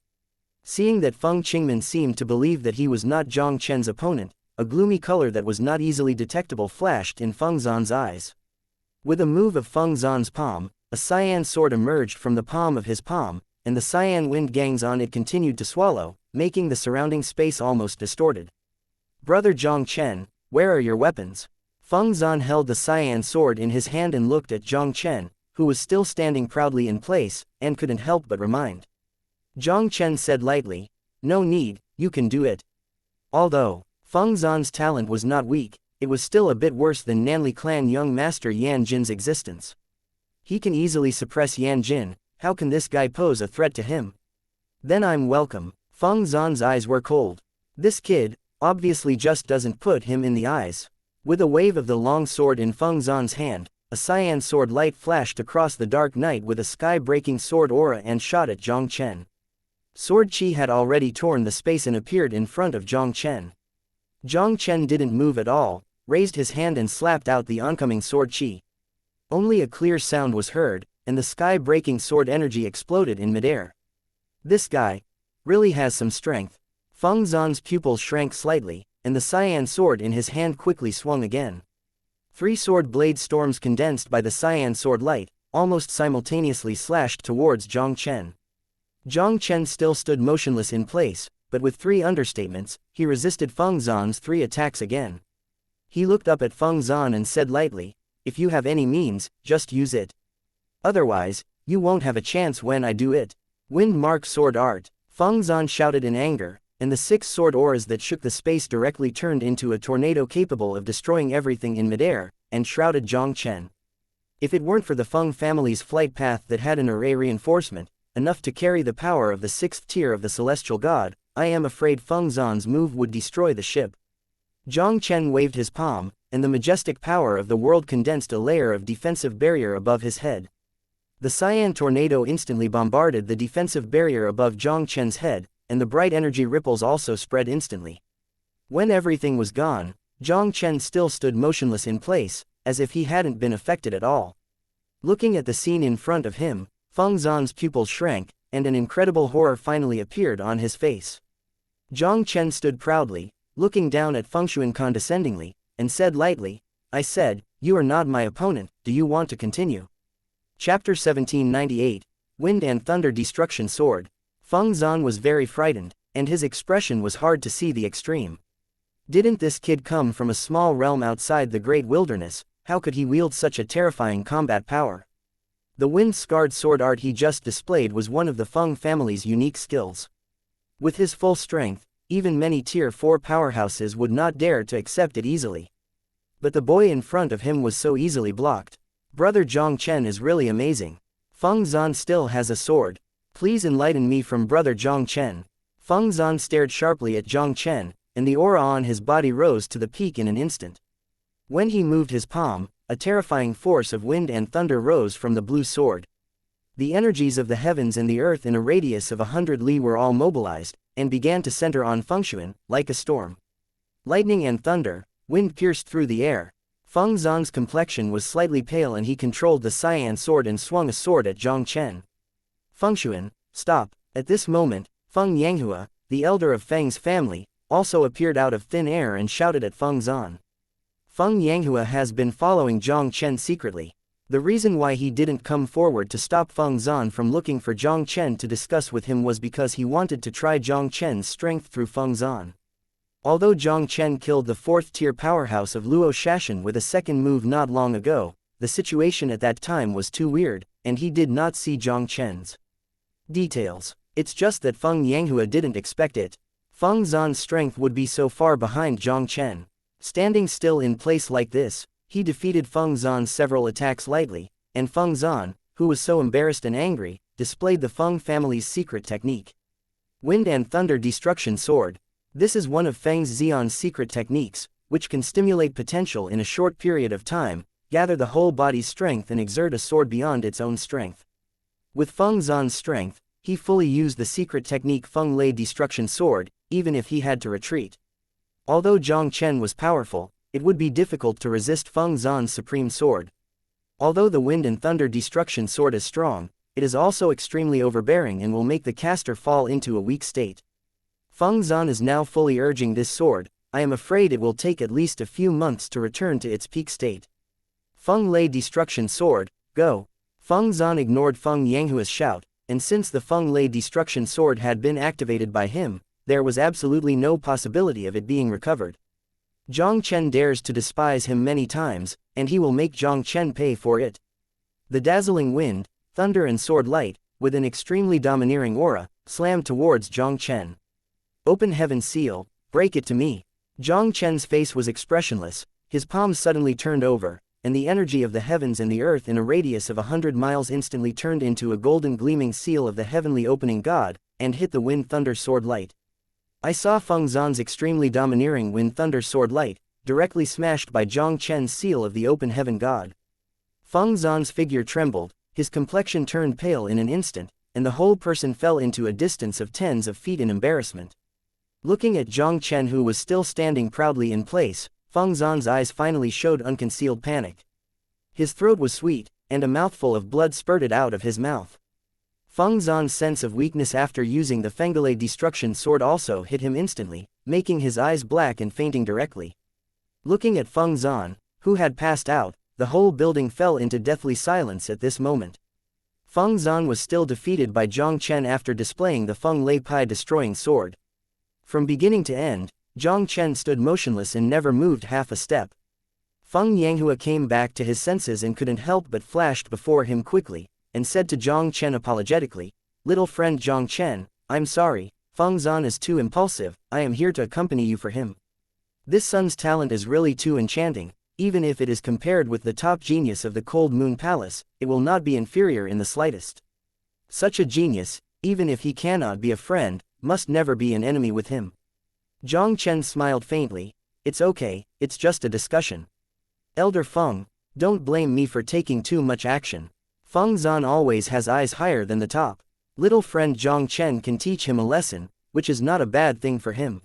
Seeing that Feng Qingmen seemed to believe that he was not Jiang Chen's opponent, a gloomy color that was not easily detectable flashed in Feng Zan's eyes. With a move of Feng Zan's palm, a cyan sword emerged from the palm of his palm, and the cyan wind gangs on it continued to swallow, making the surrounding space almost distorted. Brother Jiang Chen, where are your weapons? Feng Zan held the cyan sword in his hand and looked at Jiang Chen, who was still standing proudly in place, and couldn't help but remind. Jiang Chen said lightly, no need, you can do it. Although Feng Zan's talent was not weak, it was still a bit worse than Nanli clan young master Yan Jin's existence. He can easily suppress Yan Jin, how can this guy pose a threat to him? Then I'm welcome. Feng Zan's eyes were cold. This kid, obviously just doesn't put him in the eyes. With a wave of the long sword in Feng Zan's hand, a cyan sword light flashed across the dark night with a sky-breaking sword aura and shot at Jiang Chen. Sword chi had already torn the space and appeared in front of Jiang Chen. Jiang Chen didn't move at all, raised his hand and slapped out the oncoming sword chi. Only a clear sound was heard, and the sky-breaking sword energy exploded in midair. This guy really has some strength. Feng Zan's pupils shrank slightly, and the cyan sword in his hand quickly swung again. 3 sword blade storms condensed by the cyan sword light, almost simultaneously slashed towards Jiang Chen. Jiang Chen still stood motionless in place, but with 3 understatements, he resisted Feng Zan's 3 attacks again. He looked up at Feng Zan and said lightly, if you have any means, just use it. Otherwise, you won't have a chance when I do it. Wind mark sword art. Feng Zan shouted in anger, and the 6 sword auras that shook the space directly turned into a tornado capable of destroying everything in midair, and shrouded Jiang Chen. If it weren't for the Feng family's flight path that had an array reinforcement, enough to carry the power of the 6th tier of the celestial god, I am afraid Feng Zan's move would destroy the ship. Jiang Chen waved his palm, and the majestic power of the world condensed a layer of defensive barrier above his head. The cyan tornado instantly bombarded the defensive barrier above Jiang Chen's head, and the bright energy ripples also spread instantly. When everything was gone, Jiang Chen still stood motionless in place, as if he hadn't been affected at all. Looking at the scene in front of him, Feng Zhan's pupils shrank, and an incredible horror finally appeared on his face. Jiang Chen stood proudly, looking down at Feng Xuan condescendingly, and said lightly, "I said, you are not my opponent, do you want to continue?" Chapter 1798, Wind and Thunder Destruction Sword. Feng Zhan was very frightened, and his expression was hard to see the extreme. Didn't this kid come from a small realm outside the great wilderness? How could he wield such a terrifying combat power? The wind-scarred sword art he just displayed was one of the Feng family's unique skills. With his full strength, even many Tier 4 powerhouses would not dare to accept it easily. But the boy in front of him was so easily blocked. Brother Jiang Chen is really amazing. Feng Zhan still has a sword. Please enlighten me from Brother Jiang Chen. Feng Zhan stared sharply at Jiang Chen, and the aura on his body rose to the peak in an instant. When he moved his palm, a terrifying force of wind and thunder rose from the blue sword. The energies of the heavens and the earth in a radius of 100 li were all mobilized, and began to center on Feng Xuan, like a storm. Lightning and thunder, wind pierced through the air. Feng Zhan's complexion was slightly pale and he controlled the cyan sword and swung a sword at Jiang Chen. "Feng Xuan, stop." At this moment, Feng Yanghua, the elder of Feng's family, also appeared out of thin air and shouted at Feng Zhan. Feng Yanghua has been following Jiang Chen secretly. The reason why he didn't come forward to stop Feng Zhan from looking for Jiang Chen to discuss with him was because he wanted to try Jiang Chen's strength through Feng Zhan. Although Jiang Chen killed the 4th-tier powerhouse of Luo Shashan with a second move not long ago, the situation at that time was too weird, and he did not see Jiang Chen's details. It's just that Feng Yanghua didn't expect it. Feng Zhan's strength would be so far behind Jiang Chen. Standing still in place like this, he defeated Feng Zhan's several attacks lightly, and Feng Zhan, who was so embarrassed and angry, displayed the Feng family's secret technique. Wind and Thunder Destruction Sword. This is one of Feng Zhan's secret techniques, which can stimulate potential in a short period of time, gather the whole body's strength and exert a sword beyond its own strength. With Feng Zhan's strength, he fully used the secret technique Feng Lei Destruction Sword, even if he had to retreat. Although Jiang Chen was powerful, it would be difficult to resist Feng Zhan's supreme sword. Although the Wind and Thunder Destruction Sword is strong, it is also extremely overbearing and will make the caster fall into a weak state. Feng Zhan is now fully urging this sword. I am afraid it will take at least a few months to return to its peak state. Feng Lei Destruction Sword, go! Feng Zhan ignored Feng Yanghua's shout, and since the Feng Lei Destruction Sword had been activated by him, there was absolutely no possibility of it being recovered. Jiang Chen dares to despise him many times, and he will make Jiang Chen pay for it. The dazzling wind, thunder and sword light, with an extremely domineering aura, slammed towards Jiang Chen. Open heaven seal, break it to me. Jiang Chen's face was expressionless, his palms suddenly turned over, and the energy of the heavens and the earth in a radius of 100 miles instantly turned into a golden gleaming seal of the heavenly opening god, and hit the wind thunder sword light. I saw Feng Zhan's extremely domineering wind thunder sword light, directly smashed by Jiang Chen's seal of the open heaven god. Feng Zhan's figure trembled, his complexion turned pale in an instant, and the whole person fell into a distance of tens of feet in embarrassment. Looking at Jiang Chen, who was still standing proudly in place, Feng Zhan's eyes finally showed unconcealed panic. His throat was sweet, and a mouthful of blood spurted out of his mouth. Feng Zhan's sense of weakness after using the Fengalei Destruction Sword also hit him instantly, making his eyes black and fainting directly. Looking at Feng Zhan, who had passed out, the whole building fell into deathly silence at this moment. Feng Zhan was still defeated by Jiang Chen after displaying the Feng Lei Pai destroying sword. From beginning to end, Jiang Chen stood motionless and never moved half a step. Feng Yanghua came back to his senses and couldn't help but flashed before him quickly, and said to Jiang Chen apologetically, "Little friend Jiang Chen, I'm sorry, Feng Zhan is too impulsive, I am here to accompany you for him. This son's talent is really too enchanting, even if it is compared with the top genius of the Cold Moon Palace, it will not be inferior in the slightest. Such a genius, even if he cannot be a friend, must never be an enemy with him." Jiang Chen smiled faintly, "It's okay, it's just a discussion. Elder Feng, don't blame me for taking too much action. Feng Zan always has eyes higher than the top. Little friend Jiang Chen can teach him a lesson, which is not a bad thing for him.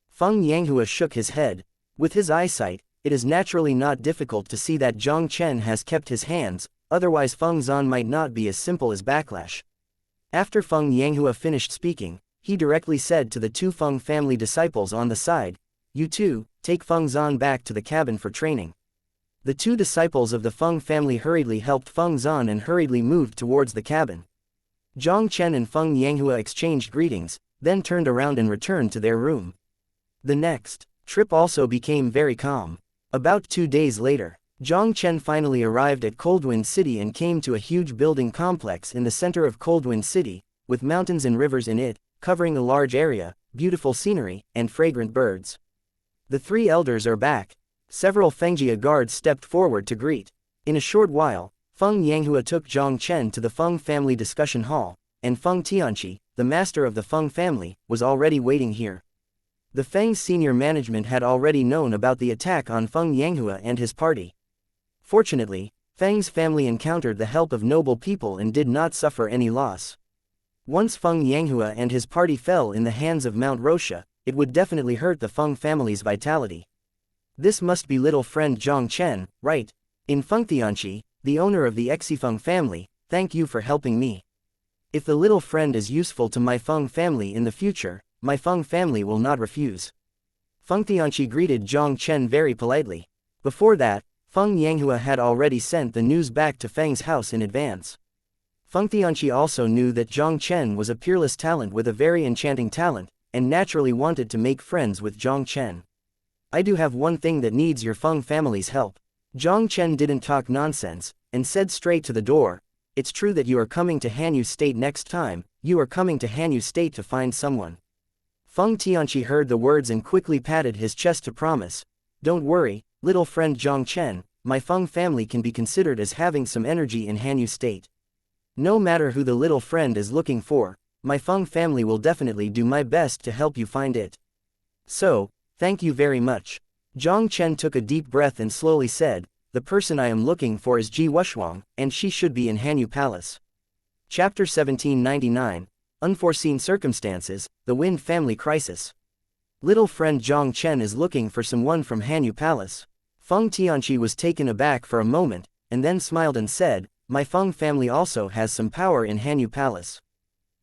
Feng Yanghua shook his head. With his eyesight, it is naturally not difficult to see that Jiang Chen has kept his hands, otherwise Feng Zan might not be as simple as backlash. After Feng Yanghua finished speaking, he directly said to the two Feng family disciples on the side, "You two, take Feng Zan back to the cabin for training." The two disciples of the Feng family hurriedly helped Feng Zan and hurriedly moved towards the cabin. Jiang Chen and Feng Yanghua exchanged greetings, then turned around and returned to their room. The next trip also became very calm. About 2 days later, Jiang Chen finally arrived at Coldwind City and came to a huge building complex in the center of Coldwind City, with mountains and rivers in it, covering a large area, beautiful scenery, and fragrant birds. The three elders are back. Several Fengjia guards stepped forward to greet. In a short while, Feng Yanghua took Jiang Chen to the Feng family discussion hall, and Feng Tianqi, the master of the Feng family, was already waiting here. The Feng's senior management had already known about the attack on Feng Yanghua and his party. Fortunately, Feng's family encountered the help of noble people and did not suffer any loss. Once Feng Yanghua and his party fell in the hands of Mount Roxia, it would definitely hurt the Feng family's vitality. This must be little friend Jiang Chen, right? In Feng Tianqi, the owner of the Xifeng family, thank you for helping me. If the little friend is useful to my Feng family in the future, my Feng family will not refuse. Feng Tianqi greeted Jiang Chen very politely. Before that, Feng Yanghua had already sent the news back to Feng's house in advance. Feng Tianqi also knew that Jiang Chen was a peerless talent with a very enchanting talent, and naturally wanted to make friends with Jiang Chen. I do have one thing that needs your Feng family's help. Jiang Chen didn't talk nonsense, and said straight to the door, "It's true that you are coming to Hanyu State next time, you are coming to Hanyu State to find someone." Feng Tianqi heard the words and quickly patted his chest to promise, "Don't worry, little friend Jiang Chen, my Feng family can be considered as having some energy in Hanyu State. No matter who the little friend is looking for, my Feng family will definitely do my best to help you find it. So, thank you very much." Jiang Chen took a deep breath and slowly said, "The person I am looking for is Ji Wushuang, and she should be in Hanyu Palace." Chapter 1799, Unforeseen Circumstances, The Wind Family Crisis. Little friend Jiang Chen is looking for someone from Hanyu Palace. Feng Tianqi was taken aback for a moment, and then smiled and said, "My Feng family also has some power in Hanyu Palace.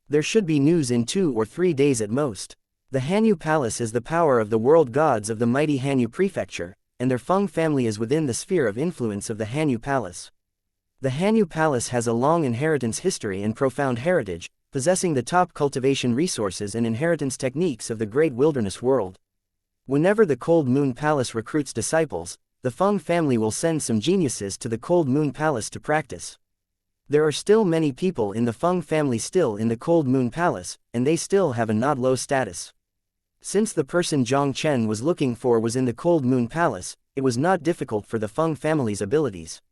There should be news in 2 or 3 days at most. The Hanyu Palace is the power of the world gods of the mighty Hanyu Prefecture, and their Feng family is within the sphere of influence of the Hanyu Palace. The Hanyu Palace has a long inheritance history and profound heritage, possessing the top cultivation resources and inheritance techniques of the great wilderness world. Whenever the Cold Moon Palace recruits disciples, the Feng family will send some geniuses to the Cold Moon Palace to practice. There are still many people in the Feng family still in the Cold Moon Palace, and they still have a not low status. Since the person Jiang Chen was looking for was in the Cold Moon Palace, it was not difficult for the Feng family's abilities.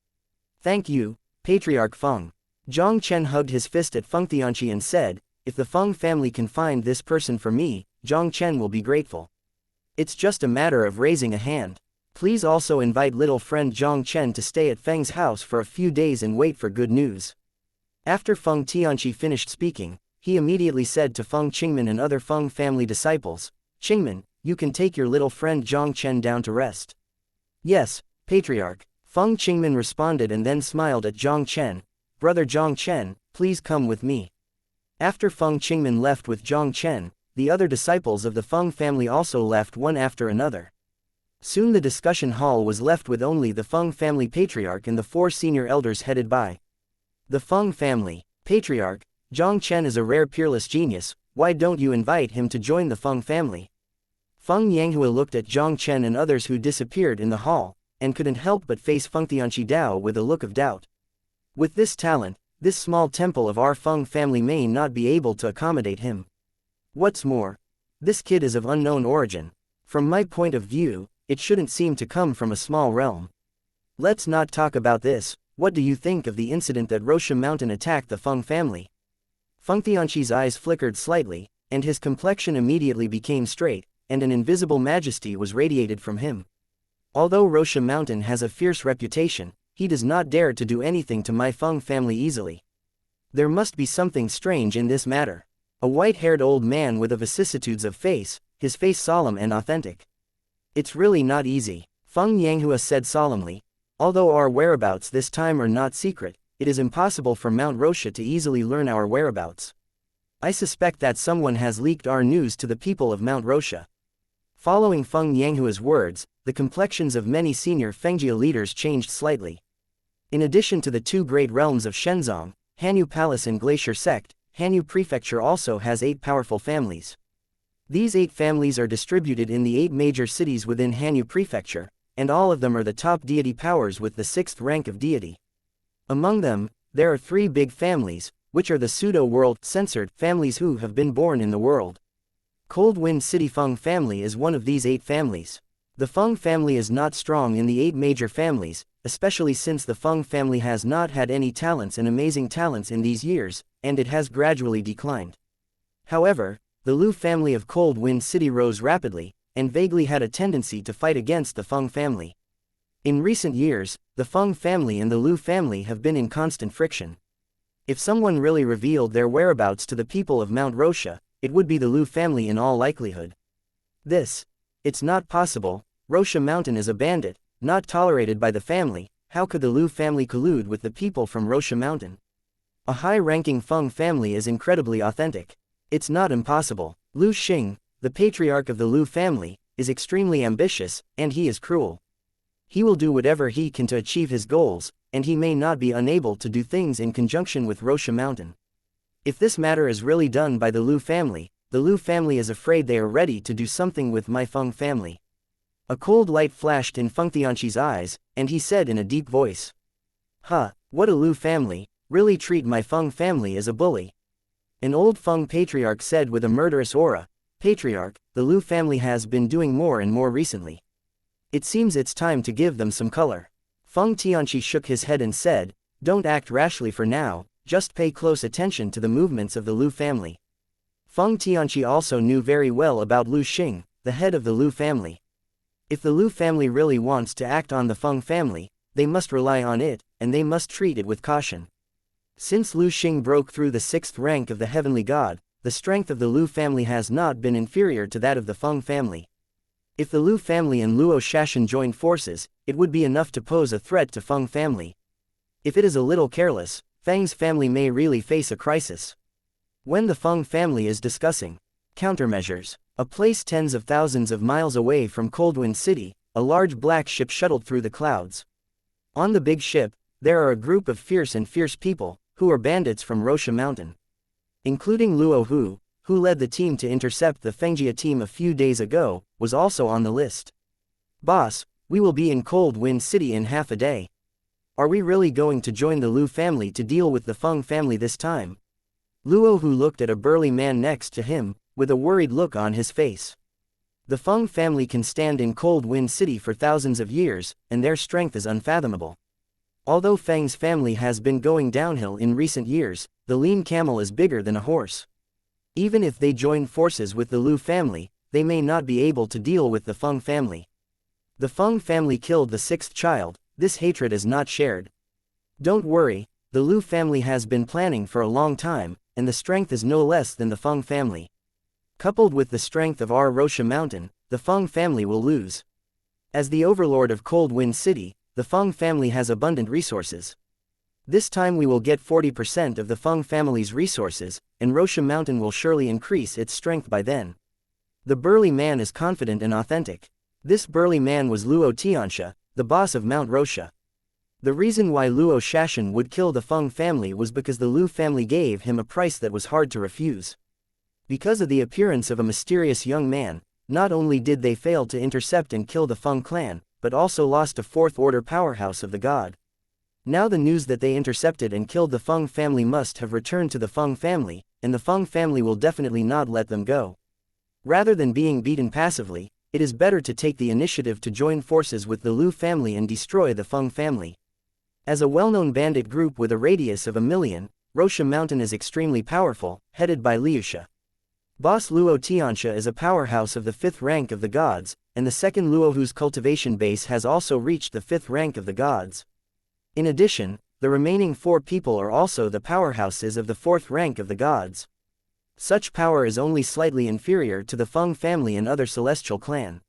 Thank you, Patriarch Feng. Jiang Chen hugged his fist at Feng Tianqi and said, "If the Feng family can find this person for me, Jiang Chen will be grateful. It's just a matter of raising a hand. Please also invite little friend Jiang Chen to stay at Feng's house for a few days and wait for good news." After Feng Tianqi finished speaking, he immediately said to Feng Qingmin and other Feng family disciples, "Qingmin, you can take your little friend Jiang Chen down to rest." "Yes, Patriarch." Feng Qingmin responded and then smiled at Jiang Chen, "Brother Jiang Chen, please come with me." After Feng Qingmin left with Jiang Chen, the other disciples of the Feng family also left one after another. Soon the discussion hall was left with only the Feng family patriarch and the 4 senior elders headed by the Feng family. "Patriarch, Jiang Chen is a rare peerless genius, why don't you invite him to join the Feng family?" Feng Yanghua looked at Jiang Chen and others who disappeared in the hall, and couldn't help but face Feng Tianqi Dao with a look of doubt. With this talent, this small temple of our Feng family may not be able to accommodate him. What's more, this kid is of unknown origin. From my point of view, it shouldn't seem to come from a small realm. Let's not talk about this. What do you think of the incident that Roxia Mountain attacked the Feng family? Feng Tianqi's eyes flickered slightly, and his complexion immediately became straight, and an invisible majesty was radiated from him. Although Roshi Mountain has a fierce reputation, he does not dare to do anything to my Feng family easily. There must be something strange in this matter. A white-haired old man with a vicissitudes of face, his face solemn and authentic. It's really not easy, Feng Yanghua said solemnly. Although our whereabouts this time are not secret, it is impossible for Mount Roshi to easily learn our whereabouts. I suspect that someone has leaked our news to the people of Mount Roshi. Following Feng Yanghua's words, the complexions of many senior Fengjia leaders changed slightly. In addition to the two great realms of Shenzong, Hanyu Palace and Glacier Sect, Hanyu Prefecture also has 8 powerful families. These 8 families are distributed in the 8 major cities within Hanyu Prefecture, and all of them are the top deity powers with the 6th rank of deity. Among them, there are 3 big families, which are the pseudo-world, censored, families who have been born in the world. Cold Wind City Feng family is one of these 8 families. The Feng family is not strong in the 8 major families, especially since the Feng family has not had any talents and amazing talents in these years, and it has gradually declined. However, the Lu family of Cold Wind City rose rapidly, and vaguely had a tendency to fight against the Feng family. In recent years, the Feng family and the Lu family have been in constant friction. If someone really revealed their whereabouts to the people of Mount Roshi, it would be the Lu family in all likelihood. It's not possible. Roshi Mountain is a bandit, not tolerated by the family. How could the Lu family collude with the people from Roshi Mountain? A high-ranking Feng family is incredibly authentic. It's not impossible. Lu Xing, the patriarch of the Lu family, is extremely ambitious, and he is cruel. He will do whatever he can to achieve his goals, and he may not be unable to do things in conjunction with Roshi Mountain. If this matter is really done by the Lu family is afraid they are ready to do something with my Feng family. A cold light flashed in Feng Tianqi's eyes, and he said in a deep voice. What a Lu family, really treat my Feng family as a bully. An old Feng patriarch said with a murderous aura, Patriarch, the Lu family has been doing more and more recently. It seems it's time to give them some color. Feng Tianqi shook his head and said, Don't act rashly for now, just pay close attention to the movements of the Lu family. Feng Tianqi also knew very well about Lu Xing, the head of the Lu family. If the Lu family really wants to act on the Feng family, they must rely on it, and they must treat it with caution. Since Lu Xing broke through the 6th rank of the Heavenly God, the strength of the Lu family has not been inferior to that of the Feng family. If the Lu family and Luo Shashan joined forces, it would be enough to pose a threat to Feng family. If it is a little careless, Feng's family may really face a crisis. When the Feng family is discussing countermeasures, a place tens of thousands of miles away from Coldwind City, a large black ship shuttled through the clouds. On the big ship, there are a group of fierce people, who are bandits from Roshi Mountain. Including Luo Hu, who led the team to intercept the Fengjia team a few days ago, was also on the list. Boss, we will be in Cold Wind City in half a day. Are we really going to join the Lu family to deal with the Feng family this time? Luo Hu looked at a burly man next to him, with a worried look on his face. The Feng family can stand in Cold Wind City for thousands of years, and their strength is unfathomable. Although Feng's family has been going downhill in recent years, the lean camel is bigger than a horse. Even if they join forces with the Lu family, they may not be able to deal with the Feng family. The Feng family killed the 6th child, this hatred is not shared. Don't worry, the Lu family has been planning for a long time, and the strength is no less than the Feng family. Coupled with the strength of our Roshi Mountain, the Feng family will lose. As the overlord of Cold Wind City, the Feng family has abundant resources. This time we will get 40% of the Feng family's resources, and Roshi Mountain will surely increase its strength by then. The burly man is confident and authentic. This burly man was Luo Tianxia, the boss of Mount Roshi. The reason why Luo Shashan would kill the Feng family was because the Lu family gave him a price that was hard to refuse. Because of the appearance of a mysterious young man, not only did they fail to intercept and kill the Feng clan, but also lost a 4th-order powerhouse of the god. Now the news that they intercepted and killed the Feng family must have returned to the Feng family, and the Feng family will definitely not let them go. Rather than being beaten passively, it is better to take the initiative to join forces with the Lu family and destroy the Feng family. As a well-known bandit group with a radius of 1 million, Roshi Mountain is extremely powerful, headed by Liusha. Boss Luo Tianxia is a powerhouse of the 5th rank of the gods, and the second Luo whose cultivation base has also reached the 5th rank of the gods. In addition, the remaining 4 people are also the powerhouses of the 4th rank of the gods. Such power is only slightly inferior to the Feng family and other celestial clan.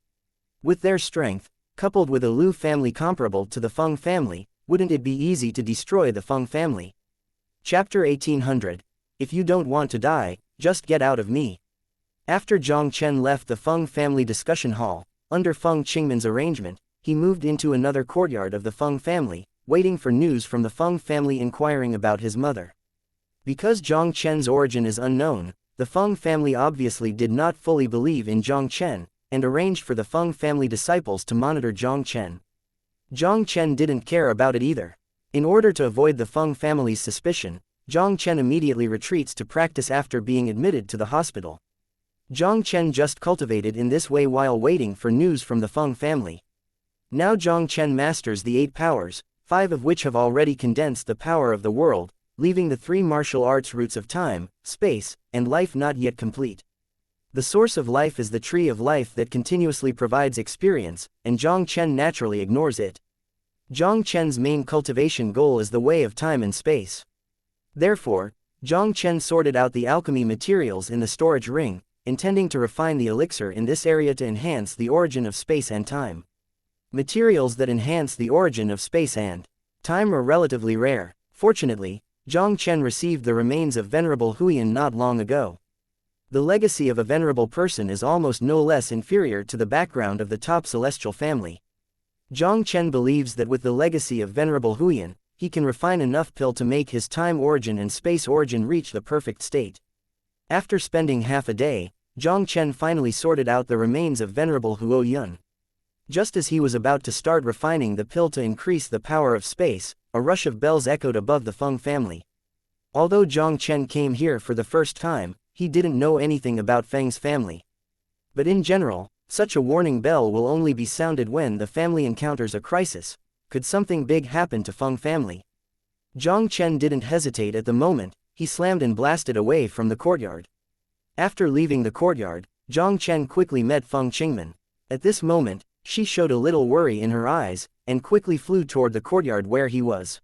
With their strength, coupled with a Lu family comparable to the Feng family, wouldn't it be easy to destroy the Feng family? Chapter 1800. If you don't want to die, just get out of me. After Jiang Chen left the Feng family discussion hall, under Feng Qingmen's arrangement, he moved into another courtyard of the Feng family, waiting for news from the Feng family inquiring about his mother. Because Jiang Chen's origin is unknown, the Feng family obviously did not fully believe in Jiang Chen, and arranged for the Feng family disciples to monitor Jiang Chen. Jiang Chen didn't care about it either. In order to avoid the Feng family's suspicion, Jiang Chen immediately retreats to practice after being admitted to the hospital. Jiang Chen just cultivated in this way while waiting for news from the Feng family. Now Jiang Chen masters the 8 powers, 5 of which have already condensed the power of the world, leaving the 3 martial arts roots of time, space, and life not yet complete. The source of life is the tree of life that continuously provides experience, and Jiang Chen naturally ignores it. Jiang Chen's main cultivation goal is the way of time and space. Therefore, Jiang Chen sorted out the alchemy materials in the storage ring, intending to refine the elixir in this area to enhance the origin of space and time. Materials that enhance the origin of space and time are relatively rare. Fortunately, Jiang Chen received the remains of Venerable Huiyan not long ago. The legacy of a venerable person is almost no less inferior to the background of the top celestial family. Jiang Chen believes that with the legacy of Venerable Huiyan, he can refine enough pill to make his time origin and space origin reach the perfect state. After spending half a day, Jiang Chen finally sorted out the remains of Venerable Huoyun. Just as he was about to start refining the pill to increase the power of space, a rush of bells echoed above the Feng family. Although Jiang Chen came here for the first time, he didn't know anything about Feng's family. But in general, such a warning bell will only be sounded when the family encounters a crisis. Could something big happen to Feng family? Jiang Chen didn't hesitate at the moment, he slammed and blasted away from the courtyard. After leaving the courtyard, Jiang Chen quickly met Feng Qingmen. At this moment, she showed a little worry in her eyes, and quickly flew toward the courtyard where he was.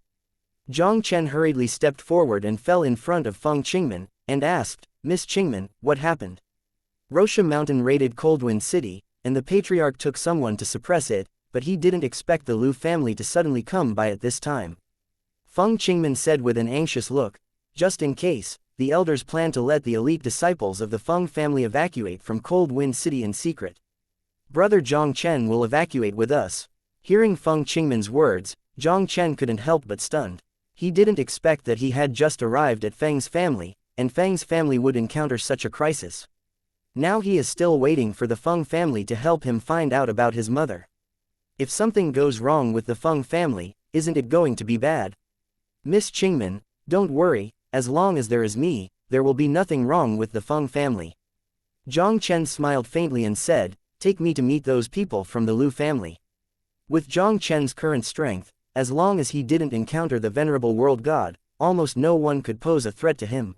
Jiang Chen hurriedly stepped forward and fell in front of Feng Qingmen, and asked, "Miss Qingmen, what happened?" Rosha Mountain raided Coldwind City, and the Patriarch took someone to suppress it, but he didn't expect the Lu family to suddenly come by at this time. Feng Qingmen said with an anxious look, "Just in case, the elders plan to let the elite disciples of the Feng family evacuate from Coldwind City in secret. Brother Jiang Chen will evacuate with us." Hearing Feng Qingmen's words, Jiang Chen couldn't help but stunned. He didn't expect that he had just arrived at Feng's family, and Feng's family would encounter such a crisis. Now he is still waiting for the Feng family to help him find out about his mother. If something goes wrong with the Feng family, isn't it going to be bad? "Miss Qingmen, don't worry, as long as there is me, there will be nothing wrong with the Feng family." Jiang Chen smiled faintly and said, "Take me to meet those people from the Lu family." With Jiang Chen's current strength, as long as he didn't encounter the venerable world god, almost no one could pose a threat to him.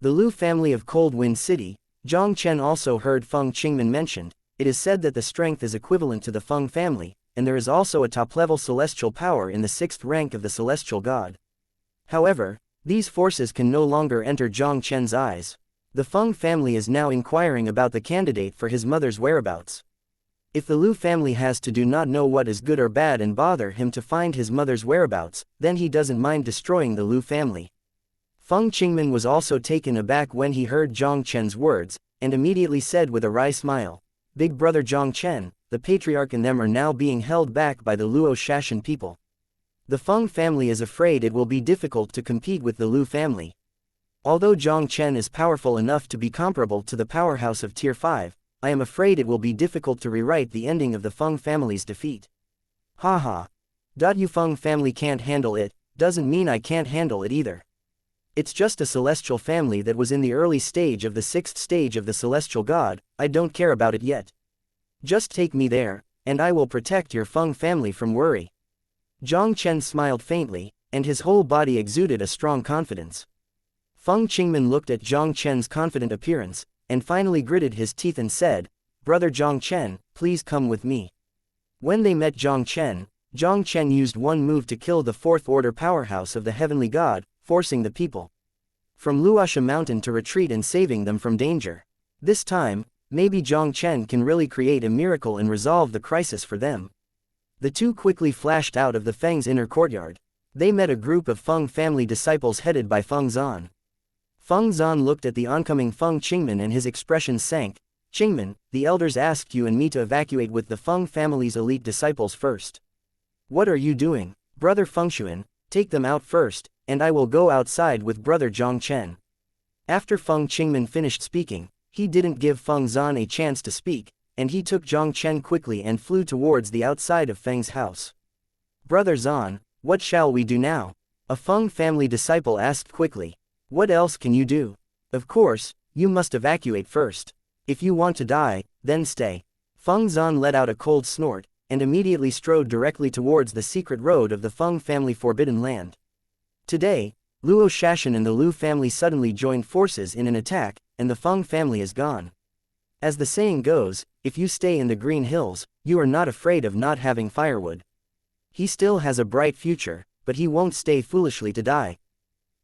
The Lu family of Coldwind City, Jiang Chen also heard Feng Qingmen mentioned. It is said that the strength is equivalent to the Feng family, and there is also a top-level celestial power in the 6th rank of the celestial god. However, these forces can no longer enter Jiang Chen's eyes. The Feng family is now inquiring about the candidate for his mother's whereabouts. If the Lu family has to do not know what is good or bad and bother him to find his mother's whereabouts, then he doesn't mind destroying the Lu family. Feng Qingmen was also taken aback when he heard Jiang Chen's words, and immediately said with a wry smile, "Big brother Jiang Chen, the Patriarch and them are now being held back by the Luo Shashan people. The Feng family is afraid it will be difficult to compete with the Lu family. Although Jiang Chen is powerful enough to be comparable to the powerhouse of Tier 5, I am afraid it will be difficult to rewrite the ending of the Feng family's defeat." "Haha. You Feng family can't handle it, doesn't mean I can't handle it either. It's just a celestial family that was in the early stage of the 6th stage of the celestial god, I don't care about it yet. Just take me there, and I will protect your Feng family from worry." Jiang Chen smiled faintly, and his whole body exuded a strong confidence. Feng Qingmen looked at Jiang Chen's confident appearance, and finally gritted his teeth and said, "Brother Jiang Chen, please come with me." When they met Jiang Chen used one move to kill the fourth order powerhouse of the heavenly god, forcing the people from Luosha Mountain to retreat and saving them from danger. This time, maybe Jiang Chen can really create a miracle and resolve the crisis for them. The two quickly flashed out of the Feng's inner courtyard. They met a group of Feng family disciples headed by Feng Zan. Feng Zan looked at the oncoming Feng Qingmen and his expression sank. "Qingmen, the elders asked you and me to evacuate with the Feng family's elite disciples first. What are you doing? Brother Fengshuan, take them out first, and I will go outside with Brother Jiang Chen." After Feng Qingmen finished speaking, he didn't give Feng Zan a chance to speak, and he took Jiang Chen quickly and flew towards the outside of Feng's house. "Brother Zan, what shall we do now?" a Feng family disciple asked quickly. "What else can you do? Of course, you must evacuate first. If you want to die, then stay." Feng Zan let out a cold snort, and immediately strode directly towards the secret road of the Feng family forbidden land. Today, Luo Shashan and the Lu family suddenly joined forces in an attack, and the Feng family is gone. As the saying goes, if you stay in the Green Hills, you are not afraid of not having firewood. He still has a bright future, but he won't stay foolishly to die.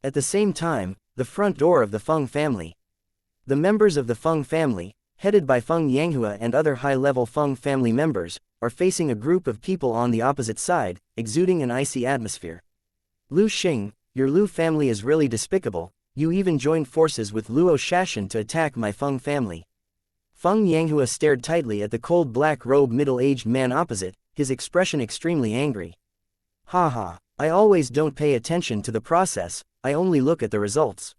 At the same time, the front door of the Feng family. The members of the Feng family, headed by Feng Yanghua and other high-level Feng family members, are facing a group of people on the opposite side, exuding an icy atmosphere. "Lu Xing, your Lu family is really despicable. You even joined forces with Luo Shashan to attack my Feng family." Feng Yanghua stared tightly at the cold black-robed middle-aged man opposite, his expression extremely angry. "Haha, I always don't pay attention to the process, I only look at the results.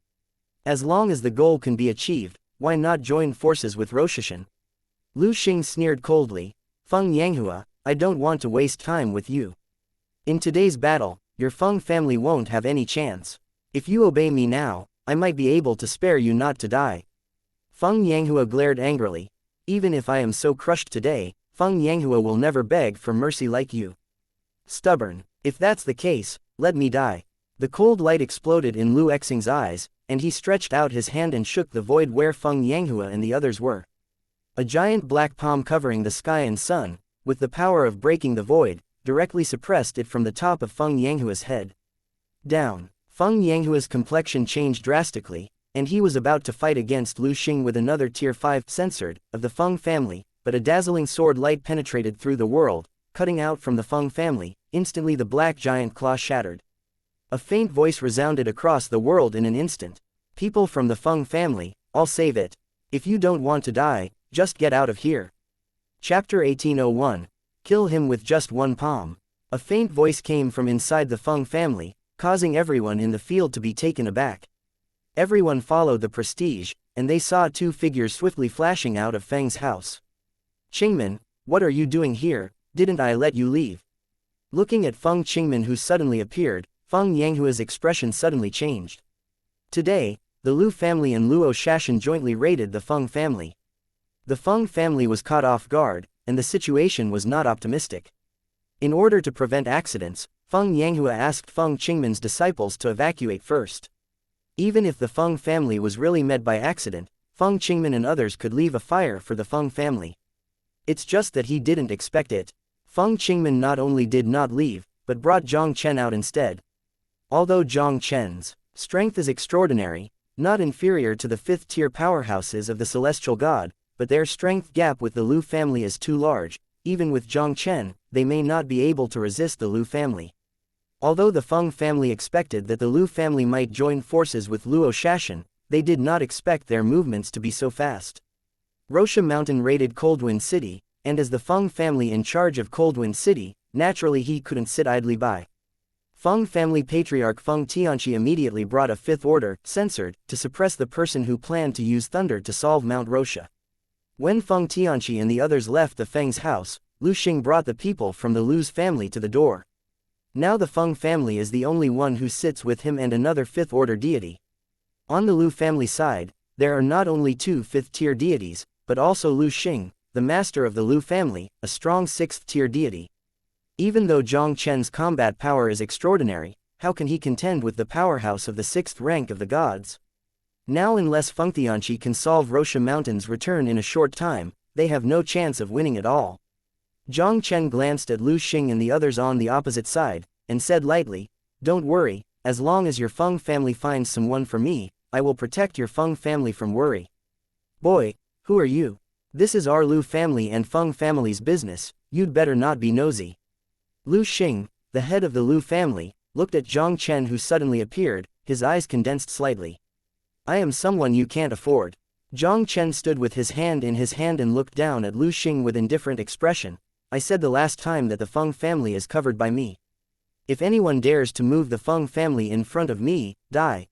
As long as the goal can be achieved, why not join forces with Roshishan?" Lu Xing sneered coldly. "Feng Yanghua, I don't want to waste time with you. In today's battle, your Feng family won't have any chance. If you obey me now, I might be able to spare you not to die." Feng Yanghua glared angrily. "Even if I am so crushed today, Feng Yanghua will never beg for mercy like you. Stubborn. If that's the case, let me die." The cold light exploded in Lu Xing's eyes, and he stretched out his hand and shook the void where Feng Yanghua and the others were. A giant black palm covering the sky and sun, with the power of breaking the void, directly suppressed it from the top of Feng Yanghua's head. Down. Feng Yanghua's complexion changed drastically, and he was about to fight against Lu Xing with another Tier 5 censored of the Feng family, but a dazzling sword light penetrated through the world, cutting out from the Feng family. Instantly the black giant claw shattered. A faint voice resounded across the world in an instant. "People from the Feng family, I'll save it. If you don't want to die, just get out of here." Chapter 1801. Kill him with just one palm. A faint voice came from inside the Feng family, causing everyone in the field to be taken aback. Everyone followed the prestige, and they saw two figures swiftly flashing out of Feng's house. "Qingmen, what are you doing here? Didn't I let you leave?" Looking at Feng Qingmen who suddenly appeared, Feng Yanghua's expression suddenly changed. Today, the Lu family and Luo Shashan jointly raided the Feng family. The Feng family was caught off guard, and the situation was not optimistic. In order to prevent accidents, Feng Yanghua asked Feng Qingmen's disciples to evacuate first. Even if the Feng family was really met by accident, Feng Qingmen and others could leave a fire for the Feng family. It's just that he didn't expect it. Feng Qingmen not only did not leave, but brought Jiang Chen out instead. Although Jiang Chen's strength is extraordinary, not inferior to the 5th-tier powerhouses of the celestial god, but their strength gap with the Lu family is too large. Even with Jiang Chen, they may not be able to resist the Lu family. Although the Feng family expected that the Lu family might join forces with Luo Shashan, they did not expect their movements to be so fast. Rosha Mountain raided Coldwind City, and as the Feng family in charge of Coldwind City, naturally he couldn't sit idly by. Feng family patriarch Feng Tianqi immediately brought a 5th order, censored, to suppress the person who planned to use thunder to solve Mount Rosha. When Feng Tianqi and the others left the Feng's house, Lu Xing brought the people from the Lu's family to the door. Now the Feng family is the only one who sits with him and another 5th order deity. On the Lu family side, there are not only 2 5th-tier deities, but also Lu Xing, the master of the Lu family, a strong 6th-tier deity. Even though Jiang Chen's combat power is extraordinary, how can he contend with the powerhouse of the 6th rank of the gods? Now unless Feng Tianqi can solve Rosha Mountain's return in a short time, they have no chance of winning at all. Jiang Chen glanced at Lu Xing and the others on the opposite side, and said lightly, "Don't worry, as long as your Feng family finds someone for me, I will protect your Feng family from worry." "Boy, who are you? This is our Lu family and Feng family's business, you'd better not be nosy." Lu Xing, the head of the Lu family, looked at Jiang Chen who suddenly appeared, his eyes condensed slightly. "I am someone you can't afford." Jiang Chen stood with his hand in his hand and looked down at Lu Xing with indifferent expression. "I said the last time that the Feng family is covered by me. If anyone dares to move the Feng family in front of me, die.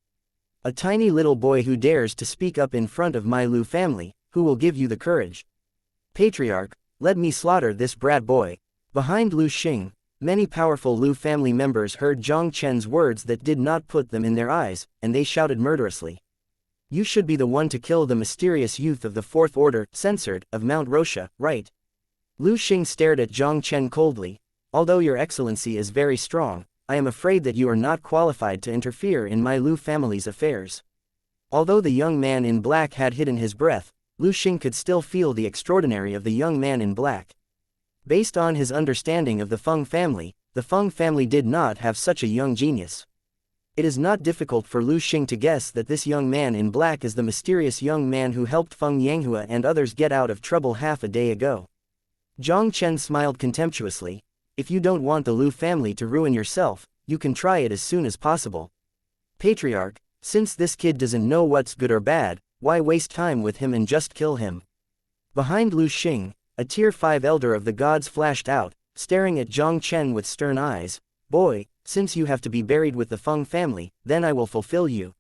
A tiny little boy who dares to speak up in front of my Lu family, who will give you the courage? Patriarch, let me slaughter this brat boy." Behind Lu Xing, many powerful Lu family members heard Jiang Chen's words that did not put them in their eyes, and they shouted murderously. "You should be the one to kill the mysterious youth of the Fourth Order, censored, of Mount Rosia, right?" Lu Xing stared at Jiang Chen coldly. "Although your excellency is very strong, I am afraid that you are not qualified to interfere in my Lu family's affairs." Although the young man in black had hidden his breath, Lu Xing could still feel the extraordinary of the young man in black. Based on his understanding of the Feng family did not have such a young genius. It is not difficult for Lu Xing to guess that this young man in black is the mysterious young man who helped Feng Yanghua and others get out of trouble half a day ago. Jiang Chen smiled contemptuously. "If you don't want the Lu family to ruin yourself, you can try it as soon as possible. Patriarch, since this kid doesn't know what's good or bad, why waste time with him and just kill him?" Behind Lu Xing, a Tier 5 elder of the gods flashed out, staring at Jiang Chen with stern eyes. "Boy, since you have to be buried with the Feng family, then I will fulfill you."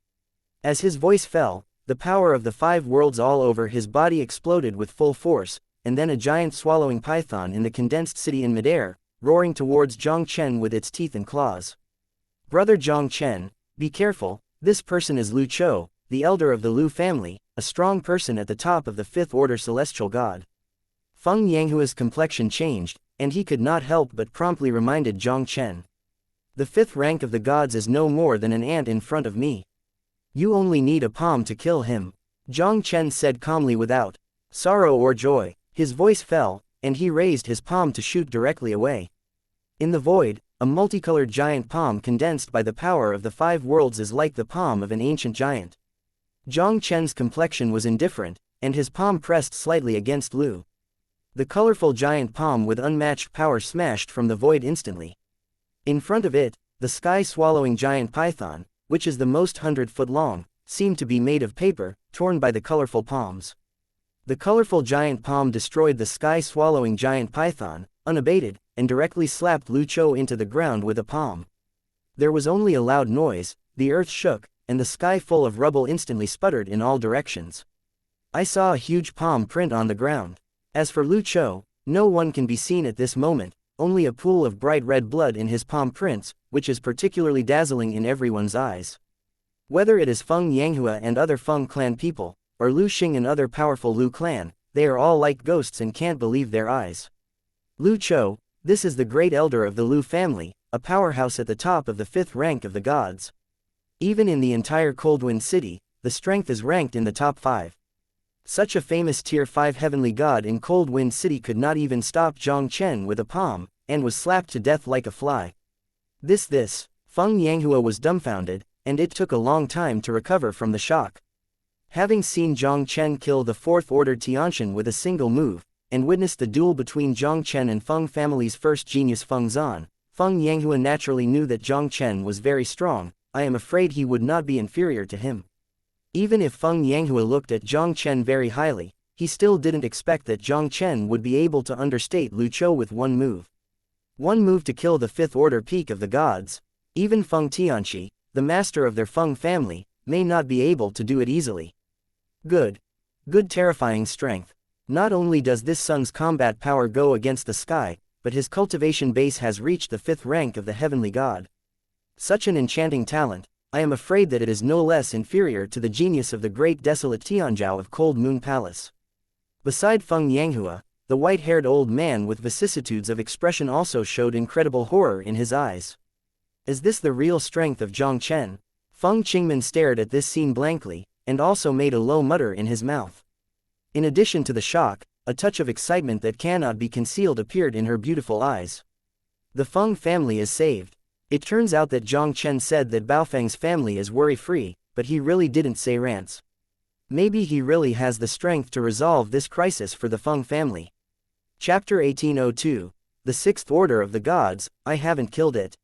As his voice fell, the power of the 5 worlds all over his body exploded with full force, and then a giant swallowing python in the condensed city in midair, roaring towards Jiang Chen with its teeth and claws. "Brother Jiang Chen, be careful, this person is Lu Chou, the elder of the Lu family, a strong person at the top of the 5th Order celestial god." Feng Yanghua's complexion changed, and he could not help but promptly reminded Jiang Chen. "The 5th rank of the gods is no more than an ant in front of me. You only need a palm to kill him," Jiang Chen said calmly without sorrow or joy. His voice fell, and he raised his palm to shoot directly away. In the void, a multicolored giant palm condensed by the power of the 5 worlds is like the palm of an ancient giant. Jiang Chen's complexion was indifferent, and his palm pressed slightly against Lu. The colorful giant palm with unmatched power smashed from the void instantly. In front of it, the sky-swallowing giant python, which is the most 100-foot long, seemed to be made of paper, torn by the colorful palms. The colorful giant palm destroyed the sky-swallowing giant python, unabated, and directly slapped Lu Chou into the ground with a palm. There was only a loud noise, the earth shook, and the sky full of rubble instantly sputtered in all directions. I saw a huge palm print on the ground. As for Lu Chou, no one can be seen at this moment, only a pool of bright red blood in his palm prints, which is particularly dazzling in everyone's eyes. Whether it is Feng Yanghua and other Feng clan people, or Lu Xing and other powerful Lu clan, they are all like ghosts and can't believe their eyes. Lu Chou, this is the great elder of the Lu family, a powerhouse at the top of the 5th rank of the gods. Even in the entire Coldwind City, the strength is ranked in the top 5. Such a famous Tier 5 heavenly god in Coldwind City could not even stop Jiang Chen with a palm, and was slapped to death like a fly. This, Feng Yanghua was dumbfounded, and it took a long time to recover from the shock. Having seen Jiang Chen kill the 4th Order Tianchen with a single move, and witnessed the duel between Jiang Chen and Feng family's first genius Feng Zan, Feng Yanghua naturally knew that Jiang Chen was very strong. I am afraid he would not be inferior to him. Even if Feng Yanghua looked at Jiang Chen very highly, he still didn't expect that Jiang Chen would be able to understate Lu Chou with one move. One move to kill the 5th Order peak of the gods. Even Feng Tianchi, the master of their Feng family, may not be able to do it easily. Good terrifying strength. Not only does this son's combat power go against the sky, but his cultivation base has reached the 5th rank of the heavenly god. Such an enchanting talent, I am afraid that it is no less inferior to the genius of the great desolate Tianzhao of Cold Moon Palace. Beside Feng Yanghua, the white-haired old man with vicissitudes of expression also showed incredible horror in his eyes. Is this the real strength of Jiang Chen? Feng Qingmin stared at this scene blankly, and also made a low mutter in his mouth. In addition to the shock, a touch of excitement that cannot be concealed appeared in her beautiful eyes. The Feng family is saved. It turns out that Jiang Chen said that Baofeng's family is worry-free, but he really didn't say rants. Maybe he really has the strength to resolve this crisis for the Feng family. Chapter 1802. The Sixth Order of the Gods, I haven't killed it.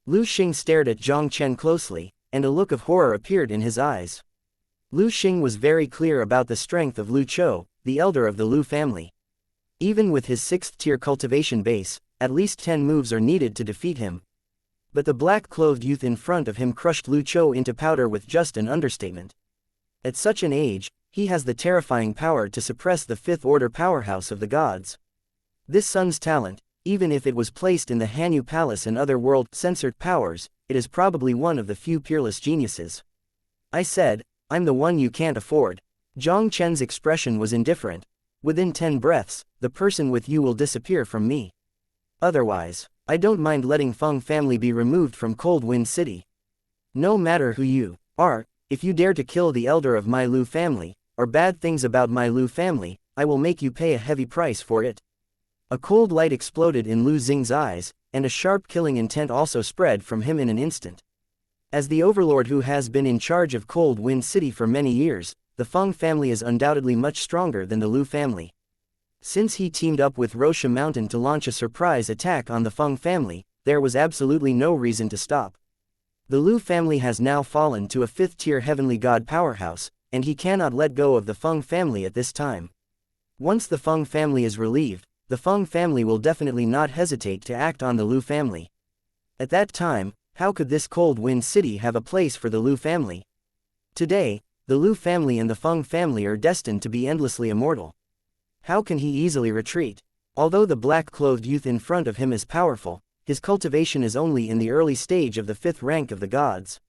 Lu Xing stared at Jiang Chen closely, and a look of horror appeared in his eyes. Lu Xing was very clear about the strength of Lu Chou, the elder of the Lu family. Even with his 6th-tier cultivation base, at least 10 moves are needed to defeat him. But the black-clothed youth in front of him crushed Lu Chou into powder with just an understatement. At such an age, he has the terrifying power to suppress the 5th-order powerhouse of the gods. This son's talent, even if it was placed in the Hanyu Palace and other world-censored powers, it is probably one of the few peerless geniuses. I said, I'm the one you can't afford. Jiang Chen's expression was indifferent. Within 10 breaths, the person with you will disappear from me. Otherwise, I don't mind letting Feng family be removed from Cold Wind City. No matter who you are, if you dare to kill the elder of my Lu family, or bad things about my Lu family, I will make you pay a heavy price for it. A cold light exploded in Lu Xing's eyes, and a sharp killing intent also spread from him in an instant. As the overlord who has been in charge of Cold Wind City for many years, the Feng family is undoubtedly much stronger than the Lu family. Since he teamed up with Rocha Mountain to launch a surprise attack on the Feng family, there was absolutely no reason to stop. The Lu family has now fallen to a 5th-tier heavenly god powerhouse, and he cannot let go of the Feng family at this time. Once the Feng family is relieved, the Feng family will definitely not hesitate to act on the Lu family. At that time, how could this Cold Wind City have a place for the Lu family? Today, the Lu family and the Feng family are destined to be endlessly immortal. How can he easily retreat? Although the black-clothed youth in front of him is powerful, his cultivation is only in the early stage of the 5th rank of the gods.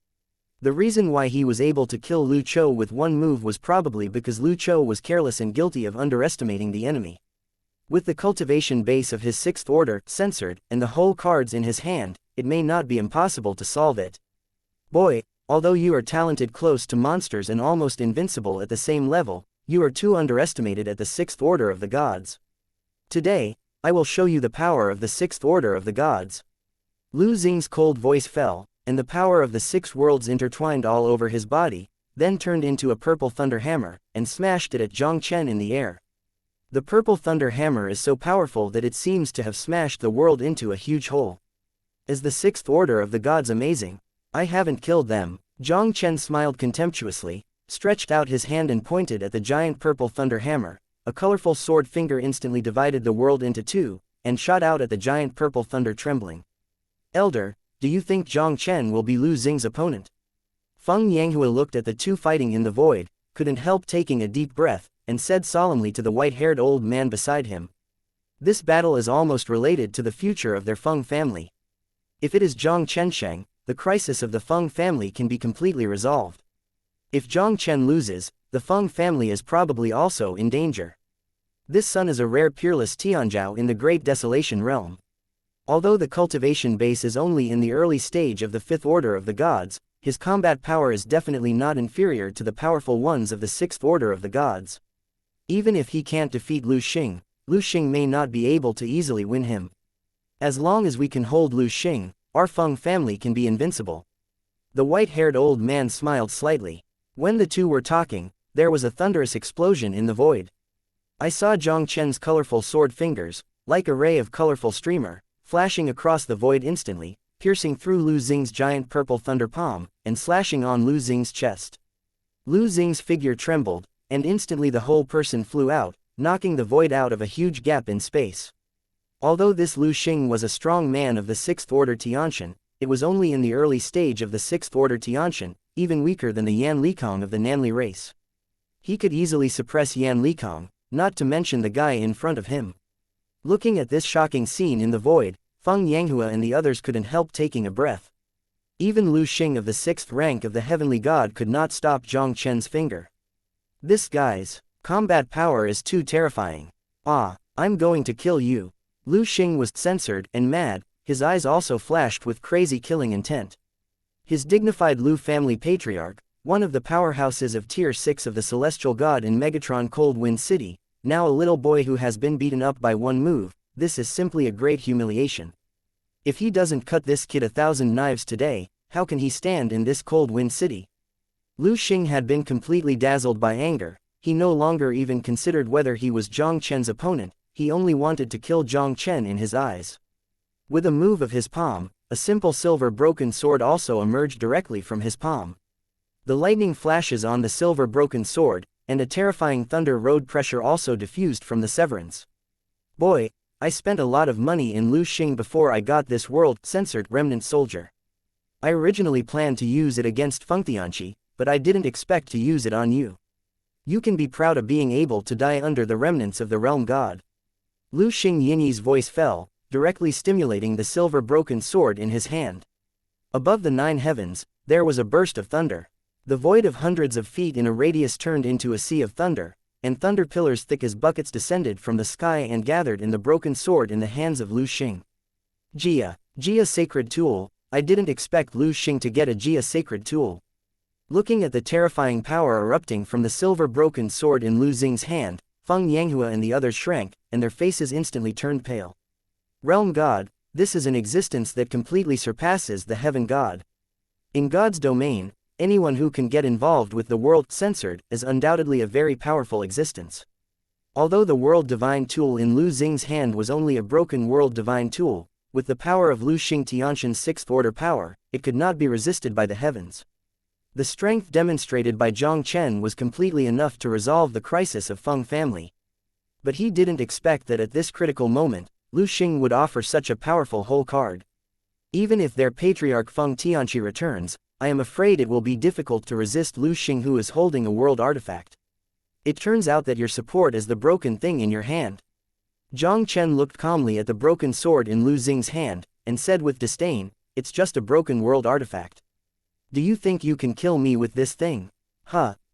The reason why he was able to kill Lu Chou with one move was probably because Lu Chou was careless and guilty of underestimating the enemy. With the cultivation base of his 6th order censored, and the whole cards in his hand, it may not be impossible to solve it. Boy, although you are talented close to monsters and almost invincible at the same level, you are too underestimated at the 6th order of the gods. Today, I will show you the power of the 6th order of the gods. Lu Xing's cold voice fell, and the power of the 6 worlds intertwined all over his body, then turned into a purple thunder hammer, and smashed it at Jiang Chen in the air. The purple thunder hammer is so powerful that it seems to have smashed the world into a huge hole. Is the 6th order of the gods amazing? I haven't killed them. Jiang Chen smiled contemptuously, stretched out his hand and pointed at the giant purple thunder hammer. A colorful sword finger instantly divided the world into 2, and shot out at the giant purple thunder trembling. Elder, do you think Jiang Chen will be Lu Xing's opponent? Feng Yanghua looked at the two fighting in the void, couldn't help taking a deep breath, and said solemnly to the white-haired old man beside him. This battle is almost related to the future of their Feng family. If it is Jiang Chensheng, the crisis of the Feng family can be completely resolved. If Jiang Chen loses, the Feng family is probably also in danger. This son is a rare peerless Tianzhao in the Great Desolation Realm. Although the cultivation base is only in the early stage of the 5th order of the gods, his combat power is definitely not inferior to the powerful ones of the 6th order of the gods. Even if he can't defeat Lu Xing may not be able to easily win him. As long as we can hold Lu Xing, our Feng family can be invincible. The white-haired old man smiled slightly. When the two were talking, there was a thunderous explosion in the void. I saw Jiang Chen's colorful sword fingers, like a ray of colorful streamer, flashing across the void instantly, piercing through Lu Xing's giant purple thunder palm, and slashing on Lu Xing's chest. Lu Xing's figure trembled, and instantly the whole person flew out, knocking the void out of a huge gap in space. Although this Lu Xing was a strong man of the 6th order Tianshan, it was only in the early stage of the 6th order Tianshan, even weaker than the Yan Likong of the Nanli race. He could easily suppress Yan Likong, not to mention the guy in front of him. Looking at this shocking scene in the void, Feng Yanghua and the others couldn't help taking a breath. Even Lu Xing of the 6th rank of the heavenly god could not stop Jiang Chen's finger. This guy's combat power is too terrifying. Ah, I'm going to kill you. Lu Xing was censored and mad, his eyes also flashed with crazy killing intent. His dignified Lu family patriarch, one of the powerhouses of Tier 6 of the celestial god in Megatron Cold Wind City, now a little boy who has been beaten up by one move, this is simply a great humiliation. If he doesn't cut this kid 1,000 knives today, how can he stand in this cold wind city? Lu Xing had been completely dazzled by anger, he no longer even considered whether he was Jiang Chen's opponent, he only wanted to kill Jiang Chen in his eyes. With a move of his palm, a simple silver broken sword also emerged directly from his palm. The lightning flashes on the silver broken sword, and a terrifying thunder road pressure also diffused from the severance. Boy, I spent a lot of money in Lu Xing before I got this world-censored remnant soldier. I originally planned to use it against Feng Tianqi, but I didn't expect to use it on you. You can be proud of being able to die under the remnants of the realm god. Lu Xing Yinyi's voice fell, directly stimulating the silver broken sword in his hand. Above the 9 heavens, there was a burst of thunder. The void of hundreds of feet in a radius turned into a sea of thunder, and thunder pillars thick as buckets descended from the sky and gathered in the broken sword in the hands of Lu Xing. Jia sacred tool, I didn't expect Lu Xing to get a Jia sacred tool. Looking at the terrifying power erupting from the silver broken sword in Lu Xing's hand, Feng Yanghua and the others shrank, and their faces instantly turned pale. Realm God, this is an existence that completely surpasses the heaven god. In God's domain, anyone who can get involved with the world censored is undoubtedly a very powerful existence. Although the world divine tool in Lu Xing's hand was only a broken world divine tool, with the power of Lu Xing Tianshan's 6th order power, it could not be resisted by the heavens. The strength demonstrated by Jiang Chen was completely enough to resolve the crisis of Feng family. But he didn't expect that at this critical moment, Lu Xing would offer such a powerful whole card. Even if their patriarch Feng Tianqi returns, I am afraid it will be difficult to resist Lu Xing, who is holding a world artifact. It turns out that your support is the broken thing in your hand. Jiang Chen looked calmly at the broken sword in Lu Xing's hand, and said with disdain, it's just a broken world artifact. Do you think you can kill me with this thing?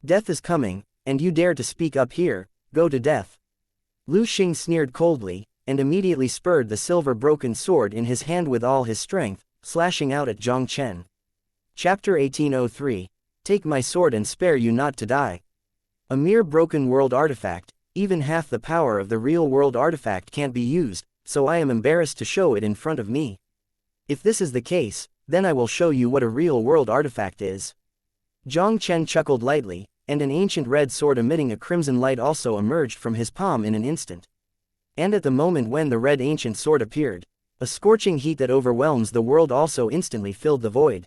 Death is coming, and you dare to speak up here, go to death. Lu Xing sneered coldly, and immediately spurred the silver broken sword in his hand with all his strength, slashing out at Jiang Chen. Chapter 1803, Take my sword and spare you not to die. A mere broken world artifact, even half the power of the real world artifact can't be used, so I am embarrassed to show it in front of me. If this is the case, then I will show you what a real world artifact is. Jiang Chen chuckled lightly, and an ancient red sword emitting a crimson light also emerged from his palm in an instant. And at the moment when the red ancient sword appeared, a scorching heat that overwhelms the world also instantly filled the void.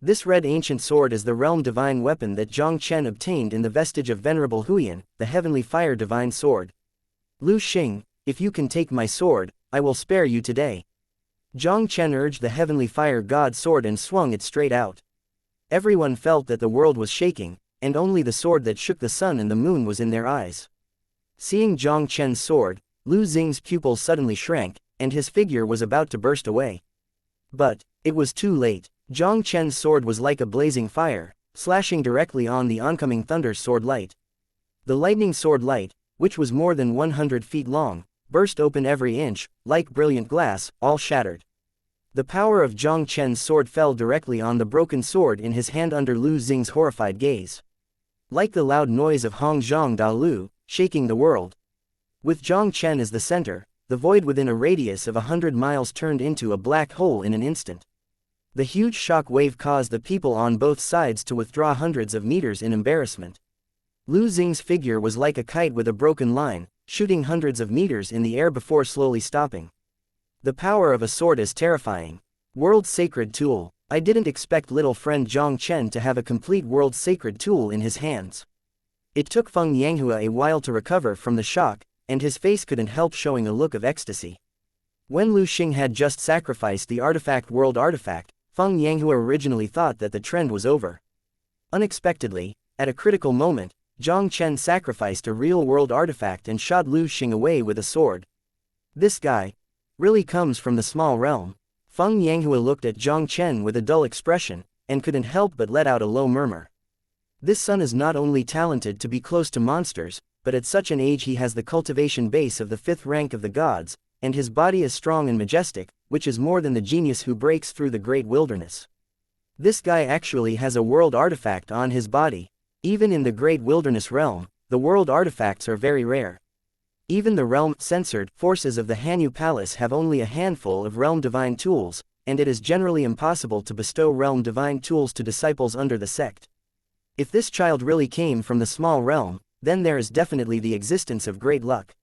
This red ancient sword is the realm divine weapon that Jiang Chen obtained in the vestige of Venerable Huyan, the heavenly fire divine sword. Lu Xing, if you can take my sword, I will spare you today. Jiang Chen urged the heavenly fire god sword and swung it straight out. Everyone felt that the world was shaking, and only the sword that shook the sun and the moon was in their eyes. Seeing Jiang Chen's sword, Lu Xing's pupils suddenly shrank, and his figure was about to burst away. But it was too late. Jiang Chen's sword was like a blazing fire, slashing directly on the oncoming thunder sword light. The lightning sword light, which was more than 100 feet long, burst open every inch, like brilliant glass, all shattered. The power of Jiang Chen's sword fell directly on the broken sword in his hand under Lu Xing's horrified gaze. Like the loud noise of Hong Zhang Da Lu, shaking the world. With Jiang Chen as the center, the void within a radius of 100 miles turned into a black hole in an instant. The huge shock wave caused the people on both sides to withdraw hundreds of meters in embarrassment. Lu Xing's figure was like a kite with a broken line, shooting hundreds of meters in the air before slowly stopping. The power of a sword is terrifying. World Sacred Tool. I didn't expect little friend Jiang Chen to have a complete World Sacred Tool in his hands. It took Feng Yanghua a while to recover from the shock, and his face couldn't help showing a look of ecstasy. When Lu Xing had just sacrificed the world artifact, Feng Yanghua originally thought that the trend was over. Unexpectedly, at a critical moment, Jiang Chen sacrificed a real world artifact and shot Lu Xing away with a sword. This guy really comes from the small realm. Feng Yanghua looked at Jiang Chen with a dull expression, and couldn't help but let out a low murmur. This son is not only talented to be close to monsters, but at such an age he has the cultivation base of the 5th rank of the gods, and his body is strong and majestic, which is more than the genius who breaks through the great wilderness. This guy actually has a world artifact on his body. Even in the great wilderness realm, the world artifacts are very rare. Even the realm-censored forces of the Hanyu Palace have only a handful of realm divine tools, and it is generally impossible to bestow realm divine tools to disciples under the sect. If this child really came from the small realm, then there is definitely the existence of great luck.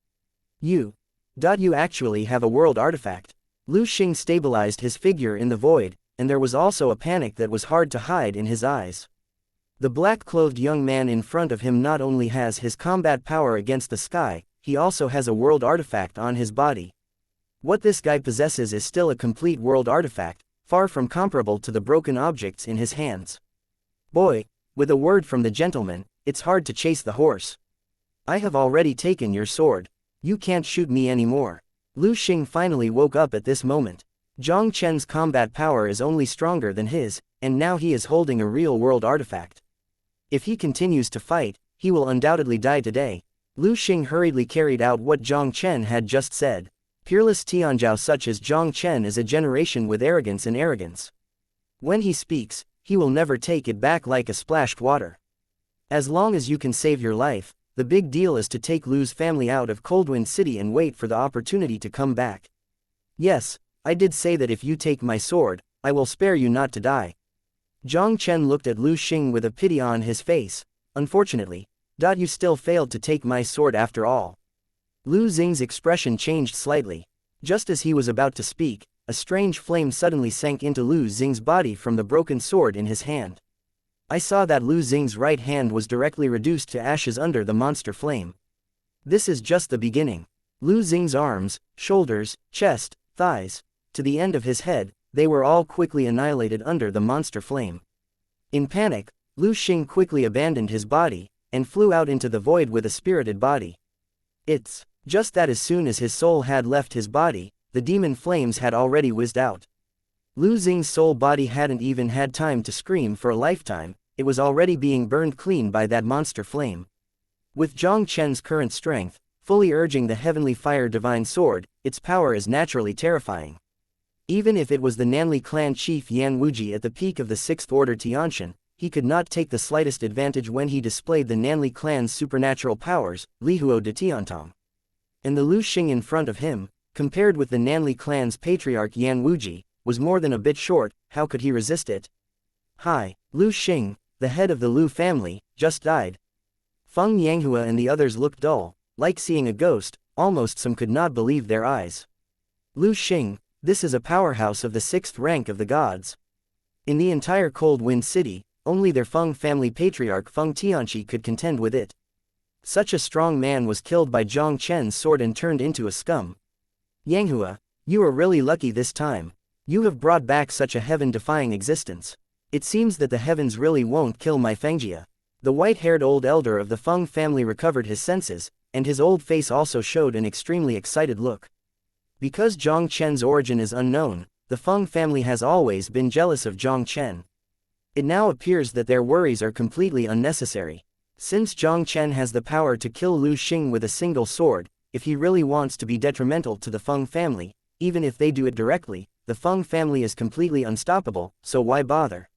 You actually have a world artifact. Lu Xing stabilized his figure in the void, and there was also a panic that was hard to hide in his eyes. The black-clothed young man in front of him not only has his combat power against the sky, he also has a world artifact on his body. What this guy possesses is still a complete world artifact, far from comparable to the broken objects in his hands. Boy, with a word from the gentleman, it's hard to chase the horse. I have already taken your sword. You can't shoot me anymore. Lu Xing finally woke up at this moment. Jiang Chen's combat power is only stronger than his, and now he is holding a real-world artifact. If he continues to fight, he will undoubtedly die today. Lu Xing hurriedly carried out what Jiang Chen had just said. Peerless Tianzhao such as Jiang Chen is a generation with arrogance and arrogance. When he speaks, he will never take it back like a splashed water. As long as you can save your life, the big deal is to take Lu's family out of Coldwind City and wait for the opportunity to come back. Yes, I did say that if you take my sword, I will spare you not to die. Jiang Chen looked at Lu Xing with a pity on his face. Unfortunately, you still failed to take my sword after all. Lu Xing's expression changed slightly. Just as he was about to speak, a strange flame suddenly sank into Lu Xing's body from the broken sword in his hand. I saw that Lu Xing's right hand was directly reduced to ashes under the monster flame. This is just the beginning. Lu Xing's arms, shoulders, chest, thighs, to the end of his head, they were all quickly annihilated under the monster flame. In panic, Lu Xing quickly abandoned his body, and flew out into the void with a spirited body. It's just that as soon as his soul had left his body, the demon flames had already whizzed out. Lu Xing's soul body hadn't even had time to scream for a lifetime, it was already being burned clean by that monster flame. With Jiang Chen's current strength, fully urging the Heavenly Fire Divine Sword, its power is naturally terrifying. Even if it was the Nanli clan chief Yan Wuji at the peak of the 6th Order Tiantian, he could not take the slightest advantage when he displayed the Nanli clan's supernatural powers, Lihuo de Tiantong. And the Lu Xing in front of him, compared with the Nanli clan's patriarch Yan Wuji, was more than a bit short. How could he resist it? Hi, Lu Xing, the head of the Lu family, just died. Feng Yanghua and the others looked dull, like seeing a ghost, almost some could not believe their eyes. Lu Xing, this is a powerhouse of the 6th rank of the gods. In the entire Cold Wind City, only their Feng family patriarch Feng Tianqi could contend with it. Such a strong man was killed by Jiang Chen's sword and turned into a scum. Yanghua, you are really lucky this time. You have brought back such a heaven-defying existence. It seems that the heavens really won't kill my Fengjia. The white-haired old elder of the Feng family recovered his senses, and his old face also showed an extremely excited look. Because Jiang Chen's origin is unknown, the Feng family has always been jealous of Jiang Chen. It now appears that their worries are completely unnecessary. Since Jiang Chen has the power to kill Lu Xing with a single sword, if he really wants to be detrimental to the Feng family, even if they do it directly, the Feng family is completely unstoppable, so why bother?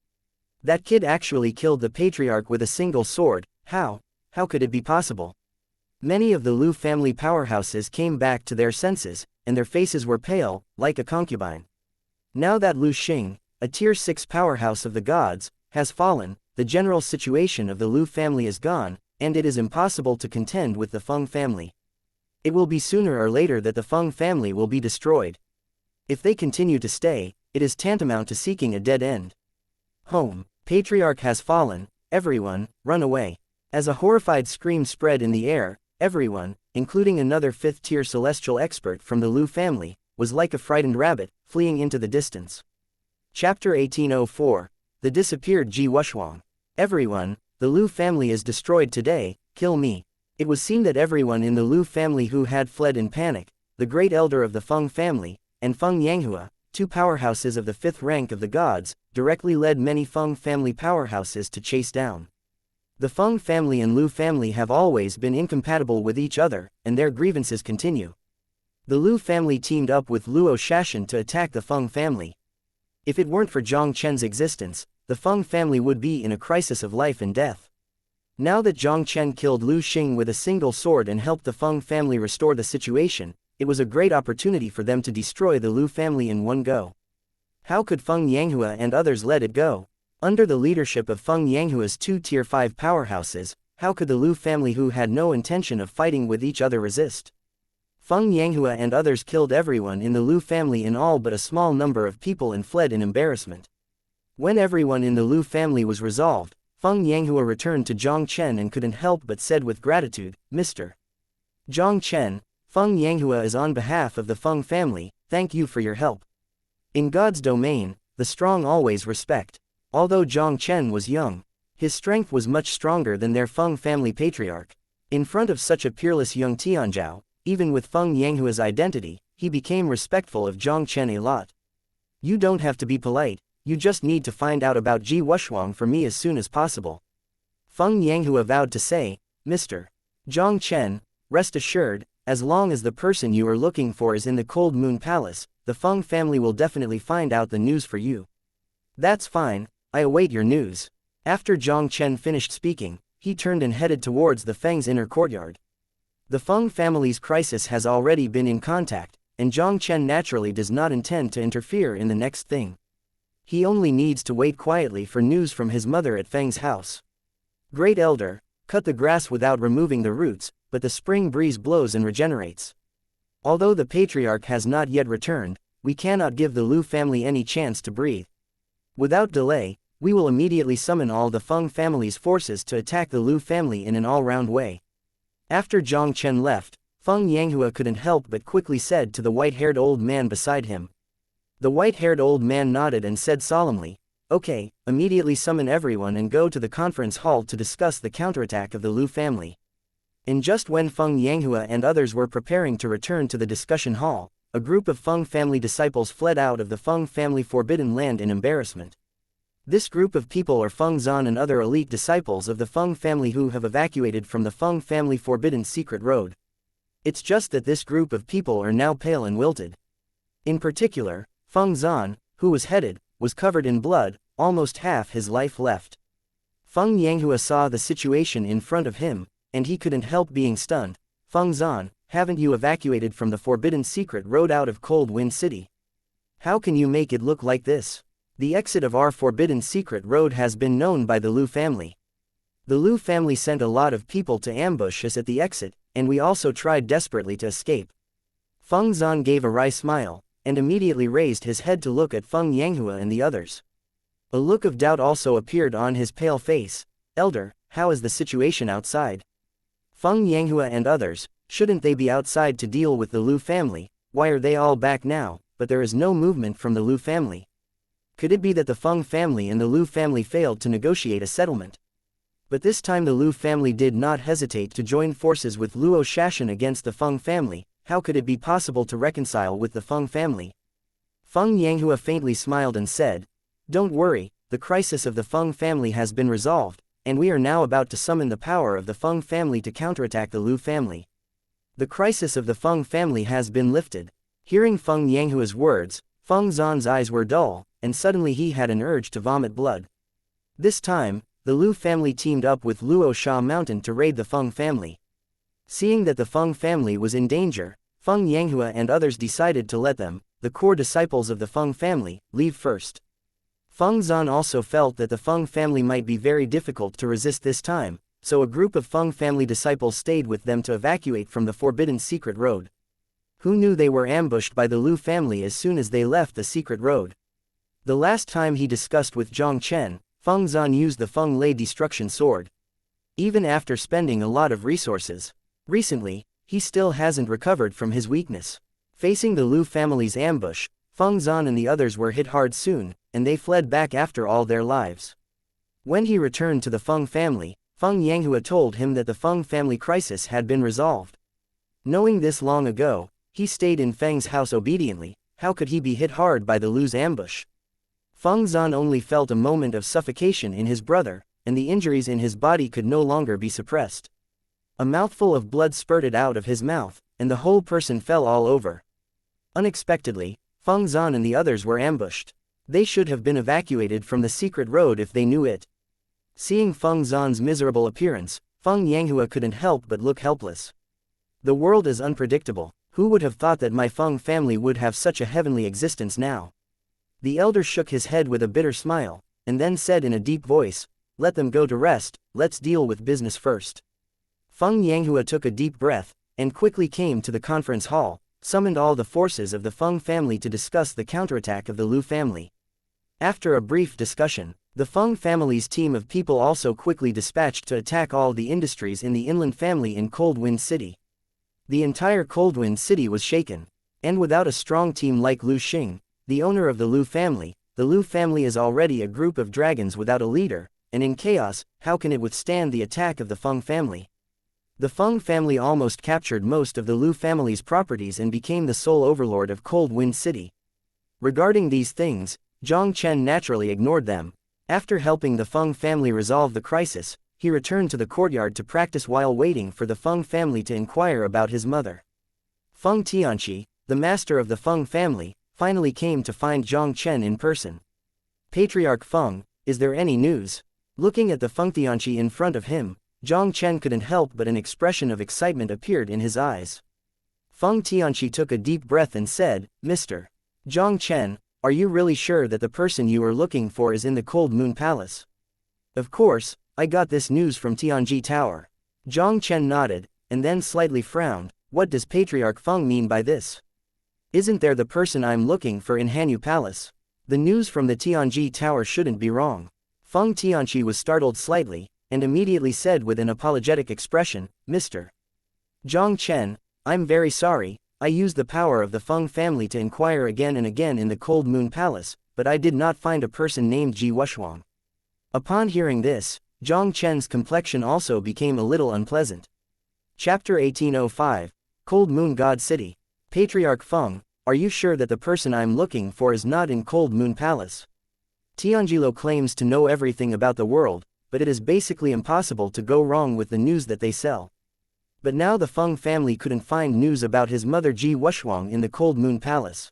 That kid actually killed the patriarch with a single sword. How could it be possible? Many of the Lu family powerhouses came back to their senses, and their faces were pale, like a concubine. Now that Lu Xing, a tier 6 powerhouse of the gods, has fallen, the general situation of the Lu family is gone, and it is impossible to contend with the Feng family. It will be sooner or later that the Feng family will be destroyed. If they continue to stay, it is tantamount to seeking a dead end. Home, patriarch has fallen, everyone, run away. As a horrified scream spread in the air, everyone, including another 5th-tier celestial expert from the Lu family, was like a frightened rabbit, fleeing into the distance. Chapter 1804, The Disappeared Ji Wushuang. Everyone, the Lu family is destroyed today, kill me. It was seen that everyone in the Lu family who had fled in panic, the great elder of the Feng family, and Feng Yanghua, 2 powerhouses of the 5th rank of the gods, directly led many Feng family powerhouses to chase down. The Feng family and Lu family have always been incompatible with each other, and their grievances continue. The Lu family teamed up with Luo Shashan to attack the Feng family. If it weren't for Jiang Chen's existence, the Feng family would be in a crisis of life and death. Now that Jiang Chen killed Lu Xing with a single sword and helped the Feng family restore the situation, it was a great opportunity for them to destroy the Lu family in one go. How could Feng Yanghua and others let it go? Under the leadership of Feng Yanghua's two Tier 5 powerhouses, how could the Lu family who had no intention of fighting with each other resist? Feng Yanghua and others killed everyone in the Lu family in all but a small number of people and fled in embarrassment. When everyone in the Lu family was resolved, Feng Yanghua returned to Jiang Chen and couldn't help but said with gratitude, Mr. Jiang Chen, Feng Yanghua is on behalf of the Feng family, thank you for your help. In God's domain, the strong always respect. Although Jiang Chen was young, his strength was much stronger than their Feng family patriarch. In front of such a peerless young Tianzhao, even with Feng Yanghua's identity, he became respectful of Jiang Chen a lot. You don't have to be polite, you just need to find out about Ji Wushuang for me as soon as possible. Feng Yanghua vowed to say, Mr. Jiang Chen, rest assured, as long as the person you are looking for is in the Cold Moon Palace, the Feng family will definitely find out the news for you. That's fine, I await your news. After Jiang Chen finished speaking, he turned and headed towards the Feng's inner courtyard. The Feng family's crisis has already been in contact, and Jiang Chen naturally does not intend to interfere in the next thing. He only needs to wait quietly for news from his mother at Feng's house. Great Elder, cut the grass without removing the roots, but the spring breeze blows and regenerates. Although the patriarch has not yet returned, we cannot give the Lu family any chance to breathe. Without delay, we will immediately summon all the Feng family's forces to attack the Lu family in an all-round way. After Jiang Chen left, Feng Yanghua couldn't help but quickly said to the white-haired old man beside him. The white-haired old man nodded and said solemnly, Okay, immediately summon everyone and go to the conference hall to discuss the counterattack of the Lu family. And just when Feng Yanghua and others were preparing to return to the discussion hall, a group of Feng family disciples fled out of the Feng family forbidden land in embarrassment. This group of people are Feng Zan and other elite disciples of the Feng family who have evacuated from the Feng family forbidden secret road. It's just that this group of people are now pale and wilted. In particular, Feng Zan, who was headed, was covered in blood, almost half his life left. Feng Yanghua saw the situation in front of him, and he couldn't help being stunned. Feng Zan, haven't you evacuated from the forbidden secret road out of Cold Wind City? How can you make it look like this? The exit of our forbidden secret road has been known by the Lu family. The Lu family sent a lot of people to ambush us at the exit, and we also tried desperately to escape. Feng Zan gave a wry smile, and immediately raised his head to look at Feng Yanghua and the others. A look of doubt also appeared on his pale face. Elder, how is the situation outside? Feng Yanghua and others, shouldn't they be outside to deal with the Lu family? Why are they all back now, but there is no movement from the Lu family? Could it be that the Feng family and the Lu family failed to negotiate a settlement? But this time the Lu family did not hesitate to join forces with Luo Shashan against the Feng family. How could it be possible to reconcile with the Feng family? Feng Yanghua faintly smiled and said, Don't worry, the crisis of the Feng family has been resolved, and we are now about to summon the power of the Feng family to counterattack the Lu family. The crisis of the Feng family has been lifted. Hearing Feng Yanghua's words, Feng Zan's eyes were dull, and suddenly he had an urge to vomit blood. This time, the Lu family teamed up with Luo Sha Mountain to raid the Feng family. Seeing that the Feng family was in danger, Feng Yanghua and others decided to let them, the core disciples of the Feng family, leave first. Feng Zan also felt that the Feng family might be very difficult to resist this time, so a group of Feng family disciples stayed with them to evacuate from the forbidden secret road. Who knew they were ambushed by the Lu family as soon as they left the secret road? The last time he discussed with Jiang Chen, Feng Zan used the Feng Lei destruction sword. Even after spending a lot of resources, recently, he still hasn't recovered from his weakness. Facing the Lu family's ambush, Feng Zan and the others were hit hard soon, and they fled back after all their lives. When he returned to the Feng family, Feng Yanghua told him that the Feng family crisis had been resolved. Knowing this long ago, he stayed in Feng's house obediently. How could he be hit hard by the Lu's ambush? Feng Zan only felt a moment of suffocation in his brother, and the injuries in his body could no longer be suppressed. A mouthful of blood spurted out of his mouth, and the whole person fell all over. Unexpectedly, Feng Zan and the others were ambushed. They should have been evacuated from the secret road if they knew it. Seeing Feng Zan's miserable appearance, Feng Yanghua couldn't help but look helpless. The world is unpredictable. Who would have thought that my Feng family would have such a heavenly existence now? The elder shook his head with a bitter smile, and then said in a deep voice, "Let them go to rest, let's deal with business first." Feng Yanghua took a deep breath, and quickly came to the conference hall, summoned all the forces of the Feng family to discuss the counterattack of the Lu family. After a brief discussion, the Feng family's team of people also quickly dispatched to attack all the industries in the inland family in Cold Wind City. The entire Cold Wind City was shaken, and without a strong team like Lu Xing, the owner of the Lu family is already a group of dragons without a leader, and in chaos, how can it withstand the attack of the Feng family? The Feng family almost captured most of the Lu family's properties and became the sole overlord of Cold Wind City. Regarding these things, Jiang Chen naturally ignored them. After helping the Feng family resolve the crisis, he returned to the courtyard to practice while waiting for the Feng family to inquire about his mother. Feng Tianqi, the master of the Feng family, finally came to find Jiang Chen in person. "Patriarch Feng, is there any news?" Looking at the Feng Tianqi in front of him, Jiang Chen couldn't help but an expression of excitement appeared in his eyes. Feng Tianqi took a deep breath and said, "Mr. Jiang Chen, are you really sure that the person you are looking for is in the Cold Moon Palace?" "Of course, I got this news from Tianji Tower." Jiang Chen nodded, and then slightly frowned. "What does Patriarch Feng mean by this? Isn't there the person I'm looking for in Hanyu Palace? The news from the Tianji Tower shouldn't be wrong." Feng Tianqi was startled slightly, and immediately said with an apologetic expression, "Mr. Jiang Chen, I'm very sorry, I used the power of the Feng family to inquire again and again in the Cold Moon Palace, but I did not find a person named Ji Wushuang." Upon hearing this, Jiang Chen's complexion also became a little unpleasant. Chapter 1805, Cold Moon God City. "Patriarch Feng, are you sure that the person I'm looking for is not in Cold Moon Palace? Tianjilo claims to know everything about the world, but it is basically impossible to go wrong with the news that they sell." But now the Feng family couldn't find news about his mother Ji Wushuang in the Cold Moon Palace.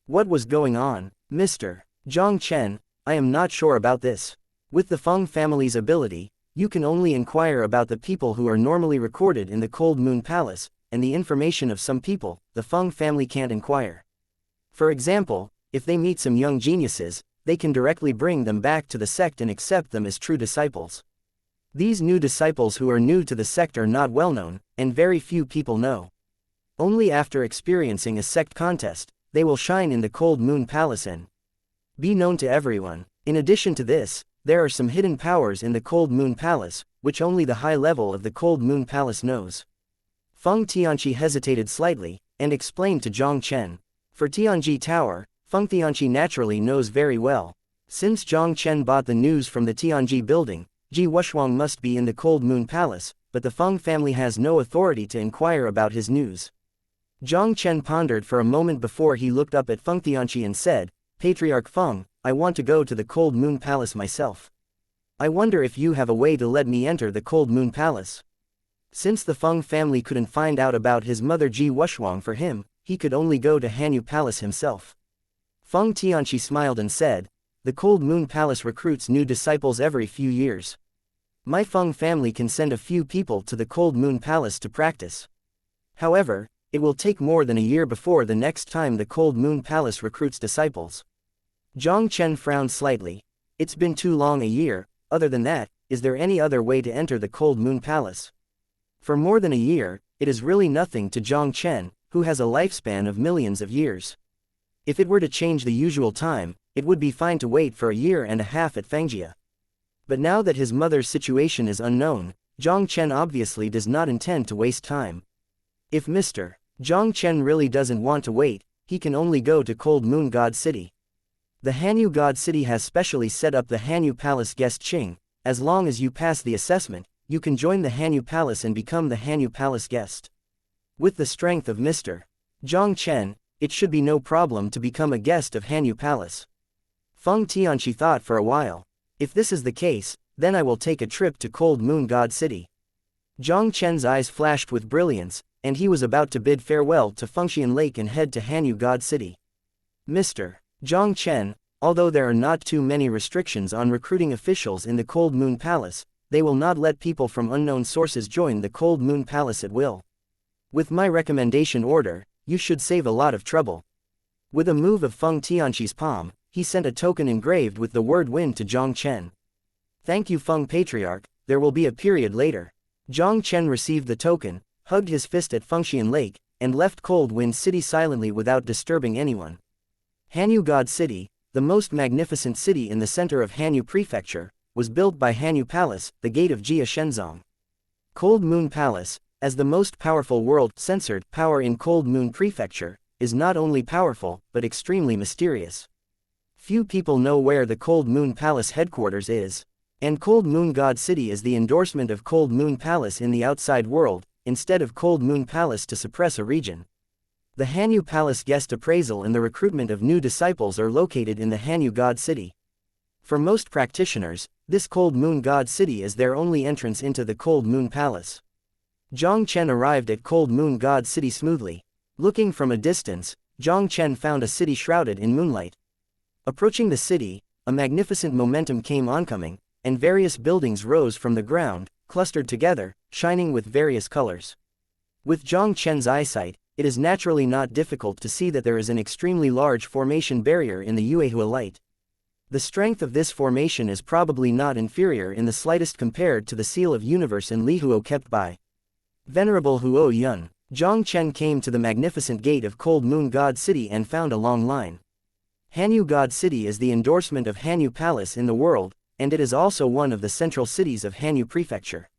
What was going on? "Mr. Jiang Chen, I am not sure about this. With the Feng family's ability, you can only inquire about the people who are normally recorded in the Cold Moon Palace, and the information of some people, the Feng family can't inquire. For example, if they meet some young geniuses, they can directly bring them back to the sect and accept them as true disciples. These new disciples who are new to the sect are not well known, and very few people know. Only after experiencing a sect contest, they will shine in the Cold Moon Palace and be known to everyone. In addition to this, there are some hidden powers in the Cold Moon Palace, which only the high level of the Cold Moon Palace knows." Feng Tianqi hesitated slightly, and explained to Jiang Chen. For Tianji Tower, Feng Tianqi naturally knows very well. Since Jiang Chen bought the news from the Tianji building, Ji Wushuang must be in the Cold Moon Palace, but the Feng family has no authority to inquire about his news. Jiang Chen pondered for a moment before he looked up at Feng Tianqi and said, "Patriarch Feng, I want to go to the Cold Moon Palace myself. I wonder if you have a way to let me enter the Cold Moon Palace." Since the Feng family couldn't find out about his mother Ji Wushuang for him, he could only go to Hanyu Palace himself. Feng Tianqi smiled and said, "The Cold Moon Palace recruits new disciples every few years. My Feng family can send a few people to the Cold Moon Palace to practice. However, it will take more than a year before the next time the Cold Moon Palace recruits disciples." Jiang Chen frowned slightly. "It's been too long a year. Other than that, is there any other way to enter the Cold Moon Palace?" For more than a year, it is really nothing to Jiang Chen, who has a lifespan of millions of years. If it were to change the usual time, it would be fine to wait for a year and a half at Fangjia. But now that his mother's situation is unknown, Jiang Chen obviously does not intend to waste time. If Mr. Jiang Chen really doesn't want to wait, he can only go to Cold Moon God City. The Hanyu God City has specially set up the Hanyu Palace Guest Qing. As long as you pass the assessment, you can join the Hanyu Palace and become the Hanyu Palace guest. With the strength of Mr. Jiang Chen, it should be no problem to become a guest of Hanyu Palace. Feng Tianqi thought for a while. If this is the case, then I will take a trip to Cold Moon God City. Jiang Chen's eyes flashed with brilliance, and he was about to bid farewell to Fengxian Lake and head to Hanyu God City. Mr. Jiang Chen, Although there are not too many restrictions on recruiting officials in the Cold Moon Palace, they will not let people from unknown sources join the Cold Moon Palace at will. With my recommendation order, you should save a lot of trouble. With a move of Feng Tianqi's palm, he sent a token engraved with the word wind to Jiang Chen. Thank you Feng Patriarch, there will be a period later. Jiang Chen received the token, hugged his fist at Fengxian Lake, and left Cold Wind City silently without disturbing anyone. Hanyu God City, the most magnificent city in the center of Hanyu Prefecture, was built by Hanyu Palace, the gate of Jia Shenzong. Cold Moon Palace, as the most powerful world-censored power in Cold Moon Prefecture, is not only powerful, but extremely mysterious. Few people know where the Cold Moon Palace headquarters is. And Cold Moon God City is the endorsement of Cold Moon Palace in the outside world, instead of Cold Moon Palace to suppress a region. The Hanyu Palace guest appraisal and the recruitment of new disciples are located in the Hanyu God City. For most practitioners, this Cold Moon God City is their only entrance into the Cold Moon Palace. Jiang Chen arrived at Cold Moon God City smoothly. Looking from a distance, Jiang Chen found a city shrouded in moonlight. Approaching the city, a magnificent momentum came oncoming, and various buildings rose from the ground, clustered together, shining with various colors. With Jiang Chen's eyesight, it is naturally not difficult to see that there is an extremely large formation barrier in the Yuehua light. The strength of this formation is probably not inferior in the slightest compared to the seal of universe in Lihuo kept by Venerable Huo Yun. Jiang Chen came to the magnificent gate of Cold Moon God City and found a long line. Hanyu God City is the endorsement of Hanyu Palace in the world, and it is also one of the central cities of Hanyu Prefecture.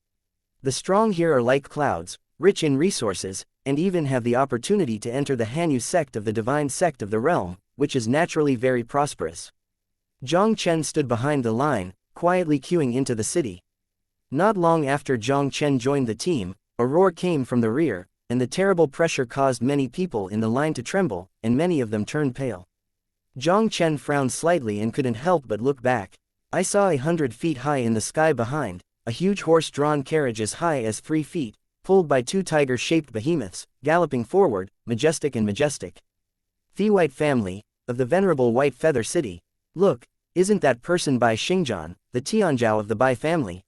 The strong here are like clouds, rich in resources, and even have the opportunity to enter the Hanyu sect of the divine sect of the realm, which is naturally very prosperous. Jiang Chen stood behind the line, quietly queuing into the city. Not long after Jiang Chen joined the team, a roar came from the rear, and the terrible pressure caused many people in the line to tremble, and many of them turned pale. Jiang Chen frowned slightly and couldn't help but look back. I saw 100 feet high in the sky behind, a huge horse-drawn carriage as high as 3 feet, pulled by 2 tiger-shaped behemoths, galloping forward, majestic and majestic. The White family, of the venerable White Feather City. Look, isn't that person Bai Xingjian, the Tianzhao of the Bai family?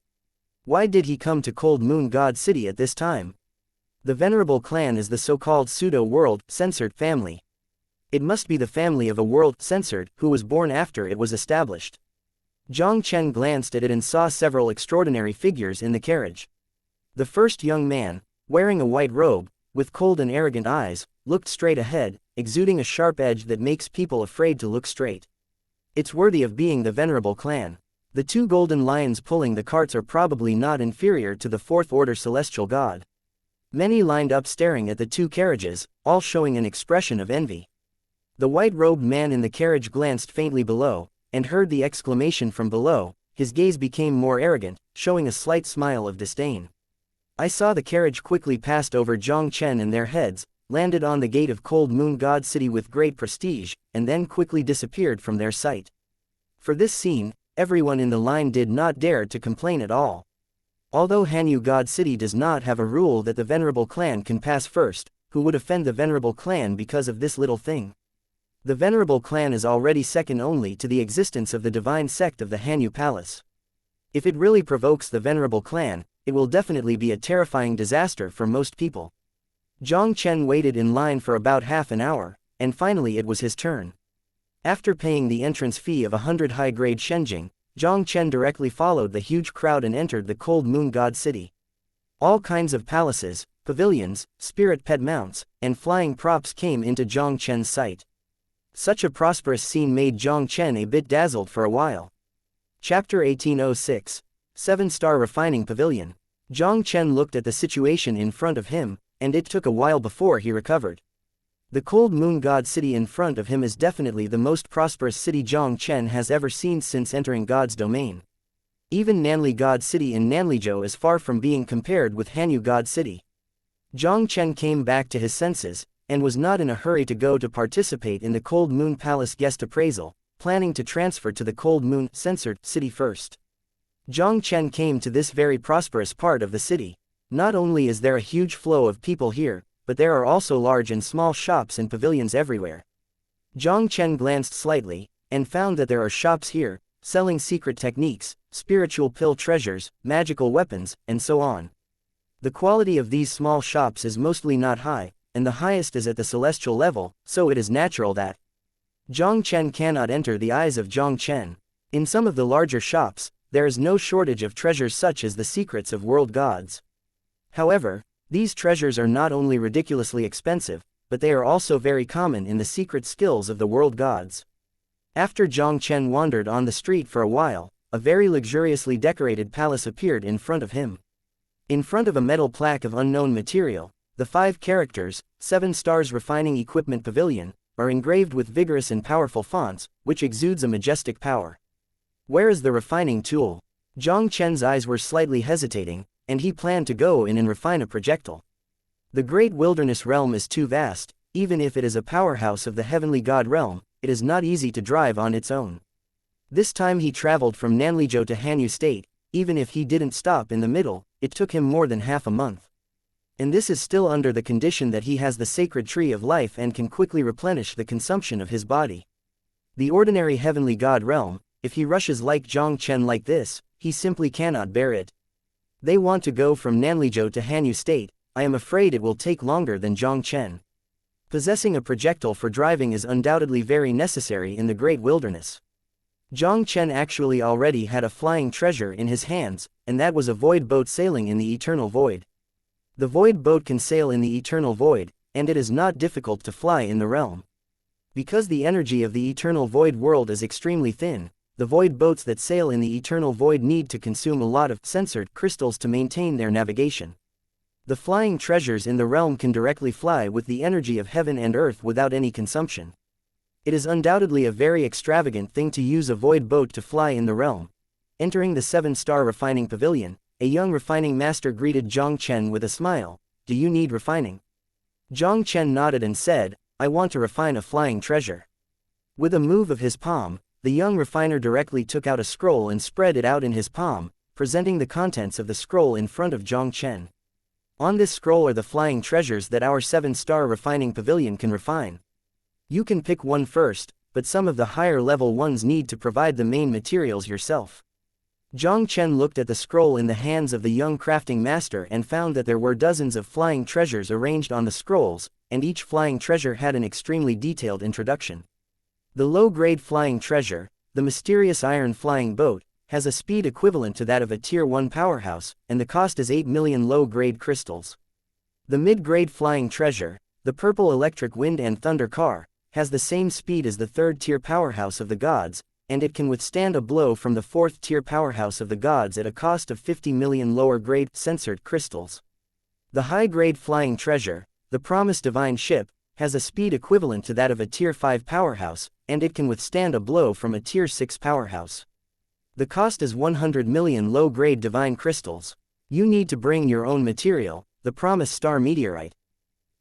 Why did he come to Cold Moon God City at this time? The venerable clan is the so-called pseudo-world, censored family. It must be the family of a world, censored, who was born after it was established. Jiang Chen glanced at it and saw several extraordinary figures in the carriage. The first young man, wearing a white robe, with cold and arrogant eyes, looked straight ahead, exuding a sharp edge that makes people afraid to look straight. It's worthy of being the venerable clan. The 2 golden lions pulling the carts are probably not inferior to the 4th order celestial god. Many lined up staring at the 2 carriages, all showing an expression of envy. The white-robed man in the carriage glanced faintly below, and heard the exclamation from below. His gaze became more arrogant, showing a slight smile of disdain. I saw the carriage quickly passed over Jiang Chen and their heads, landed on the gate of Cold Moon God City with great prestige, and then quickly disappeared from their sight. For this scene, everyone in the line did not dare to complain at all. Although Hanyu God City does not have a rule that the venerable clan can pass first, who would offend the venerable clan because of this little thing? The venerable clan is already second only to the existence of the divine sect of the Hanyu Palace. If it really provokes the venerable clan, it will definitely be a terrifying disaster for most people. Jiang Chen waited in line for about half an hour, and finally it was his turn. After paying the entrance fee of 100 high-grade shenjing, Jiang Chen directly followed the huge crowd and entered the Cold Moon God City. All kinds of palaces, pavilions, spirit pet mounts, and flying props came into Jiang Chen's sight. Such a prosperous scene made Jiang Chen a bit dazzled for a while. Chapter 1806. 7-Star Refining Pavilion. Jiang Chen looked at the situation in front of him, and it took a while before he recovered. The Cold Moon God City in front of him is definitely the most prosperous city Jiang Chen has ever seen since entering God's domain. Even Nanli God City in Nanlizhou is far from being compared with Hanyu God City. Jiang Chen came back to his senses, and was not in a hurry to go to participate in the Cold Moon Palace guest appraisal, planning to transfer to the Cold Moon censored city first. Jiang Chen came to this very prosperous part of the city. Not only is there a huge flow of people here, but there are also large and small shops and pavilions everywhere. Jiang Chen glanced slightly, and found that there are shops here, selling secret techniques, spiritual pill treasures, magical weapons, and so on. The quality of these small shops is mostly not high, and the highest is at the celestial level, so it is natural that Jiang Chen cannot enter the eyes of Jiang Chen. In some of the larger shops, there is no shortage of treasures such as the secrets of world gods. However, these treasures are not only ridiculously expensive, but they are also very common in the secret skills of the world gods. After Jiang Chen wandered on the street for a while, a very luxuriously decorated palace appeared in front of him. In front of a metal plaque of unknown material, the 5 characters, 7 stars refining equipment pavilion, are engraved with vigorous and powerful fonts, which exudes a majestic power. Where is the refining tool? Jiang Chen's eyes were slightly hesitating, and he planned to go in and refine a projectile. The great wilderness realm is too vast. Even if it is a powerhouse of the heavenly god realm, it is not easy to drive on its own. This time he traveled from Nanlizhou to Hanyu State. Even if he didn't stop in the middle, it took him more than half a month. And this is still under the condition that he has the sacred tree of life and can quickly replenish the consumption of his body. The ordinary heavenly god realm, if he rushes like Jiang Chen like this, he simply cannot bear it. They want to go from Nanlizhou to Hanyu State. I am afraid it will take longer than Jiang Chen. Possessing a projectile for driving is undoubtedly very necessary in the great wilderness. Jiang Chen actually already had a flying treasure in his hands, and that was a void boat sailing in the eternal void. The void boat can sail in the eternal void, and it is not difficult to fly in the realm. Because the energy of the eternal void world is extremely thin, the void boats that sail in the eternal void need to consume a lot of censored crystals to maintain their navigation. The flying treasures in the realm can directly fly with the energy of heaven and earth without any consumption. It is undoubtedly a very extravagant thing to use a void boat to fly in the realm. Entering the 7-star refining pavilion, a young refining master greeted Jiang Chen with a smile. Do you need refining? Jiang Chen nodded and said, I want to refine a flying treasure. With a move of his palm, the young refiner directly took out a scroll and spread it out in his palm, presenting the contents of the scroll in front of Jiang Chen. On this scroll are the flying treasures that our 7-star refining pavilion can refine. You can pick one first, but some of the higher level ones need to provide the main materials yourself. Jiang Chen looked at the scroll in the hands of the young crafting master and found that there were dozens of flying treasures arranged on the scrolls, and each flying treasure had an extremely detailed introduction. The low-grade flying treasure, the mysterious iron flying boat, has a speed equivalent to that of a Tier 1 powerhouse, and the cost is 8 million low-grade crystals. The mid-grade flying treasure, the purple electric wind and thunder car, has the same speed as the 3rd-tier powerhouse of the gods, and it can withstand a blow from the 4th-tier powerhouse of the gods at a cost of 50 million lower-grade censored crystals. The high-grade flying treasure, the promised divine ship, has a speed equivalent to that of a Tier 5 powerhouse, and it can withstand a blow from a Tier 6 powerhouse. The cost is 100 million low-grade divine crystals. You need to bring your own material, the promised star meteorite.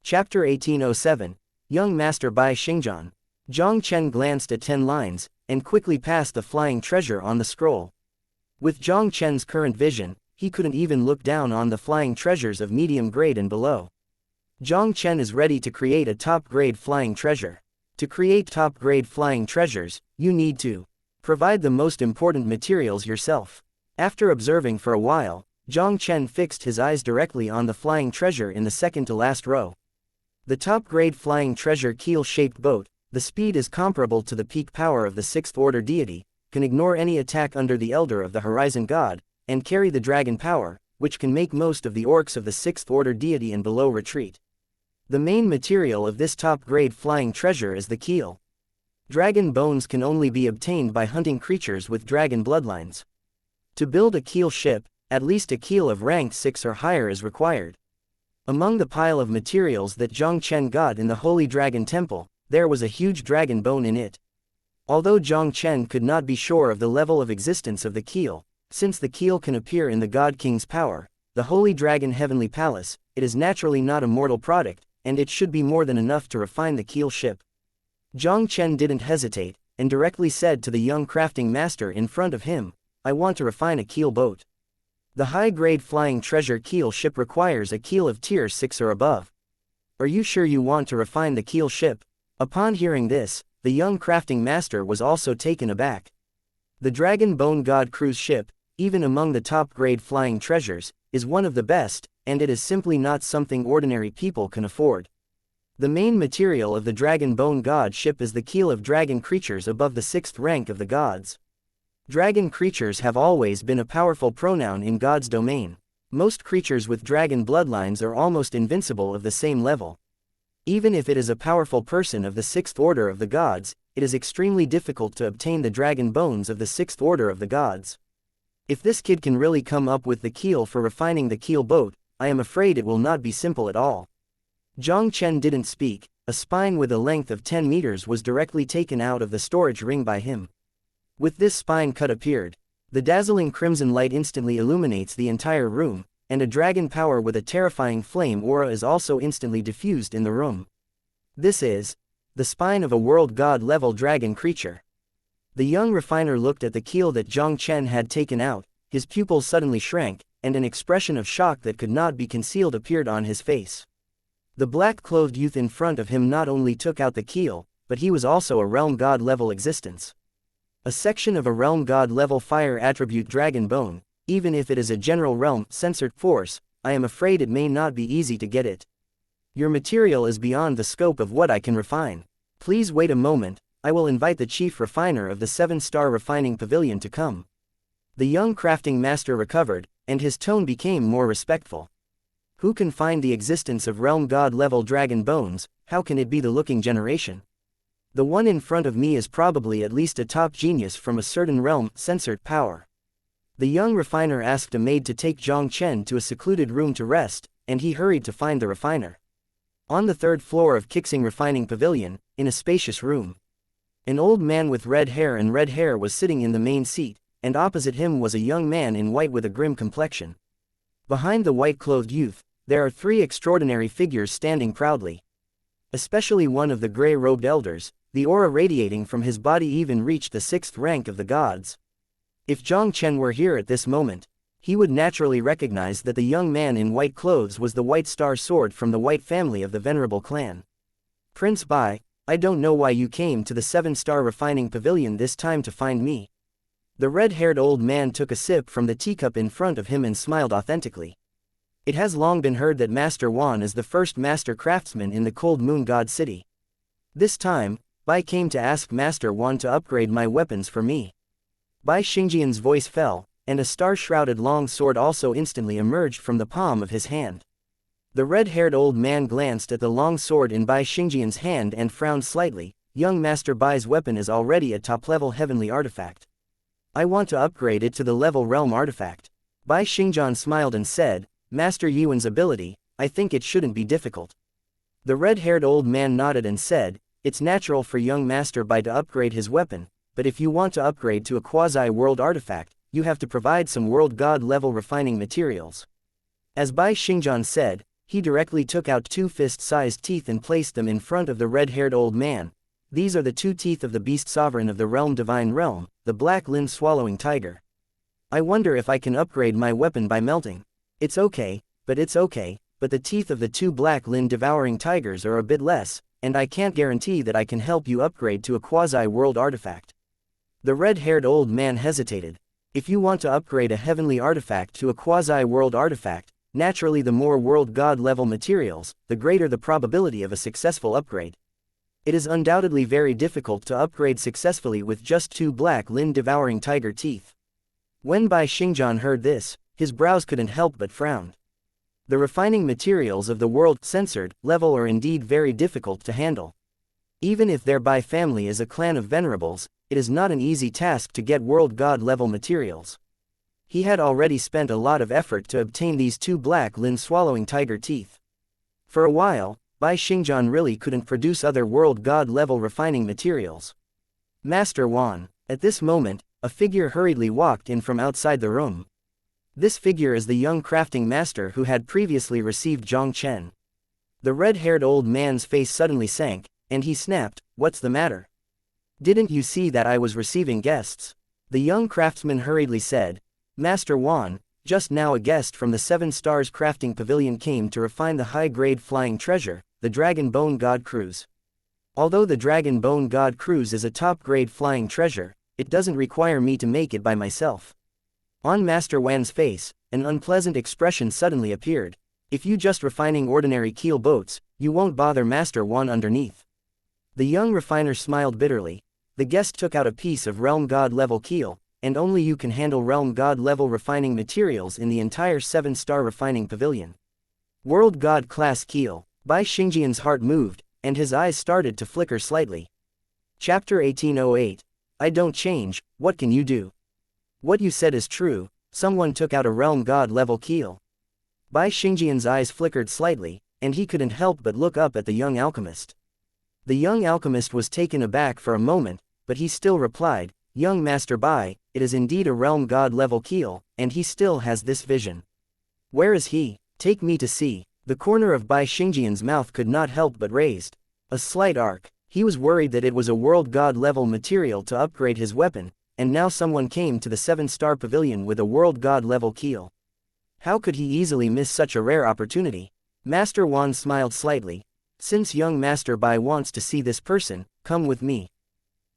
Chapter 1807, Young Master Bai Xingjian. Jiang Chen glanced at 10 lines, and quickly passed the flying treasure on the scroll. With Jiang Chen's current vision, he couldn't even look down on the flying treasures of medium grade and below. Jiang Chen is ready to create a top-grade flying treasure. To create top-grade flying treasures, you need to provide the most important materials yourself. After observing for a while, Jiang Chen fixed his eyes directly on the flying treasure in the second-to-last row. The top-grade flying treasure keel-shaped boat, the speed is comparable to the peak power of the 6th-order deity, can ignore any attack under the Elder of the Horizon God, and carry the dragon power, which can make most of the orcs of the 6th-order deity and below retreat. The main material of this top-grade flying treasure is the keel. Dragon bones can only be obtained by hunting creatures with dragon bloodlines. To build a keel ship, at least a keel of rank 6 or higher is required. Among the pile of materials that Jiang Chen got in the Holy Dragon Temple, there was a huge dragon bone in it. Although Jiang Chen could not be sure of the level of existence of the keel, since the keel can appear in the God King's power, the Holy Dragon Heavenly Palace, it is naturally not a mortal product, and it should be more than enough to refine the keel ship. Jiang Chen didn't hesitate, and directly said to the young crafting master in front of him, I want to refine a keel boat. The high-grade flying treasure keel ship requires a keel of Tier 6 or above. Are you sure you want to refine the keel ship? Upon hearing this, the young crafting master was also taken aback. The Dragon Bone God cruise ship, even among the top-grade flying treasures, is one of the best, and it is simply not something ordinary people can afford. The main material of the Dragon Bone God ship is the keel of dragon creatures above the 6th rank of the gods. Dragon creatures have always been a powerful pronoun in God's domain. Most creatures with dragon bloodlines are almost invincible of the same level. Even if it is a powerful person of the 6th order of the gods, it is extremely difficult to obtain the dragon bones of the 6th order of the gods. If this kid can really come up with the keel for refining the keel boat, I am afraid it will not be simple at all. Jiang Chen didn't speak. A spine with a length of 10 meters was directly taken out of the storage ring by him. With this spine cut appeared, the dazzling crimson light instantly illuminates the entire room, and a dragon power with a terrifying flame aura is also instantly diffused in the room. This is the spine of a world god level dragon creature. The young refiner looked at the keel that Jiang Chen had taken out, his pupils suddenly shrank, and an expression of shock that could not be concealed appeared on his face. The black-clothed youth in front of him not only took out the keel, but he was also a realm god level existence. A section of a realm god level fire attribute dragon bone, even if it is a general realm censored force, I am afraid it may not be easy to get it. Your material is beyond the scope of what I can refine. Please wait a moment, I will invite the chief refiner of the 7-star refining pavilion to come. The young crafting master recovered, and his tone became more respectful. Who can find the existence of realm god level dragon bones? How can it be the looking generation? The one in front of me is probably at least a top genius from a certain realm censored power. The young refiner asked a maid to take Jiang Chen to a secluded room to rest, and he hurried to find the refiner. On the 3rd floor of Qixing Refining Pavilion, in a spacious room, an old man with red hair was sitting in the main seat, and opposite him was a young man in white with a grim complexion. Behind the white-clothed youth, there are 3 extraordinary figures standing proudly. Especially one of the gray-robed elders, the aura radiating from his body even reached the 6th rank of the gods. If Jiang Chen were here at this moment, he would naturally recognize that the young man in white clothes was the White Star Sword from the White family of the Venerable clan. Prince Bai, I don't know why you came to the 7-star refining pavilion this time to find me. The red-haired old man took a sip from the teacup in front of him and smiled authentically. It has long been heard that Master Wan is the first master craftsman in the Cold Moon God City. This time, Bai came to ask Master Wan to upgrade my weapons for me. Bai Xingjian's voice fell, and a star-shrouded long sword also instantly emerged from the palm of his hand. The red-haired old man glanced at the long sword in Bai Xingjian's hand and frowned slightly. Young Master Bai's weapon is already a top-level heavenly artifact. I want to upgrade it to the level realm artifact. Bai Xingjian smiled and said, Master Yuan's ability, I think it shouldn't be difficult. The red-haired old man nodded and said, it's natural for young Master Bai to upgrade his weapon, but if you want to upgrade to a quasi-world artifact, you have to provide some world god level refining materials. As Bai Xingjian said, he directly took out 2 fist-sized teeth and placed them in front of the red-haired old man. These are the 2 teeth of the beast sovereign of the realm divine realm, the black lin swallowing tiger. I wonder if I can upgrade my weapon by melting. It's okay, but the teeth of the 2 black lin devouring tigers are a bit less, and I can't guarantee that I can help you upgrade to a quasi-world artifact. The red-haired old man hesitated. If you want to upgrade a heavenly artifact to a quasi-world artifact, naturally the more world god level materials, the greater the probability of a successful upgrade. It is undoubtedly very difficult to upgrade successfully with just 2 black lin devouring tiger teeth. When Bai Xingjian heard this, his brows couldn't help but frown. The refining materials of the world censored level are indeed very difficult to handle. Even if their Bai family is a clan of venerables, it is not an easy task to get world god level materials. He had already spent a lot of effort to obtain these 2 black lin swallowing tiger teeth. For a while, Bai Xingjian really couldn't produce other world god level refining materials. Master Wan. At this moment, a figure hurriedly walked in from outside the room. This figure is the young crafting master who had previously received Jiang Chen. The red-haired old man's face suddenly sank, and he snapped, "What's the matter? Didn't you see that I was receiving guests?" The young craftsman hurriedly said, "Master Wan, just now a guest from the 7 Stars Crafting Pavilion came to refine the high-grade flying treasure, the Dragon Bone God Cruise. Although the Dragon Bone God Cruise is a top-grade flying treasure, it doesn't require me to make it by myself. On Master Wan's face, an unpleasant expression suddenly appeared. If you just refining ordinary keel boats, you won't bother Master Wan underneath. The young refiner smiled bitterly. The guest took out a piece of Realm God level keel, and only you can handle Realm God level refining materials in the entire 7-star refining pavilion. World God class keel. Bai Xingjian's heart moved, and his eyes started to flicker slightly. Chapter 1808. I don't change, what can you do? What you said is true, someone took out a Realm God level keel. Bai Xingjian's eyes flickered slightly, and he couldn't help but look up at the young alchemist. The young alchemist was taken aback for a moment, but he still replied, Young Master Bai, it is indeed a Realm God level keel, and he still has this vision. Where is he? Take me to see. The corner of Bai Xingjian's mouth could not help but raised a slight arc. He was worried that it was a World God level material to upgrade his weapon, and now someone came to the 7-star pavilion with a World God level keel. How could he easily miss such a rare opportunity? Master Wan smiled slightly. Since young Master Bai wants to see this person, come with me.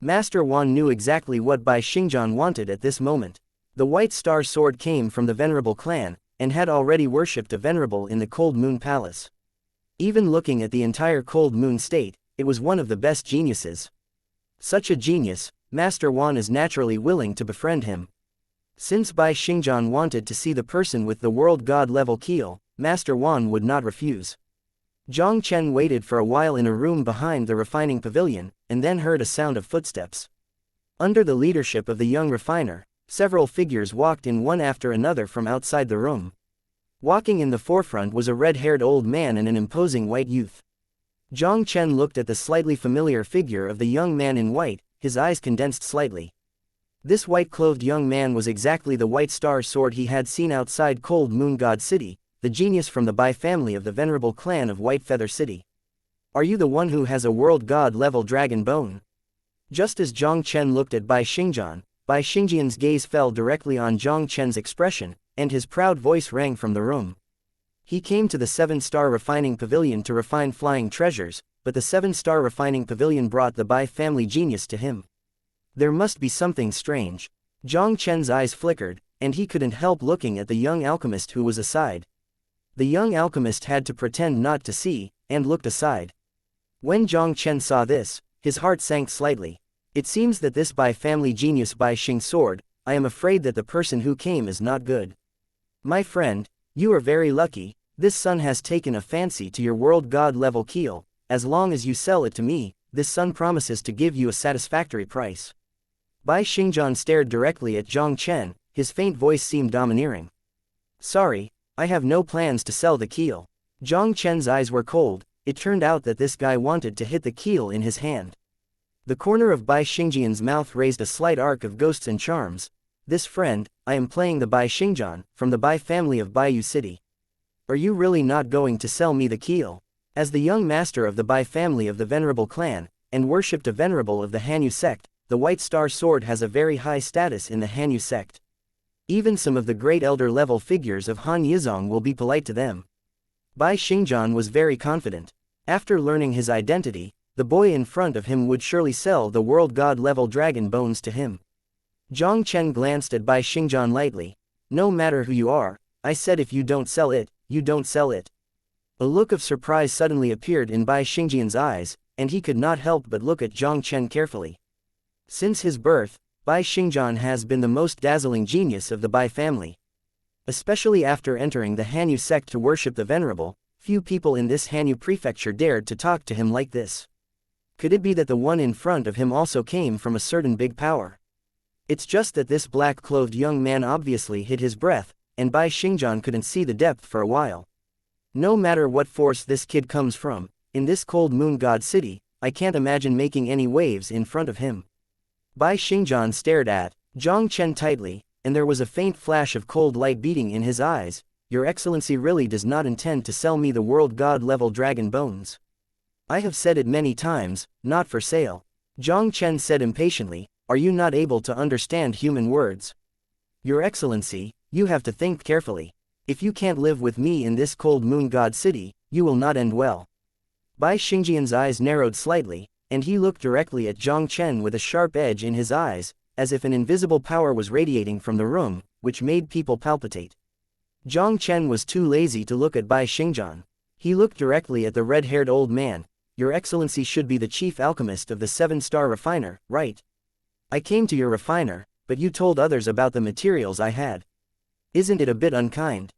Master Wan knew exactly what Bai Xingjian wanted at this moment. The White Star Sword came from the Venerable clan, and had already worshipped a Venerable in the Cold Moon Palace. Even looking at the entire Cold Moon state, it was one of the best geniuses. Such a genius, Master Wan is naturally willing to befriend him. Since Bai Xingjian wanted to see the person with the World God level keel, Master Wan would not refuse. Jiang Chen waited for a while in a room behind the refining pavilion, and then heard a sound of footsteps. Under the leadership of the young refiner, several figures walked in one after another from outside the room. Walking in the forefront was a red-haired old man and an imposing white youth. Jiang Chen looked at the slightly familiar figure of the young man in white, his eyes condensed slightly. This white-clothed young man was exactly the White Star Sword he had seen outside Cold Moon God City, the genius from the Bai family of the Venerable clan of White Feather City. Are you the one who has a World God level dragon bone? Just as Jiang Chen looked at Bai Xingjian's gaze fell directly on Jiang Chen's expression, and his proud voice rang from the room. He came to the 7-star refining pavilion to refine flying treasures, but the 7-star refining pavilion brought the Bai family genius to him. There must be something strange. Jiang Chen's eyes flickered, and he couldn't help looking at the young alchemist who was aside. The young alchemist had to pretend not to see, and looked aside. When Jiang Chen saw this, his heart sank slightly. It seems that this Bai family genius Bai Xing sword, I am afraid that the person who came is not good. My friend, you are very lucky, this son has taken a fancy to your World God level keel. As long as you sell it to me, this son promises to give you a satisfactory price. Bai Xingjian stared directly at Jiang Chen, his faint voice seemed domineering. Sorry, I have no plans to sell the keel. Jiang Chen's eyes were cold. It turned out that this guy wanted to hit the keel in his hand. The corner of Bai Xingjian's mouth raised a slight arc of ghosts and charms. This friend, I am playing the Bai Xingjian, from the Bai family of Baiyu City. Are you really not going to sell me the keel? As the young master of the Bai family of the Venerable clan, and worshipped a Venerable of the Hanyu Sect, the White Star Sword has a very high status in the Hanyu Sect. Even some of the great elder-level figures of Han Yizong will be polite to them. Bai Xingjian was very confident. After learning his identity, the boy in front of him would surely sell the World God-level dragon bones to him. Jiang Chen glanced at Bai Xingjian lightly. No matter who you are, I said if you don't sell it, you don't sell it. A look of surprise suddenly appeared in Bai Xingjian's eyes, and he could not help but look at Jiang Chen carefully. Since his birth, Bai Xingjian has been the most dazzling genius of the Bai family. Especially after entering the Hanyu sect to worship the Venerable, few people in this Hanyu prefecture dared to talk to him like this. Could it be that the one in front of him also came from a certain big power? It's just that this black-clothed young man obviously hid his breath, and Bai Xingjian couldn't see the depth for a while. No matter what force this kid comes from, in this Cold Moon God City, I can't imagine making any waves in front of him. Bai Xingjian stared at Jiang Chen tightly, and there was a faint flash of cold light beating in his eyes. Your Excellency really does not intend to sell me the World God-level dragon bones. I have said it many times, not for sale. Jiang Chen said impatiently, are you not able to understand human words? Your Excellency, you have to think carefully. If you can't live with me in this Cold Moon God City, you will not end well. Bai Xingjian's eyes narrowed slightly, and he looked directly at Jiang Chen with a sharp edge in his eyes, as if an invisible power was radiating from the room, which made people palpitate. Jiang Chen was too lazy to look at Bai Xingjian. He looked directly at the red-haired old man. Your Excellency should be the chief alchemist of the 7-star refiner, right? I came to your refiner, but you told others about the materials I had. Isn't it a bit unkind?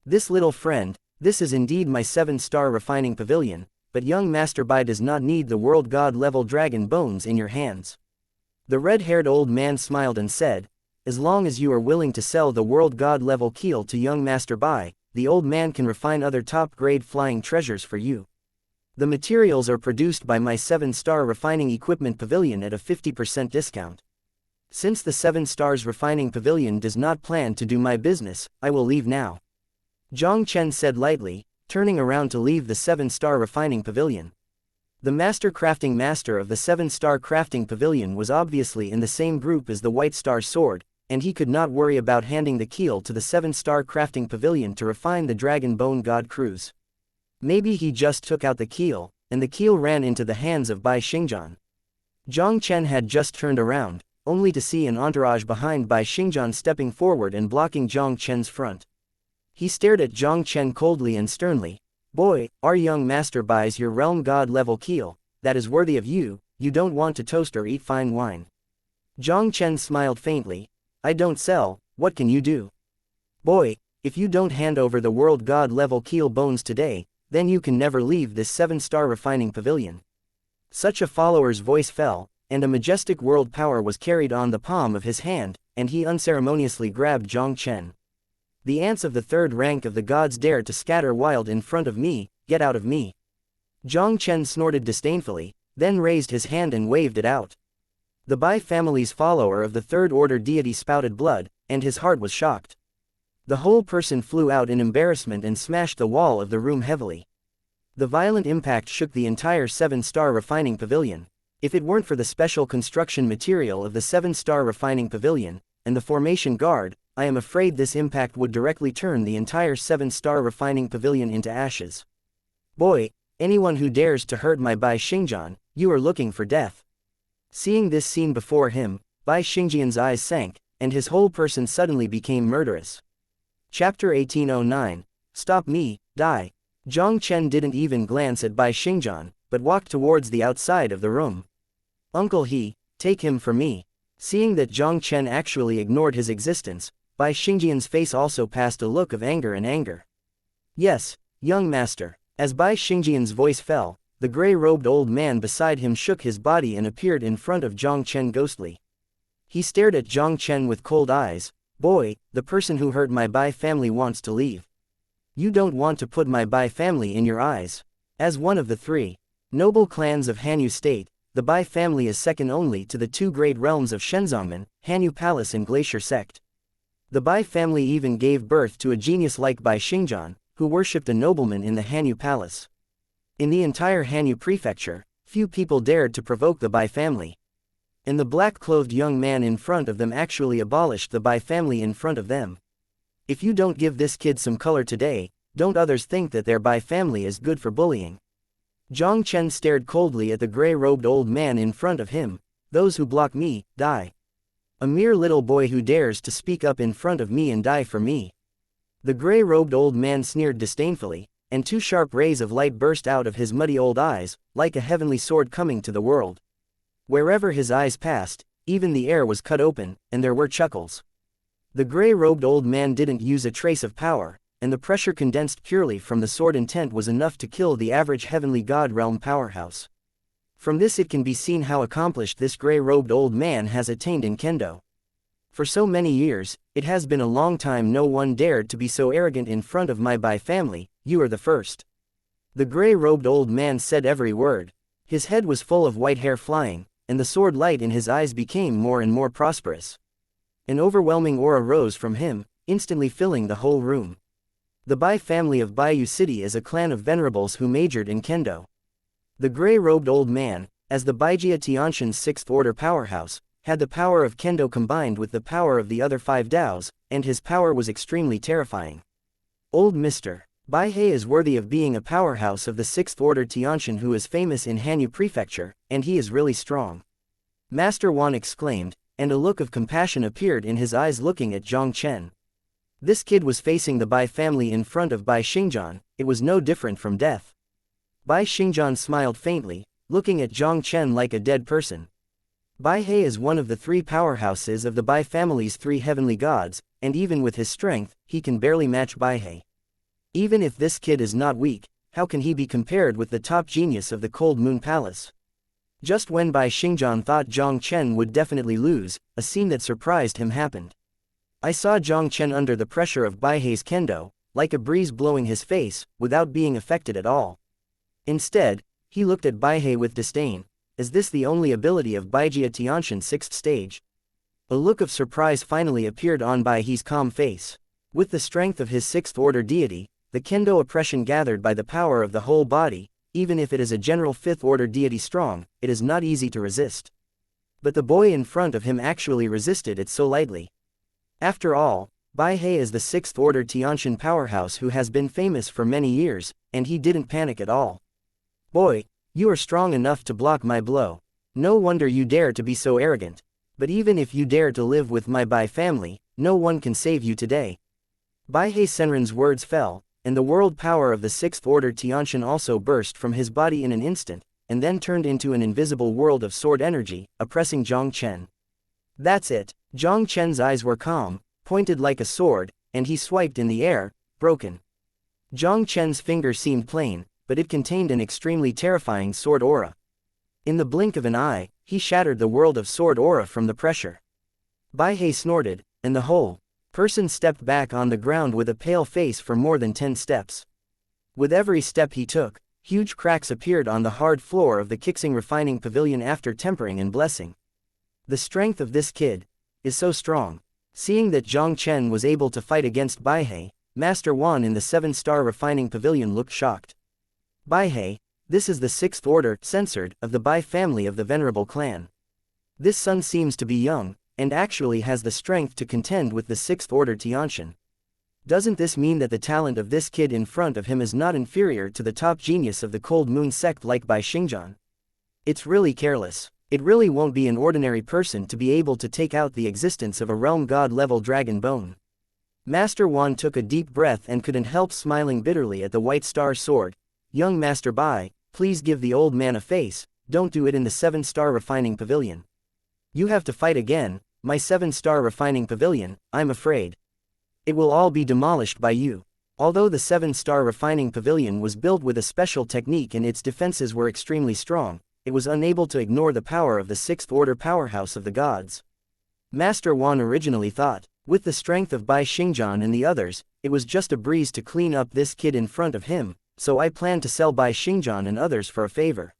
This little friend, this is indeed my 7-star refining pavilion, but young Master Bai does not need the world god level dragon bones in your hands. The red-haired old man smiled and said, as long as you are willing to sell the world god level keel to young Master Bai, the old man can refine other top-grade flying treasures for you. The materials are produced by my 7-star refining equipment pavilion at a 50% discount. Since the 7 stars refining pavilion does not plan to do my business, I will leave now. Jiang Chen said lightly, turning around to leave the 7-star refining pavilion. The master crafting master of the 7-star crafting pavilion was obviously in the same group as the White Star Sword, and he could not worry about handing the keel to the 7-star crafting pavilion to refine the Dragon Bone God Cruise. Maybe he just took out the keel, and the keel ran into the hands of Bai Xingjian. Jiang Chen had just turned around, only to see an entourage behind Bai Xingjian stepping forward and blocking Jiang Chen's front. He stared at Jiang Chen coldly and sternly. Boy, our young Master buys your realm god level keel, that is worthy of you, you don't want to toast or eat fine wine. Jiang Chen smiled faintly. I don't sell, what can you do? Boy, if you don't hand over the world god level keel bones today, then you can never leave this 7-star refining pavilion. Such a follower's voice fell, and a majestic world power was carried on the palm of his hand, and he unceremoniously grabbed Jiang Chen. The ants of the 3rd rank of the gods dare to scatter wild in front of me, get out of me. Jiang Chen snorted disdainfully, then raised his hand and waved it out. The Bai family's follower of the 3rd order deity spouted blood, and his heart was shocked. The whole person flew out in embarrassment and smashed the wall of the room heavily. The violent impact shook the entire 7-star refining pavilion. If it weren't for the special construction material of the 7-star refining pavilion, and the formation guard, I am afraid this impact would directly turn the entire 7-star refining pavilion into ashes. Boy, anyone who dares to hurt my Bai Xingjian, you are looking for death. Seeing this scene before him, Bai Xingjian's eyes sank, and his whole person suddenly became murderous. Chapter 1809, Stop me, die. Jiang Chen didn't even glance at Bai Xingjian, but walked towards the outside of the room. Uncle He, take him for me. Seeing that Jiang Chen actually ignored his existence, Bai Xingjian's face also passed a look of anger and anger. Yes, young master. As Bai Xingjian's voice fell, the gray-robed old man beside him shook his body and appeared in front of Jiang Chen ghostly. He stared at Jiang Chen with cold eyes. Boy, the person who hurt my Bai family wants to leave. You don't want to put my Bai family in your eyes. As one of the 3 noble clans of Hanyu State, the Bai family is second only to the 2 great realms of Shenzongmen, Hanyu Palace and Glacier Sect. The Bai family even gave birth to a genius like Bai Xingjian, who worshipped a nobleman in the Hanyu Palace. In the entire Hanyu prefecture, few people dared to provoke the Bai family. And the black-clothed young man in front of them actually abolished the Bai family in front of them. If you don't give this kid some color today, don't others think that their Bai family is good for bullying? Jiang Chen stared coldly at the gray-robed old man in front of him. Those who block me, die. A mere little boy who dares to speak up in front of me and die for me. The gray-robed old man sneered disdainfully, and 2 sharp rays of light burst out of his muddy old eyes, like a heavenly sword coming to the world. Wherever his eyes passed, even the air was cut open, and there were chuckles. The gray-robed old man didn't use a trace of power, and the pressure condensed purely from the sword intent was enough to kill the average heavenly god realm powerhouse. From this it can be seen how accomplished this gray-robed old man has attained in kendo. For so many years, it has been a long time no one dared to be so arrogant in front of my Bai family. You are the first. The gray-robed old man said every word. His head was full of white hair flying, and the sword light in his eyes became more and more prosperous. An overwhelming aura rose from him, instantly filling the whole room. The Bai family of Baiyu City is a clan of venerables who majored in kendo. The gray-robed old man, as the Baijia Tianshan's 6th order powerhouse, had the power of kendo combined with the power of the other 5 daos, and his power was extremely terrifying. Old mister, Bai He is worthy of being a powerhouse of the 6th Order Tiantian who is famous in Hanyu Prefecture, and he is really strong. Master Wan exclaimed, and a look of compassion appeared in his eyes looking at Jiang Chen. This kid was facing the Bai family in front of Bai Xingjian, it was no different from death. Bai Xingjian smiled faintly, looking at Jiang Chen like a dead person. Bai He is one of the 3 powerhouses of the Bai family's 3 heavenly gods, and even with his strength, he can barely match Bai He. Even if this kid is not weak, how can he be compared with the top genius of the Cold Moon Palace? Just when Bai Xingjian thought Jiang Chen would definitely lose, a scene that surprised him happened. I saw Jiang Chen under the pressure of Bai He's kendo, like a breeze blowing his face, without being affected at all. Instead, he looked at Bai He with disdain. Is this the only ability of Baijia Tiantian 6th stage? A look of surprise finally appeared on Bai He's calm face. With the strength of his 6th order deity, the kendo oppression gathered by the power of the whole body, even if it is a general 5th order deity strong, it is not easy to resist. But the boy in front of him actually resisted it so lightly. After all, Bai He is the 6th order Tiantian powerhouse who has been famous for many years, and he didn't panic at all. Boy, you are strong enough to block my blow. No wonder you dare to be so arrogant. But even if you dare to live with my Bai family, no one can save you today. Bai He Senrin's words fell, and the world power of the 6th order Tiantian also burst from his body in an instant, and then turned into an invisible world of sword energy, oppressing Jiang Chen. That's it. Jiang Chen's eyes were calm, pointed like a sword, and he swiped in the air, broken. Jiang Chen's finger seemed plain, but it contained an extremely terrifying sword aura. In the blink of an eye, he shattered the world of sword aura from the pressure. Bai He snorted, and the whole person stepped back on the ground with a pale face for more than 10 steps. With every step he took, huge cracks appeared on the hard floor of the Qixing refining pavilion after tempering and blessing. The strength of this kid is so strong. Seeing that Jiang Chen was able to fight against Bai He, Master Wan in the 7-star refining pavilion looked shocked. Bai He, this is the 6th order, censored, of the Bai family of the Venerable clan. This son seems to be young, and actually has the strength to contend with the 6th order Tiantian. Doesn't this mean that the talent of this kid in front of him is not inferior to the top genius of the Cold Moon Sect like Bai Xingjian? It's really careless. It really won't be an ordinary person to be able to take out the existence of a realm god level dragon bone. Master Wan took a deep breath and couldn't help smiling bitterly at the white star sword. Young Master Bai, please give the old man a face, don't do it in the 7-star refining pavilion. You have to fight again, my 7-star refining pavilion, I'm afraid. It will all be demolished by you. Although the 7-star refining pavilion was built with a special technique and its defenses were extremely strong, it was unable to ignore the power of the 6th order powerhouse of the gods. Master Wan originally thought, with the strength of Bai Xingjian and the others, it was just a breeze to clean up this kid in front of him, so I planned to sell Bai Xingjian and others for a favor.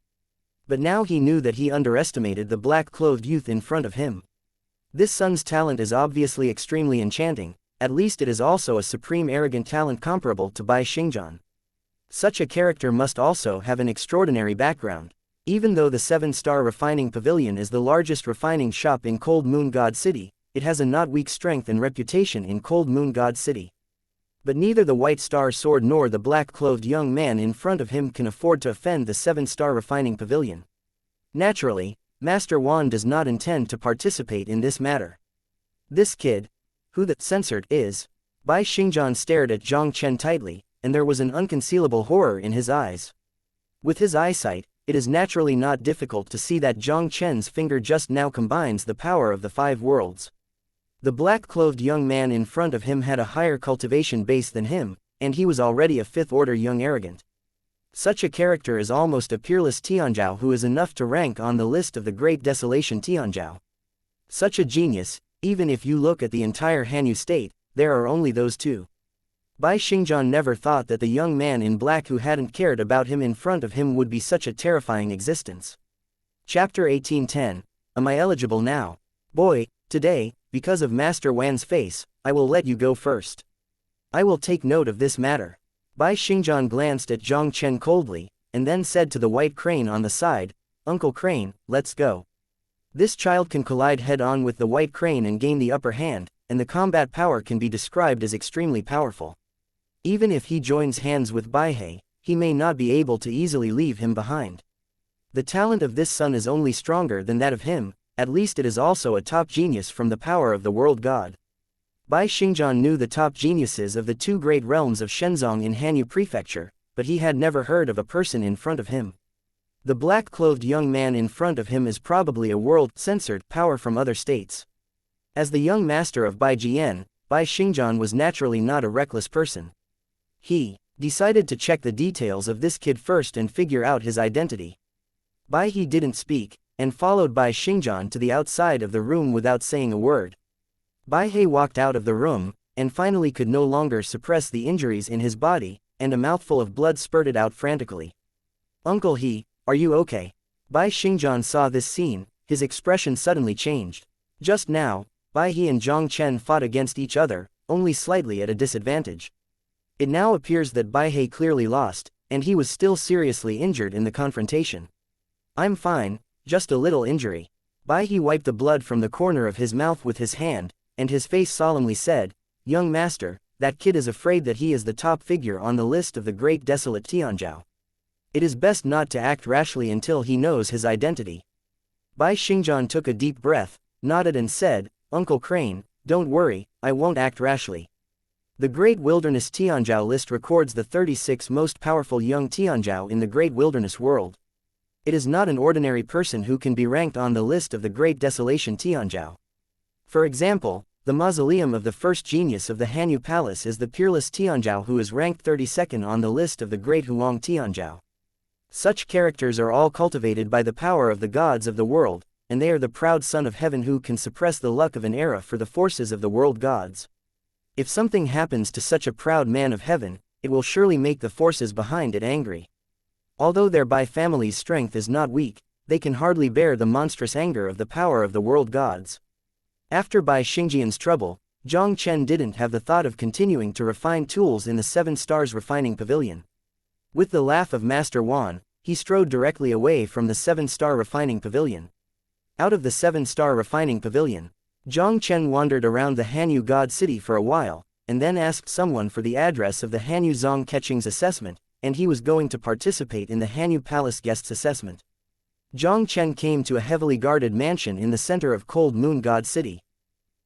But now he knew that he underestimated the black-clothed youth in front of him. This son's talent is obviously extremely enchanting, at least it is also a supreme arrogant talent comparable to Bai Xingjian. Such a character must also have an extraordinary background. Even though the 7-star refining pavilion is the largest refining shop in Cold Moon God City, it has a not weak strength and reputation in Cold Moon God City. But neither the white star sword nor the black-clothed young man in front of him can afford to offend the 7-star refining pavilion. Naturally, Master Wan does not intend to participate in this matter. This kid, who the censored is, Bai Xingjian stared at Jiang Chen tightly, and there was an unconcealable horror in his eyes. With his eyesight, it is naturally not difficult to see that Jiang Chen's finger just now combines the power of the 5 worlds. The black-clothed young man in front of him had a higher cultivation base than him, and he was already a 5th-order young arrogant. Such a character is almost a peerless Tianjiao who is enough to rank on the list of the Great Desolation Tianjiao. Such a genius, even if you look at the entire Hanyu state, there are only those 2. Bai Xingjian never thought that the young man in black who hadn't cared about him in front of him would be such a terrifying existence. Chapter 1810, Am I eligible now? Boy, today, because of Master Wan's face, I will let you go first. I will take note of this matter. Bai Xingjian glanced at Jiang Chen coldly, and then said to the white crane on the side, Uncle Crane, let's go. This child can collide head-on with the white crane and gain the upper hand, and the combat power can be described as extremely powerful. Even if he joins hands with Baihe, he may not be able to easily leave him behind. The talent of this son is only stronger than that of him, at least it is also a top genius from the power of the world god. Bai Xingjian knew the top geniuses of the two great realms of Shenzong in Hanyu Prefecture, but he had never heard of a person in front of him. The black-clothed young man in front of him is probably a world-censored power from other states. As the young master of Bai Jian, Bai Xingjian was naturally not a reckless person. He decided to check the details of this kid first and figure out his identity. Bai He didn't speak, and followed Bai Xingjian to the outside of the room without saying a word. Bai He walked out of the room, and finally could no longer suppress the injuries in his body, and a mouthful of blood spurted out frantically. "Uncle He, are you okay?" Bai Xingjian saw this scene, his expression suddenly changed. Just now, Bai He and Jiang Chen fought against each other, only slightly at a disadvantage. It now appears that Bai He clearly lost, and he was still seriously injured in the confrontation. "I'm fine, just a little injury." Bai He wiped the blood from the corner of his mouth with his hand, and his face solemnly said, "Young master, that kid is afraid that he is the top figure on the list of the great desolate Tianzhao. It is best not to act rashly until he knows his identity." Bai Xingjian took a deep breath, nodded and said, "Uncle Crane, don't worry, I won't act rashly. The Great Wilderness Tianzhao list records the 36 most powerful young Tianzhao in the Great Wilderness world. It is not an ordinary person who can be ranked on the list of the Great Desolation Tianzhao. For example, the mausoleum of the first genius of the Hanyu Palace is the peerless Tianzhao, who is ranked 32nd on the list of the Great Huang Tianzhao. Such characters are all cultivated by the power of the gods of the world, and they are the proud son of heaven who can suppress the luck of an era for the forces of the world gods. If something happens to such a proud man of heaven, it will surely make the forces behind it angry. Although their Bai family's strength is not weak, they can hardly bear the monstrous anger of the power of the world gods. After Bai Xingjian's trouble, Jiang Chen didn't have the thought of continuing to refine tools in the 7 Stars Refining Pavilion. With the laugh of Master Wan, he strode directly away from the 7-Star Refining Pavilion. Out of the 7-Star Refining Pavilion, Jiang Chen wandered around the Hanyu God City for a while, and then asked someone for the address of the Hanyu Zong Ketching's assessment, and he was going to participate in the Hanyu Palace Guest's assessment. Jiang Chen came to a heavily guarded mansion in the center of Cold Moon God City.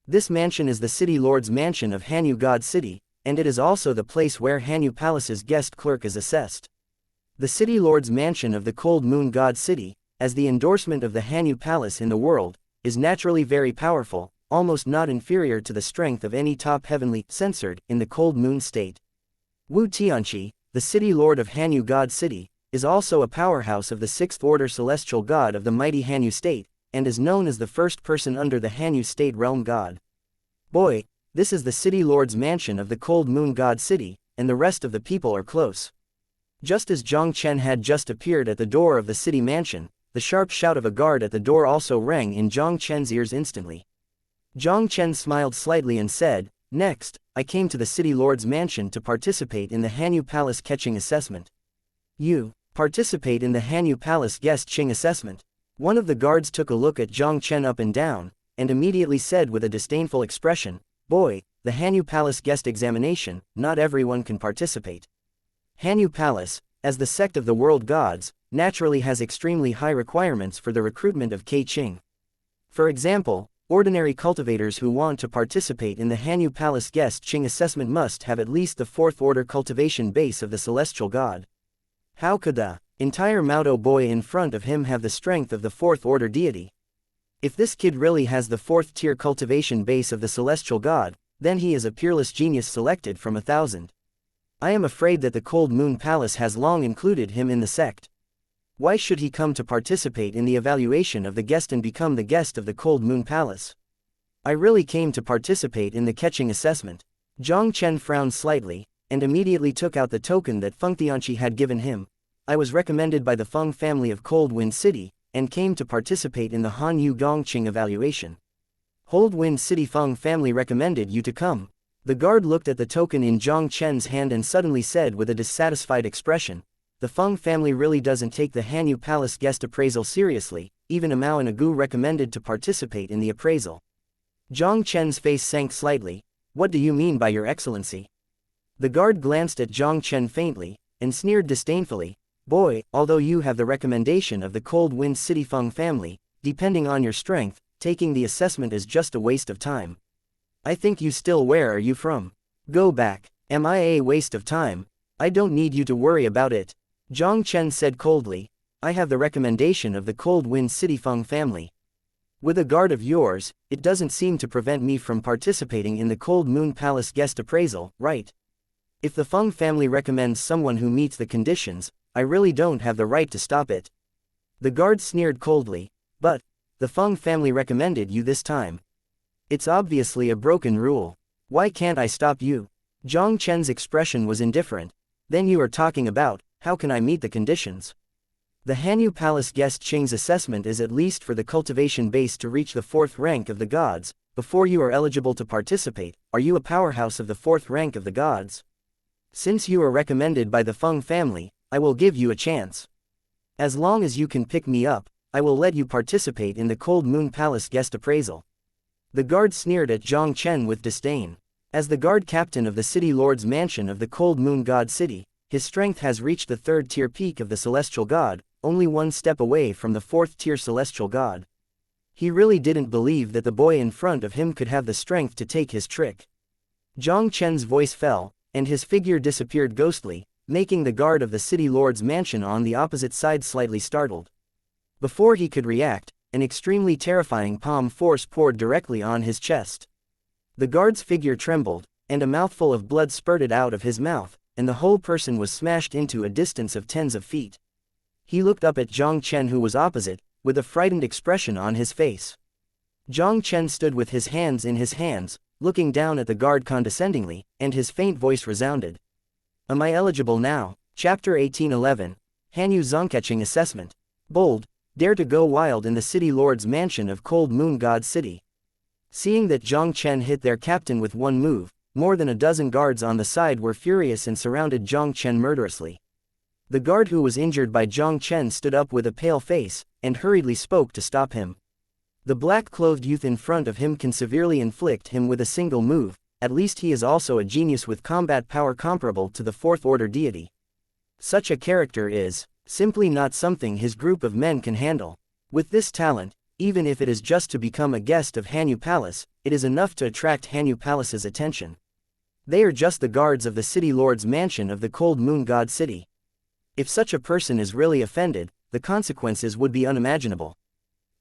This mansion is the City Lord's mansion of Hanyu God City, and it is also the place where Hanyu Palace's guest clerk is assessed. The City Lord's mansion of the Cold Moon God City, as the endorsement of the Hanyu Palace in the world, is naturally very powerful, almost not inferior to the strength of any top heavenly censored in the Cold Moon state. Wu Tianqi, the City Lord of Hanyu God City, is also a powerhouse of the 6th Order Celestial God of the mighty Hanyu state, and is known as the first person under the Hanyu state realm god. Boy, this is the City Lord's mansion of the Cold Moon God City, and the rest of the people are close. Just as Jiang Chen had just appeared at the door of the city mansion, the sharp shout of a guard at the door also rang in Jiang Chen's ears instantly. Jiang Chen smiled slightly and said, "Next, I came to the City Lord's mansion to participate in the Hanyu Palace Ketching assessment." "You participate in the Hanyu Palace Guest Ching assessment?" One of the guards took a look at Jiang Chen up and down, and immediately said with a disdainful expression, "Boy, the Hanyu Palace Guest examination, not everyone can participate. Hanyu Palace, as the sect of the world gods, naturally has extremely high requirements for the recruitment of K-Ching. For example, ordinary cultivators who want to participate in the Hanyu Palace Guest Ching assessment must have at least the 4th order cultivation base of the celestial god. How could the entire Maodo boy in front of him have the strength of the 4th order deity? If this kid really has the 4th tier cultivation base of the celestial god, then he is a peerless genius selected from 1,000. I am afraid that the Cold Moon Palace has long included him in the sect. Why should he come to participate in the evaluation of the guest and become the guest of the Cold Moon Palace? I really came to participate in the catching assessment." Jiang Chen frowned slightly, and immediately took out the token that Feng Tianqi had given him. "I was recommended by the Feng family of Cold Wind City, and came to participate in the Han Yu Gongqing evaluation." "Cold Wind City Feng family recommended you to come." The guard looked at the token in Jiang Chen's hand and suddenly said with a dissatisfied expression, "The Feng family really doesn't take the Hanyu Palace guest appraisal seriously, even a Mao and a Gu recommended to participate in the appraisal." Jiang Chen's face sank slightly. "What do you mean by your excellency?" The guard glanced at Jiang Chen faintly, and sneered disdainfully, "Boy, although you have the recommendation of the Cold Wind City Feng family, depending on your strength, taking the assessment is just a waste of time. I think you still where are you from? Go back. Am I a waste of time? I don't need you to worry about it." Jiang Chen said coldly, "I have the recommendation of the Cold Wind City Feng family. With a guard of yours, it doesn't seem to prevent me from participating in the Cold Moon Palace guest appraisal, right? If the Feng family recommends someone who meets the conditions, I really don't have the right to stop it." The guard sneered coldly, "But, the Feng family recommended you this time. It's obviously a broken rule. Why can't I stop you?" Jiang Chen's expression was indifferent. "Then you are talking about, how can I meet the conditions? The Hanyu Palace guest Qing's assessment is at least for the cultivation base to reach the 4th rank of the gods. Before you are eligible to participate, are you a powerhouse of the 4th rank of the gods? Since you are recommended by the Feng family, I will give you a chance. As long as you can pick me up, I will let you participate in the Cold Moon Palace guest appraisal." The guard sneered at Jiang Chen with disdain. As the guard captain of the City Lord's mansion of the Cold Moon God City, his strength has reached the 3rd-tier peak of the Celestial God, only one step away from the 4th-tier Celestial God. He really didn't believe that the boy in front of him could have the strength to take his trick. Jiang Chen's voice fell, and his figure disappeared ghostly, making the guard of the City Lord's mansion on the opposite side slightly startled. Before he could react, an extremely terrifying palm force poured directly on his chest. The guard's figure trembled, and a mouthful of blood spurted out of his mouth, and the whole person was smashed into a distance of tens of feet. He looked up at Jiang Chen, who was opposite, with a frightened expression on his face. Jiang Chen stood with his hands in his hands, looking down at the guard condescendingly, and his faint voice resounded. "Am I eligible now?" Chapter 1811. Hanyu Zongketching Assessment. Bold, dare to go wild in the City Lord's mansion of Cold Moon God City. Seeing that Jiang Chen hit their captain with one move, more than a dozen guards on the side were furious and surrounded Jiang Chen murderously. The guard who was injured by Jiang Chen stood up with a pale face, and hurriedly spoke to stop him. The black-clothed youth in front of him can severely inflict him with a single move, at least he is also a genius with combat power comparable to the 4th-order deity. Such a character is simply not something his group of men can handle. With this talent, even if it is just to become a guest of Hanyu Palace, it is enough to attract Hanyu Palace's attention. They are just the guards of the City Lord's mansion of the Cold Moon God City. If such a person is really offended, the consequences would be unimaginable.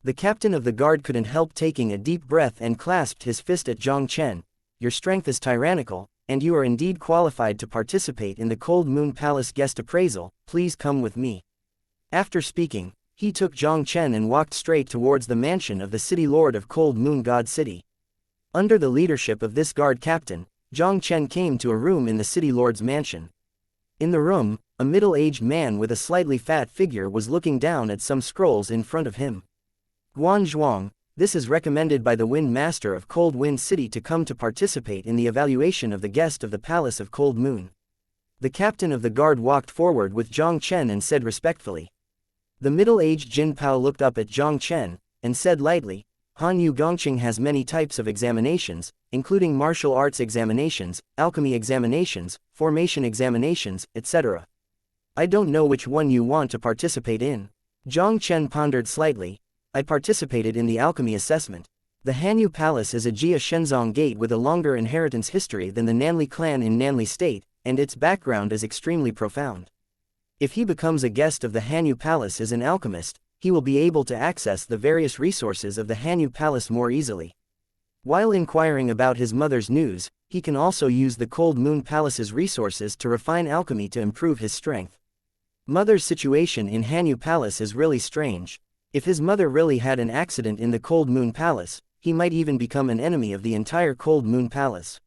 The captain of the guard couldn't help taking a deep breath and clasped his fist at Jiang Chen. "Your strength is tyrannical, and you are indeed qualified to participate in the Cold Moon Palace guest appraisal. Please come with me." After speaking, he took Jiang Chen and walked straight towards the mansion of the City Lord of Cold Moon God City. Under the leadership of this guard captain, Jiang Chen came to a room in the City Lord's mansion. In the room, a middle-aged man with a slightly fat figure was looking down at some scrolls in front of him. "Guan Zhuang, this is recommended by the Wind Master of Cold Wind City to come to participate in the evaluation of the guest of the Palace of Cold Moon." The captain of the guard walked forward with Jiang Chen and said respectfully. The middle-aged Jin Pao looked up at Jiang Chen, and said lightly, "Hanyu Gongqing has many types of examinations, including martial arts examinations, alchemy examinations, formation examinations, etc. I don't know which one you want to participate in." Jiang Chen pondered slightly. "I participated in the alchemy assessment. The Hanyu Palace is a Jia Shenzong gate with a longer inheritance history than the Nanli clan in Nanli State, and its background is extremely profound. If he becomes a guest of the Hanyu Palace as an alchemist, he will be able to access the various resources of the Hanyu Palace more easily. While inquiring about his mother's news, he can also use the Cold Moon Palace's resources to refine alchemy to improve his strength. Mother's situation in Hanyu Palace is really strange. If his mother really had an accident in the Cold Moon Palace, he might even become an enemy of the entire Cold Moon Palace.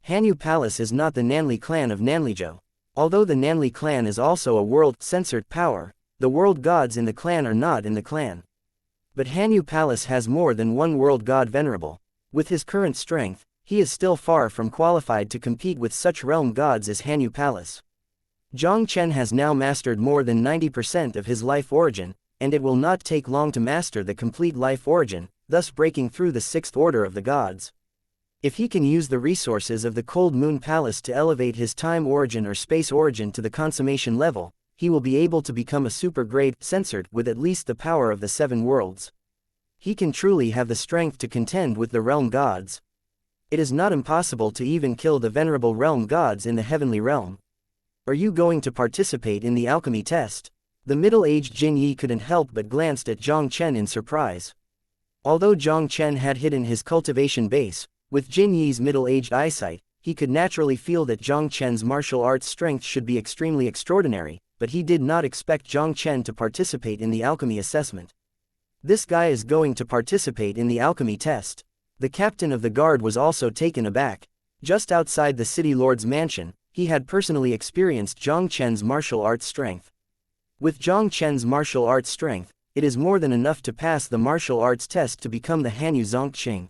Hanyu Palace is not the Nanli clan of Nanlizhou. Although the Nanli clan is also a world-censored power, the world gods in the clan are not in the clan. But Hanyu Palace has more than one world god venerable. With his current strength, he is still far from qualified to compete with such realm gods as Hanyu Palace. Jiang Chen has now mastered more than 90% of his life origin, and it will not take long to master the complete life origin, thus breaking through the 6th order of the gods. If he can use the resources of the Cold Moon Palace to elevate his time origin or space origin to the consummation level, he will be able to become a super-grade censored with at least the power of the 7 worlds. He can truly have the strength to contend with the realm gods. It is not impossible to even kill the venerable realm gods in the heavenly realm. Are you going to participate in the alchemy test? The middle-aged Jin Yi couldn't help but glanced at Jiang Chen in surprise. Although Jiang Chen had hidden his cultivation base, with Jin Yi's middle-aged eyesight, he could naturally feel that Jiang Chen's martial arts strength should be extremely extraordinary, but he did not expect Jiang Chen to participate in the alchemy assessment. This guy is going to participate in the alchemy test. The captain of the guard was also taken aback. Just outside the city lord's mansion, he had personally experienced Jiang Chen's martial arts strength. With Jiang Chen's martial arts strength, it is more than enough to pass the martial arts test to become the Hanyu Zongqing.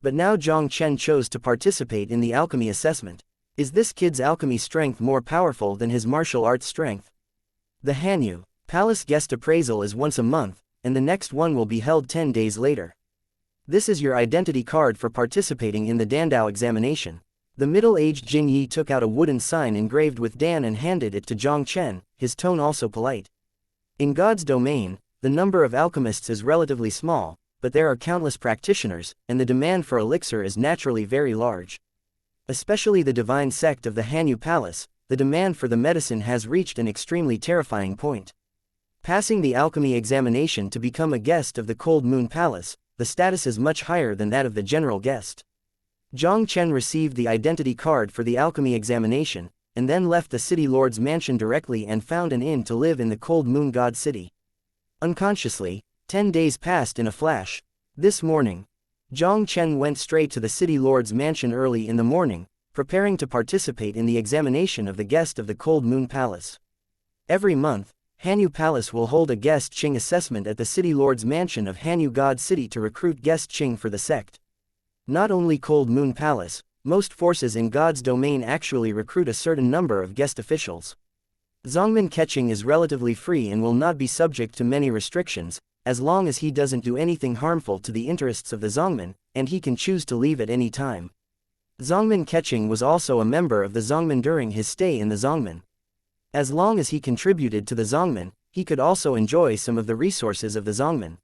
But now Jiang Chen chose to participate in the alchemy assessment. Is this kid's alchemy strength more powerful than his martial arts strength? The Hanyu Palace guest appraisal is once a month, and the next one will be held 10 days later. This is your identity card for participating in the Dandao examination. The middle-aged Jin Yi took out a wooden sign engraved with Dan and handed it to Jiang Chen, his tone also polite. In God's domain, the number of alchemists is relatively small, but there are countless practitioners, and the demand for elixir is naturally very large. Especially the divine sect of the Hanyu Palace, the demand for the medicine has reached an extremely terrifying point. Passing the alchemy examination to become a guest of the Cold Moon Palace, the status is much higher than that of the general guest. Jiang Chen received the identity card for the alchemy examination, and then left the city lord's mansion directly and found an inn to live in the Cold Moon God City. Unconsciously, 10 days passed in a flash. This morning, Jiang Chen went straight to the city lord's mansion early in the morning, preparing to participate in the examination of the guest of the Cold Moon Palace. Every month, Hanyu Palace will hold a guest Qing assessment at the city lord's mansion of Hanyu God City to recruit guest Qing for the sect. Not only Cold Moon Palace, most forces in God's domain actually recruit a certain number of guest officials. Zongmin catching is relatively free and will not be subject to many restrictions, as long as he doesn't do anything harmful to the interests of the Zongmin, and he can choose to leave at any time. Zongmin catching was also a member of the Zongmin during his stay in the Zongmin. As long as he contributed to the Zongmin, he could also enjoy some of the resources of the Zongmin.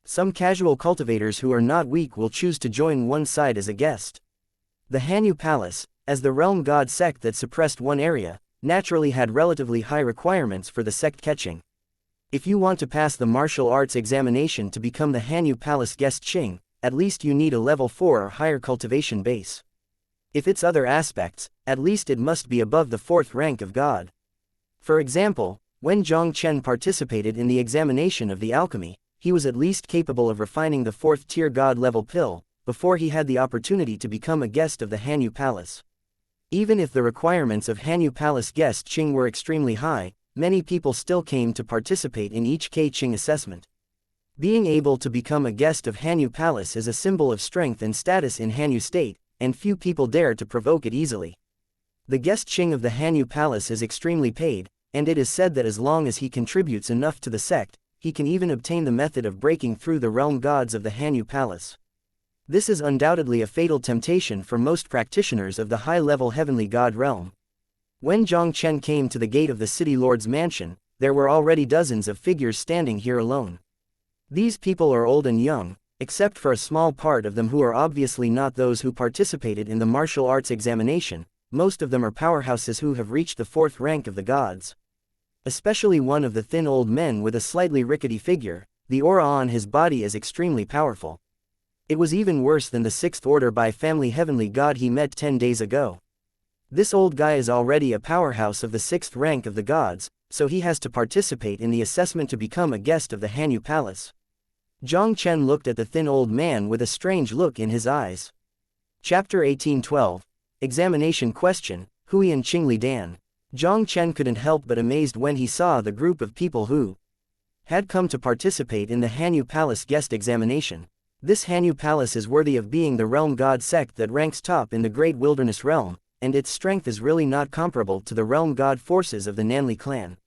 Some casual cultivators who are not weak will choose to join one side as a guest. The Hanyu Palace, as the realm god sect that suppressed one area, naturally had relatively high requirements for the sect catching. If you want to pass the martial arts examination to become the Hanyu Palace guest Qing, at least you need a level 4 or higher cultivation base. If it's other aspects, at least it must be above the 4th rank of God. For example, when Jiang Chen participated in the examination of the alchemy, he was at least capable of refining the 4th tier God level pill, before he had the opportunity to become a guest of the Hanyu Palace. Even if the requirements of Hanyu Palace guest Qing were extremely high, many people still came to participate in each K Qing assessment. Being able to become a guest of Hanyu Palace is a symbol of strength and status in Hanyu State, and few people dare to provoke it easily. The guest Qing of the Hanyu Palace is extremely paid, and it is said that as long as he contributes enough to the sect, he can even obtain the method of breaking through the realm gods of the Hanyu Palace. This is undoubtedly a fatal temptation for most practitioners of the high-level heavenly god realm. When Jiang Chen came to the gate of the city lord's mansion, there were already dozens of figures standing here alone. These people are old and young, except for a small part of them who are obviously not those who participated in the martial arts examination. Most of them are powerhouses who have reached the 4th rank of the gods. Especially one of the thin old men with a slightly rickety figure, the aura on his body is extremely powerful. It was even worse than the 6th order by family heavenly god he met 10 days ago. This old guy is already a powerhouse of the 6th rank of the gods, so he has to participate in the assessment to become a guest of the Hanyu Palace. Jiang Chen looked at the thin old man with a strange look in his eyes. Chapter 1812. Examination Question, Hui and Qingli Dan. Jiang Chen couldn't help but amazed when he saw the group of people who had come to participate in the Hanyu Palace guest examination. This Hanyu Palace is worthy of being the realm god sect that ranks top in the great wilderness realm, and its strength is really not comparable to the realm god forces of the Nanli clan.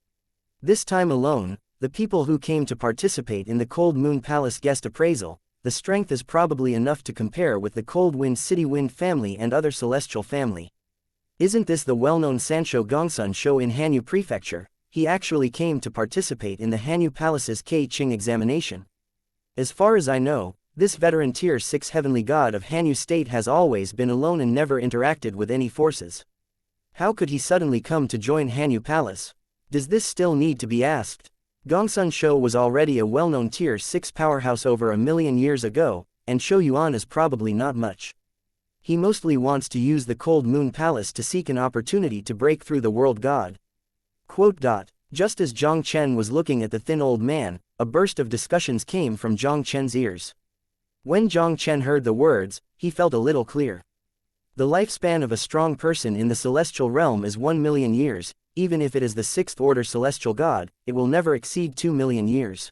This time alone, the people who came to participate in the Cold Moon Palace guest appraisal the strength is probably enough to compare with the Cold Wind City Wind family and other celestial family. Isn't this the well-known Sanshou Gongsun Shou in Hanyu Prefecture? He actually came to participate in the Hanyu Palace's Kei Qing examination. As far as I know, this veteran Tier 6 heavenly god of Hanyu State has always been alone and never interacted with any forces. How could he suddenly come to join Hanyu Palace? Does this still need to be asked? Gongsun Shou was already a well-known Tier 6 powerhouse over 1,000,000 years ago, and Shou Yuan is probably not much. He mostly wants to use the Cold Moon Palace to seek an opportunity to break through the world god. Just as Jiang Chen was looking at the thin old man, a burst of discussions came from Jiang Chen's ears. When Jiang Chen heard the words, he felt a little clear. The lifespan of a strong person in the celestial realm is 1,000,000 years, even if it is the 6th order celestial god, it will never exceed 2,000,000 years.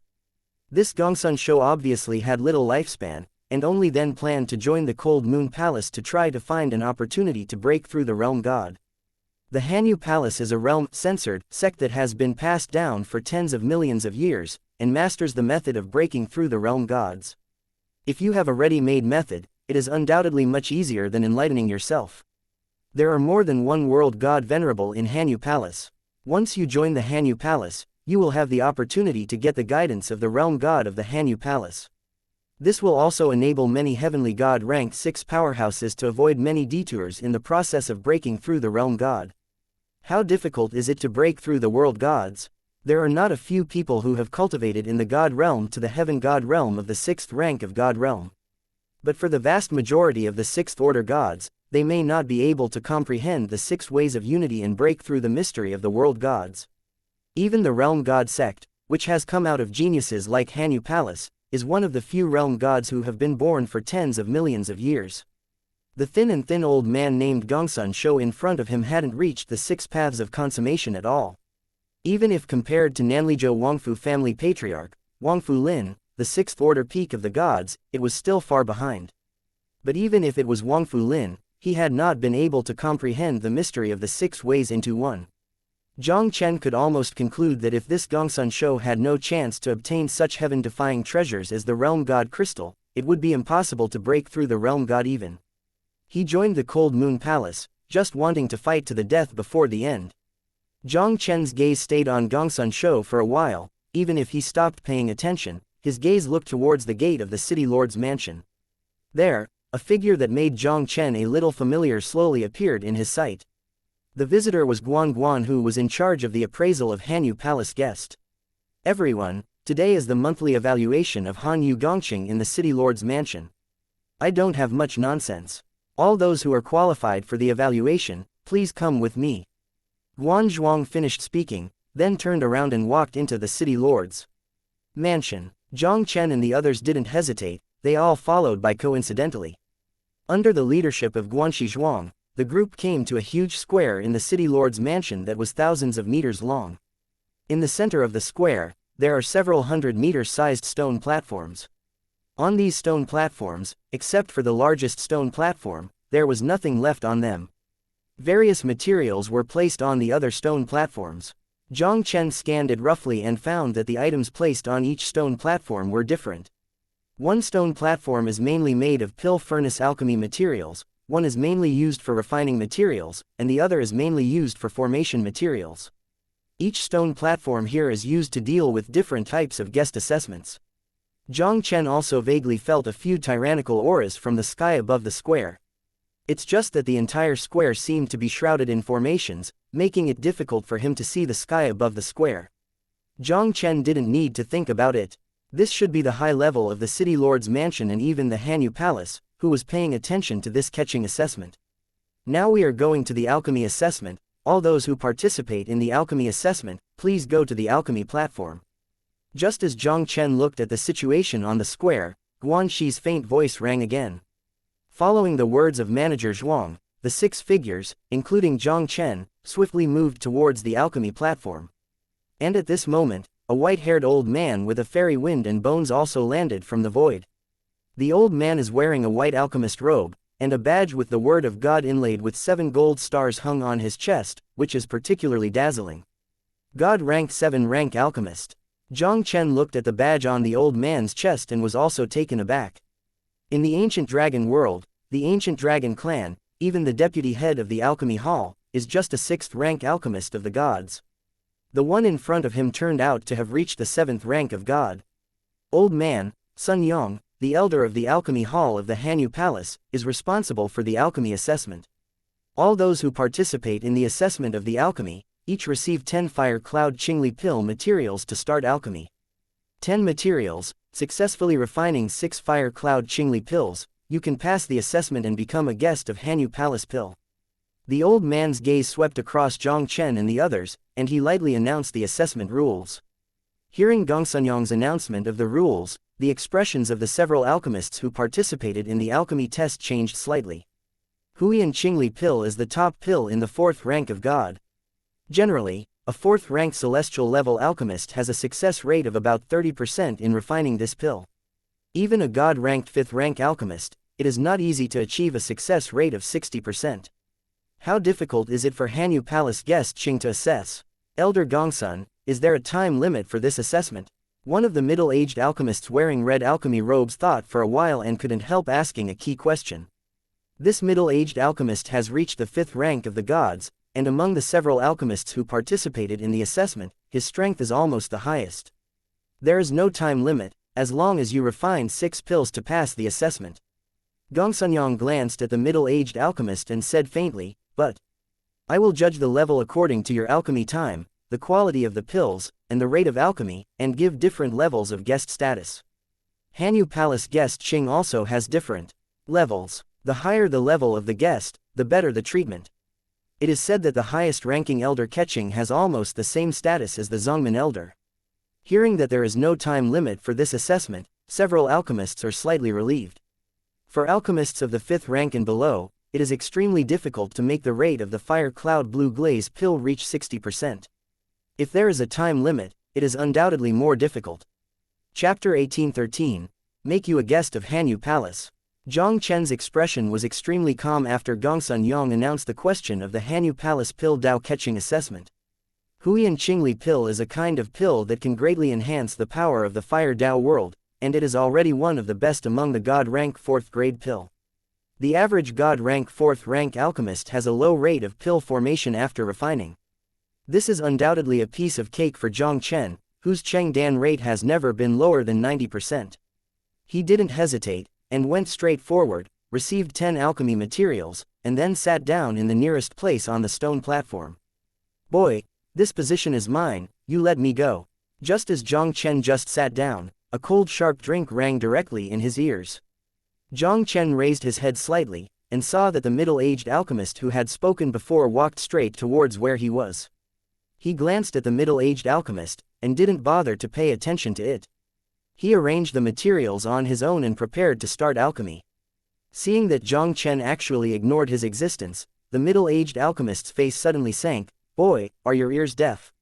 This Gongsun Shou obviously had little lifespan, and only then planned to join the Cold Moon Palace to try to find an opportunity to break through the realm god. The Hanyu Palace is a realm-censored sect that has been passed down for tens of millions of years, and masters the method of breaking through the realm gods. If you have a ready-made method, it is undoubtedly much easier than enlightening yourself. There are more than one world god venerable in Hanyu Palace. Once you join the Hanyu Palace, you will have the opportunity to get the guidance of the realm god of the Hanyu Palace. This will also enable many heavenly god rank 6 powerhouses to avoid many detours in the process of breaking through the realm god. How difficult is it to break through the world gods? There are not a few people who have cultivated in the god realm to the heaven god realm of the 6th rank of god realm. But for the vast majority of the 6th order gods, they may not be able to comprehend the 6 ways of unity and break through the mystery of the world gods. Even the realm god sect, which has come out of geniuses like Hanyu Palace, is one of the few realm gods who have been born for tens of millions of years. The thin old man named Gongsun Shou in front of him hadn't reached the 6 paths of consummation at all. Even if compared to Nanlizhou Wangfu family patriarch, Wangfu Lin, the 6th order peak of the gods, it was still far behind. But even if it was Wangfu Lin, he had not been able to comprehend the mystery of the 6 ways into one. Jiang Chen could almost conclude that if this Gongsun Shou had no chance to obtain such heaven-defying treasures as the realm god crystal, it would be impossible to break through the realm god even. He joined the Cold Moon Palace, just wanting to fight to the death before the end. Jiang Chen's gaze stayed on Gongsun Shou for a while. Even if he stopped paying attention, his gaze looked towards the gate of the city lord's mansion. There, a figure that made Jiang Chen a little familiar slowly appeared in his sight. The visitor was Guan, who was in charge of the appraisal of Hanyu Palace guest. Everyone, today is the monthly evaluation of Hanyu Gongqing in the city lord's mansion. I don't have much nonsense. All those who are qualified for the evaluation, please come with me. Guan Zhuang finished speaking, then turned around and walked into the city lord's mansion. Jiang Chen and the others didn't hesitate, they all followed by coincidentally. Under the leadership of Guanxi Zhuang, the group came to a huge square in the city lord's mansion that was thousands of meters long. In the center of the square, there are several 100-meter-sized stone platforms. On these stone platforms, except for the largest stone platform, there was nothing left on them. Various materials were placed on the other stone platforms. Jiang Chen scanned it roughly and found that the items placed on each stone platform were different. One stone platform is mainly made of pill furnace alchemy materials, one is mainly used for refining materials, and the other is mainly used for formation materials. Each stone platform here is used to deal with different types of guest assessments. Jiang Chen also vaguely felt a few tyrannical auras from the sky above the square. It's just that the entire square seemed to be shrouded in formations, making it difficult for him to see the sky above the square. Jiang Chen didn't need to think about it. This should be the high level of the city lord's mansion and even the Hanyu Palace, who was paying attention to this catching assessment. Now we are going to the alchemy assessment. All those who participate in the alchemy assessment, please go to the alchemy platform. Just as Jiang Chen looked at the situation on the square, Guan Shi's faint voice rang again. Following the words of Manager Zhuang, the 6 figures, including Jiang Chen, swiftly moved towards the alchemy platform. And at this moment, a white-haired old man with a fairy wind and bones also landed from the void. The old man is wearing a white alchemist robe, and a badge with the word of God inlaid with 7 gold stars hung on his chest, which is particularly dazzling. God ranked 7 rank alchemist. Jiang Chen looked at the badge on the old man's chest and was also taken aback. In the ancient dragon world, the ancient dragon clan, even the deputy head of the alchemy hall, is just a 6th rank alchemist of the gods. The one in front of him turned out to have reached the 7th rank of god. Old man, Sun Yong, the elder of the alchemy hall of the Hanyu Palace, is responsible for the alchemy assessment. All those who participate in the assessment of the alchemy, each receive 10 Fire Cloud Qingli Pill materials to start alchemy. 10 materials, successfully refining 6 Fire Cloud Qingli Pills, you can pass the assessment and become a guest of Hanyu Palace Pill. The old man's gaze swept across Jiang Chen and the others, and he lightly announced the assessment rules. Hearing Gong Sunyong's announcement of the rules, the expressions of the several alchemists who participated in the alchemy test changed slightly. Huiyan Qingli Pill is the top pill in the 4th rank of God. Generally, a 4th rank celestial level alchemist has a success rate of about 30% in refining this pill. Even a god-ranked 5th rank alchemist, it is not easy to achieve a success rate of 60%. How difficult is it for Hanyu Palace guest Qing to assess? Elder Gongsun, is there a time limit for this assessment? One of the middle-aged alchemists wearing red alchemy robes thought for a while and couldn't help asking a key question. This middle-aged alchemist has reached the 5th rank of the gods, and among the several alchemists who participated in the assessment, his strength is almost the highest. There is no time limit, as long as you refine 6 pills to pass the assessment. Gong Sunyong glanced at the middle-aged alchemist and said faintly, "But I will judge the level according to your alchemy time, the quality of the pills, and the rate of alchemy, and give different levels of guest status." Hanyu Palace guest Qing also has different levels. The higher the level of the guest, the better the treatment. It is said that the highest-ranking elder Keqing has almost the same status as the Zongmin elder. Hearing that there is no time limit for this assessment, several alchemists are slightly relieved. For alchemists of the 5th rank and below, it is extremely difficult to make the rate of the Fire Cloud Blue Glaze pill reach 60%. If there is a time limit, it is undoubtedly more difficult. Chapter 1813. Make you a guest of Hanyu Palace. Jiang Chen's expression was extremely calm after Gongsun Yong announced the question of the Hanyu Palace Pill Dao Keqing assessment. Huiyan Qingli Pill is a kind of pill that can greatly enhance the power of the Fire Dao world, and it is already one of the best among the God rank 4th grade pill. The average God rank 4th rank alchemist has a low rate of pill formation after refining. This is undoubtedly a piece of cake for Jiang Chen, whose Cheng Dan rate has never been lower than 90%. He didn't hesitate, and went straight forward, received 10 alchemy materials, and then sat down in the nearest place on the stone platform. "Boy, this position is mine, you let me go." Just as Jiang Chen just sat down, a cold sharp drink rang directly in his ears. Jiang Chen raised his head slightly, and saw that the middle-aged alchemist who had spoken before walked straight towards where he was. He glanced at the middle-aged alchemist, and didn't bother to pay attention to it. He arranged the materials on his own and prepared to start alchemy. Seeing that Jiang Chen actually ignored his existence, the middle-aged alchemist's face suddenly sank. "Boy, are your ears deaf?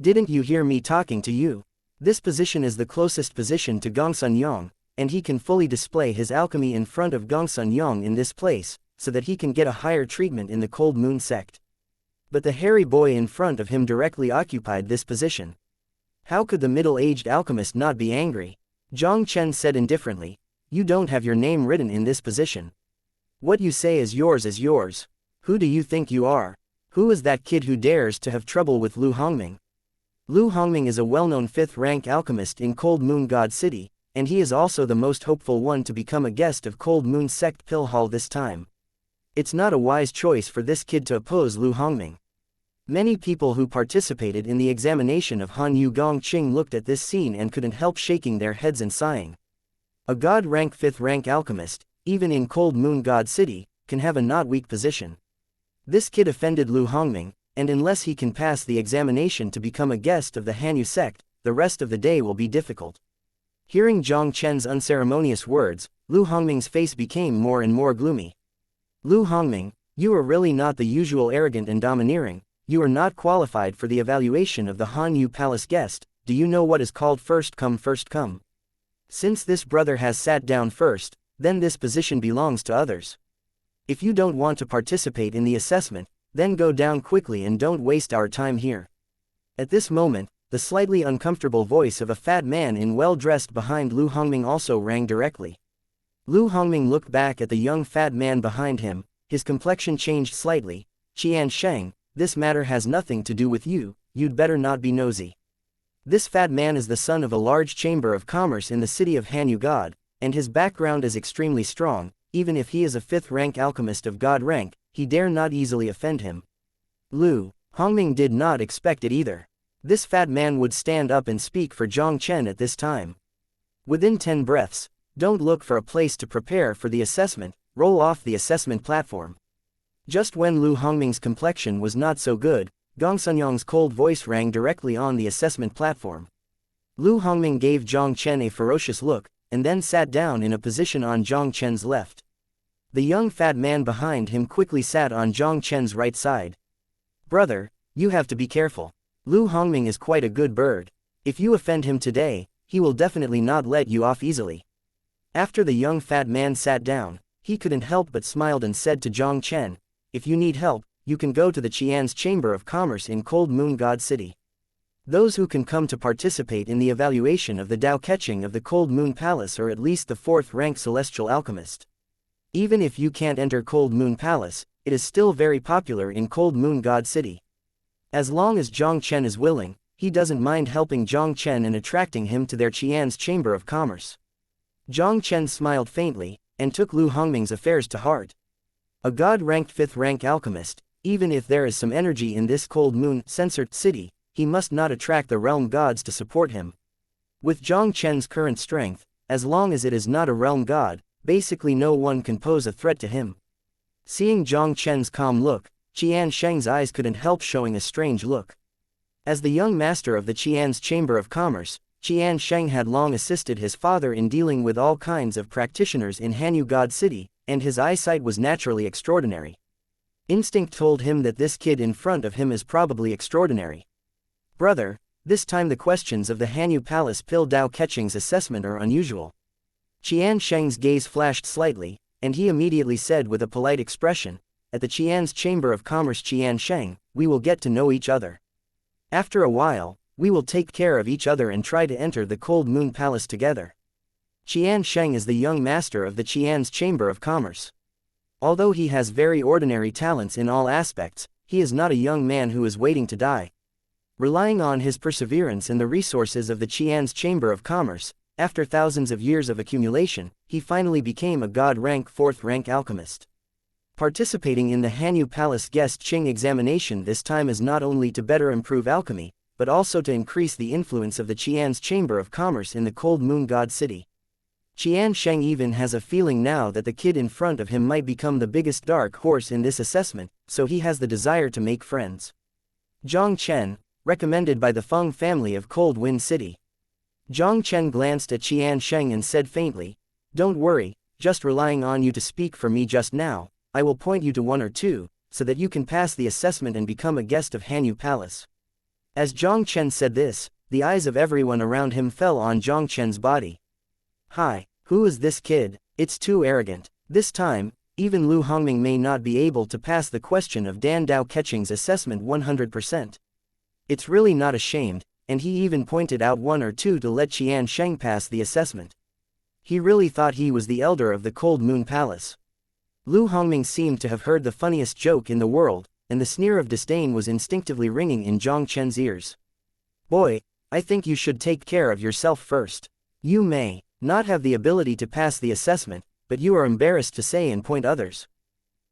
Didn't you hear me talking to you?" This position is the closest position to Gongsun Yong, and he can fully display his alchemy in front of Gongsun Yong in this place, so that he can get a higher treatment in the Cold Moon Sect. But the hairy boy in front of him directly occupied this position. How could the middle-aged alchemist not be angry? Jiang Chen said indifferently, "You don't have your name written in this position. What you say is yours is yours. Who do you think you are? Who is that kid who dares to have trouble with Lu Hongming?" Lu Hongming is a well-known 5th rank alchemist in Cold Moon God City, and he is also the most hopeful one to become a guest of Cold Moon Sect Pill Hall this time. It's not a wise choice for this kid to oppose Lu Hongming. Many people who participated in the examination of Han Yu Gong Qing looked at this scene and couldn't help shaking their heads and sighing. A God rank 5th rank alchemist, even in Cold Moon God City, can have a not weak position. This kid offended Lu Hongming, and unless he can pass the examination to become a guest of the Hanyu sect, the rest of the day will be difficult. Hearing Jiang Chen's unceremonious words, Lu Hongming's face became more and more gloomy. "Lu Hongming, you are really not the usual arrogant and domineering. You are not qualified for the evaluation of the Hanyu Palace guest. Do you know what is called first come first come? Since this brother has sat down first, then this position belongs to others. If you don't want to participate in the assessment, then go down quickly and don't waste our time here." At this moment, the slightly uncomfortable voice of a fat man in well-dressed behind Lu Hongming also rang directly. Lu Hongming looked back at the young fat man behind him, his complexion changed slightly. Qian Sheng, this matter has nothing to do with you, you'd better not be nosy. This fat man is the son of a large chamber of commerce in the city of Hanyu God, and his background is extremely strong. Even if he is a 5th rank alchemist of God rank, he dare not easily offend him. Lu Hongming did not expect it either. This fat man would stand up and speak for Jiang Chen at this time. Within 10 breaths, don't look for a place to prepare for the assessment, roll off the assessment platform. Just when Lu Hongming's complexion was not so good, Gong Sunyang's cold voice rang directly on the assessment platform. Lu Hongming gave Jiang Chen a ferocious look, and then sat down in a position on Jiang Chen's left. The young fat man behind him quickly sat on Jiang Chen's right side. Brother, you have to be careful. Lu Hongming is quite a good bird. If you offend him today, he will definitely not let you off easily. After the young fat man sat down, he couldn't help but smiled and said to Jiang Chen, if you need help, you can go to the Qian's Chamber of Commerce in Cold Moon God City. Those who can come to participate in the evaluation of the Dao Catching of the Cold Moon Palace are at least the 4th rank celestial alchemist. Even if you can't enter Cold Moon Palace, it is still very popular in Cold Moon God City. As long as Jiang Chen is willing, he doesn't mind helping Jiang Chen and attracting him to their Qian's Chamber of Commerce. Jiang Chen smiled faintly, and took Lu Hongming's affairs to heart. A God-ranked 5th rank alchemist, even if there is some energy in this Cold Moon censored city, he must not attract the realm gods to support him. With Jiang Chen's current strength, as long as it is not a realm god, basically no one can pose a threat to him. Seeing Jiang Chen's calm look, Qian Sheng's eyes couldn't help showing a strange look. As the young master of the Qian's Chamber of Commerce, Qian Sheng had long assisted his father in dealing with all kinds of practitioners in Hanyu God City, and his eyesight was naturally extraordinary. Instinct told him that this kid in front of him is probably extraordinary. Brother, this time the questions of the Hanyu Palace Pill Dao Catching's assessment are unusual. Qian Sheng's gaze flashed slightly, and he immediately said with a polite expression, at the Qian's Chamber of Commerce Qian Sheng, we will get to know each other. After a while, we will take care of each other and try to enter the Cold Moon Palace together. Qian Sheng is the young master of the Qian's Chamber of Commerce. Although he has very ordinary talents in all aspects, he is not a young man who is waiting to die. Relying on his perseverance and the resources of the Qian's Chamber of Commerce, after thousands of years of accumulation, he finally became a God-rank 4th rank alchemist. Participating in the Hanyu Palace Guest Qing examination this time is not only to better improve alchemy, but also to increase the influence of the Qian's Chamber of Commerce in the Cold Moon God City. Qian Sheng even has a feeling now that the kid in front of him might become the biggest dark horse in this assessment, so he has the desire to make friends. Jiang Chen, recommended by the Feng family of Cold Wind City. Jiang Chen glanced at Qian Sheng and said faintly, don't worry, just relying on you to speak for me just now, I will point you to 1 or 2, so that you can pass the assessment and become a guest of Hanyu Palace. As Jiang Chen said this, the eyes of everyone around him fell on Jiang Chen's body. Hi, who is this kid? It's too arrogant. This time, even Lu Hongming may not be able to pass the question of Dan Dao Catching's assessment 100%. It's really not ashamed, and he even pointed out 1 or 2 to let Qian Sheng pass the assessment. He really thought he was the elder of the Cold Moon Palace. Lu Hongming seemed to have heard the funniest joke in the world, and the sneer of disdain was instinctively ringing in Jiang Chen's ears. Boy, I think you should take care of yourself first. You may not have the ability to pass the assessment, but you are embarrassed to say and point others.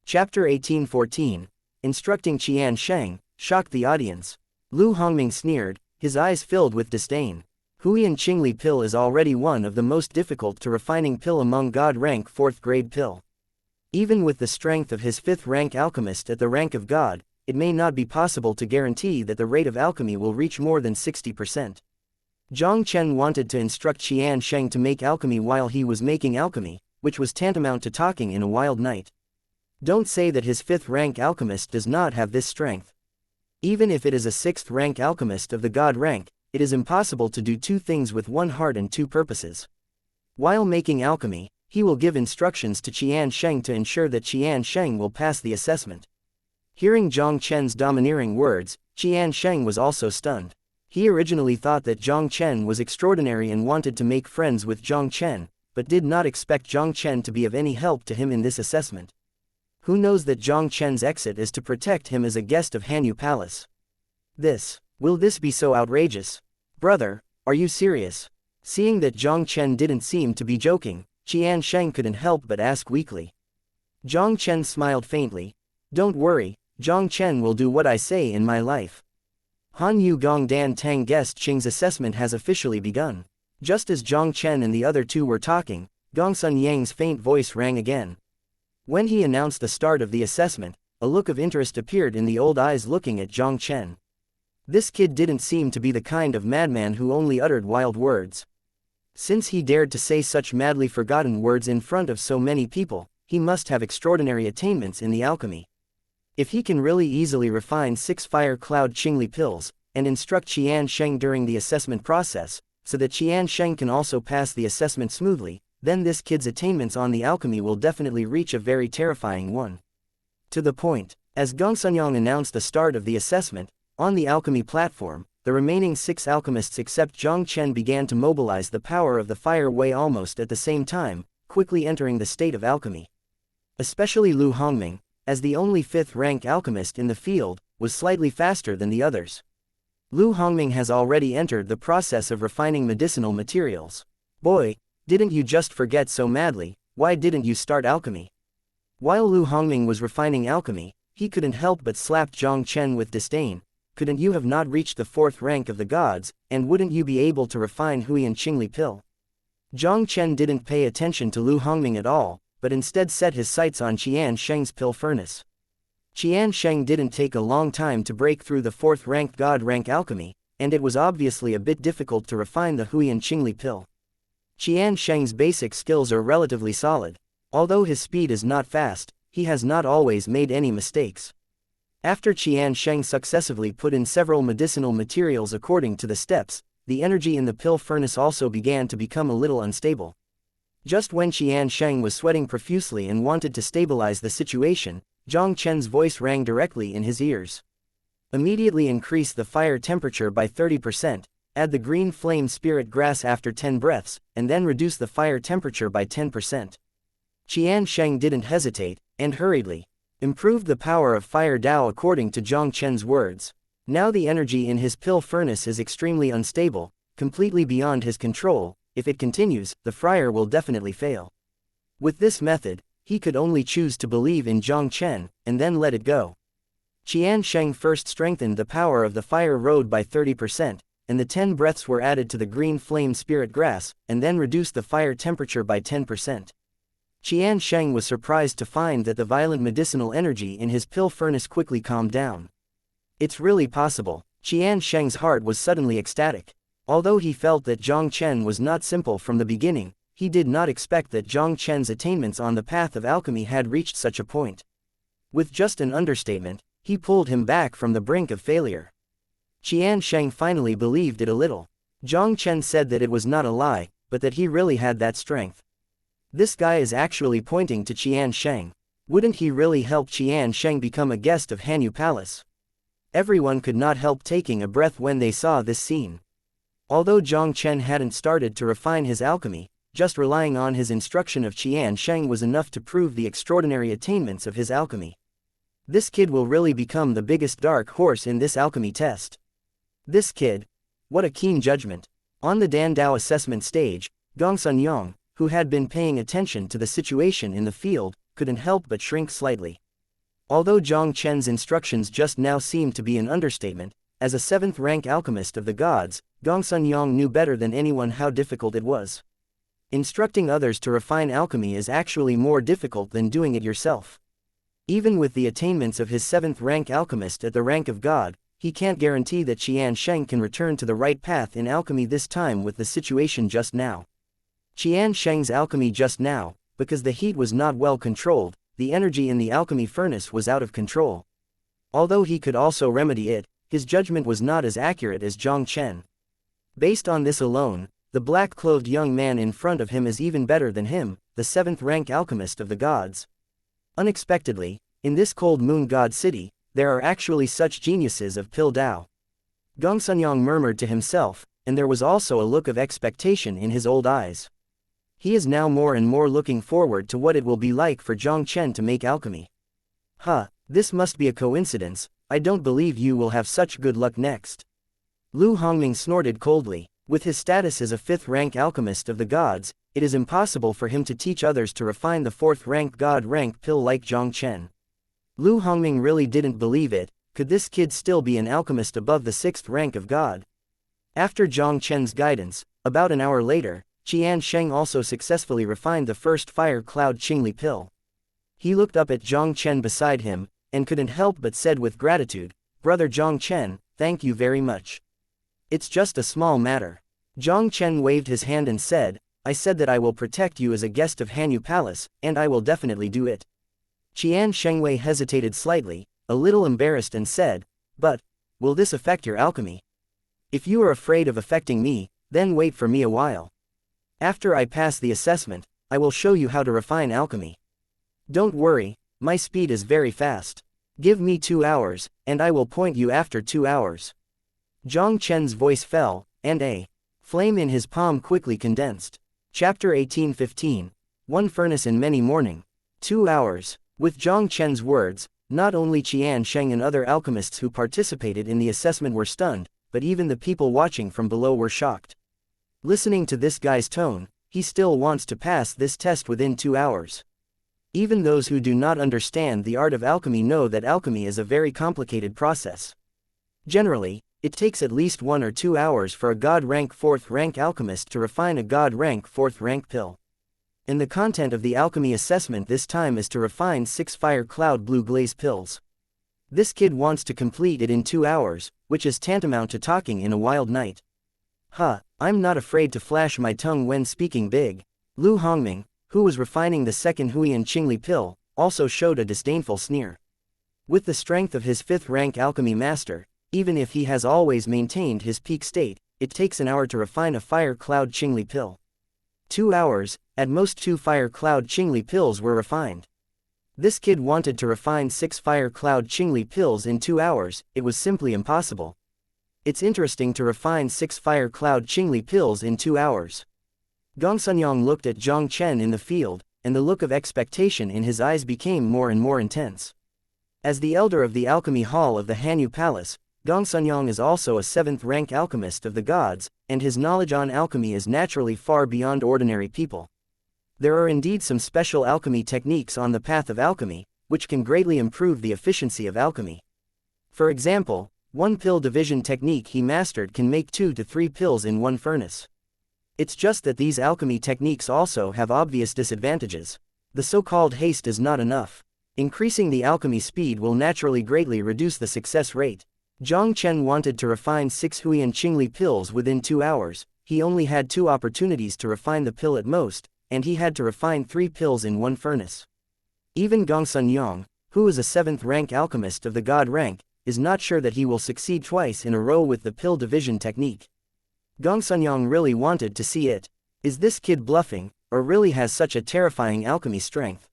Chapter 1814, Instructing Qian Sheng, shocked the audience. Lu Hongming sneered, his eyes filled with disdain. Huiyan Qingli pill is already one of the most difficult to refining pill among God rank 4th grade pill. Even with the strength of his 5th rank alchemist at the rank of God, it may not be possible to guarantee that the rate of alchemy will reach more than 60%. Jiang Chen wanted to instruct Qian Sheng to make alchemy while he was making alchemy, which was tantamount to talking in a wild night. Don't say that his 5th rank alchemist does not have this strength. Even if it is a 6th rank alchemist of the God rank, it is impossible to do 2 things with 1 heart and 2 purposes. While making alchemy, he will give instructions to Qian Sheng to ensure that Qian Sheng will pass the assessment. Hearing Jiang Chen's domineering words, Qian Sheng was also stunned. He originally thought that Jiang Chen was extraordinary and wanted to make friends with Jiang Chen, but did not expect Jiang Chen to be of any help to him in this assessment. Who knows that Jiang Chen's exit is to protect him as a guest of Hanyu Palace? Will this be so outrageous? Brother, are you serious? Seeing that Jiang Chen didn't seem to be joking, Qian Sheng couldn't help but ask weakly. Jiang Chen smiled faintly. Don't worry, Jiang Chen will do what I say in my life. Han Yu Gong Dan Tang guessed Qing's assessment has officially begun. Just as Jiang Chen and the other two were talking, Gongsun Yang's faint voice rang again. When he announced the start of the assessment, a look of interest appeared in the old eyes looking at Jiang Chen. This kid didn't seem to be the kind of madman who only uttered wild words. Since he dared to say such madly forgotten words in front of so many people, he must have extraordinary attainments in the alchemy. If he can really easily refine 6 fire cloud Qingli pills, and instruct Qian Sheng during the assessment process, so that Qian Sheng can also pass the assessment smoothly, then this kid's attainments on the alchemy will definitely reach a very terrifying one. To the point, as Gongsunyang announced the start of the assessment, on the alchemy platform, the remaining 6 alchemists except Jiang Chen began to mobilize the power of the fire way almost at the same time, quickly entering the state of alchemy. Especially Luo Hongming, as the only 5th-rank alchemist in the field, was slightly faster than the others. Luo Hongming has already entered the process of refining medicinal materials. Boy, didn't you just forget so madly, why didn't you start alchemy? While Luo Hongming was refining alchemy, he couldn't help but slap Jiang Chen with disdain. Couldn't you have not reached the 4th rank of the gods, and wouldn't you be able to refine Huiyan Qingli pill? Jiang Chen didn't pay attention to Luo Hongming at all, but instead set his sights on Qian Sheng's pill furnace. Qian Sheng didn't take a long time to break through the 4th-ranked god-rank alchemy, and it was obviously a bit difficult to refine the Huiyan Qingli pill. Qian Sheng's basic skills are relatively solid. Although his speed is not fast, he has not always made any mistakes. After Qian Sheng successively put in several medicinal materials according to the steps, the energy in the pill furnace also began to become a little unstable. Just when Qian Sheng was sweating profusely and wanted to stabilize the situation, Jiang Chen's voice rang directly in his ears. Immediately increase the fire temperature by 30%, add the green flame spirit grass after 10 breaths, and then reduce the fire temperature by 10%. Qian Sheng didn't hesitate, and hurriedly improved the power of fire Dao according to Jiang Chen's words. Now the energy in his pill furnace is extremely unstable, completely beyond his control. If it continues, the friar will definitely fail. With this method, he could only choose to believe in Jiang Chen, and then let it go. Qian Sheng first strengthened the power of the fire road by 30%, and the 10 breaths were added to the green flame spirit grass, and then reduced the fire temperature by 10%. Qian Sheng was surprised to find that the violent medicinal energy in his pill furnace quickly calmed down. It's really possible. Qian Sheng's heart was suddenly ecstatic. Although he felt that Jiang Chen was not simple from the beginning, he did not expect that Jiang Chen's attainments on the path of alchemy had reached such a point. With just an understatement, he pulled him back from the brink of failure. Qian Sheng finally believed it a little. Jiang Chen said that it was not a lie, but that he really had that strength. This guy is actually pointing to Qian Sheng. Wouldn't he really help Qian Sheng become a guest of Hanyu Palace? Everyone could not help taking a breath when they saw this scene. Although Jiang Chen hadn't started to refine his alchemy, just relying on his instruction of Qian Sheng was enough to prove the extraordinary attainments of his alchemy. This kid will really become the biggest dark horse in this alchemy test. This kid. What a keen judgment. On the Dandao assessment stage, Gongsun Yang, who had been paying attention to the situation in the field, couldn't help but shrink slightly. Although Jiang Chen's instructions just now seemed to be an understatement, as a 7th-rank alchemist of the gods, Gongsun Yang knew better than anyone how difficult it was. Instructing others to refine alchemy is actually more difficult than doing it yourself. Even with the attainments of his 7th-rank alchemist at the rank of god, he can't guarantee that Qian Sheng can return to the right path in alchemy this time with the situation just now. Qian Sheng's alchemy just now, because the heat was not well controlled, the energy in the alchemy furnace was out of control. Although he could also remedy it, his judgment was not as accurate as Jiang Chen. Based on this alone, the black-clothed young man in front of him is even better than him, the 7th-rank alchemist of the gods. Unexpectedly, in this cold moon god city, there are actually such geniuses of Pill Dao. Gongsun murmured to himself, and there was also a look of expectation in his old eyes. He is now more and more looking forward to what it will be like for Jiang Chen to make alchemy. This must be a coincidence. I don't believe you will have such good luck next. Luo Immortal snorted coldly. With his status as a 5th-rank alchemist of the gods, it is impossible for him to teach others to refine the 4th-rank god-rank pill like Jiang Chen. Luo Immortal really didn't believe it. Could this kid still be an alchemist above the 6th rank of god? After Jiang Chen's guidance, about an hour later, Qian Sheng also successfully refined the first fire cloud Qingli pill. He looked up at Jiang Chen beside him, and couldn't help but said with gratitude, "Brother Jiang Chen, thank you very much. It's just a small matter." Jiang Chen waved his hand and said, "I said that I will protect you as a guest of Hanyu Palace, and I will definitely do it." Qian Shengwei hesitated slightly, a little embarrassed and said, "But, will this affect your alchemy? If you are afraid of affecting me, then wait for me a while. After I pass the assessment, I will show you how to refine alchemy. Don't worry, my speed is very fast. Give me 2 hours, and I will point you after 2 hours." Jiang Chen's voice fell, and a flame in his palm quickly condensed. Chapter 18:15. One furnace in many morning. 2 hours. With Jiang Chen's words, not only Qian Sheng and other alchemists who participated in the assessment were stunned, but even the people watching from below were shocked. Listening to this guy's tone, he still wants to pass this test within 2 hours. Even those who do not understand the art of alchemy know that alchemy is a very complicated process. Generally, it takes at least 1 or 2 hours for a god-rank 4th-rank alchemist to refine a god-rank 4th-rank pill. And the content of the alchemy assessment this time is to refine 6 fire cloud blue glaze pills. This kid wants to complete it in 2 hours, which is tantamount to talking in a wild night. I'm not afraid to flash my tongue when speaking big. Luo Immortal, who was refining the second Huiyan Qingli pill, also showed a disdainful sneer. With the strength of his 5th-rank alchemy master, even if he has always maintained his peak state, it takes an hour to refine a fire cloud Qingli pill. 2 hours, at most 2 fire cloud Qingli pills were refined. This kid wanted to refine 6 fire cloud Qingli pills in 2 hours, it was simply impossible. It's interesting to refine 6 fire cloud Qingli pills in 2 hours. Gongsun looked at Jiang Chen in the field, and the look of expectation in his eyes became more and more intense. As the elder of the alchemy hall of the Hanyu Palace, Gongsun is also a 7th-rank alchemist of the gods, and his knowledge on alchemy is naturally far beyond ordinary people. There are indeed some special alchemy techniques on the path of alchemy, which can greatly improve the efficiency of alchemy. For example, 1 pill division technique he mastered can make 2 to 3 pills in 1 furnace. It's just that these alchemy techniques also have obvious disadvantages. The so-called haste is not enough. Increasing the alchemy speed will naturally greatly reduce the success rate. Jiang Chen wanted to refine 6 Huiyan Qingli pills within 2 hours, he only had 2 opportunities to refine the pill at most, and he had to refine 3 pills in 1 furnace. Even Gongsun, who is a 7th-rank alchemist of the god rank, is not sure that he will succeed twice in a row with the pill division technique. Gongsun really wanted to see it. Is this kid bluffing, or really has such a terrifying alchemy strength?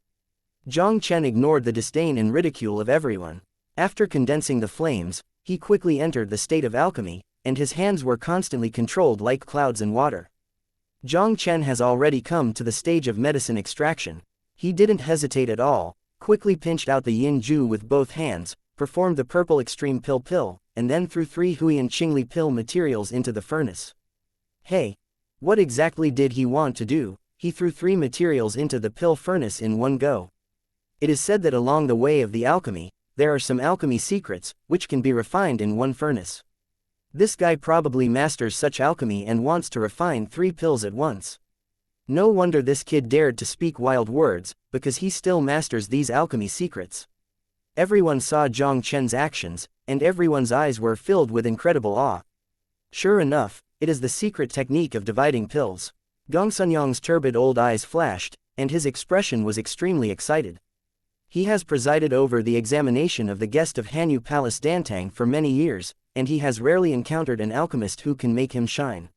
Jiang Chen ignored the disdain and ridicule of everyone. After condensing the flames, he quickly entered the state of alchemy, and his hands were constantly controlled like clouds in water. Jiang Chen has already come to the stage of medicine extraction. He didn't hesitate at all, quickly pinched out the yin ju with both hands, performed the purple extreme pill, and then threw 3 Huiyan Qingli pill materials into the furnace. Hey! What exactly did he want to do? He threw 3 materials into the pill furnace in one go. It is said that along the way of the alchemy, there are some alchemy secrets, which can be refined in 1 furnace. This guy probably masters such alchemy and wants to refine 3 pills at once. No wonder this kid dared to speak wild words, because he still masters these alchemy secrets. Everyone saw Jiang Chen's actions, and everyone's eyes were filled with incredible awe. Sure enough, it is the secret technique of dividing pills. Gongsun turbid old eyes flashed, and his expression was extremely excited. He has presided over the examination of the guest of Hanyu Palace Dantang for many years, and he has rarely encountered an alchemist who can make him shine.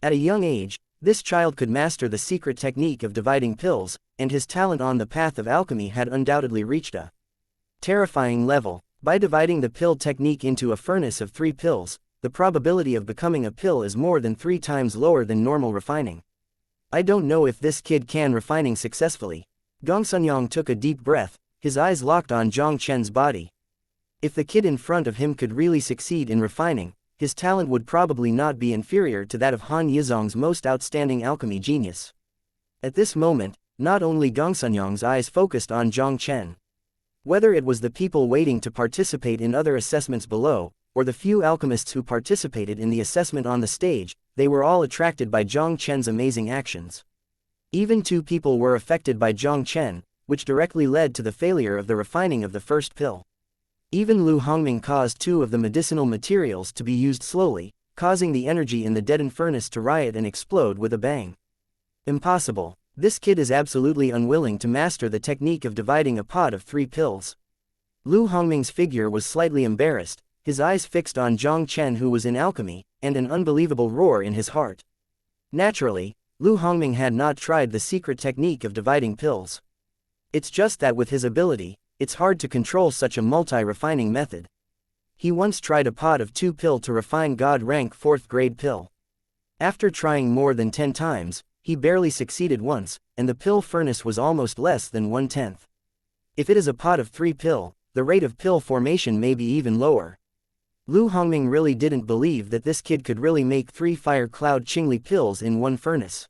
At a young age, this child could master the secret technique of dividing pills, and his talent on the path of alchemy had undoubtedly reached a terrifying level. By dividing the pill technique into a furnace of 3 pills, the probability of becoming a pill is more than 3 times lower than normal refining. I don't know if this kid can refining successfully. Gongsunyang took a deep breath, his eyes locked on Jiang Chen's body. If the kid in front of him could really succeed in refining, his talent would probably not be inferior to that of Han Yizong's most outstanding alchemy genius. At this moment, not only Gongsunyang's eyes focused on Jiang Chen. Whether it was the people waiting to participate in other assessments below, or the few alchemists who participated in the assessment on the stage, they were all attracted by Jiang Chen's amazing actions. Even 2 people were affected by Jiang Chen, which directly led to the failure of the refining of the first pill. Even Lu Hongming caused 2 of the medicinal materials to be used slowly, causing the energy in the deadened furnace to riot and explode with a bang. Impossible. This kid is absolutely unwilling to master the technique of dividing a pot of 3 pills. Lu Hongming's figure was slightly embarrassed, his eyes fixed on Jiang Chen, who was in alchemy, and an unbelievable roar in his heart. Naturally, Lu Hongming had not tried the secret technique of dividing pills. It's just that with his ability, it's hard to control such a multi-refining method. He once tried a pot of 2 pill to refine God rank 4th grade pill. After trying more than 10 times, he barely succeeded once, and the pill furnace was almost less than 1/10. If it is a pot of 3 pill, the rate of pill formation may be even lower. Lu Hongming really didn't believe that this kid could really make 3 fire cloud Qingli pills in one furnace.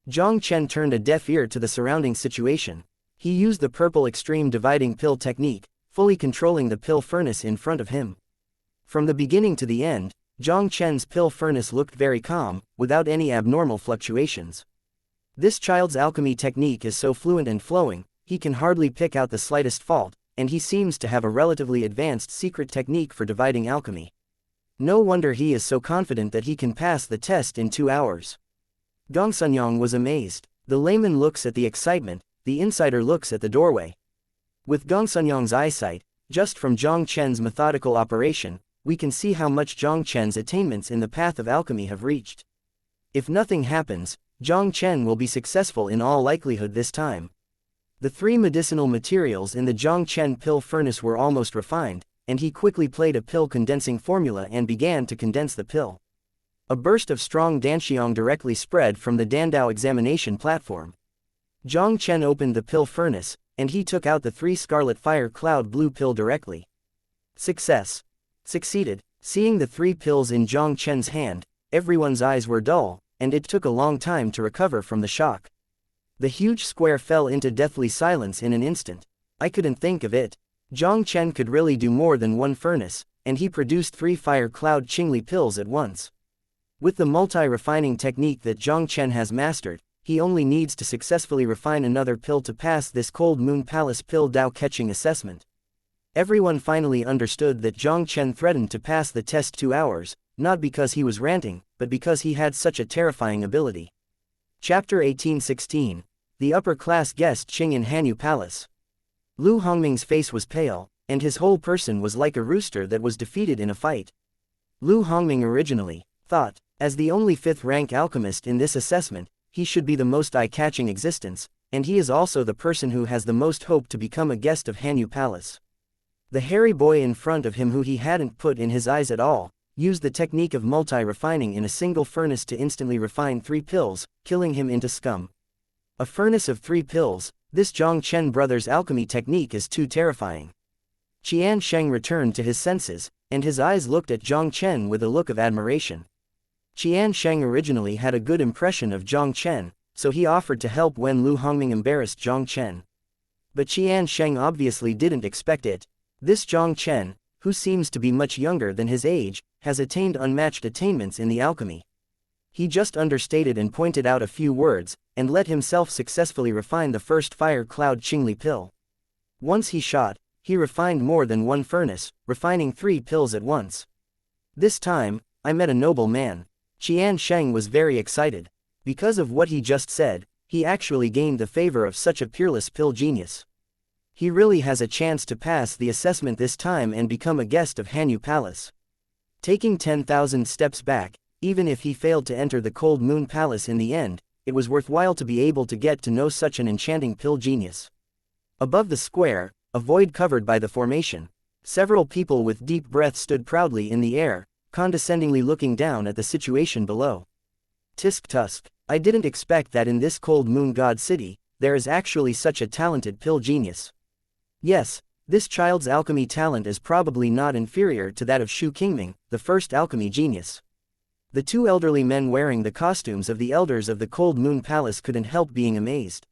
Jiang Chen turned a deaf ear to the surrounding situation. He used the purple extreme dividing pill technique, fully controlling the pill furnace in front of him. From the beginning to the end, Jiang Chen's pill furnace looked very calm, without any abnormal fluctuations. This child's alchemy technique is so fluent and flowing, he can hardly pick out the slightest fault, and he seems to have a relatively advanced secret technique for dividing alchemy. No wonder he is so confident that he can pass the test in 2 hours. Gongsunyang was amazed. The layman looks at the excitement, the insider looks at the doorway. With Gongsunyang's eyesight, just from Jiang Chen's methodical operation, we can see how much Jiang Chen's attainments in the path of alchemy have reached. If nothing happens, Jiang Chen will be successful in all likelihood this time. The 3 medicinal materials in the Jiang Chen pill furnace were almost refined, and he quickly played a pill condensing formula and began to condense the pill. A burst of strong danxiang directly spread from the Dandao examination platform. Jiang Chen opened the pill furnace, and he took out the 3 scarlet fire cloud blue pill directly. Success. Succeeded. Seeing the 3 pills in Jiang Chen's hand, everyone's eyes were dull, and it took a long time to recover from the shock. The huge square fell into deathly silence in an instant. I couldn't think of it. Jiang Chen could really do more than 1 furnace, and he produced 3 fire cloud Qingli pills at once. With the multi-refining technique that Jiang Chen has mastered, he only needs to successfully refine another pill to pass this Cold Moon Palace pill Dao catching assessment. Everyone finally understood that Jiang Chen threatened to pass the test 2 hours, not because he was ranting, but because he had such a terrifying ability. Chapter 1816. The upper-class guest Qing in Hanyu Palace. Lu Hongming's face was pale, and his whole person was like a rooster that was defeated in a fight. Lu Hongming originally thought, as the only 5th-rank alchemist in this assessment, he should be the most eye-catching existence, and he is also the person who has the most hope to become a guest of Hanyu Palace. The hairy boy in front of him, who he hadn't put in his eyes at all, used the technique of multi-refining in a single furnace to instantly refine 3 pills, killing him into scum. A furnace of 3 pills, this Jiang Chen brother's alchemy technique is too terrifying. Qian Sheng returned to his senses, and his eyes looked at Jiang Chen with a look of admiration. Qian Sheng originally had a good impression of Jiang Chen, so he offered to help when Lu Hongming embarrassed Jiang Chen. But Qian Sheng obviously didn't expect it. This Jiang Chen, who seems to be much younger than his age, has attained unmatched attainments in the alchemy. He just understated and pointed out a few words, and let himself successfully refine the first fire cloud Qingli pill. Once he shot, he refined more than 1 furnace, refining 3 pills at once. This time, I met a noble man. Qian Sheng was very excited. Because of what he just said, he actually gained the favor of such a peerless pill genius. He really has a chance to pass the assessment this time and become a guest of Hanyu Palace. Taking 10,000 steps back, even if he failed to enter the Cold Moon Palace in the end, it was worthwhile to be able to get to know such an enchanting pill genius. Above the square, a void covered by the formation, several people with deep breaths stood proudly in the air, condescendingly looking down at the situation below. Tisk tusk, I didn't expect that in this cold moon god city, there is actually such a talented pill genius. Yes, this child's alchemy talent is probably not inferior to that of Xu Tianming, the first alchemy genius. The two elderly men wearing the costumes of the elders of the Cold Moon Palace couldn't help being amazed.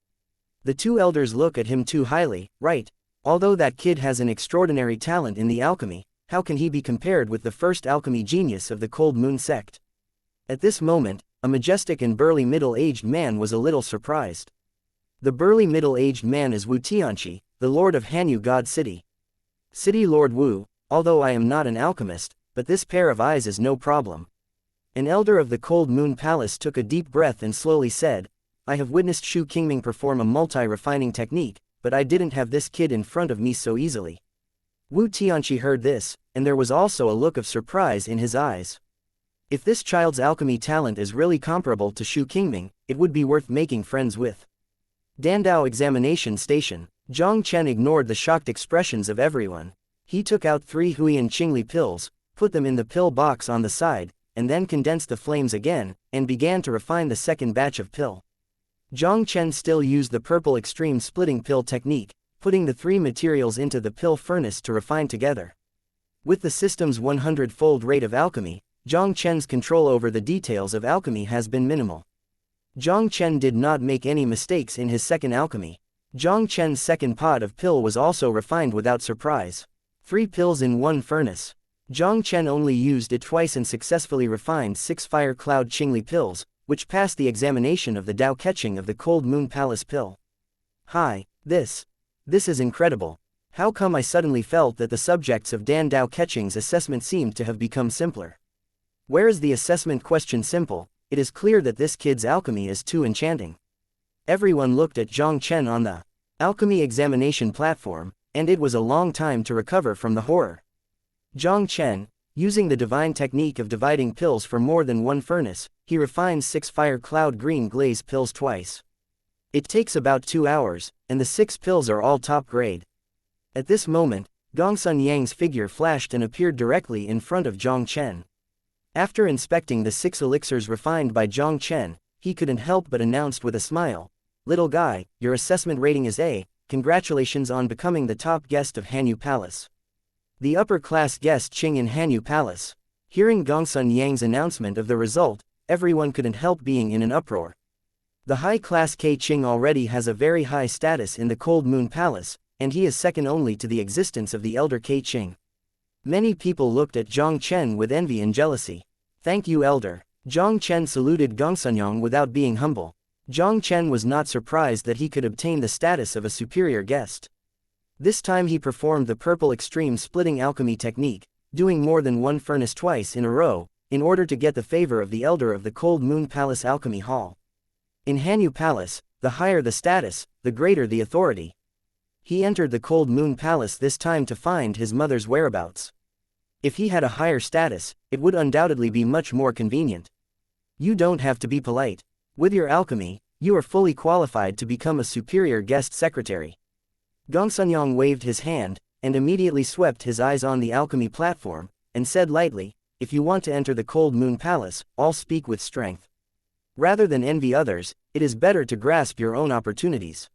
The two elders look at him too highly, right? Although that kid has an extraordinary talent in the alchemy, how can he be compared with the first alchemy genius of the Cold Moon Sect? At this moment, a majestic and burly middle-aged man was a little surprised. The burly middle-aged man is Wu Tianqi, the lord of Hanyu God City. City Lord Wu, although I am not an alchemist, but this pair of eyes is no problem. An elder of the Cold Moon Palace took a deep breath and slowly said, I have witnessed Xu Tianming perform a multi-refining technique, but I didn't have this kid in front of me so easily. Wu Tianqi heard this, and there was also a look of surprise in his eyes. If this child's alchemy talent is really comparable to Xu Tianming, it would be worth making friends with. Dandao Examination Station. Jiang Chen ignored the shocked expressions of everyone. He took out 3 Huiyan Qingli pills, put them in the pill box on the side, and then condensed the flames again, and began to refine the second batch of pill. Jiang Chen still used the purple extreme splitting pill technique, putting the 3 materials into the pill furnace to refine together. With the system's 100-fold rate of alchemy, Jiang Chen's control over the details of alchemy has been minimal. Jiang Chen did not make any mistakes in his second alchemy. Jiang Chen's second pot of pill was also refined without surprise. 3 pills in 1 furnace. Jiang Chen only used it twice and successfully refined 6 Fire Cloud Qingli pills, which passed the examination of the Dao Catching of the Cold Moon Palace pill. Hi, this is incredible. How come I suddenly felt that the subjects of Dan Dao Catching's assessment seemed to have become simpler? Where is the assessment question simple? It is clear that this kid's alchemy is too enchanting. Everyone looked at Jiang Chen on the alchemy examination platform, and it was a long time to recover from the horror. Jiang Chen, using the divine technique of dividing pills for more than 1 furnace, he refines 6 Fire Cloud Green Glaze pills twice. It takes about 2 hours, and the 6 pills are all top grade. At this moment, Gongsun Yang's figure flashed and appeared directly in front of Jiang Chen. After inspecting the 6 elixirs refined by Jiang Chen, he couldn't help but announced with a smile, "Little guy, your assessment rating is A, congratulations on becoming the top guest of Hanyu Palace." The upper-class guest Qing in Hanyu Palace. Hearing Gongsun Yang's announcement of the result, everyone couldn't help being in an uproar. The high-class K Qing already has a very high status in the Cold Moon Palace, and he is second only to the existence of the elder K Qing. Many people looked at Jiang Chen with envy and jealousy. "Thank you, elder." Jiang Chen saluted Gongsunyang without being humble. Jiang Chen was not surprised that he could obtain the status of a superior guest. This time he performed the purple extreme splitting alchemy technique, doing more than 1 furnace twice in a row, in order to get the favor of the elder of the Cold Moon Palace Alchemy Hall. In Hanyu Palace, the higher the status, the greater the authority. He entered the Cold Moon Palace this time to find his mother's whereabouts. If he had a higher status, it would undoubtedly be much more convenient. You don't have to be polite. With your alchemy, you are fully qualified to become a superior guest secretary. Gongsunyang waved his hand, and immediately swept his eyes on the alchemy platform, and said lightly, "If you want to enter the Cold Moon Palace, all speak with strength. Rather than envy others, it is better to grasp your own opportunities."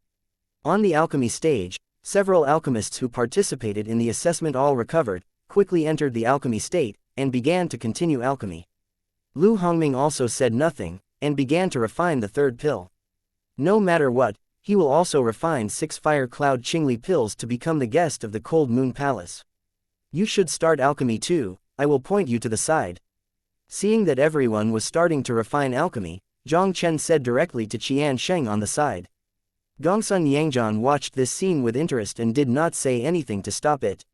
On the alchemy stage, several alchemists who participated in the assessment all recovered, quickly entered the alchemy state, and began to continue alchemy. Lu Hongming also said nothing, and began to refine the 3rd pill. No matter what, he will also refine 6 Fire Cloud Qingli pills to become the guest of the Cold Moon Palace. You should start alchemy too, I will point you to the side. Seeing that everyone was starting to refine alchemy, Jiang Chen said directly to Qian Sheng on the side. Gongsun Yangjian watched this scene with interest and did not say anything to stop it.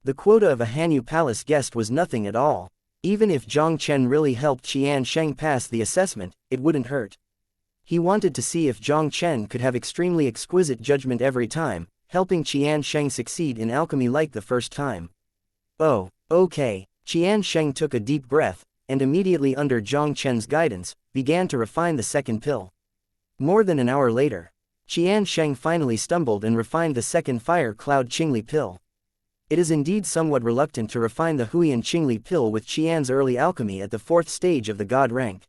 The quota of a Hanyu Palace guest was nothing at all. Even if Jiang Chen really helped Qian Sheng pass the assessment, it wouldn't hurt. He wanted to see if Jiang Chen could have extremely exquisite judgment every time, helping Qian Sheng succeed in alchemy like the first time. "Oh, okay." Qian Sheng took a deep breath, and immediately under Jiang Chen's guidance, began to refine the 2nd pill. More than an hour later, Qian Sheng finally stumbled and refined the 2nd Fire Cloud Qingli pill. It is indeed somewhat reluctant to refine the Huiyan Qingli pill with Qian's early alchemy at the 4th stage of the god rank.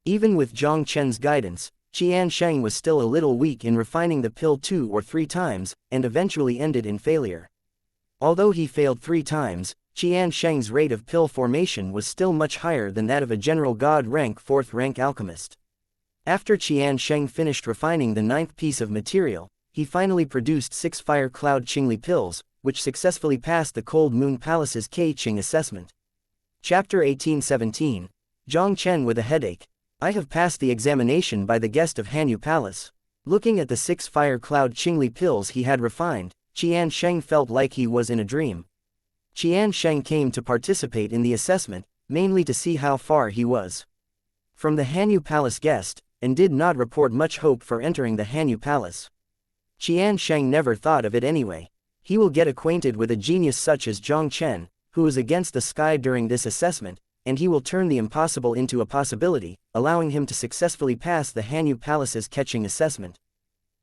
Even with Jiang Chen's guidance, Qian Sheng was still a little weak in refining the pill 2 or 3 times, and eventually ended in failure. Although he failed 3 times, Qian Sheng's rate of pill formation was still much higher than that of a general god rank 4th rank alchemist. After Qian Sheng finished refining the 9th piece of material, he finally produced 6 Fire Cloud Qingli pills, which successfully passed the Cold Moon Palace's Qing assessment. Chapter 1817. Jiang Chen with a headache. I have passed the examination by the guest of Hanyu Palace. Looking at the 6 Fire Cloud Qingli pills he had refined, Qian Sheng felt like he was in a dream. Qian Sheng came to participate in the assessment, mainly to see how far he was from the Hanyu Palace guest, and did not report much hope for entering the Hanyu Palace. Qian Sheng never thought of it anyway. He will get acquainted with a genius such as Jiang Chen, who is against the sky during this assessment, and he will turn the impossible into a possibility, allowing him to successfully pass the Hanyu Palace's Qing assessment.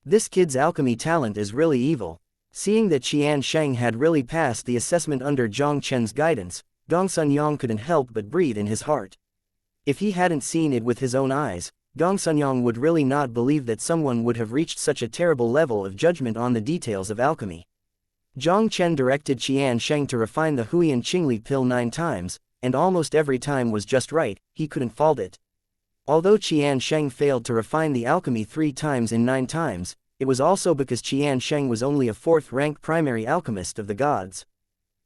This kid's alchemy talent is really evil. Seeing that Qian Sheng had really passed the assessment under Jiang Chen's guidance, Gongsun Yang couldn't help but breathe in his heart. If he hadn't seen it with his own eyes, Gongsun Yang would really not believe that someone would have reached such a terrible level of judgment on the details of alchemy. Jiang Chen directed Qian Sheng to refine the Huiyan Qingli pill 9 times, and almost every time was just right, he couldn't fault it. Although Qian Sheng failed to refine the alchemy 3 times in 9 times, it was also because Qian Sheng was only a 4th rank primary alchemist of the gods.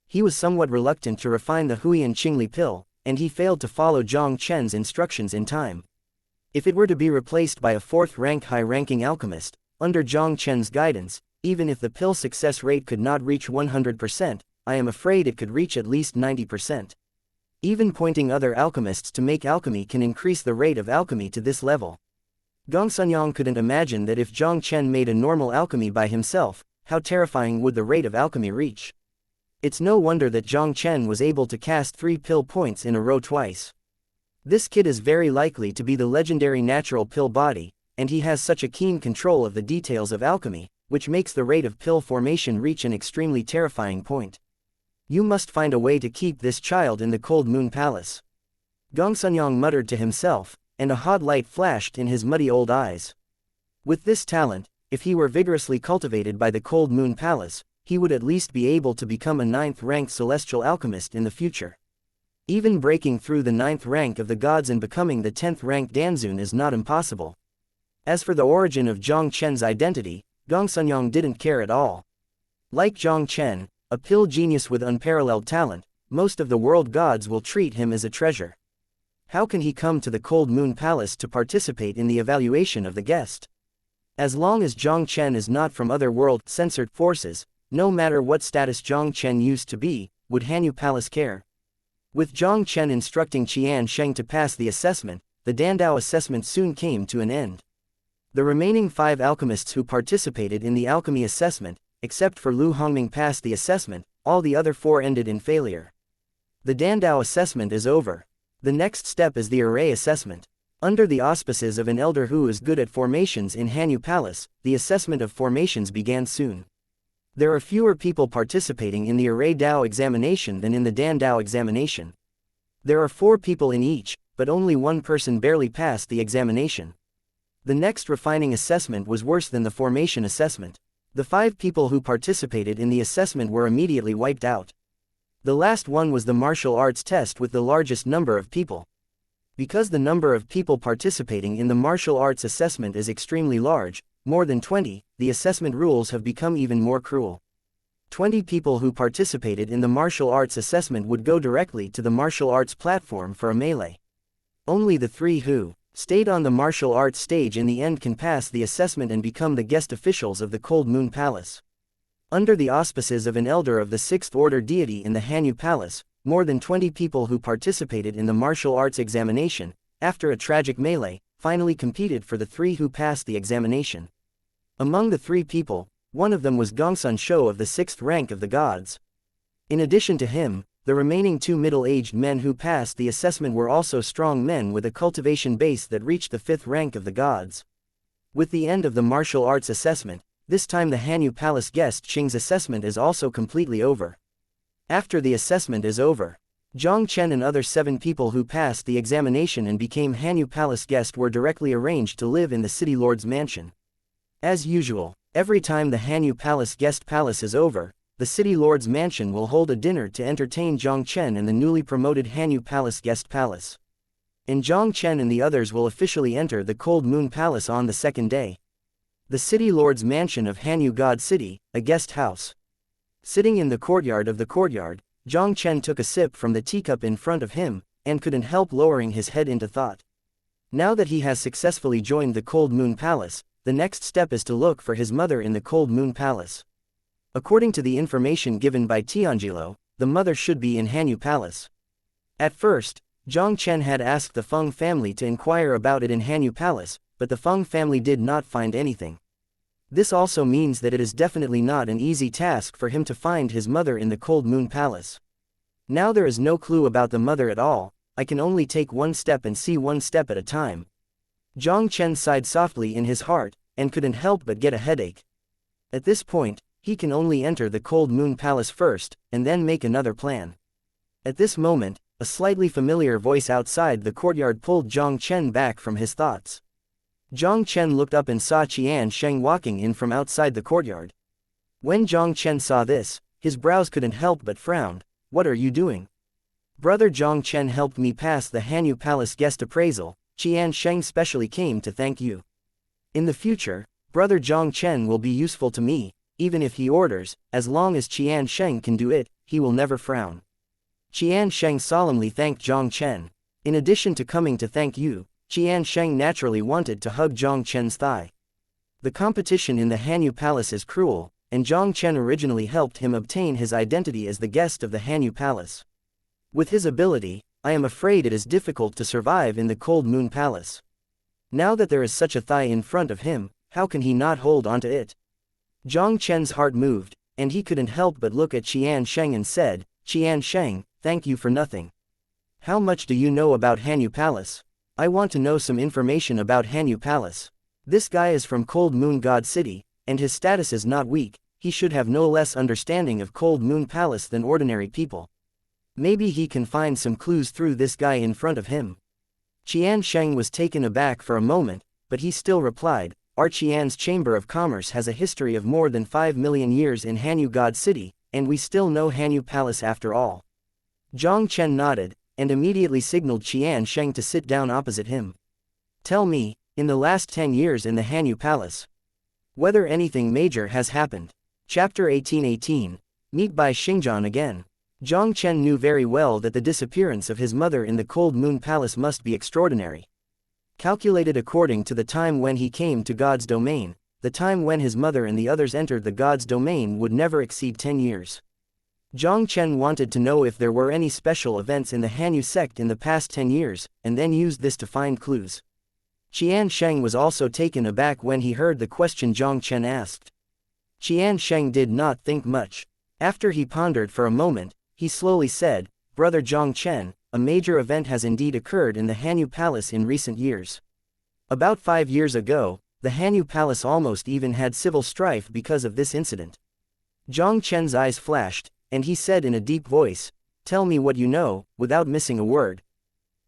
He was somewhat reluctant to refine the Huiyan Qingli pill, and he failed to follow Jiang Chen's instructions in time. If it were to be replaced by a 4th rank high-ranking alchemist, under Jiang Chen's guidance, even if the pill success rate could not reach 100%, I am afraid it could reach at least 90%. Even pointing other alchemists to make alchemy can increase the rate of alchemy to this level. Gongsun Yang couldn't imagine that if Jiang Chen made a normal alchemy by himself, how terrifying would the rate of alchemy reach. It's no wonder that Jiang Chen was able to cast 3 pill points in a row twice. This kid is very likely to be the legendary natural pill body, and he has such a keen control of the details of alchemy, which makes the rate of pill formation reach an extremely terrifying point. You must find a way to keep this child in the Cold Moon Palace. Gongsun Yang muttered to himself, and a hot light flashed in his muddy old eyes. With this talent, if he were vigorously cultivated by the Cold Moon Palace, he would at least be able to become a 9th-ranked celestial alchemist in the future. Even breaking through the 9th rank of the gods and becoming the 10th-ranked Danzun is not impossible. As for the origin of Jiang Chen's identity, Gongsun Yang didn't care at all. Like Jiang Chen, a pill genius with unparalleled talent, most of the world gods will treat him as a treasure. How can he come to the Cold Moon Palace to participate in the evaluation of the guest? As long as Jiang Chen is not from other world-censored forces, no matter what status Jiang Chen used to be, would Hanyu Palace care? With Jiang Chen instructing Qian Sheng to pass the assessment, the Dandao assessment soon came to an end. The remaining 5 alchemists who participated in the alchemy assessment, except for Lu Hongming passed the assessment, all the other 4 ended in failure. The Dandao assessment is over. The next step is the array assessment. Under the auspices of an elder who is good at formations in Hanyu Palace, the assessment of formations began soon. There are fewer people participating in the array Dao examination than in the Dan Dao examination. There are 4 people in each, but only 1 person barely passed the examination. The next refining assessment was worse than the formation assessment. The 5 people who participated in the assessment were immediately wiped out. The last one was the martial arts test with the largest number of people. Because the number of people participating in the martial arts assessment is extremely large, more than 20, the assessment rules have become even more cruel. 20 people who participated in the martial arts assessment would go directly to the martial arts platform for a melee. Only the 3 who stayed on the martial arts stage in the end can pass the assessment and become the guest officials of the Cold Moon Palace. Under the auspices of an elder of the 6th order deity in the Hanyu Palace, more than 20 people who participated in the martial arts examination, after a tragic melee, finally competed for the 3 who passed the examination. Among the 3 people, one of them was Gongsun Shou of the 6th rank of the gods. In addition to him, the remaining 2 middle-aged men who passed the assessment were also strong men with a cultivation base that reached the 5th rank of the gods. With the end of the martial arts assessment, this time the Hanyu Palace guest Qing's assessment is also completely over. After the assessment is over, Jiang Chen and other 7 people who passed the examination and became Hanyu Palace guests were directly arranged to live in the City Lord's mansion. As usual, every time the Hanyu Palace guest palace is over, the City Lord's mansion will hold a dinner to entertain Jiang Chen and the newly promoted Hanyu Palace guest palace. And Jiang Chen and the others will officially enter the Cold Moon Palace on the second day. The City Lord's mansion of Hanyu God City, a guest house. Sitting in the courtyard of the courtyard, Jiang Chen took a sip from the teacup in front of him, and couldn't help lowering his head into thought. Now that he has successfully joined the Cold Moon Palace, the next step is to look for his mother in the Cold Moon Palace. According to the information given by Tianjilo, the mother should be in Hanyu Palace. At first, Jiang Chen had asked the Feng family to inquire about it in Hanyu Palace, but the Feng family did not find anything. This also means that it is definitely not an easy task for him to find his mother in the Cold Moon Palace. Now there is no clue about the mother at all. I can only take one step and see one step at a time. Jiang Chen sighed softly in his heart, and couldn't help but get a headache. At this point, he can only enter the Cold Moon Palace first, and then make another plan. At this moment, a slightly familiar voice outside the courtyard pulled Jiang Chen back from his thoughts. Jiang Chen looked up and saw Qian Sheng walking in from outside the courtyard. When Jiang Chen saw this, his brows couldn't help but frown. What are you doing? Brother Jiang Chen helped me pass the Hanyu Palace guest appraisal. Qian Sheng specially came to thank you. In the future, Brother Jiang Chen will be useful to me, even if he orders, as long as Qian Sheng can do it, he will never frown. Qian Sheng solemnly thanked Jiang Chen. In addition to coming to thank you, Qian Sheng naturally wanted to hug Jiang Chen's thigh. The competition in the Hanyu Palace is cruel, and Jiang Chen originally helped him obtain his identity as the guest of the Hanyu Palace. With his ability, I am afraid it is difficult to survive in the Cold Moon Palace. Now that there is such a thigh in front of him, how can he not hold onto it? Jiang Chen's heart moved, and he couldn't help but look at Qian Sheng and said, Qian Sheng, thank you for nothing. How much do you know about Hanyu Palace? I want to know some information about Hanyu Palace. This guy is from Cold Moon God City, and his status is not weak. He should have no less understanding of Cold Moon Palace than ordinary people. Maybe he can find some clues through this guy in front of him. Qian Sheng was taken aback for a moment, but he still replied, Our Qian's Chamber of Commerce has a history of more than 5 million years in Hanyu God City, and we still know Hanyu Palace after all. Jiang Chen nodded, and immediately signaled Qian Sheng to sit down opposite him. Tell me, in the last 10 years in the Hanyu Palace, whether anything major has happened. Chapter 1818. Meet by Xingjian again. Jiang Chen knew very well that the disappearance of his mother in the Cold Moon Palace must be extraordinary. Calculated according to the time when he came to God's domain, the time when his mother and the others entered the God's domain would never exceed 10 years. Jiang Chen wanted to know if there were any special events in the Hanyu sect in the past 10 years, and then used this to find clues. Qian Sheng was also taken aback when he heard the question Jiang Chen asked. Qian Sheng did not think much. After he pondered for a moment, he slowly said, Brother Jiang Chen, a major event has indeed occurred in the Hanyu Palace in recent years. About 5 years ago, the Hanyu Palace almost even had civil strife because of this incident. Jiang Chen's eyes flashed, and he said in a deep voice, Tell me what you know, without missing a word.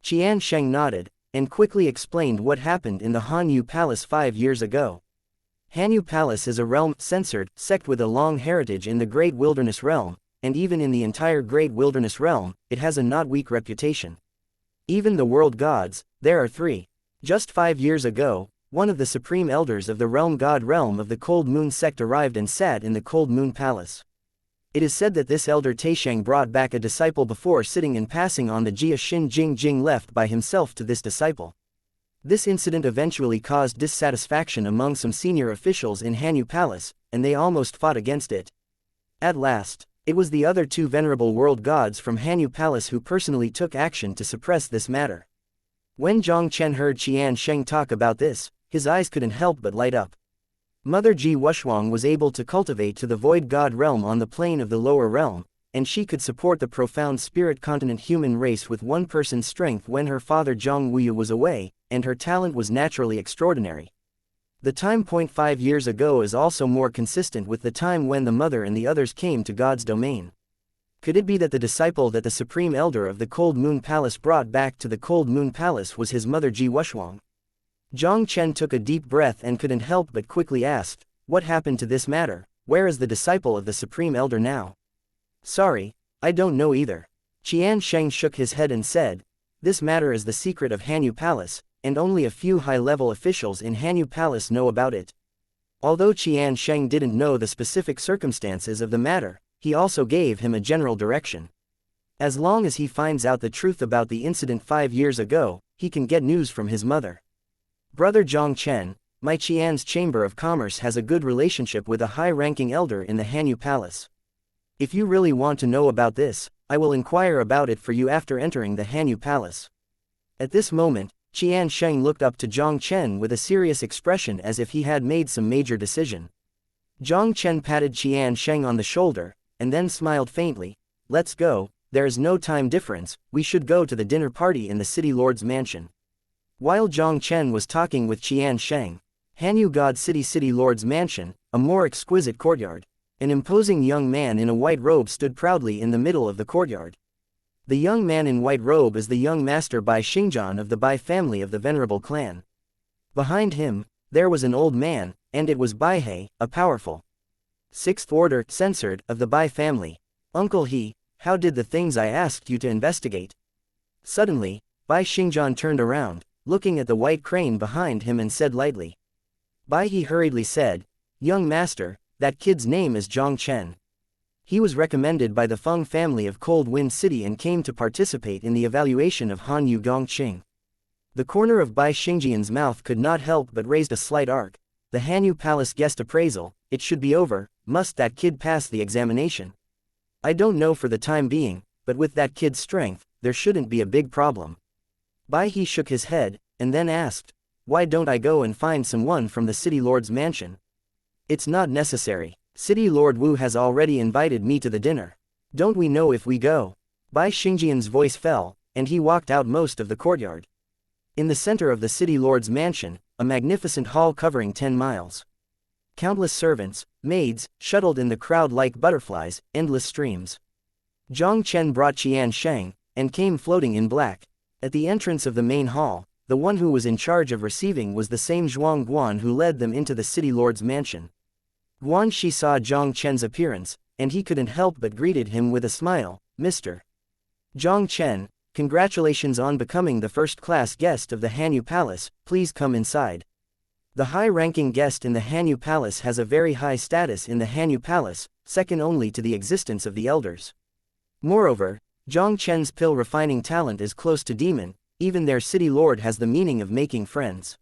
Qian Sheng nodded, and quickly explained what happened in the Hanyu Palace 5 years ago. Hanyu Palace is a realm-censored sect with a long heritage in the Great Wilderness Realm, and even in the entire Great Wilderness Realm, it has a not weak reputation. Even the world gods, there are 3. Just 5 years ago, one of the supreme elders of the realm god realm of the Cold Moon Sect arrived and sat in the Cold Moon Palace. It is said that this elder Taisheng brought back a disciple before sitting and passing on the Jia Xin Jing Jing left by himself to this disciple. This incident eventually caused dissatisfaction among some senior officials in Hanyu Palace, and they almost fought against it. At last, it was the other 2 venerable world gods from Hanyu Palace who personally took action to suppress this matter. When Jiang Chen heard Qian Sheng talk about this, his eyes couldn't help but light up. Mother Ji Wushuang was able to cultivate to the void god realm on the plane of the lower realm, and she could support the profound spirit continent human race with one person's strength when her father Zhang Wuyu was away, and her talent was naturally extraordinary. The time point 5 years ago is also more consistent with the time when the mother and the others came to God's domain. Could it be that the disciple that the Supreme Elder of the Cold Moon Palace brought back to the Cold Moon Palace was his mother Ji Wushuang? Jiang Chen took a deep breath and couldn't help but quickly asked, what happened to this matter? Where is the disciple of the Supreme Elder now? Sorry, I don't know either. Qian Sheng shook his head and said, this matter is the secret of Hanyu Palace, and only a few high-level officials in Hanyu Palace know about it. Although Qian Sheng didn't know the specific circumstances of the matter, he also gave him a general direction. As long as he finds out the truth about the incident 5 years ago, he can get news from his mother. Brother Jiang Chen, my Qian's Chamber of Commerce has a good relationship with a high-ranking elder in the Hanyu Palace. If you really want to know about this, I will inquire about it for you after entering the Hanyu Palace. At this moment, Qian Sheng looked up to Jiang Chen with a serious expression as if he had made some major decision. Jiang Chen patted Qian Sheng on the shoulder, and then smiled faintly. Let's go, there is no time difference, we should go to the dinner party in the City Lord's mansion. While Jiang Chen was talking with Qian Sheng, Hanyu God City Lord's mansion, a more exquisite courtyard. An imposing young man in a white robe stood proudly in the middle of the courtyard. The young man in white robe is the young master Bai Xingjian of the Bai family of the Venerable clan. Behind him, there was an old man, and it was Bai He, a powerful Sixth Order censored of the Bai family. Uncle He, how did the things I asked you to investigate? Suddenly, Bai Xingjian turned around, looking at the white crane behind him and said lightly. Bai He hurriedly said, young master, that kid's name is Jiang Chen. He was recommended by the Feng family of Cold Wind City and came to participate in the evaluation of Han Yu Gongqing. The corner of Bai Xingjian's mouth could not help but raised a slight arc. The Hanyu Palace guest appraisal, it should be over, must that kid pass the examination? I don't know for the time being, but with that kid's strength, there shouldn't be a big problem. Bai He shook his head, and then asked, why don't I go and find someone from the City Lord's mansion? It's not necessary. City Lord Wu has already invited me to the dinner. Don't we know if we go? Bai Xingjian's voice fell, and he walked out most of the courtyard. In the center of the City Lord's mansion, a magnificent hall covering 10 miles. Countless servants, maids, shuttled in the crowd like butterflies, endless streams. Jiang Chen brought Qian Sheng, and came floating in black. At the entrance of the main hall, the one who was in charge of receiving was the same Zhuang Guan who led them into the City Lord's mansion. Guan Shi saw Jiang Chen's appearance, and he couldn't help but greeted him with a smile. Mr. Jiang Chen, congratulations on becoming the first-class guest of the Hanyu Palace, please come inside. The high-ranking guest in the Hanyu Palace has a very high status in the Hanyu Palace, second only to the existence of the elders. Moreover, Jiang Chen's pill refining talent is close to demon, even their city lord has the meaning of making friends.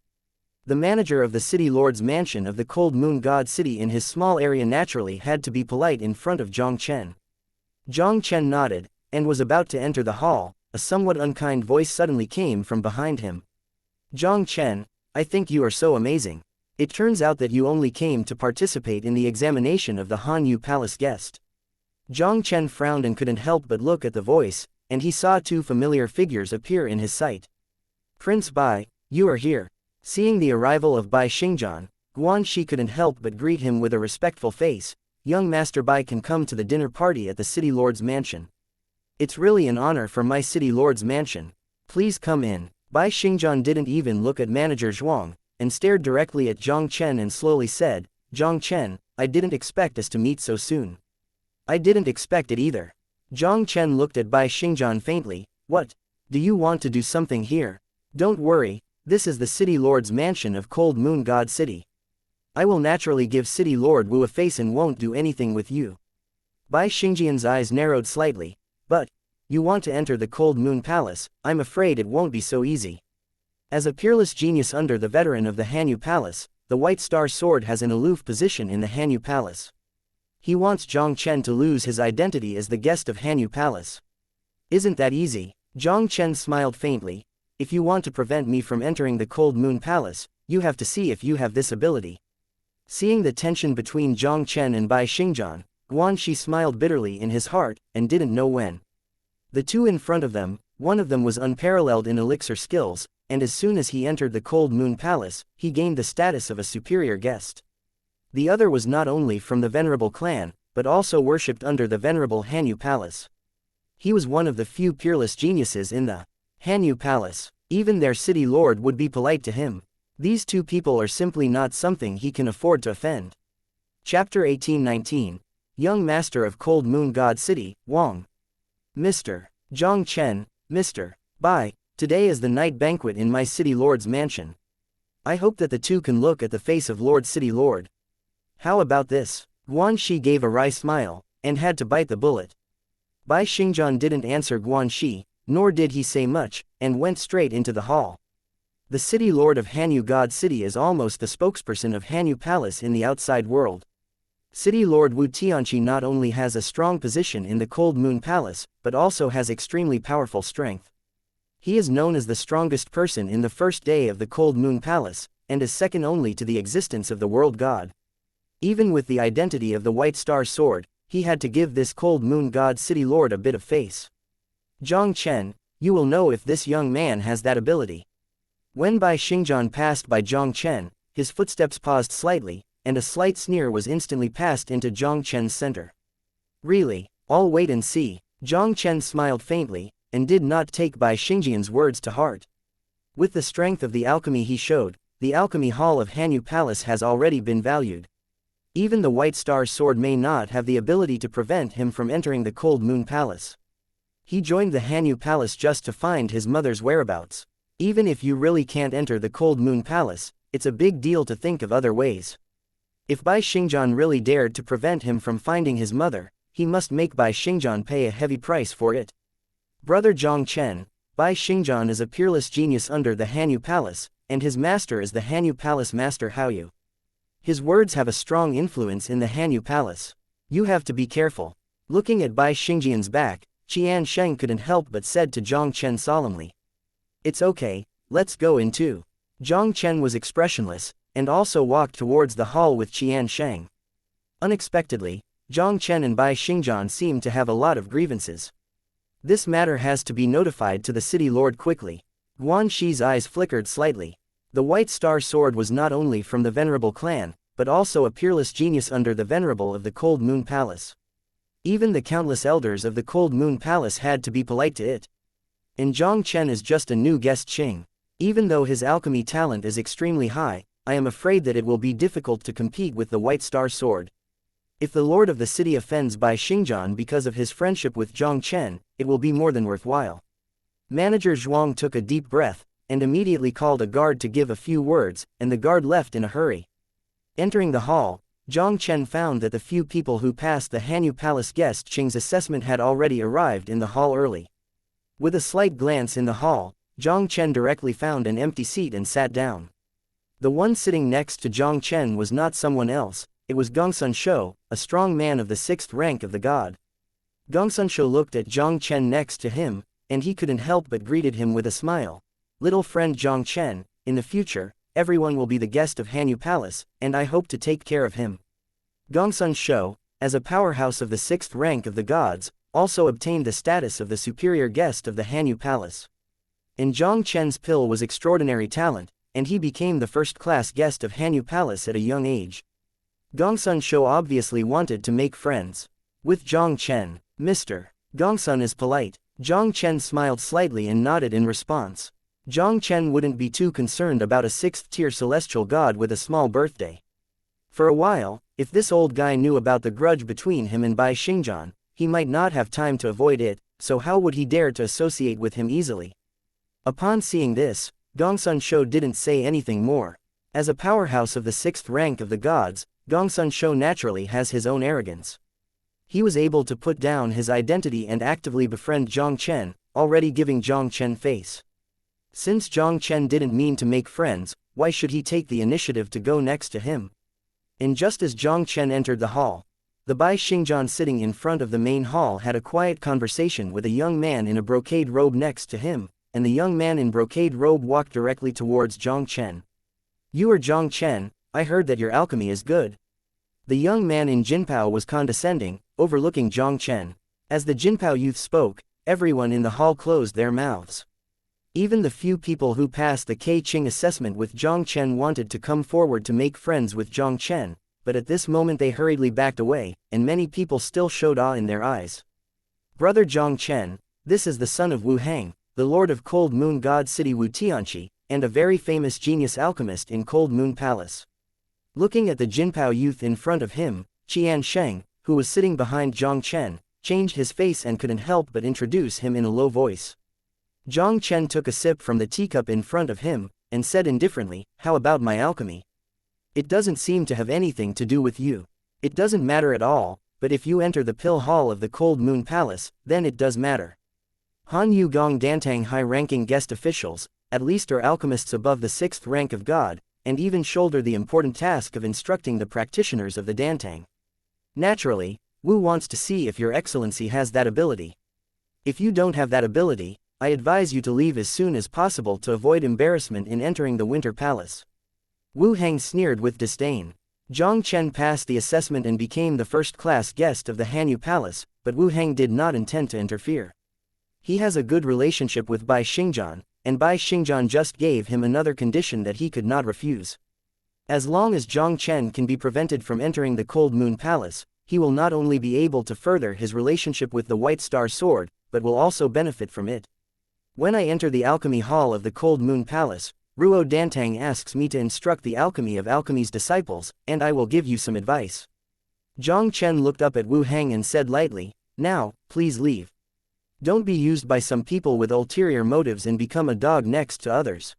The manager of the City Lord's mansion of the Cold Moon God City in his small area naturally had to be polite in front of Jiang Chen. Jiang Chen nodded, and was about to enter the hall. A somewhat unkind voice suddenly came from behind him. Jiang Chen, I think you are so amazing. It turns out that you only came to participate in the examination of the Hanyu Palace guest. Jiang Chen frowned and couldn't help but look at the voice, and he saw 2 familiar figures appear in his sight. Prince Bai, you are here. Seeing the arrival of Bai Xingjian, Guan Shi couldn't help but greet him with a respectful face. Young Master Bai can come to the dinner party at the City Lord's mansion. It's really an honor for my City Lord's mansion. Please come in. Bai Xingjian didn't even look at Manager Zhuang, and stared directly at Jiang Chen and slowly said, Jiang Chen, I didn't expect us to meet so soon. I didn't expect it either. Jiang Chen looked at Bai Xingjian faintly. What? Do you want to do something here? Don't worry. This is the City Lord's mansion of Cold Moon God City. I will naturally give City Lord Wu a face and won't do anything with you. Bai Xingjian's eyes narrowed slightly. But, you want to enter the Cold Moon Palace, I'm afraid it won't be so easy. As a peerless genius under the veteran of the Hanyu Palace, the White Star Sword has an aloof position in the Hanyu Palace. He wants Jiang Chen to lose his identity as the guest of Hanyu Palace. Isn't that easy? Jiang Chen smiled faintly. If you want to prevent me from entering the Cold Moon Palace, you have to see if you have this ability. Seeing the tension between Jiang Chen and Bai Xingjian, Guan Shi smiled bitterly in his heart, and didn't know when. The 2 in front of them, one of them was unparalleled in elixir skills, and as soon as he entered the Cold Moon Palace, he gained the status of a superior guest. The other was not only from the Venerable clan, but also worshipped under the Venerable Hanyu Palace. He was one of the few peerless geniuses in the Hanyu Palace. Even their city lord would be polite to him. These two people are simply not something he can afford to offend. Chapter 1819. Young Master of Cold Moon God City, Wang. Mr. Jiang Chen, Mr. Bai, today is the night banquet in my city lord's mansion. I hope that the two can look at the face of Lord City Lord. How about this? Guan Shi gave a wry smile, and had to bite the bullet. Bai Xingjian didn't answer Guan Shi, nor did he say much, and went straight into the hall. The city lord of Hanyu God City is almost the spokesperson of Hanyu Palace in the outside world. City Lord Wu Tianqi not only has a strong position in the Cold Moon Palace, but also has extremely powerful strength. He is known as the strongest person in the first day of the Cold Moon Palace, and is second only to the existence of the world god. Even with the identity of the White Star Sword, he had to give this Cold Moon God City Lord a bit of face. Jiang Chen, you will know if this young man has that ability. When Bai Xingjian passed by Jiang Chen, his footsteps paused slightly, and a slight sneer was instantly passed into Jiang Chen's center. Really, I'll wait and see. Jiang Chen smiled faintly, and did not take Bai Xingjian's words to heart. With the strength of the alchemy he showed, the alchemy hall of Hanyu Palace has already been valued. Even the White Star Sword may not have the ability to prevent him from entering the Cold Moon Palace. He joined the Hanyu Palace just to find his mother's whereabouts. Even if you really can't enter the Cold Moon Palace, it's a big deal to think of other ways. If Bai Xingjian really dared to prevent him from finding his mother, he must make Bai Xingjian pay a heavy price for it. Brother Jiang Chen, Bai Xingjian is a peerless genius under the Hanyu Palace, and his master is the Hanyu Palace Master Haoyu. His words have a strong influence in the Hanyu Palace. You have to be careful. Looking at Bai Xingjian's back, Qian Sheng couldn't help but said to Jiang Chen solemnly. It's okay, let's go in too. Jiang Chen was expressionless, and also walked towards the hall with Qian Sheng. Unexpectedly, Jiang Chen and Bai Xingjian seemed to have a lot of grievances. This matter has to be notified to the city lord quickly. Guan Shi's eyes flickered slightly. The White Star Sword was not only from the Venerable clan, but also a peerless genius under the Venerable of the Cold Moon Palace. Even the countless elders of the Cold Moon Palace had to be polite to it. And Jiang Chen is just a new guest Qing. Even though his alchemy talent is extremely high, I am afraid that it will be difficult to compete with the White Star Sword. If the lord of the city offends Bai Xingjian because of his friendship with Jiang Chen, it will be more than worthwhile. Manager Zhuang took a deep breath, and immediately called a guard to give a few words, and the guard left in a hurry. Entering the hall, Jiang Chen found that the few people who passed the Hanyu Palace guest Qing's assessment had already arrived in the hall early. With a slight glance in the hall, Jiang Chen directly found an empty seat and sat down. The one sitting next to Jiang Chen was not someone else, it was Gongsun Shou, a strong man of the 6th rank of the god. Gongsun Shou looked at Jiang Chen next to him, and he couldn't help but greeted him with a smile. Little friend Jiang Chen, in the future, everyone will be the guest of Hanyu Palace, and I hope to take care of him. Gongsun Shou, as a powerhouse of the 6th rank of the gods, also obtained the status of the superior guest of the Hanyu Palace. And Jiang Chen's pill was extraordinary talent, and he became the first-class guest of Hanyu Palace at a young age. Gongsun Shou obviously wanted to make friends with Jiang Chen. Mr. Gongsun is polite. Jiang Chen smiled slightly and nodded in response. Jiang Chen wouldn't be too concerned about a 6th-tier celestial god with a small birthday. For a while, if this old guy knew about the grudge between him and Bai Xingjian, he might not have time to avoid it, so how would he dare to associate with him easily? Upon seeing this, Gongsun Shou didn't say anything more. As a powerhouse of the 6th rank of the gods, Gongsun Shou naturally has his own arrogance. He was able to put down his identity and actively befriend Jiang Chen, already giving Jiang Chen face. Since Jiang Chen didn't mean to make friends, why should he take the initiative to go next to him? And just as Jiang Chen entered the hall, the Bai Xingjian sitting in front of the main hall had a quiet conversation with a young man in a brocade robe next to him, and the young man in brocade robe walked directly towards Jiang Chen. You are Jiang Chen, I heard that your alchemy is good. The young man in Jinpao was condescending, overlooking Jiang Chen. As the Jinpao youth spoke, everyone in the hall closed their mouths. Even the few people who passed the K Qing assessment with Jiang Chen wanted to come forward to make friends with Jiang Chen, but at this moment they hurriedly backed away, and many people still showed awe in their eyes. Brother Jiang Chen, this is the son of Wu Hang, the lord of Cold Moon God City Wu Tianqi, and a very famous genius alchemist in Cold Moon Palace. Looking at the Jinpao youth in front of him, Qian Sheng, who was sitting behind Jiang Chen, changed his face and couldn't help but introduce him in a low voice. Jiang Chen took a sip from the teacup in front of him, and said indifferently, "How about my alchemy? It doesn't seem to have anything to do with you. It doesn't matter at all, but if you enter the pill hall of the Cold Moon Palace, then it does matter." Han Yu Gong Dantang high-ranking guest officials, at least are alchemists above the 6th rank of God, and even shoulder the important task of instructing the practitioners of the Dantang. Naturally, Wu wants to see if your excellency has that ability. If you don't have that ability, I advise you to leave as soon as possible to avoid embarrassment in entering the Winter Palace. Wu Hang sneered with disdain. Jiang Chen passed the assessment and became the first-class guest of the Hanyu Palace, but Wu Hang did not intend to interfere. He has a good relationship with Bai Xingjian, and Bai Xingjian just gave him another condition that he could not refuse. As long as Jiang Chen can be prevented from entering the Cold Moon Palace, he will not only be able to further his relationship with the White Star Sword, but will also benefit from it. When I enter the alchemy hall of the Cold Moon Palace, Ruo Dantang asks me to instruct the alchemy of alchemy's disciples, and I will give you some advice. Jiang Chen looked up at Wu Hang and said lightly, "Now, please leave. Don't be used by some people with ulterior motives and become a dog next to others."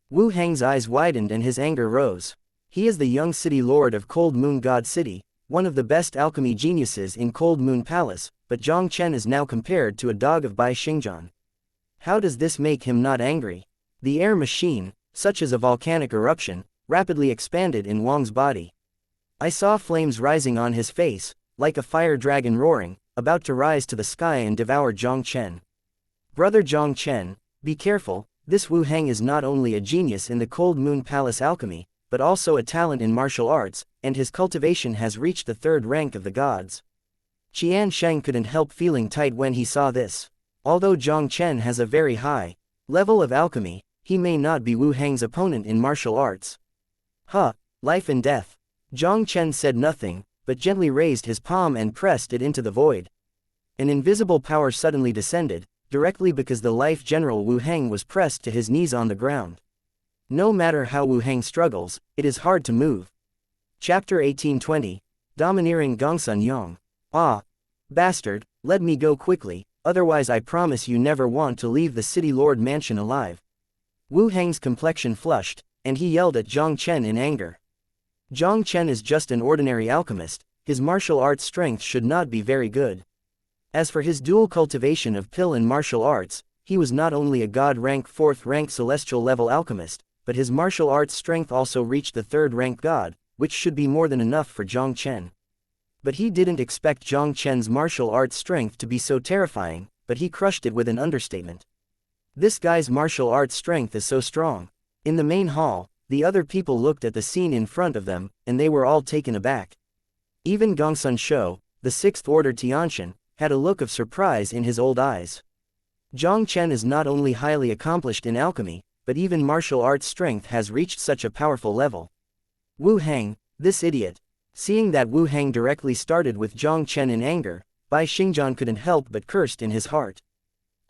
Wu Hang's eyes widened and his anger rose. He is the young city lord of Cold Moon God City, one of the best alchemy geniuses in Cold Moon Palace, but Jiang Chen is now compared to a dog of Bai Xingjian. How does this make him not angry? The air machine, such as a volcanic eruption, rapidly expanded in Wang's body. I saw flames rising on his face, like a fire dragon roaring, about to rise to the sky and devour Jiang Chen. Brother Jiang Chen, be careful, this Wu Hang is not only a genius in the Cold Moon Palace alchemy, but also a talent in martial arts, and his cultivation has reached the 3rd rank of the gods. Qian Sheng couldn't help feeling tight when he saw this. Although Jiang Chen has a very high level of alchemy, he may not be Wu Hang's opponent in martial arts. Life and death. Jiang Chen said nothing, but gently raised his palm and pressed it into the void. An invisible power suddenly descended, directly because the life general Wu Hang was pressed to his knees on the ground. No matter how Wu Hang struggles, it is hard to move. Chapter 1820. Domineering Gongsun Yang. "Ah! Bastard, let me go quickly, otherwise I promise you never want to leave the city lord mansion alive." Wu Hang's complexion flushed, and he yelled at Jiang Chen in anger. Jiang Chen is just an ordinary alchemist, his martial arts strength should not be very good. As for his dual cultivation of pill and martial arts, he was not only a god rank 4th rank celestial level alchemist, but his martial arts strength also reached the 3rd rank god, which should be more than enough for Jiang Chen. But he didn't expect Jiang Chen's martial arts strength to be so terrifying, but he crushed it with an understatement. This guy's martial arts strength is so strong. In the main hall, the other people looked at the scene in front of them, and they were all taken aback. Even Gongsun Shou, the 6th order Tiantian, had a look of surprise in his old eyes. Jiang Chen is not only highly accomplished in alchemy, but even martial arts strength has reached such a powerful level. Wu Hang, this idiot. Seeing that Wu Hang directly started with Jiang Chen in anger, Bai Xingjian couldn't help but cursed in his heart.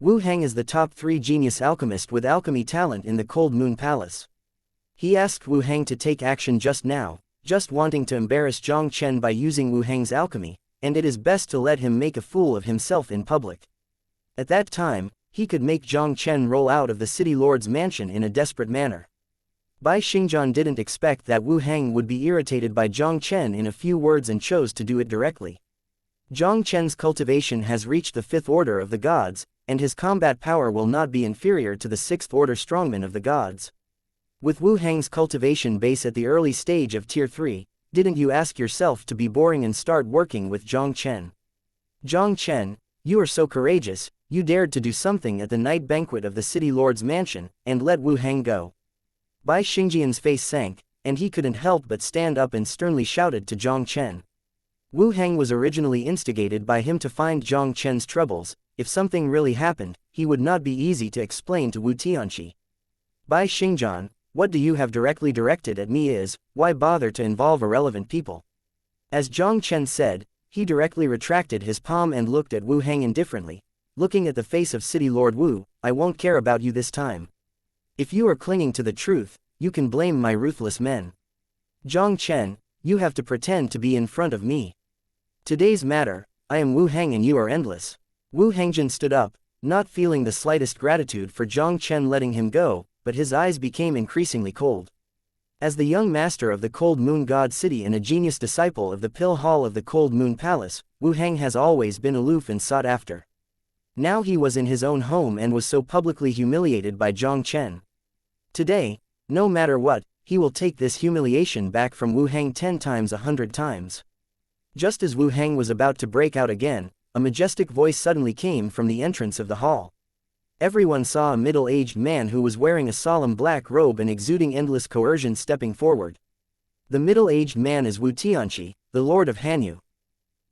Wu Hang is the top 3 genius alchemist with alchemy talent in the Cold Moon Palace. He asked Wu Hang to take action just now, just wanting to embarrass Jiang Chen by using Wu Hang's alchemy, and it is best to let him make a fool of himself in public. At that time, he could make Jiang Chen roll out of the city lord's mansion in a desperate manner. Bai Xingjian didn't expect that Wu Hang would be irritated by Jiang Chen in a few words and chose to do it directly. Jiang Chen's cultivation has reached the 5th order of the gods, and his combat power will not be inferior to the 6th order strongmen of the gods. With Wu Hang's cultivation base at the early stage of Tier 3, didn't you ask yourself to be boring and start working with Jiang Chen? Jiang Chen, you are so courageous, you dared to do something at the night banquet of the city lord's mansion, and let Wu Hang go. Bai Xingjian's face sank, and he couldn't help but stand up and sternly shouted to Jiang Chen. Wu Hang was originally instigated by him to find Jiang Chen's troubles. If something really happened, he would not be easy to explain to Wu Tianqi. Bai Xingjian, what do you have directed at me is, why bother to involve irrelevant people? As Jiang Chen said, He directly retracted his palm and looked at Wu Hang indifferently. Looking at the face of City Lord Wu, I won't care about you this time. If you are clinging to the truth, you can blame my ruthless men. Jiang Chen, you have to pretend to be in front of me. Today's matter, I am Wu Hang and you are endless. Wu Hangjin stood up, not feeling the slightest gratitude for Jiang Chen letting him go, but his eyes became increasingly cold. As the young master of the Cold Moon God City and a genius disciple of the Pill Hall of the Cold Moon Palace, Wu Hang has always been aloof and sought after. Now he was in his own home and was so publicly humiliated by Jiang Chen. Today, no matter what, he will take this humiliation back from Wu Hang 10 times 100 times. Just as Wu Hang was about to break out again, a majestic voice suddenly came from the entrance of the hall. Everyone saw a middle-aged man who was wearing a solemn black robe and exuding endless coercion stepping forward. The middle-aged man is Wu Tianqi, the Lord of Hanyu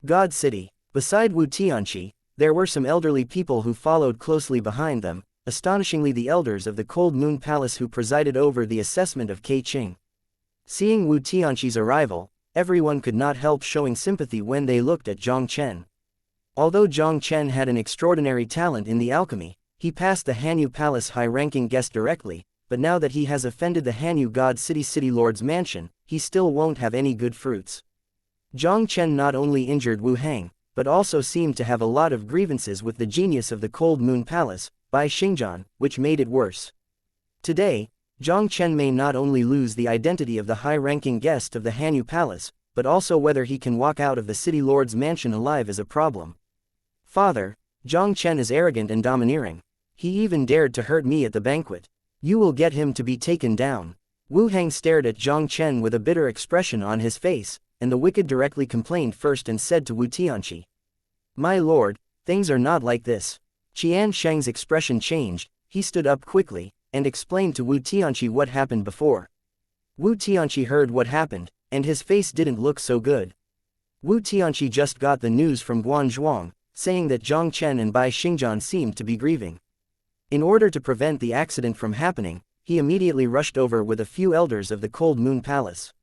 God City. Beside Wu Tianqi, there were some elderly people who followed closely behind them, astonishingly the elders of the Cold Moon Palace who presided over the assessment of Qing. Seeing Wu Tianqi's arrival, everyone could not help showing sympathy when they looked at Jiang Chen. Although Jiang Chen had an extraordinary talent in the alchemy, he passed the Hanyu Palace high-ranking guest directly, but now that he has offended the Hanyu God City Lord's mansion, he still won't have any good fruits. Jiang Chen not only injured Wu Hang, but also seemed to have a lot of grievances with the genius of the Cold Moon Palace, Bai Xingjian, which made it worse. Today, Jiang Chen may not only lose the identity of the high-ranking guest of the Hanyu Palace, but also whether he can walk out of the City Lord's mansion alive is a problem. Father, Jiang Chen is arrogant and domineering. He even dared to hurt me at the banquet. You will get him to be taken down. Wu Hang stared at Jiang Chen with a bitter expression on his face, and the wicked directly complained first and said to Wu Tianqi, "My lord, things are not like this." Qian Sheng's expression changed, he stood up quickly, and explained to Wu Tianqi what happened before. Wu Tianqi heard what happened, and his face didn't look so good. Wu Tianqi just got the news from Guanzhuang, saying that Jiang Chen and Bai Xingjian seemed to be grieving. In order to prevent the accident from happening, he immediately rushed over with a few elders of the Cold Moon Palace.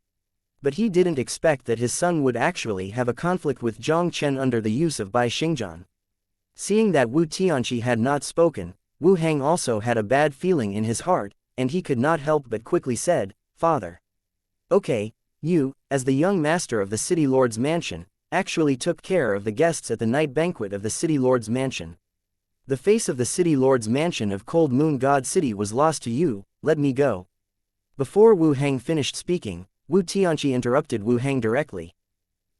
But he didn't expect that his son would actually have a conflict with Jiang Chen under the use of Bai Xingjian. Seeing that Wu Tianqi had not spoken, Wu Hang also had a bad feeling in his heart, and he could not help but quickly said, "Father. Okay, you, as the young master of the City Lord's mansion, actually took care of the guests at the night banquet of the City Lord's mansion. The face of the City Lord's mansion of Cold Moon God City was lost to you, let me go." Before Wu Hang finished speaking, Wu Tianqi interrupted Wu Hang directly.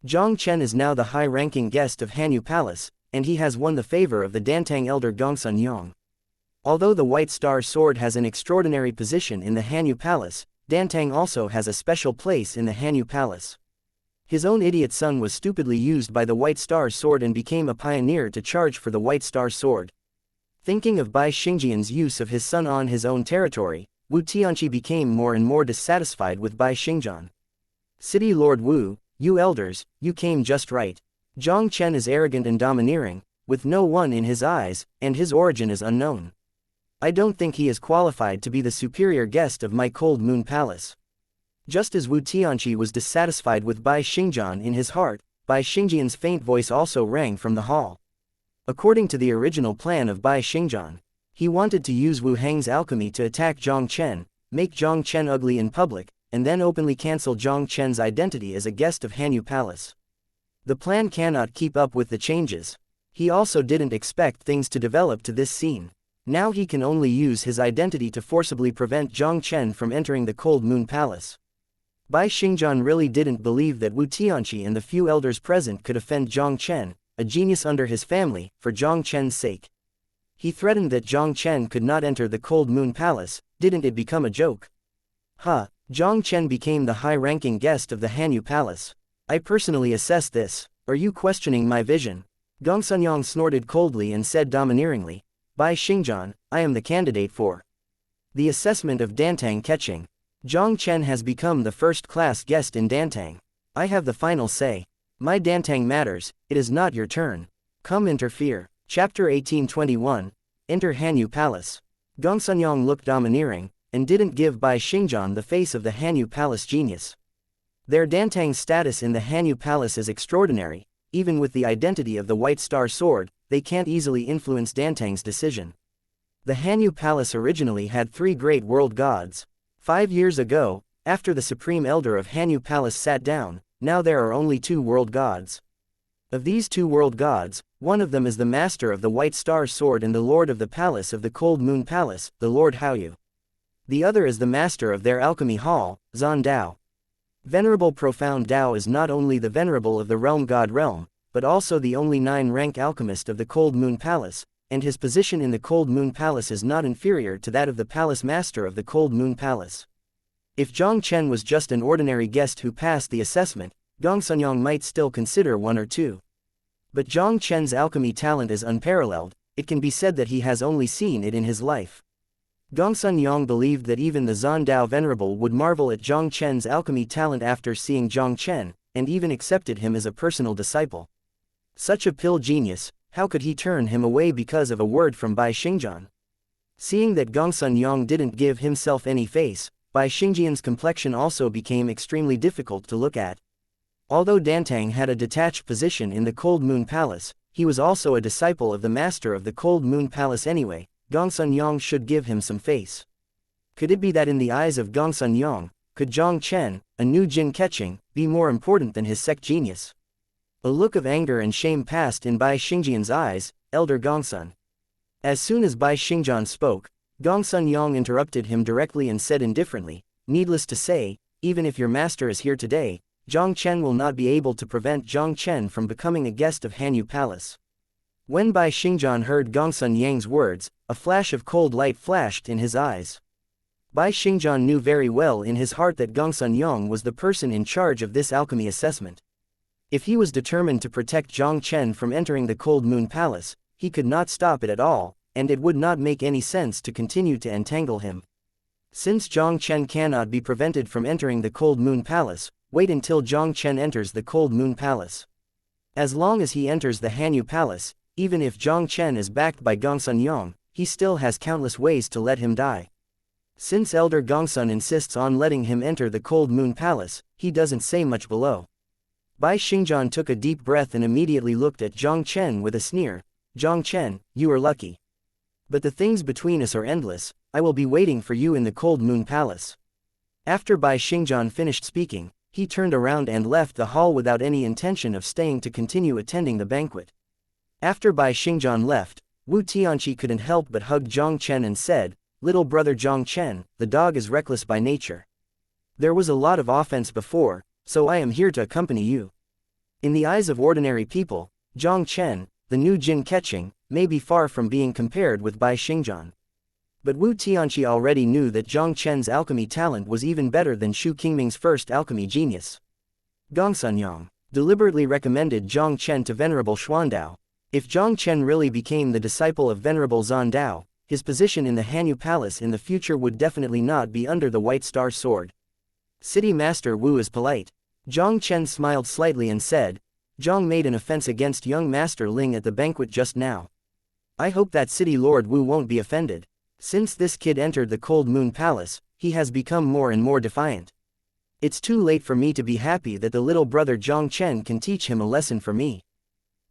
Jiang Chen is now the high-ranking guest of Hanyu Palace, and he has won the favor of the Dantang elder Gongsun Yang. Although the White Star Sword has an extraordinary position in the Hanyu Palace, Dantang also has a special place in the Hanyu Palace. His own idiot son was stupidly used by the White Star Sword and became a pioneer to charge for the White Star Sword. Thinking of Bai Xingjian's use of his son on his own territory, Wu Tianqi became more and more dissatisfied with Bai Xingjian. "City Lord Wu, you elders, you came just right. Jiang Chen is arrogant and domineering, with no one in his eyes, and his origin is unknown. I don't think he is qualified to be the superior guest of my Cold Moon Palace." Just as Wu Tianqi was dissatisfied with Bai Xingjian in his heart, Bai Xingjian's faint voice also rang from the hall. According to the original plan of Bai Xingjian, he wanted to use Wu Hang's alchemy to attack Jiang Chen, make Jiang Chen ugly in public, and then openly cancel Jiang Chen's identity as a guest of Hanyu Palace. The plan cannot keep up with the changes. He also didn't expect things to develop to this scene. Now he can only use his identity to forcibly prevent Jiang Chen from entering the Cold Moon Palace. Bai Xingjian really didn't believe that Wu Tianqi and the few elders present could offend Jiang Chen, a genius under his family, for Jiang Chen's sake. He threatened that Jiang Chen could not enter the Cold Moon Palace. Didn't it become a joke? Jiang Chen became the high-ranking guest of the Hanyu Palace. I personally assess this. Are you questioning my vision? Gongsun Yang snorted coldly and said domineeringly, "Bai Xingjian, I am the candidate for the assessment of Dantang catching. Jiang Chen has become the first-class guest in Dantang. I have the final say. My Dantang matters, it is not your turn. Come interfere." Chapter 1821, Enter Hanyu Palace. Gongsun Yang looked domineering, and didn't give Bai Xingjian the face of the Hanyu Palace genius. Their Dantang status in the Hanyu Palace is extraordinary, even with the identity of the White Star Sword, they can't easily influence Dantang's decision. The Hanyu Palace originally had 3 great world gods. 5 years ago, after the Supreme Elder of Hanyu Palace sat down, now there are only 2 world gods. Of these 2 world gods, one of them is the Master of the White Star Sword and the Lord of the Palace of the Cold Moon Palace, the Lord Haoyu. The other is the Master of their Alchemy Hall, Zan Dao. Venerable Profound Dao is not only the Venerable of the Realm God Realm, but also the only 9-rank alchemist of the Cold Moon Palace, and his position in the Cold Moon Palace is not inferior to that of the Palace Master of the Cold Moon Palace. If Jiang Chen was just an ordinary guest who passed the assessment, Gongsun might still consider 1 or 2. But Jiang Chen's alchemy talent is unparalleled, it can be said that he has only seen it in his life. Gongsun believed that even the Zan Dao Venerable would marvel at Jiang Chen's alchemy talent after seeing Jiang Chen, and even accepted him as a personal disciple. Such a pill genius, how could he turn him away because of a word from Bai Xingjian? Seeing that Gongsun didn't give himself any face, Bai Xingjian's complexion also became extremely difficult to look at. Although Dantang had a detached position in the Cold Moon Palace, he was also a disciple of the Master of the Cold Moon Palace anyway. Gongsun should give him some face. Could it be that in the eyes of Gongsun, could Jiang Chen, a new Jin Keqing, be more important than his sect genius? A look of anger and shame passed in Bai Xingjian's eyes, Elder Gongsun. As soon as Bai Xingjian spoke, Gongsun interrupted him directly and said indifferently, needless to say, even if your master is here today, Jiang Chen will not be able to prevent Jiang Chen from becoming a guest of Hanyu Palace. When Bai Xingjian heard Gongsun words, a flash of cold light flashed in his eyes. Bai Xingjian knew very well in his heart that Gongsun was the person in charge of this alchemy assessment. If he was determined to protect Jiang Chen from entering the Cold Moon Palace, he could not stop it at all, and it would not make any sense to continue to entangle him. Since Jiang Chen cannot be prevented from entering the Cold Moon Palace, wait until Jiang Chen enters the Cold Moon Palace. As long as he enters the Hanyu Palace, even if Jiang Chen is backed by Gongsun, he still has countless ways to let him die. Since Elder Gongsun insists on letting him enter the Cold Moon Palace, he doesn't say much below. Bai Xingjian took a deep breath and immediately looked at Jiang Chen with a sneer. Jiang Chen, you are lucky. But the things between us are endless, I will be waiting for you in the Cold Moon Palace. After Bai Xingjian finished speaking, he turned around and left the hall without any intention of staying to continue attending the banquet. After Bai Xingjian left, Wu Tianqi couldn't help but hug Jiang Chen and said, "Little brother Jiang Chen, the dog is reckless by nature. There was a lot of offense before, so I am here to accompany you." In the eyes of ordinary people, Jiang Chen, the new Jin Keqing, may be far from being compared with Bai Xingjian. But Wu Tianqi already knew that Jiang Chen's alchemy talent was even better than Xu Qingming's first alchemy genius. Gongsun deliberately recommended Jiang Chen to Venerable Xuandao. If Jiang Chen really became the disciple of Venerable Zan Dao, his position in the Hanyu Palace in the future would definitely not be under the White Star Sword. City Master Wu is polite. Jiang Chen smiled slightly and said, "Jiang made an offense against young Master Ling at the banquet just now. I hope that City Lord Wu won't be offended. Since this kid entered the Cold Moon Palace, he has become more and more defiant. It's too late for me to be happy that the little brother Jiang Chen can teach him a lesson for me."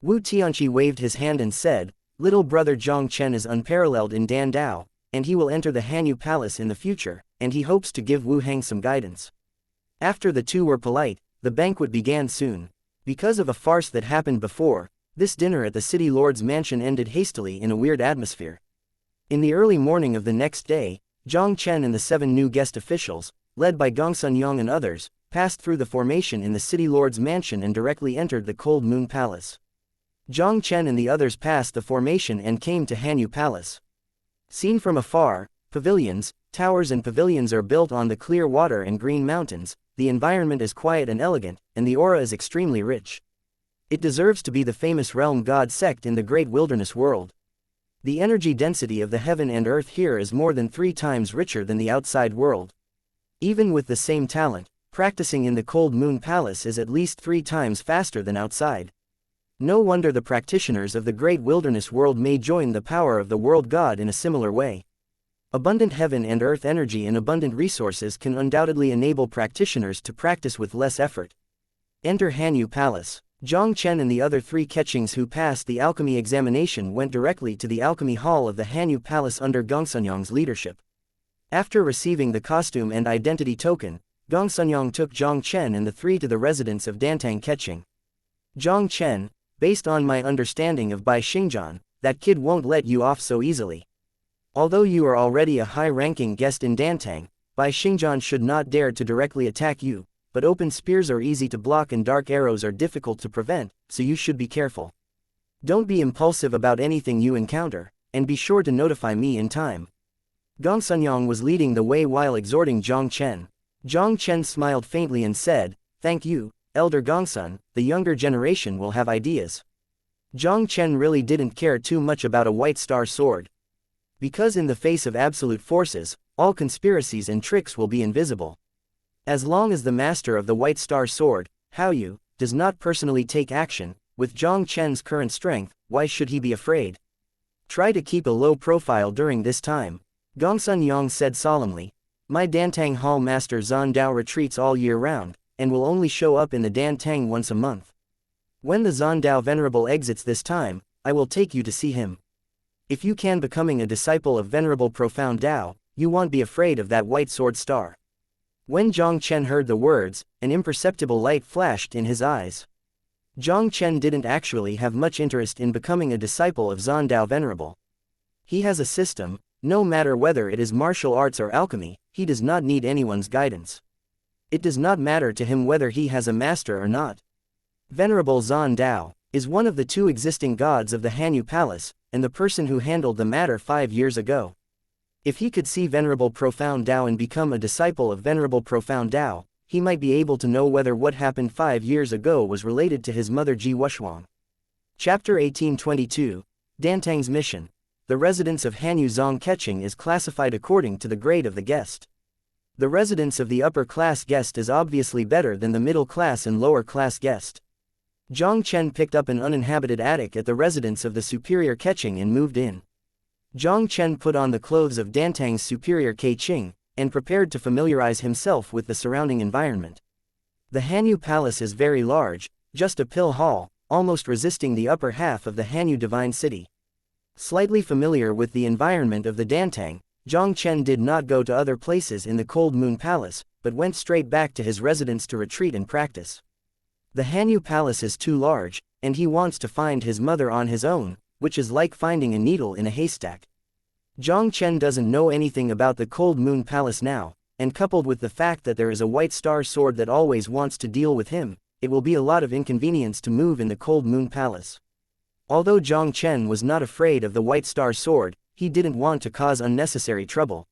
Wu Tianqi waved his hand and said, "Little brother Jiang Chen is unparalleled in Dan Dao, and he will enter the Hanyu Palace in the future, and he hopes to give Wu Heng some guidance." After the two were polite, the banquet began soon. Because of a farce that happened before, this dinner at the City Lord's mansion ended hastily in a weird atmosphere. In the early morning of the next day, Jiang Chen and the 7 new guest officials, led by Gongsun and others, passed through the formation in the City Lord's mansion and directly entered the Cold Moon Palace. Jiang Chen and the others passed the formation and came to Hanyu Palace. Seen from afar, pavilions, towers and pavilions are built on the clear water and green mountains, the environment is quiet and elegant, and the aura is extremely rich. It deserves to be the famous realm god sect in the great wilderness world. The energy density of the heaven and earth here is more than 3 times richer than the outside world. Even with the same talent, practicing in the Cold Moon Palace is at least 3 times faster than outside. No wonder the practitioners of the great wilderness world may join the power of the world god in a similar way. Abundant heaven and earth energy and abundant resources can undoubtedly enable practitioners to practice with less effort. Enter Hanyu Palace. Jiang Chen and the other 3 Kechings who passed the alchemy examination went directly to the alchemy hall of the Hanyu Palace under Gongsunyang's leadership. After receiving the costume and identity token, Gongsunyang took Jiang Chen and the 3 to the residence of Dantang Keching. Jiang Chen, based on my understanding of Bai Xingjian, that kid won't let you off so easily. Although you are already a high-ranking guest in Dantang, Bai Xingjian should not dare to directly attack you, but open spears are easy to block and dark arrows are difficult to prevent, so you should be careful. Don't be impulsive about anything you encounter, and be sure to notify me in time. Gongsunyang was leading the way while exhorting Jiang Chen. Jiang Chen smiled faintly and said, "Thank you, Elder Gongsun, the younger generation will have ideas." Jiang Chen really didn't care too much about a white star sword. Because in the face of absolute forces, all conspiracies and tricks will be invisible. As long as the master of the white star sword, Hao Yu, does not personally take action, with Jiang Chen's current strength, why should he be afraid? Try to keep a low profile during this time. Gongsunyang said solemnly. My Dantang Hall Master Zan Dao retreats all year round, and will only show up in the Dantang once a month. When the Zan Dao Venerable exits this time, I will take you to see him. If you can becoming a disciple of Venerable Profound Dao, you won't be afraid of that white sword star. When Jiang Chen heard the words, an imperceptible light flashed in his eyes. Jiang Chen didn't actually have much interest in becoming a disciple of Zan Dao Venerable. He has a system, no matter whether it is martial arts or alchemy, he does not need anyone's guidance. It does not matter to him whether he has a master or not. Venerable Zan Dao is one of the 2 existing gods of the Hanyu Palace, and the person who handled the matter 5 years ago. If he could see Venerable Profound Dao and become a disciple of Venerable Profound Dao, he might be able to know whether what happened 5 years ago was related to his mother Ji Wushuang. Chapter 1822, Dantang's Mission. The residence of Hanyu Zong Keching is classified according to the grade of the guest. The residence of the upper-class guest is obviously better than the middle-class and lower-class guest. Jiang Chen picked up an uninhabited attic at the residence of the superior Keching and moved in. Jiang Chen put on the clothes of Dantang's superior Keching, and prepared to familiarize himself with the surrounding environment. The Hanyu Palace is very large, just a pill hall, almost resisting the upper half of the Hanyu Divine City. Slightly familiar with the environment of the Dantang, Jiang Chen did not go to other places in the Cold Moon Palace, but went straight back to his residence to retreat and practice. The Hanyu Palace is too large, and he wants to find his mother on his own, which is like finding a needle in a haystack. Jiang Chen doesn't know anything about the Cold Moon Palace now, and coupled with the fact that there is a white star sword that always wants to deal with him, it will be a lot of inconvenience to move in the Cold Moon Palace. Although Jiang Chen was not afraid of the white star sword, he didn't want to cause unnecessary trouble.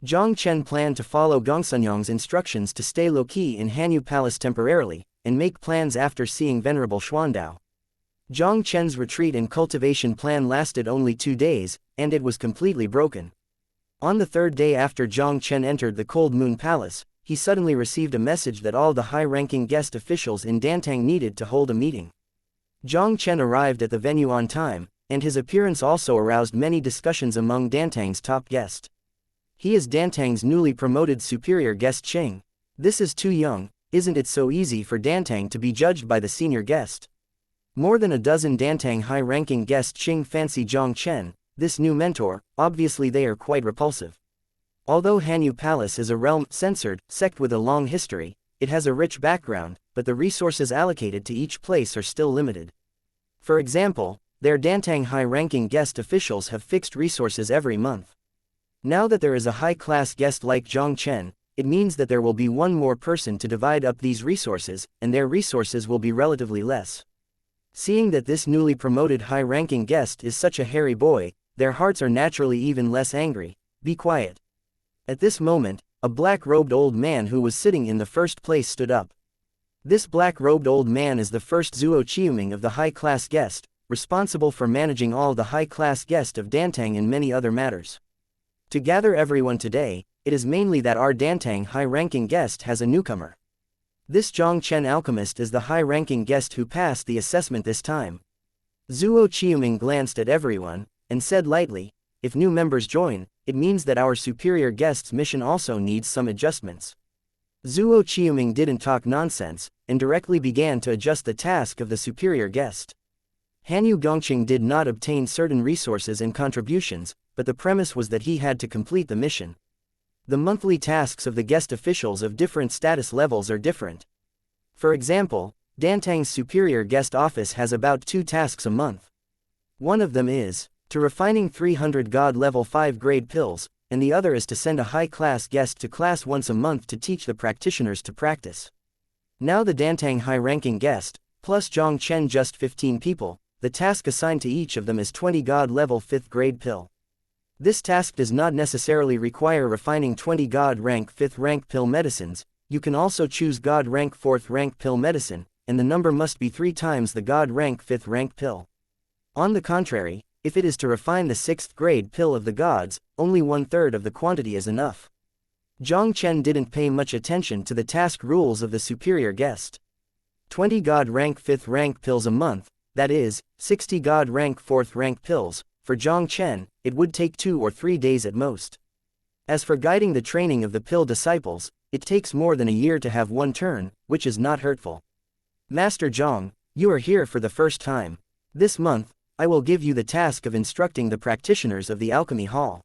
Jiang Chen planned to follow Gongsunyang's instructions to stay low-key in Hanyu Palace temporarily, and make plans after seeing Venerable Xuandao. Jiang Chen's retreat and cultivation plan lasted only 2 days, and it was completely broken. On the 3rd day after Jiang Chen entered the Cold Moon Palace, he suddenly received a message that all the high-ranking guest officials in Dantang needed to hold a meeting. Jiang Chen arrived at the venue on time, and his appearance also aroused many discussions among Dantang's top guest. He is Dantang's newly promoted superior guest Qing. This is too young, isn't it so easy for Dantang to be judged by the senior guest? More than a dozen Dantang high-ranking guests Qing fancy Jiang Chen, this new mentor, obviously they are quite repulsive. Although Hanyu Palace is a realm-censored sect with a long history, it has a rich background, but the resources allocated to each place are still limited. For example, their Dantang high-ranking guest officials have fixed resources every month. Now that there is a high-class guest like Jiang Chen, it means that there will be one more person to divide up these resources, and their resources will be relatively less. Seeing that this newly promoted high-ranking guest is such a hairy boy, their hearts are naturally even less angry. Be quiet. At this moment, a black-robed old man who was sitting in the first place stood up. This black-robed old man is the first Luo Immortal of the high-class guest, responsible for managing all the high-class guest of Dantang and many other matters. To gather everyone today, it is mainly that our Dantang high-ranking guest has a newcomer. This Jiang Chen alchemist is the high-ranking guest who passed the assessment this time. Luo Immortal glanced at everyone, and said lightly, if new members join, it means that our superior guest's mission also needs some adjustments. Zuo Qiuming didn't talk nonsense, and directly began to adjust the task of the superior guest. Hanyu Gongqing did not obtain certain resources and contributions, but the premise was that he had to complete the mission. The monthly tasks of the guest officials of different status levels are different. For example, Dantang's superior guest office has about 2 tasks a month. One of them is to refining 300 God level 5 grade pills, and the other is to send a high-class guest to class once a month to teach the practitioners to practice. Now the Dantang high-ranking guest, plus Jiang Chen, just 15 people, the task assigned to each of them is 20 God level 5th grade pill. This task does not necessarily require refining 20 God rank 5th rank pill medicines. You can also choose God rank 4th rank pill medicine, and the number must be 3 times the God rank 5th rank pill. On the contrary, if it is to refine the 6th grade pill of the gods, only 1/3 of the quantity is enough. Jiang Chen didn't pay much attention to the task rules of the superior guest. 20 God rank 5th rank pills a month, that is, 60 God rank 4th rank pills. For Jiang Chen, it would take 2 or 3 days at most. As for guiding the training of the pill disciples, it takes more than a year to have one turn, which is not hurtful. Master Jiang, you are here for the first time. This month, I will give you the task of instructing the practitioners of the alchemy hall.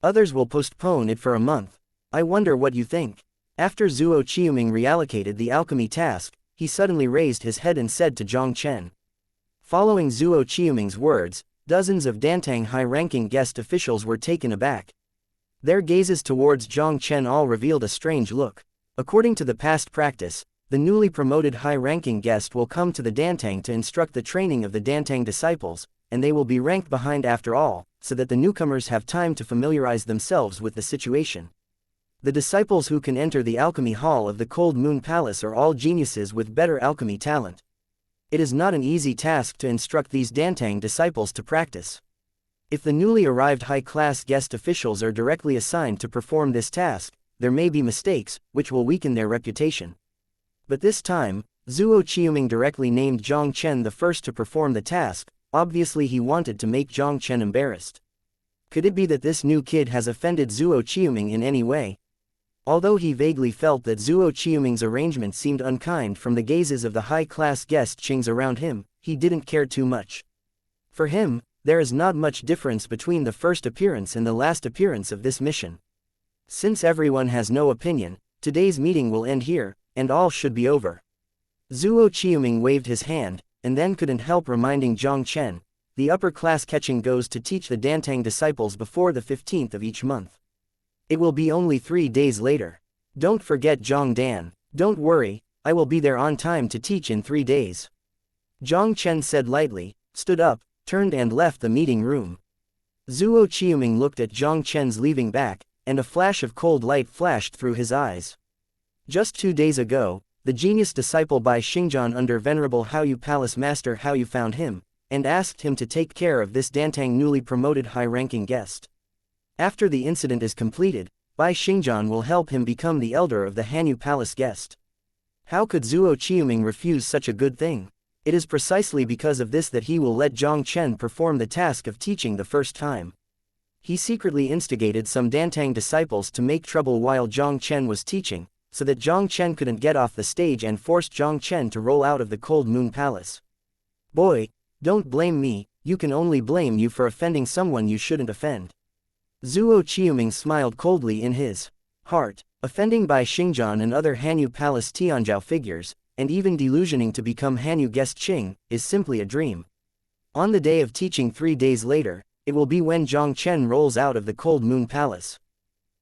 Others will postpone it for a month. I wonder what you think. After Zuo Qiuming reallocated the alchemy task, he suddenly raised his head and said to Jiang Chen. Following Zuo Qiuming's words, dozens of Dantang high-ranking guest officials were taken aback. Their gazes towards Jiang Chen all revealed a strange look. According to the past practice, the newly promoted high-ranking guest will come to the Dantang to instruct the training of the Dantang disciples, and they will be ranked behind after all, so that the newcomers have time to familiarize themselves with the situation. The disciples who can enter the alchemy hall of the Cold Moon Palace are all geniuses with better alchemy talent. It is not an easy task to instruct these Dantang disciples to practice. If the newly arrived high-class guest officials are directly assigned to perform this task, there may be mistakes, which will weaken their reputation. But this time, Zuo Qiuming directly named Jiang Chen the first to perform the task. Obviously he wanted to make Jiang Chen embarrassed. Could it be that this new kid has offended Zuo Qiuming in any way? Although he vaguely felt that Zuo Qiuming's arrangement seemed unkind from the gazes of the high-class guest Qings around him, he didn't care too much. For him, there is not much difference between the first appearance and the last appearance of this mission. Since everyone has no opinion, today's meeting will end here, and all should be over. Zuo Qiuming waved his hand, and then couldn't help reminding Jiang Chen, the upper-class Keqing goes to teach the Dantang disciples before the 15th of each month. It will be only 3 days later. Don't forget Jiang Dan. Don't worry, I will be there on time to teach in 3 days. Jiang Chen said lightly, stood up, turned and left the meeting room. Zuo Qiuming looked at Jiang Chen's leaving back, and a flash of cold light flashed through his eyes. Just 2 days ago, the genius disciple Bai Xingjian under Venerable Haoyu Palace Master Haoyu found him, and asked him to take care of this Dantang newly promoted high-ranking guest. After the incident is completed, Bai Xingjian will help him become the elder of the Hanyu Palace guest. How could Zuo Qiuming refuse such a good thing? It is precisely because of this that he will let Jiang Chen perform the task of teaching the first time. He secretly instigated some Dantang disciples to make trouble while Jiang Chen was teaching, so that Jiang Chen couldn't get off the stage and forced Jiang Chen to roll out of the Cold Moon Palace. Boy, don't blame me, you can only blame you for offending someone you shouldn't offend. Zuo Qiuming smiled coldly in his heart. Offending Bai Xingjian and other Hanyu Palace Tianzhao figures, and even delusioning to become Hanyu guest Qing, is simply a dream. On the day of teaching 3 days later, it will be when Jiang Chen rolls out of the Cold Moon Palace.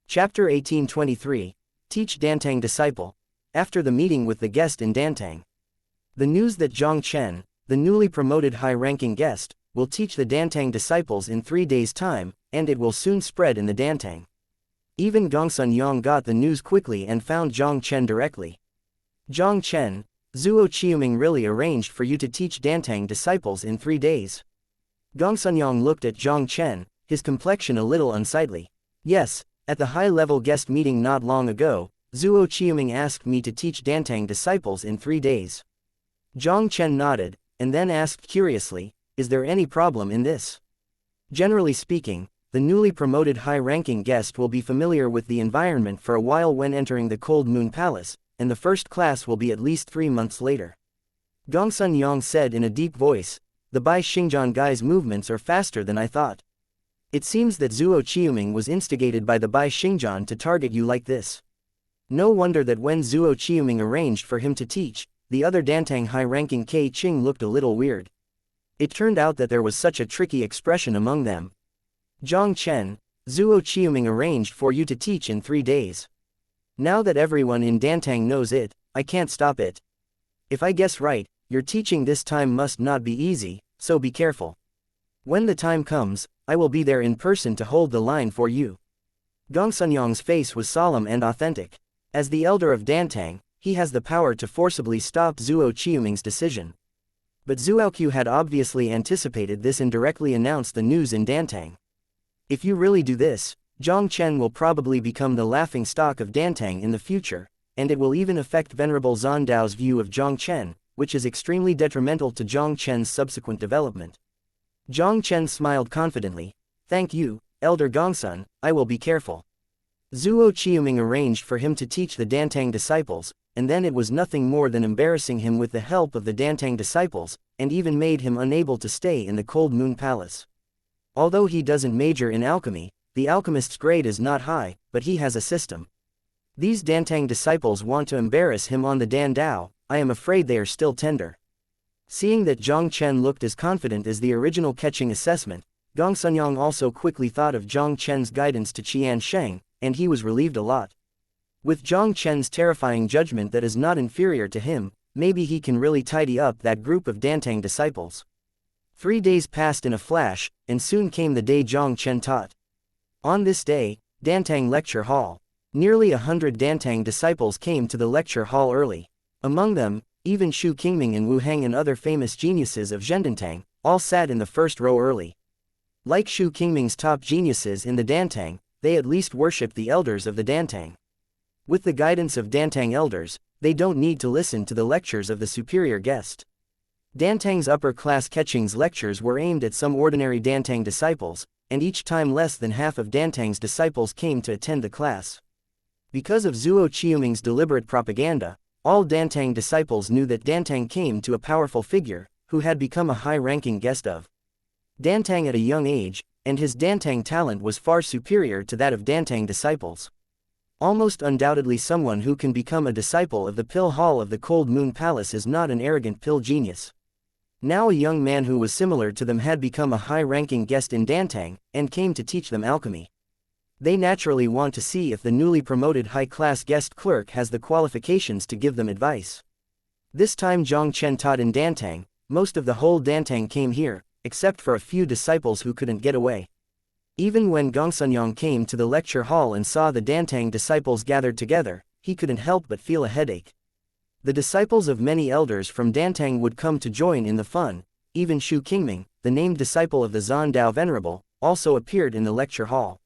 Chapter 1823. Teach Dantang Disciple. After the meeting with the guest in Dantang. The news that Jiang Chen, the newly promoted high-ranking guest, will teach the Dantang disciples in 3 days' time, and it will soon spread in the Dantang. Even Gongsun Yang got the news quickly and found Jiang Chen directly. Jiang Chen, Zuo Qiuming really arranged for you to teach Dantang disciples in 3 days. Gongsun Yang looked at Jiang Chen, his complexion a little unsightly. Yes, at the high-level guest meeting not long ago, Zuo Qiuming asked me to teach Dantang disciples in 3 days. Jiang Chen nodded, and then asked curiously, is there any problem in this? Generally speaking, the newly promoted high-ranking guest will be familiar with the environment for a while when entering the Cold Moon Palace, and the first class will be at least 3 months later. Gongsun Yang said in a deep voice, "The Bai Xingjian guy's movements are faster than I thought. It seems that Zuo Qiuming was instigated by the Bai Xingjian to target you like this. No wonder that when Zuo Qiuming arranged for him to teach, the other Dantang high-ranking Kei Qing looked a little weird. It turned out that there was such a tricky expression among them. Jiang Chen, Zuo Qiuming arranged for you to teach in 3 days. Now that everyone in Dantang knows it, I can't stop it. If I guess right, your teaching this time must not be easy, so be careful. When the time comes, I will be there in person to hold the line for you." Gongsun Yang's face was solemn and authentic. As the elder of Dantang, he has the power to forcibly stop Zuo Qiuming's decision. But Zuoqiu had obviously anticipated this and directly announced the news in Dantang. "If you really do this, Jiang Chen will probably become the laughing stock of Dantang in the future, and it will even affect Venerable Zan Dao's view of Jiang Chen, which is extremely detrimental to Jiang Chen's subsequent development." Jiang Chen smiled confidently. "Thank you, Elder Gongsun, I will be careful." Zuo Qiuming arranged for him to teach the Dantang disciples, and then it was nothing more than embarrassing him with the help of the Dantang disciples, and even made him unable to stay in the Cold Moon Palace. Although he doesn't major in alchemy, the alchemist's grade is not high, but he has a system. These Dantang disciples want to embarrass him on the Dan Dao. I am afraid they are still tender. Seeing that Jiang Chen looked as confident as the original catching assessment, Gongsun Yang also quickly thought of Jiang Chen's guidance to Qian Sheng, and he was relieved a lot. With Jiang Chen's terrifying judgment that is not inferior to him, maybe he can really tidy up that group of Dantang disciples. 3 days passed in a flash, and soon came the day Jiang Chen taught. On this day, Dantang Lecture Hall. Nearly 100 Dantang disciples came to the lecture hall early. Among them, even Xu Qingming and Wu Heng and other famous geniuses of Zhendantang, all sat in the first row early. Like Xu Qingming's top geniuses in the Dantang, they at least worship the elders of the Dantang. With the guidance of Dantang elders, they don't need to listen to the lectures of the superior guest. Dantang's upper-class Keqing's lectures were aimed at some ordinary Dantang disciples, and each time less than half of Dantang's disciples came to attend the class. Because of Zuo Qiuming's deliberate propaganda, all Dantang disciples knew that Dantang came to a powerful figure, who had become a high-ranking guest of Dantang at a young age, and his Dantang talent was far superior to that of Dantang disciples. Almost undoubtedly someone who can become a disciple of the Pill Hall of the Cold Moon Palace is not an arrogant pill genius. Now a young man who was similar to them had become a high-ranking guest in Dantang, and came to teach them alchemy. They naturally want to see if the newly promoted high-class guest clerk has the qualifications to give them advice. This time Jiang Chen taught in Dantang. Most of the whole Dantang came here, except for a few disciples who couldn't get away. Even when Gongsun Yang came to the lecture hall and saw the Dantang disciples gathered together, he couldn't help but feel a headache. The disciples of many elders from Dantang would come to join in the fun. Even Xu Qingming, the named disciple of the Zan Dao Venerable, also appeared in the lecture hall.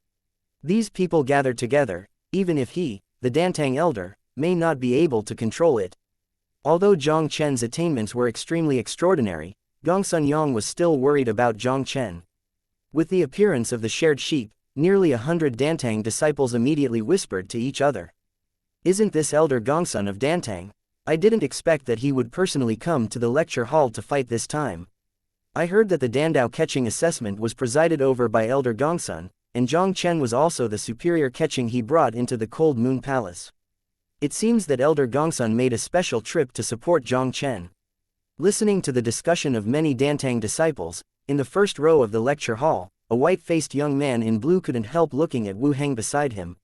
These people gathered together, even if he, the Dantang elder, may not be able to control it. Although Jiang Chen's attainments were extremely extraordinary, Gongsun Yang was still worried about Jiang Chen. With the appearance of the shared sheep, nearly 100 Dantang disciples immediately whispered to each other. "Isn't this Elder Gongsun of Dantang? I didn't expect that he would personally come to the lecture hall to fight this time. I heard that the Dandao catching assessment was presided over by Elder Gongsun, and Jiang Chen was also the superior catching he brought into the Cold Moon Palace. It seems that Elder Gongsun made a special trip to support Jiang Chen." Listening to the discussion of many Dantang disciples, in the first row of the lecture hall, a white-faced young man in blue couldn't help looking at Wu Heng beside him.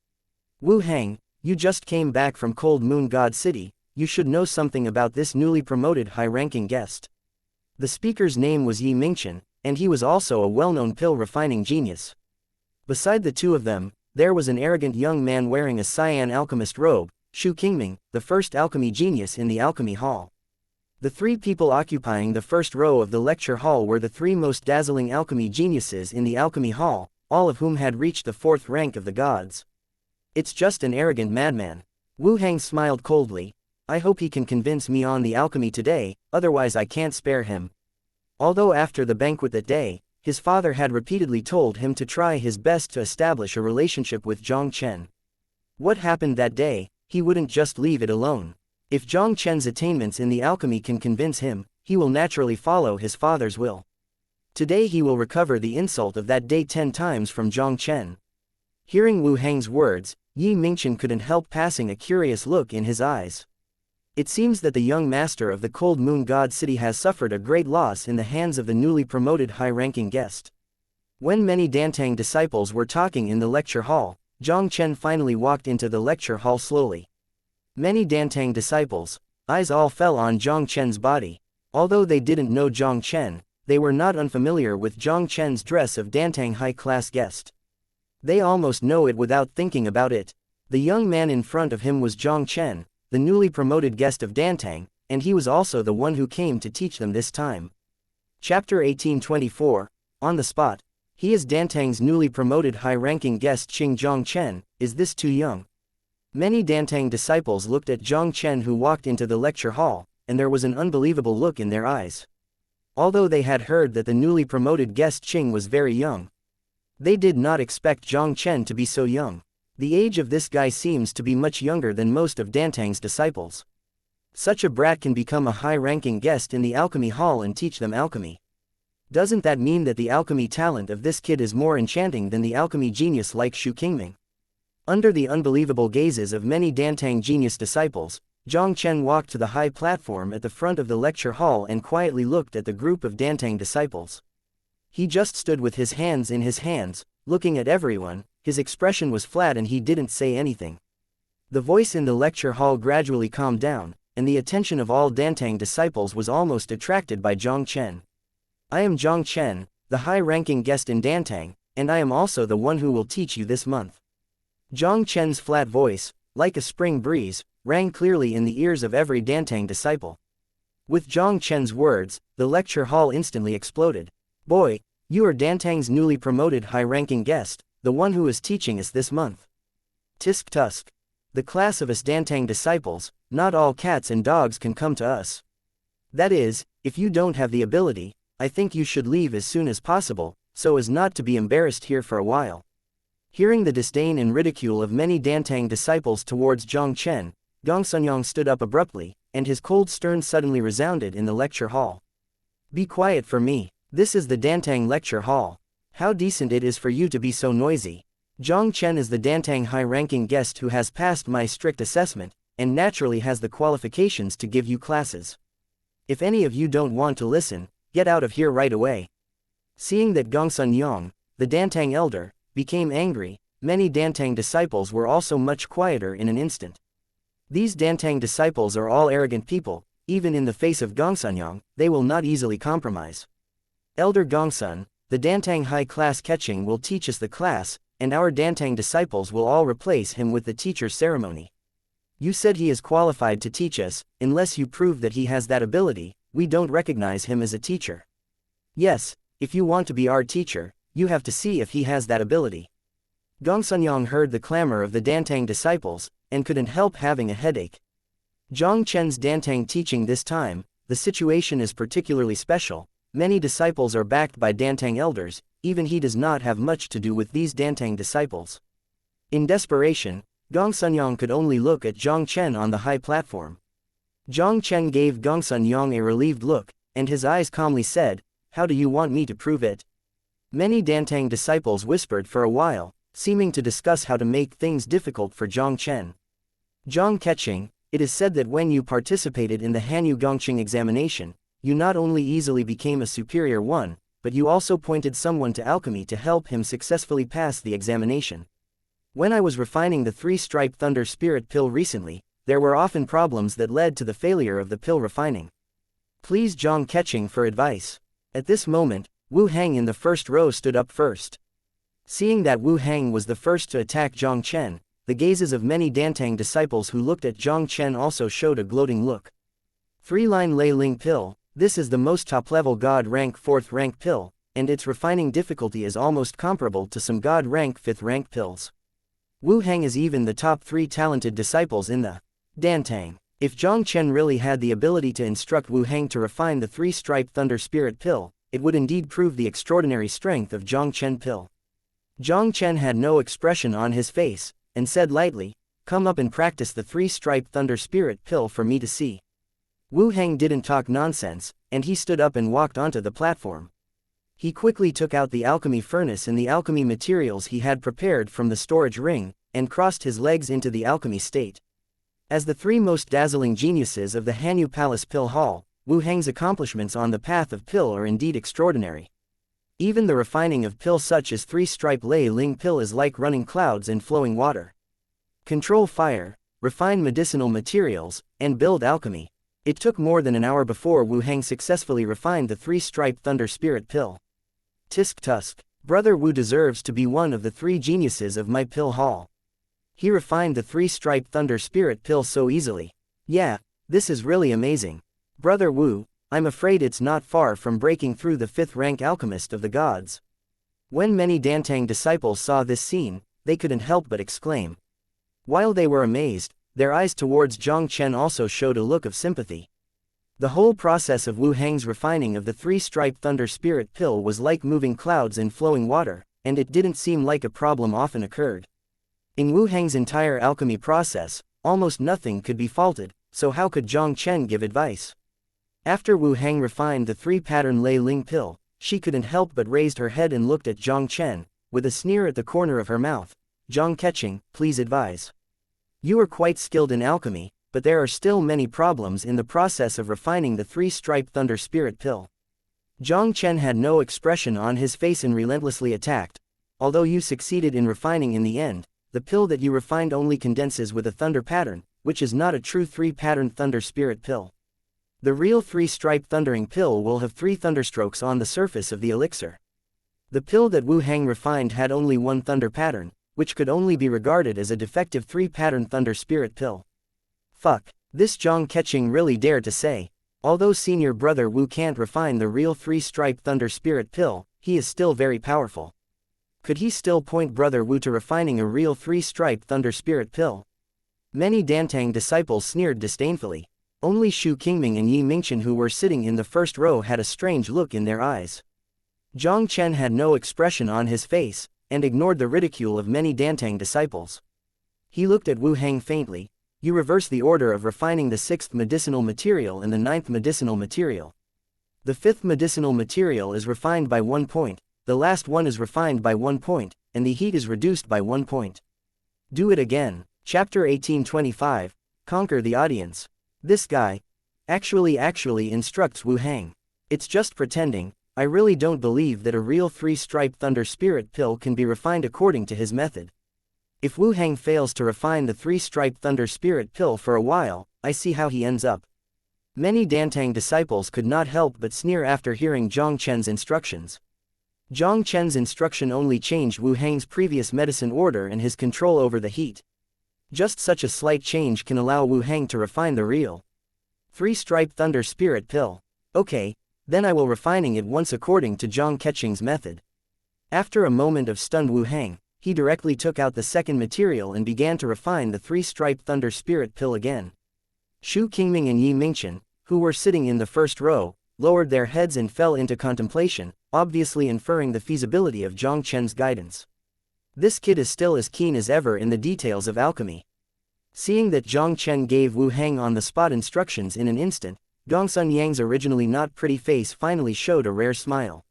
"Wu Heng, you just came back from Cold Moon God City, you should know something about this newly promoted high-ranking guest." The speaker's name was Yi Mingchen, and he was also a well-known pill-refining genius. Beside the two of them, there was an arrogant young man wearing a cyan alchemist robe, Xu Qingming, the first alchemy genius in the alchemy hall. The 3 people occupying the first row of the lecture hall were the 3 most dazzling alchemy geniuses in the alchemy hall, all of whom had reached the 4th rank of the gods. "It's just an arrogant madman." Wu Heng smiled coldly. "I hope he can convince me on the alchemy today, otherwise I can't spare him." Although after the banquet that day, His father had repeatedly told him to try his best to establish a relationship with Jiang Chen. What happened that day? He wouldn't just leave it alone. If Jiang Chen's attainments in the alchemy can convince him, he will naturally follow his father's will. Today he will recover the insult of that day 10 times from Jiang Chen. Hearing Wu Hang's words, Yi Mingchen couldn't help passing a curious look in his eyes. It seems that the young master of the Cold Moon God City has suffered a great loss in the hands of the newly promoted high-ranking guest. When many Dantang disciples were talking in the lecture hall, Jiang Chen finally walked into the lecture hall slowly. Many Dantang disciples' eyes all fell on Jiang Chen's body. Although they didn't know Jiang Chen, they were not unfamiliar with Jiang Chen's dress of Dantang high-class guest. They almost know it without thinking about it. The young man in front of him was Jiang Chen, the newly promoted guest of Dantang, and he was also the one who came to teach them this time. Chapter 1824, On the Spot. He is Dantang's newly promoted high-ranking guest Qing Jiang Chen. Is this too young? Many Dantang disciples looked at Jiang Chen who walked into the lecture hall, and there was an unbelievable look in their eyes. Although they had heard that the newly promoted guest Qing was very young, they did not expect Jiang Chen to be so young. The age of this guy seems to be much younger than most of Dantang's disciples. Such a brat can become a high-ranking guest in the alchemy hall and teach them alchemy. Doesn't that mean that the alchemy talent of this kid is more enchanting than the alchemy genius like Xu Tianming? Under the unbelievable gazes of many Dantang genius disciples, Jiang Chen walked to the high platform at the front of the lecture hall and quietly looked at the group of Dantang disciples. He just stood with his hands in his hands, looking at everyone. His expression was flat and he didn't say anything. The voice in the lecture hall gradually calmed down, and the attention of all Dantang disciples was almost attracted by Jiang Chen. I am Jiang Chen, the high-ranking guest in Dantang, and I am also the one who will teach you this month. Jiang Chen's flat voice, like a spring breeze, rang clearly in the ears of every Dantang disciple. With Jiang Chen's words, the lecture hall instantly exploded. Boy, you are Dantang's newly promoted high-ranking guest, the one who is teaching us this month. Tisk tusk. The class of us Dantang disciples, not all cats and dogs can come to us. That is, if you don't have the ability, I think you should leave as soon as possible, so as not to be embarrassed here for a while. Hearing the disdain and ridicule of many Dantang disciples towards Jiang Chen, Gongsunyang stood up abruptly, and his cold stern suddenly resounded in the lecture hall. Be quiet for me. This is the Dantang lecture hall. How decent it is for you to be so noisy. Jiang Chen is the Dantang high-ranking guest who has passed my strict assessment, and naturally has the qualifications to give you classes. If any of you don't want to listen, get out of here right away. Seeing that Gongsunyang, the Dantang elder, became angry, many Dantang disciples were also much quieter in an instant. These Dantang disciples are all arrogant people. Even in the face of Gongsunyang, they will not easily compromise. Elder Gongsun, the Dantang high-class Keqing will teach us the class, and our Dantang disciples will all replace him with the teacher's ceremony. You said he is qualified to teach us. Unless you prove that he has that ability, we don't recognize him as a teacher. Yes, if you want to be our teacher, you have to see if he has that ability. Gongsunyang heard the clamor of the Dantang disciples, and couldn't help having a headache. Jiang Chen's Dantang teaching this time, the situation is particularly special. Many disciples are backed by Dantang elders, even he does not have much to do with these Dantang disciples. In desperation, Gongsunyang could only look at Jiang Chen on the high platform. Jiang Chen gave Gongsunyang a relieved look, and his eyes calmly said, "How do you want me to prove it?" Many Dantang disciples whispered for a while, seeming to discuss how to make things difficult for Jiang Chen. Jiang Keqing, it is said that when you participated in the Hanyu Gongqing examination, you not only easily became a superior one, but you also pointed someone to alchemy to help him successfully pass the examination. When I was refining the three-striped thunder spirit pill recently, there were often problems that led to the failure of the pill refining. Please Jiang Keqing for advice. At this moment, Wu Hang in the first row stood up first. Seeing that Wu Hang was the first to attack Jiang Chen, the gazes of many Dantang disciples who looked at Jiang Chen also showed a gloating look. Three-line Lei Ling pill. This is the most top-level God rank 4th rank pill, and its refining difficulty is almost comparable to some God rank 5th rank pills. Wu Hang is even the top 3 talented disciples in the Dantang. If Jiang Chen really had the ability to instruct Wu Hang to refine the three-striped thunder spirit pill, it would indeed prove the extraordinary strength of Jiang Chen pill. Jiang Chen had no expression on his face, and said lightly, "Come up and practice the three-striped thunder spirit pill for me to see." Wu Heng didn't talk nonsense, and he stood up and walked onto the platform. He quickly took out the alchemy furnace and the alchemy materials he had prepared from the storage ring, and crossed his legs into the alchemy state. As the three most dazzling geniuses of the Hanyu Palace Pill Hall, Wu Heng's accomplishments on the path of pill are indeed extraordinary. Even the refining of pill such as three-stripe Lei Ling pill is like running clouds and flowing water. Control fire, refine medicinal materials, and build alchemy. It took more than an hour before Wu Heng successfully refined the three-striped thunder spirit pill. Tisk tusk, Brother Wu deserves to be one of the three geniuses of my pill hall. He refined the three-striped thunder spirit pill so easily. Yeah, this is really amazing. Brother Wu, I'm afraid it's not far from breaking through the 5th rank alchemist of the gods. When many Dantang disciples saw this scene, they couldn't help but exclaim. While they were amazed, their eyes towards Jiang Chen also showed a look of sympathy. The whole process of Wu Heng's refining of the three-striped thunder spirit pill was like moving clouds in flowing water, and it didn't seem like a problem often occurred. In Wu Heng's entire alchemy process, almost nothing could be faulted, so how could Jiang Chen give advice? After Wu Heng refined the three-pattern Lei Ling pill, she couldn't help but raised her head and looked at Jiang Chen, with a sneer at the corner of her mouth. Jiang Keqing, please advise. You are quite skilled in alchemy, but there are still many problems in the process of refining the three-striped thunder spirit pill. Jiang Chen had no expression on his face and relentlessly attacked. Although you succeeded in refining in the end, the pill that you refined only condenses with a thunder pattern, which is not a true three-pattern thunder spirit pill. The real three-striped thundering pill will have 3 thunderstrokes on the surface of the elixir. The pill that Wu Heng refined had only 1 thunder pattern, which could only be regarded as a defective 3-pattern thunder spirit pill. Fuck, this Jiang Keqing really dared to say. Although senior brother Wu can't refine the real 3-striped thunder spirit pill, he is still very powerful. Could he still point brother Wu to refining a real 3-striped thunder spirit pill? Many Dantang disciples sneered disdainfully. Only Xu Tianming and Yi Mingchen who were sitting in the first row had a strange look in their eyes. Jiang Chen had no expression on his face, and ignored the ridicule of many Dantang disciples. He looked at Wu Heng faintly. You reverse the order of refining the 6th medicinal material and the 9th medicinal material. The 5th medicinal material is refined by 1 point, the last one is refined by 1 point, and the heat is reduced by 1 point. Do it again. Chapter 1825, Conquer the Audience. This guy actually instructs Wu Heng. It's just pretending. I really don't believe that a real 3-striped thunder spirit pill can be refined according to his method. If Wu Heng fails to refine the 3-striped thunder spirit pill for a while, I see how he ends up. Many Dantang disciples could not help but sneer after hearing Jiang Chen's instructions. Jiang Chen's instruction only changed Wu Heng's previous medicine order and his control over the heat. Just such a slight change can allow Wu Heng to refine the real 3-striped thunder spirit pill. Okay, then I will refining it once according to Jiang Keqing's method. After a moment of stunned Wu Heng, he directly took out the second material and began to refine the 3-striped thunder spirit pill again. Xu Tianming and Yi Mingchen, who were sitting in the first row, lowered their heads and fell into contemplation, obviously inferring the feasibility of Jiang Chen's guidance. This kid is still as keen as ever in the details of alchemy. Seeing that Jiang Chen gave Wu Heng on-the-spot instructions in an instant, Gongsun Yang's originally not pretty face finally showed a rare smile.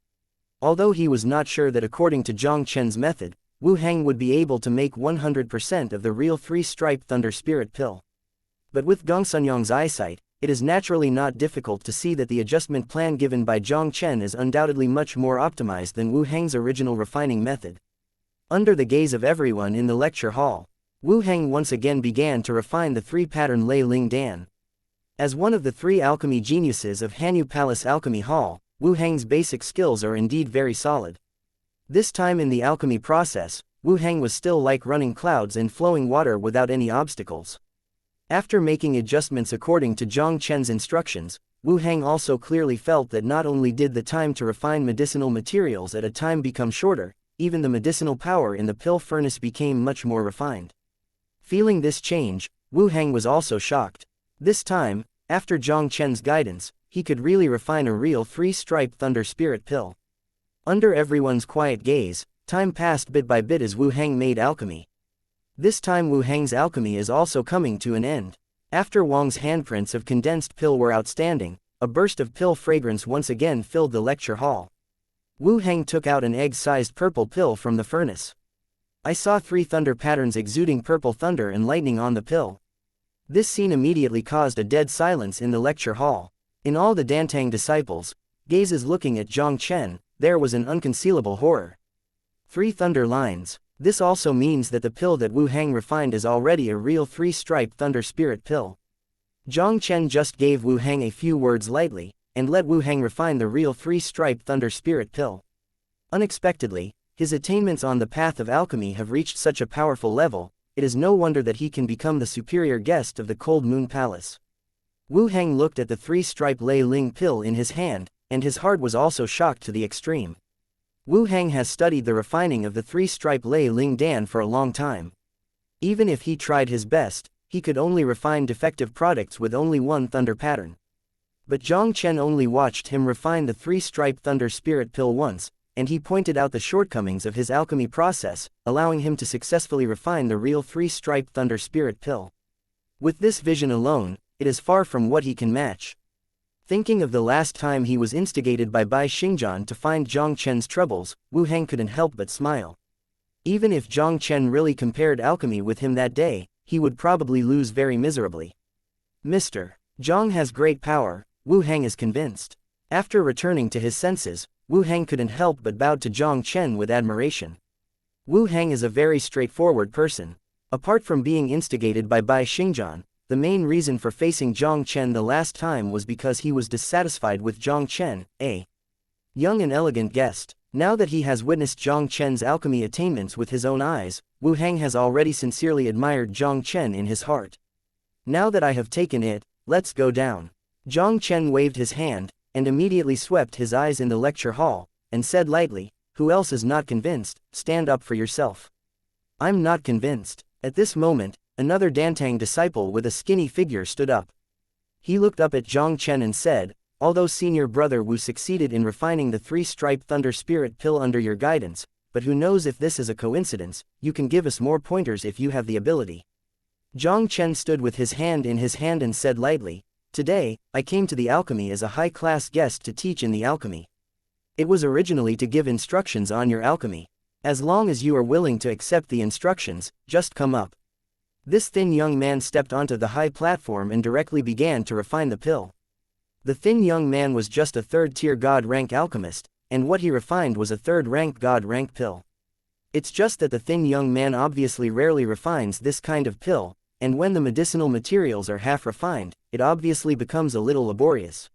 Although he was not sure that according to Jiang Chen's method, Wu Heng would be able to make 100% of the real 3-striped thunder spirit pill. But with Gongsun Yang's eyesight, it is naturally not difficult to see that the adjustment plan given by Jiang Chen is undoubtedly much more optimized than Wu Heng's original refining method. Under the gaze of everyone in the lecture hall, Wu Heng once again began to refine the 3-pattern Lei Ling Dan. As one of the 3 alchemy geniuses of Hanyu Palace Alchemy Hall, Wu Heng's basic skills are indeed very solid. This time in the alchemy process, Wu Heng was still like running clouds and flowing water without any obstacles. After making adjustments according to Jiang Chen's instructions, Wu Heng also clearly felt that not only did the time to refine medicinal materials at a time become shorter, even the medicinal power in the pill furnace became much more refined. Feeling this change, Wu Heng was also shocked. This time, after Jiang Chen's guidance, he could really refine a real three-stripe thunder spirit pill. Under everyone's quiet gaze, time passed bit by bit as Wu Hang made alchemy. This time Wu Hang's alchemy is also coming to an end. After Wang's handprints of condensed pill were outstanding, a burst of pill fragrance once again filled the lecture hall. Wu Hang took out an egg-sized purple pill from the furnace. I saw 3 thunder patterns exuding purple thunder and lightning on the pill. This scene immediately caused a dead silence in the lecture hall. In all the Dantang disciples, gazes looking at Jiang Chen, there was an unconcealable horror. 3 thunder lines. This also means that the pill that Wu Hang refined is already a real 3-stripe thunder spirit pill. Jiang Chen just gave Wu Hang a few words lightly, and let Wu Hang refine the real 3-stripe thunder spirit pill. Unexpectedly, his attainments on the path of alchemy have reached such a powerful level, it is no wonder that he can become the superior guest of the Cold Moon Palace. Wu Hang looked at the 3-stripe Lei Ling pill in his hand, and his heart was also shocked to the extreme. Wu Hang has studied the refining of the 3-stripe Lei Ling Dan for a long time. Even if he tried his best, he could only refine defective products with only 1 thunder pattern. But Jiang Chen only watched him refine the 3-stripe thunder spirit pill once, and he pointed out the shortcomings of his alchemy process, allowing him to successfully refine the real 3-stripe thunder spirit pill. With this vision alone, it is far from what he can match. Thinking of the last time he was instigated by Bai Xingjian to find Jiang Chen's troubles, Wu Hang couldn't help but smile. Even if Jiang Chen really compared alchemy with him that day, he would probably lose very miserably. Mr. Jiang has great power, Wu Hang is convinced. After returning to his senses, Wu Hang couldn't help but bowed to Jiang Chen with admiration. Wu Hang is a very straightforward person. Apart from being instigated by Bai Xingjian, the main reason for facing Jiang Chen the last time was because he was dissatisfied with Jiang Chen, a young and elegant guest. Now that he has witnessed Jiang Chen's alchemy attainments with his own eyes, Wu Hang has already sincerely admired Jiang Chen in his heart. Now that I have taken it, let's go down. Jiang Chen waved his hand, and immediately swept his eyes in the lecture hall, and said lightly, "Who else is not convinced? Stand up for yourself." I'm not convinced. At this moment, another Dantang disciple with a skinny figure stood up. He looked up at Jiang Chen and said, "Although senior brother Wu succeeded in refining the 3-stripe thunder spirit pill under your guidance, but who knows if this is a coincidence, you can give us more pointers if you have the ability." Jiang Chen stood with his hand in his hand and said lightly, "Today, I came to the alchemy as a high-class guest to teach in the alchemy. It was originally to give instructions on your alchemy. As long as you are willing to accept the instructions, just come up." This thin young man stepped onto the high platform and directly began to refine the pill. The thin young man was just a 3rd-tier god-rank alchemist, and what he refined was a 3rd-rank god-rank pill. It's just that the thin young man obviously rarely refines this kind of pill, and when the medicinal materials are half refined, it obviously becomes a little laborious.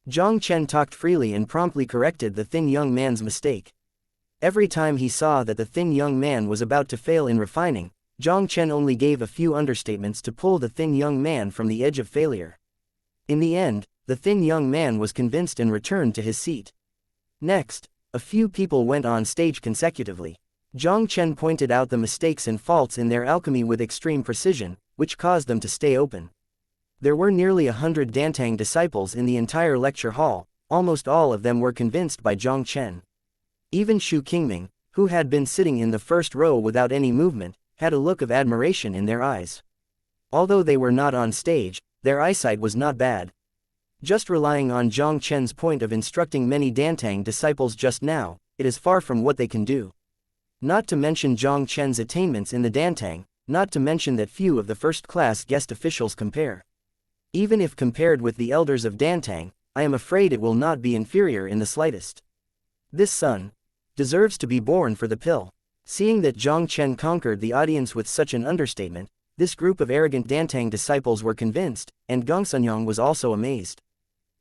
Jiang Chen talked freely and promptly corrected the thin young man's mistake. Every time he saw that the thin young man was about to fail in refining, Jiang Chen only gave a few understatements to pull the thin young man from the edge of failure. In the end, the thin young man was convinced and returned to his seat. Next, a few people went on stage consecutively. Jiang Chen pointed out the mistakes and faults in their alchemy with extreme precision, which caused them to stay open. There were nearly 100 Dantang disciples in the entire lecture hall, almost all of them were convinced by Jiang Chen. Even Xu Tianming, who had been sitting in the first row without any movement, had a look of admiration in their eyes. Although they were not on stage, their eyesight was not bad. Just relying on Jiang Chen's point of instructing many Dantang disciples just now, it is far from what they can do. Not to mention Jiang Chen's attainments in the Dantang, not to mention that few of the first-class guest officials compare. Even if compared with the elders of Dantang, I am afraid it will not be inferior in the slightest. This son deserves to be born for the pill. Seeing that Jiang Chen conquered the audience with such an understatement, this group of arrogant Dantang disciples were convinced, and Gongsunyang was also amazed.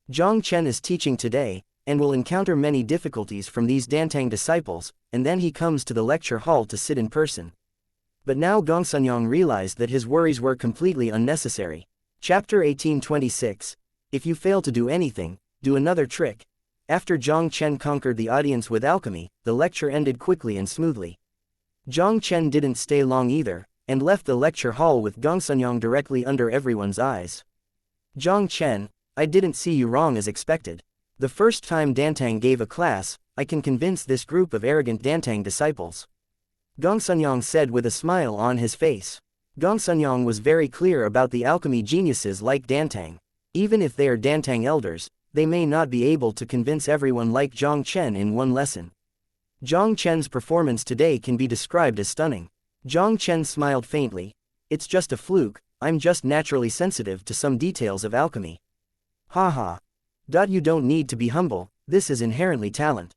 Jiang Chen is teaching today, and will encounter many difficulties from these Dantang disciples, and then he comes to the lecture hall to sit in person. But now Gongsunyang realized that his worries were completely unnecessary. Chapter 1826. If you fail to do anything, do another trick. After Jiang Chen conquered the audience with alchemy, the lecture ended quickly and smoothly. Jiang Chen didn't stay long either, and left the lecture hall with Gongsunyang directly under everyone's eyes. Jiang Chen, I didn't see you wrong as expected. The first time Dantang gave a class, I can convince this group of arrogant Dantang disciples. Gong Sunyang said with a smile on his face. Gong Sunyang was very clear about the alchemy geniuses like Dantang. Even if they are Dantang elders, they may not be able to convince everyone like Jiang Chen in one lesson. Jiang Chen's performance today can be described as stunning. Jiang Chen smiled faintly. It's just a fluke, I'm just naturally sensitive to some details of alchemy. Haha. You don't need to be humble, this is inherently talent.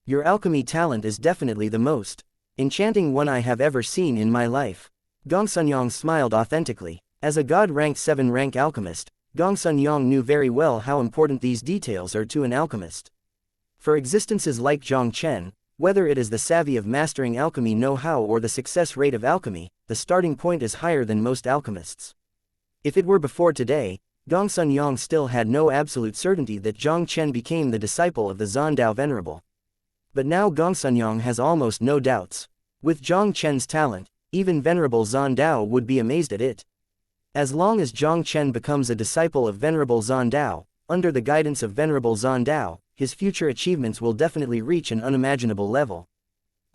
Your alchemy talent is definitely the most enchanting one I have ever seen in my life. Gong Sunyang smiled authentically. As a God-ranked 7-rank alchemist, Gong Sunyang knew very well how important these details are to an alchemist. For existences like Jiang Chen, whether it is the savvy of mastering alchemy know-how or the success rate of alchemy, the starting point is higher than most alchemists. If it were before today, Gong Sunyang still had no absolute certainty that Jiang Chen became the disciple of the Zandao Venerable. But now Gong Sunyang has almost no doubts. With Jiang Chen's talent, even Venerable Zandao would be amazed at it. As long as Jiang Chen becomes a disciple of Venerable Zandao, under the guidance of Venerable Zandao, his future achievements will definitely reach an unimaginable level.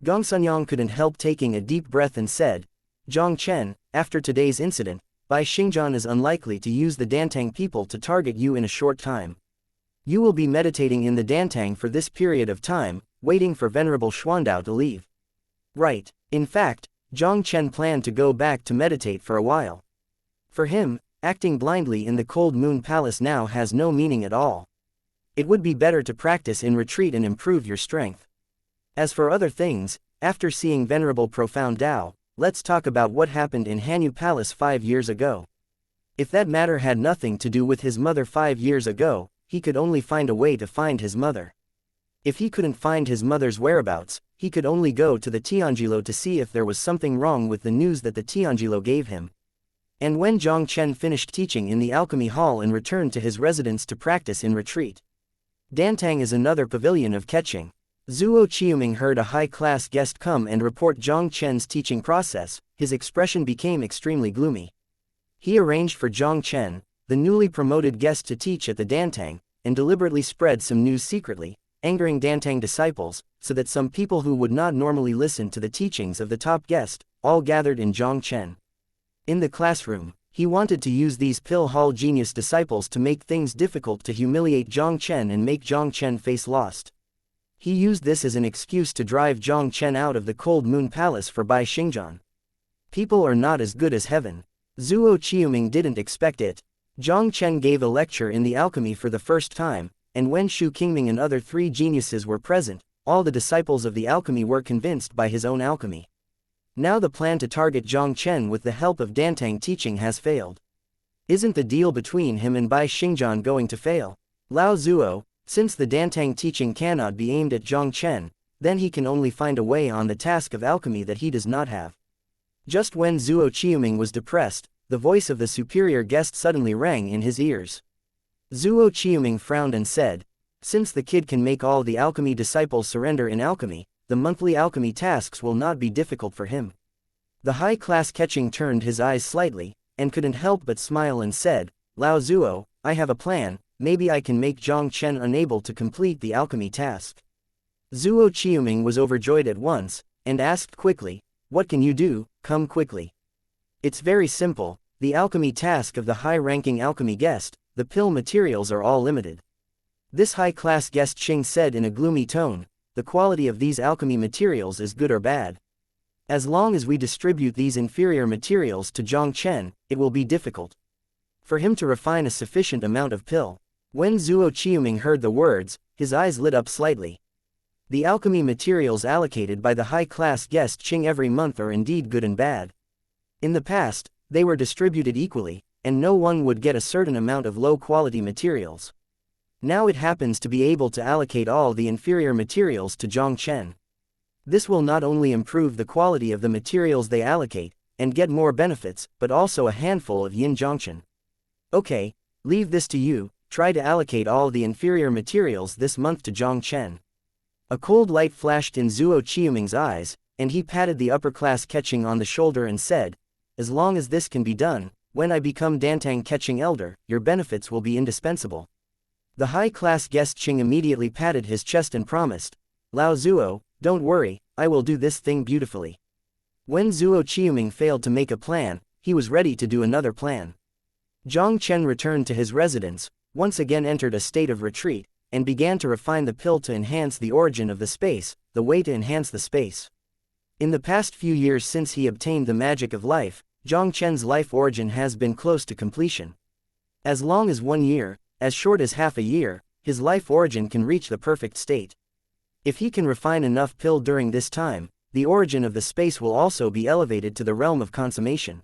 Gong Sunyang couldn't help taking a deep breath and said, Jiang Chen, after today's incident, Bai Xingjian is unlikely to use the Dantang people to target you in a short time. You will be meditating in the Dantang for this period of time, waiting for Venerable Xuandao to leave. Right. In fact, Jiang Chen planned to go back to meditate for a while. For him, acting blindly in the Cold Moon Palace now has no meaning at all. It would be better to practice in retreat and improve your strength. As for other things, after seeing Venerable Profound Tao, let's talk about what happened in Hanyu Palace 5 years ago. If that matter had nothing to do with his mother 5 years ago, he could only find a way to find his mother. If he couldn't find his mother's whereabouts, he could only go to the Tianjilo to see if there was something wrong with the news that the Tianjilo gave him. And when Jiang Chen finished teaching in the alchemy hall and returned to his residence to practice in retreat. Dantang is another pavilion of catching. Zuo Qiuming heard a high-class guest come and report Jiang Chen's teaching process. His expression became extremely gloomy. He arranged for Jiang Chen, the newly promoted guest, to teach at the Dantang, and deliberately spread some news secretly, angering Dantang disciples, so that some people who would not normally listen to the teachings of the top guest, all gathered in Jiang Chen. In the classroom, he wanted to use these pill hall genius disciples to make things difficult to humiliate Jiang Chen and make Jiang Chen face lost. He used this as an excuse to drive Jiang Chen out of the Cold Moon Palace for Bai Xingjian. People are not as good as heaven. Zuo Qiuming didn't expect it. Jiang Chen gave a lecture in the alchemy for the first time, and when Xu Tianming and other 3 geniuses were present, all the disciples of the alchemy were convinced by his own alchemy. Now the plan to target Jiang Chen with the help of Dantang teaching has failed. Isn't the deal between him and Bai Xingjian going to fail? Lao Zuo, since the Dantang teaching cannot be aimed at Jiang Chen, then he can only find a way on the task of alchemy that he does not have. Just when Zuo Qiuming was depressed, the voice of the superior guest suddenly rang in his ears. Zuo Qiuming frowned and said, since the kid can make all the alchemy disciples surrender in alchemy, the monthly alchemy tasks will not be difficult for him. The high-class catching turned his eyes slightly, and couldn't help but smile and said, Lao Zuo, I have a plan, maybe I can make Jiang Chen unable to complete the alchemy task. Zuo Qiuming was overjoyed at once, and asked quickly, what can you do? Come quickly. It's very simple, the alchemy task of the high-ranking alchemy guest, the pill materials are all limited. This high-class guest Xing said in a gloomy tone, the quality of these alchemy materials is good or bad. As long as we distribute these inferior materials to Jiang Chen, it will be difficult for him to refine a sufficient amount of pill. When Zuo Qiuming heard the words, his eyes lit up slightly. The alchemy materials allocated by the high-class guest Xing every month are indeed good and bad. In the past, they were distributed equally, and no one would get a certain amount of low-quality materials. Now it happens to be able to allocate all the inferior materials to Jiang Chen. This will not only improve the quality of the materials they allocate, and get more benefits, but also a handful of yin junction. Okay, leave this to you, try to allocate all the inferior materials this month to Jiang Chen. A cold light flashed in Zuo Qiuming's eyes, and he patted the upper-class catching on the shoulder and said, as long as this can be done, when I become Dantang Catching Elder, your benefits will be indispensable. The high-class guest Qing immediately patted his chest and promised, Lao Zuo, don't worry, I will do this thing beautifully. When Zuo Qiuming failed to make a plan, he was ready to do another plan. Jiang Chen returned to his residence, once again entered a state of retreat, and began to refine the pill to enhance the origin of the space, the way to enhance the space. In the past few years since he obtained the magic of life, Jiang Chen's life origin has been close to completion. As long as 1 year, as short as half a year, his life origin can reach the perfect state. If he can refine enough pill during this time, the origin of the space will also be elevated to the realm of consummation.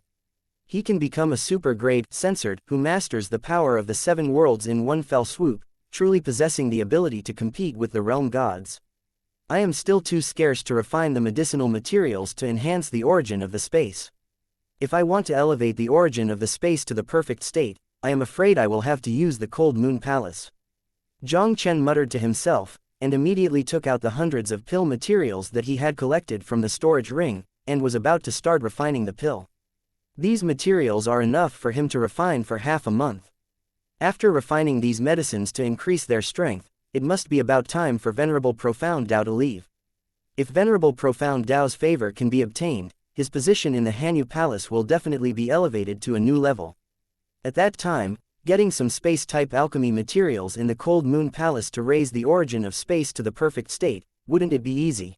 He can become a super-grade censored who masters the power of the 7 worlds in one fell swoop, truly possessing the ability to compete with the realm gods. I am still too scarce to refine the medicinal materials to enhance the origin of the space. If I want to elevate the origin of the space to the perfect state, I am afraid I will have to use the Cold Moon Palace. Jiang Chen muttered to himself, and immediately took out the hundreds of pill materials that he had collected from the storage ring, and was about to start refining the pill. These materials are enough for him to refine for half a month. After refining these medicines to increase their strength, it must be about time for Venerable Profound Tao to leave. If Venerable Profound Tao's favor can be obtained, his position in the Hanyu Palace will definitely be elevated to a new level. At that time, getting some space-type alchemy materials in the Cold Moon Palace to raise the origin of space to the perfect state, wouldn't it be easy?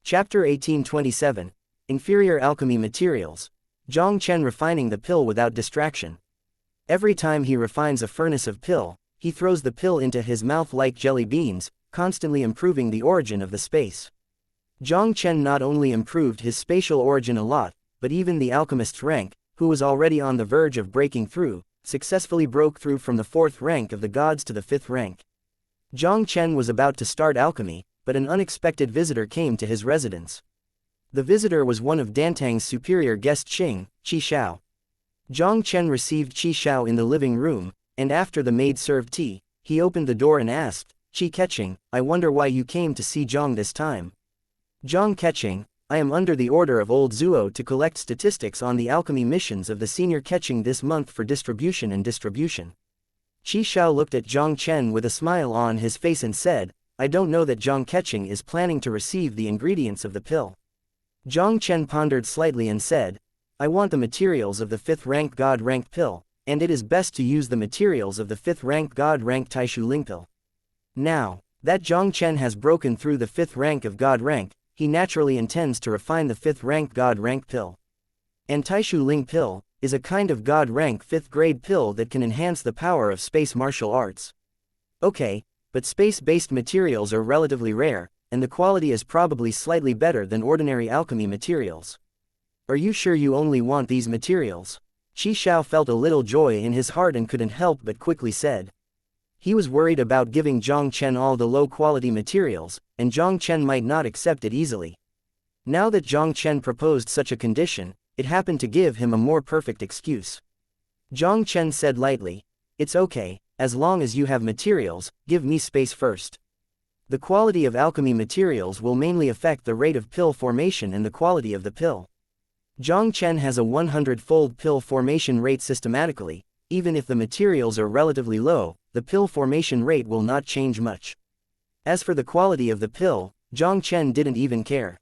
Chapter 1827, Inferior Alchemy Materials. Jiang Chen refining the pill without distraction. Every time he refines a furnace of pill, he throws the pill into his mouth like jelly beans, constantly improving the origin of the space. Jiang Chen not only improved his spatial origin a lot, but even the alchemist's rank, who was already on the verge of breaking through, successfully broke through from the 4th rank of the gods to the 5th rank. Jiang Chen was about to start alchemy, but an unexpected visitor came to his residence. The visitor was one of Dantang's superior guest Qi Xiao. Jiang Chen received Qi Xiao in the living room, and after the maid served tea, he opened the door and asked, Qi Keqing, I wonder why you came to see Jiang this time. Jiang Keqing, I am under the order of old Zuo to collect statistics on the alchemy missions of the senior Keqing this month for distribution and distribution. Qi Xiao looked at Jiang Chen with a smile on his face and said, I don't know that Jiang Keqing is planning to receive the ingredients of the pill. Jiang Chen pondered slightly and said, I want the materials of the 5th rank God rank pill, and it is best to use the materials of the 5th rank God rank Taixu Ling pill. Now that Jiang Chen has broken through the 5th rank of God rank, he naturally intends to refine the 5th rank God rank pill. And Taixu Ling pill is a kind of God rank 5th grade pill that can enhance the power of space martial arts. Okay, but space-based materials are relatively rare, and the quality is probably slightly better than ordinary alchemy materials. Are you sure you only want these materials? Qi Xiao felt a little joy in his heart and couldn't help but quickly said. He was worried about giving Jiang Chen all the low-quality materials, and Jiang Chen might not accept it easily. Now that Jiang Chen proposed such a condition, it happened to give him a more perfect excuse. Jiang Chen said lightly, It's okay, as long as you have materials, give me space first. The quality of alchemy materials will mainly affect the rate of pill formation and the quality of the pill. Jiang Chen has a 100-fold pill formation rate systematically. Even if the materials are relatively low, the pill formation rate will not change much. As for the quality of the pill, Jiang Chen didn't even care.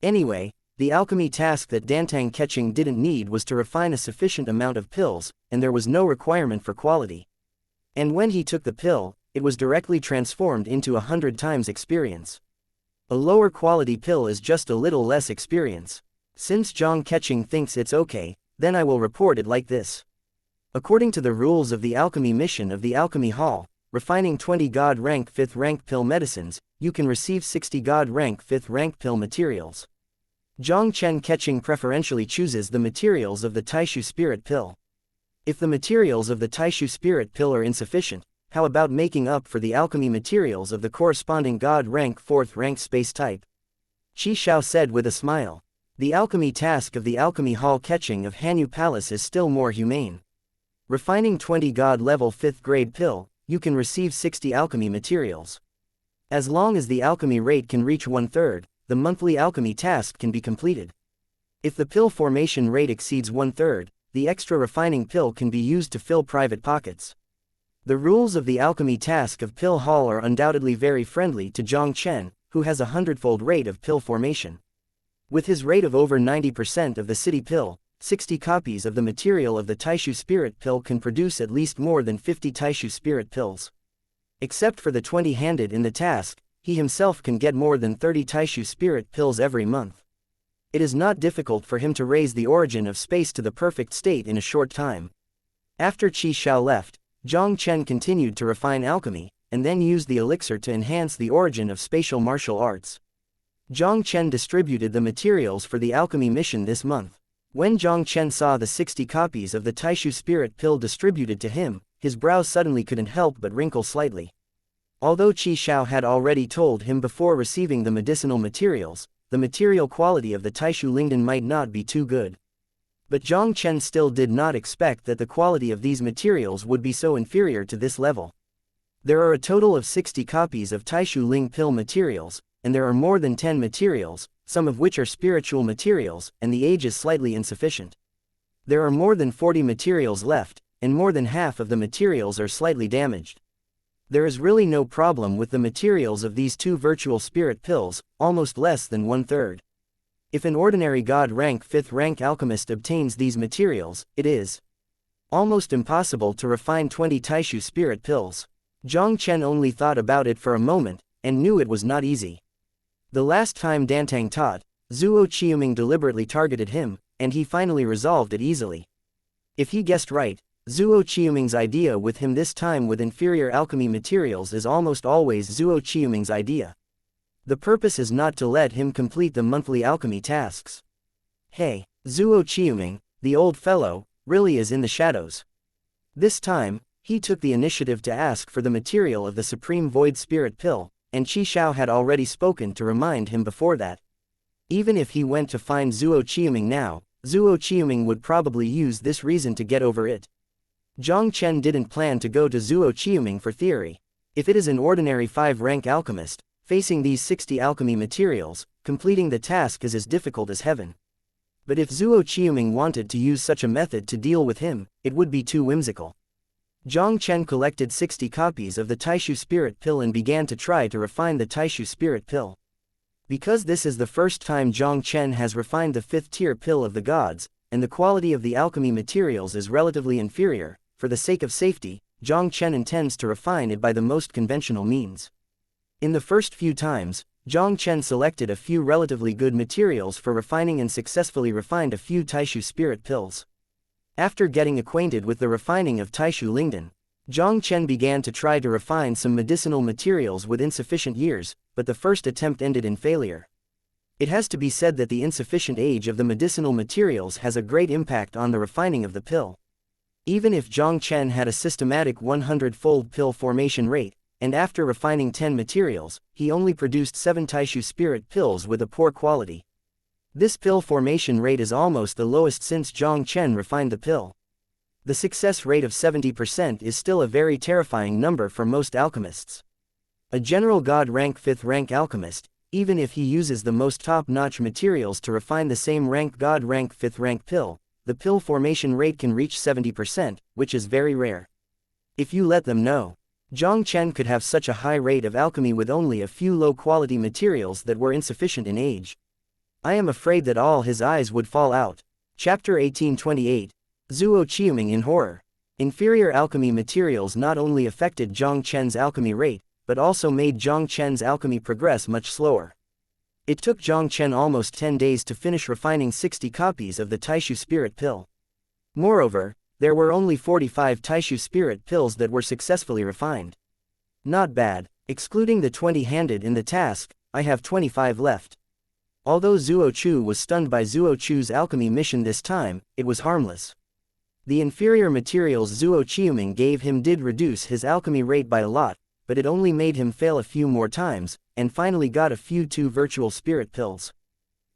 Anyway, the alchemy task that Dantang Keqing didn't need was to refine a sufficient amount of pills, and there was no requirement for quality. And when he took the pill, it was directly transformed into 100 times experience. A lower quality pill is just a little less experience. Since Jiang Keqing thinks it's okay, then I will report it like this. According to the rules of the alchemy mission of the alchemy hall, refining 20 God rank 5th rank pill medicines, you can receive 60 God rank 5th rank pill materials. Jiang Chen Keqing preferentially chooses the materials of the Taixu Spirit pill. If the materials of the Taixu Spirit pill are insufficient, how about making up for the alchemy materials of the corresponding God rank 4th rank space type? Qi Xiao said with a smile. The alchemy task of the alchemy hall Keqing of Hanyu Palace is still more humane. Refining 20 God level 5th grade pill, you can receive 60 alchemy materials. As long as the alchemy rate can reach 1/3, the monthly alchemy task can be completed. If the pill formation rate exceeds 1/3, the extra refining pill can be used to fill private pockets. The rules of the alchemy task of pill haul are undoubtedly very friendly to Jiang Chen, who has a hundredfold rate of pill formation. With his rate of over 90% of the city pill, 60 copies of the material of the Taixu spirit pill can produce at least more than 50 Taixu spirit pills. Except for the 20 handed in the task, he himself can get more than 30 Taixu spirit pills every month. It is not difficult for him to raise the origin of space to the perfect state in a short time. After Qi Xiao left, Jiang Chen continued to refine alchemy, and then used the elixir to enhance the origin of spatial martial arts. Jiang Chen distributed the materials for the alchemy mission this month. When Jiang Chen saw the 60 copies of the Taixu spirit pill distributed to him, his brows suddenly couldn't help but wrinkle slightly. Although Qi Xiao had already told him before receiving the medicinal materials, the material quality of the Taixu Lingdan might not be too good. But Jiang Chen still did not expect that the quality of these materials would be so inferior to this level. There are a total of 60 copies of Taixu Ling pill materials, and there are more than 10 materials, some of which are spiritual materials, and the age is slightly insufficient. There are more than 40 materials left, and more than half of the materials are slightly damaged. There is really no problem with the materials of these two virtual spirit pills, almost less than 1/3. If an ordinary God rank 5th rank alchemist obtains these materials, it is almost impossible to refine 20 Taixu spirit pills. Jiang Chen only thought about it for a moment, and knew it was not easy. The last time Dantang taught, Zuo Qiuming deliberately targeted him, and he finally resolved it easily. If he guessed right, Zuo Qiuming's idea with him this time with inferior alchemy materials is almost always Zuo Qiuming's idea. The purpose is not to let him complete the monthly alchemy tasks. Hey, Zuo Qiuming, the old fellow, really is in the shadows. This time, he took the initiative to ask for the material of the Supreme Void Spirit Pill, and Qi Xiao had already spoken to remind him before that. Even if he went to find Zuo Qiuming now, Zuo Qiuming would probably use this reason to get over it. Jiang Chen didn't plan to go to Zuo Qiuming for theory. If it is an ordinary 5-rank alchemist, facing these 60 alchemy materials, completing the task is as difficult as heaven. But if Zuo Qiuming wanted to use such a method to deal with him, it would be too whimsical. Jiang Chen collected 60 copies of the Taixu Spirit Pill and began to try to refine the Taixu Spirit Pill. Because this is the first time Jiang Chen has refined the 5th tier pill of the gods, and the quality of the alchemy materials is relatively inferior, for the sake of safety, Jiang Chen intends to refine it by the most conventional means. In the first few times, Jiang Chen selected a few relatively good materials for refining and successfully refined a few Taixu Spirit Pills. After getting acquainted with the refining of Taixu Lingdan, Jiang Chen began to try to refine some medicinal materials with insufficient years, but the first attempt ended in failure. It has to be said that the insufficient age of the medicinal materials has a great impact on the refining of the pill. Even if Jiang Chen had a systematic 100-fold pill formation rate, and after refining 10 materials, he only produced 7 Taixu Spirit Pills with a poor quality. This pill formation rate is almost the lowest since Jiang Chen refined the pill. The success rate of 70% is still a very terrifying number for most alchemists. A general God rank 5th rank alchemist, even if he uses the most top-notch materials to refine the same rank God rank 5th rank pill, the pill formation rate can reach 70%, which is very rare. If you let them know, Jiang Chen could have such a high rate of alchemy with only a few low-quality materials that were insufficient in age. I am afraid that all his eyes would fall out. Chapter 1828, Zuo Qiuming in Horror. Inferior alchemy materials not only affected Jiang Chen's alchemy rate, but also made Jiang Chen's alchemy progress much slower. It took Jiang Chen almost 10 days to finish refining 60 copies of the Taixu Spirit Pill. Moreover, there were only 45 Taixu Spirit Pills that were successfully refined. Not bad. Excluding the 20 handed in the task, I have 25 left. Although Zuo Chu was stunned by Zuo Chu's alchemy mission this time, it was harmless. The inferior materials Zuo Qiuming gave him did reduce his alchemy rate by a lot, but it only made him fail a few more times, and finally got a few 2 virtual spirit pills.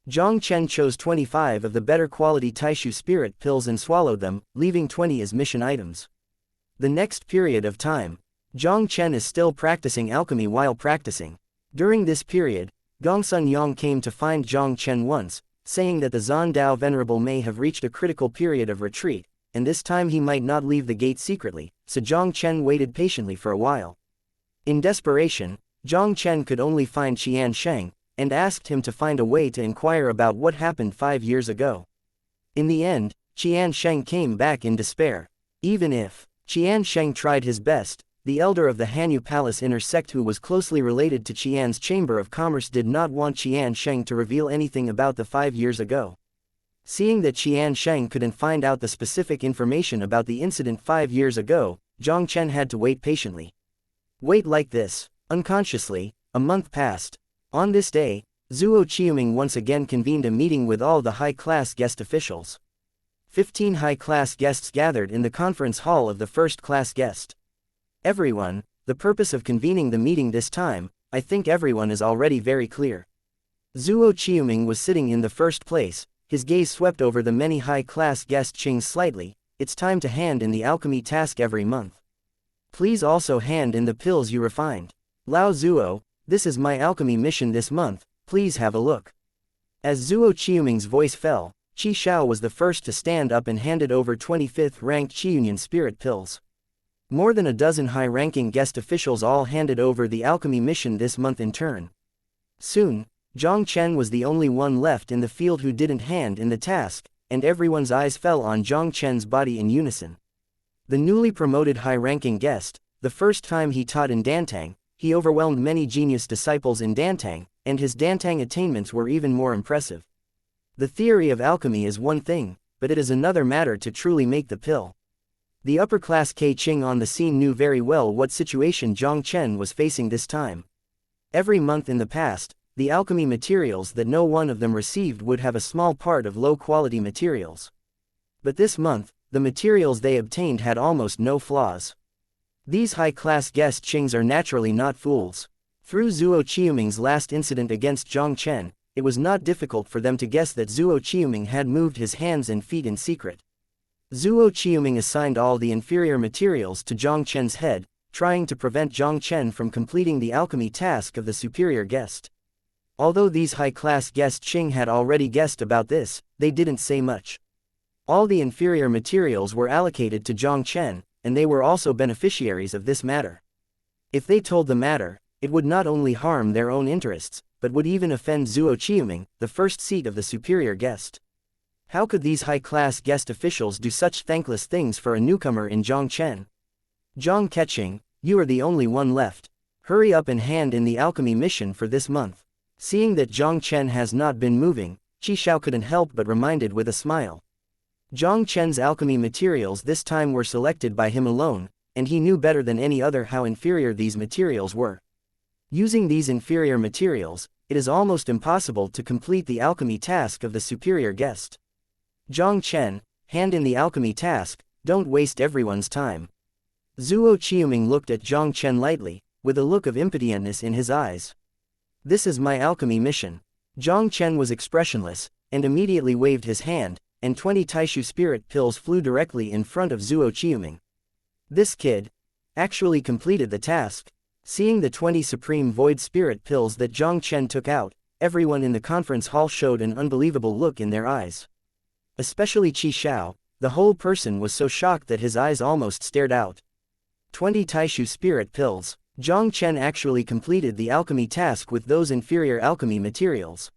Jiang Chen chose 25 of the better quality Taixu Spirit Pills and swallowed them, leaving 20 as mission items. The next period of time, Jiang Chen is still practicing alchemy while practicing. During this period, Gongsun Yang came to find Jiang Chen once, saying that the Zondao Venerable may have reached a critical period of retreat, and this time he might not leave the gate secretly, so Jiang Chen waited patiently for a while. In desperation, Jiang Chen could only find Qian Sheng, and asked him to find a way to inquire about what happened 5 years ago. In the end, Qian Sheng came back in despair. Even if Qian Sheng tried his best, the elder of the Hanyu Palace inner sect who was closely related to Qian's Chamber of Commerce did not want Qian Sheng to reveal anything about the 5 years ago. Seeing that Qian Sheng couldn't find out the specific information about the incident 5 years ago, Jiang Chen had to wait patiently. Wait like this. Unconsciously, a month passed. On this day, Luo Immortal once again convened a meeting with all the high-class guest officials. 15 high-class guests gathered in the conference hall of the first-class guest. Everyone, the purpose of convening the meeting this time, I think everyone is already very clear. Luo Immortal was sitting in the first place, his gaze swept over the many high-class guest Qings slightly. It's time to hand in the alchemy task every month. Please also hand in the pills you refined. Lao Zuo, this is my alchemy mission this month, please have a look. As Luo Immortal's voice fell, Qi Xiao was the first to stand up and handed over 25th ranked Qi Union spirit pills. More than a dozen high-ranking guest officials all handed over the alchemy mission this month in turn. Soon, Jiang Chen was the only one left in the field who didn't hand in the task, and everyone's eyes fell on Jiang Chen's body in unison. The newly promoted high-ranking guest, the first time he taught in Dantang, he overwhelmed many genius disciples in Dantang, and his Dantang attainments were even more impressive. The theory of alchemy is one thing, but it is another matter to truly make the pill. The upper-class Ke Qing on the scene knew very well what situation Jiang Chen was facing this time. Every month in the past, the alchemy materials that no one of them received would have a small part of low-quality materials. But this month, the materials they obtained had almost no flaws. These high-class guest Qings are naturally not fools. Through Luo Immortal's last incident against Jiang Chen, it was not difficult for them to guess that Luo Immortal had moved his hands and feet in secret. Luo Immortal assigned all the inferior materials to Jiang Chen's head, trying to prevent Jiang Chen from completing the alchemy task of the superior guest. Although these high-class guest Qing had already guessed about this, they didn't say much. All the inferior materials were allocated to Jiang Chen, and they were also beneficiaries of this matter. If they told the matter, it would not only harm their own interests, but would even offend Luo Immortal, the first seat of the superior guest. How could these high-class guest officials do such thankless things for a newcomer in Jiang Chen? Jiang Keqing, you are the only one left. Hurry up and hand in the alchemy mission for this month. Seeing that Jiang Chen has not been moving, Qi Xiao couldn't help but reminded with a smile. Jiang Chen's alchemy materials this time were selected by him alone, and he knew better than any other how inferior these materials were. Using these inferior materials, it is almost impossible to complete the alchemy task of the superior guest. Jiang Chen, hand in the alchemy task, don't waste everyone's time. Luo Immortal looked at Jiang Chen lightly, with a look of impotentness in his eyes. This is my alchemy mission. Jiang Chen was expressionless, and immediately waved his hand, and 20 Taixu spirit pills flew directly in front of Luo Immortal. This kid actually completed the task. Seeing the 20 supreme void spirit pills that Jiang Chen took out, everyone in the conference hall showed an unbelievable look in their eyes. Especially Qi Xiao, the whole person was so shocked that his eyes almost stared out. 20 Taixu spirit pills. Jiang Chen actually completed the alchemy task with those inferior alchemy materials.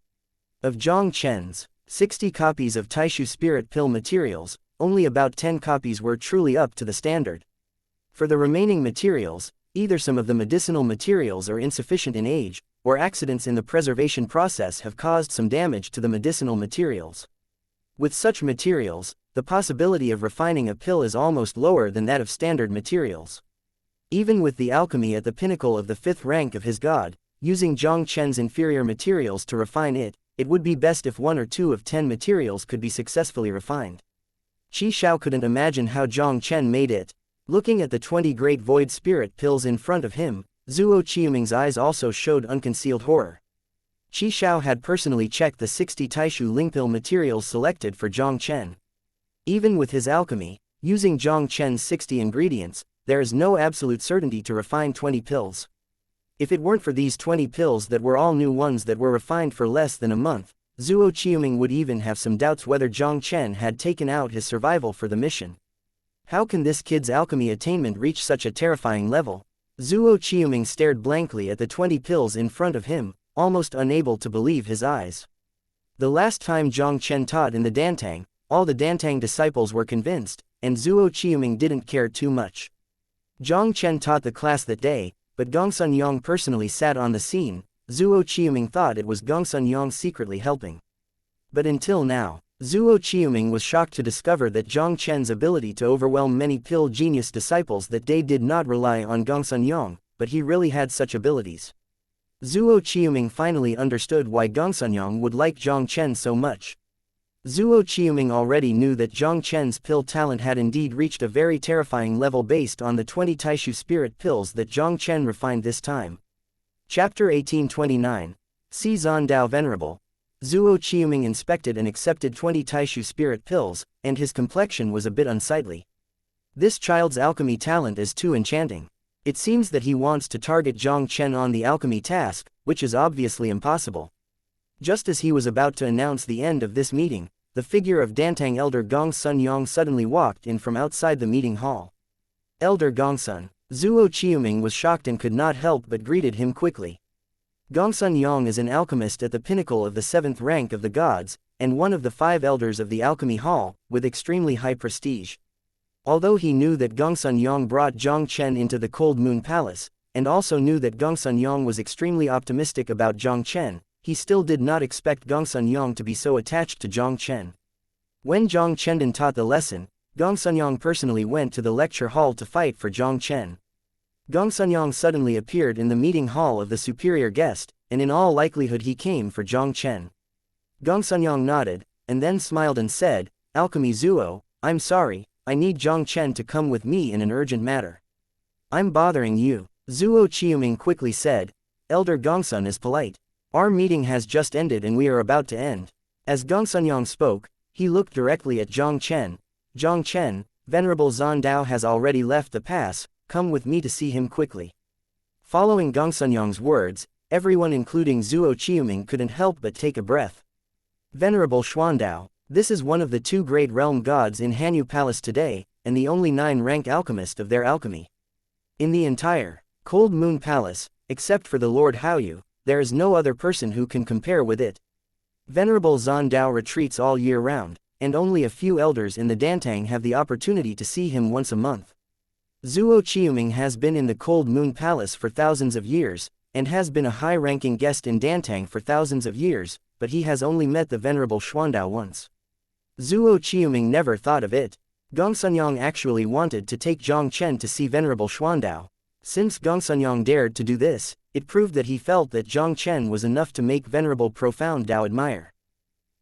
Of Jiang Chen's 60 copies of Taixu spirit pill materials, only about 10 copies were truly up to the standard. For the remaining materials, either some of the medicinal materials are insufficient in age, or accidents in the preservation process have caused some damage to the medicinal materials. With such materials, the possibility of refining a pill is almost lower than that of standard materials. Even with the alchemy at the pinnacle of the 5th rank of his god, using Jiang Chen's inferior materials to refine it, it would be best if 1 or 2 of 10 materials could be successfully refined. Qi Xiao couldn't imagine how Jiang Chen made it. Looking at the 20 great void spirit pills in front of him, Luo Immortal's eyes also showed unconcealed horror. Qi Xiao had personally checked the 60 Taixu Lingpill materials selected for Jiang Chen. Even with his alchemy, using Jiang Chen's 60 ingredients, there is no absolute certainty to refine 20 pills. If it weren't for these 20 pills that were all new ones that were refined for less than a month, Zhuo Qiuming would even have some doubts whether Jiang Chen had taken out his survival for the mission. How can this kid's alchemy attainment reach such a terrifying level? Zhuo Qiuming stared blankly at the 20 pills in front of him, almost unable to believe his eyes. The last time Jiang Chen taught in the Dantang, all the Dantang disciples were convinced, and Zhuo Qiuming didn't care too much. Jiang Chen taught the class that day, but Gongsun Yang personally sat on the scene. Zhuo Qiuming thought it was Gongsun Yang secretly helping. But until now, Zhuo Qiuming was shocked to discover that Jiang Chen's ability to overwhelm many pill genius disciples that day did not rely on Gongsun Yang, but he really had such abilities. Zhuo Qiuming finally understood why Gongsun Yang would like Jiang Chen so much. Zhuo Qiuming already knew that Jiang Chen's pill talent had indeed reached a very terrifying level based on the 20 Taixu spirit pills that Jiang Chen refined this time. Chapter 1829. Si Zan Dao Venerable. Zhuo Qiuming inspected and accepted 20 Taixu spirit pills, and his complexion was a bit unsightly. This child's alchemy talent is too enchanting. It seems that he wants to target Jiang Chen on the alchemy task, which is obviously impossible. Just as he was about to announce the end of this meeting, the figure of Dantang Elder Gongsun Yang suddenly walked in from outside the meeting hall. Elder Gongsun. Zhuo Qiuming was shocked and could not help but greeted him quickly. Gongsun Yang is an alchemist at the pinnacle of the 7th rank of the gods, and one of the 5 elders of the alchemy hall, with extremely high prestige. Although he knew that Gongsun Yang brought Jiang Chen into the Cold Moon Palace, and also knew that Gongsun Yang was extremely optimistic about Jiang Chen, he still did not expect Gongsun Yang to be so attached to Jiang Chen. When Jiang Chen taught the lesson, Gongsun Yang personally went to the lecture hall to fight for Jiang Chen. Gongsun Yang suddenly appeared in the meeting hall of the superior guest, and in all likelihood he came for Jiang Chen. Gongsun Yang nodded, and then smiled and said, "Alchemy Zhuo, I'm sorry, I need Jiang Chen to come with me in an urgent matter." "I'm bothering you," Zhuo Qiuming quickly said. "Elder Gongsun is polite. Our meeting has just ended and we are about to end." As Gongsun Yang spoke, he looked directly at Jiang Chen. "Jiang Chen, Venerable Zan Dao has already left the pass, come with me to see him quickly." Following Gongsun Yang's words, everyone including Zhuo Qiuming couldn't help but take a breath. Venerable Xuandao, this is one of the 2 great realm gods in Hanyu Palace today, and the only 9-rank alchemist of their alchemy. In the entire Cold Moon Palace, except for the Lord Haoyu, there is no other person who can compare with it. Venerable Zan Dao retreats all year round, and only a few elders in the Dantang have the opportunity to see him once a month. Zhuo Qiuming has been in the Cold Moon Palace for thousands of years, and has been a high-ranking guest in Dantang for thousands of years, but he has only met the Venerable Xuandao once. Zhuo Qiuming never thought of it. Gongsun Yang actually wanted to take Jiang Chen to see Venerable Xuandao. Since Gongsun Yang dared to do this, it proved that he felt that Jiang Chen was enough to make Venerable Profound Dao admire.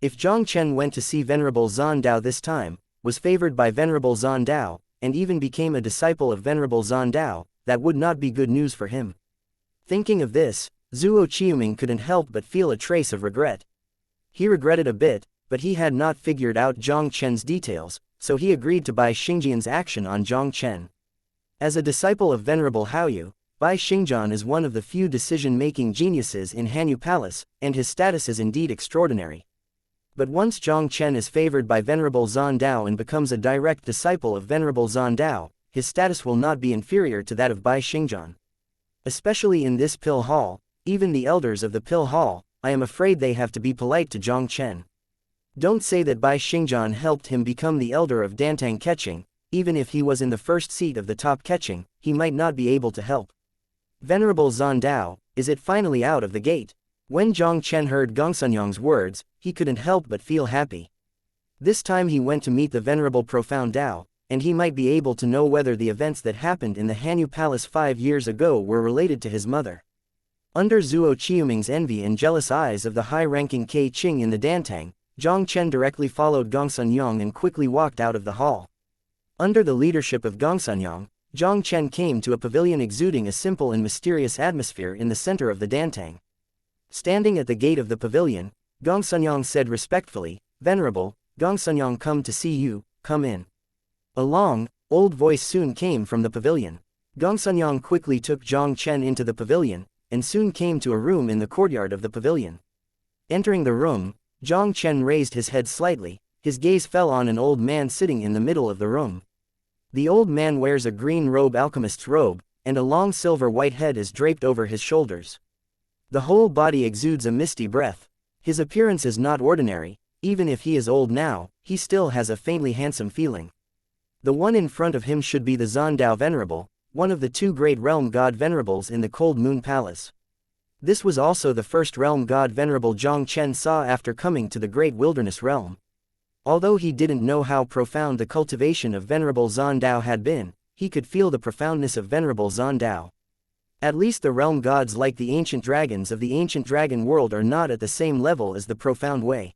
If Jiang Chen went to see Venerable Zan Dao this time, was favored by Venerable Zan Dao, and even became a disciple of Venerable Zan Dao, that would not be good news for him. Thinking of this, Zhuo Qiuming couldn't help but feel a trace of regret. He regretted a bit, but he had not figured out Jiang Chen's details, so he agreed to Bai Xingjian's action on Jiang Chen. As a disciple of Venerable Haoyu, Bai Xingjian is one of the few decision-making geniuses in Hanyu Palace, and his status is indeed extraordinary. But once Jiang Chen is favored by Venerable Zan Dao and becomes a direct disciple of Venerable Zan Dao, his status will not be inferior to that of Bai Xingjian. Especially in this pill hall, even the elders of the pill hall, I am afraid they have to be polite to Jiang Chen. Don't say that Bai Xingjian helped him become the elder of Dantang Ketching. Even if he was in the first seat of the top Ketching, he might not be able to help. Venerable Zan Dao, is it finally out of the gate? When Jiang Chen heard Gongsun Yang's words, he couldn't help but feel happy. This time he went to meet the Venerable Profound Dao, and he might be able to know whether the events that happened in the Hanyu Palace 5 years ago were related to his mother. Under Zhuo Qiuming's envy and jealous eyes of the high-ranking Kei Qing in the Dantang, Jiang Chen directly followed Gongsun Yang and quickly walked out of the hall. Under the leadership of Gongsun Yang, Jiang Chen came to a pavilion exuding a simple and mysterious atmosphere in the center of the Dantang. Standing at the gate of the pavilion, Gongsun Yang said respectfully, "Venerable, Gongsun Yang come to see you, come in." A long, old voice soon came from the pavilion. Gongsun Yang quickly took Jiang Chen into the pavilion, and soon came to a room in the courtyard of the pavilion. Entering the room, Jiang Chen raised his head slightly, his gaze fell on an old man sitting in the middle of the room. The old man wears a green robe, alchemist's robe, and a long silver-white head is draped over his shoulders. The whole body exudes a misty breath. His appearance is not ordinary. Even if he is old now, he still has a faintly handsome feeling. The one in front of him should be the Zandao Venerable, one of the two great realm god venerables in the Cold Moon Palace. This was also the first realm god venerable Jiang Chen saw after coming to the great wilderness realm. Although he didn't know how profound the cultivation of Venerable Zandao had been, he could feel the profoundness of Venerable Zandao. At least the realm gods like the ancient dragons of the ancient dragon world are not at the same level as the profound way.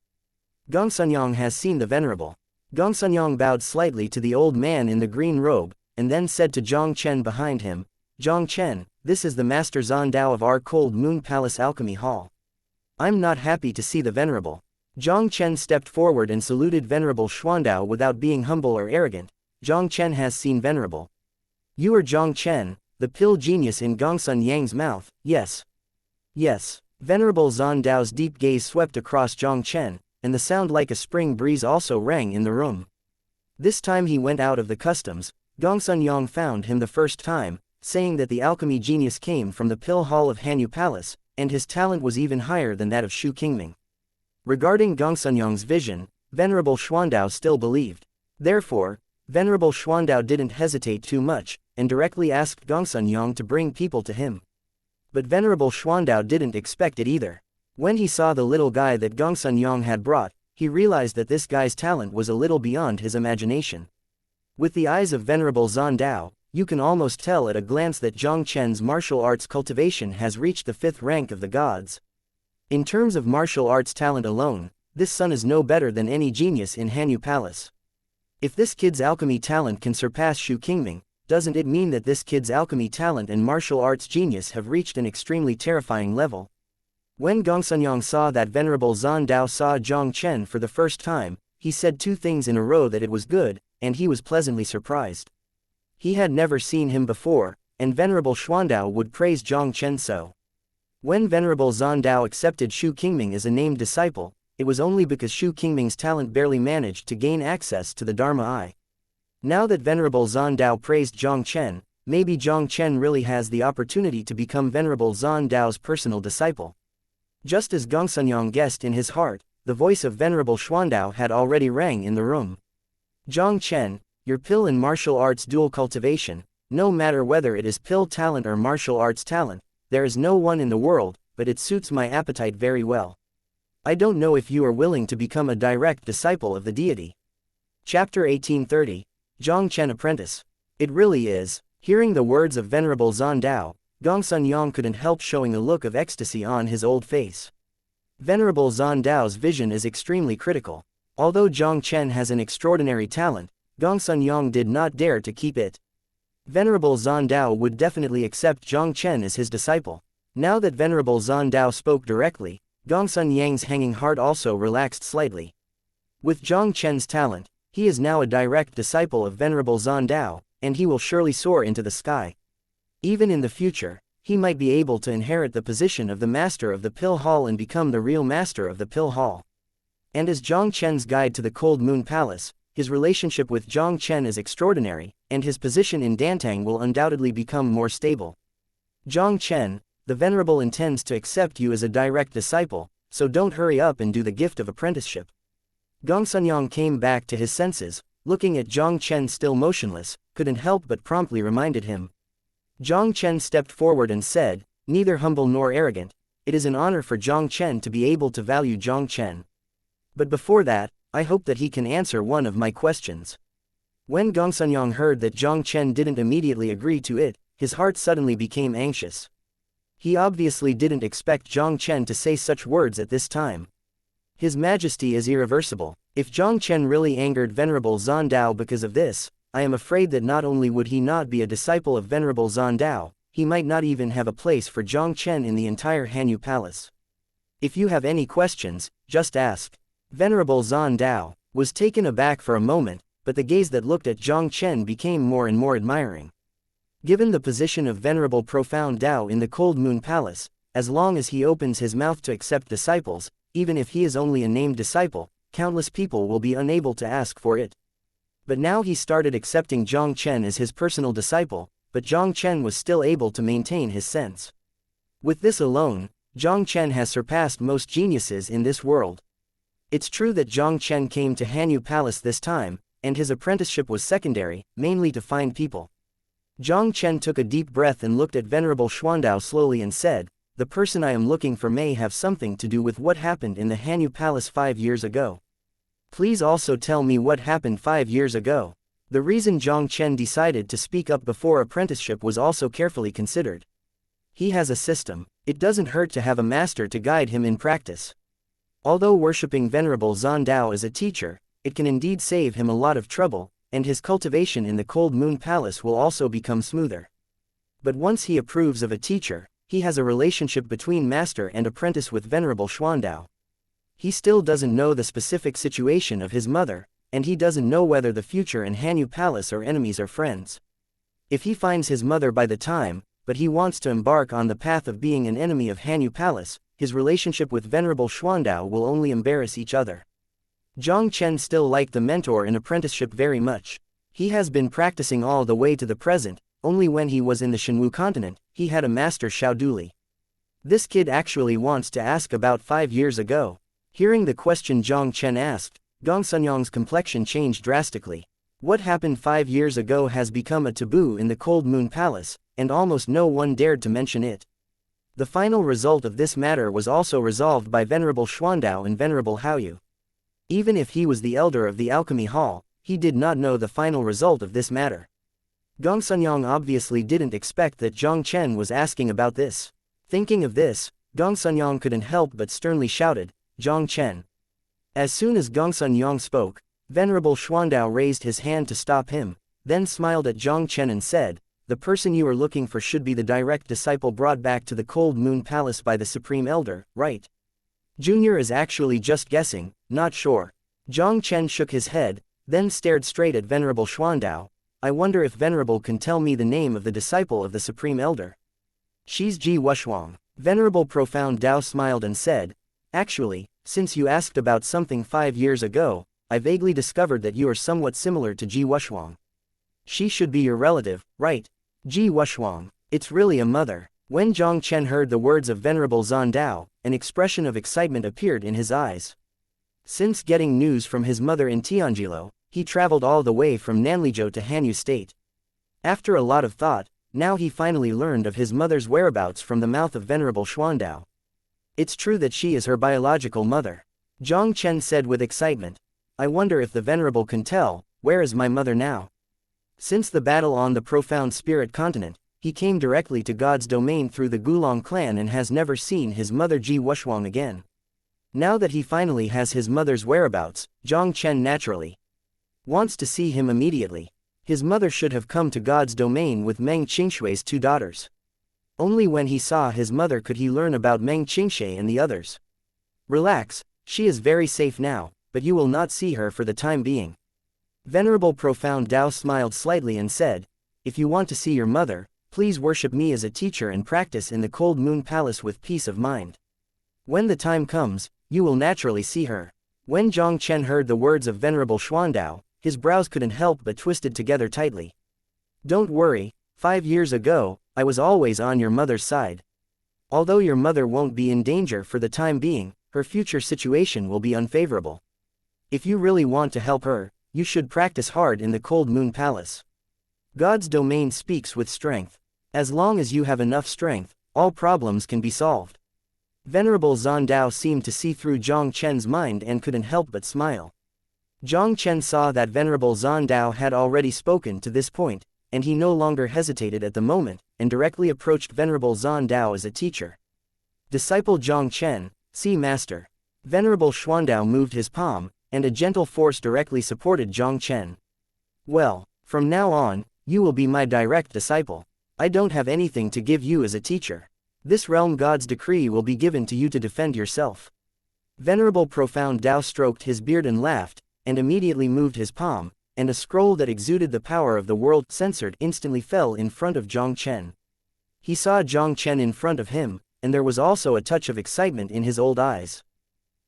Gongsunyang has seen the venerable. Gongsunyang bowed slightly to the old man in the green robe, and then said to Jiang Chen behind him, "Jiang Chen, this is the Master Zandao of our Cold Moon Palace Alchemy Hall. I'm not happy to see the venerable." Jiang Chen stepped forward and saluted Venerable Xuandao without being humble or arrogant. Jiang Chen has seen venerable. "You are Jiang Chen, the pill genius in Gongsun Yang's mouth, yes." "Yes." Venerable Zandao's deep gaze swept across Jiang Chen, and the sound like a spring breeze also rang in the room. This time he went out of the customs. Gongsun Yang found him the first time, saying that the alchemy genius came from the pill hall of Hanyu Palace, and his talent was even higher than that of Xu Tianming. Regarding Gongsun Yang's vision, Venerable Xuandao still believed. Therefore, Venerable Xuandao didn't hesitate too much, and directly asked Gongsun Yang to bring people to him. But Venerable Xuandao didn't expect it either. When he saw the little guy that Gongsun Yang had brought, he realized that this guy's talent was a little beyond his imagination. With the eyes of Venerable Zandao, you can almost tell at a glance that Jiang Chen's martial arts cultivation has reached the 5th rank of the gods. In terms of martial arts talent alone, this son is no better than any genius in Hanyu Palace. If this kid's alchemy talent can surpass Xu Tianming, doesn't it mean that this kid's alchemy talent and martial arts genius have reached an extremely terrifying level? When Gongsunyang saw that Venerable Zandao saw Jiang Chen for the first time, he said 2 things in a row that it was good, and he was pleasantly surprised. He had never seen him before, and Venerable Xuandao would praise Jiang Chen so. When Venerable Zandao accepted Xu Tianming as a named disciple, it was only because Xu Tianming's talent barely managed to gain access to the Dharma Eye. Now that Venerable Zandao praised Jiang Chen, maybe Jiang Chen really has the opportunity to become Venerable Zandao's personal disciple. Just as Gongsunyang guessed in his heart, the voice of Venerable Xuandao had already rang in the room. "Jiang Chen, your pill in martial arts dual cultivation, no matter whether it is pill talent or martial arts talent, there is no one in the world, but it suits my appetite very well. I don't know if you are willing to become a direct disciple of the deity." Chapter 1830, Jiang Chen Apprentice. It really is. Hearing the words of Venerable Zandao, Gongsun Yang couldn't help showing a look of ecstasy on his old face. Venerable Zandao's vision is extremely critical. Although Jiang Chen has an extraordinary talent, Gongsun Yang did not dare to keep it. Venerable Zandao would definitely accept Jiang Chen as his disciple. Now that Venerable Zandao spoke directly, Gongsun Yang's hanging heart also relaxed slightly. With Jiang Chen's talent, he is now a direct disciple of Venerable Zandao, and he will surely soar into the sky. Even in the future, he might be able to inherit the position of the master of the pill hall and become the real master of the pill hall. And as Jiang Chen's guide to the Cold Moon Palace, his relationship with Jiang Chen is extraordinary, and his position in Dantang will undoubtedly become more stable. "Jiang Chen, the Venerable intends to accept you as a direct disciple, so don't hurry up and do the gift of apprenticeship." Gongsunyang came back to his senses, looking at Jiang Chen still motionless, couldn't help but promptly reminded him. Jiang Chen stepped forward and said, "Neither humble nor arrogant, it is an honor for Jiang Chen to be able to value Jiang Chen. But before that, I hope that he can answer one of my questions." When Gongsunyang heard that Jiang Chen didn't immediately agree to it, his heart suddenly became anxious. He obviously didn't expect Jiang Chen to say such words at this time. His Majesty is irreversible. If Jiang Chen really angered Venerable Zandao because of this, I am afraid that not only would he not be a disciple of Venerable Zandao, he might not even have a place for Jiang Chen in the entire Hanyu Palace. If you have any questions, just ask. Venerable Zandao was taken aback for a moment, but the gaze that looked at Jiang Chen became more and more admiring. Given the position of Venerable Profound Dao in the Cold Moon Palace, as long as he opens his mouth to accept disciples, even if he is only a named disciple, countless people will be unable to ask for it. But now he started accepting Jiang Chen as his personal disciple, but Jiang Chen was still able to maintain his sense. With this alone, Jiang Chen has surpassed most geniuses in this world. It's true that Jiang Chen came to Hanyu Palace this time, and his apprenticeship was secondary, mainly to find people. Jiang Chen took a deep breath and looked at Venerable Xuandao slowly and said, "The person I am looking for may have something to do with what happened in the Hanyu Palace 5 years ago. Please also tell me what happened 5 years ago." The reason Jiang Chen decided to speak up before apprenticeship was also carefully considered. He has a system. It doesn't hurt to have a master to guide him in practice. Although worshipping Venerable Xuandao as a teacher, it can indeed save him a lot of trouble, and his cultivation in the Cold Moon Palace will also become smoother. But once he approves of a teacher, he has a relationship between master and apprentice with Venerable Xuandao. He still doesn't know the specific situation of his mother, and he doesn't know whether the future and Hanyu Palace are enemies or friends. If he finds his mother by the time, but he wants to embark on the path of being an enemy of Hanyu Palace, his relationship with Venerable Xuandao will only embarrass each other. Jiang Chen still liked the mentor in apprenticeship very much. He has been practicing all the way to the present. Only when he was in the Shenwu continent, he had a master Xiaoduli. This kid actually wants to ask about 5 years ago. Hearing the question Jiang Chen asked, Gong Sunyang's complexion changed drastically. What happened 5 years ago has become a taboo in the Cold Moon Palace, and almost no one dared to mention it. The final result of this matter was also resolved by Venerable Xuandao and Venerable Haoyu. Even if he was the elder of the Alchemy Hall, he did not know the final result of this matter. Gong Sunyang obviously didn't expect that Jiang Chen was asking about this. Thinking of this, Gong Sunyang couldn't help but sternly shouted, "Jiang Chen." As soon as Gong Sunyang spoke, Venerable Xuandao raised his hand to stop him, then smiled at Jiang Chen and said, "The person you are looking for should be the direct disciple brought back to the Cold Moon Palace by the Supreme Elder, right?" Junior is actually just guessing, not sure. Jiang Chen shook his head, then stared straight at Venerable Xuandao. "I wonder if Venerable can tell me the name of the disciple of the Supreme Elder." "She's Ji Wushuang." Venerable Profound Dao smiled and said, "Actually, since you asked about something 5 years ago, I vaguely discovered that you are somewhat similar to Ji Wushuang. She should be your relative, right?" Ji Wushuang. It's really a mother. When Jiang Chen heard the words of Venerable Xuandao, an expression of excitement appeared in his eyes. Since getting news from his mother in Tianjilo, he traveled all the way from Nanlizhou to Hanyu State. After a lot of thought, now he finally learned of his mother's whereabouts from the mouth of Venerable Xuandao. It's true that she is her biological mother. Jiang Chen said with excitement. "I wonder if the Venerable can tell, where is my mother now?" Since the battle on the Profound Spirit Continent, he came directly to God's domain through the Gulong clan and has never seen his mother Ji Wushuang again. Now that he finally has his mother's whereabouts, Jiang Chen naturally wants to see him immediately. His mother should have come to God's domain with Meng Qingshui's 2 daughters. Only when he saw his mother could he learn about Meng Qingshui and the others. "Relax, she is very safe now, but you will not see her for the time being." Venerable Profound Dao smiled slightly and said, "If you want to see your mother, please worship me as a teacher and practice in the Cold Moon Palace with peace of mind. When the time comes, you will naturally see her." When Jiang Chen heard the words of Venerable Xuandao, his brows couldn't help but twisted together tightly. "Don't worry, 5 years ago, I was always on your mother's side. Although your mother won't be in danger for the time being, her future situation will be unfavorable. If you really want to help her, you should practice hard in the Cold Moon Palace. God's domain speaks with strength. As long as you have enough strength, all problems can be solved." Venerable Xuandao seemed to see through Jiang Chen's mind and couldn't help but smile. Jiang Chen saw that Venerable Xuandao had already spoken to this point, and he no longer hesitated at the moment, and directly approached Venerable Xuandao as a teacher. "Disciple Jiang Chen, see Master." Venerable Xuandao moved his palm, and a gentle force directly supported Jiang Chen. "Well, from now on, you will be my direct disciple. I don't have anything to give you as a teacher. This realm God's decree will be given to you to defend yourself." Venerable Profound Dao stroked his beard and laughed, and immediately moved his palm, and a scroll that exuded the power of the world censored instantly fell in front of Jiang Chen. He saw Jiang Chen in front of him, and there was also a touch of excitement in his old eyes.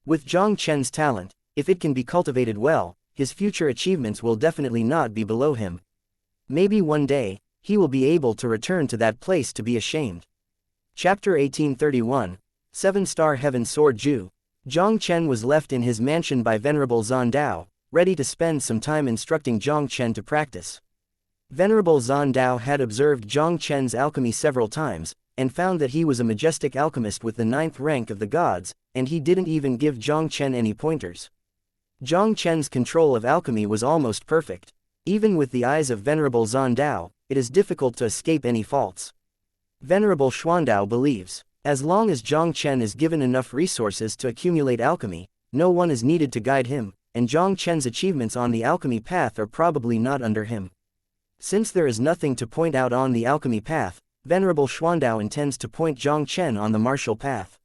With Jiang Chen's talent, if it can be cultivated well, his future achievements will definitely not be below him. Maybe one day, he will be able to return to that place to be ashamed. Chapter 1831, 7-Star Heaven Sword Ju. Jiang Chen was left in his mansion by Venerable Zan Dao, ready to spend some time instructing Jiang Chen to practice. Venerable Zan Dao had observed Jiang Chen's alchemy several times, and found that he was a majestic alchemist with the 9th rank of the gods, and he didn't even give Jiang Chen any pointers. Jiang Chen's control of alchemy was almost perfect. Even with the eyes of Venerable Zan Dao, it is difficult to escape any faults. Venerable Xuandao believes, as long as Jiang Chen is given enough resources to accumulate alchemy, no one is needed to guide him, and Jiang Chen's achievements on the alchemy path are probably not under him. Since there is nothing to point out on the alchemy path, Venerable Xuandao intends to point Jiang Chen on the martial path.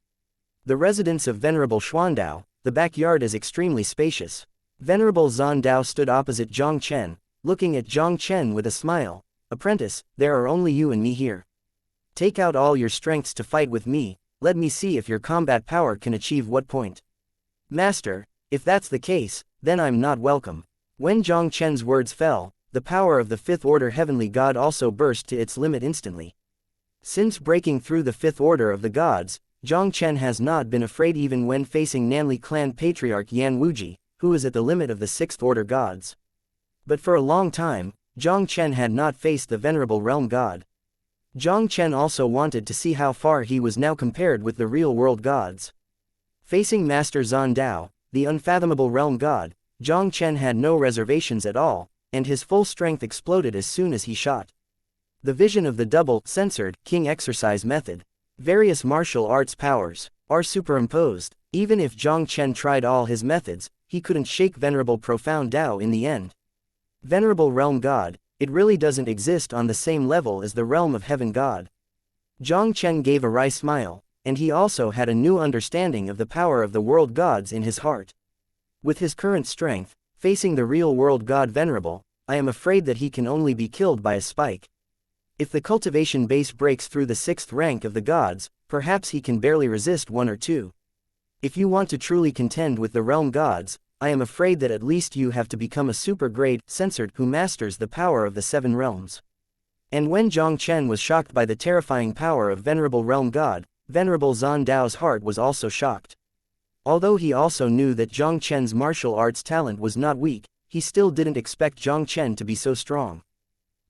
The residence of Venerable Xuandao, the backyard is extremely spacious. Venerable Zan Dao stood opposite Jiang Chen, looking at Jiang Chen with a smile. "Apprentice, there are only you and me here. Take out all your strengths to fight with me, let me see if your combat power can achieve what point." "Master, if that's the case, then I'm not welcome." When Jiang Chen's words fell, the power of the 5th order heavenly god also burst to its limit instantly. Since breaking through the 5th order of the gods, Jiang Chen has not been afraid even when facing Nanli clan patriarch Yan Wuji, who is at the limit of the 6th order gods. But for a long time, Jiang Chen had not faced the venerable realm god. Jiang Chen also wanted to see how far he was now compared with the real-world gods. Facing Master Zan Dao, the unfathomable realm god, Jiang Chen had no reservations at all, and his full strength exploded as soon as he shot. The vision of the double-censored king exercise method. Various martial arts powers are superimposed. Even if Jiang Chen tried all his methods, he couldn't shake Venerable Profound Dao in the end. Venerable Realm God, it really doesn't exist on the same level as the Realm of Heaven God. Jiang Chen gave a wry smile, and he also had a new understanding of the power of the world gods in his heart. With his current strength, facing the real world god Venerable, I am afraid that he can only be killed by a spike. If the cultivation base breaks through the 6th rank of the gods, perhaps he can barely resist 1 or 2. If you want to truly contend with the realm gods, I am afraid that at least you have to become a super-grade censored who masters the power of the 7 realms. And when Jiang Chen was shocked by the terrifying power of Venerable Realm God, Venerable Zan Dao's heart was also shocked. Although he also knew that Jiang Chen's martial arts talent was not weak, he still didn't expect Jiang Chen to be so strong.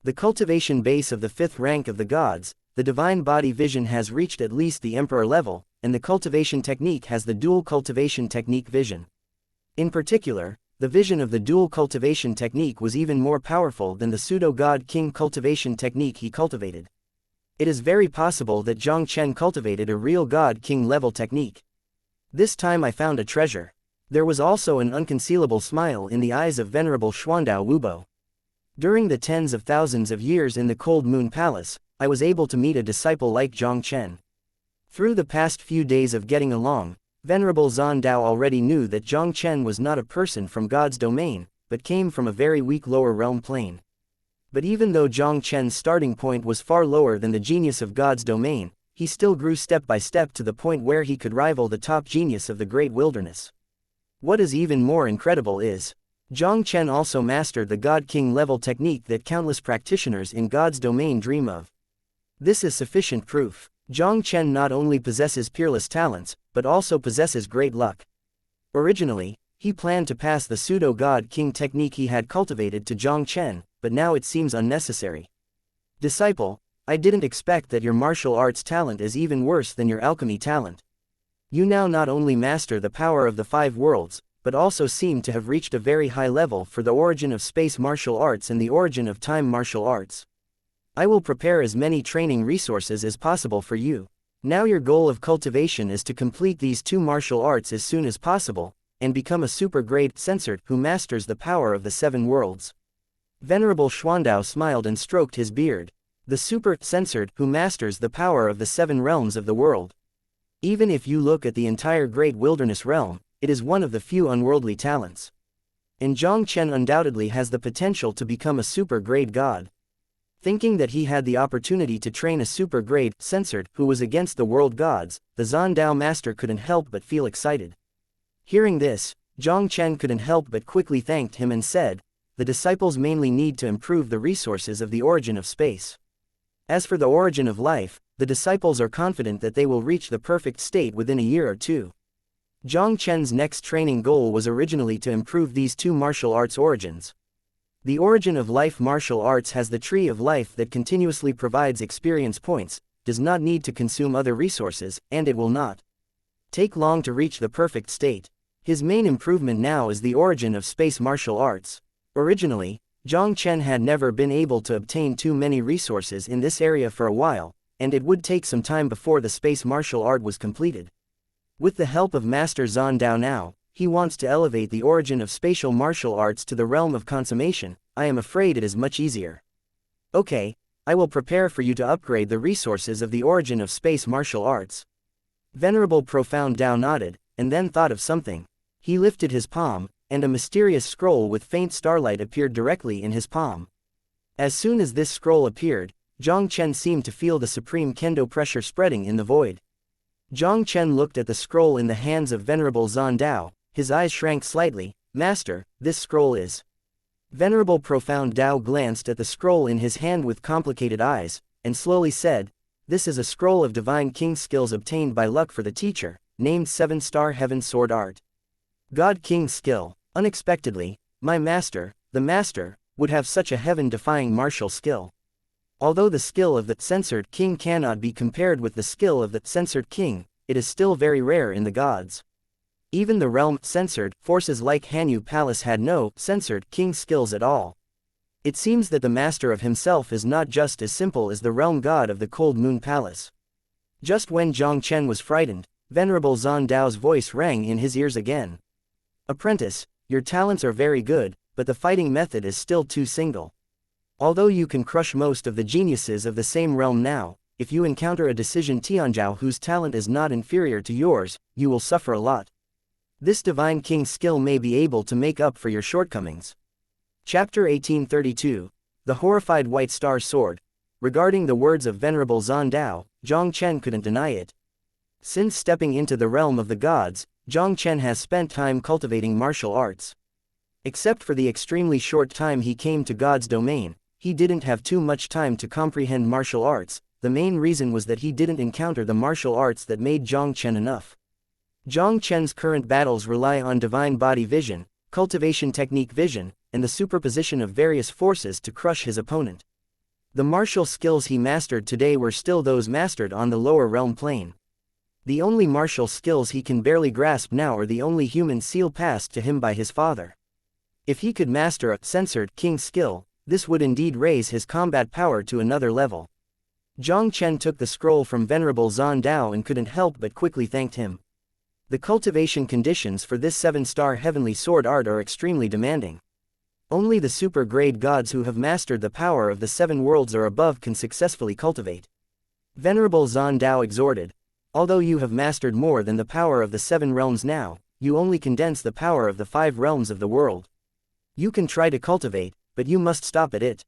The cultivation base of the 5th rank of the gods, the divine body vision has reached at least the emperor level, and the cultivation technique has the dual cultivation technique vision. In particular, the vision of the dual cultivation technique was even more powerful than the pseudo-god king cultivation technique he cultivated. It is very possible that Jiang Chen cultivated a real god king level technique. This time I found a treasure. There was also an unconcealable smile in the eyes of Venerable Xuandao Wubo. During the tens of thousands of years in the Cold Moon Palace, I was able to meet a disciple like Jiang Chen. Through the past few days of getting along, Venerable Zan Dao already knew that Jiang Chen was not a person from God's domain, but came from a very weak lower realm plane. But even though Jiang Chen's starting point was far lower than the genius of God's domain, he still grew step by step to the point where he could rival the top genius of the great wilderness. What is even more incredible is, Jiang Chen also mastered the God King level technique that countless practitioners in God's domain dream of. This is sufficient proof. Jiang Chen not only possesses peerless talents, but also possesses great luck. Originally, he planned to pass the pseudo-God King technique he had cultivated to Jiang Chen, but now it seems unnecessary. Disciple, I didn't expect that your martial arts talent is even worse than your alchemy talent. You now not only master the power of the 5 worlds, but also seem to have reached a very high level for the origin of space martial arts and the origin of time martial arts. I will prepare as many training resources as possible for you. Now your goal of cultivation is to complete these 2 martial arts as soon as possible, and become a super-grade censored who masters the power of the 7 worlds. Venerable Xuandao smiled and stroked his beard. The super-censored who masters the power of the 7 realms of the world. Even if you look at the entire great wilderness realm, it is one of the few unworldly talents. And Jiang Chen undoubtedly has the potential to become a super-grade god. Thinking that he had the opportunity to train a super-grade censored who was against the world gods, the Zan Dao master couldn't help but feel excited. Hearing this, Jiang Chen couldn't help but quickly thanked him and said, "The disciples mainly need to improve the resources of the origin of space. As for the origin of life, the disciples are confident that they will reach the perfect state within a year or two." Jiang Chen's next training goal was originally to improve these two martial arts origins. The origin of life martial arts has the tree of life that continuously provides experience points, does not need to consume other resources, and it will not take long to reach the perfect state. His main improvement now is the origin of space martial arts. Originally, Jiang Chen had never been able to obtain too many resources in this area for a while, and it would take some time before the space martial art was completed. With the help of Master Zhan Dao now, he wants to elevate the origin of spatial martial arts to the realm of consummation. I am afraid it is much easier. Okay, I will prepare for you to upgrade the resources of the origin of space martial arts. Venerable Profound Dao nodded, and then thought of something. He lifted his palm, and a mysterious scroll with faint starlight appeared directly in his palm. As soon as this scroll appeared, Jiang Chen seemed to feel the supreme kendo pressure spreading in the void. Jiang Chen looked at the scroll in the hands of Venerable Zhan Dao, his eyes shrank slightly. "Master, this scroll is..." Venerable Profound Dao glanced at the scroll in his hand with complicated eyes, and slowly said, "This is a scroll of divine king skills obtained by luck for the teacher, named 7-Star Heaven Sword Art. God King skill. Unexpectedly, my master, the master, would have such a heaven-defying martial skill. Although the skill of the censored king cannot be compared with the skill of the censored king, it is still very rare in the gods. Even the realm censored forces like Hanyu Palace had no censored king skills at all. It seems that the master of himself is not just as simple as the realm god of the Cold Moon Palace." Just when Jiang Chen was frightened, Venerable Zhan Dao's voice rang in his ears again. "Apprentice, your talents are very good, but the fighting method is still too single. Although you can crush most of the geniuses of the same realm now, if you encounter a decision Tianzhao whose talent is not inferior to yours, you will suffer a lot. This divine king skill may be able to make up for your shortcomings." Chapter 1832, The Horrified White Star Sword. Regarding the words of Venerable Zhan Dao, Jiang Chen couldn't deny it. Since stepping into the realm of the gods, Jiang Chen has spent time cultivating martial arts. Except for the extremely short time he came to God's domain, he didn't have too much time to comprehend martial arts. The main reason was that he didn't encounter the martial arts that made Jiang Chen enough. Jiang Chen's current battles rely on divine body vision, cultivation technique vision, and the superposition of various forces to crush his opponent. The martial skills he mastered today were still those mastered on the lower realm plane. The only martial skills he can barely grasp now are the only human seal passed to him by his father. If he could master a censored king skill, this would indeed raise his combat power to another level. Jiang Chen took the scroll from Venerable Zhan Dao and couldn't help but quickly thanked him. The cultivation conditions for this 7-star heavenly sword art are extremely demanding. Only the super-grade gods who have mastered the power of the 7 worlds or above can successfully cultivate. Venerable Zhan Dao exhorted, "Although you have mastered more than the power of the 7 realms now, you only condense the power of the 5 realms of the world. You can try to cultivate, but you must stop at it.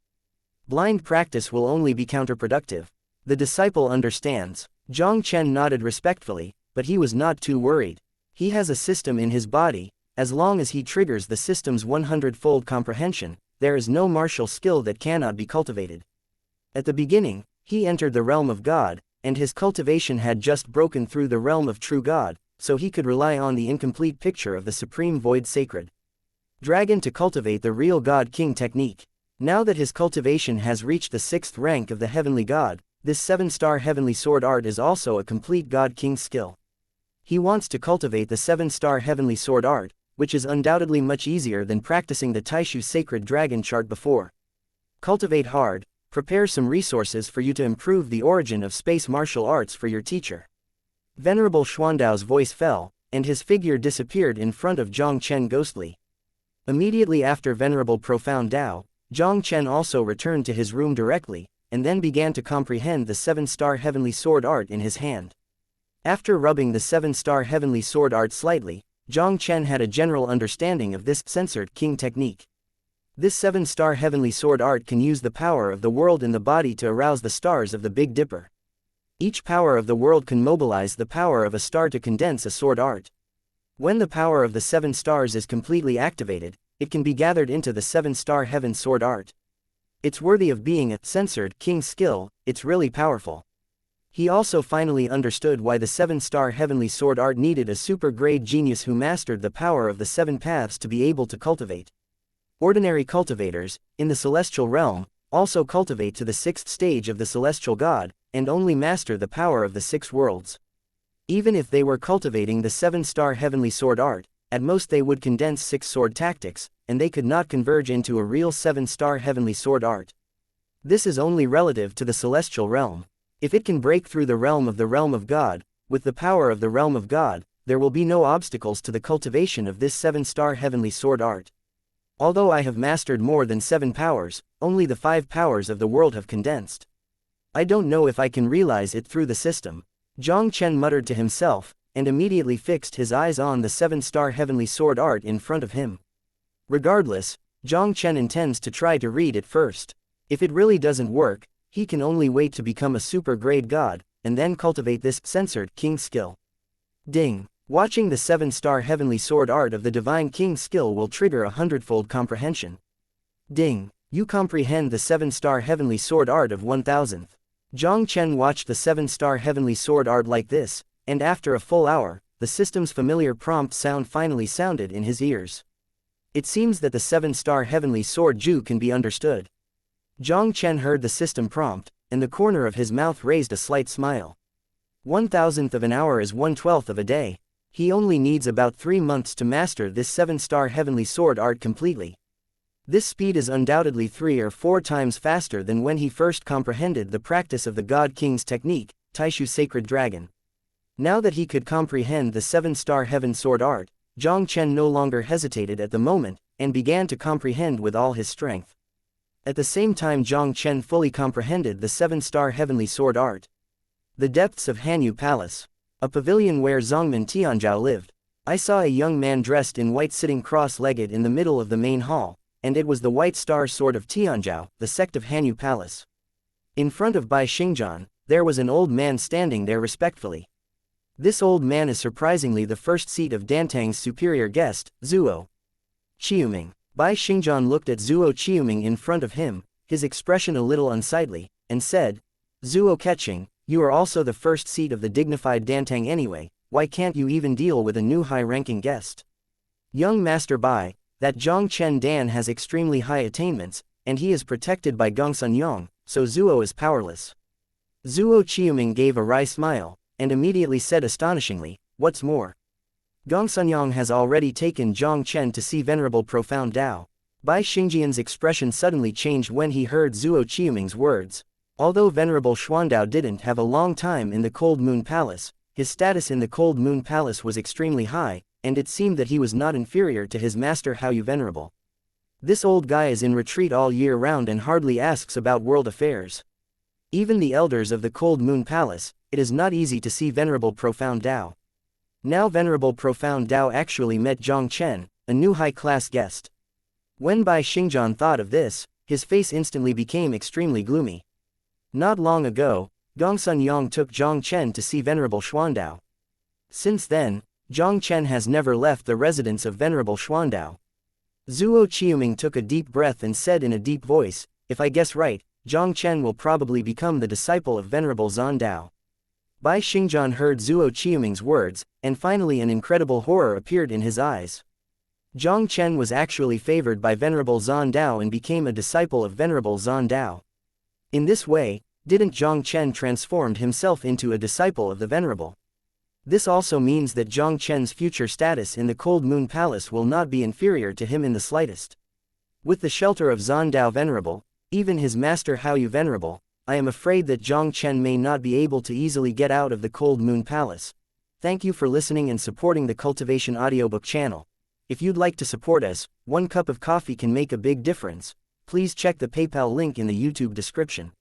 Blind practice will only be counterproductive." The disciple understands. Jiang Chen nodded respectfully, but he was not too worried. He has a system in his body. As long as he triggers the system's 100-fold comprehension, there is no martial skill that cannot be cultivated. At the beginning, he entered the realm of God, and his cultivation had just broken through the realm of true God, so he could rely on the incomplete picture of the supreme void sacred dragon to cultivate the real God King technique. Now that his cultivation has reached the 6th rank of the heavenly God, this 7-star heavenly sword art is also a complete God King skill. He wants to cultivate the 7-star heavenly sword art, which is undoubtedly much easier than practicing the Taixu sacred dragon chart before. Cultivate hard. Prepare some resources for you to improve the origin of space martial arts for your teacher. Venerable Xuandao's voice fell, and his figure disappeared in front of Jiang Chen ghostly. Immediately after Venerable Profound Dao, Jiang Chen also returned to his room directly, and then began to comprehend the 7-star heavenly sword art in his hand. After rubbing the 7-star heavenly sword art slightly, Jiang Chen had a general understanding of this censored king technique. This 7-star heavenly sword art can use the power of the world in the body to arouse the stars of the Big Dipper. Each power of the world can mobilize the power of a star to condense a sword art. When the power of the 7 stars is completely activated, it can be gathered into the 7-star heaven sword art. It's worthy of being a censored king skill, it's really powerful. He also finally understood why the 7-star heavenly sword art needed a super-grade genius who mastered the power of the 7 paths to be able to cultivate. Ordinary cultivators, in the celestial realm, also cultivate to the 6th stage of the celestial god, and only master the power of the 6 worlds. Even if they were cultivating the 7-star heavenly sword art, at most they would condense 6 sword tactics, and they could not converge into a real 7-star heavenly sword art. This is only relative to the celestial realm. If it can break through the realm of God, with the power of the realm of God, there will be no obstacles to the cultivation of this 7-star heavenly sword art. Although I have mastered more than 7 powers, only the 5 powers of the world have condensed. I don't know if I can realize it through the system. Jiang Chen muttered to himself, and immediately fixed his eyes on the 7-star heavenly sword art in front of him. Regardless, Jiang Chen intends to try to read it first. If it really doesn't work, he can only wait to become a super-grade god, and then cultivate this censored king skill. Ding! Watching the 7-star heavenly sword art of the divine king skill will trigger a 100-fold comprehension. Ding! You comprehend the 7-star heavenly sword art of 1000th. Jiang Chen watched the 7-star heavenly sword art like this, and after a full hour, the system's familiar prompt sound finally sounded in his ears. It seems that the 7-star heavenly sword Ju can be understood. Jiang Chen heard the system prompt, and the corner of his mouth raised a slight smile. 1,000th of an hour is 1/12th of a day. He only needs about 3 months to master this 7-star heavenly sword art completely. This speed is undoubtedly 3 or 4 times faster than when he first comprehended the practice of the God King's technique, Taixu Sacred Dragon. Now that he could comprehend the 7-star heaven sword art, Jiang Chen no longer hesitated at the moment, and began to comprehend with all his strength. At the same time Jiang Chen fully comprehended the 7-star heavenly sword art. The depths of Hanyu Palace. A pavilion where Zongmin Tianzhao lived. I saw a young man dressed in white sitting cross-legged in the middle of the main hall, and it was the White Star Sword of Tianzhao, the sect of Hanyu Palace. In front of Bai Xingjian, there was an old man standing there respectfully. This old man is surprisingly the first seat of Dantang's superior guest, Zuo Qiuming. Bai Xingjian looked at Zuo Qiuming in front of him, his expression a little unsightly, and said, Zuo Keqing, you are also the first seat of the dignified Dantang anyway, why can't you even deal with a new high-ranking guest? Young Master Bai, that Jiang Chen Dan has extremely high attainments, and he is protected by Gongsun Yang, so Zuo is powerless. Zuo Qiuming gave a wry smile, and immediately said astonishingly, what's more? Gongsun Yang has already taken Jiang Chen to see Venerable Profound Tao. Bai Xingjian's expression suddenly changed when he heard Zuo Qiuming's words. Although Venerable Xuandao didn't have a long time in the Cold Moon Palace, his status in the Cold Moon Palace was extremely high, and it seemed that he was not inferior to his master Haoyu Venerable. This old guy is in retreat all year round and hardly asks about world affairs. Even the elders of the Cold Moon Palace, it is not easy to see Venerable Profound Tao. Now Venerable Profound Tao actually met Jiang Chen, a new high-class guest. When Bai Xingjian thought of this, his face instantly became extremely gloomy. Not long ago, Gongsun Yang took Jiang Chen to see Venerable Xuandao. Since then, Jiang Chen has never left the residence of Venerable Xuandao. Zuo Qiuming took a deep breath and said in a deep voice, if I guess right, Jiang Chen will probably become the disciple of Venerable Zandao. Bai Xingjian heard Zuo Qiuming's words, and finally an incredible horror appeared in his eyes. Jiang Chen was actually favored by Venerable Zandao and became a disciple of Venerable Zandao. In this way, didn't Jiang Chen transformed himself into a disciple of the Venerable? This also means that Jiang Chen's future status in the Cold Moon Palace will not be inferior to him in the slightest. With the shelter of Zandao Venerable, even his master Haoyu Venerable, I am afraid that Jiang Chen may not be able to easily get out of the Cold Moon Palace. Thank you for listening and supporting the Cultivation audiobook channel. If you'd like to support us, 1 cup of coffee can make a big difference. Please check the PayPal link in the YouTube description.